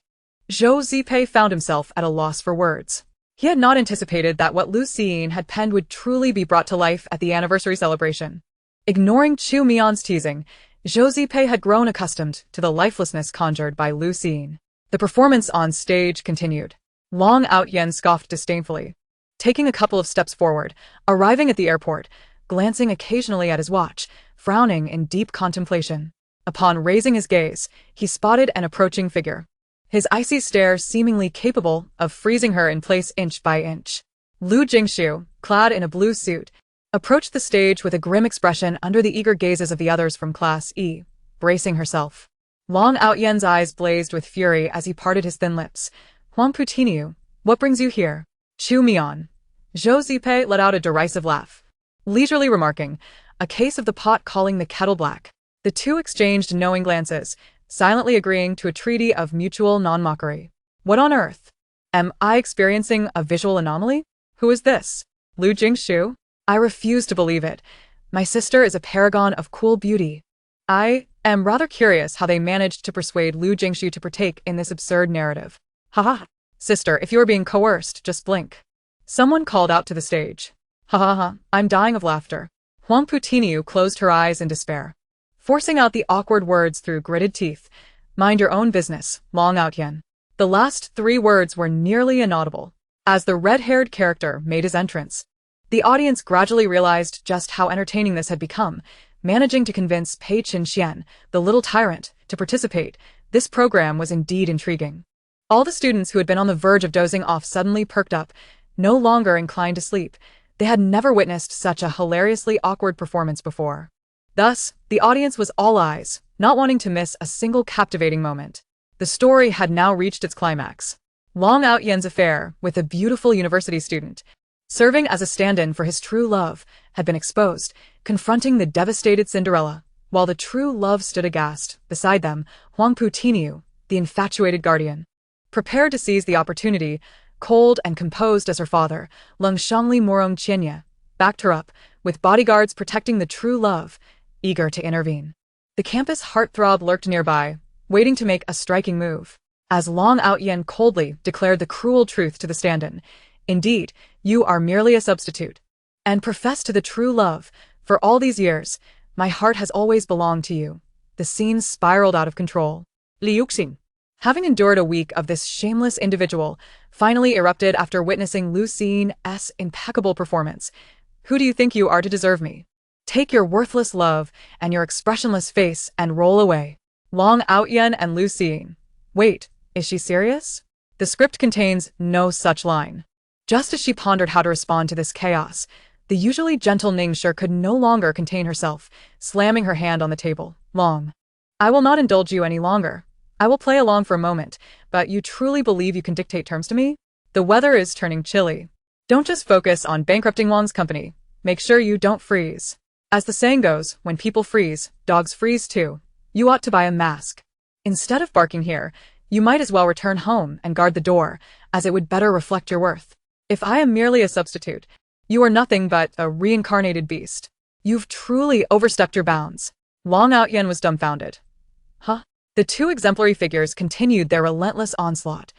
Zhou Zipei found himself at a loss for words. He had not anticipated that what Lu Jingshu had penned would truly be brought to life at the anniversary celebration. Ignoring Chu Mian's teasing, Zhou Zipei had grown accustomed to the lifelessness conjured by Lu Jingshu. The performance on stage continued. Long Outyen scoffed disdainfully, taking a couple of steps forward, arriving at the airport, glancing occasionally at his watch, frowning in deep contemplation. Upon raising his gaze, he spotted an approaching figure, his icy stare seemingly capable of freezing her in place inch by inch. Lu Jingshu, clad in a blue suit, approached the stage with a grim expression under the eager gazes of the others from Class E, bracing herself. Long Outyen's eyes blazed with fury as he parted his thin lips. Huang Putiniu, what brings you here? Chu Mian. Zhou Zipei let out a derisive laugh, leisurely remarking, a case of the pot calling the kettle black. The two exchanged knowing glances, silently agreeing to a treaty of mutual non-mockery. What on earth? Am I experiencing a visual anomaly? Who is this? Lu Jingshu? I refuse to believe it. My sister is a paragon of cool beauty. I am rather curious how they managed to persuade Lu Jingshu to partake in this absurd narrative. Haha. Sister, if you are being coerced, just blink. Someone called out to the stage. Ha ha ha, I'm dying of laughter. Huang Putiniu closed her eyes in despair, forcing out the awkward words through gritted teeth. Mind your own business, Long Outyen. The last 3 words were nearly inaudible. As the red-haired character made his entrance, the audience gradually realized just how entertaining this had become, managing to convince Pei Qinxian, the little tyrant, to participate. This program was indeed intriguing. All the students who had been on the verge of dozing off suddenly perked up, no longer inclined to sleep. They had never witnessed such a hilariously awkward performance before. Thus, the audience was all eyes, not wanting to miss a single captivating moment. The story had now reached its climax. Long Outyen's affair with a beautiful university student, serving as a stand-in for his true love, had been exposed, confronting the devastated Cinderella, while the true love stood aghast. Beside them, Huang Putiniu, the infatuated guardian, prepared to seize the opportunity. Cold and composed as her father, Lung Shangli Morong Qianye, backed her up, with bodyguards protecting the true love, eager to intervene. The campus heartthrob lurked nearby, waiting to make a striking move, as Long Outyen coldly declared the cruel truth to the stand-in. Indeed, you are merely a substitute, and profess to the true love. For all these years, my heart has always belonged to you. The scene spiraled out of control. Liu Xing, having endured a week of this shameless individual, finally erupted after witnessing Lu Jingshu's impeccable performance. Who do you think you are to deserve me? Take your worthless love and your expressionless face and roll away. Long Outyen and Lu Jingshu. Wait, is she serious? The script contains no such line. Just as she pondered how to respond to this chaos, the usually gentle Ningshi could no longer contain herself, slamming her hand on the table. Long, I will not indulge you any longer. I will play along for a moment, but you truly believe you can dictate terms to me? The weather is turning chilly. Don't just focus on bankrupting Wang's company. Make sure you don't freeze. As the saying goes, when people freeze, dogs freeze too. You ought to buy a mask. Instead of barking here, you might as well return home and guard the door, as it would better reflect your worth. If I am merely a substitute, you are nothing but a reincarnated beast. You've truly overstepped your bounds. Long Outyen was dumbfounded. Huh? The 2 exemplary figures continued their relentless onslaught,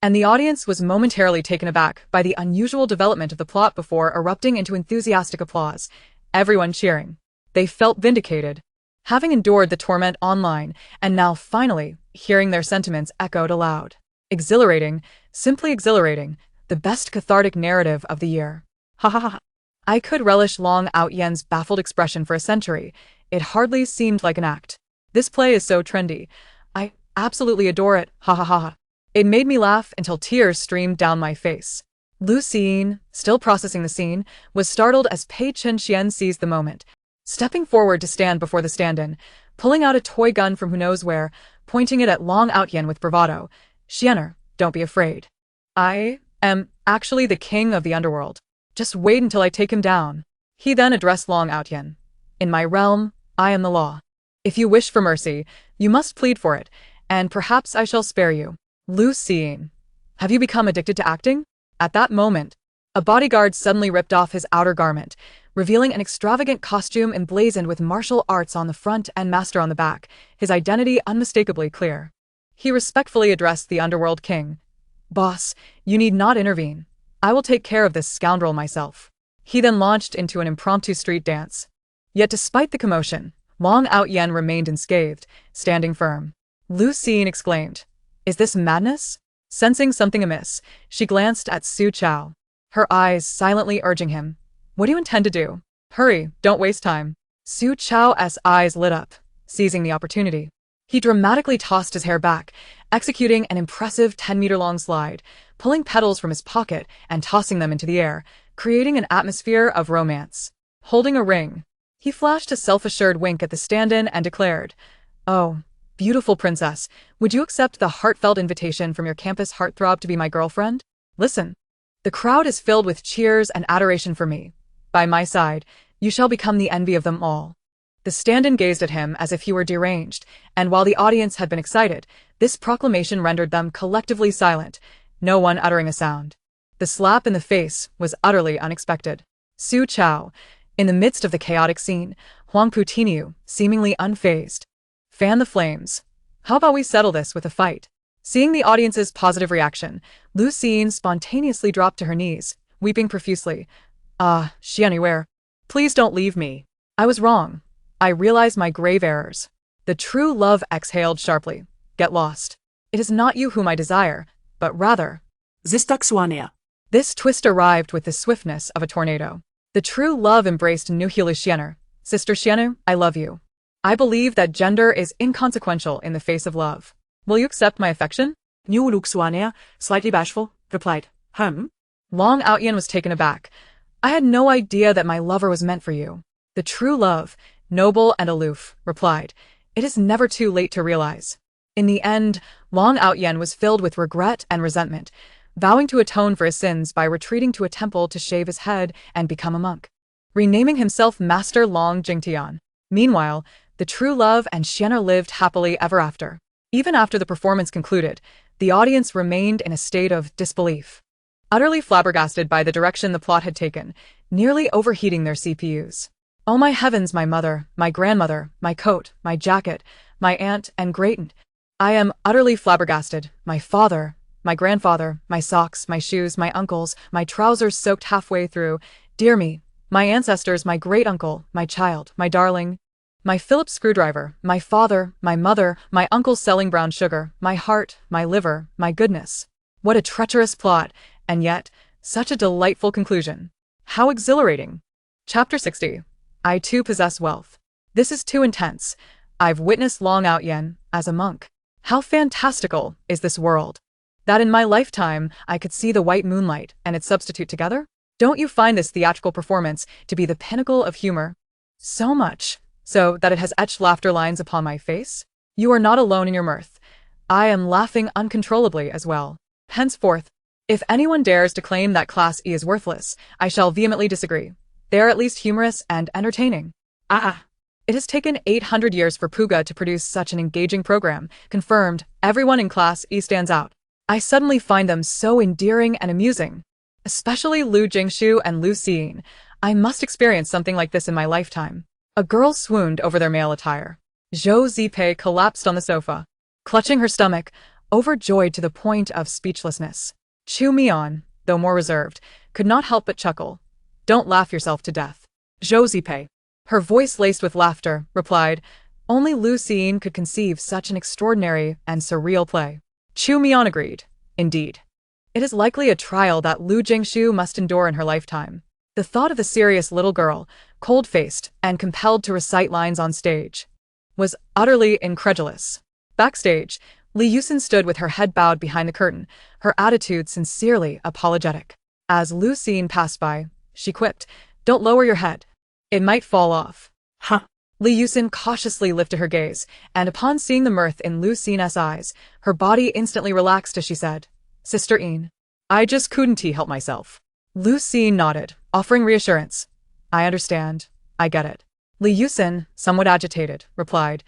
and the audience was momentarily taken aback by the unusual development of the plot before erupting into enthusiastic applause, everyone cheering. They felt vindicated, having endured the torment online, and now finally hearing their sentiments echoed aloud. Exhilarating, simply exhilarating, the best cathartic narrative of the year. Ha ha ha. I could relish Long Outyen's baffled expression for a century. It hardly seemed like an act. This play is so trendy. I absolutely adore it. Ha ha ha ha. It made me laugh until tears streamed down my face. Lu Jingshu, still processing the scene, was startled as Pei Chen seized the moment, stepping forward to stand before the stand-in, pulling out a toy gun from who knows where, pointing it at Long Outyen with bravado. "Xianer, don't be afraid. I am actually the king of the underworld. Just wait until I take him down." He then addressed Long Outyen. "In my realm, I am the law. If you wish for mercy, you must plead for it, and perhaps I shall spare you." Lu Jingshu, have you become addicted to acting? At that moment, a bodyguard suddenly ripped off his outer garment, revealing an extravagant costume emblazoned with martial arts on the front and master on the back, his identity unmistakably clear. He respectfully addressed the underworld king. "Boss, you need not intervene. I will take care of this scoundrel myself." He then launched into an impromptu street dance. Yet despite the commotion, Long Outyen remained unscathed, standing firm. Lu Jingshu exclaimed, "Is this madness?" Sensing something amiss, she glanced at Su Chao, her eyes silently urging him. "What do you intend to do? Hurry, don't waste time." Su Chao's eyes lit up, seizing the opportunity. He dramatically tossed his hair back, executing an impressive 10-meter-long slide, pulling petals from his pocket and tossing them into the air, creating an atmosphere of romance. Holding a ring, he flashed a self-assured wink at the stand-in and declared, "Oh, beautiful princess, would you accept the heartfelt invitation from your campus heartthrob to be my girlfriend? Listen, the crowd is filled with cheers and adoration for me. By my side, you shall become the envy of them all." The stand-in gazed at him as if he were deranged, and while the audience had been excited, this proclamation rendered them collectively silent, no one uttering a sound. The slap in the face was utterly unexpected. Su Chao, in the midst of the chaotic scene, Huang Putiniu, seemingly unfazed. "Fan the flames. How about we settle this with a fight?" Seeing the audience's positive reaction, Lu Jingshu spontaneously dropped to her knees, weeping profusely. Xianwei, please don't leave me. I was wrong. I realize my grave errors." The true love exhaled sharply. "Get lost. It is not you whom I desire, but rather..." Zistakswania. This twist arrived with the swiftness of a tornado. The true love embraced Nuhula Xianer. "Sister Xianer, I love you. I believe that gender is inconsequential in the face of love. Will you accept my affection?" Nuhulukswania, slightly bashful, replied, Long Outyen was taken aback. "I had no idea that my lover was meant for you." The true love, noble and aloof, replied, "It is never too late to realize." In the end, Long Outyen was filled with regret and resentment, vowing to atone for his sins by retreating to a temple to shave his head and become a monk, renaming himself Master Long Jingtian. Meanwhile, the true love and Xianer lived happily ever after. Even after the performance concluded, the audience remained in a state of disbelief, utterly flabbergasted by the direction the plot had taken, nearly overheating their CPUs. "Oh my heavens, my mother, my grandmother, my coat, my jacket, my aunt and great-aunt. I am utterly flabbergasted. My father, my grandfather, my socks, my shoes, my uncles, my trousers soaked halfway through. Dear me, my ancestors, my great-uncle, my child, my darling, my Phillips screwdriver, my father, my mother, my uncle selling brown sugar, my heart, my liver, my goodness. What a treacherous plot, and yet, such a delightful conclusion. How exhilarating." Chapter 60. I too possess wealth. This is too intense. I've witnessed Long Outyen as a monk. How fantastical is this world? That in my lifetime I could see the white moonlight and its substitute together? Don't you find this theatrical performance to be the pinnacle of humor? So much so that it has etched laughter lines upon my face? You are not alone in your mirth. I am laughing uncontrollably as well. Henceforth, if anyone dares to claim that Class E is worthless, I shall vehemently disagree. They are at least humorous and entertaining. It has taken 800 years for Puga to produce such an engaging program. Confirmed, everyone in Class E stands out. I suddenly find them so endearing and amusing. Especially Lu Jingshu and Lu Jingshu. I must experience something like this in my lifetime. A girl swooned over their male attire. Zhou Zipei collapsed on the sofa, clutching her stomach, overjoyed to the point of speechlessness. Chu Mian, though more reserved, could not help but chuckle. "Don't laugh yourself to death." Zhou Zipei, her voice laced with laughter, replied. Only Lu Jingshu could conceive such an extraordinary and surreal play. Chu Mian agreed. Indeed. It is likely a trial that Lu Jingshu must endure in her lifetime. The thought of the serious little girl, cold-faced and compelled to recite lines on stage, was utterly incredulous. Backstage, Li Yusin stood with her head bowed behind the curtain, her attitude sincerely apologetic. As Lu Jingshu passed by, she quipped, "Don't lower your head. It might fall off." Huh. Li Yusin cautiously lifted her gaze, and upon seeing the mirth in Lu Jingshu's eyes, her body instantly relaxed as she said, "Sister Yin, I just couldn't help myself." Lu Jingshu nodded, offering reassurance. "I understand. I get it." Li Yusin, somewhat agitated, replied,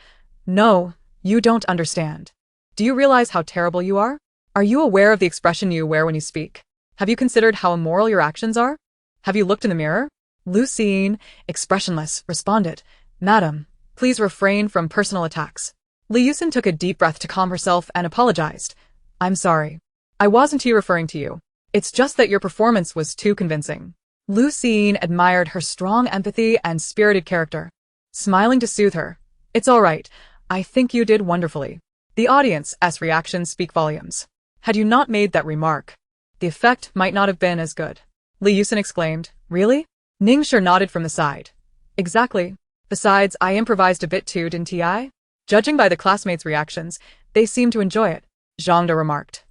"No, you don't understand. Do you realize how terrible you are? Are you aware of the expression you wear when you speak? Have you considered how immoral your actions are? Have you looked in the mirror?" Lu Jingshu, expressionless, responded, "Madam, please refrain from personal attacks." Li Yusin took a deep breath to calm herself and apologized. "I'm sorry. I wasn't referring to you. It's just that your performance was too convincing." Lu Jingshu admired her strong empathy and spirited character. Smiling to soothe her, "It's all right. I think you did wonderfully." The audience's reactions speak volumes. Had you not made that remark, the effect might not have been as good. Li Yusin exclaimed, "Really?" Ningxue nodded from the side. "Exactly. Besides, I improvised a bit too, didn't I?" Judging by the classmates' reactions, they seemed to enjoy it, Zhangde remarked.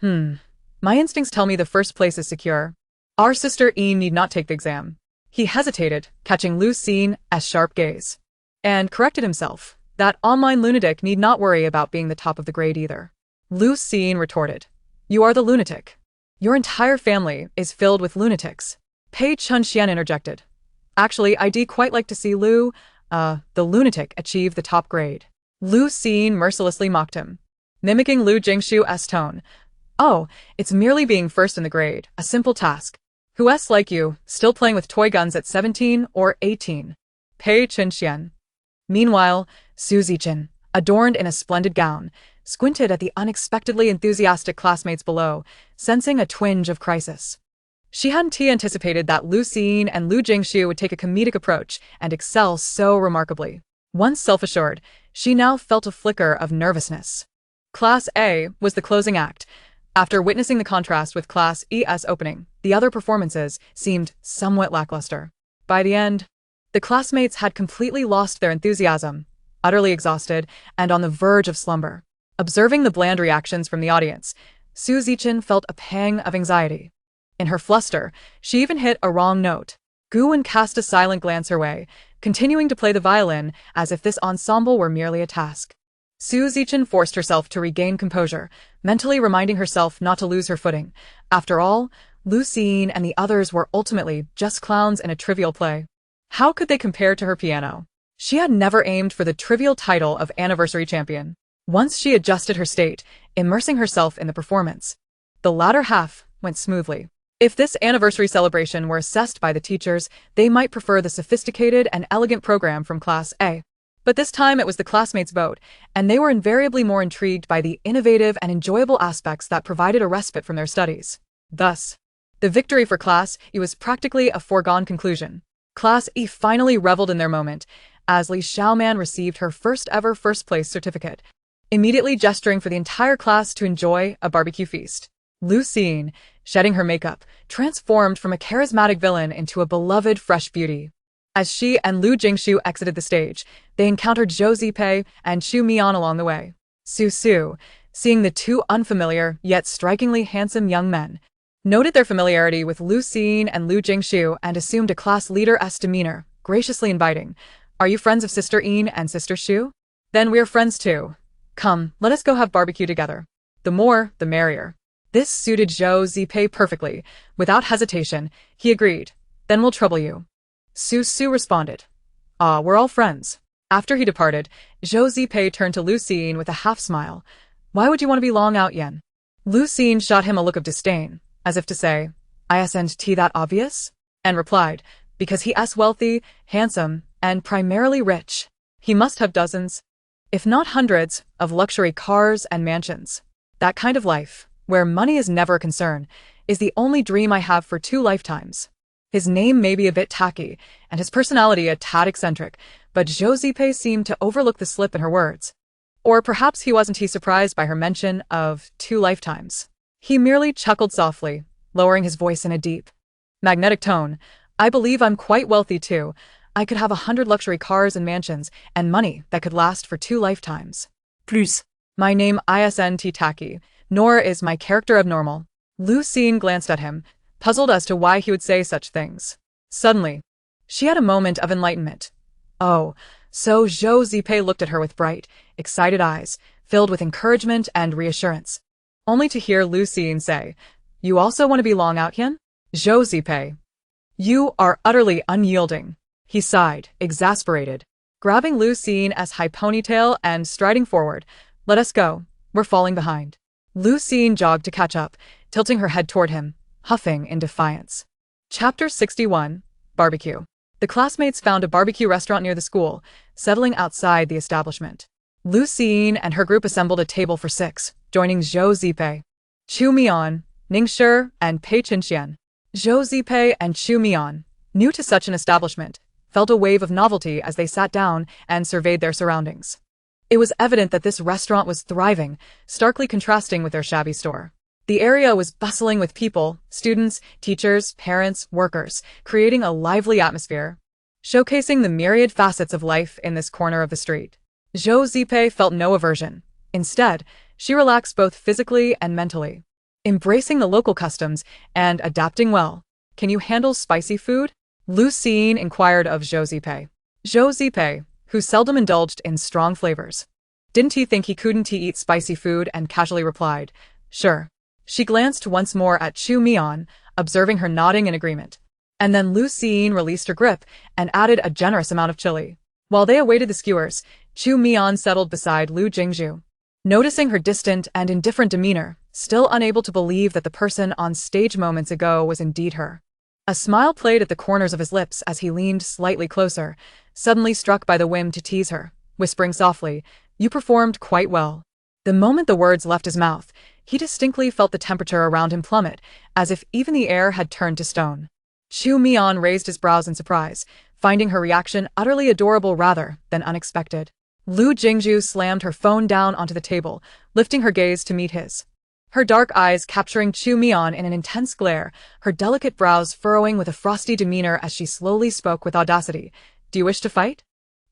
My instincts tell me the first place is secure. Our sister Yin need not take the exam." He hesitated, catching Lu Jingshu's sharp gaze, and corrected himself. That online lunatic need not worry about being the top of the grade either. Lu Jingshu retorted, "You are the lunatic. Your entire family is filled with lunatics." Pei Chunxian interjected, "Actually, I'd quite like to see the lunatic achieve the top grade." Lu Jingshu mercilessly mocked him, mimicking Lu Jingshu's tone. "Oh, it's merely being first in the grade, a simple task. Who's like you, still playing with toy guns at 17 or 18? Pei Chunxian. Meanwhile, Su Zichen, adorned in a splendid gown, squinted at the unexpectedly enthusiastic classmates below, sensing a twinge of crisis. She hadn't anticipated that Lu Jingshu and Lu Jingshu would take a comedic approach and excel so remarkably. Once self-assured, she now felt a flicker of nervousness. Class A was the closing act. After witnessing the contrast with Class E's opening, the other performances seemed somewhat lackluster. By the end, the classmates had completely lost their enthusiasm, utterly exhausted, and on the verge of slumber. Observing the bland reactions from the audience, Su Zichen felt a pang of anxiety. In her fluster, she even hit a wrong note. Guwen cast a silent glance her way, continuing to play the violin as if this ensemble were merely a task. Su Zichen forced herself to regain composure, mentally reminding herself not to lose her footing. After all, Lu Jingshu and the others were ultimately just clowns in a trivial play. How could they compare to her piano? She had never aimed for the trivial title of anniversary champion. Once she adjusted her state, immersing herself in the performance, the latter half went smoothly. If this anniversary celebration were assessed by the teachers, they might prefer the sophisticated and elegant program from Class A. But this time it was the classmates' vote, and they were invariably more intrigued by the innovative and enjoyable aspects that provided a respite from their studies. Thus, the victory for Class E was practically a foregone conclusion. Class E finally reveled in their moment, as Li Xiaoman received her first-ever first-place certificate, immediately gesturing for the entire class to enjoy a barbecue feast. Lu Jingshu, shedding her makeup, transformed from a charismatic villain into a beloved fresh beauty. As she and Lu Jingshu exited the stage, they encountered Zhou Zipei and Chu Mian along the way. Su, seeing the two unfamiliar yet strikingly handsome young men, noted their familiarity with Lu Jingshu and Lu Jingshu and assumed a class leader's demeanor, graciously inviting, "Are you friends of Sister Yin and Sister Shu? Then we're friends too. Come, let us go have barbecue together. The more, the merrier." This suited Zhou Zipei perfectly. Without hesitation, he agreed. "Then we'll trouble you." Su responded, "Ah, we're all friends." After he departed, Zhou Zipei turned to Lu Jingshu with a half-smile. "Why would you want to be long out, Yen?" Lu Jingshu shot him a look of disdain, as if to say, "Isn't that obvious?" and replied, "Because he's wealthy, handsome, and primarily rich. He must have dozens, if not hundreds, of luxury cars and mansions. That kind of life, where money is never a concern, is the only dream I have for 2 lifetimes." His name may be a bit tacky, and his personality a tad eccentric, but Zhou Zipei seemed to overlook the slip in her words. Or perhaps he wasn't surprised by her mention of 2 lifetimes. He merely chuckled softly, lowering his voice in a deep, magnetic tone. "I believe I'm quite wealthy too. I could have 100 luxury cars and mansions, and money that could last for 2 lifetimes. Plus. My name isn't Taki, nor is my character abnormal. Lu Jingshu glanced at him, puzzled as to why he would say such things. Suddenly, she had a moment of enlightenment. Oh, so Zhou Zipei looked at her with bright, excited eyes, filled with encouragement and reassurance. Only to hear Lu Jingshu say, "You also want to belong out here?" Zhou Zipei. You are utterly unyielding. He sighed, exasperated, grabbing Lu Jing's high ponytail and striding forward. Let us go. We're falling behind. Lu Jingyu jogged to catch up, tilting her head toward him, huffing in defiance. Chapter 61. Barbecue. The classmates found a barbecue restaurant near the school, settling outside the establishment. Lu Jingyu and her group assembled a table for 6, joining Zhou Zipei, Chu Mian, Ningshi, and Pei Qinxian. Zhou Zipei and Chu Mian, new to such an establishment, felt a wave of novelty as they sat down and surveyed their surroundings. It was evident that this restaurant was thriving, starkly contrasting with their shabby store. The area was bustling with people, students, teachers, parents, workers, creating a lively atmosphere, showcasing the myriad facets of life in this corner of the street. Zhou Zipei felt no aversion. Instead, she relaxed both physically and mentally, embracing the local customs and adapting well. Can you handle spicy food? Lu Jingyu inquired of Zhou Zipei. Zhou Zipei, who seldom indulged in strong flavors, didn't he think he couldn't eat spicy food, and casually replied, "Sure." She glanced once more at Chu Mian, observing her nodding in agreement. And then Lu Jingyu released her grip and added a generous amount of chili. While they awaited the skewers, Chu Mian settled beside Lu Jingshu, noticing her distant and indifferent demeanor, still unable to believe that the person on stage moments ago was indeed her. A smile played at the corners of his lips as he leaned slightly closer, suddenly struck by the whim to tease her, whispering softly, "You performed quite well." The moment the words left his mouth, he distinctly felt the temperature around him plummet, as if even the air had turned to stone. Chu Mian raised his brows in surprise, finding her reaction utterly adorable rather than unexpected. Lu Jingshu slammed her phone down onto the table, lifting her gaze to meet his, her dark eyes capturing Chu Mian in an intense glare, her delicate brows furrowing with a frosty demeanor as she slowly spoke with audacity. "Do you wish to fight?"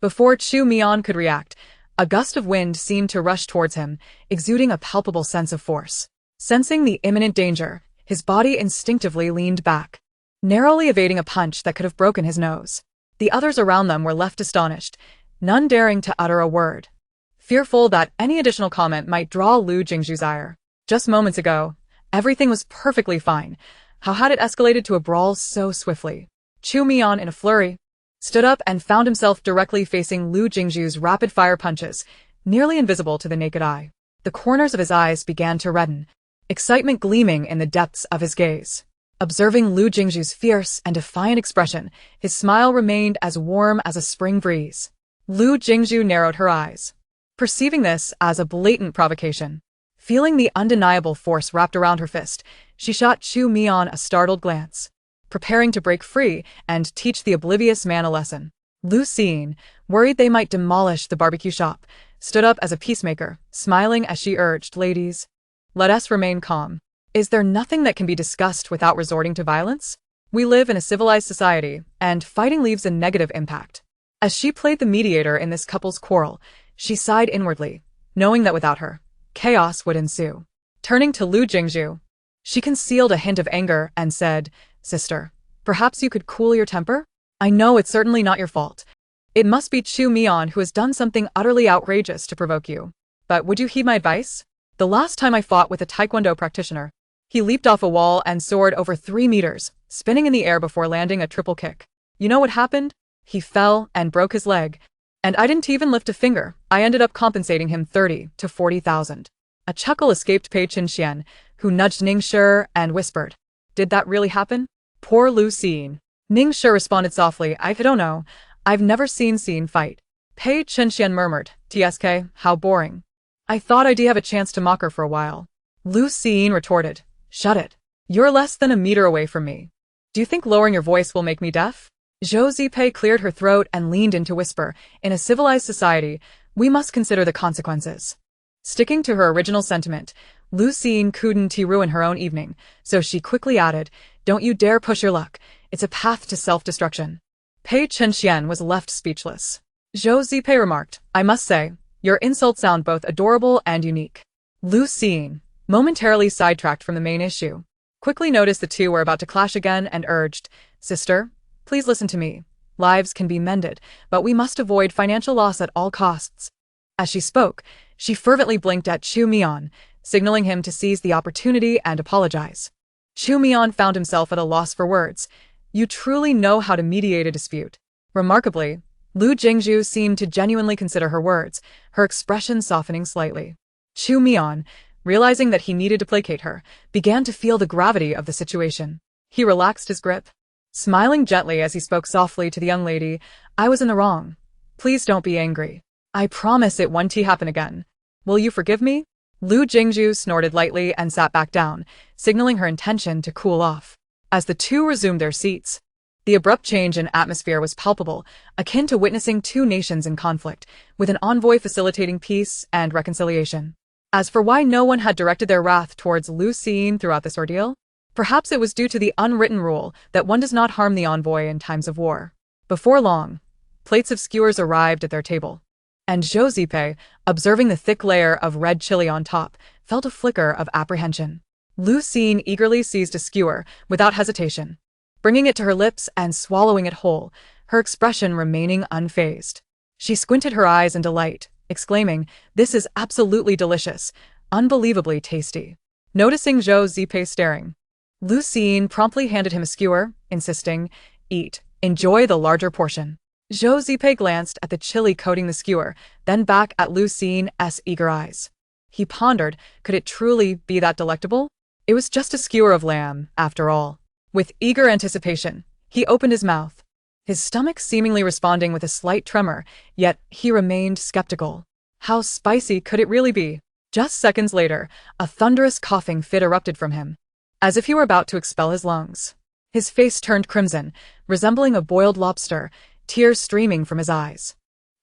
Before Chu Mian could react, a gust of wind seemed to rush towards him, exuding a palpable sense of force. Sensing the imminent danger, his body instinctively leaned back, narrowly evading a punch that could have broken his nose. The others around them were left astonished, none daring to utter a word, fearful that any additional comment might draw Lu Jingshu's ire. Just moments ago, everything was perfectly fine. How had it escalated to a brawl so swiftly? Chu Mian, in a flurry, stood up and found himself directly facing Lu Jingshu's rapid-fire punches, nearly invisible to the naked eye. The corners of his eyes began to redden, excitement gleaming in the depths of his gaze. Observing Lu Jingshu's fierce and defiant expression, his smile remained as warm as a spring breeze. Lu Jingshu narrowed her eyes, perceiving this as a blatant provocation. Feeling the undeniable force wrapped around her fist, she shot Chu Mian a startled glance, preparing to break free and teach the oblivious man a lesson. Lu Jingyu, worried they might demolish the barbecue shop, stood up as a peacemaker, smiling as she urged, "Ladies, let us remain calm. Is there nothing that can be discussed without resorting to violence? We live in a civilized society, and fighting leaves a negative impact." As she played the mediator in this couple's quarrel, she sighed inwardly, knowing that without her, chaos would ensue. Turning to Lu Jingshu, she concealed a hint of anger and said, "Sister, perhaps you could cool your temper? I know it's certainly not your fault. It must be Chu Mian who has done something utterly outrageous to provoke you. But would you heed my advice? The last time I fought with a taekwondo practitioner, he leaped off a wall and soared over 3 meters, spinning in the air before landing a triple kick. You know what happened? He fell and broke his leg. And I didn't even lift a finger. I ended up compensating him 30 to 40,000. A chuckle escaped Pei Qinxian, who nudged Ningshi and whispered, "Did that really happen?" Poor Lu Jingyu. Ningshi responded softly, "I don't know. I've never seen Siyin fight." Pei Qinxian murmured, "Tsk, how boring. I thought I'd have a chance to mock her for a while." Lu Jingyu retorted, "Shut it. You're less than a meter away from me. Do you think lowering your voice will make me deaf?" Zhou Zipei cleared her throat and leaned in to whisper, "In a civilized society, we must consider the consequences." Sticking to her original sentiment, Lu Jingyu couldn't ruin her own evening, so she quickly added, "Don't you dare push your luck. It's a path to self-destruction." Pei Qinxian was left speechless. Zhou Zipei remarked, "I must say, Your insults sound both adorable and unique. Lu Jingshu, momentarily sidetracked from the main issue, quickly noticed the two were about to clash again and urged, "Sister, please listen to me. Lives can be mended, but we must avoid financial loss at all costs." As she spoke, she fervently blinked at Chu Mian, signaling him to seize the opportunity and apologize. Chu Mian found himself at a loss for words. You truly know how to mediate a dispute. Remarkably, Lu Jingshu seemed to genuinely consider her words, her expression softening slightly. Chu Mian, realizing that he needed to placate her, began to feel the gravity of the situation. He relaxed his grip, smiling gently as he spoke softly to the young lady. "I was in the wrong. Please don't be angry. I promise it won't happen again. Will you forgive me?" Lu Jingshu snorted lightly and sat back down, signaling her intention to cool off. As the two resumed their seats, the abrupt change in atmosphere was palpable, akin to witnessing two nations in conflict, with an envoy facilitating peace and reconciliation. As for why no one had directed their wrath towards Lu Jingshu throughout this ordeal, perhaps it was due to the unwritten rule that one does not harm the envoy in times of war. Before long, plates of skewers arrived at their table, and Zhou Zipei, observing the thick layer of red chili on top, felt a flicker of apprehension. Lu Jingshu eagerly seized a skewer, without hesitation, bringing it to her lips and swallowing it whole, her expression remaining unfazed. She squinted her eyes in delight, exclaiming, "This is absolutely delicious, unbelievably tasty." Noticing Zhou Zipei staring, Lu Jingshu promptly handed him a skewer, insisting, "Eat, enjoy the larger portion." Zhou Zipei glanced at the chili coating the skewer, then back at Lu Jingshu's eager eyes. He pondered, could it truly be that delectable? It was just a skewer of lamb, after all. With eager anticipation, he opened his mouth, his stomach seemingly responding with a slight tremor, yet he remained skeptical. How spicy could it really be? Just seconds later, a thunderous coughing fit erupted from him, as if he were about to expel his lungs. His face turned crimson, resembling a boiled lobster, tears streaming from his eyes.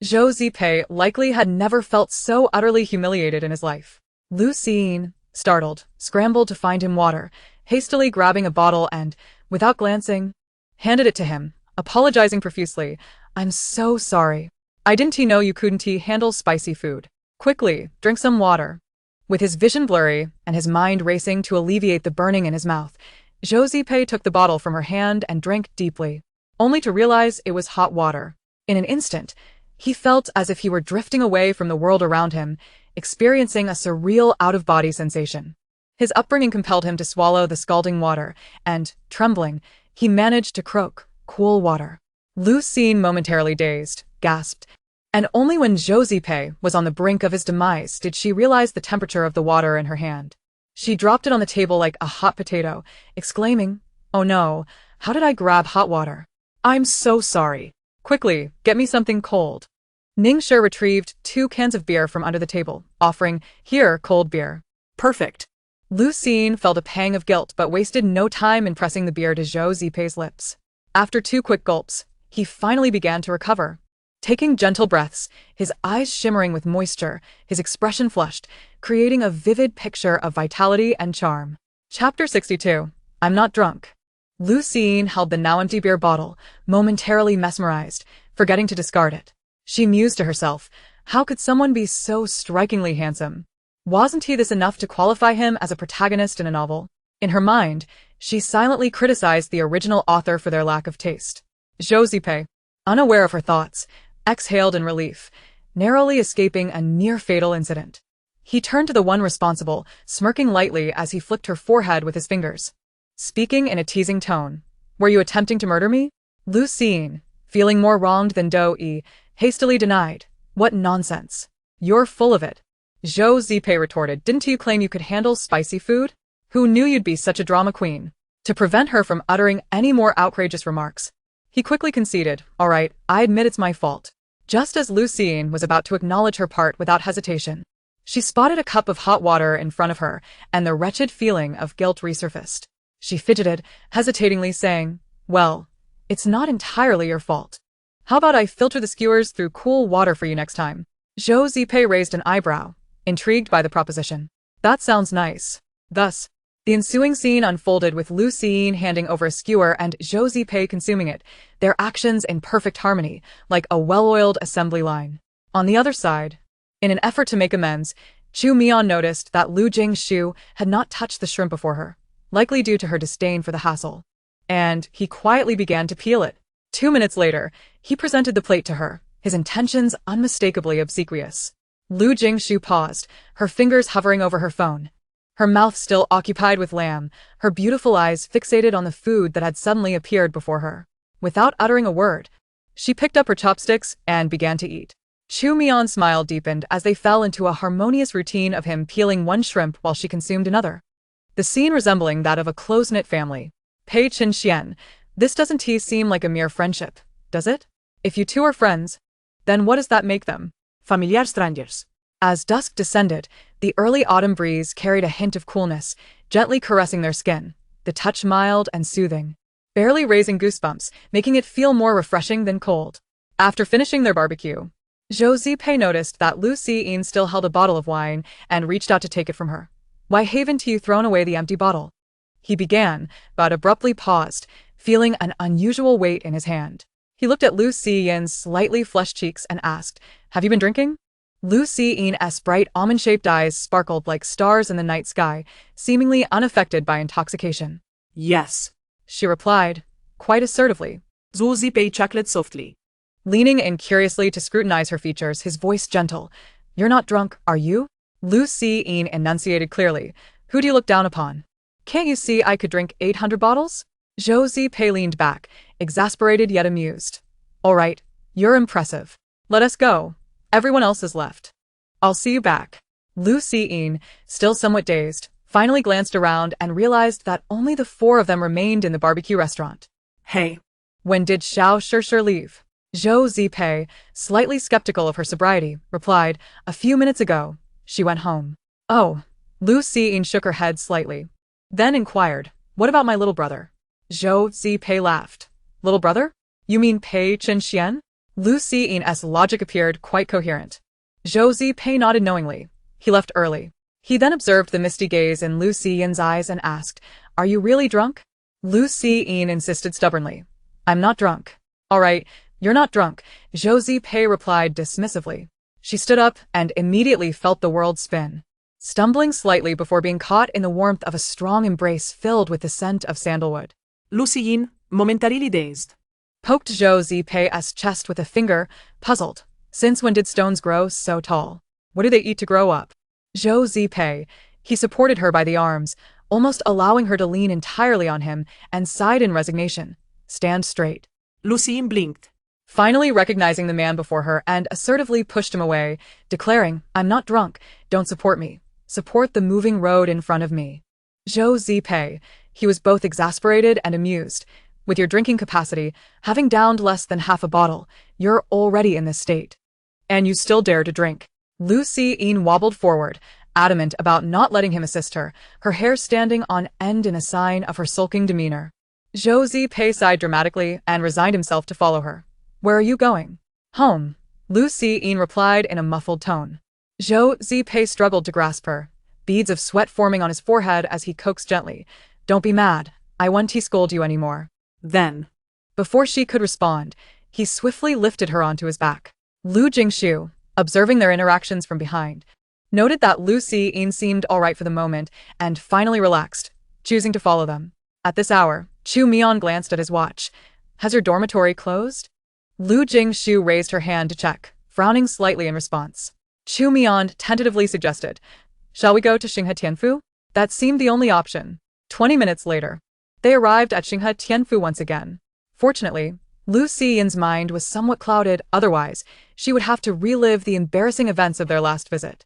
Zhou Zipei likely had never felt so utterly humiliated in his life. Lu Jingshu, startled, scrambled to find him water, hastily grabbing a bottle and, without glancing, handed it to him, apologizing profusely. "I'm so sorry. I didn't know you couldn't handle spicy food. Quickly, drink some water." With his vision blurry and his mind racing to alleviate the burning in his mouth, Zhou Zipei took the bottle from her hand and drank deeply, only to realize it was hot water. In an instant, he felt as if he were drifting away from the world around him, experiencing a surreal out-of-body sensation. His upbringing compelled him to swallow the scalding water, and, trembling, he managed to croak, "Cool water." Lu Jingshu, momentarily dazed, gasped, and only when Zhou Zipei was on the brink of his demise did she realize the temperature of the water in her hand. She dropped it on the table like a hot potato, exclaiming, "Oh no, how did I grab hot water? I'm so sorry. Quickly, get me something cold." Ningshi retrieved 2 cans of beer from under the table, offering, "Here, cold beer." "Perfect." Lu Jingshu felt a pang of guilt but wasted no time in pressing the beer to Zhou Zipei's lips. After 2 quick gulps, he finally began to recover. Taking gentle breaths, his eyes shimmering with moisture, his expression flushed, creating a vivid picture of vitality and charm. Chapter 62. I'm not drunk. Lu Jingshu held the now empty beer bottle, momentarily mesmerized, forgetting to discard it. She mused to herself, how could someone be so strikingly handsome? Wasn't he this enough to qualify him as a protagonist in a novel? In her mind, she silently criticized the original author for their lack of taste. Zhou Zipei, unaware of her thoughts, exhaled in relief, narrowly escaping a near-fatal incident. He turned to the one responsible, smirking lightly as he flicked her forehead with his fingers. Speaking in a teasing tone, "Were you attempting to murder me?" Lu Jingshu, feeling more wronged than Do-e, hastily denied. "What nonsense. You're full of it." Zhou Zipei retorted, "Didn't you claim you could handle spicy food? Who knew you'd be such a drama queen?" To prevent her from uttering any more outrageous remarks, he quickly conceded, "All right, I admit it's my fault." Just as Lu Jingshu was about to acknowledge her part without hesitation, she spotted a cup of hot water in front of her, and the wretched feeling of guilt resurfaced. She fidgeted, hesitatingly saying, "Well, it's not entirely your fault. How about I filter the skewers through cool water for you next time?" Zhou Zipei raised an eyebrow, intrigued by the proposition. "That sounds nice." Thus, the ensuing scene unfolded with Lu Jingshu handing over a skewer and Zhou Zipei consuming it, their actions in perfect harmony, like a well-oiled assembly line. On the other side, In an effort to make amends, Chu Mian noticed that Lu Jingshu had not touched the shrimp before her, likely due to her disdain for the hassle. And he quietly began to peel it. 2 minutes later, he presented the plate to her, his intentions unmistakably obsequious. Lu Jingshu paused, her fingers hovering over her phone. Her mouth still occupied with lamb, her beautiful eyes fixated on the food that had suddenly appeared before her. Without uttering a word, she picked up her chopsticks and began to eat. Chu Mian's smile deepened as they fell into a harmonious routine of him peeling one shrimp while she consumed another. The scene resembling that of a close-knit family. Pei Chin Xian, this doesn't seem like a mere friendship, does it? If you two are friends, then what does that make them? Familiar strangers. As dusk descended, the early autumn breeze carried a hint of coolness, gently caressing their skin, the touch mild and soothing, barely raising goosebumps, making it feel more refreshing than cold. After finishing their barbecue, Zhou Zipei noticed that Lu Siyin still held a bottle of wine and reached out to take it from her. Why haven't you thrown away the empty bottle? He began, but abruptly paused, feeling an unusual weight in his hand. He looked at Lu Siyin's slightly flushed cheeks and asked, "Have you been drinking?" Lu Siyin's bright almond-shaped eyes sparkled like stars in the night sky, seemingly unaffected by intoxication. Yes, She replied, quite assertively. Zhu Zipei chuckled softly. Leaning in curiously to scrutinize her features, his voice gentle. "You're not drunk, are you?" Lu Siyin enunciated clearly. "Who do you look down upon? Can't you see I could drink 800 bottles? Zhou Zipei leaned back, exasperated yet amused. "All right, you're impressive. Let us go. Everyone else is left. I'll see you back." Lu Siyin, still somewhat dazed, finally glanced around and realized that only the four of them remained in the barbecue restaurant. Hey. When did Xiao Shishir leave? Zhou Zipei, slightly skeptical of her sobriety, replied, "A few minutes ago. She went home." "Oh." Lu Siyin shook her head slightly. Then inquired, "What about my little brother?" Zhou Zipei laughed. "Little brother? You mean Pei Chin Xian?" Lu Siyin's logic appeared quite coherent. Zhou Zipei nodded knowingly. He left early. He then observed the misty gaze in Lu Siyin's eyes and asked, "Are you really drunk?" Lu Siyin insisted stubbornly. "I'm not drunk." "All right, you're not drunk," Zhou Zipei replied dismissively. She stood up and immediately felt the world spin, stumbling slightly before being caught in the warmth of a strong embrace filled with the scent of sandalwood. Lu Siyin, momentarily dazed, Poked Zhou Zipei's chest with a finger, puzzled. Since when did stones grow so tall? What do they eat to grow up? Zhou Zipei, he supported her by the arms, almost allowing her to lean entirely on him, and sighed in resignation. "Stand straight." Lu Siyin blinked, Finally recognizing the man before her and assertively pushed him away, declaring, "I'm not drunk, don't support me. Support the moving road in front of me." Zhou Zipei, he was both exasperated and amused. "With your drinking capacity, having downed less than half a bottle, you're already in this state. And you still dare to drink." Lu Siyin wobbled forward, adamant about not letting him assist her, her hair standing on end in a sign of her sulking demeanor. Zhou Zipei sighed dramatically and resigned himself to follow her. "Where are you going?" "Home," Lu Siyin replied in a muffled tone. Zhou Zipei struggled to grasp her, beads of sweat forming on his forehead as he coaxed gently. "Don't be mad, I won't scold you anymore." Then, before she could respond, he swiftly lifted her onto his back. Lu Jingshu, observing their interactions from behind, noted that Lu Siyin seemed all right for the moment and finally relaxed, choosing to follow them. At this hour, Chu Mian glanced at his watch. "Has your dormitory closed?" Lu Jingshu raised her hand to check, frowning slightly in response. Chu Mian tentatively suggested, "Shall we go to Xinghe Tianfu?" That seemed the only option. 20 minutes later, they arrived at Xinghe Tianfu once again. Fortunately, Lu Siyin's mind was somewhat clouded, otherwise, she would have to relive the embarrassing events of their last visit.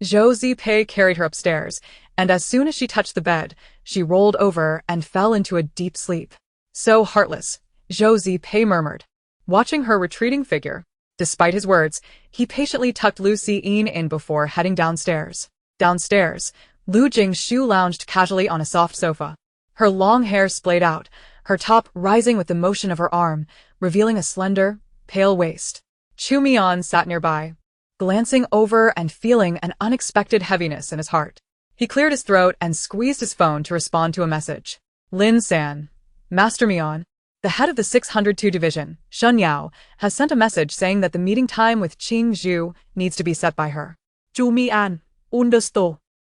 Zhou Zipei carried her upstairs, and as soon as she touched the bed, she rolled over and fell into a deep sleep. "So heartless," Zhou Zipei murmured, watching her retreating figure. Despite his words, he patiently tucked Lu Siyin in before heading downstairs. Downstairs, Lu Jingshu lounged casually on a soft sofa, her long hair splayed out, her top rising with the motion of her arm, revealing a slender, pale waist. Chu Mian sat nearby, glancing over and feeling an unexpected heaviness in his heart. He cleared his throat and squeezed his phone to respond to a message. "Lin San. Master Mian." The head of the 602 Division, Shun Yao, has sent a message saying that the meeting time with Jingshu needs to be set by her. Chu Mi-an, understood.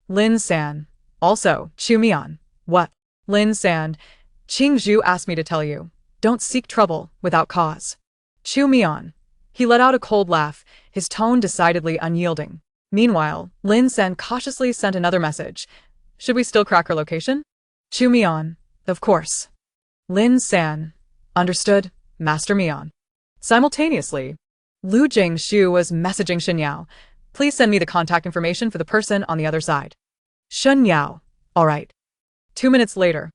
Lin San. Also, Chu Mi-an. What? Lin San. Jingshu asked me to tell you. Don't seek trouble without cause. Chu Mi-an. He let out a cold laugh, his tone decidedly unyielding. Meanwhile, Lin San cautiously sent another message. Should we still crack her location? Chu Mi-an. Of course. Lin San. Understood, Master Mi-an. Simultaneously, Lu Jingshu was messaging Shen Yao. Please send me the contact information for the person on the other side. Shen Yao. All right. 2 minutes later,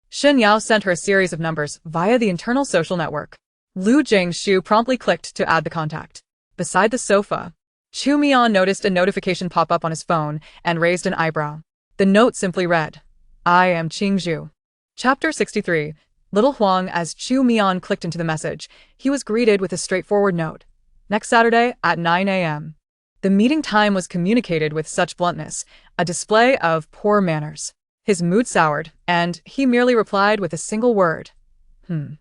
Shen Yao sent her a series of numbers via the internal social network. Lu Jingshu promptly clicked to add the contact. Beside the sofa, Chu Mi-an noticed a notification pop up on his phone and raised an eyebrow. The note simply read, I am Jingshu. Chapter 63. Little Huang. As Chu Mi-an clicked into the message, he was greeted with a straightforward note. Next Saturday at 9 a.m. The meeting time was communicated with such bluntness, a display of poor manners. His mood soured, and he merely replied with a single word. Lu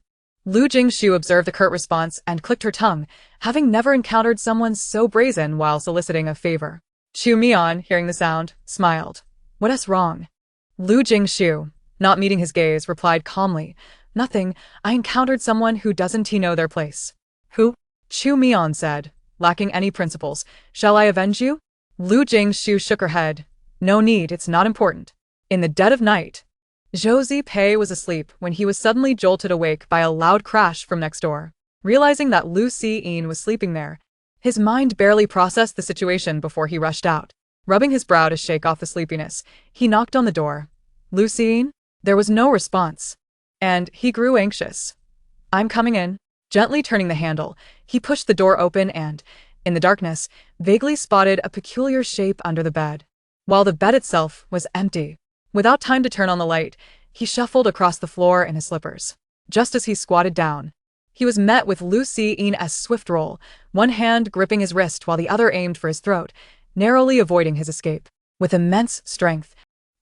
Jingshu observed the curt response and clicked her tongue, having never encountered someone so brazen while soliciting a favor. Chu Mi-an, hearing the sound, smiled. What's wrong? Lu Jingshu, not meeting his gaze, replied calmly. Nothing, I encountered someone who doesn't know their place. Who? Chu Mi-an said, lacking any principles. Shall I avenge you? Lu Jingshu shook her head. No need, it's not important. In the dead of night, Zhou Zipei was asleep when he was suddenly jolted awake by a loud crash from next door. Realizing that Lu Siyin was sleeping there, his mind barely processed the situation before he rushed out. Rubbing his brow to shake off the sleepiness, he knocked on the door. Lu Siyin? There was no response. And he grew anxious. I'm coming in. Gently turning the handle, he pushed the door open and, in the darkness, vaguely spotted a peculiar shape under the bed. While the bed itself was empty. Without time to turn on the light, he shuffled across the floor in his slippers. Just as he squatted down, he was met with Lu Siyin's swift roll, one hand gripping his wrist while the other aimed for his throat, narrowly avoiding his escape. With immense strength,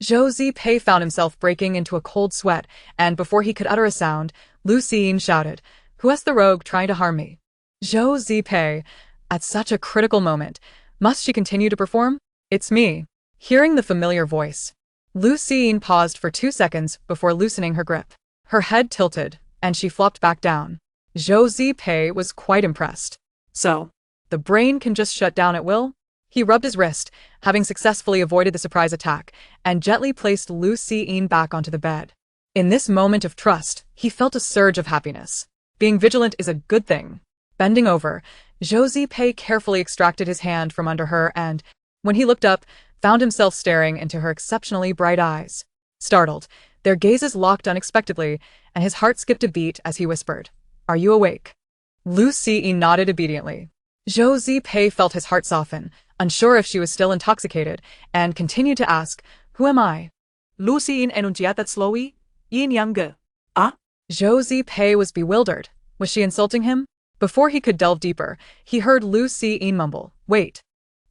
Zhou Zipei found himself breaking into a cold sweat, and before he could utter a sound, Lu Siyin shouted, Who is the rogue trying to harm me? Zhou Zipei, at such a critical moment, must she continue to perform? It's me. Hearing the familiar voice, Lu Siyin paused for 2 seconds before loosening her grip. Her head tilted, and she flopped back down. Zhou Zipei was quite impressed. So, the brain can just shut down at will? He rubbed his wrist, having successfully avoided the surprise attack, and gently placed Lu Siyin back onto the bed. In this moment of trust, he felt a surge of happiness. Being vigilant is a good thing. Bending over, Zhou Zipei carefully extracted his hand from under her and, when he looked up, found himself staring into her exceptionally bright eyes. Startled, their gazes locked unexpectedly, and his heart skipped a beat as he whispered, Are you awake? Lu Siyin nodded obediently. Zhou Zipei felt his heart soften, unsure if she was still intoxicated, and continued to ask, Who am I? Lu Siyin enunciated slowly, Yin Yang. Ah? Zhou Zipei was bewildered. Was she insulting him? Before he could delve deeper, he heard Lu Siyin mumble, Wait.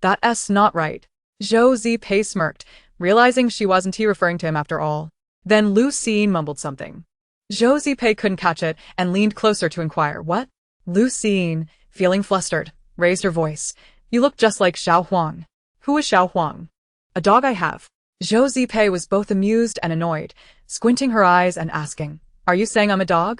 That's not right. Zhou Zipei smirked, realizing she wasn't referring to him after all. Then Lu Siyin mumbled something. Zhou Zipei couldn't catch it and leaned closer to inquire, What? Lu Siyin, feeling flustered, raised her voice. You look just like Xiao Huang. Who is Xiao Huang? A dog I have. Zhou Zipei was both amused and annoyed, squinting her eyes and asking, Are you saying I'm a dog?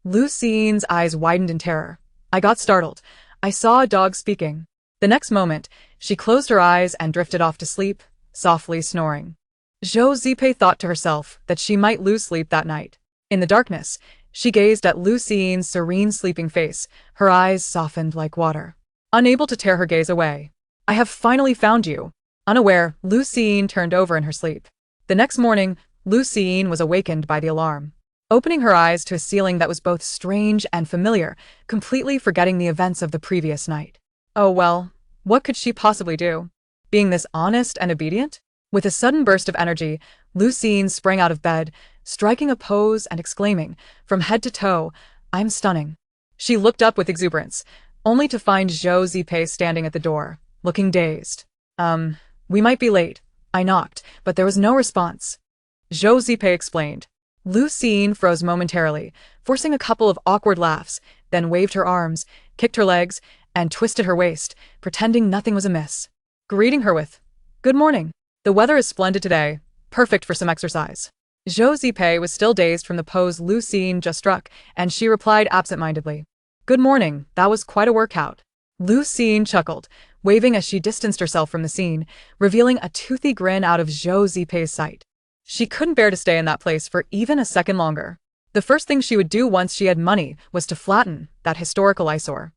Lu Siyin's eyes widened in terror. I got startled. I saw a dog speaking. The next moment, she closed her eyes and drifted off to sleep, softly snoring. Zhou Zipei thought to herself that she might lose sleep that night. In the darkness, she gazed at Lu Siyin's serene sleeping face, her eyes softened like water. Unable to tear her gaze away. I have finally found you. Unaware, Lu Siyin turned over in her sleep. The next morning, Lu Siyin was awakened by the alarm. Opening her eyes to a ceiling that was both strange and familiar, completely forgetting the events of the previous night. Oh well, what could she possibly do? Being this honest and obedient? With a sudden burst of energy, Lu Siyin sprang out of bed, striking a pose and exclaiming, from head to toe, I'm stunning. She looked up with exuberance, only to find Zhou Zipei standing at the door, looking dazed. We might be late. I knocked, but there was no response. Zhou Zipei explained. Lu Jingshu froze momentarily, forcing a couple of awkward laughs, then waved her arms, kicked her legs, and twisted her waist, pretending nothing was amiss. Greeting her with, "Good morning. The weather is splendid today, perfect for some exercise." Zhou Zipei was still dazed from the pose Lu Jingshu just struck, and she replied absent-mindedly, "Good morning, that was quite a workout." Lu Jingshu chuckled, waving as she distanced herself from the scene, revealing a toothy grin out of Zhou Zipei's sight. She couldn't bear to stay in that place for even a second longer. The first thing she would do once she had money was to flatten that historical eyesore.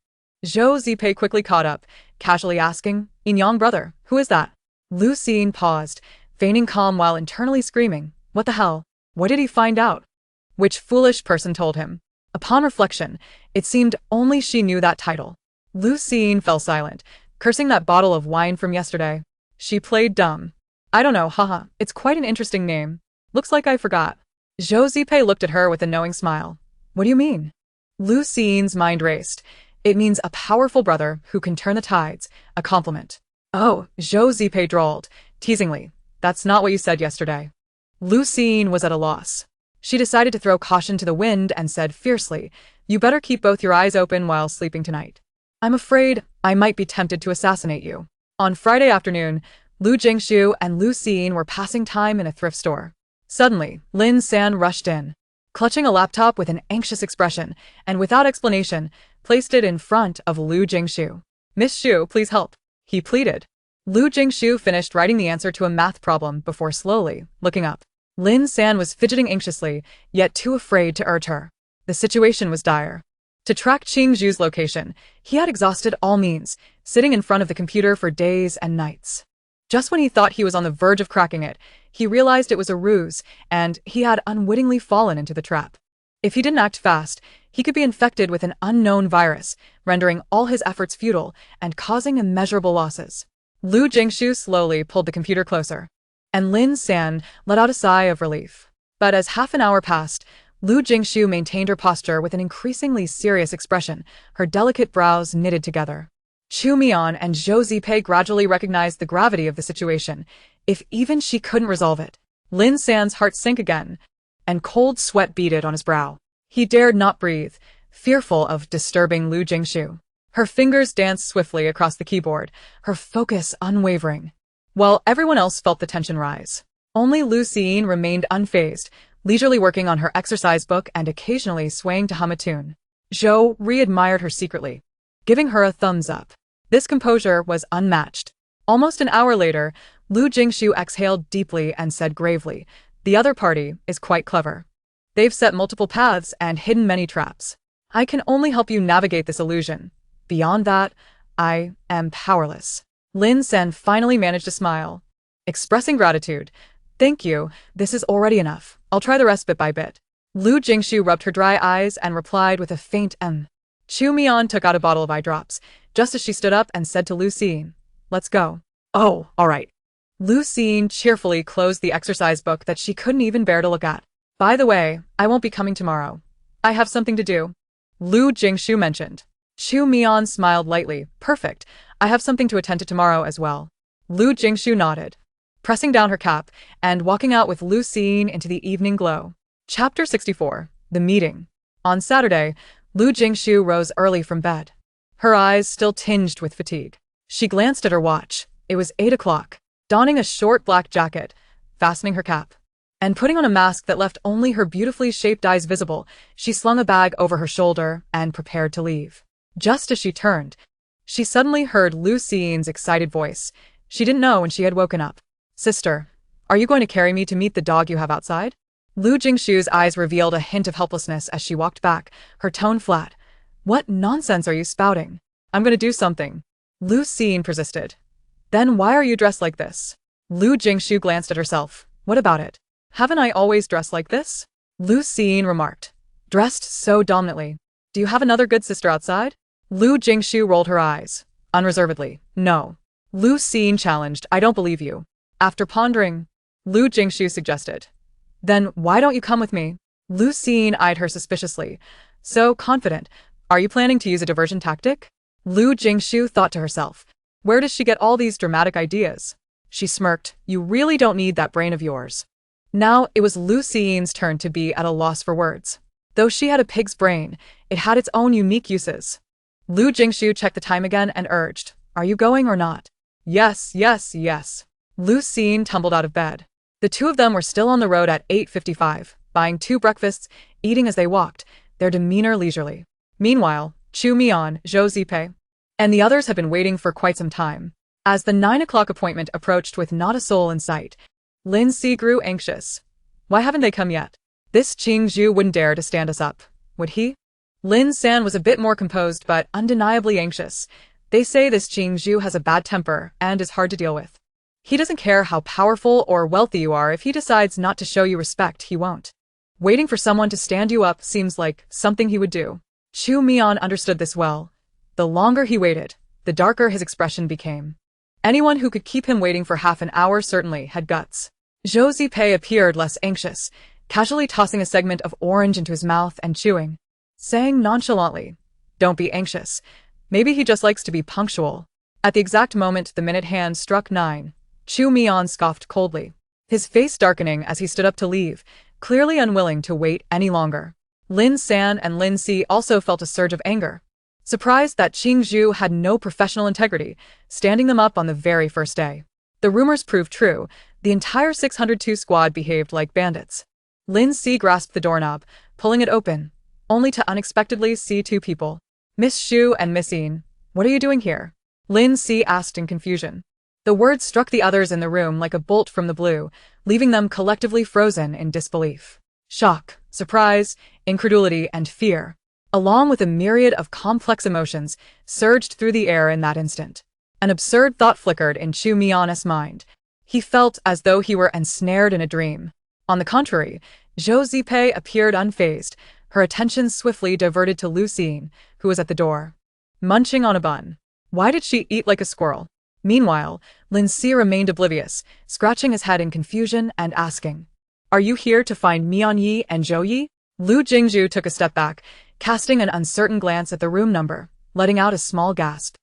Zhou Zipei quickly caught up, casually asking, "Inyang brother, who is that?" Lu Jingshu paused, feigning calm while internally screaming, "What the hell? What did he find out?" Which foolish person told him? Upon reflection, it seemed only she knew that title. Lu Jingshu fell silent, cursing that bottle of wine from yesterday. She played dumb. "I don't know, haha, it's quite an interesting name. Looks like I forgot." Zhou Zipei looked at her with a knowing smile. "What do you mean?" Lu Jingshu's mind raced. "It means a powerful brother who can turn the tides, a compliment." "Oh," Zhou Zipei drawled, teasingly, "that's not what you said yesterday." Lu Jingshu was at a loss. She decided to throw caution to the wind and said fiercely, "You better keep both your eyes open while sleeping tonight. I'm afraid I might be tempted to assassinate you." On Friday afternoon, Lu Jingshu and Lu Jingshu were passing time in a thrift store. Suddenly, Lin San rushed in, clutching a laptop with an anxious expression, and without explanation, placed it in front of Lu Jingshu. "Miss Shu, please help," he pleaded. Lu Jingshu finished writing the answer to a math problem before slowly looking up. Lin San was fidgeting anxiously, yet too afraid to urge her. The situation was dire. To track Qingzhu's location, he had exhausted all means, sitting in front of the computer for days and nights. Just when he thought he was on the verge of cracking it, he realized it was a ruse, and he had unwittingly fallen into the trap. If he didn't act fast, he could be infected with an unknown virus, rendering all his efforts futile and causing immeasurable losses. Lu Jingshu slowly pulled the computer closer, and Lin San let out a sigh of relief. But as half an hour passed, Lu Jingshu maintained her posture with an increasingly serious expression, her delicate brows knitted together. Chu Mian and Zhou Zipei gradually recognized the gravity of the situation, if even she couldn't resolve it. Lin San's heart sank again, and cold sweat beaded on his brow. He dared not breathe, fearful of disturbing Lu Jingshu. Her fingers danced swiftly across the keyboard, her focus unwavering. While everyone else felt the tension rise, only Lu Jingshu remained unfazed, leisurely working on her exercise book and occasionally swaying to hum a tune. Zhou re-admired her secretly, giving her a thumbs up. This composure was unmatched. Almost an hour later, Lu Jingshu exhaled deeply and said gravely, "The other party is quite clever. They've set multiple paths and hidden many traps. I can only help you navigate this illusion. Beyond that, I am powerless." Lin San finally managed to smile, expressing gratitude. "Thank you, this is already enough. I'll try the rest bit by bit." Lu Jingshu rubbed her dry eyes and replied with a faint Chu Mian took out a bottle of eye drops, just as she stood up and said to Lu Jingshu, "Let's go." "Oh, all right." Lu Jingshu cheerfully closed the exercise book that she couldn't even bear to look at. "By the way, I won't be coming tomorrow. I have something to do," Lu Jingshu mentioned. Chu Mian smiled lightly. "Perfect. I have something to attend to tomorrow as well." Lu Jingshu nodded, pressing down her cap and walking out with Lu Jingshu into the evening glow. Chapter 64. The Meeting. On Saturday, Lu Jingshu rose early from bed, her eyes still tinged with fatigue. She glanced at her watch. It was 8 o'clock. Donning a short black jacket, fastening her cap, and putting on a mask that left only her beautifully shaped eyes visible, she slung a bag over her shoulder and prepared to leave. Just as she turned, she suddenly heard Lu Jingshu's excited voice. She didn't know when she had woken up. "Sister, are you going to carry me to meet the dog you have outside?" Lu Jingshu's eyes revealed a hint of helplessness as she walked back, her tone flat. "What nonsense are you spouting? I'm going to do something." Lu Jingshu persisted. "Then why are you dressed like this?" Lu Jingshu glanced at herself. "What about it? Haven't I always dressed like this?" Lu Jingshu remarked. "Dressed so dominantly. Do you have another good sister outside?" Lu Jingshu rolled her eyes. Unreservedly, "No." Lu Jingshu challenged. "I don't believe you." After pondering, Lu Jingshu suggested, "Then why don't you come with me?" Lu Jingshu eyed her suspiciously. "So confident. Are you planning to use a diversion tactic?" Lu Jingshu thought to herself. "Where does she get all these dramatic ideas?" She smirked. "You really don't need that brain of yours." Now it was Lu Xiyin's turn to be at a loss for words. Though she had a pig's brain, it had its own unique uses. Lu Jingshu checked the time again and urged, "Are you going or not?" "Yes, yes, yes." Lu Xiyin tumbled out of bed. The two of them were still on the road at 8:55, buying 2 breakfasts, eating as they walked, their demeanor leisurely. Meanwhile, Chu Mian, Zhou Zipei, and the others had been waiting for quite some time. As the 9 o'clock appointment approached with not a soul in sight, Lin Si grew anxious. Why haven't they come yet? This Qingzhu wouldn't dare to stand us up, would he? Lin San was a bit more composed but undeniably anxious. They say this Qingzhu has a bad temper and is hard to deal with. He doesn't care how powerful or wealthy you are. If he decides not to show you respect, he won't. Waiting for someone to stand you up seems like something he would do. Chu Mian understood this well. The longer he waited, the darker his expression became. Anyone who could keep him waiting for half an hour certainly had guts. Zhou Zipei appeared less anxious, casually tossing a segment of orange into his mouth and chewing, saying nonchalantly, "Don't be anxious. Maybe he just likes to be punctual." At the exact moment the minute hand struck 9, Chu Mian scoffed coldly, his face darkening as he stood up to leave, clearly unwilling to wait any longer. Lin San and Lin Si also felt a surge of anger, surprised that Qingzhu had no professional integrity, standing them up on the very first day. The rumors proved true. The entire 602 squad behaved like bandits. Lin Si grasped the doorknob, pulling it open, only to unexpectedly see 2 people. "Miss Xu and Miss Yin, what are you doing here?" Lin Si asked in confusion. The words struck the others in the room like a bolt from the blue, leaving them collectively frozen in disbelief. Shock, surprise, incredulity, and fear, along with a myriad of complex emotions, surged through the air in that instant. An absurd thought flickered in Chu Mian's mind. He felt as though he were ensnared in a dream. On the contrary, Zhou Zipei appeared unfazed, her attention swiftly diverted to Lu Xiying, who was at the door, munching on a bun. Why did she eat like a squirrel? Meanwhile, Lin Si remained oblivious, scratching his head in confusion and asking, "Are you here to find Mian Yi and Zhou Yi?" Lu Jingshu took a step back, casting an uncertain glance at the room number, letting out a small gasp,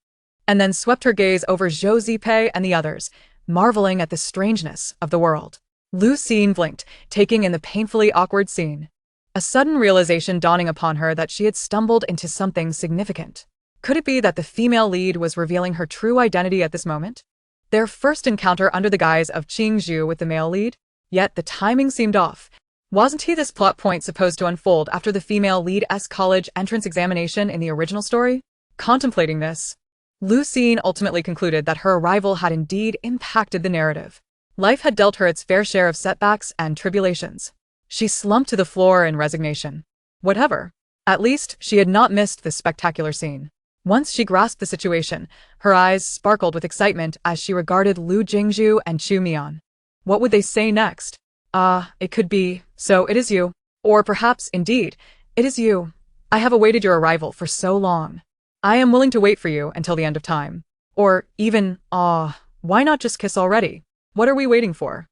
and then swept her gaze over Zhou Zipei and the others, marveling at the strangeness of the world. Lu Xiying blinked, taking in the painfully awkward scene, a sudden realization dawning upon her that she had stumbled into something significant. Could it be that the female lead was revealing her true identity at this moment? Their first encounter under the guise of Qingzhu with the male lead? Yet the timing seemed off. Wasn't this plot point supposed to unfold after the female lead's college entrance examination in the original story? Contemplating this, Lu Xiying ultimately concluded that her arrival had indeed impacted the narrative. Life had dealt her its fair share of setbacks and tribulations. She slumped to the floor in resignation. Whatever. At least she had not missed this spectacular scene. Once she grasped the situation, her eyes sparkled with excitement as she regarded Lu Jingshu and Chu Mian. What would they say next? It could be, "So it is you." Or perhaps, indeed, "It is you. I have awaited your arrival for so long. I am willing to wait for you until the end of time." Or even, why not just kiss already? What are we waiting for?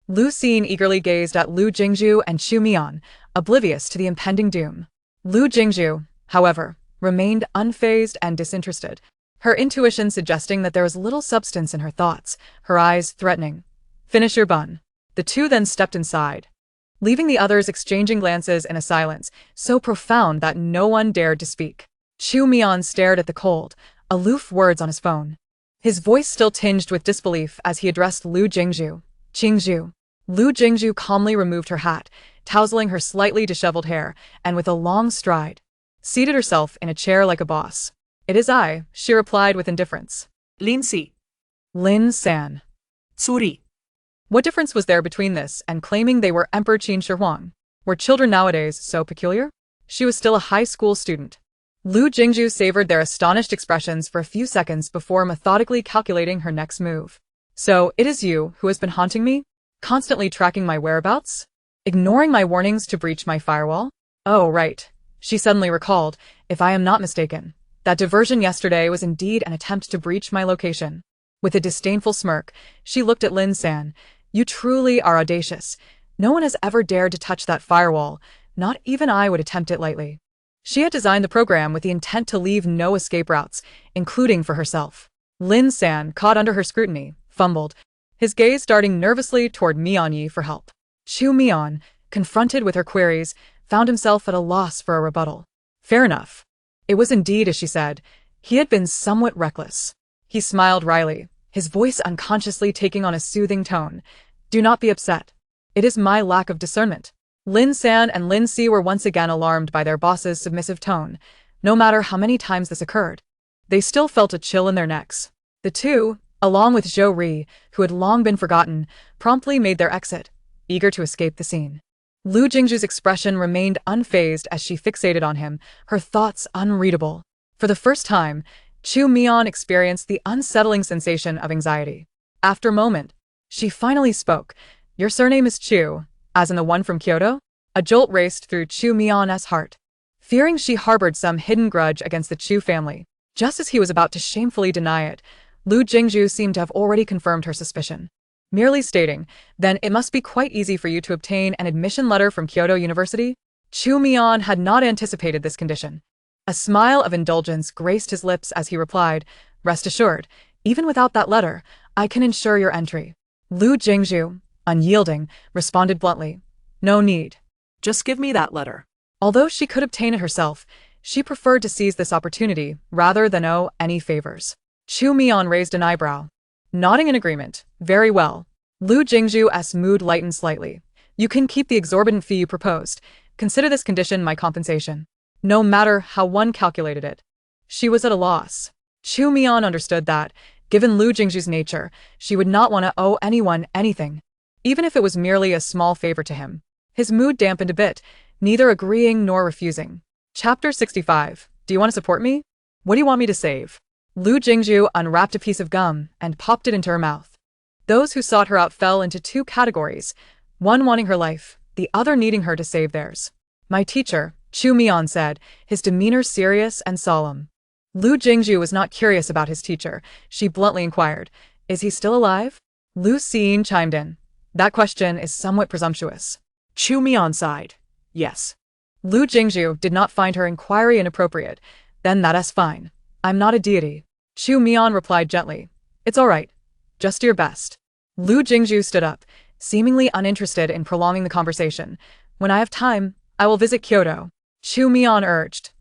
Lu Xiying eagerly gazed at Lu Jingshu and Chu Mian, oblivious to the impending doom. Lu Jingshu, however, remained unfazed and disinterested, her intuition suggesting that there was little substance in her thoughts, her eyes threatening. "Finish your bun." The two then stepped inside, leaving the others exchanging glances in a silence so profound that no one dared to speak. Chu Mian stared at the cold, aloof words on his phone, his voice still tinged with disbelief as he addressed Lu Jingshu. "Qingzhu." Lu Jingshu calmly removed her hat, tousling her slightly disheveled hair, and with a long stride, seated herself in a chair like a boss. "It is I," she replied with indifference. Lin Si. Lin San. Suri. What difference was there between this and claiming they were Emperor Qin Shi Huang? Were children nowadays so peculiar? She was still a high school student. Lu Jingshu savored their astonished expressions for a few seconds before methodically calculating her next move. "So, it is you who has been haunting me? Constantly tracking my whereabouts? Ignoring my warnings to breach my firewall?" "Oh, right." She suddenly recalled, if I am not mistaken, that diversion yesterday was indeed an attempt to breach my location. With a disdainful smirk, she looked at Lin San. "You truly are audacious. No one has ever dared to touch that firewall. Not even I would attempt it lightly." She had designed the program with the intent to leave no escape routes, including for herself. Lin San, caught under her scrutiny, fumbled, his gaze darting nervously toward Mian Yi for help. Chu Mian, confronted with her queries, found himself at a loss for a rebuttal. Fair enough. It was indeed as she said. He had been somewhat reckless. He smiled wryly, his voice unconsciously taking on a soothing tone. Do not be upset. It is my lack of discernment. Lin San and Lin Si were once again alarmed by their boss's submissive tone. No matter how many times this occurred, they still felt a chill in their necks. The two, along with Zhou Ri, who had long been forgotten, promptly made their exit, eager to escape the scene. Lu Jingshu's expression remained unfazed as she fixated on him, her thoughts unreadable. For the first time, Chu Mian experienced the unsettling sensation of anxiety. After a moment, she finally spoke. Your surname is Chu, as in the one from Kyoto? A jolt raced through Chu Mian's heart. Fearing she harbored some hidden grudge against the Chu family, just as he was about to shamefully deny it, Lu Jingshu seemed to have already confirmed her suspicion. Merely stating, then it must be quite easy for you to obtain an admission letter from Kyoto University? Chu Mian had not anticipated this condition. A smile of indulgence graced his lips as he replied, rest assured, even without that letter, I can ensure your entry. Lu Jingshu, unyielding, responded bluntly, no need. Just give me that letter. Although she could obtain it herself, she preferred to seize this opportunity rather than owe any favors. Chu Mian raised an eyebrow. Nodding in agreement, very well. Lu Jingshu's mood lightened slightly. You can keep the exorbitant fee you proposed. Consider this condition my compensation. No matter how one calculated it. She was at a loss. Chu Mian understood that, given Lu Jingshu's nature, she would not want to owe anyone anything, even if it was merely a small favor to him. His mood dampened a bit, neither agreeing nor refusing. Chapter 65. Do you want to support me? What do you want me to save? Lu Jingshu unwrapped a piece of gum and popped it into her mouth. Those who sought her out fell into two categories, one wanting her life, the other needing her to save theirs. My teacher, Chu Mian said, his demeanor serious and solemn. Lu Jingshu was not curious about his teacher. She bluntly inquired, is he still alive? Lu Siyin chimed in. That question is somewhat presumptuous. Chu Mian sighed. Yes. Lu Jingshu did not find her inquiry inappropriate. Then that's fine. I'm not a deity. Chu Mian replied gently. It's all right. Just do your best. Lu Jingshu stood up, seemingly uninterested in prolonging the conversation. When I have time, I will visit Kyoto. Chu Mian urged.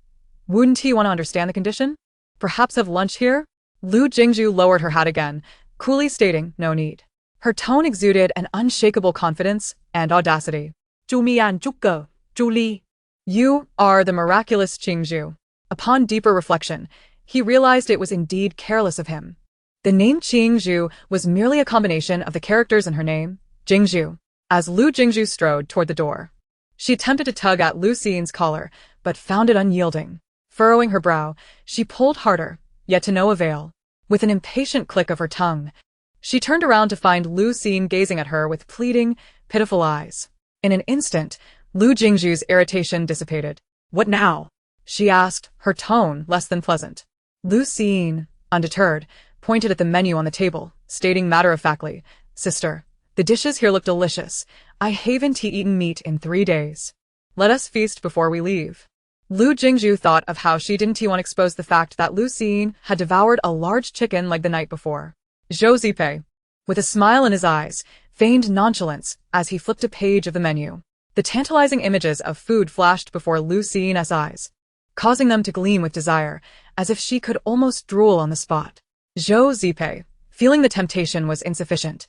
Wouldn't he want to understand the condition? Perhaps have lunch here? Lu Jingshu lowered her hat again, coolly stating, no need. Her tone exuded an unshakable confidence and audacity. Chu Mian Zhuge, Zhu Li. You are the miraculous Jingshu. Upon deeper reflection, he realized it was indeed careless of him. The name Jingshu was merely a combination of the characters in her name, Jingshu. As Lu Jingshu strode toward the door, she attempted to tug at Lu Xiyin's collar, but found it unyielding. Furrowing her brow, she pulled harder, yet to no avail. With an impatient click of her tongue, she turned around to find Lu Xiyin gazing at her with pleading, pitiful eyes. In an instant, Lu Jingshu's irritation dissipated. What now? She asked, her tone less than pleasant. Lu Xiyin, undeterred, pointed at the menu on the table, stating matter-of-factly, Sister, the dishes here look delicious. I haven't eaten meat in 3 days. Let us feast before we leave. Lu Jingshu thought of how she didn't want to expose the fact that Lu Xiyin had devoured a large chicken leg the night before. Zhou Zipei, with a smile in his eyes, feigned nonchalance as he flipped a page of the menu. The tantalizing images of food flashed before Lu Xiyin's eyes, causing them to gleam with desire, as if she could almost drool on the spot. Zhou Zipei, feeling the temptation was insufficient,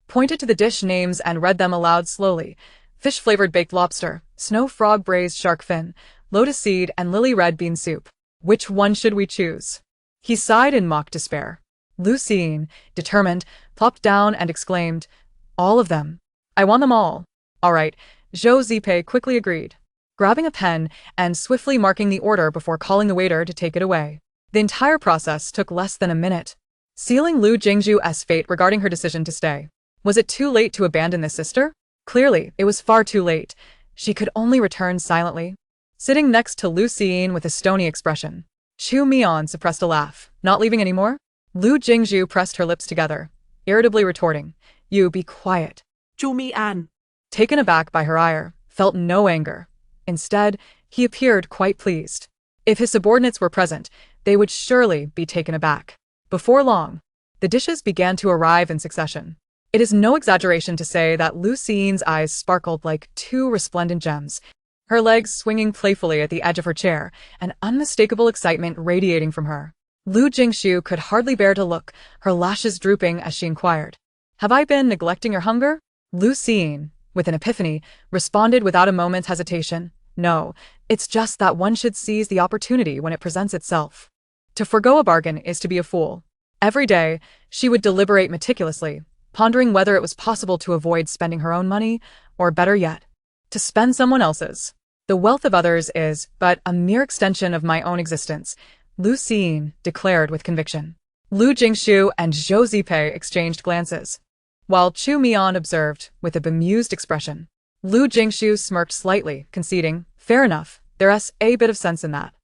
pointed to the dish names and read them aloud slowly. Fish-flavored baked lobster, snow frog braised shark fin, lotus seed and lily red bean soup. Which one should we choose? He sighed in mock despair. Lu Xiyin, determined, plopped down and exclaimed, all of them. I want them all. All right, Zhou Zipei quickly agreed, grabbing a pen and swiftly marking the order before calling the waiter to take it away. The entire process took less than a minute, sealing Lu Jingshu's fate regarding her decision to stay. Was it too late to abandon this sister? Clearly, it was far too late. She could only return silently. Sitting next to Lu Xiyin with a stony expression, Chu Mian suppressed a laugh. Not leaving anymore? Lu Jingshu pressed her lips together, irritably retorting, you be quiet. Chu Mian, taken aback by her ire, felt no anger. Instead, he appeared quite pleased. If his subordinates were present, they would surely be taken aback. Before long, the dishes began to arrive in succession. It is no exaggeration to say that Lu Xiyin's eyes sparkled like two resplendent gems, her legs swinging playfully at the edge of her chair, an unmistakable excitement radiating from her. Lu Jingshu could hardly bear to look, her lashes drooping as she inquired, "Have I been neglecting your hunger?" Lu Xiyin, with an epiphany, responded without a moment's hesitation, "No, it's just that one should seize the opportunity when it presents itself. To forgo a bargain is to be a fool." Every day, she would deliberate meticulously, pondering whether it was possible to avoid spending her own money, or better yet, to spend someone else's. "The wealth of others is but a mere extension of my own existence," Lu Xiyin declared with conviction. Lu Jingshu and Zhou Zipei exchanged glances, while Chu Mian observed with a bemused expression. Lu Jingshu smirked slightly, conceding, "Fair enough, there's a bit of sense in that."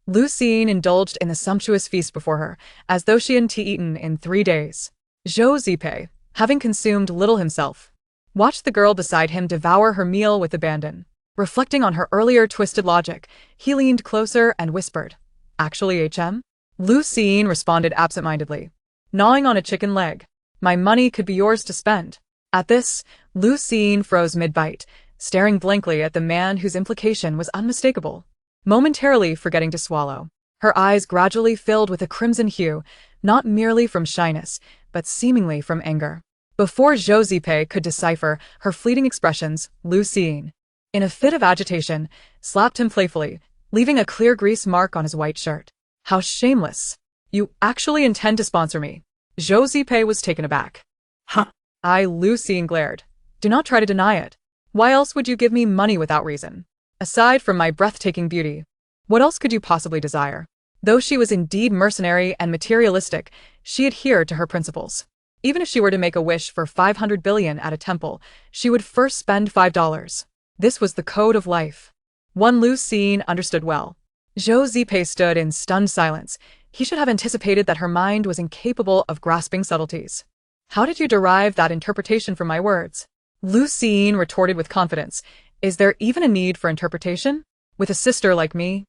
Lu Xiyin indulged in the sumptuous feast before her, as though she hadn't eaten in 3 days. Zhou Zipei, having consumed little himself, watched the girl beside him devour her meal with abandon. Reflecting on her earlier twisted logic, he leaned closer and whispered, "Actually, HM?" Lu Xiyin responded absent-mindedly, gnawing on a chicken leg. "My money could be yours to spend." At this, Lu Xiyin froze mid-bite, staring blankly at the man whose implication was unmistakable. Momentarily forgetting to swallow, her eyes gradually filled with a crimson hue, not merely from shyness, but seemingly from anger. Before Zhou Zipei could decipher her fleeting expressions, Lu Xiyin, in a fit of agitation, slapped him playfully, leaving a clear grease mark on his white shirt. "How shameless! You actually intend to sponsor me?" Zhou Zipei was taken aback. Huh. Lu Xiyin glared. "Do not try to deny it. Why else would you give me money without reason? Aside from my breathtaking beauty, what else could you possibly desire?" Though she was indeed mercenary and materialistic, she adhered to her principles. Even if she were to make a wish for 500 billion at a temple, she would first spend $5. This was the code of life. One Lu Xiyin understood well. Zhou Zipei stood in stunned silence. He should have anticipated that her mind was incapable of grasping subtleties. "How did you derive that interpretation from my words?" Lu Xiyin retorted with confidence. "Is there even a need for interpretation? With a sister like me,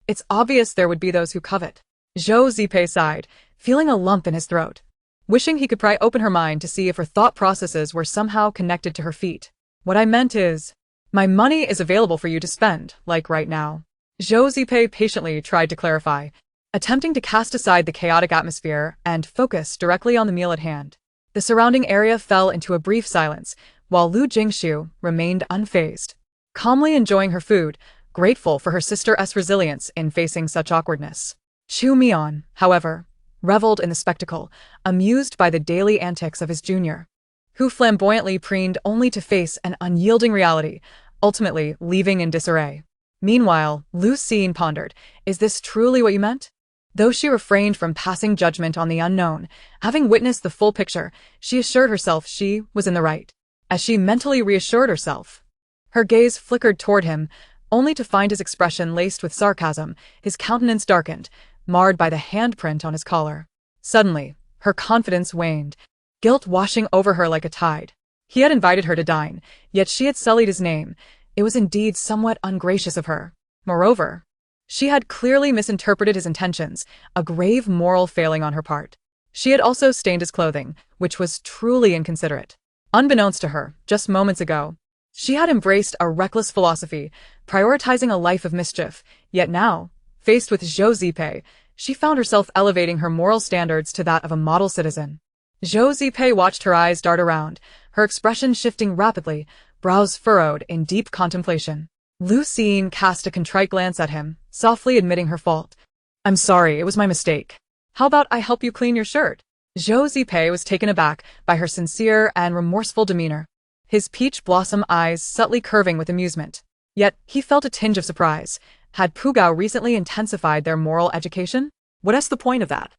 it's obvious there would be those who covet." Zhou Zipei sighed, feeling a lump in his throat, wishing he could pry open her mind to see if her thought processes were somehow connected to her feet. "What I meant is, my money is available for you to spend, like right now." Zhou Zipei patiently tried to clarify, attempting to cast aside the chaotic atmosphere and focus directly on the meal at hand. The surrounding area fell into a brief silence, while Lu Jingshu remained unfazed, calmly enjoying her food, grateful for her sister's resilience in facing such awkwardness. Chu Mian, however, reveled in the spectacle, amused by the daily antics of his junior, who flamboyantly preened only to face an unyielding reality, ultimately leaving in disarray. Meanwhile, Lu Xiyin pondered, "Is this truly what you meant?" Though she refrained from passing judgment on the unknown, having witnessed the full picture, she assured herself she was in the right. As she mentally reassured herself, her gaze flickered toward him, only to find his expression laced with sarcasm, his countenance darkened, marred by the handprint on his collar. Suddenly, her confidence waned, guilt washing over her like a tide. He had invited her to dine, yet she had sullied his name. It was indeed somewhat ungracious of her. Moreover, she had clearly misinterpreted his intentions, a grave moral failing on her part. She had also stained his clothing, which was truly inconsiderate. Unbeknownst to her, just moments ago, she had embraced a reckless philosophy, prioritizing a life of mischief, yet now, faced with Zhou Zipei, she found herself elevating her moral standards to that of a model citizen. Zhou Zipei watched her eyes dart around, her expression shifting rapidly, brows furrowed in deep contemplation. Lu Xiyin cast a contrite glance at him, softly admitting her fault. "I'm sorry, it was my mistake. How about I help you clean your shirt?" Zhou Zipei was taken aback by her sincere and remorseful demeanor, his peach blossom eyes subtly curving with amusement. Yet, he felt a tinge of surprise. Had Pugao recently intensified their moral education? What's the point of that?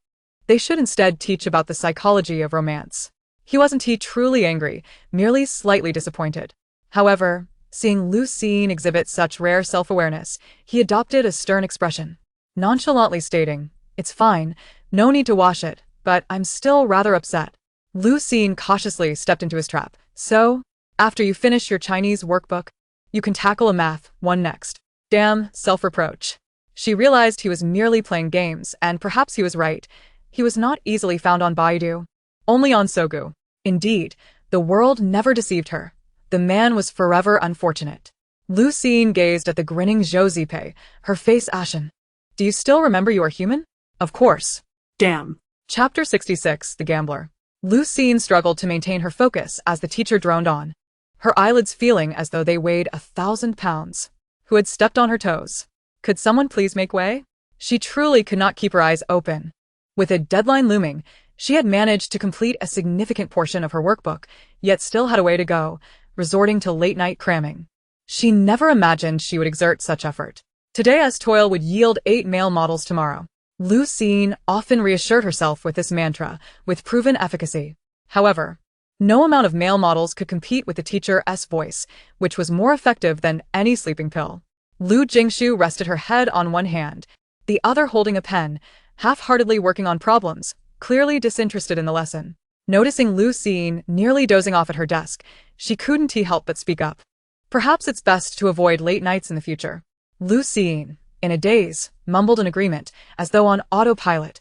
They should instead teach about the psychology of romance. Wasn't he truly angry, merely slightly disappointed. However, seeing Lu Xiyin exhibit such rare self-awareness, he adopted a stern expression, nonchalantly stating, "It's fine, no need to wash it, but I'm still rather upset." Lu Xiyin cautiously stepped into his trap. "So, after you finish your Chinese workbook, you can tackle a math one next." Damn self-reproach. She realized he was merely playing games, and perhaps he was right. He was not easily found on Baidu, only on Sogu. Indeed, The world never deceived her. The man was forever unfortunate. Lu Jingshu gazed at the grinning Zhou Zipei, her face ashen. Do you still remember you are human? Of course. Damn. Chapter 66, The Gambler. Lu Jingshu struggled to maintain her focus as the teacher droned on, her eyelids feeling as though they weighed 1,000 pounds. Who had stepped on her toes? Could someone please make way? She truly could not keep her eyes open. With a deadline looming, she had managed to complete a significant portion of her workbook, yet still had a way to go, resorting to late-night cramming. She never imagined she would exert such effort. Today's toil would yield 8 male models tomorrow. Lu Jingshu often reassured herself with this mantra, with proven efficacy. However, no amount of male models could compete with the teacher's voice, which was more effective than any sleeping pill. Lu Jingshu rested her head on one hand, the other holding a pen, half-heartedly working on problems, clearly disinterested in the lesson. Noticing Lu Jingshu nearly dozing off at her desk, she couldn't help but speak up. Perhaps it's best to avoid late nights in the future. Lu Jingshu, in a daze, mumbled an agreement, as though on autopilot,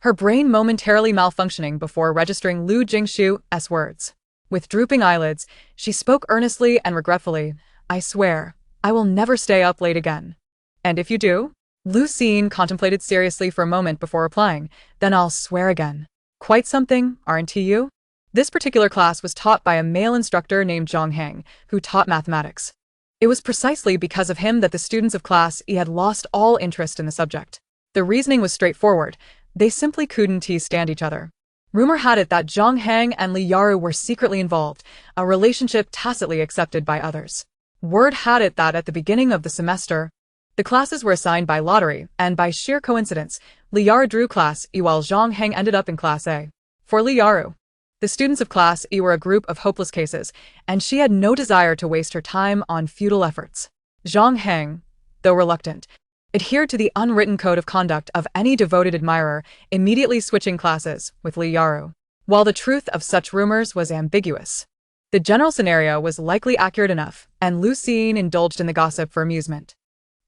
her brain momentarily malfunctioning before registering Lu Jingshu's words. With drooping eyelids, she spoke earnestly and regretfully, I swear, I will never stay up late again. And if you do? Lu Jingshu contemplated seriously for a moment before replying, then I'll swear again. Quite something, aren't you? This particular class was taught by a male instructor named Zhang Hang, who taught mathematics. It was precisely because of him that the students of Class E had lost all interest in the subject. The reasoning was straightforward. They simply couldn't stand each other. Rumor had it that Zhang Hang and Li Yaru were secretly involved, a relationship tacitly accepted by others. Word had it that at the beginning of the semester, the classes were assigned by lottery, and by sheer coincidence, Li Yaru drew Class E while Zhang Hang ended up in Class A. For Li Yaru, the students of Class E were a group of hopeless cases, and she had no desire to waste her time on futile efforts. Zhang Hang, though reluctant, adhered to the unwritten code of conduct of any devoted admirer, immediately switching classes with Li Yaru. While the truth of such rumors was ambiguous, the general scenario was likely accurate enough, and Lu Jingshu indulged in the gossip for amusement.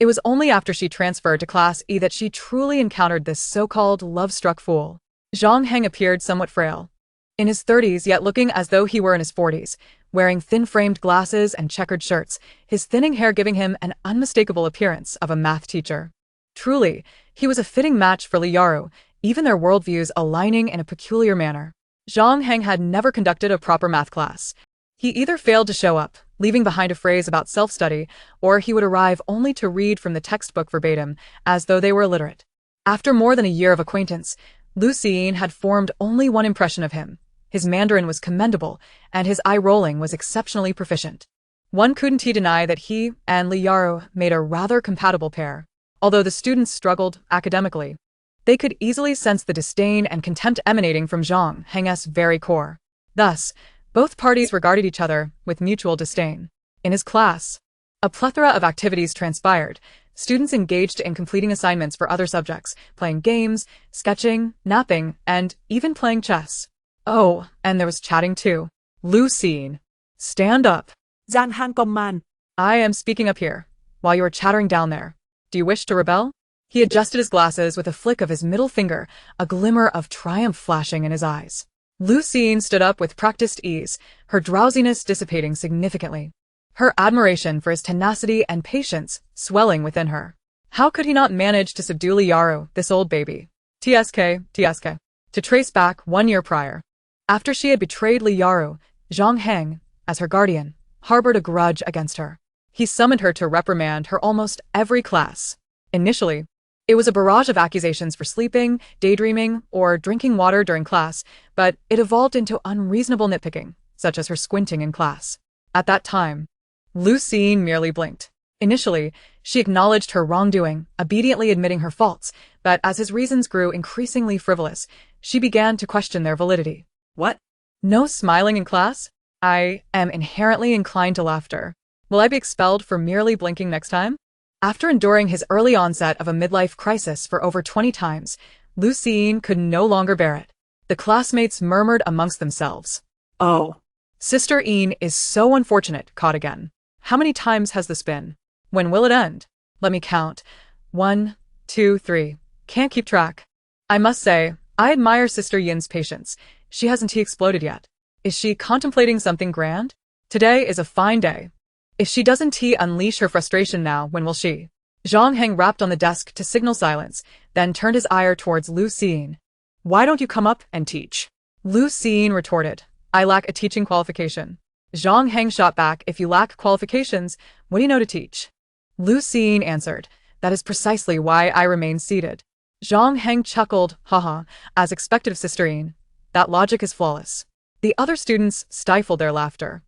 It was only after she transferred to Class E that she truly encountered this so-called love-struck fool. Zhang Hang appeared somewhat frail, in his 30s yet looking as though he were in his 40s, wearing thin-framed glasses and checkered shirts, his thinning hair giving him an unmistakable appearance of a math teacher. Truly, he was a fitting match for Li Yaru, even their worldviews aligning in a peculiar manner. Zhang Hang had never conducted a proper math class. He either failed to show up, leaving behind a phrase about self-study, or he would arrive only to read from the textbook verbatim, as though they were illiterate. After more than a year of acquaintance, Lu Jingshu had formed only one impression of him. His Mandarin was commendable, and his eye-rolling was exceptionally proficient. One couldn't deny that he and Li Yaru made a rather compatible pair. Although the students struggled academically, they could easily sense the disdain and contempt emanating from Zhang Hang's very core. Thus, both parties regarded each other with mutual disdain. In his class, a plethora of activities transpired. Students engaged in completing assignments for other subjects, playing games, sketching, napping, and even playing chess. Oh, and there was chatting too. Lu Jingshu, stand up. Zhang Hang công man. I am speaking up here, while you are chattering down there. Do you wish to rebel? He adjusted his glasses with a flick of his middle finger, a glimmer of triumph flashing in his eyes. Lu Jingshu stood up with practiced ease, her drowsiness dissipating significantly, her admiration for his tenacity and patience swelling within her. How could he not manage to subdue Li Yaru, this old baby? TSK. To trace back 1 year prior, after she had betrayed Li Yaru, Zhang Hang, as her guardian, harbored a grudge against her. He summoned her to reprimand her almost every class. Initially, it was a barrage of accusations for sleeping, daydreaming, or drinking water during class, but it evolved into unreasonable nitpicking, such as her squinting in class. At that time, Lu Jingshu merely blinked. Initially, she acknowledged her wrongdoing, obediently admitting her faults, but as his reasons grew increasingly frivolous, she began to question their validity. What? No smiling in class? I am inherently inclined to laughter. Will I be expelled for merely blinking next time? After enduring his early onset of a midlife crisis for over 20 times, Lu Jingshu could no longer bear it. The classmates murmured amongst themselves. Oh. Sister Yin is so unfortunate, caught again. How many times has this been? When will it end? Let me count. 1, 2, 3. Can't keep track. I must say, I admire Sister Yin's patience. She hasn't exploded yet. Is she contemplating something grand? Today is a fine day. If she doesn't unleash her frustration now, when will she? Zhang Heng rapped on the desk to signal silence, then turned his ire towards Lu Jingshu. Why don't you come up and teach? Lu Jingshu retorted. I lack a teaching qualification. Zhang Heng shot back, if you lack qualifications, what do you know to teach? Lu Jingshu answered, that is precisely why I remain seated. Zhang Heng chuckled, haha, as expected of Siyin. That logic is flawless. The other students stifled their laughter,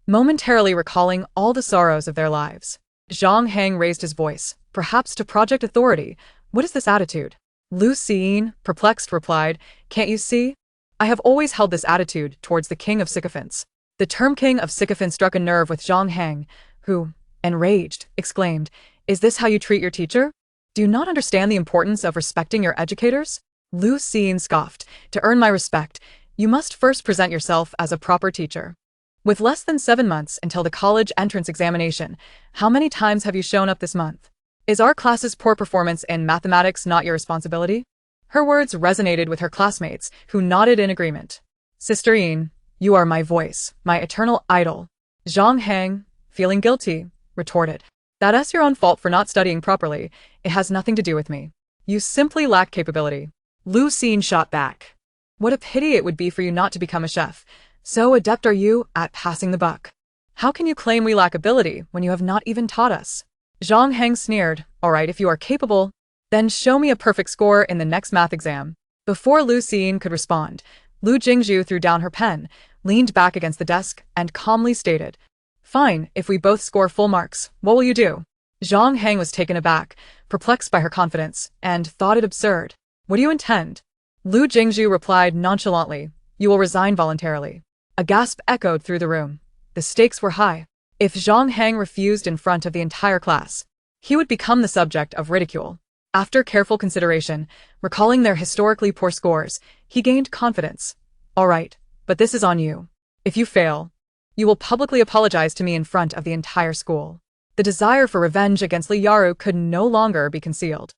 momentarily recalling all the sorrows of their lives. Zhang Heng raised his voice, perhaps to project authority. What is this attitude? Lu Jingshu, perplexed, replied, can't you see? I have always held this attitude towards the king of sycophants. The term king of sycophants struck a nerve with Zhang Heng, who, enraged, exclaimed, is this how you treat your teacher? Do you not understand the importance of respecting your educators? Lu Jingshu scoffed, to earn my respect, you must first present yourself as a proper teacher. With less than 7 months until the college entrance examination, how many times have you shown up this month? Is our class's poor performance in mathematics not your responsibility? Her words resonated with her classmates, who nodded in agreement. Siyin, you are my voice, my eternal idol. Zhang Heng, feeling guilty, retorted. That's your own fault for not studying properly. It has nothing to do with me. You simply lack capability. Lu Jingshu shot back. What a pity it would be for you not to become a chef. So adept are you at passing the buck. How can you claim we lack ability when you have not even taught us? Zhang Heng sneered, all right, if you are capable, then show me a perfect score in the next math exam. Before Lu Jingshu could respond, Lu Jingshu threw down her pen, leaned back against the desk, and calmly stated, fine, if we both score full marks, what will you do? Zhang Heng was taken aback, perplexed by her confidence, and thought it absurd. What do you intend? Lu Jingshu replied nonchalantly, you will resign voluntarily. A gasp echoed through the room. The stakes were high. If Zhang Heng refused in front of the entire class, he would become the subject of ridicule. After careful consideration, recalling their historically poor scores, he gained confidence. All right, but this is on you. If you fail, you will publicly apologize to me in front of the entire school. The desire for revenge against Li Yaru could no longer be concealed.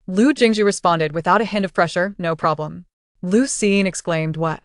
Lu Jingshu responded without a hint of pressure, no problem. Lu Jingshu exclaimed, what?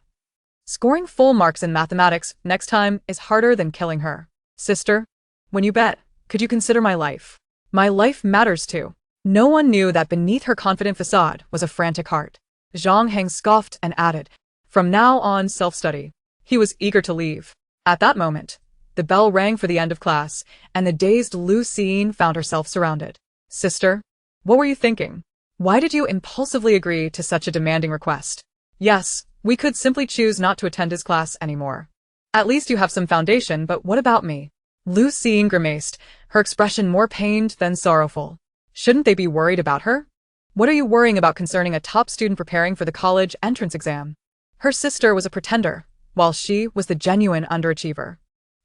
Scoring full marks in mathematics next time is harder than killing her. Sister, when you bet, could you consider my life? My life matters too. No one knew that beneath her confident facade was a frantic heart. Zhang Heng scoffed and added, from now on, self-study. He was eager to leave. At that moment, the bell rang for the end of class, and the dazed Lu Jingshu found herself surrounded. Sister, what were you thinking? Why did you impulsively agree to such a demanding request? Yes, we could simply choose not to attend his class anymore. At least you have some foundation, but what about me? Lu Jingshu grimaced, her expression more pained than sorrowful. Shouldn't they be worried about her? What are you worrying about concerning a top student preparing for the college entrance exam? Her sister was a pretender, while she was the genuine underachiever.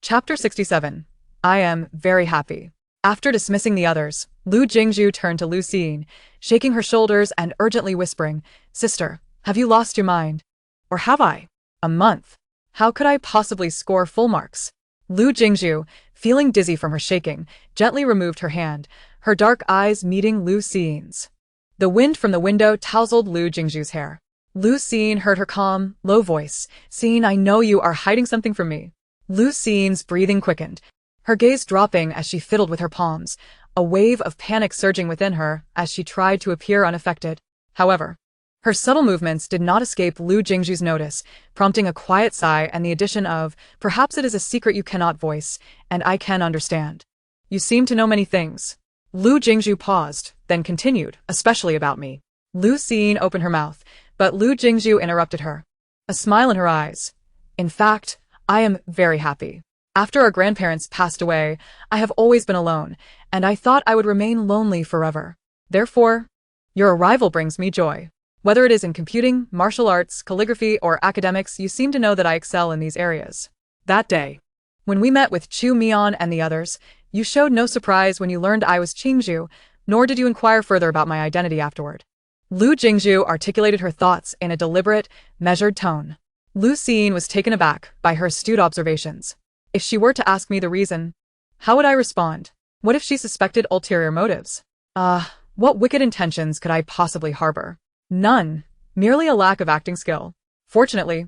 Chapter 67. I am very happy. After dismissing the others, Lu Jingshu turned to Lu Jingshu, shaking her shoulders and urgently whispering, Sister, have you lost your mind? Or have I? A month. How could I possibly score full marks? Lu Jingshu, feeling dizzy from her shaking, gently removed her hand, her dark eyes meeting Lu Jingshu's. The wind from the window tousled Lu Jingshu's hair. Lu Jingshu heard her calm, low voice, Jingshu, I know you are hiding something from me. Lu Jingshu's breathing quickened, her gaze dropping as she fiddled with her palms, a wave of panic surging within her as she tried to appear unaffected. However, her subtle movements did not escape Lu Jingshu's notice, prompting a quiet sigh and the addition of, perhaps it is a secret you cannot voice, and I can understand. You seem to know many things. Lu Jingshu paused, then continued, especially about me. Lu Jingshu opened her mouth, but Lu Jingshu interrupted her. A smile in her eyes. In fact, I am very happy. After our grandparents passed away, I have always been alone, and I thought I would remain lonely forever. Therefore, your arrival brings me joy. Whether it is in computing, martial arts, calligraphy, or academics, you seem to know that I excel in these areas. That day, when we met with Chu Mian and the others, you showed no surprise when you learned I was Jingshu, nor did you inquire further about my identity afterward. Lu Jingshu articulated her thoughts in a deliberate, measured tone. Lu Jingshu was taken aback by her astute observations. If she were to ask me the reason, how would I respond? What if she suspected ulterior motives? What wicked intentions could I possibly harbor? None, merely a lack of acting skill. Fortunately,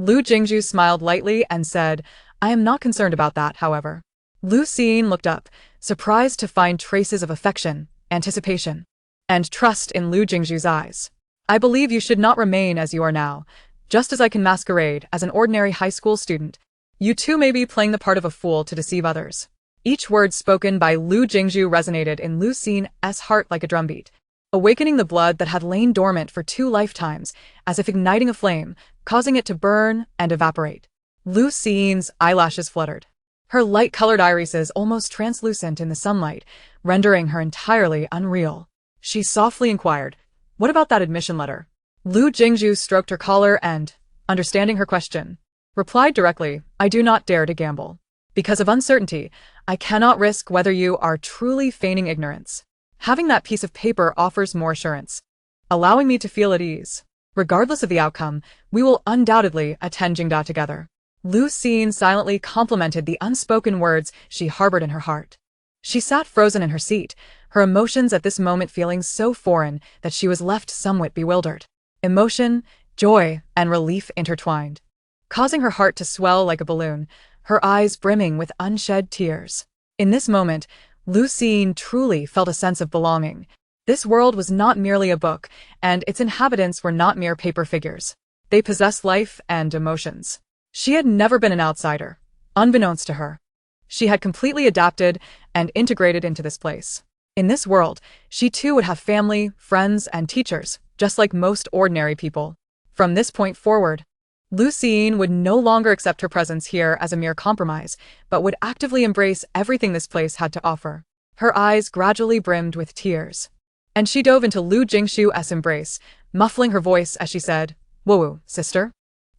Lu Jingshu smiled lightly and said, I am not concerned about that, however. Lu Siyin looked up, surprised to find traces of affection, anticipation, and trust in Lu Jingshu's eyes. I believe you should not remain as you are now. Just as I can masquerade as an ordinary high school student, you too may be playing the part of a fool to deceive others. Each word spoken by Lu Jingshu resonated in Lu Xin's heart like a drumbeat, awakening the blood that had lain dormant for 2 lifetimes, as if igniting a flame, causing it to burn and evaporate. Lu Xin's eyelashes fluttered, her light-colored irises almost translucent in the sunlight, rendering her entirely unreal. She softly inquired, what about that admission letter? Lu Jingshu stroked her collar and, understanding her question, replied directly, I do not dare to gamble. Because of uncertainty, I cannot risk whether you are truly feigning ignorance. Having that piece of paper offers more assurance, allowing me to feel at ease. Regardless of the outcome, we will undoubtedly attend Jingda together. Lu Xin silently complimented the unspoken words she harbored in her heart. She sat frozen in her seat, her emotions at this moment feeling so foreign that she was left somewhat bewildered. Emotion, joy, and relief intertwined, causing her heart to swell like a balloon, her eyes brimming with unshed tears. In this moment, Lu Xin truly felt a sense of belonging. This world was not merely a book, and its inhabitants were not mere paper figures. They possessed life and emotions. She had never been an outsider, unbeknownst to her. She had completely adapted and integrated into this place. In this world, she too would have family, friends, and teachers, just like most ordinary people. From this point forward, Lu Xin would no longer accept her presence here as a mere compromise, but would actively embrace everything this place had to offer. Her eyes gradually brimmed with tears, and she dove into Lu Jingshu's embrace, muffling her voice as she said, Whoa, sister?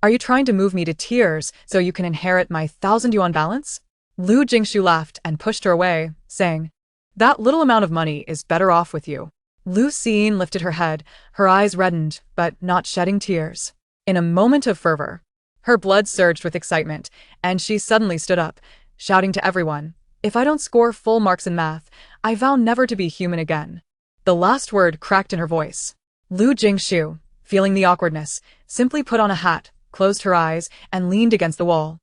Are you trying to move me to tears so you can inherit my 1,000 yuan balance? Lu Jingshu laughed and pushed her away, saying, That little amount of money is better off with you. Lu Xin lifted her head, her eyes reddened, but not shedding tears. In a moment of fervor, her blood surged with excitement, and she suddenly stood up, shouting to everyone, If I don't score full marks in math, I vow never to be human again. The last word cracked in her voice. Lu Jingshu, feeling the awkwardness, simply put on a hat, closed her eyes, and leaned against the wall.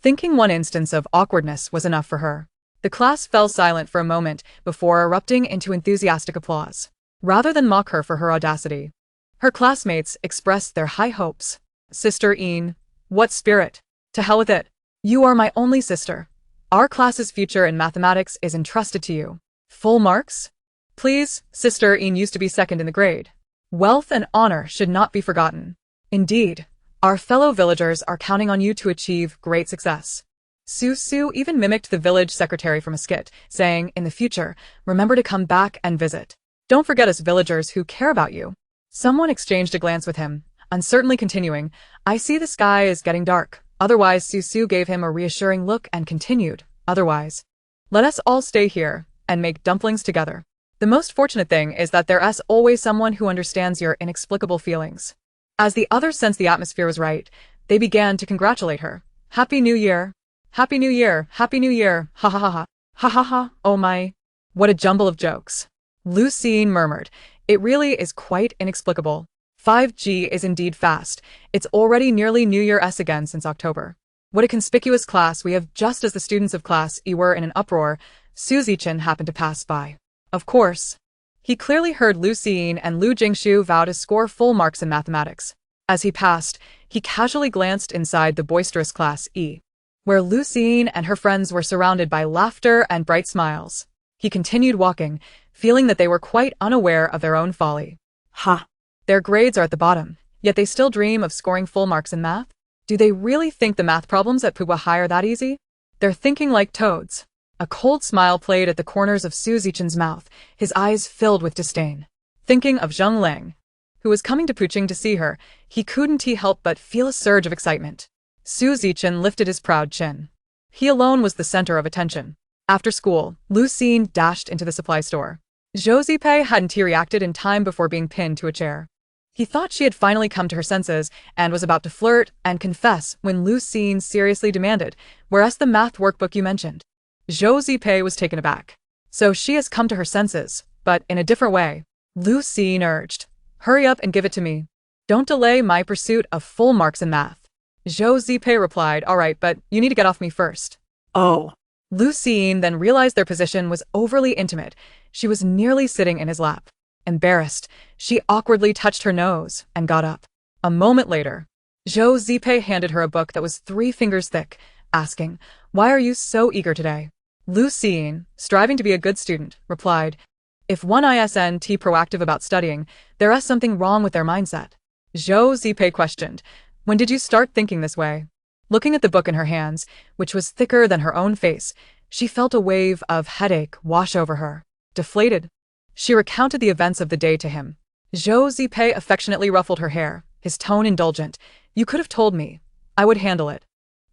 Thinking one instance of awkwardness was enough for her. The class fell silent for a moment before erupting into enthusiastic applause. Rather than mock her for her audacity, her classmates expressed their high hopes. Sister Yin, what spirit? To hell with it. You are my only sister. Our class's future in mathematics is entrusted to you. Full marks? Please, Sister Yin used to be second in the grade. Wealth and honor should not be forgotten. Indeed, our fellow villagers are counting on you to achieve great success. Su even mimicked the village secretary from a skit, saying, in the future, remember to come back and visit. Don't forget us villagers who care about you. Someone exchanged a glance with him, uncertainly continuing, I see the sky is getting dark. Otherwise, Su gave him a reassuring look and continued, otherwise, let us all stay here and make dumplings together. The most fortunate thing is that there's always someone who understands your inexplicable feelings. As the others sensed the atmosphere was right, they began to congratulate her. Happy New Year! Happy New Year! Happy New Year! Ha ha ha ha! Ha ha ha! Oh my! What a jumble of jokes! Lu Xin murmured, It really is quite inexplicable. 5G is indeed fast. It's already nearly New Year's again since October. What a conspicuous class we have. Just as the students of Class E were in an uproar, Siyin happened to pass by. Of course. He clearly heard Lu Xin and Lu Jingshu vow to score full marks in mathematics. As he passed, he casually glanced inside the boisterous Class E, where Lu Xin and her friends were surrounded by laughter and bright smiles. He continued walking, feeling that they were quite unaware of their own folly. Ha! Their grades are at the bottom, yet they still dream of scoring full marks in math? Do they really think the math problems at Puwa High are that easy? They're thinking like toads. A cold smile played at the corners of Suzichen's mouth, his eyes filled with disdain. Thinking of Zheng Ling, who was coming to Puching to see her, he couldn't help but feel a surge of excitement. Suzichen lifted his proud chin. He alone was the center of attention. After school, Lu Xin dashed into the supply store. Zhou Zipei hadn't reacted in time before being pinned to a chair. He thought she had finally come to her senses and was about to flirt and confess when Lu Xin seriously demanded, "Where's the math workbook you mentioned?" Zhou Zipei was taken aback. So she has come to her senses, but in a different way. Lu Xin urged, "Hurry up and give it to me. Don't delay my pursuit of full marks in math." Zhou Zipei replied, all right, but you need to get off me first. Oh. Lu Jingshu then realized their position was overly intimate. She was nearly sitting in his lap. Embarrassed, she awkwardly touched her nose and got up. A moment later, Zhou Zipei handed her a book that was 3 fingers thick, asking, why are you so eager today? Lu Jingshu, striving to be a good student, replied, if one isn't proactive about studying, there is something wrong with their mindset. Zhou Zipei questioned, when did you start thinking this way? Looking at the book in her hands, which was thicker than her own face, she felt a wave of headache wash over her. Deflated, she recounted the events of the day to him. Zhou Zipei affectionately ruffled her hair, his tone indulgent. You could have told me. I would handle it.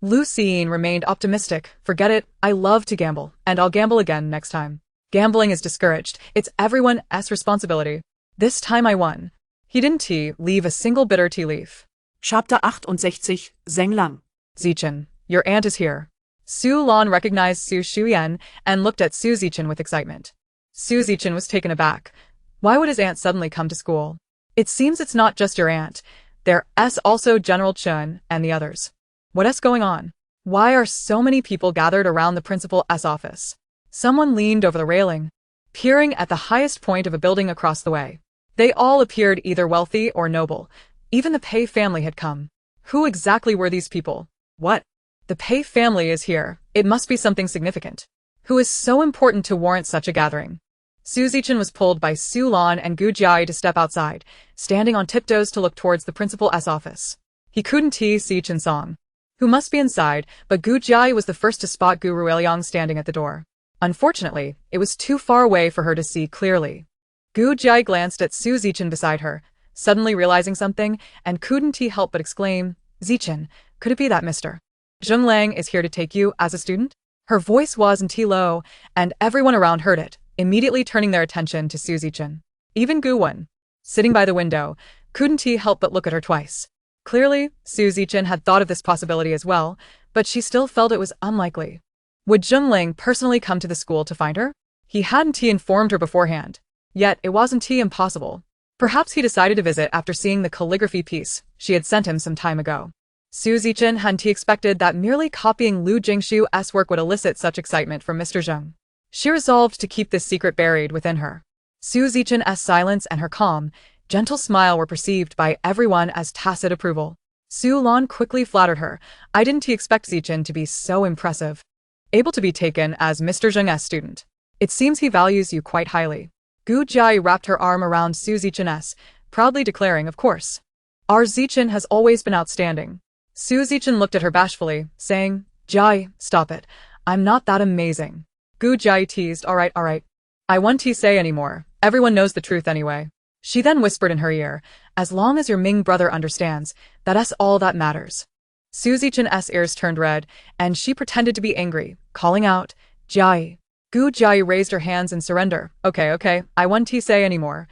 Lu Jingshu remained optimistic. Forget it, I love to gamble, and I'll gamble again next time. Gambling is discouraged. It's everyone's responsibility. This time I won. He didn't leave a single bitter tea leaf. Chapter 68, Zenglang. Zichen, your aunt is here. Su Lan recognized Su Shuyan and looked at Su Zichen with excitement. Su Zichen was taken aback. Why would his aunt suddenly come to school? It seems it's not just your aunt. There's also General Chun and the others. What's going on? Why are so many people gathered around the principal's office? Someone leaned over the railing, peering at the highest point of a building across the way. They all appeared either wealthy or noble. Even the Pei family had come. Who exactly were these people? What? The Pei family is here. It must be something significant. Who is so important to warrant such a gathering? Su Zichen was pulled by Su Lan and Gu Jiai to step outside, standing on tiptoes to look towards the principal's office. He couldn't see Chen Song, who must be inside, but Gu Jiai was the first to spot Gu Ruiliang standing at the door. Unfortunately, it was too far away for her to see clearly. Gu Jiai glanced at Su Zichen beside her, suddenly realizing something, and couldn't help but exclaim, Zichen, could it be that Mr. Zheng Lang is here to take you as a student? Her voice wasn't low, and everyone around heard it, immediately turning their attention to Su Zichen. Even Gu Wen, sitting by the window, couldn't help but look at her twice. Clearly, Su Zichen had thought of this possibility as well, but she still felt it was unlikely. Would Zheng Lang personally come to the school to find her? He hadn't informed her beforehand. Yet it wasn't impossible. Perhaps he decided to visit after seeing the calligraphy piece she had sent him some time ago. Su Zichen hadn't expected that merely copying Lu Jingshu's work would elicit such excitement from Mr. Zheng. She resolved to keep this secret buried within her. Su Zichen's silence and her calm, gentle smile were perceived by everyone as tacit approval. Su Lan quickly flattered her. I didn't expect Zichen to be so impressive. Able to be taken as Mr. Zheng's student. It seems he values you quite highly. Gu Jiai wrapped her arm around Su Zichen's, proudly declaring, of course. Our Zichen has always been outstanding. Su Zichen looked at her bashfully, saying, Jiai, stop it. I'm not that amazing. Gu Jiai teased, all right. I won't say anymore. Everyone knows the truth anyway. She then whispered in her ear, as long as your Ming brother understands, that's all that matters. Su Zichen's ears turned red, and she pretended to be angry, calling out, Jiai. Gu Jiai raised her hands in surrender. Okay, I won't say anymore.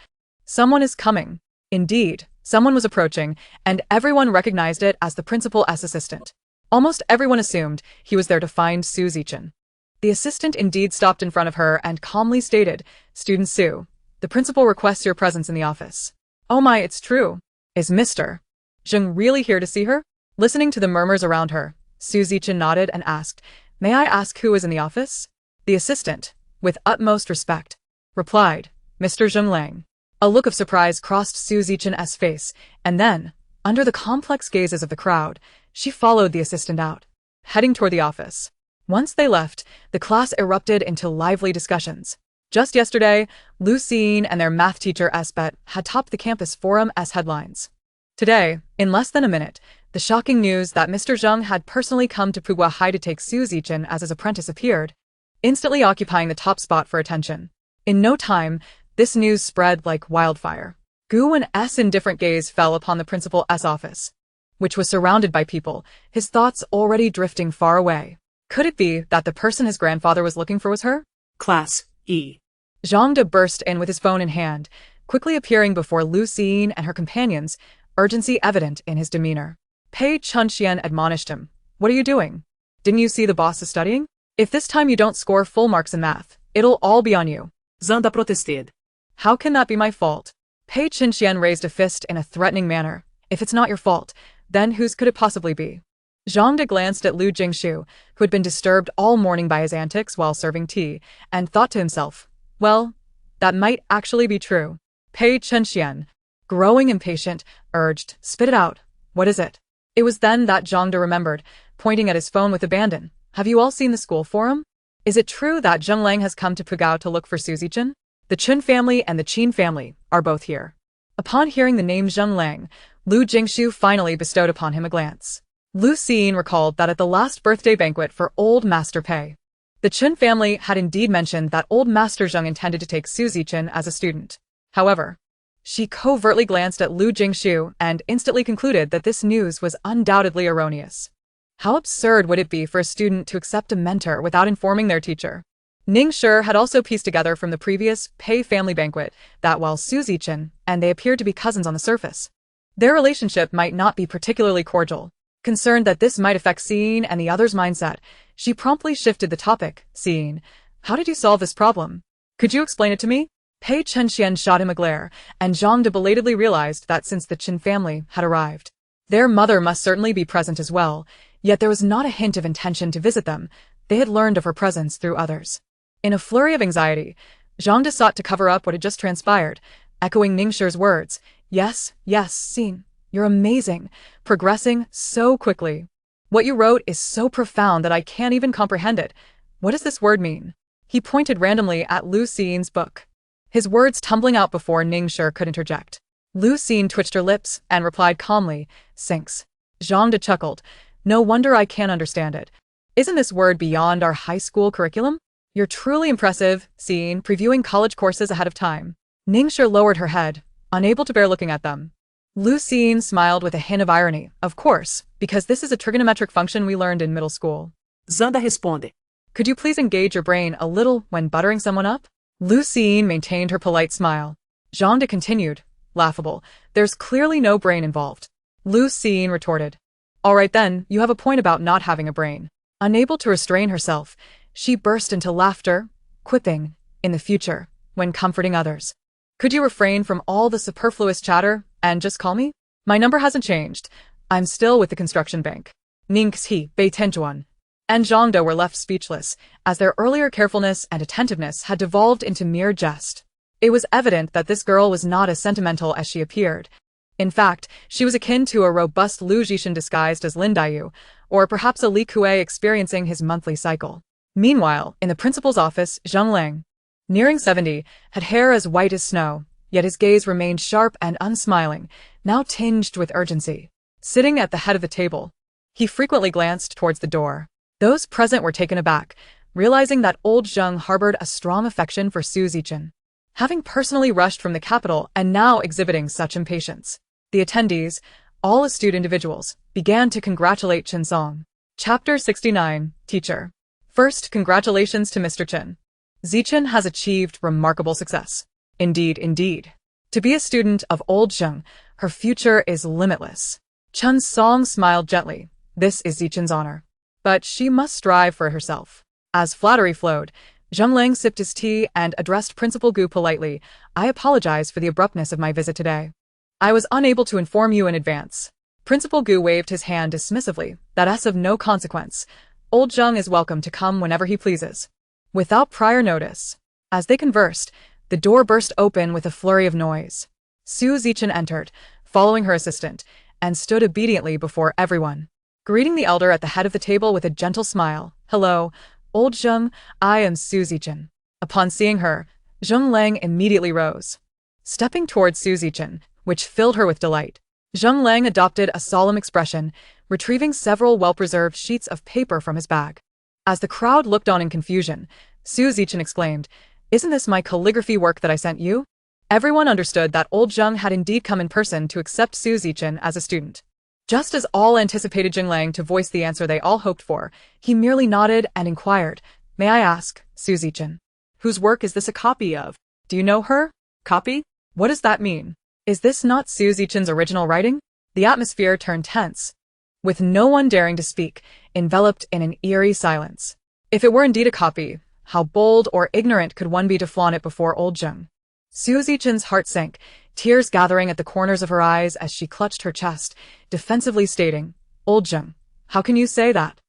Someone is coming. Indeed, someone was approaching, and everyone recognized it as the principal's assistant. Almost everyone assumed he was there to find Su Zichen. The assistant indeed stopped in front of her and calmly stated, Student Su, the principal requests your presence in the office. Oh my, it's true. Is Mr. Zheng really here to see her? Listening to the murmurs around her, Su Zichen nodded and asked, May I ask who is in the office? The assistant, with utmost respect, replied, Mr. Zheng Lang. A look of surprise crossed Su Zichen's face, and then, under the complex gazes of the crowd, she followed the assistant out, heading toward the office. Once they left, the class erupted into lively discussions. Just yesterday, Lu Jingshu and their math teacher Esbet had topped the campus forum as headlines. Today, in less than a minute, the shocking news that Mr. Zheng had personally come to Pugua High to take Su Zichen as his apprentice appeared, instantly occupying the top spot for attention. In no time, this news spread like wildfire. Gu Wen's indifferent gaze fell upon the principal's office, which was surrounded by people, his thoughts already drifting far away. Could it be that the person his grandfather was looking for was her? Class E. Zhang De burst in with his phone in hand, quickly appearing before Lu Jingshu and her companions, urgency evident in his demeanor. Pei Chunxian admonished him. What are you doing? Didn't you see the boss is studying? If this time you don't score full marks in math, it'll all be on you. Zhang De protested. How can that be my fault? Pei Chunxian raised a fist in a threatening manner. If it's not your fault, then whose could it possibly be? Zhang De glanced at Lu Jingshu, who had been disturbed all morning by his antics while serving tea, and thought to himself, well, that might actually be true. Pei Chenxian, growing impatient, urged, spit it out. What is it? It was then that Zhang De remembered, pointing at his phone with abandon. Have you all seen the school forum? Is it true that Zheng Lang has come to Pugao to look for Su Zichen? The Chun family and the Qin family are both here. Upon hearing the name Zheng Lang, Lu Jingshu finally bestowed upon him a glance. Lu Siyin recalled that at the last birthday banquet for Old Master Pei, the Chun family had indeed mentioned that Old Master Zheng intended to take Su Zichen as a student. However, she covertly glanced at Lu Jingshu and instantly concluded that this news was undoubtedly erroneous. How absurd would it be for a student to accept a mentor without informing their teacher? Ning Shi had also pieced together from the previous Pei family banquet that while Su Zichen and they appeared to be cousins on the surface, their relationship might not be particularly cordial. Concerned that this might affect Siyin and the other's mindset, she promptly shifted the topic. Siyin, how did you solve this problem? Could you explain it to me? Pei Chenxian shot him a glare, and Zhang De belatedly realized that since the Qin family had arrived, their mother must certainly be present as well, yet there was not a hint of intention to visit them. They had learned of her presence through others. In a flurry of anxiety, Zhang De sought to cover up what had just transpired, echoing Ning Shi's words. Yes, Siyin, you're amazing, progressing so quickly. What you wrote is so profound that I can't even comprehend it. What does this word mean? He pointed randomly at Lu Xiyin's book, his words tumbling out before Ning Shi could interject. Lu Xiyin twitched her lips and replied calmly, Sinks. Zhang De chuckled. No wonder I can't understand it. Isn't this word beyond our high school curriculum? You're truly impressive, Siyin, previewing college courses ahead of time. Ning Shi lowered her head, unable to bear looking at them. Lu Xiyin smiled with a hint of irony. Of course, because this is a trigonometric function we learned in middle school. Zhang De responde. Could you please engage your brain a little when buttering someone up? Lu Xiyin maintained her polite smile. Zhang De continued, laughable. There's clearly no brain involved. Lu Xiyin retorted. All right then, you have a point about not having a brain. Unable to restrain herself, she burst into laughter, quipping, in the future, when comforting others. Could you refrain from all the superfluous chatter and just call me? My number hasn't changed. I'm still with the construction bank. Ning Xi, Bei Tenjuan, and Zhang De were left speechless, as their earlier carefulness and attentiveness had devolved into mere jest. It was evident that this girl was not as sentimental as she appeared. In fact, she was akin to a robust Lu Jishan disguised as Lin Daiyu, or perhaps a Li Kuei experiencing his monthly cycle. Meanwhile, in the principal's office, Zheng Lang, nearing 70, had hair as white as snow, yet his gaze remained sharp and unsmiling, now tinged with urgency. Sitting at the head of the table, he frequently glanced towards the door. Those present were taken aback, realizing that old Zheng harbored a strong affection for Su Zichen, having personally rushed from the capital and now exhibiting such impatience. The attendees, all astute individuals, began to congratulate Chen Song. Chapter 69, Teacher. First, congratulations to Mr. Chen. Zichen has achieved remarkable success. Indeed. To be a student of old Zheng, her future is limitless. Chen Song smiled gently. This is Zichen's honor. But she must strive for herself. As flattery flowed, Zheng Lang sipped his tea and addressed Principal Gu politely. I apologize for the abruptness of my visit today. I was unable to inform you in advance. Principal Gu waved his hand dismissively. That's of no consequence. Old Zheng is welcome to come whenever he pleases. Without prior notice. As they conversed, the door burst open with a flurry of noise. Su Zichen entered, following her assistant, and stood obediently before everyone, greeting the elder at the head of the table with a gentle smile. Hello, old Zheng, I am Su Zichen. Upon seeing her, Zheng Lang immediately rose, stepping towards Su Zichen, which filled her with delight. Zheng Lang adopted a solemn expression, retrieving several well-preserved sheets of paper from his bag. As the crowd looked on in confusion, Su Zichen exclaimed, Isn't this my calligraphy work that I sent you? Everyone understood that old Zheng had indeed come in person to accept Su Zichen as a student. Just as all anticipated Zheng Lang to voice the answer they all hoped for, he merely nodded and inquired, May I ask, Su Zichen, whose work is this a copy of? Do you know her? Copy? What does that mean? Is this not Su Zichen's original writing? The atmosphere turned tense, with no one daring to speak, enveloped in an eerie silence. If it were indeed a copy, how bold or ignorant could one be to flaunt it before old Zheng? Su Zichen's heart sank, tears gathering at the corners of her eyes as she clutched her chest, defensively stating, Old Zheng, How can you say that?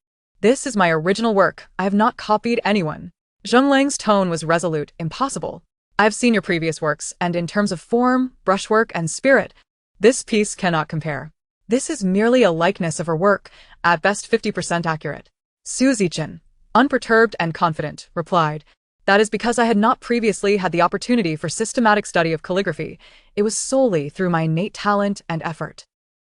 This is my original work. I have not copied anyone. Zheng Lang's tone was resolute. Impossible. I've seen your previous works, and in terms of form, brushwork, and spirit, this piece cannot compare. This is merely a likeness of her work, at best 50% accurate. Su Zichen, unperturbed and confident, replied, that is because I had not previously had the opportunity for systematic study of calligraphy. It was solely through my innate talent and effort.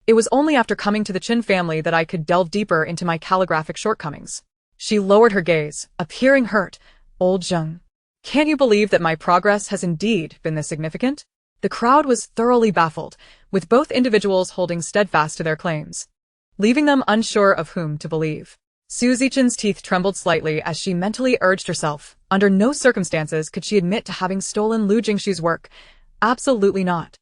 It was only after coming to the Qin family that I could delve deeper into my calligraphic shortcomings. She lowered her gaze, appearing hurt. Old Zheng. Can't you believe that my progress has indeed been this significant? The crowd was thoroughly baffled, with both individuals holding steadfast to their claims, leaving them unsure of whom to believe. Su Zichen's teeth trembled slightly as she mentally urged herself. Under no circumstances could she admit to having stolen Lu Jingshu's work. Absolutely not.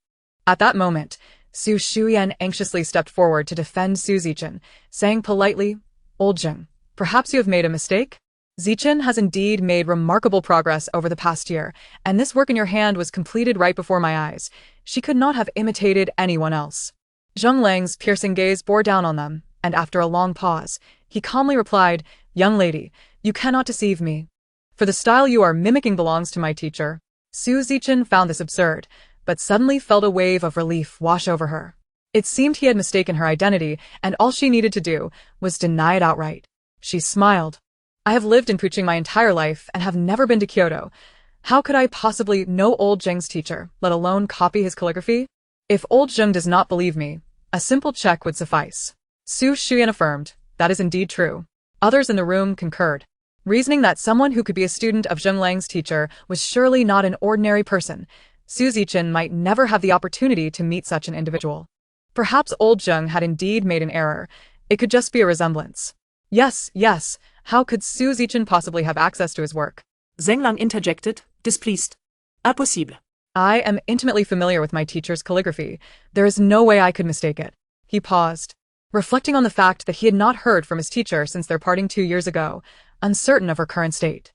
At that moment, Su Shuyan anxiously stepped forward to defend Su Zichen, saying politely, Old Zheng, perhaps you have made a mistake? Zichen has indeed made remarkable progress over the past year, and this work in your hand was completed right before my eyes. She could not have imitated anyone else. Zheng Lang's piercing gaze bore down on them, and after a long pause, he calmly replied, Young lady, you cannot deceive me. For the style you are mimicking belongs to my teacher. Su Zichen found this absurd, but suddenly felt a wave of relief wash over her. It seemed he had mistaken her identity, and all she needed to do was deny it outright. She smiled. I have lived in Puqing my entire life and have never been to Kyoto. How could I possibly know Old Zheng's teacher, let alone copy his calligraphy? If Old Zheng does not believe me, a simple check would suffice. Su Shuyan affirmed, that is indeed true. Others in the room concurred, reasoning that someone who could be a student of Zheng Lang's teacher was surely not an ordinary person. Su Zichen might never have the opportunity to meet such an individual. Perhaps Old Zheng had indeed made an error. It could just be a resemblance. Yes, how could Su Zichen possibly have access to his work? Zheng Lang interjected, displeased. Impossible. I am intimately familiar with my teacher's calligraphy. There is no way I could mistake it. He paused, reflecting on the fact that he had not heard from his teacher since their parting 2 years ago, uncertain of her current state.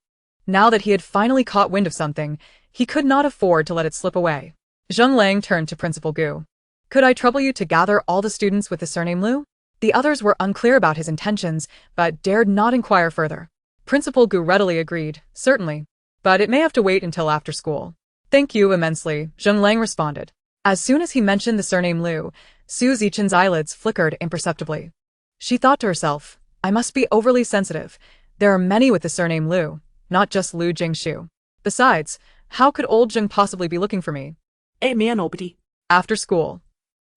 Now that he had finally caught wind of something, he could not afford to let it slip away. Zheng Lang turned to Principal Gu. Could I trouble you to gather all the students with the surname Lu? The others were unclear about his intentions, but dared not inquire further. Principal Gu readily agreed, certainly. But it may have to wait until after school. Thank you immensely, Zheng Lang responded. As soon as he mentioned the surname Lu, Su Zichen's eyelids flickered imperceptibly. She thought to herself, I must be overly sensitive. There are many with the surname Lu, not just Lu Jingshu. Besides, how could Old Zheng possibly be looking for me? Mere nobody. After school.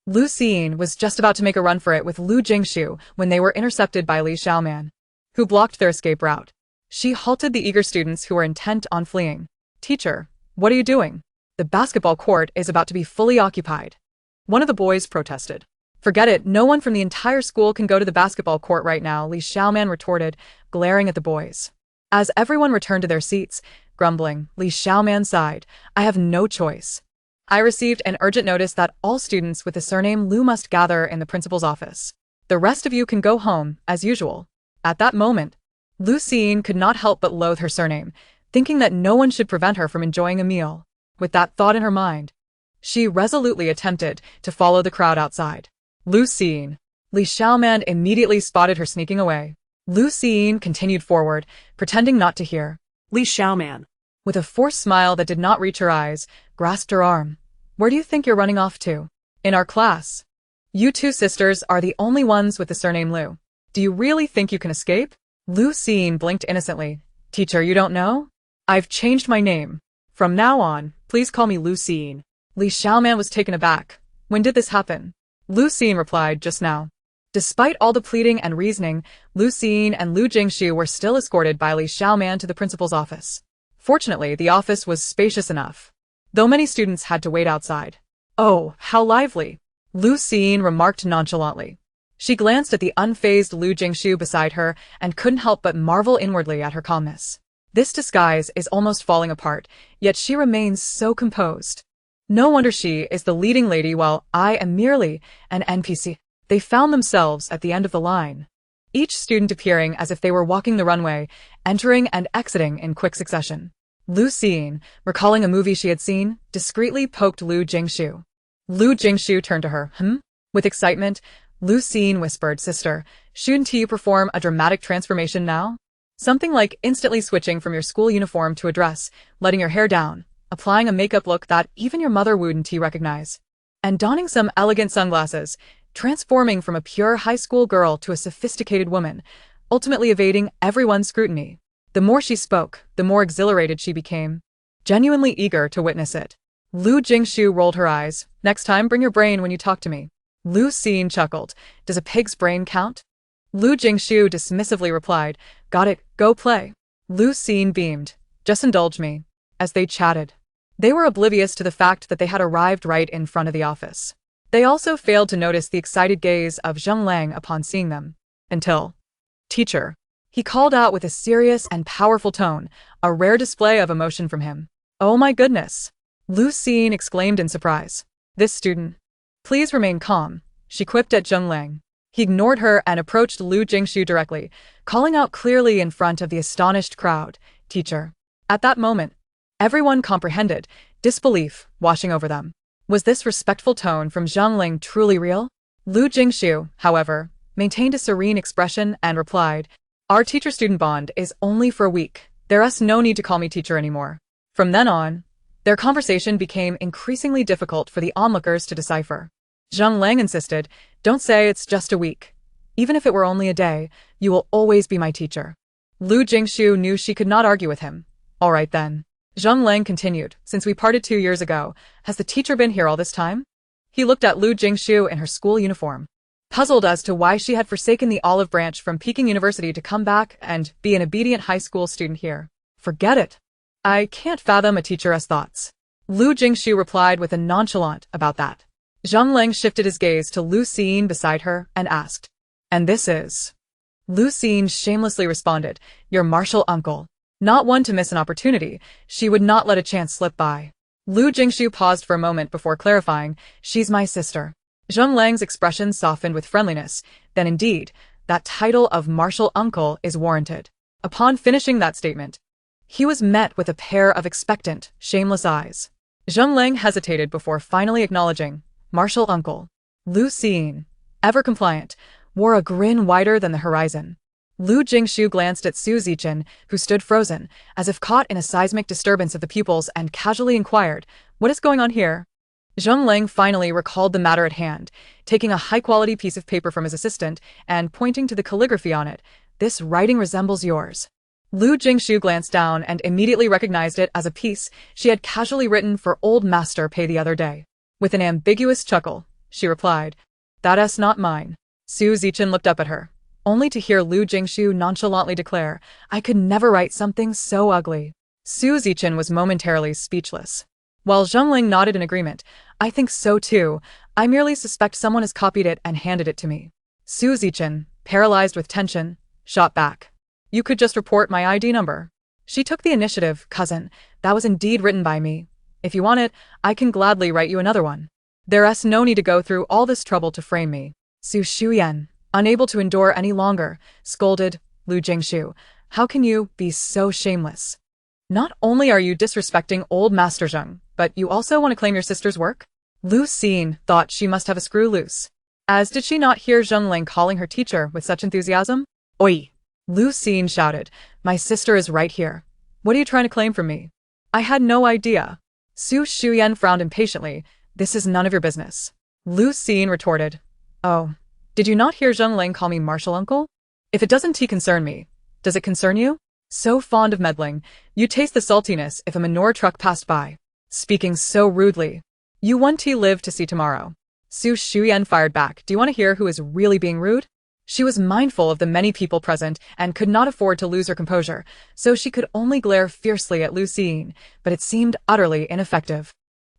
Lu Siyin was just about to make a run for it with Lu Jingshu when they were intercepted by Li Xiaoman, who blocked their escape route. She halted the eager students who were intent on fleeing. Teacher, what are you doing? The basketball court is about to be fully occupied. One of the boys protested. Forget it, no one from the entire school can go to the basketball court right now, Li Xiaoman retorted, glaring at the boys. As everyone returned to their seats, grumbling, Li Xiaoman sighed, I have no choice. I received an urgent notice that all students with the surname Lu must gather in the principal's office. The rest of you can go home, as usual. At that moment, Lu Siyin could not help but loathe her surname, thinking that no one should prevent her from enjoying a meal. With that thought in her mind, she resolutely attempted to follow the crowd outside. Lu Siyin. Li Xiaoman immediately spotted her sneaking away. Lu Siyin continued forward, pretending not to hear. Li Xiaoman, with a forced smile that did not reach her eyes, grasped her arm. Where do you think you're running off to? In our class. You two sisters are the only ones with the surname Lu. Do you really think you can escape? Lu Siyin blinked innocently. Teacher, you don't know? I've changed my name. From now on, please call me Lu Siyin. Li Xiaoman was taken aback. When did this happen? Lu Siyin replied, just now. Despite all the pleading and reasoning, Lu Siyin and Lu Jingshu were still escorted by Li Xiaoman to the principal's office. Fortunately, the office was spacious enough, though many students had to wait outside. Oh, how lively! Lu Siyin remarked nonchalantly. She glanced at the unfazed Lu Jingshu beside her and couldn't help but marvel inwardly at her calmness. This disguise is almost falling apart, yet she remains so composed. No wonder she is the leading lady while I am merely an NPC. They found themselves at the end of the line, each student appearing as if they were walking the runway, entering and exiting in quick succession. Lu Siyin, recalling a movie she had seen, discreetly poked Lu Jingshu. Lu Jingshu turned to her, with excitement. Lu Jingshu whispered, "Sister, shouldn't you perform a dramatic transformation now? Something like instantly switching from your school uniform to a dress, letting your hair down, applying a makeup look that even your mother wouldn't recognize, and donning some elegant sunglasses, transforming from a pure high school girl to a sophisticated woman, ultimately evading everyone's scrutiny." The more she spoke, the more exhilarated she became, genuinely eager to witness it. Lu Jingshu rolled her eyes. "Next time, bring your brain when you talk to me." Lu Jingshu chuckled. "Does a pig's brain count?" Lu Jingshu dismissively replied, "Got it, go play." Lu Jingshu beamed. "Just indulge me." As they chatted, they were oblivious to the fact that they had arrived right in front of the office. They also failed to notice the excited gaze of Zheng Lang upon seeing them. Until, "Teacher," he called out with a serious and powerful tone, a rare display of emotion from him. "Oh my goodness!" Lu Jingshu exclaimed in surprise. "This student." "Please remain calm," she quipped at Zheng Lang. He ignored her and approached Lu Jingshu directly, calling out clearly in front of the astonished crowd, "Teacher." At that moment, everyone comprehended, disbelief washing over them. Was this respectful tone from Zheng Lang truly real? Lu Jingshu, however, maintained a serene expression and replied, "Our teacher-student bond is only for a week. There's no need to call me teacher anymore." From then on, their conversation became increasingly difficult for the onlookers to decipher. Zheng Lang insisted, "Don't say it's just a week. Even if it were only a day, you will always be my teacher." Lu Jingshu knew she could not argue with him. "All right then." Zheng Lang continued, "Since we parted 2 years ago, has the teacher been here all this time?" He looked at Lu Jingshu in her school uniform, puzzled as to why she had forsaken the olive branch from Peking University to come back and be an obedient high school student here. "Forget it. I can't fathom a teacher's thoughts." Lu Jingshu replied with a nonchalant about that. Zheng Lang shifted his gaze to Lu Jingshu beside her and asked, "And this is?" Lu Jingshu shamelessly responded, "Your martial uncle." Not one to miss an opportunity, she would not let a chance slip by. Lu Jingshu paused for a moment before clarifying, "She's my sister." Zheng Lang's expression softened with friendliness. "Then indeed, that title of martial uncle is warranted." Upon finishing that statement, he was met with a pair of expectant, shameless eyes. Zheng Lang hesitated before finally acknowledging, "Martial uncle." Lu Jingshu, ever compliant, wore a grin wider than the horizon. Lu Jingshu glanced at Su Zichen, who stood frozen, as if caught in a seismic disturbance of the pupils, and casually inquired, "What is going on here?" Zheng Lang finally recalled the matter at hand, taking a high-quality piece of paper from his assistant and pointing to the calligraphy on it. "This writing resembles yours." Lu Jingshu glanced down and immediately recognized it as a piece she had casually written for Old Master Pei the other day. With an ambiguous chuckle, she replied, "That's not mine." Su Zichen looked up at her, only to hear Lu Jingshu nonchalantly declare, "I could never write something so ugly." Su Zichen was momentarily speechless. While Zheng Lang nodded in agreement, "I think so too. I merely suspect someone has copied it and handed it to me." Su Zichen, paralyzed with tension, shot back, "You could just report my ID number." She took the initiative, "Cousin, that was indeed written by me. If you want it, I can gladly write you another one. There's no need to go through all this trouble to frame me." Su Shuyan, unable to endure any longer, scolded, "Lu Jingshu, how can you be so shameless? Not only are you disrespecting old Master Zheng, but you also want to claim your sister's work?" Lu Jingshu thought she must have a screw loose. As did she not hear Zheng Lang calling her teacher with such enthusiasm? "Oi!" Lu Jingshu shouted, "My sister is right here. What are you trying to claim from me?" "I had no idea." Su Shuyan frowned impatiently, "This is none of your business." Lu Jingshu retorted, "Oh, did you not hear Zheng Lang call me martial uncle? If it doesn't concern me, does it concern you? So fond of meddling, you'd taste the saltiness if a manure truck passed by. Speaking so rudely. You won't live to see tomorrow." Su Shuyan fired back, "Do you want to hear who is really being rude?" She was mindful of the many people present and could not afford to lose her composure, so she could only glare fiercely at Lu Jingshu, but it seemed utterly ineffective.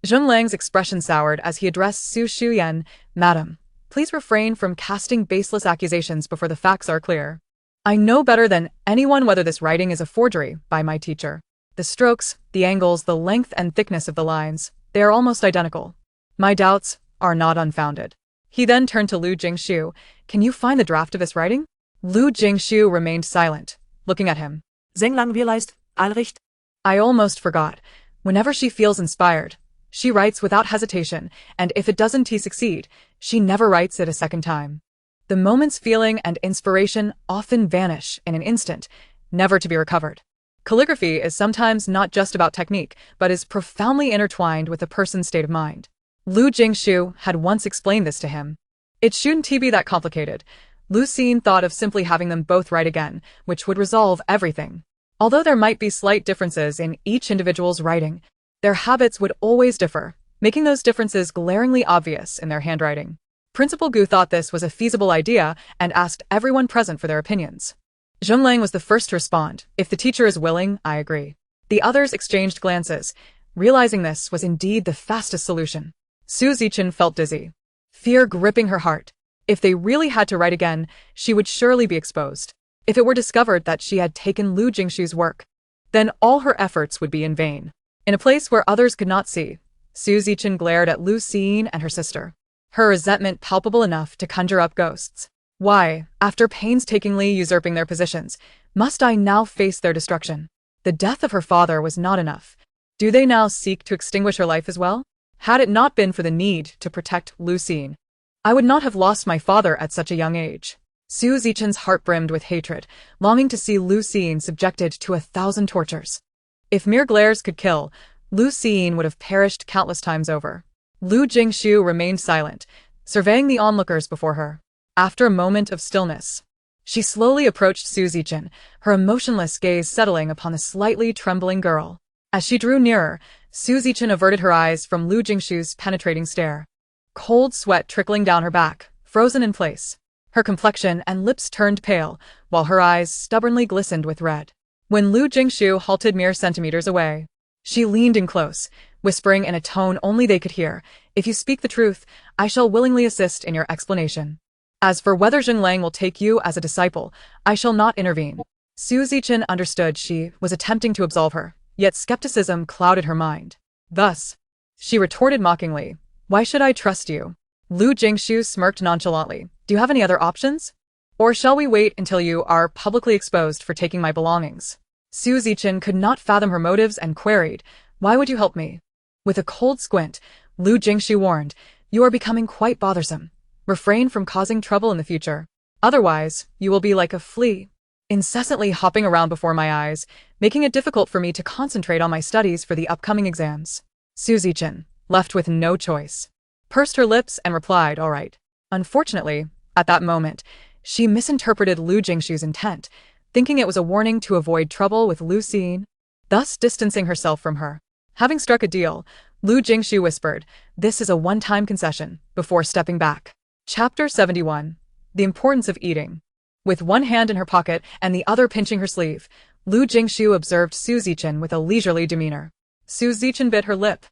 Zheng Lang's expression soured as he addressed Su Shuyan, "Madam, please refrain from casting baseless accusations before the facts are clear. I know better than anyone whether this writing is a forgery by my teacher. The strokes, the angles, the length and thickness of the lines, they are almost identical. My doubts are not unfounded." He then turned to Lu Jingshu, "Can you find the draft of this writing?" Lu Jingshu remained silent, looking at him. Zheng Lang realized, Allrecht. "I almost forgot. Whenever she feels inspired, she writes without hesitation, and if it doesn't succeed, she never writes it a second time." The moment's feeling and inspiration often vanish in an instant, never to be recovered. Calligraphy is sometimes not just about technique, but is profoundly intertwined with a person's state of mind. Lu Jingshu had once explained this to him. It shouldn't be that complicated. Lu Siyin thought of simply having them both write again, which would resolve everything. Although there might be slight differences in each individual's writing, their habits would always differ, making those differences glaringly obvious in their handwriting. Principal Gu thought this was a feasible idea and asked everyone present for their opinions. Zheng was the first to respond. If the teacher is willing, I agree. The others exchanged glances. Realizing this was indeed the fastest solution. Su Zichen felt dizzy, fear gripping her heart. If they really had to write again, she would surely be exposed. If it were discovered that she had taken Lu Jingshu's work, then all her efforts would be in vain. In a place where others could not see, Su Zichen glared at Lu Siyin and her sister, her resentment palpable enough to conjure up ghosts. Why, after painstakingly usurping their positions, must I now face their destruction? The death of her father was not enough. Do they now seek to extinguish her life as well? Had it not been for the need to protect Lu Siyin, I would not have lost my father at such a young age. Su Zichen's heart brimmed with hatred, longing to see Lu Siyin subjected to 1,000 tortures. If mere glares could kill, Lu Siyin would have perished countless times over. Lu Jingshu remained silent, surveying the onlookers before her. After a moment of stillness, she slowly approached Su Zichen, her emotionless gaze settling upon the slightly trembling girl. As she drew nearer, Su Zichen averted her eyes from Lu Jingshu's penetrating stare. Cold sweat trickling down her back, frozen in place. Her complexion and lips turned pale, while her eyes stubbornly glistened with red. When Lu Jingshu halted mere centimeters away, she leaned in close, whispering in a tone only they could hear, "If you speak the truth, I shall willingly assist in your explanation. As for whether Zheng will take you as a disciple, I shall not intervene." Su Zichen understood she was attempting to absolve her, yet skepticism clouded her mind. Thus, she retorted mockingly, "Why should I trust you?" Lu Jingshu smirked nonchalantly. "Do you have any other options? Or shall we wait until you are publicly exposed for taking my belongings?" Su Zichen could not fathom her motives and queried, "Why would you help me?" With a cold squint, Lu Jingshu warned, "You are becoming quite bothersome. Refrain from causing trouble in the future. Otherwise, you will be like a flea, incessantly hopping around before my eyes, making it difficult for me to concentrate on my studies for the upcoming exams." Su Zichen, left with no choice, pursed her lips and replied, "All right." Unfortunately, at that moment, she misinterpreted Lu Jingshu's intent, thinking it was a warning to avoid trouble with Lu Siyin, thus distancing herself from her. Having struck a deal, Lu Jingshu whispered, "This is a one-time concession," before stepping back. Chapter 71. The Importance of Eating. With one hand in her pocket and the other pinching her sleeve, Lu Jingshu observed Su Zichen with a leisurely demeanor. Su Zichen bit her lip,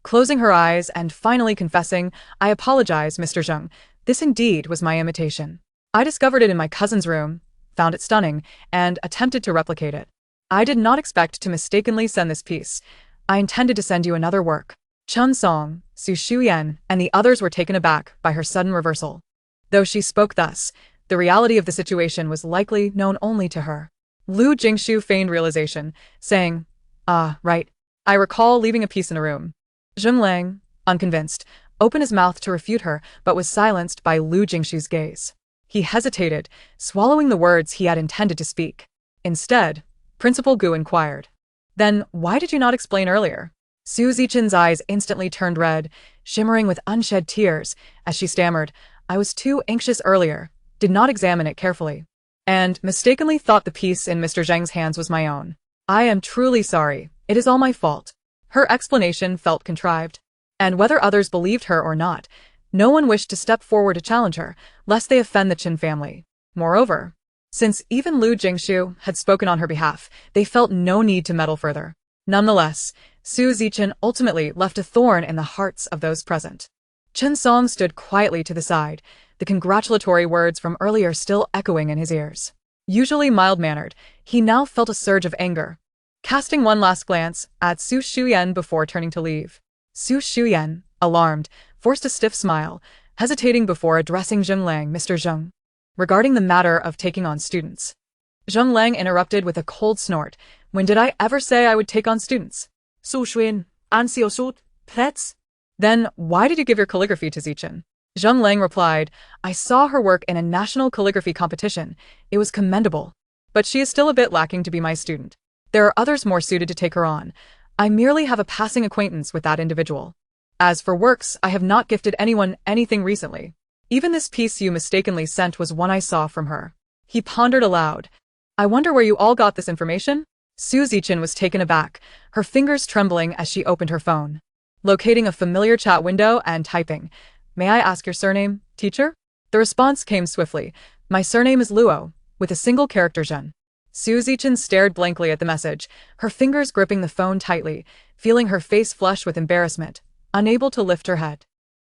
closing her eyes and finally confessing, "I apologize, Mr. Zheng. This indeed was my imitation. I discovered it in my cousin's room, found it stunning, and attempted to replicate it. I did not expect to mistakenly send this piece. I intended to send you another work." Chun Song, Su Shuyan, and the others were taken aback by her sudden reversal. Though she spoke thus, the reality of the situation was likely known only to her. Lu Jingshu feigned realization, saying, "Ah, right. I recall leaving a piece in a room." Zheng, unconvinced, opened his mouth to refute her, but was silenced by Lu Jingshu's gaze. He hesitated, swallowing the words he had intended to speak. Instead, Principal Gu inquired, "Then why did you not explain earlier?" Su Zichen's eyes instantly turned red, shimmering with unshed tears, as she stammered, "I was too anxious earlier, did not examine it carefully, and mistakenly thought the piece in Mr. Zheng's hands was my own. I am truly sorry, it is all my fault." Her explanation felt contrived, and whether others believed her or not, no one wished to step forward to challenge her, lest they offend the Qin family. Moreover, since even Lu Jingshu had spoken on her behalf, they felt no need to meddle further. Nonetheless, Su Zichen ultimately left a thorn in the hearts of those present. Chen Song stood quietly to the side, the congratulatory words from earlier still echoing in his ears. Usually mild-mannered, he now felt a surge of anger. Casting one last glance at Su Shuyan before turning to leave, Su Shuyan, alarmed, forced a stiff smile, hesitating before addressing Zheng, "Mr. Zheng, regarding the matter of taking on students." Zheng interrupted with a cold snort, "When did I ever say I would take on students?" Su Xuan, answer your sword, pets. Then why did you give your calligraphy to Zichen? Zheng Lang replied, I saw her work in a national calligraphy competition. It was commendable. But she is still a bit lacking to be my student. There are others more suited to take her on. I merely have a passing acquaintance with that individual. As for works, I have not gifted anyone anything recently. Even this piece you mistakenly sent was one I saw from her. He pondered aloud. I wonder where you all got this information? Su Zichen was taken aback, her fingers trembling as she opened her phone. Locating a familiar chat window and typing, May I ask your surname, teacher? The response came swiftly. My surname is Luo, with a single character Zhen. Su Zichen stared blankly at the message, her fingers gripping the phone tightly, feeling her face flush with embarrassment, unable to lift her head.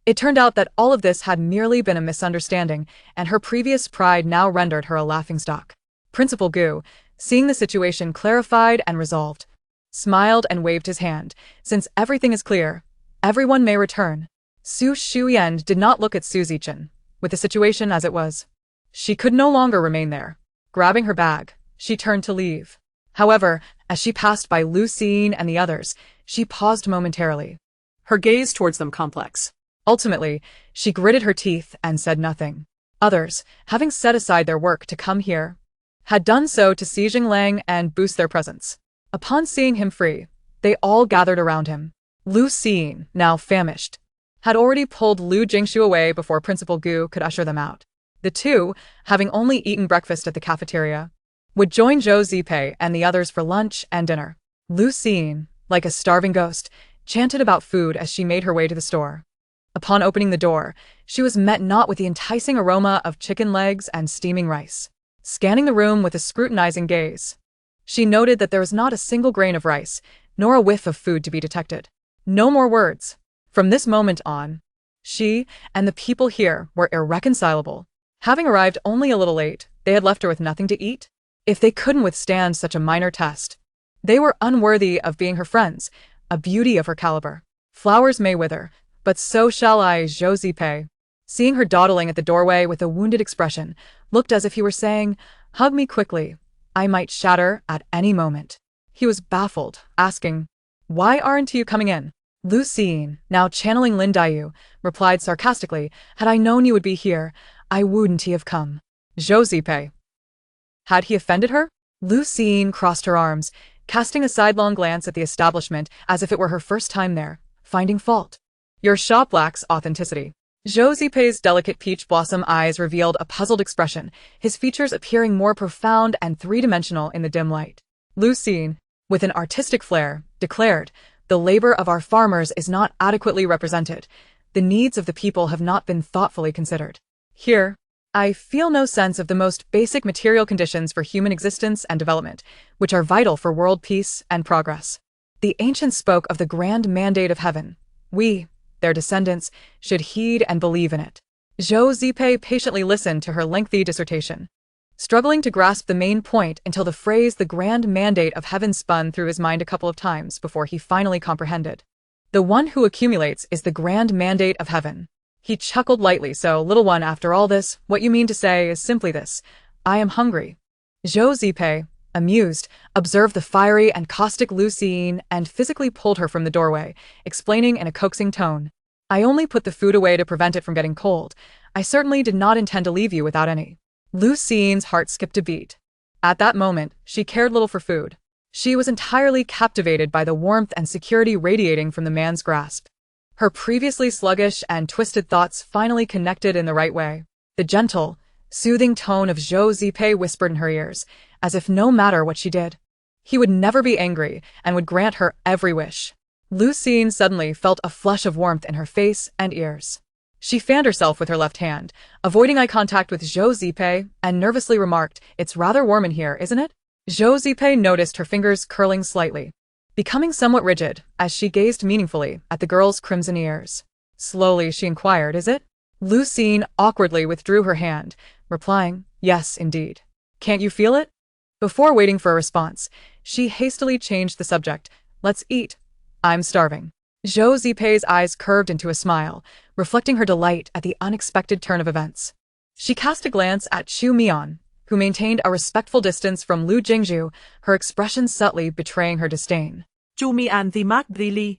It turned out that all of this had merely been a misunderstanding, and her previous pride now rendered her a laughingstock. Principal Gu, seeing the situation clarified and resolved, smiled and waved his hand. Since everything is clear, everyone may return. Su Shuyan did not look at Su Zichen, with the situation as it was. She could no longer remain there. Grabbing her bag, she turned to leave. However, as she passed by Lu Siyin and the others, she paused momentarily. Her gaze towards them complex. Ultimately, she gritted her teeth and said nothing. Others, having set aside their work to come here, had done so to see Zheng Lang and boost their presence. Upon seeing him free, they all gathered around him. Lu Siyin, now famished, had already pulled Lu Jingshu away before Principal Gu could usher them out. The two, having only eaten breakfast at the cafeteria, would join Zhou Zipei and the others for lunch and dinner. Lu Siyin, like a starving ghost, chanted about food as she made her way to the store. Upon opening the door, she was met not with the enticing aroma of chicken legs and steaming rice. Scanning the room with a scrutinizing gaze, she noted that there was not a single grain of rice, nor a whiff of food to be detected. No more words. From this moment on, she and the people here were irreconcilable. Having arrived only a little late, they had left her with nothing to eat. If they couldn't withstand such a minor test, they were unworthy of being her friends, a beauty of her caliber. Flowers may wither, but so shall I, Zhou Zipei. Seeing her dawdling at the doorway with a wounded expression, looked as if he were saying, Hug me quickly. I might shatter at any moment. He was baffled, asking, Why aren't you coming in? Lu Siyin, now channeling Lin Daiyu, replied sarcastically, Had I known you would be here, I wouldn't have come. Zhou Zipei. Had he offended her? Lu Siyin crossed her arms, casting a sidelong glance at the establishment as if it were her first time there, finding fault. Your shop lacks authenticity. Zhou Zipei's delicate peach blossom eyes revealed a puzzled expression, his features appearing more profound and three-dimensional in the dim light. Lu Siyin, with an artistic flair, declared, The labor of our farmers is not adequately represented. The needs of the people have not been thoughtfully considered. Here, I feel no sense of the most basic material conditions for human existence and development, which are vital for world peace and progress. The ancients spoke of the grand mandate of heaven. We, their descendants, should heed and believe in it. Zhou Zipei patiently listened to her lengthy dissertation, struggling to grasp the main point until the phrase the grand mandate of heaven spun through his mind a couple of times before he finally comprehended. The one who accumulates is the grand mandate of heaven. He chuckled lightly. So, little one, after all this, what you mean to say is simply this. I am hungry. Zhou Zipei, amused, observed the fiery and caustic Lu Siyin and physically pulled her from the doorway, explaining in a coaxing tone. I only put the food away to prevent it from getting cold. I certainly did not intend to leave you without any. Lu Siyin's heart skipped a beat. At that moment, she cared little for food. She was entirely captivated by the warmth and security radiating from the man's grasp. Her previously sluggish and twisted thoughts finally connected in the right way. The gentle, soothing tone of Zhou Zipei whispered in her ears, as if no matter what she did, he would never be angry and would grant her every wish. Lu Siyin suddenly felt a flush of warmth in her face and ears. She fanned herself with her left hand, avoiding eye contact with Zhou Zipei, and nervously remarked, It's rather warm in here, isn't it? Zhou Zipei noticed her fingers curling slightly, becoming somewhat rigid as she gazed meaningfully at the girl's crimson ears. Slowly she inquired, Is it? Lu Siyin awkwardly withdrew her hand, replying, Yes, indeed. Can't you feel it? Before waiting for a response, she hastily changed the subject. Let's eat. I'm starving. Zhou Zipei's eyes curved into a smile, reflecting her delight at the unexpected turn of events. She cast a glance at Chu Mian, who maintained a respectful distance from Lu Jingshu, her expression subtly betraying her disdain. Chu Mian the Mac Brili.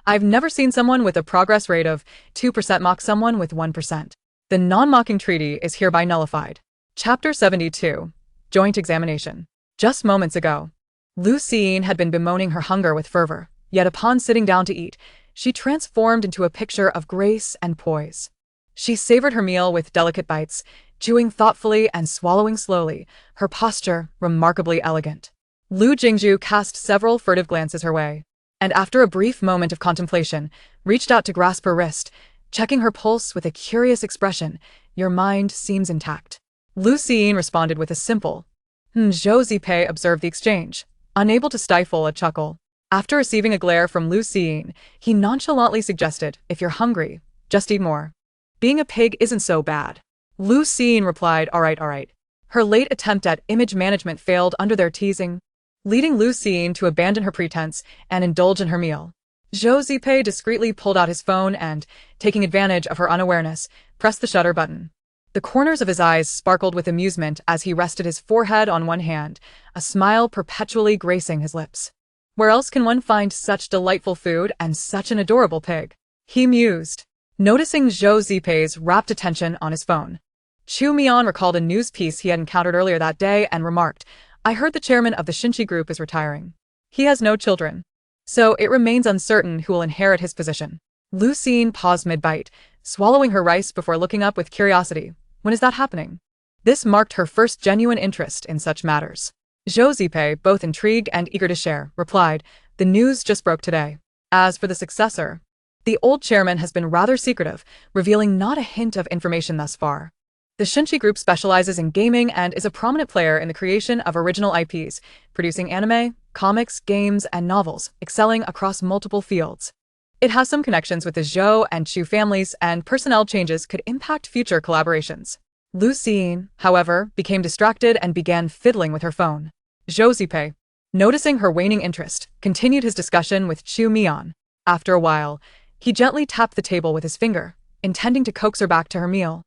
I've never seen someone with a progress rate of 2% mock someone with 1%. The non-mocking treaty is hereby nullified. Chapter 72. Joint Examination. Just moments ago, Lu Jingshu had been bemoaning her hunger with fervor, yet upon sitting down to eat, she transformed into a picture of grace and poise. She savored her meal with delicate bites, chewing thoughtfully and swallowing slowly, her posture remarkably elegant. Lu Jingshu cast several furtive glances her way, and after a brief moment of contemplation, reached out to grasp her wrist, checking her pulse with a curious expression. "Your mind seems intact." Lu Jingshu responded with a simple, Zhou Zipei observed the exchange, unable to stifle a chuckle. After receiving a glare from Lu Jingshu, he nonchalantly suggested, "If you're hungry, just eat more. Being a pig isn't so bad." Lu Jingshu replied, all right. Her late attempt at image management failed under their teasing, leading Lu Jingshu to abandon her pretense and indulge in her meal. Zhou Zipei discreetly pulled out his phone and, taking advantage of her unawareness, pressed the shutter button. The corners of his eyes sparkled with amusement as he rested his forehead on one hand, a smile perpetually gracing his lips. Where else can one find such delightful food and such an adorable pig? He mused, noticing Zhou Zipei's rapt attention on his phone. Chu Mian recalled a news piece he had encountered earlier that day and remarked, "I heard the chairman of the Xinchi group is retiring. He has no children, so it remains uncertain who will inherit his position." Lu Jingshu paused mid-bite, swallowing her rice before looking up with curiosity. "When is that happening?" This marked her first genuine interest in such matters. Zhou Zipei, both intrigued and eager to share, replied, "The news just broke today. As for the successor, the old chairman has been rather secretive, revealing not a hint of information thus far. The Xinchi Group specializes in gaming and is a prominent player in the creation of original IPs, producing anime, comics, games, and novels, excelling across multiple fields. It has some connections with the Zhou and Chu families, and personnel changes could impact future collaborations." Lu Jingshu, however, became distracted and began fiddling with her phone. Zhou Zipei, noticing her waning interest, continued his discussion with Chu Mian. After a while, he gently tapped the table with his finger, intending to coax her back to her meal.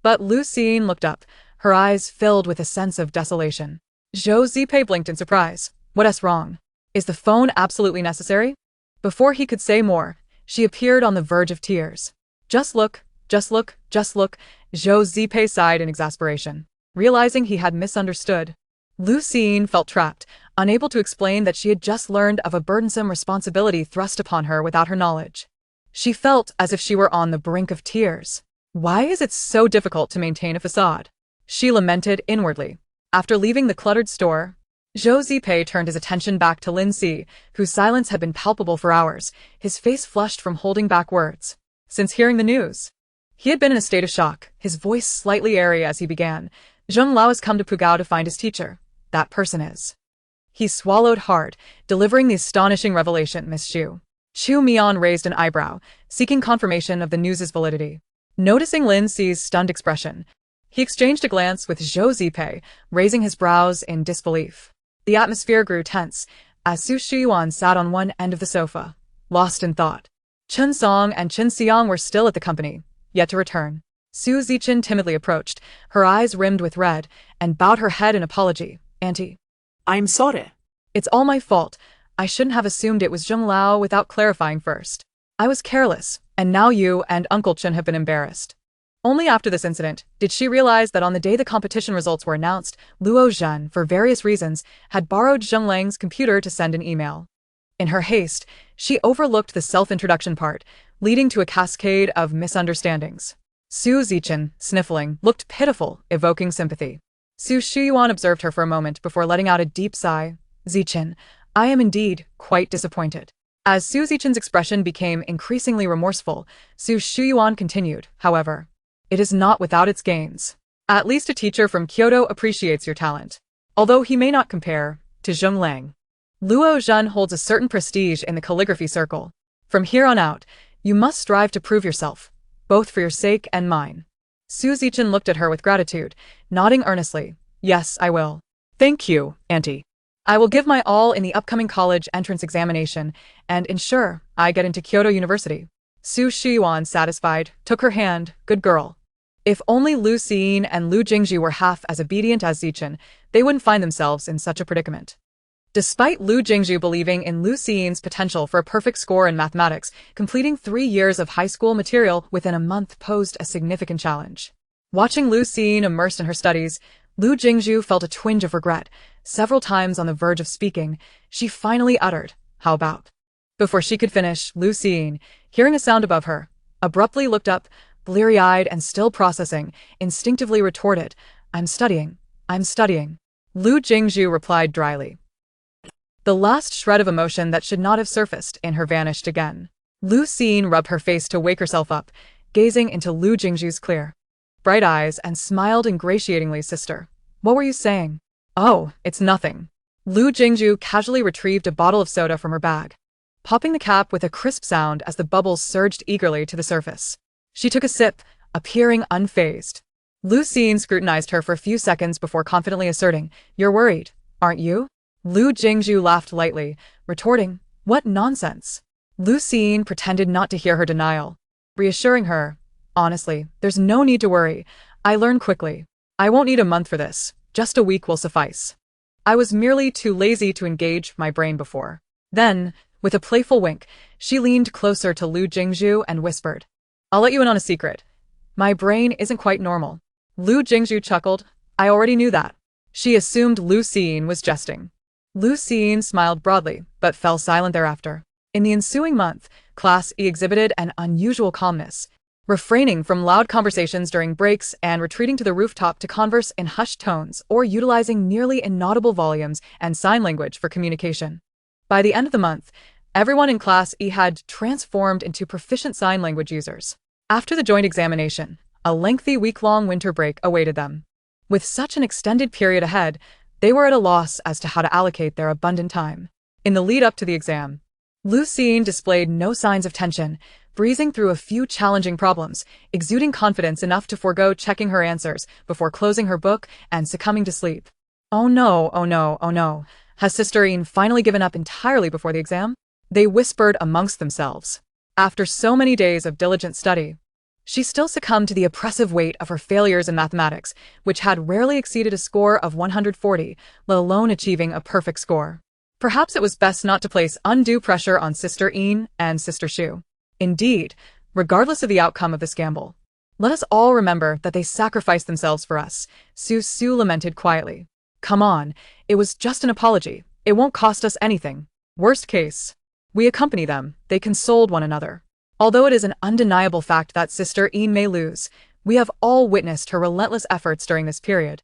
But Lu Jingshu looked up, her eyes filled with a sense of desolation. Zhou Zipei blinked in surprise. "What's wrong? Is the phone absolutely necessary?" Before he could say more, she appeared on the verge of tears. Just look, Zhou Zipei sighed in exasperation, realizing he had misunderstood. Lu Jingshu felt trapped, unable to explain that she had just learned of a burdensome responsibility thrust upon her without her knowledge. She felt as if she were on the brink of tears. "Why is it so difficult to maintain a facade?" she lamented inwardly. After leaving the cluttered store, Zhou Zipei turned his attention back to Lin Si, whose silence had been palpable for hours, his face flushed from holding back words. Since hearing the news, he had been in a state of shock, his voice slightly airy as he began. "Zheng Lao has come to Pugao to find his teacher. That person is." He swallowed hard, delivering the astonishing revelation, "Miss Xu." Chu Mian raised an eyebrow, seeking confirmation of the news's validity. Noticing Lin Si's stunned expression, he exchanged a glance with Zhou Zipei, raising his brows in disbelief. The atmosphere grew tense, as Su Shiyuan sat on one end of the sofa, lost in thought. Chen Song and Chen Xiang were still at the company, yet to return. Su Zichen timidly approached, her eyes rimmed with red, and bowed her head in apology. "Auntie, I'm sorry. it's all my fault. I shouldn't have assumed it was Zheng Lao without clarifying first. I was careless, and now you and Uncle Chen have been embarrassed." Only after this incident did she realize that on the day the competition results were announced, Luo Zhen, for various reasons, had borrowed Zheng Lang's computer to send an email. In her haste, she overlooked the self-introduction part, leading to a cascade of misunderstandings. Su Zichen, sniffling, looked pitiful, evoking sympathy. Su Shiyuan observed her for a moment before letting out a deep sigh. "Zichen, I am indeed quite disappointed." As Su Zichen's expression became increasingly remorseful, Su Shiyuan continued, "However, it is not without its gains. At least a teacher from Kyoto appreciates your talent, although he may not compare to Zheng Lang. Luo Zhen holds a certain prestige in the calligraphy circle. From here on out, you must strive to prove yourself, both for your sake and mine." Su Zichen looked at her with gratitude, nodding earnestly. "Yes, I will. Thank you, Auntie. I will give my all in the upcoming college entrance examination and ensure I get into Kyoto University." Su Shiyuan, satisfied, took her hand. "Good girl." If only Lu Jingshu and Lu Jingshu were half as obedient as Zichen, they wouldn't find themselves in such a predicament. Despite Lu Jingshu believing in Lu Xiyin's potential for a perfect score in mathematics, completing 3 years of high school material within a month posed a significant challenge. Watching Lu Xiyin immersed in her studies, Lu Jingshu felt a twinge of regret. Several times on the verge of speaking, she finally uttered, "How about?" Before she could finish, Lu Xiyin, hearing a sound above her, abruptly looked up, bleary-eyed and still processing, instinctively retorted, I'm studying. Lu Jingshu replied dryly. The last shred of emotion that should not have surfaced in her vanished again. Lu Xiyin rubbed her face to wake herself up, gazing into Lu Jingshu's clear, bright eyes and smiled ingratiatingly. Sister, what were you saying? Oh, it's nothing. Lu Jingshu casually retrieved a bottle of soda from her bag, popping the cap with a crisp sound as the bubbles surged eagerly to the surface. She took a sip, appearing unfazed. Lu Xiyin scrutinized her for a few seconds before confidently asserting, You're worried, aren't you? Lu Jingshu laughed lightly, retorting, What nonsense. Lu Xiyin pretended not to hear her denial, reassuring her, Honestly, there's no need to worry. I learn quickly. I won't need a month for this. Just a week will suffice. I was merely too lazy to engage my brain before. Then, with a playful wink, she leaned closer to Lu Jingshu and whispered, I'll let you in on a secret. My brain isn't quite normal. Lu Jingshu chuckled. I already knew that. She assumed Lu Xiyin was jesting. Lu Xiyin smiled broadly, but fell silent thereafter. In the ensuing month, Class E exhibited an unusual calmness, refraining from loud conversations during breaks and retreating to the rooftop to converse in hushed tones or utilizing nearly inaudible volumes and sign language for communication. By the end of the month, everyone in Class E had transformed into proficient sign language users. After the joint examination, a lengthy week-long winter break awaited them. With such an extended period ahead, they were at a loss as to how to allocate their abundant time. In the lead-up to the exam, Lu Xiyin displayed no signs of tension, breezing through a few challenging problems, exuding confidence enough to forego checking her answers before closing her book and succumbing to sleep. Oh no. Has Sister Siyin finally given up entirely before the exam? They whispered amongst themselves. After so many days of diligent study, she still succumbed to the oppressive weight of her failures in mathematics, which had rarely exceeded a score of 140, let alone achieving a perfect score. Perhaps it was best not to place undue pressure on Sister Siyin and Sister Shu. Indeed, regardless of the outcome of this gamble, let us all remember that they sacrificed themselves for us, Su lamented quietly. Come on, it was just an apology. It won't cost us anything. Worst case, we accompany them. They consoled one another. Although it is an undeniable fact that Sister Siyin may lose, we have all witnessed her relentless efforts during this period,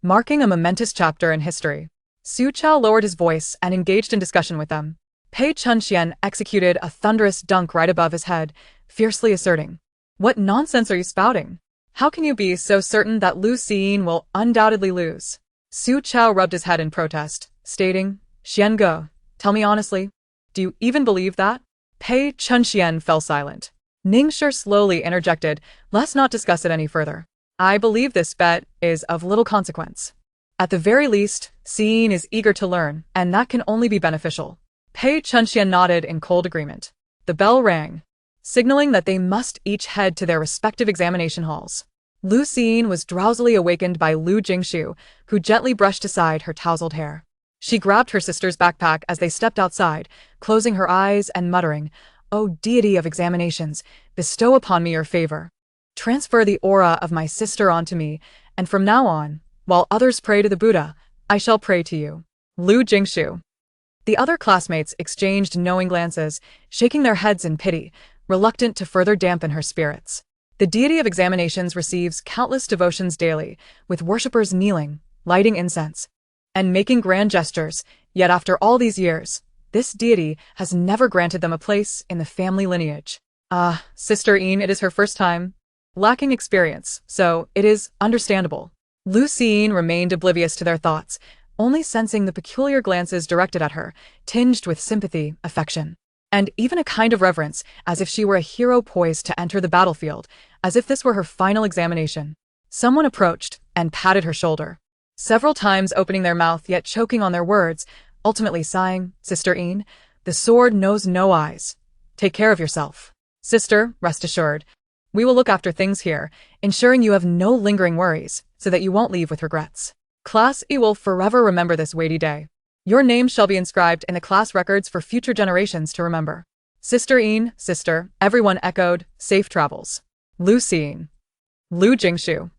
marking a momentous chapter in history. Su Chao lowered his voice and engaged in discussion with them. Pei Chunxian executed a thunderous dunk right above his head, fiercely asserting, What nonsense are you spouting? How can you be so certain that Lu Xiyin will undoubtedly lose? Su Chao rubbed his head in protest, stating, Xian Ge, tell me honestly, do you even believe that? Pei Chunxian fell silent. Ningshi slowly interjected, Let's not discuss it any further. I believe this bet is of little consequence. At the very least, Siyin is eager to learn, and that can only be beneficial. Pei Chunxian nodded in cold agreement. The bell rang, signaling that they must each head to their respective examination halls. Lu Xiyin was drowsily awakened by Lu Jingshu, who gently brushed aside her tousled hair. She grabbed her sister's backpack as they stepped outside, closing her eyes and muttering, O deity of examinations, bestow upon me your favor. Transfer the aura of my sister onto me, and from now on, while others pray to the Buddha, I shall pray to you. Lu Jingshu. The other classmates exchanged knowing glances, shaking their heads in pity, reluctant to further dampen her spirits. The deity of examinations receives countless devotions daily, with worshippers kneeling, lighting incense, and making grand gestures, yet after all these years, this deity has never granted them a place in the family lineage. Sister Siyin, it is her first time. Lacking experience, so it is understandable. Lu Xiyin remained oblivious to their thoughts, only sensing the peculiar glances directed at her, tinged with sympathy, affection, and even a kind of reverence, as if she were a hero poised to enter the battlefield, as if this were her final examination. Someone approached and patted her shoulder, several times opening their mouth yet choking on their words, ultimately sighing, Sister Siyin, the sword knows no eyes. Take care of yourself. Sister, rest assured, we will look after things here, ensuring you have no lingering worries, so that you won't leave with regrets. Class E will forever remember this weighty day. Your name shall be inscribed in the class records for future generations to remember. Sister Yin, sister, everyone echoed, safe travels. Lu Jingshu. Lu Jingshu.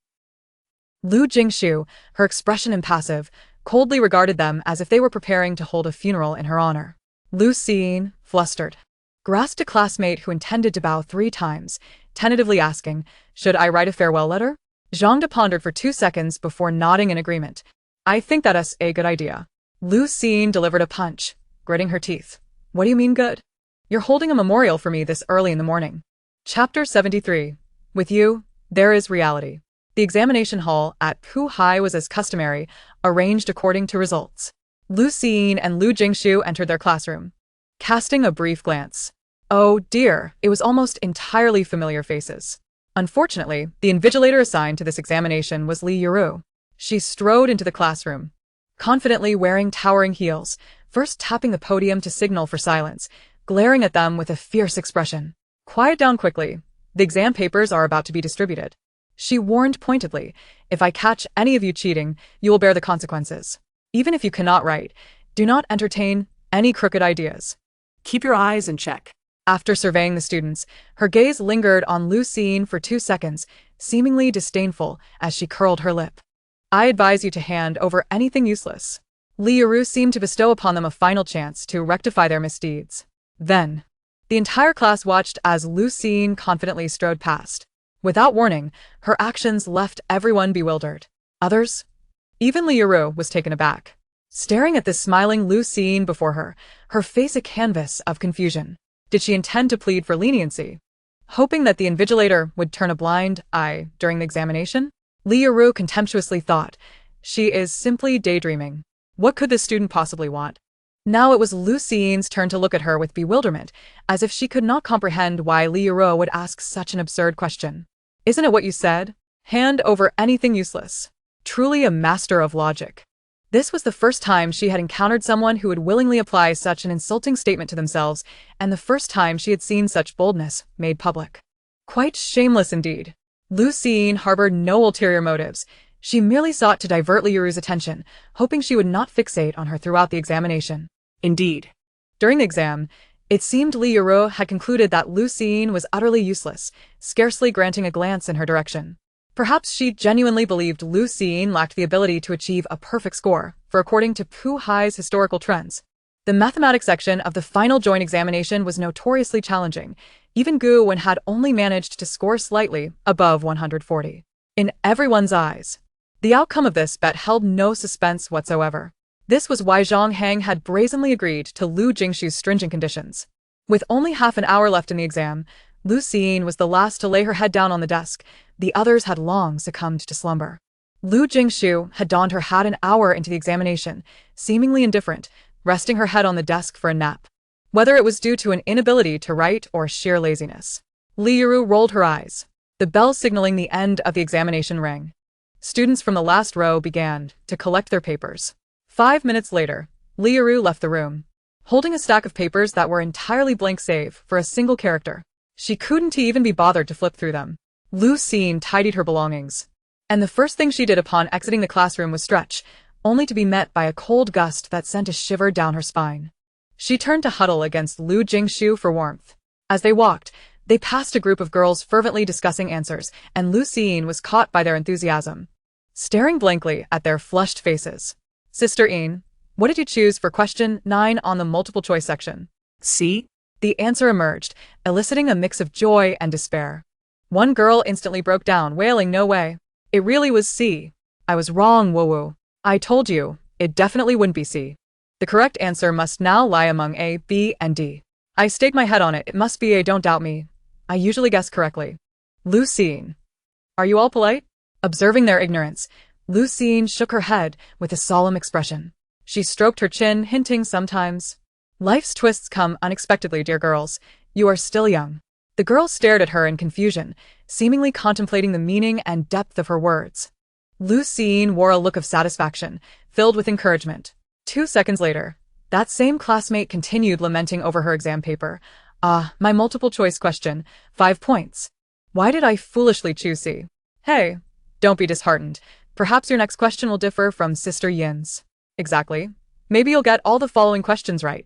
Lu Jingshu, her expression impassive, coldly regarded them as if they were preparing to hold a funeral in her honor. Lu Jingshu, flustered, grasped a classmate who intended to bow 3 times, tentatively asking, "Should I write a farewell letter?" Zhang De pondered for 2 seconds before nodding in agreement. "I think that's a good idea." Lu Jingshu delivered a punch, gritting her teeth. "What do you mean good? You're holding a memorial for me this early in the morning." Chapter 73. With you, there is reality. The examination hall at Pu Hai was as customary, arranged according to results. Lu Jingshu and Lu Jingshu entered their classroom. Casting a brief glance. Oh dear, it was almost entirely familiar faces. Unfortunately, the invigilator assigned to this examination was Li Yuru. She strode into the classroom, confidently wearing towering heels, first tapping the podium to signal for silence, glaring at them with a fierce expression. "Quiet down quickly. The exam papers are about to be distributed." She warned pointedly, "If I catch any of you cheating, you will bear the consequences. Even if you cannot write, do not entertain any crooked ideas." Keep your eyes in check. After surveying the students, her gaze lingered on Lu Jingshu for 2 seconds, seemingly disdainful as she curled her lip. "I advise you to hand over anything useless." Li Yuru seemed to bestow upon them a final chance to rectify their misdeeds. Then, the entire class watched as Lu Jingshu confidently strode past. Without warning, her actions left everyone bewildered. Others? Even Li Yuru was taken aback, staring at the smiling Lu Jingshu before her, her face a canvas of confusion. Did she intend to plead for leniency, hoping that the invigilator would turn a blind eye during the examination? Li Yuru contemptuously thought, "She is simply daydreaming. What could this student possibly want?" Now it was Lu Jingshu's turn to look at her with bewilderment, as if she could not comprehend why Li Yuru would ask such an absurd question. "Isn't it what you said? Hand over anything useless." Truly a master of logic. This was the first time she had encountered someone who would willingly apply such an insulting statement to themselves, and the first time she had seen such boldness made public. Quite shameless indeed. Lu Jingshu harbored no ulterior motives. She merely sought to divert Li Yuru's attention, hoping she would not fixate on her throughout the examination. Indeed. During the exam, it seemed Li Yuru had concluded that Lu Jingshu was utterly useless, scarcely granting a glance in her direction. Perhaps she genuinely believed Lu Jingshu lacked the ability to achieve a perfect score, for according to Pu Hai's historical trends, the mathematics section of the final joint examination was notoriously challenging. Even Gu Wen had only managed to score slightly above 140. In everyone's eyes, the outcome of this bet held no suspense whatsoever. This was why Zhang Hang had brazenly agreed to Lu Jingshu's stringent conditions. With only half an hour left in the exam, Lu Jingshu was the last to lay her head down on the desk. The others had long succumbed to slumber. Lu Jingshu had donned her hat an hour into the examination, seemingly indifferent, resting her head on the desk for a nap. Whether it was due to an inability to write or sheer laziness. Li Yuru rolled her eyes. The bell signaling the end of the examination rang. Students from the last row began to collect their papers. 5 minutes later, Li Yuru left the room, holding a stack of papers that were entirely blank save for a single character. She couldn't even be bothered to flip through them. Lu Jingshu tidied her belongings, and the first thing she did upon exiting the classroom was stretch, only to be met by a cold gust that sent a shiver down her spine. She turned to huddle against Lu Jingshu for warmth. As they walked, they passed a group of girls fervently discussing answers, and Lu Jingshu was caught by their enthusiasm, staring blankly at their flushed faces. "Sister Yin, what did you choose for question 9 on the multiple choice section?" "C." The answer emerged, eliciting a mix of joy and despair. One girl instantly broke down, wailing, "No way. It really was C. I was wrong, woo-woo. I told you, it definitely wouldn't be C. The correct answer must now lie among A, B, and D. I staked my head on it. It must be A, don't doubt me. I usually guess correctly." Lu Jingshu. "Are you all polite?" Observing their ignorance, Lu Jingshu shook her head with a solemn expression. She stroked her chin, hinting sometimes, "Life's twists come unexpectedly, dear girls. You are still young." The girls stared at her in confusion, seemingly contemplating the meaning and depth of her words. Lu Jingshu wore a look of satisfaction, filled with encouragement. 2 seconds later, that same classmate continued lamenting over her exam paper. "Ah, my multiple choice question, 5 points. Why did I foolishly choose C? Hey, don't be disheartened. Perhaps your next question will differ from Sister Yin's." "Exactly. Maybe you'll get all the following questions right.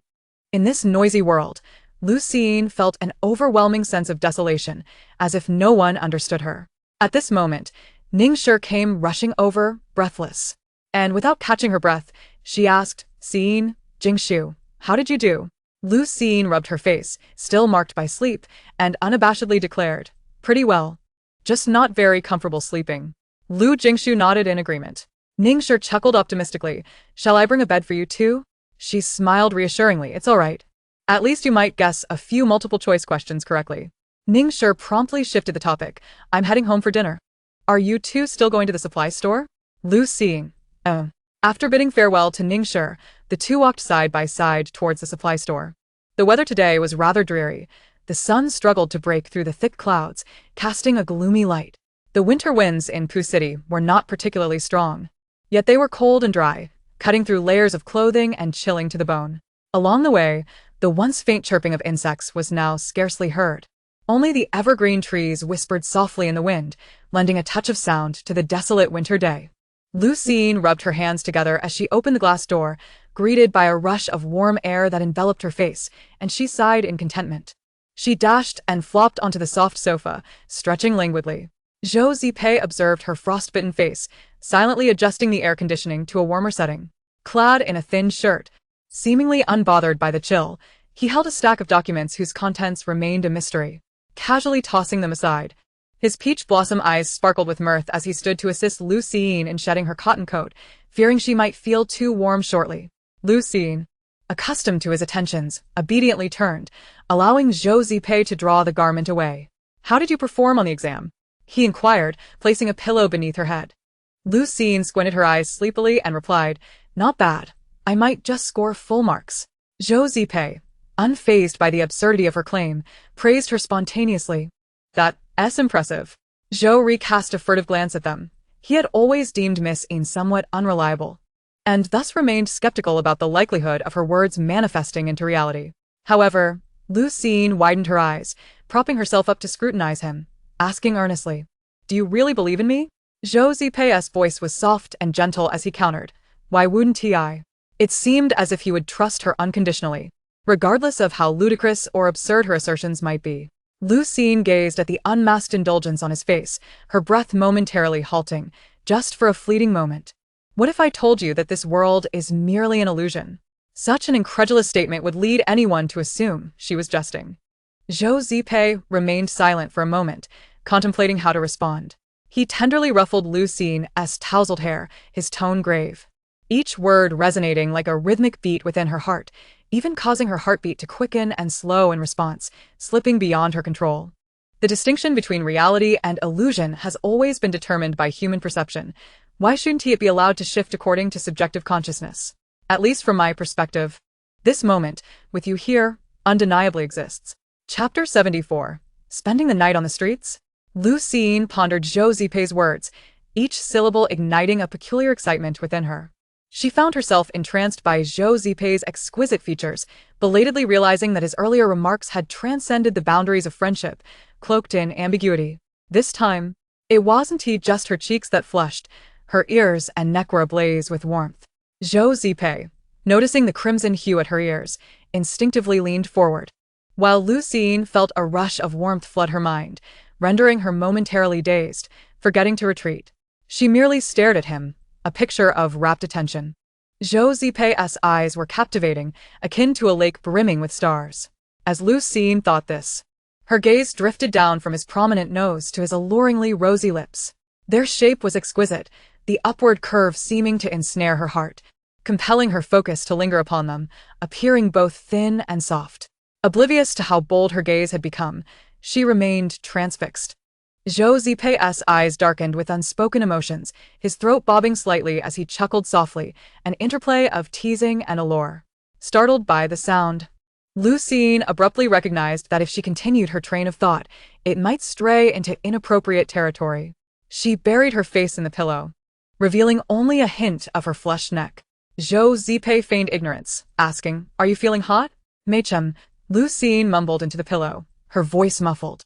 In this noisy world, Lu Jingshu felt an overwhelming sense of desolation, as if no one understood her. At this moment, Ningshi came rushing over, breathless. And without catching her breath, she asked, Siyin, Jingshu, how did you do? Lu Jingshu rubbed her face, still marked by sleep, and unabashedly declared, pretty well. Just not very comfortable sleeping. Lu Jingshu nodded in agreement. Ningshi chuckled optimistically. Shall I bring a bed for you too? She smiled reassuringly. It's all right. At least you might guess a few multiple-choice questions correctly. Ningshi promptly shifted the topic. I'm heading home for dinner. Are you two still going to the supply store? Lu Jingshu. Oh. After bidding farewell to Ningshi, the two walked side by side towards the supply store. The weather today was rather dreary. The sun struggled to break through the thick clouds, casting a gloomy light. The winter winds in Pu City were not particularly strong. Yet they were cold and dry, cutting through layers of clothing and chilling to the bone. Along the way, the once faint chirping of insects was now scarcely heard. Only the evergreen trees whispered softly in the wind, lending a touch of sound to the desolate winter day. Lu Jingshu rubbed her hands together as she opened the glass door, greeted by a rush of warm air that enveloped her face, and she sighed in contentment. She dashed and flopped onto the soft sofa, stretching languidly. Zhou Zipei observed her frostbitten face, silently adjusting the air conditioning to a warmer setting. Clad in a thin shirt, seemingly unbothered by the chill, he held a stack of documents whose contents remained a mystery. Casually tossing them aside, his peach blossom eyes sparkled with mirth as he stood to assist Lu Jingshu in shedding her cotton coat, fearing she might feel too warm shortly. Lu Jingshu, accustomed to his attentions, obediently turned, allowing Zhou Zipei to draw the garment away. How did you perform on the exam? He inquired, placing a pillow beneath her head. Lu Jingshu squinted her eyes sleepily and replied, not bad. I might just score full marks. Zhou Zipei, unfazed by the absurdity of her claim, praised her spontaneously. That's impressive. Zhou recast a furtive glance at them. He had always deemed Miss Yin somewhat unreliable, and thus remained skeptical about the likelihood of her words manifesting into reality. However, Lu Jingshu widened her eyes, propping herself up to scrutinize him, asking earnestly, do you really believe in me? Zhou Zipei's voice was soft and gentle as he countered, why wouldn't I? It seemed as if he would trust her unconditionally, regardless of how ludicrous or absurd her assertions might be. Lu Jingshu gazed at the unmasked indulgence on his face, her breath momentarily halting, just for a fleeting moment. What if I told you that this world is merely an illusion? Such an incredulous statement would lead anyone to assume she was jesting. Zhou Zipei remained silent for a moment, contemplating how to respond. He tenderly ruffled Lu Jingshu's tousled hair, his tone grave. Each word resonating like a rhythmic beat within her heart, even causing her heartbeat to quicken and slow in response, slipping beyond her control. The distinction between reality and illusion has always been determined by human perception. Why shouldn't it be allowed to shift according to subjective consciousness? At least from my perspective. This moment, with you here, undeniably exists. Chapter 74. Spending the night on the streets? Lu Jingshu pondered Zhou Zipei's words, each syllable igniting a peculiar excitement within her. She found herself entranced by Zhou Zipei's exquisite features, belatedly realizing that his earlier remarks had transcended the boundaries of friendship, cloaked in ambiguity. This time, it wasn't just her cheeks that flushed, her ears and neck were ablaze with warmth. Zhou Zipei, noticing the crimson hue at her ears, instinctively leaned forward, while Lu Jingshu felt a rush of warmth flood her mind, rendering her momentarily dazed, forgetting to retreat. She merely stared at him, a picture of rapt attention. Zhou Zipei's eyes were captivating, akin to a lake brimming with stars. As Lu Jingshu thought this, her gaze drifted down from his prominent nose to his alluringly rosy lips. Their shape was exquisite, the upward curve seeming to ensnare her heart, compelling her focus to linger upon them, appearing both thin and soft. Oblivious to how bold her gaze had become, she remained transfixed. Zhou Zipei's eyes darkened with unspoken emotions, his throat bobbing slightly as he chuckled softly, an interplay of teasing and allure. Startled by the sound, Lu Jingshu abruptly recognized that if she continued her train of thought, it might stray into inappropriate territory. She buried her face in the pillow, revealing only a hint of her flushed neck. Zhou Zipei feigned ignorance, asking, are you feeling hot? Machem, Lu Jingshu mumbled into the pillow, her voice muffled.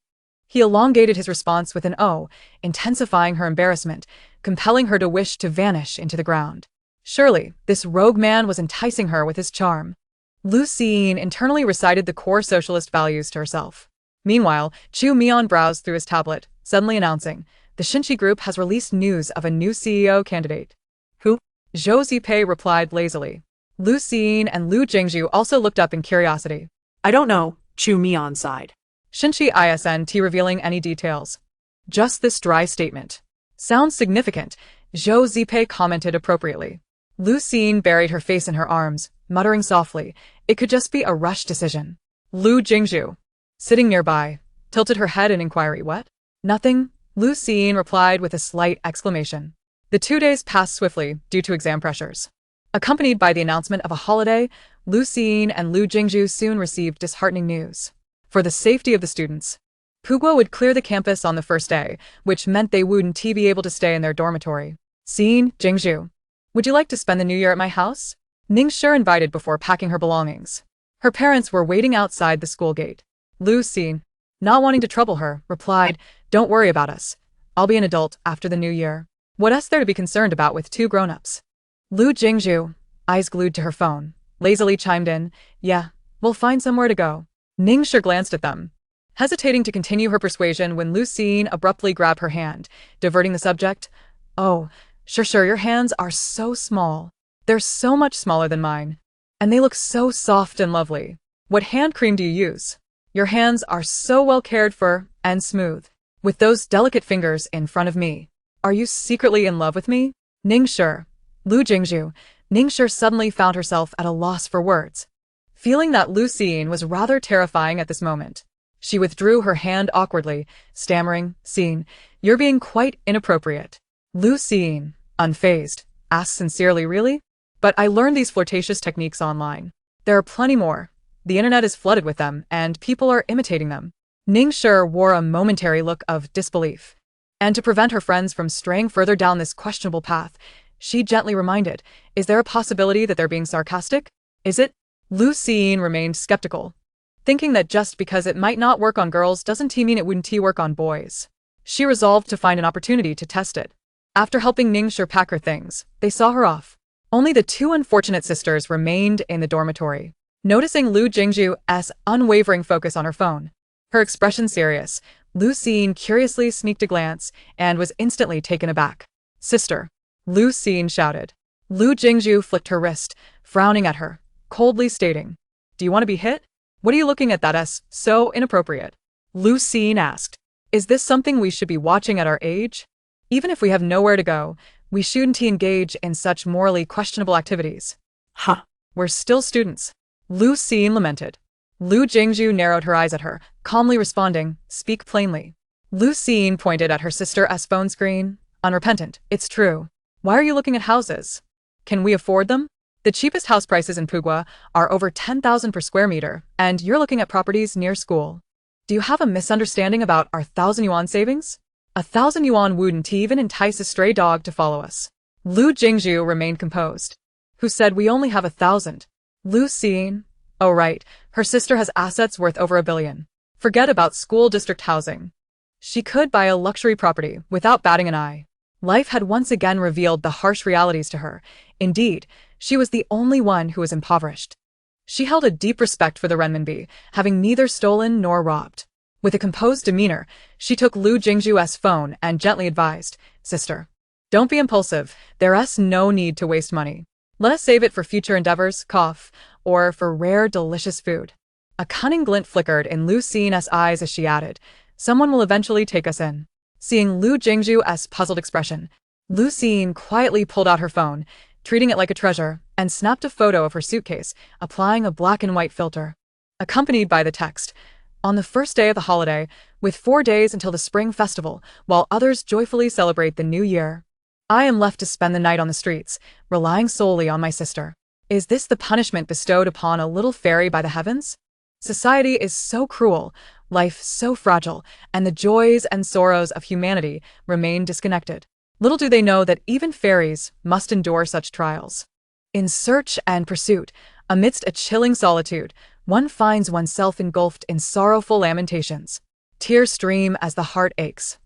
He elongated his response with an "oh," intensifying her embarrassment, compelling her to wish to vanish into the ground. Surely, this rogue man was enticing her with his charm. Lu Jingshu internally recited the core socialist values to herself. Meanwhile, Chu Mian browsed through his tablet, suddenly announcing, the Shinchi Group has released news of a new CEO candidate. Who? Zhou Zipei replied lazily. Lu Jingshu and Lu Jingshu also looked up in curiosity. I don't know, Chu Mian sighed. Shinchi isn't revealing any details. Just this dry statement. Sounds significant, Zhou Zipei commented appropriately. Lu Jingshu buried her face in her arms, muttering softly, it could just be a rush decision. Lu Jingshu, sitting nearby, tilted her head in inquiry. What? Nothing, Lu Jingshu replied with a slight exclamation. The 2 days passed swiftly due to exam pressures. Accompanied by the announcement of a holiday, Lu Jingshu and Lu Jingshu soon received disheartening news. For the safety of the students, Pugwa would clear the campus on the first day, which meant they wouldn't be able to stay in their dormitory. Siyin, Jingshu, would you like to spend the new year at my house? Ningshi invited before packing her belongings. Her parents were waiting outside the school gate. Lu Jingshu, not wanting to trouble her, replied, don't worry about us. I'll be an adult after the new year. What else there to be concerned about with 2 grown-ups? Lu Jingshu, eyes glued to her phone, lazily chimed in, yeah, we'll find somewhere to go. Ningshi glanced at them, hesitating to continue her persuasion when Lu Jingshu abruptly grabbed her hand, diverting the subject. Oh, sure, your hands are so small. They're so much smaller than mine. And they look so soft and lovely. What hand cream do you use? Your hands are so well cared for and smooth. With those delicate fingers in front of me. Are you secretly in love with me? Ningshi, Lu Jingshu, Ningshi suddenly found herself at a loss for words. Feeling that Lu Jingshu was rather terrifying at this moment, she withdrew her hand awkwardly, stammering, Siyin, you're being quite inappropriate. Lu Jingshu, unfazed, asked sincerely, really? But I learned these flirtatious techniques online. There are plenty more. The internet is flooded with them, and people are imitating them. Ningshi wore a momentary look of disbelief. And to prevent her friends from straying further down this questionable path, she gently reminded, is there a possibility that they're being sarcastic? Is it? Lu Jingshu remained skeptical, thinking that just because it might not work on girls doesn't mean it wouldn't work on boys. She resolved to find an opportunity to test it. After helping Ningshi pack her things, they saw her off. Only the 2 unfortunate sisters remained in the dormitory. Noticing Lu Jingshu's unwavering focus on her phone, her expression serious, Lu Jingshu curiously sneaked a glance and was instantly taken aback. Sister, Lu Jingshu shouted. Lu Jingshu flicked her wrist, frowning at her, coldly stating, do you want to be hit? What are you looking at that's so inappropriate? Lu Jingshu asked, is this something we should be watching at our age? Even if we have nowhere to go, we shouldn't engage in such morally questionable activities. Huh. We're still students. Lu Jingshu lamented. Lu Jingshu narrowed her eyes at her, calmly responding, speak plainly. Lu Jingshu pointed at her sister's phone screen, unrepentant, it's true. Why are you looking at houses? Can we afford them? The cheapest house prices in Pugwa are over 10,000 per square meter, and you're looking at properties near school. Do you have a misunderstanding about our 1,000 yuan savings? 1,000 yuan wouldn't even entice a stray dog to follow us. Lu Jingshu remained composed. Who said we only have 1,000? Lu Jingshu. Oh right, her sister has assets worth over 1 billion. Forget about school district housing. She could buy a luxury property without batting an eye. Life had once again revealed the harsh realities to her. Indeed, she was the only one who was impoverished. She held a deep respect for the renminbi, having neither stolen nor robbed. With a composed demeanor, she took Lu Jingshu's phone and gently advised, Sister, don't be impulsive, there's no need to waste money. Let us save it for future endeavors, or for rare delicious food. A cunning glint flickered in Lu Jingshu's eyes as she added, someone will eventually take us in. Seeing Lu Jingshu's puzzled expression, Lu Jingshu quietly pulled out her phone, treating it like a treasure, and snapped a photo of her suitcase, applying a black and white filter. Accompanied by the text, on the first day of the holiday, with 4 days until the spring festival, while others joyfully celebrate the new year, I am left to spend the night on the streets, relying solely on my sister. Is this the punishment bestowed upon a little fairy by the heavens? Society is so cruel, life so fragile, and the joys and sorrows of humanity remain disconnected. Little do they know that even fairies must endure such trials. In search and pursuit, amidst a chilling solitude, one finds oneself engulfed in sorrowful lamentations. Tears stream as the heart aches.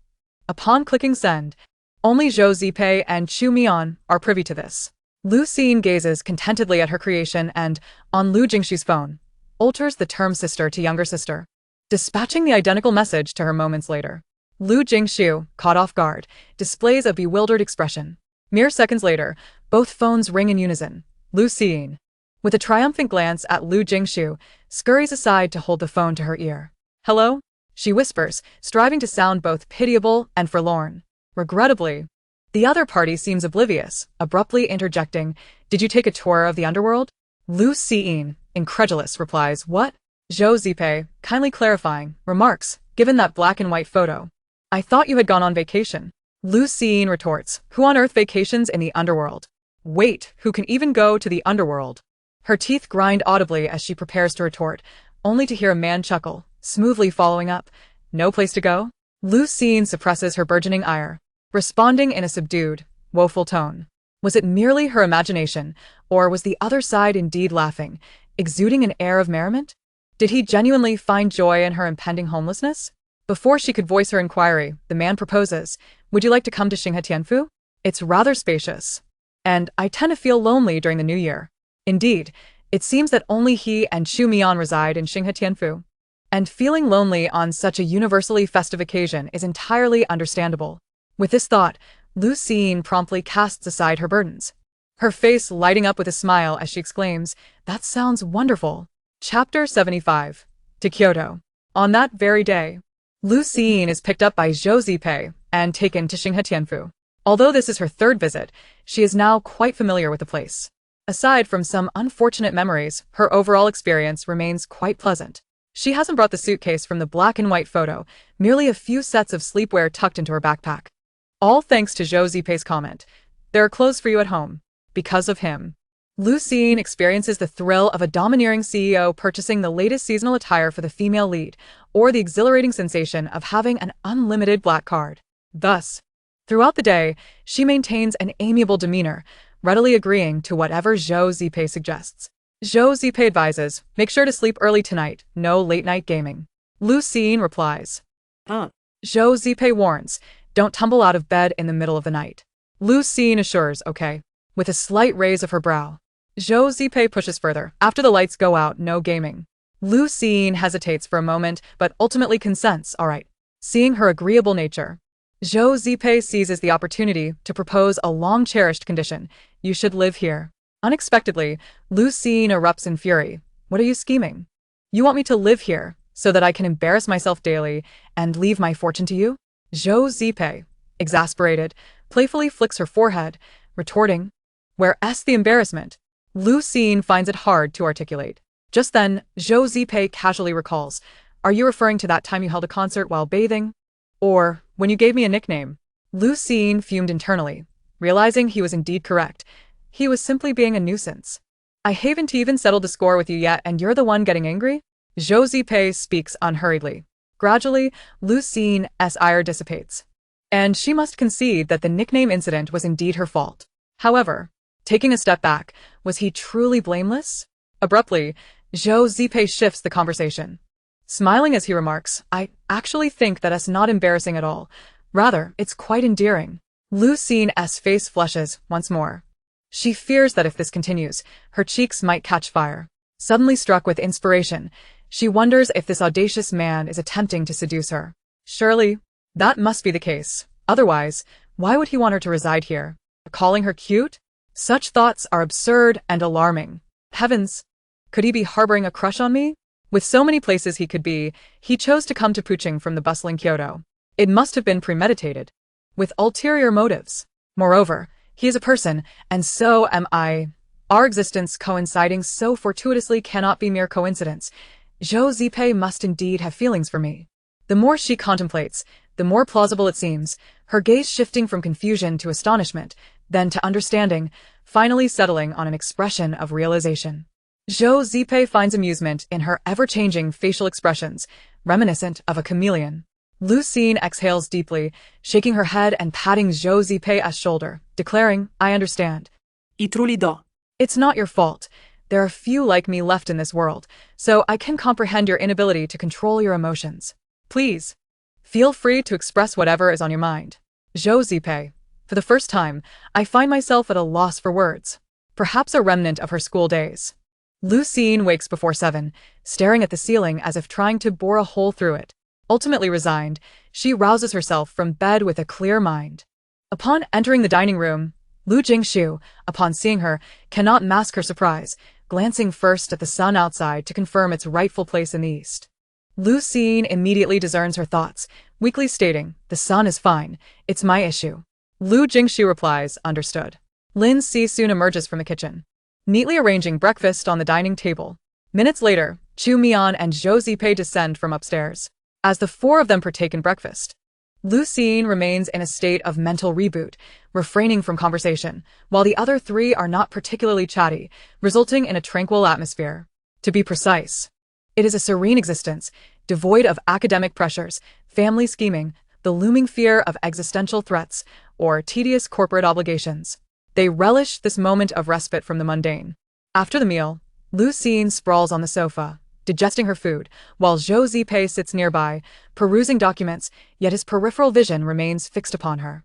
Upon clicking send, only Zhou Zipei and Chu Mian are privy to this. Lu Jingshu gazes contentedly at her creation and, on Lu Jingshu's phone, alters the term sister to younger sister, dispatching the identical message to her moments later. Lu Jingshu, caught off guard, displays a bewildered expression. Mere seconds later, both phones ring in unison. Lu Jingshu, with a triumphant glance at Lu Jingshu, scurries aside to hold the phone to her ear. "Hello?" she whispers, striving to sound both pitiable and forlorn. Regrettably, the other party seems oblivious, abruptly interjecting, "Did you take a tour of the underworld?" Lu Jingshu, incredulous, replies, "What?" Zhou Zipei, kindly clarifying, remarks, "Given that black and white photo, I thought you had gone on vacation." Lu Jingshu retorts, "Who on earth vacations in the underworld?" "Wait, who can even go to the underworld?" Her teeth grind audibly as she prepares to retort, only to hear a man chuckle, smoothly following up, "No place to go?" Lu Jingshu suppresses her burgeoning ire, responding in a subdued, woeful tone. Was it merely her imagination, or was the other side indeed laughing, exuding an air of merriment? Did he genuinely find joy in her impending homelessness? Before she could voice her inquiry, the man proposes, "Would you like to come to Xinghe Tianfu? It's rather spacious. And I tend to feel lonely during the New Year." Indeed, it seems that only he and Chu Mian reside in Xinghe Tianfu. And feeling lonely on such a universally festive occasion is entirely understandable. With this thought, Lu Jingshu promptly casts aside her burdens, her face lighting up with a smile as she exclaims, "That sounds wonderful." Chapter 75. To Kyoto. On that very day, Lu Jingshu is picked up by Zhou Zipei and taken to Xinghe Tianfu. Although this is her third visit, she is now quite familiar with the place. Aside from some unfortunate memories, her overall experience remains quite pleasant. She hasn't brought the suitcase from the black and white photo, merely a few sets of sleepwear tucked into her backpack. All thanks to Zhou Zipei's comment, "There are clothes for you at home." Because of him, Lu Jingshu experiences the thrill of a domineering CEO purchasing the latest seasonal attire for the female lead, or the exhilarating sensation of having an unlimited black card. Thus, throughout the day, she maintains an amiable demeanor, readily agreeing to whatever Zhou Zipei suggests. Zhou Zipei advises, "Make sure to sleep early tonight, no late-night gaming." Lu Jingshu replies. Huh. Zhou Zipei warns, "Don't tumble out of bed in the middle of the night." Lu Jingshu assures, "Okay," with a slight raise of her brow. Zhou Zipei pushes further, "After the lights go out, no gaming." Lu Jingshu hesitates for a moment, but ultimately consents, "All right." Seeing her agreeable nature, Zhou Zipei seizes the opportunity to propose a long-cherished condition, "You should live here." Unexpectedly, Lu Jingshu erupts in fury. "What are you scheming? You want me to live here, so that I can embarrass myself daily and leave my fortune to you?" Zhou Zipei, exasperated, playfully flicks her forehead, retorting, "Where's the embarrassment?" Lu Jingshu finds it hard to articulate. Just then, Zhou Zipei casually recalls, "Are you referring to that time you held a concert while bathing? Or when you gave me a nickname?" Lu Jingshu fumed internally, realizing he was indeed correct. He was simply being a nuisance. "I haven't even settled the score with you yet and you're the one getting angry?" Zhou Zipei speaks unhurriedly. Gradually, Lu Jingshu's ire dissipates, and she must concede that the nickname incident was indeed her fault. However, taking a step back, was he truly blameless? Abruptly, Zhou Zipei shifts the conversation, smiling as he remarks, "I actually think that it's not embarrassing at all. Rather, it's quite endearing." Lu Jingshu's face flushes once more. She fears that if this continues, her cheeks might catch fire. Suddenly struck with inspiration, she wonders if this audacious man is attempting to seduce her. Surely, that must be the case. Otherwise, why would he want her to reside here? Calling her cute? Such thoughts are absurd and alarming. Heavens! Could he be harboring a crush on me? With so many places he could be, he chose to come to Puching from the bustling Kyoto. It must have been premeditated, with ulterior motives. Moreover, he is a person, and so am I. Our existence coinciding so fortuitously cannot be mere coincidence. Zhou Zipei must indeed have feelings for me. The more she contemplates, the more plausible it seems, her gaze shifting from confusion to astonishment, then to understanding, finally settling on an expression of realization. Zhou Zipei finds amusement in her ever-changing facial expressions, reminiscent of a chameleon. Lu Jingshu exhales deeply, shaking her head and patting Zhou Zipei's shoulder, declaring, "I understand. I truly do." It's not your fault. There are few like me left in this world, so I can comprehend your inability to control your emotions. Please, feel free to express whatever is on your mind." Zhou Zipei. For the first time, I find myself at a loss for words. perhaps a remnant of her school days. Lu Jingshu wakes before 7, staring at the ceiling as if trying to bore a hole through it. Ultimately resigned, she rouses herself from bed with a clear mind. Upon entering the dining room, Lu Jingshu, upon seeing her, cannot mask her surprise, glancing first at the sun outside to confirm its rightful place in the east. Lu Jingshu immediately discerns her thoughts, weakly stating, "The sun is fine, it's my issue." Lu Jingshu replies, "Understood." Lin Si soon emerges from the kitchen, neatly arranging breakfast on the dining table. Minutes later, Chu Mian and Zhou Zipei descend from upstairs. As the four of them partake in breakfast, Lu Jingshu remains in a state of mental reboot, refraining from conversation, while the other three are not particularly chatty, resulting in a tranquil atmosphere. To be precise, it is a serene existence, devoid of academic pressures, family scheming, the looming fear of existential threats, or tedious corporate obligations. They relish this moment of respite from the mundane. After the meal, Lu Jingshu sprawls on the sofa, digesting her food, while Zhou Zipei sits nearby, perusing documents, yet his peripheral vision remains fixed upon her.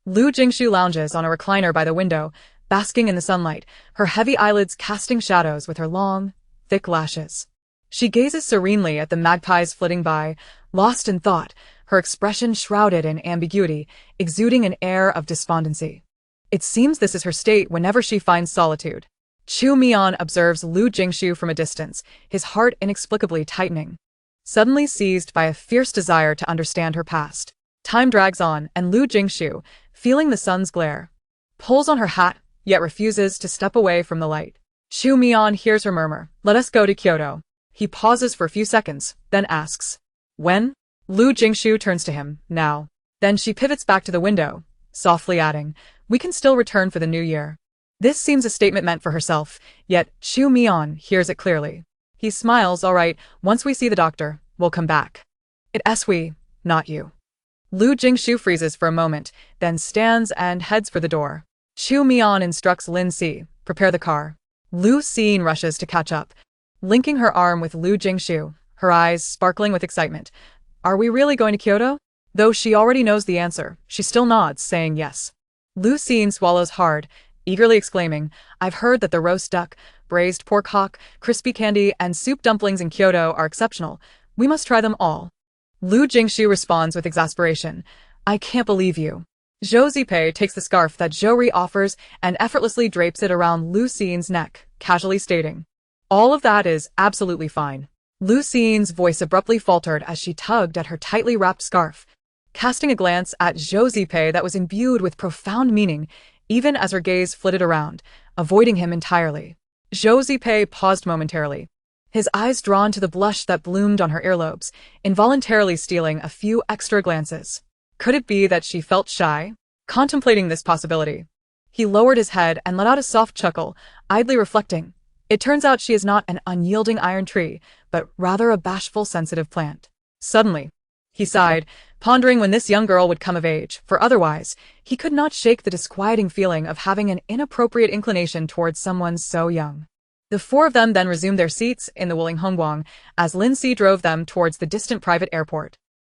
Lu Jingshu lounges on a recliner by the window, basking in the sunlight, her heavy eyelids casting shadows with her long, thick lashes. She gazes serenely at the magpies flitting by, lost in thought, her expression shrouded in ambiguity, exuding an air of despondency. It seems this is her state whenever she finds solitude. Chu Mian observes Lu Jingshu from a distance, his heart inexplicably tightening. Suddenly seized by a fierce desire to understand her past. Time drags on, and Lu Jingshu, feeling the sun's glare, pulls on her hat, yet refuses to step away from the light. Chu Mian hears her murmur, "Let us go to Kyoto." He pauses for a few seconds, then asks, "When?" Lu Jingshu turns to him, "Now." Then she pivots back to the window, softly adding, "We can still return for the new year." This seems a statement meant for herself, yet Chu Mian hears it clearly. He smiles, "All right, once we see the doctor, we'll come back." It's we, not you. Lu Jingshu freezes for a moment, then stands and heads for the door. Chu Mian instructs Lin Si, "Prepare the car." Lu Jingshu rushes to catch up, linking her arm with Lu Jingshu, her eyes sparkling with excitement. "Are we really going to Kyoto?" Though she already knows the answer, she still nods, saying yes. Lu Jingshu swallows hard, eagerly exclaiming, "I've heard that the roast duck, braised pork hock, crispy candy, and soup dumplings in Kyoto are exceptional. We must try them all." Lu Jingshu responds with exasperation, "I can't believe you." Zhou Zipei takes the scarf that Zhou offers and effortlessly drapes it around Lu Jingshu's neck, casually stating, "All of that is absolutely fine." Lu Jingshu's voice abruptly faltered as she tugged at her tightly wrapped scarf, casting a glance at Zhou Zipei that was imbued with profound meaning, even as her gaze flitted around, avoiding him entirely. Zhou Zipei paused momentarily, his eyes drawn to the blush that bloomed on her earlobes, involuntarily stealing a few extra glances. Could it be that she felt shy? Contemplating this possibility, he lowered his head and let out a soft chuckle, idly reflecting, "It turns out she is not an unyielding iron tree, but rather a bashful, sensitive plant." Suddenly, he sighed, pondering when this young girl would come of age, for otherwise, he could not shake the disquieting feeling of having an inappropriate inclination towards someone so young. The four of them then resumed their seats in the Wuling Hongguang as Lin Si drove them towards the distant private airport.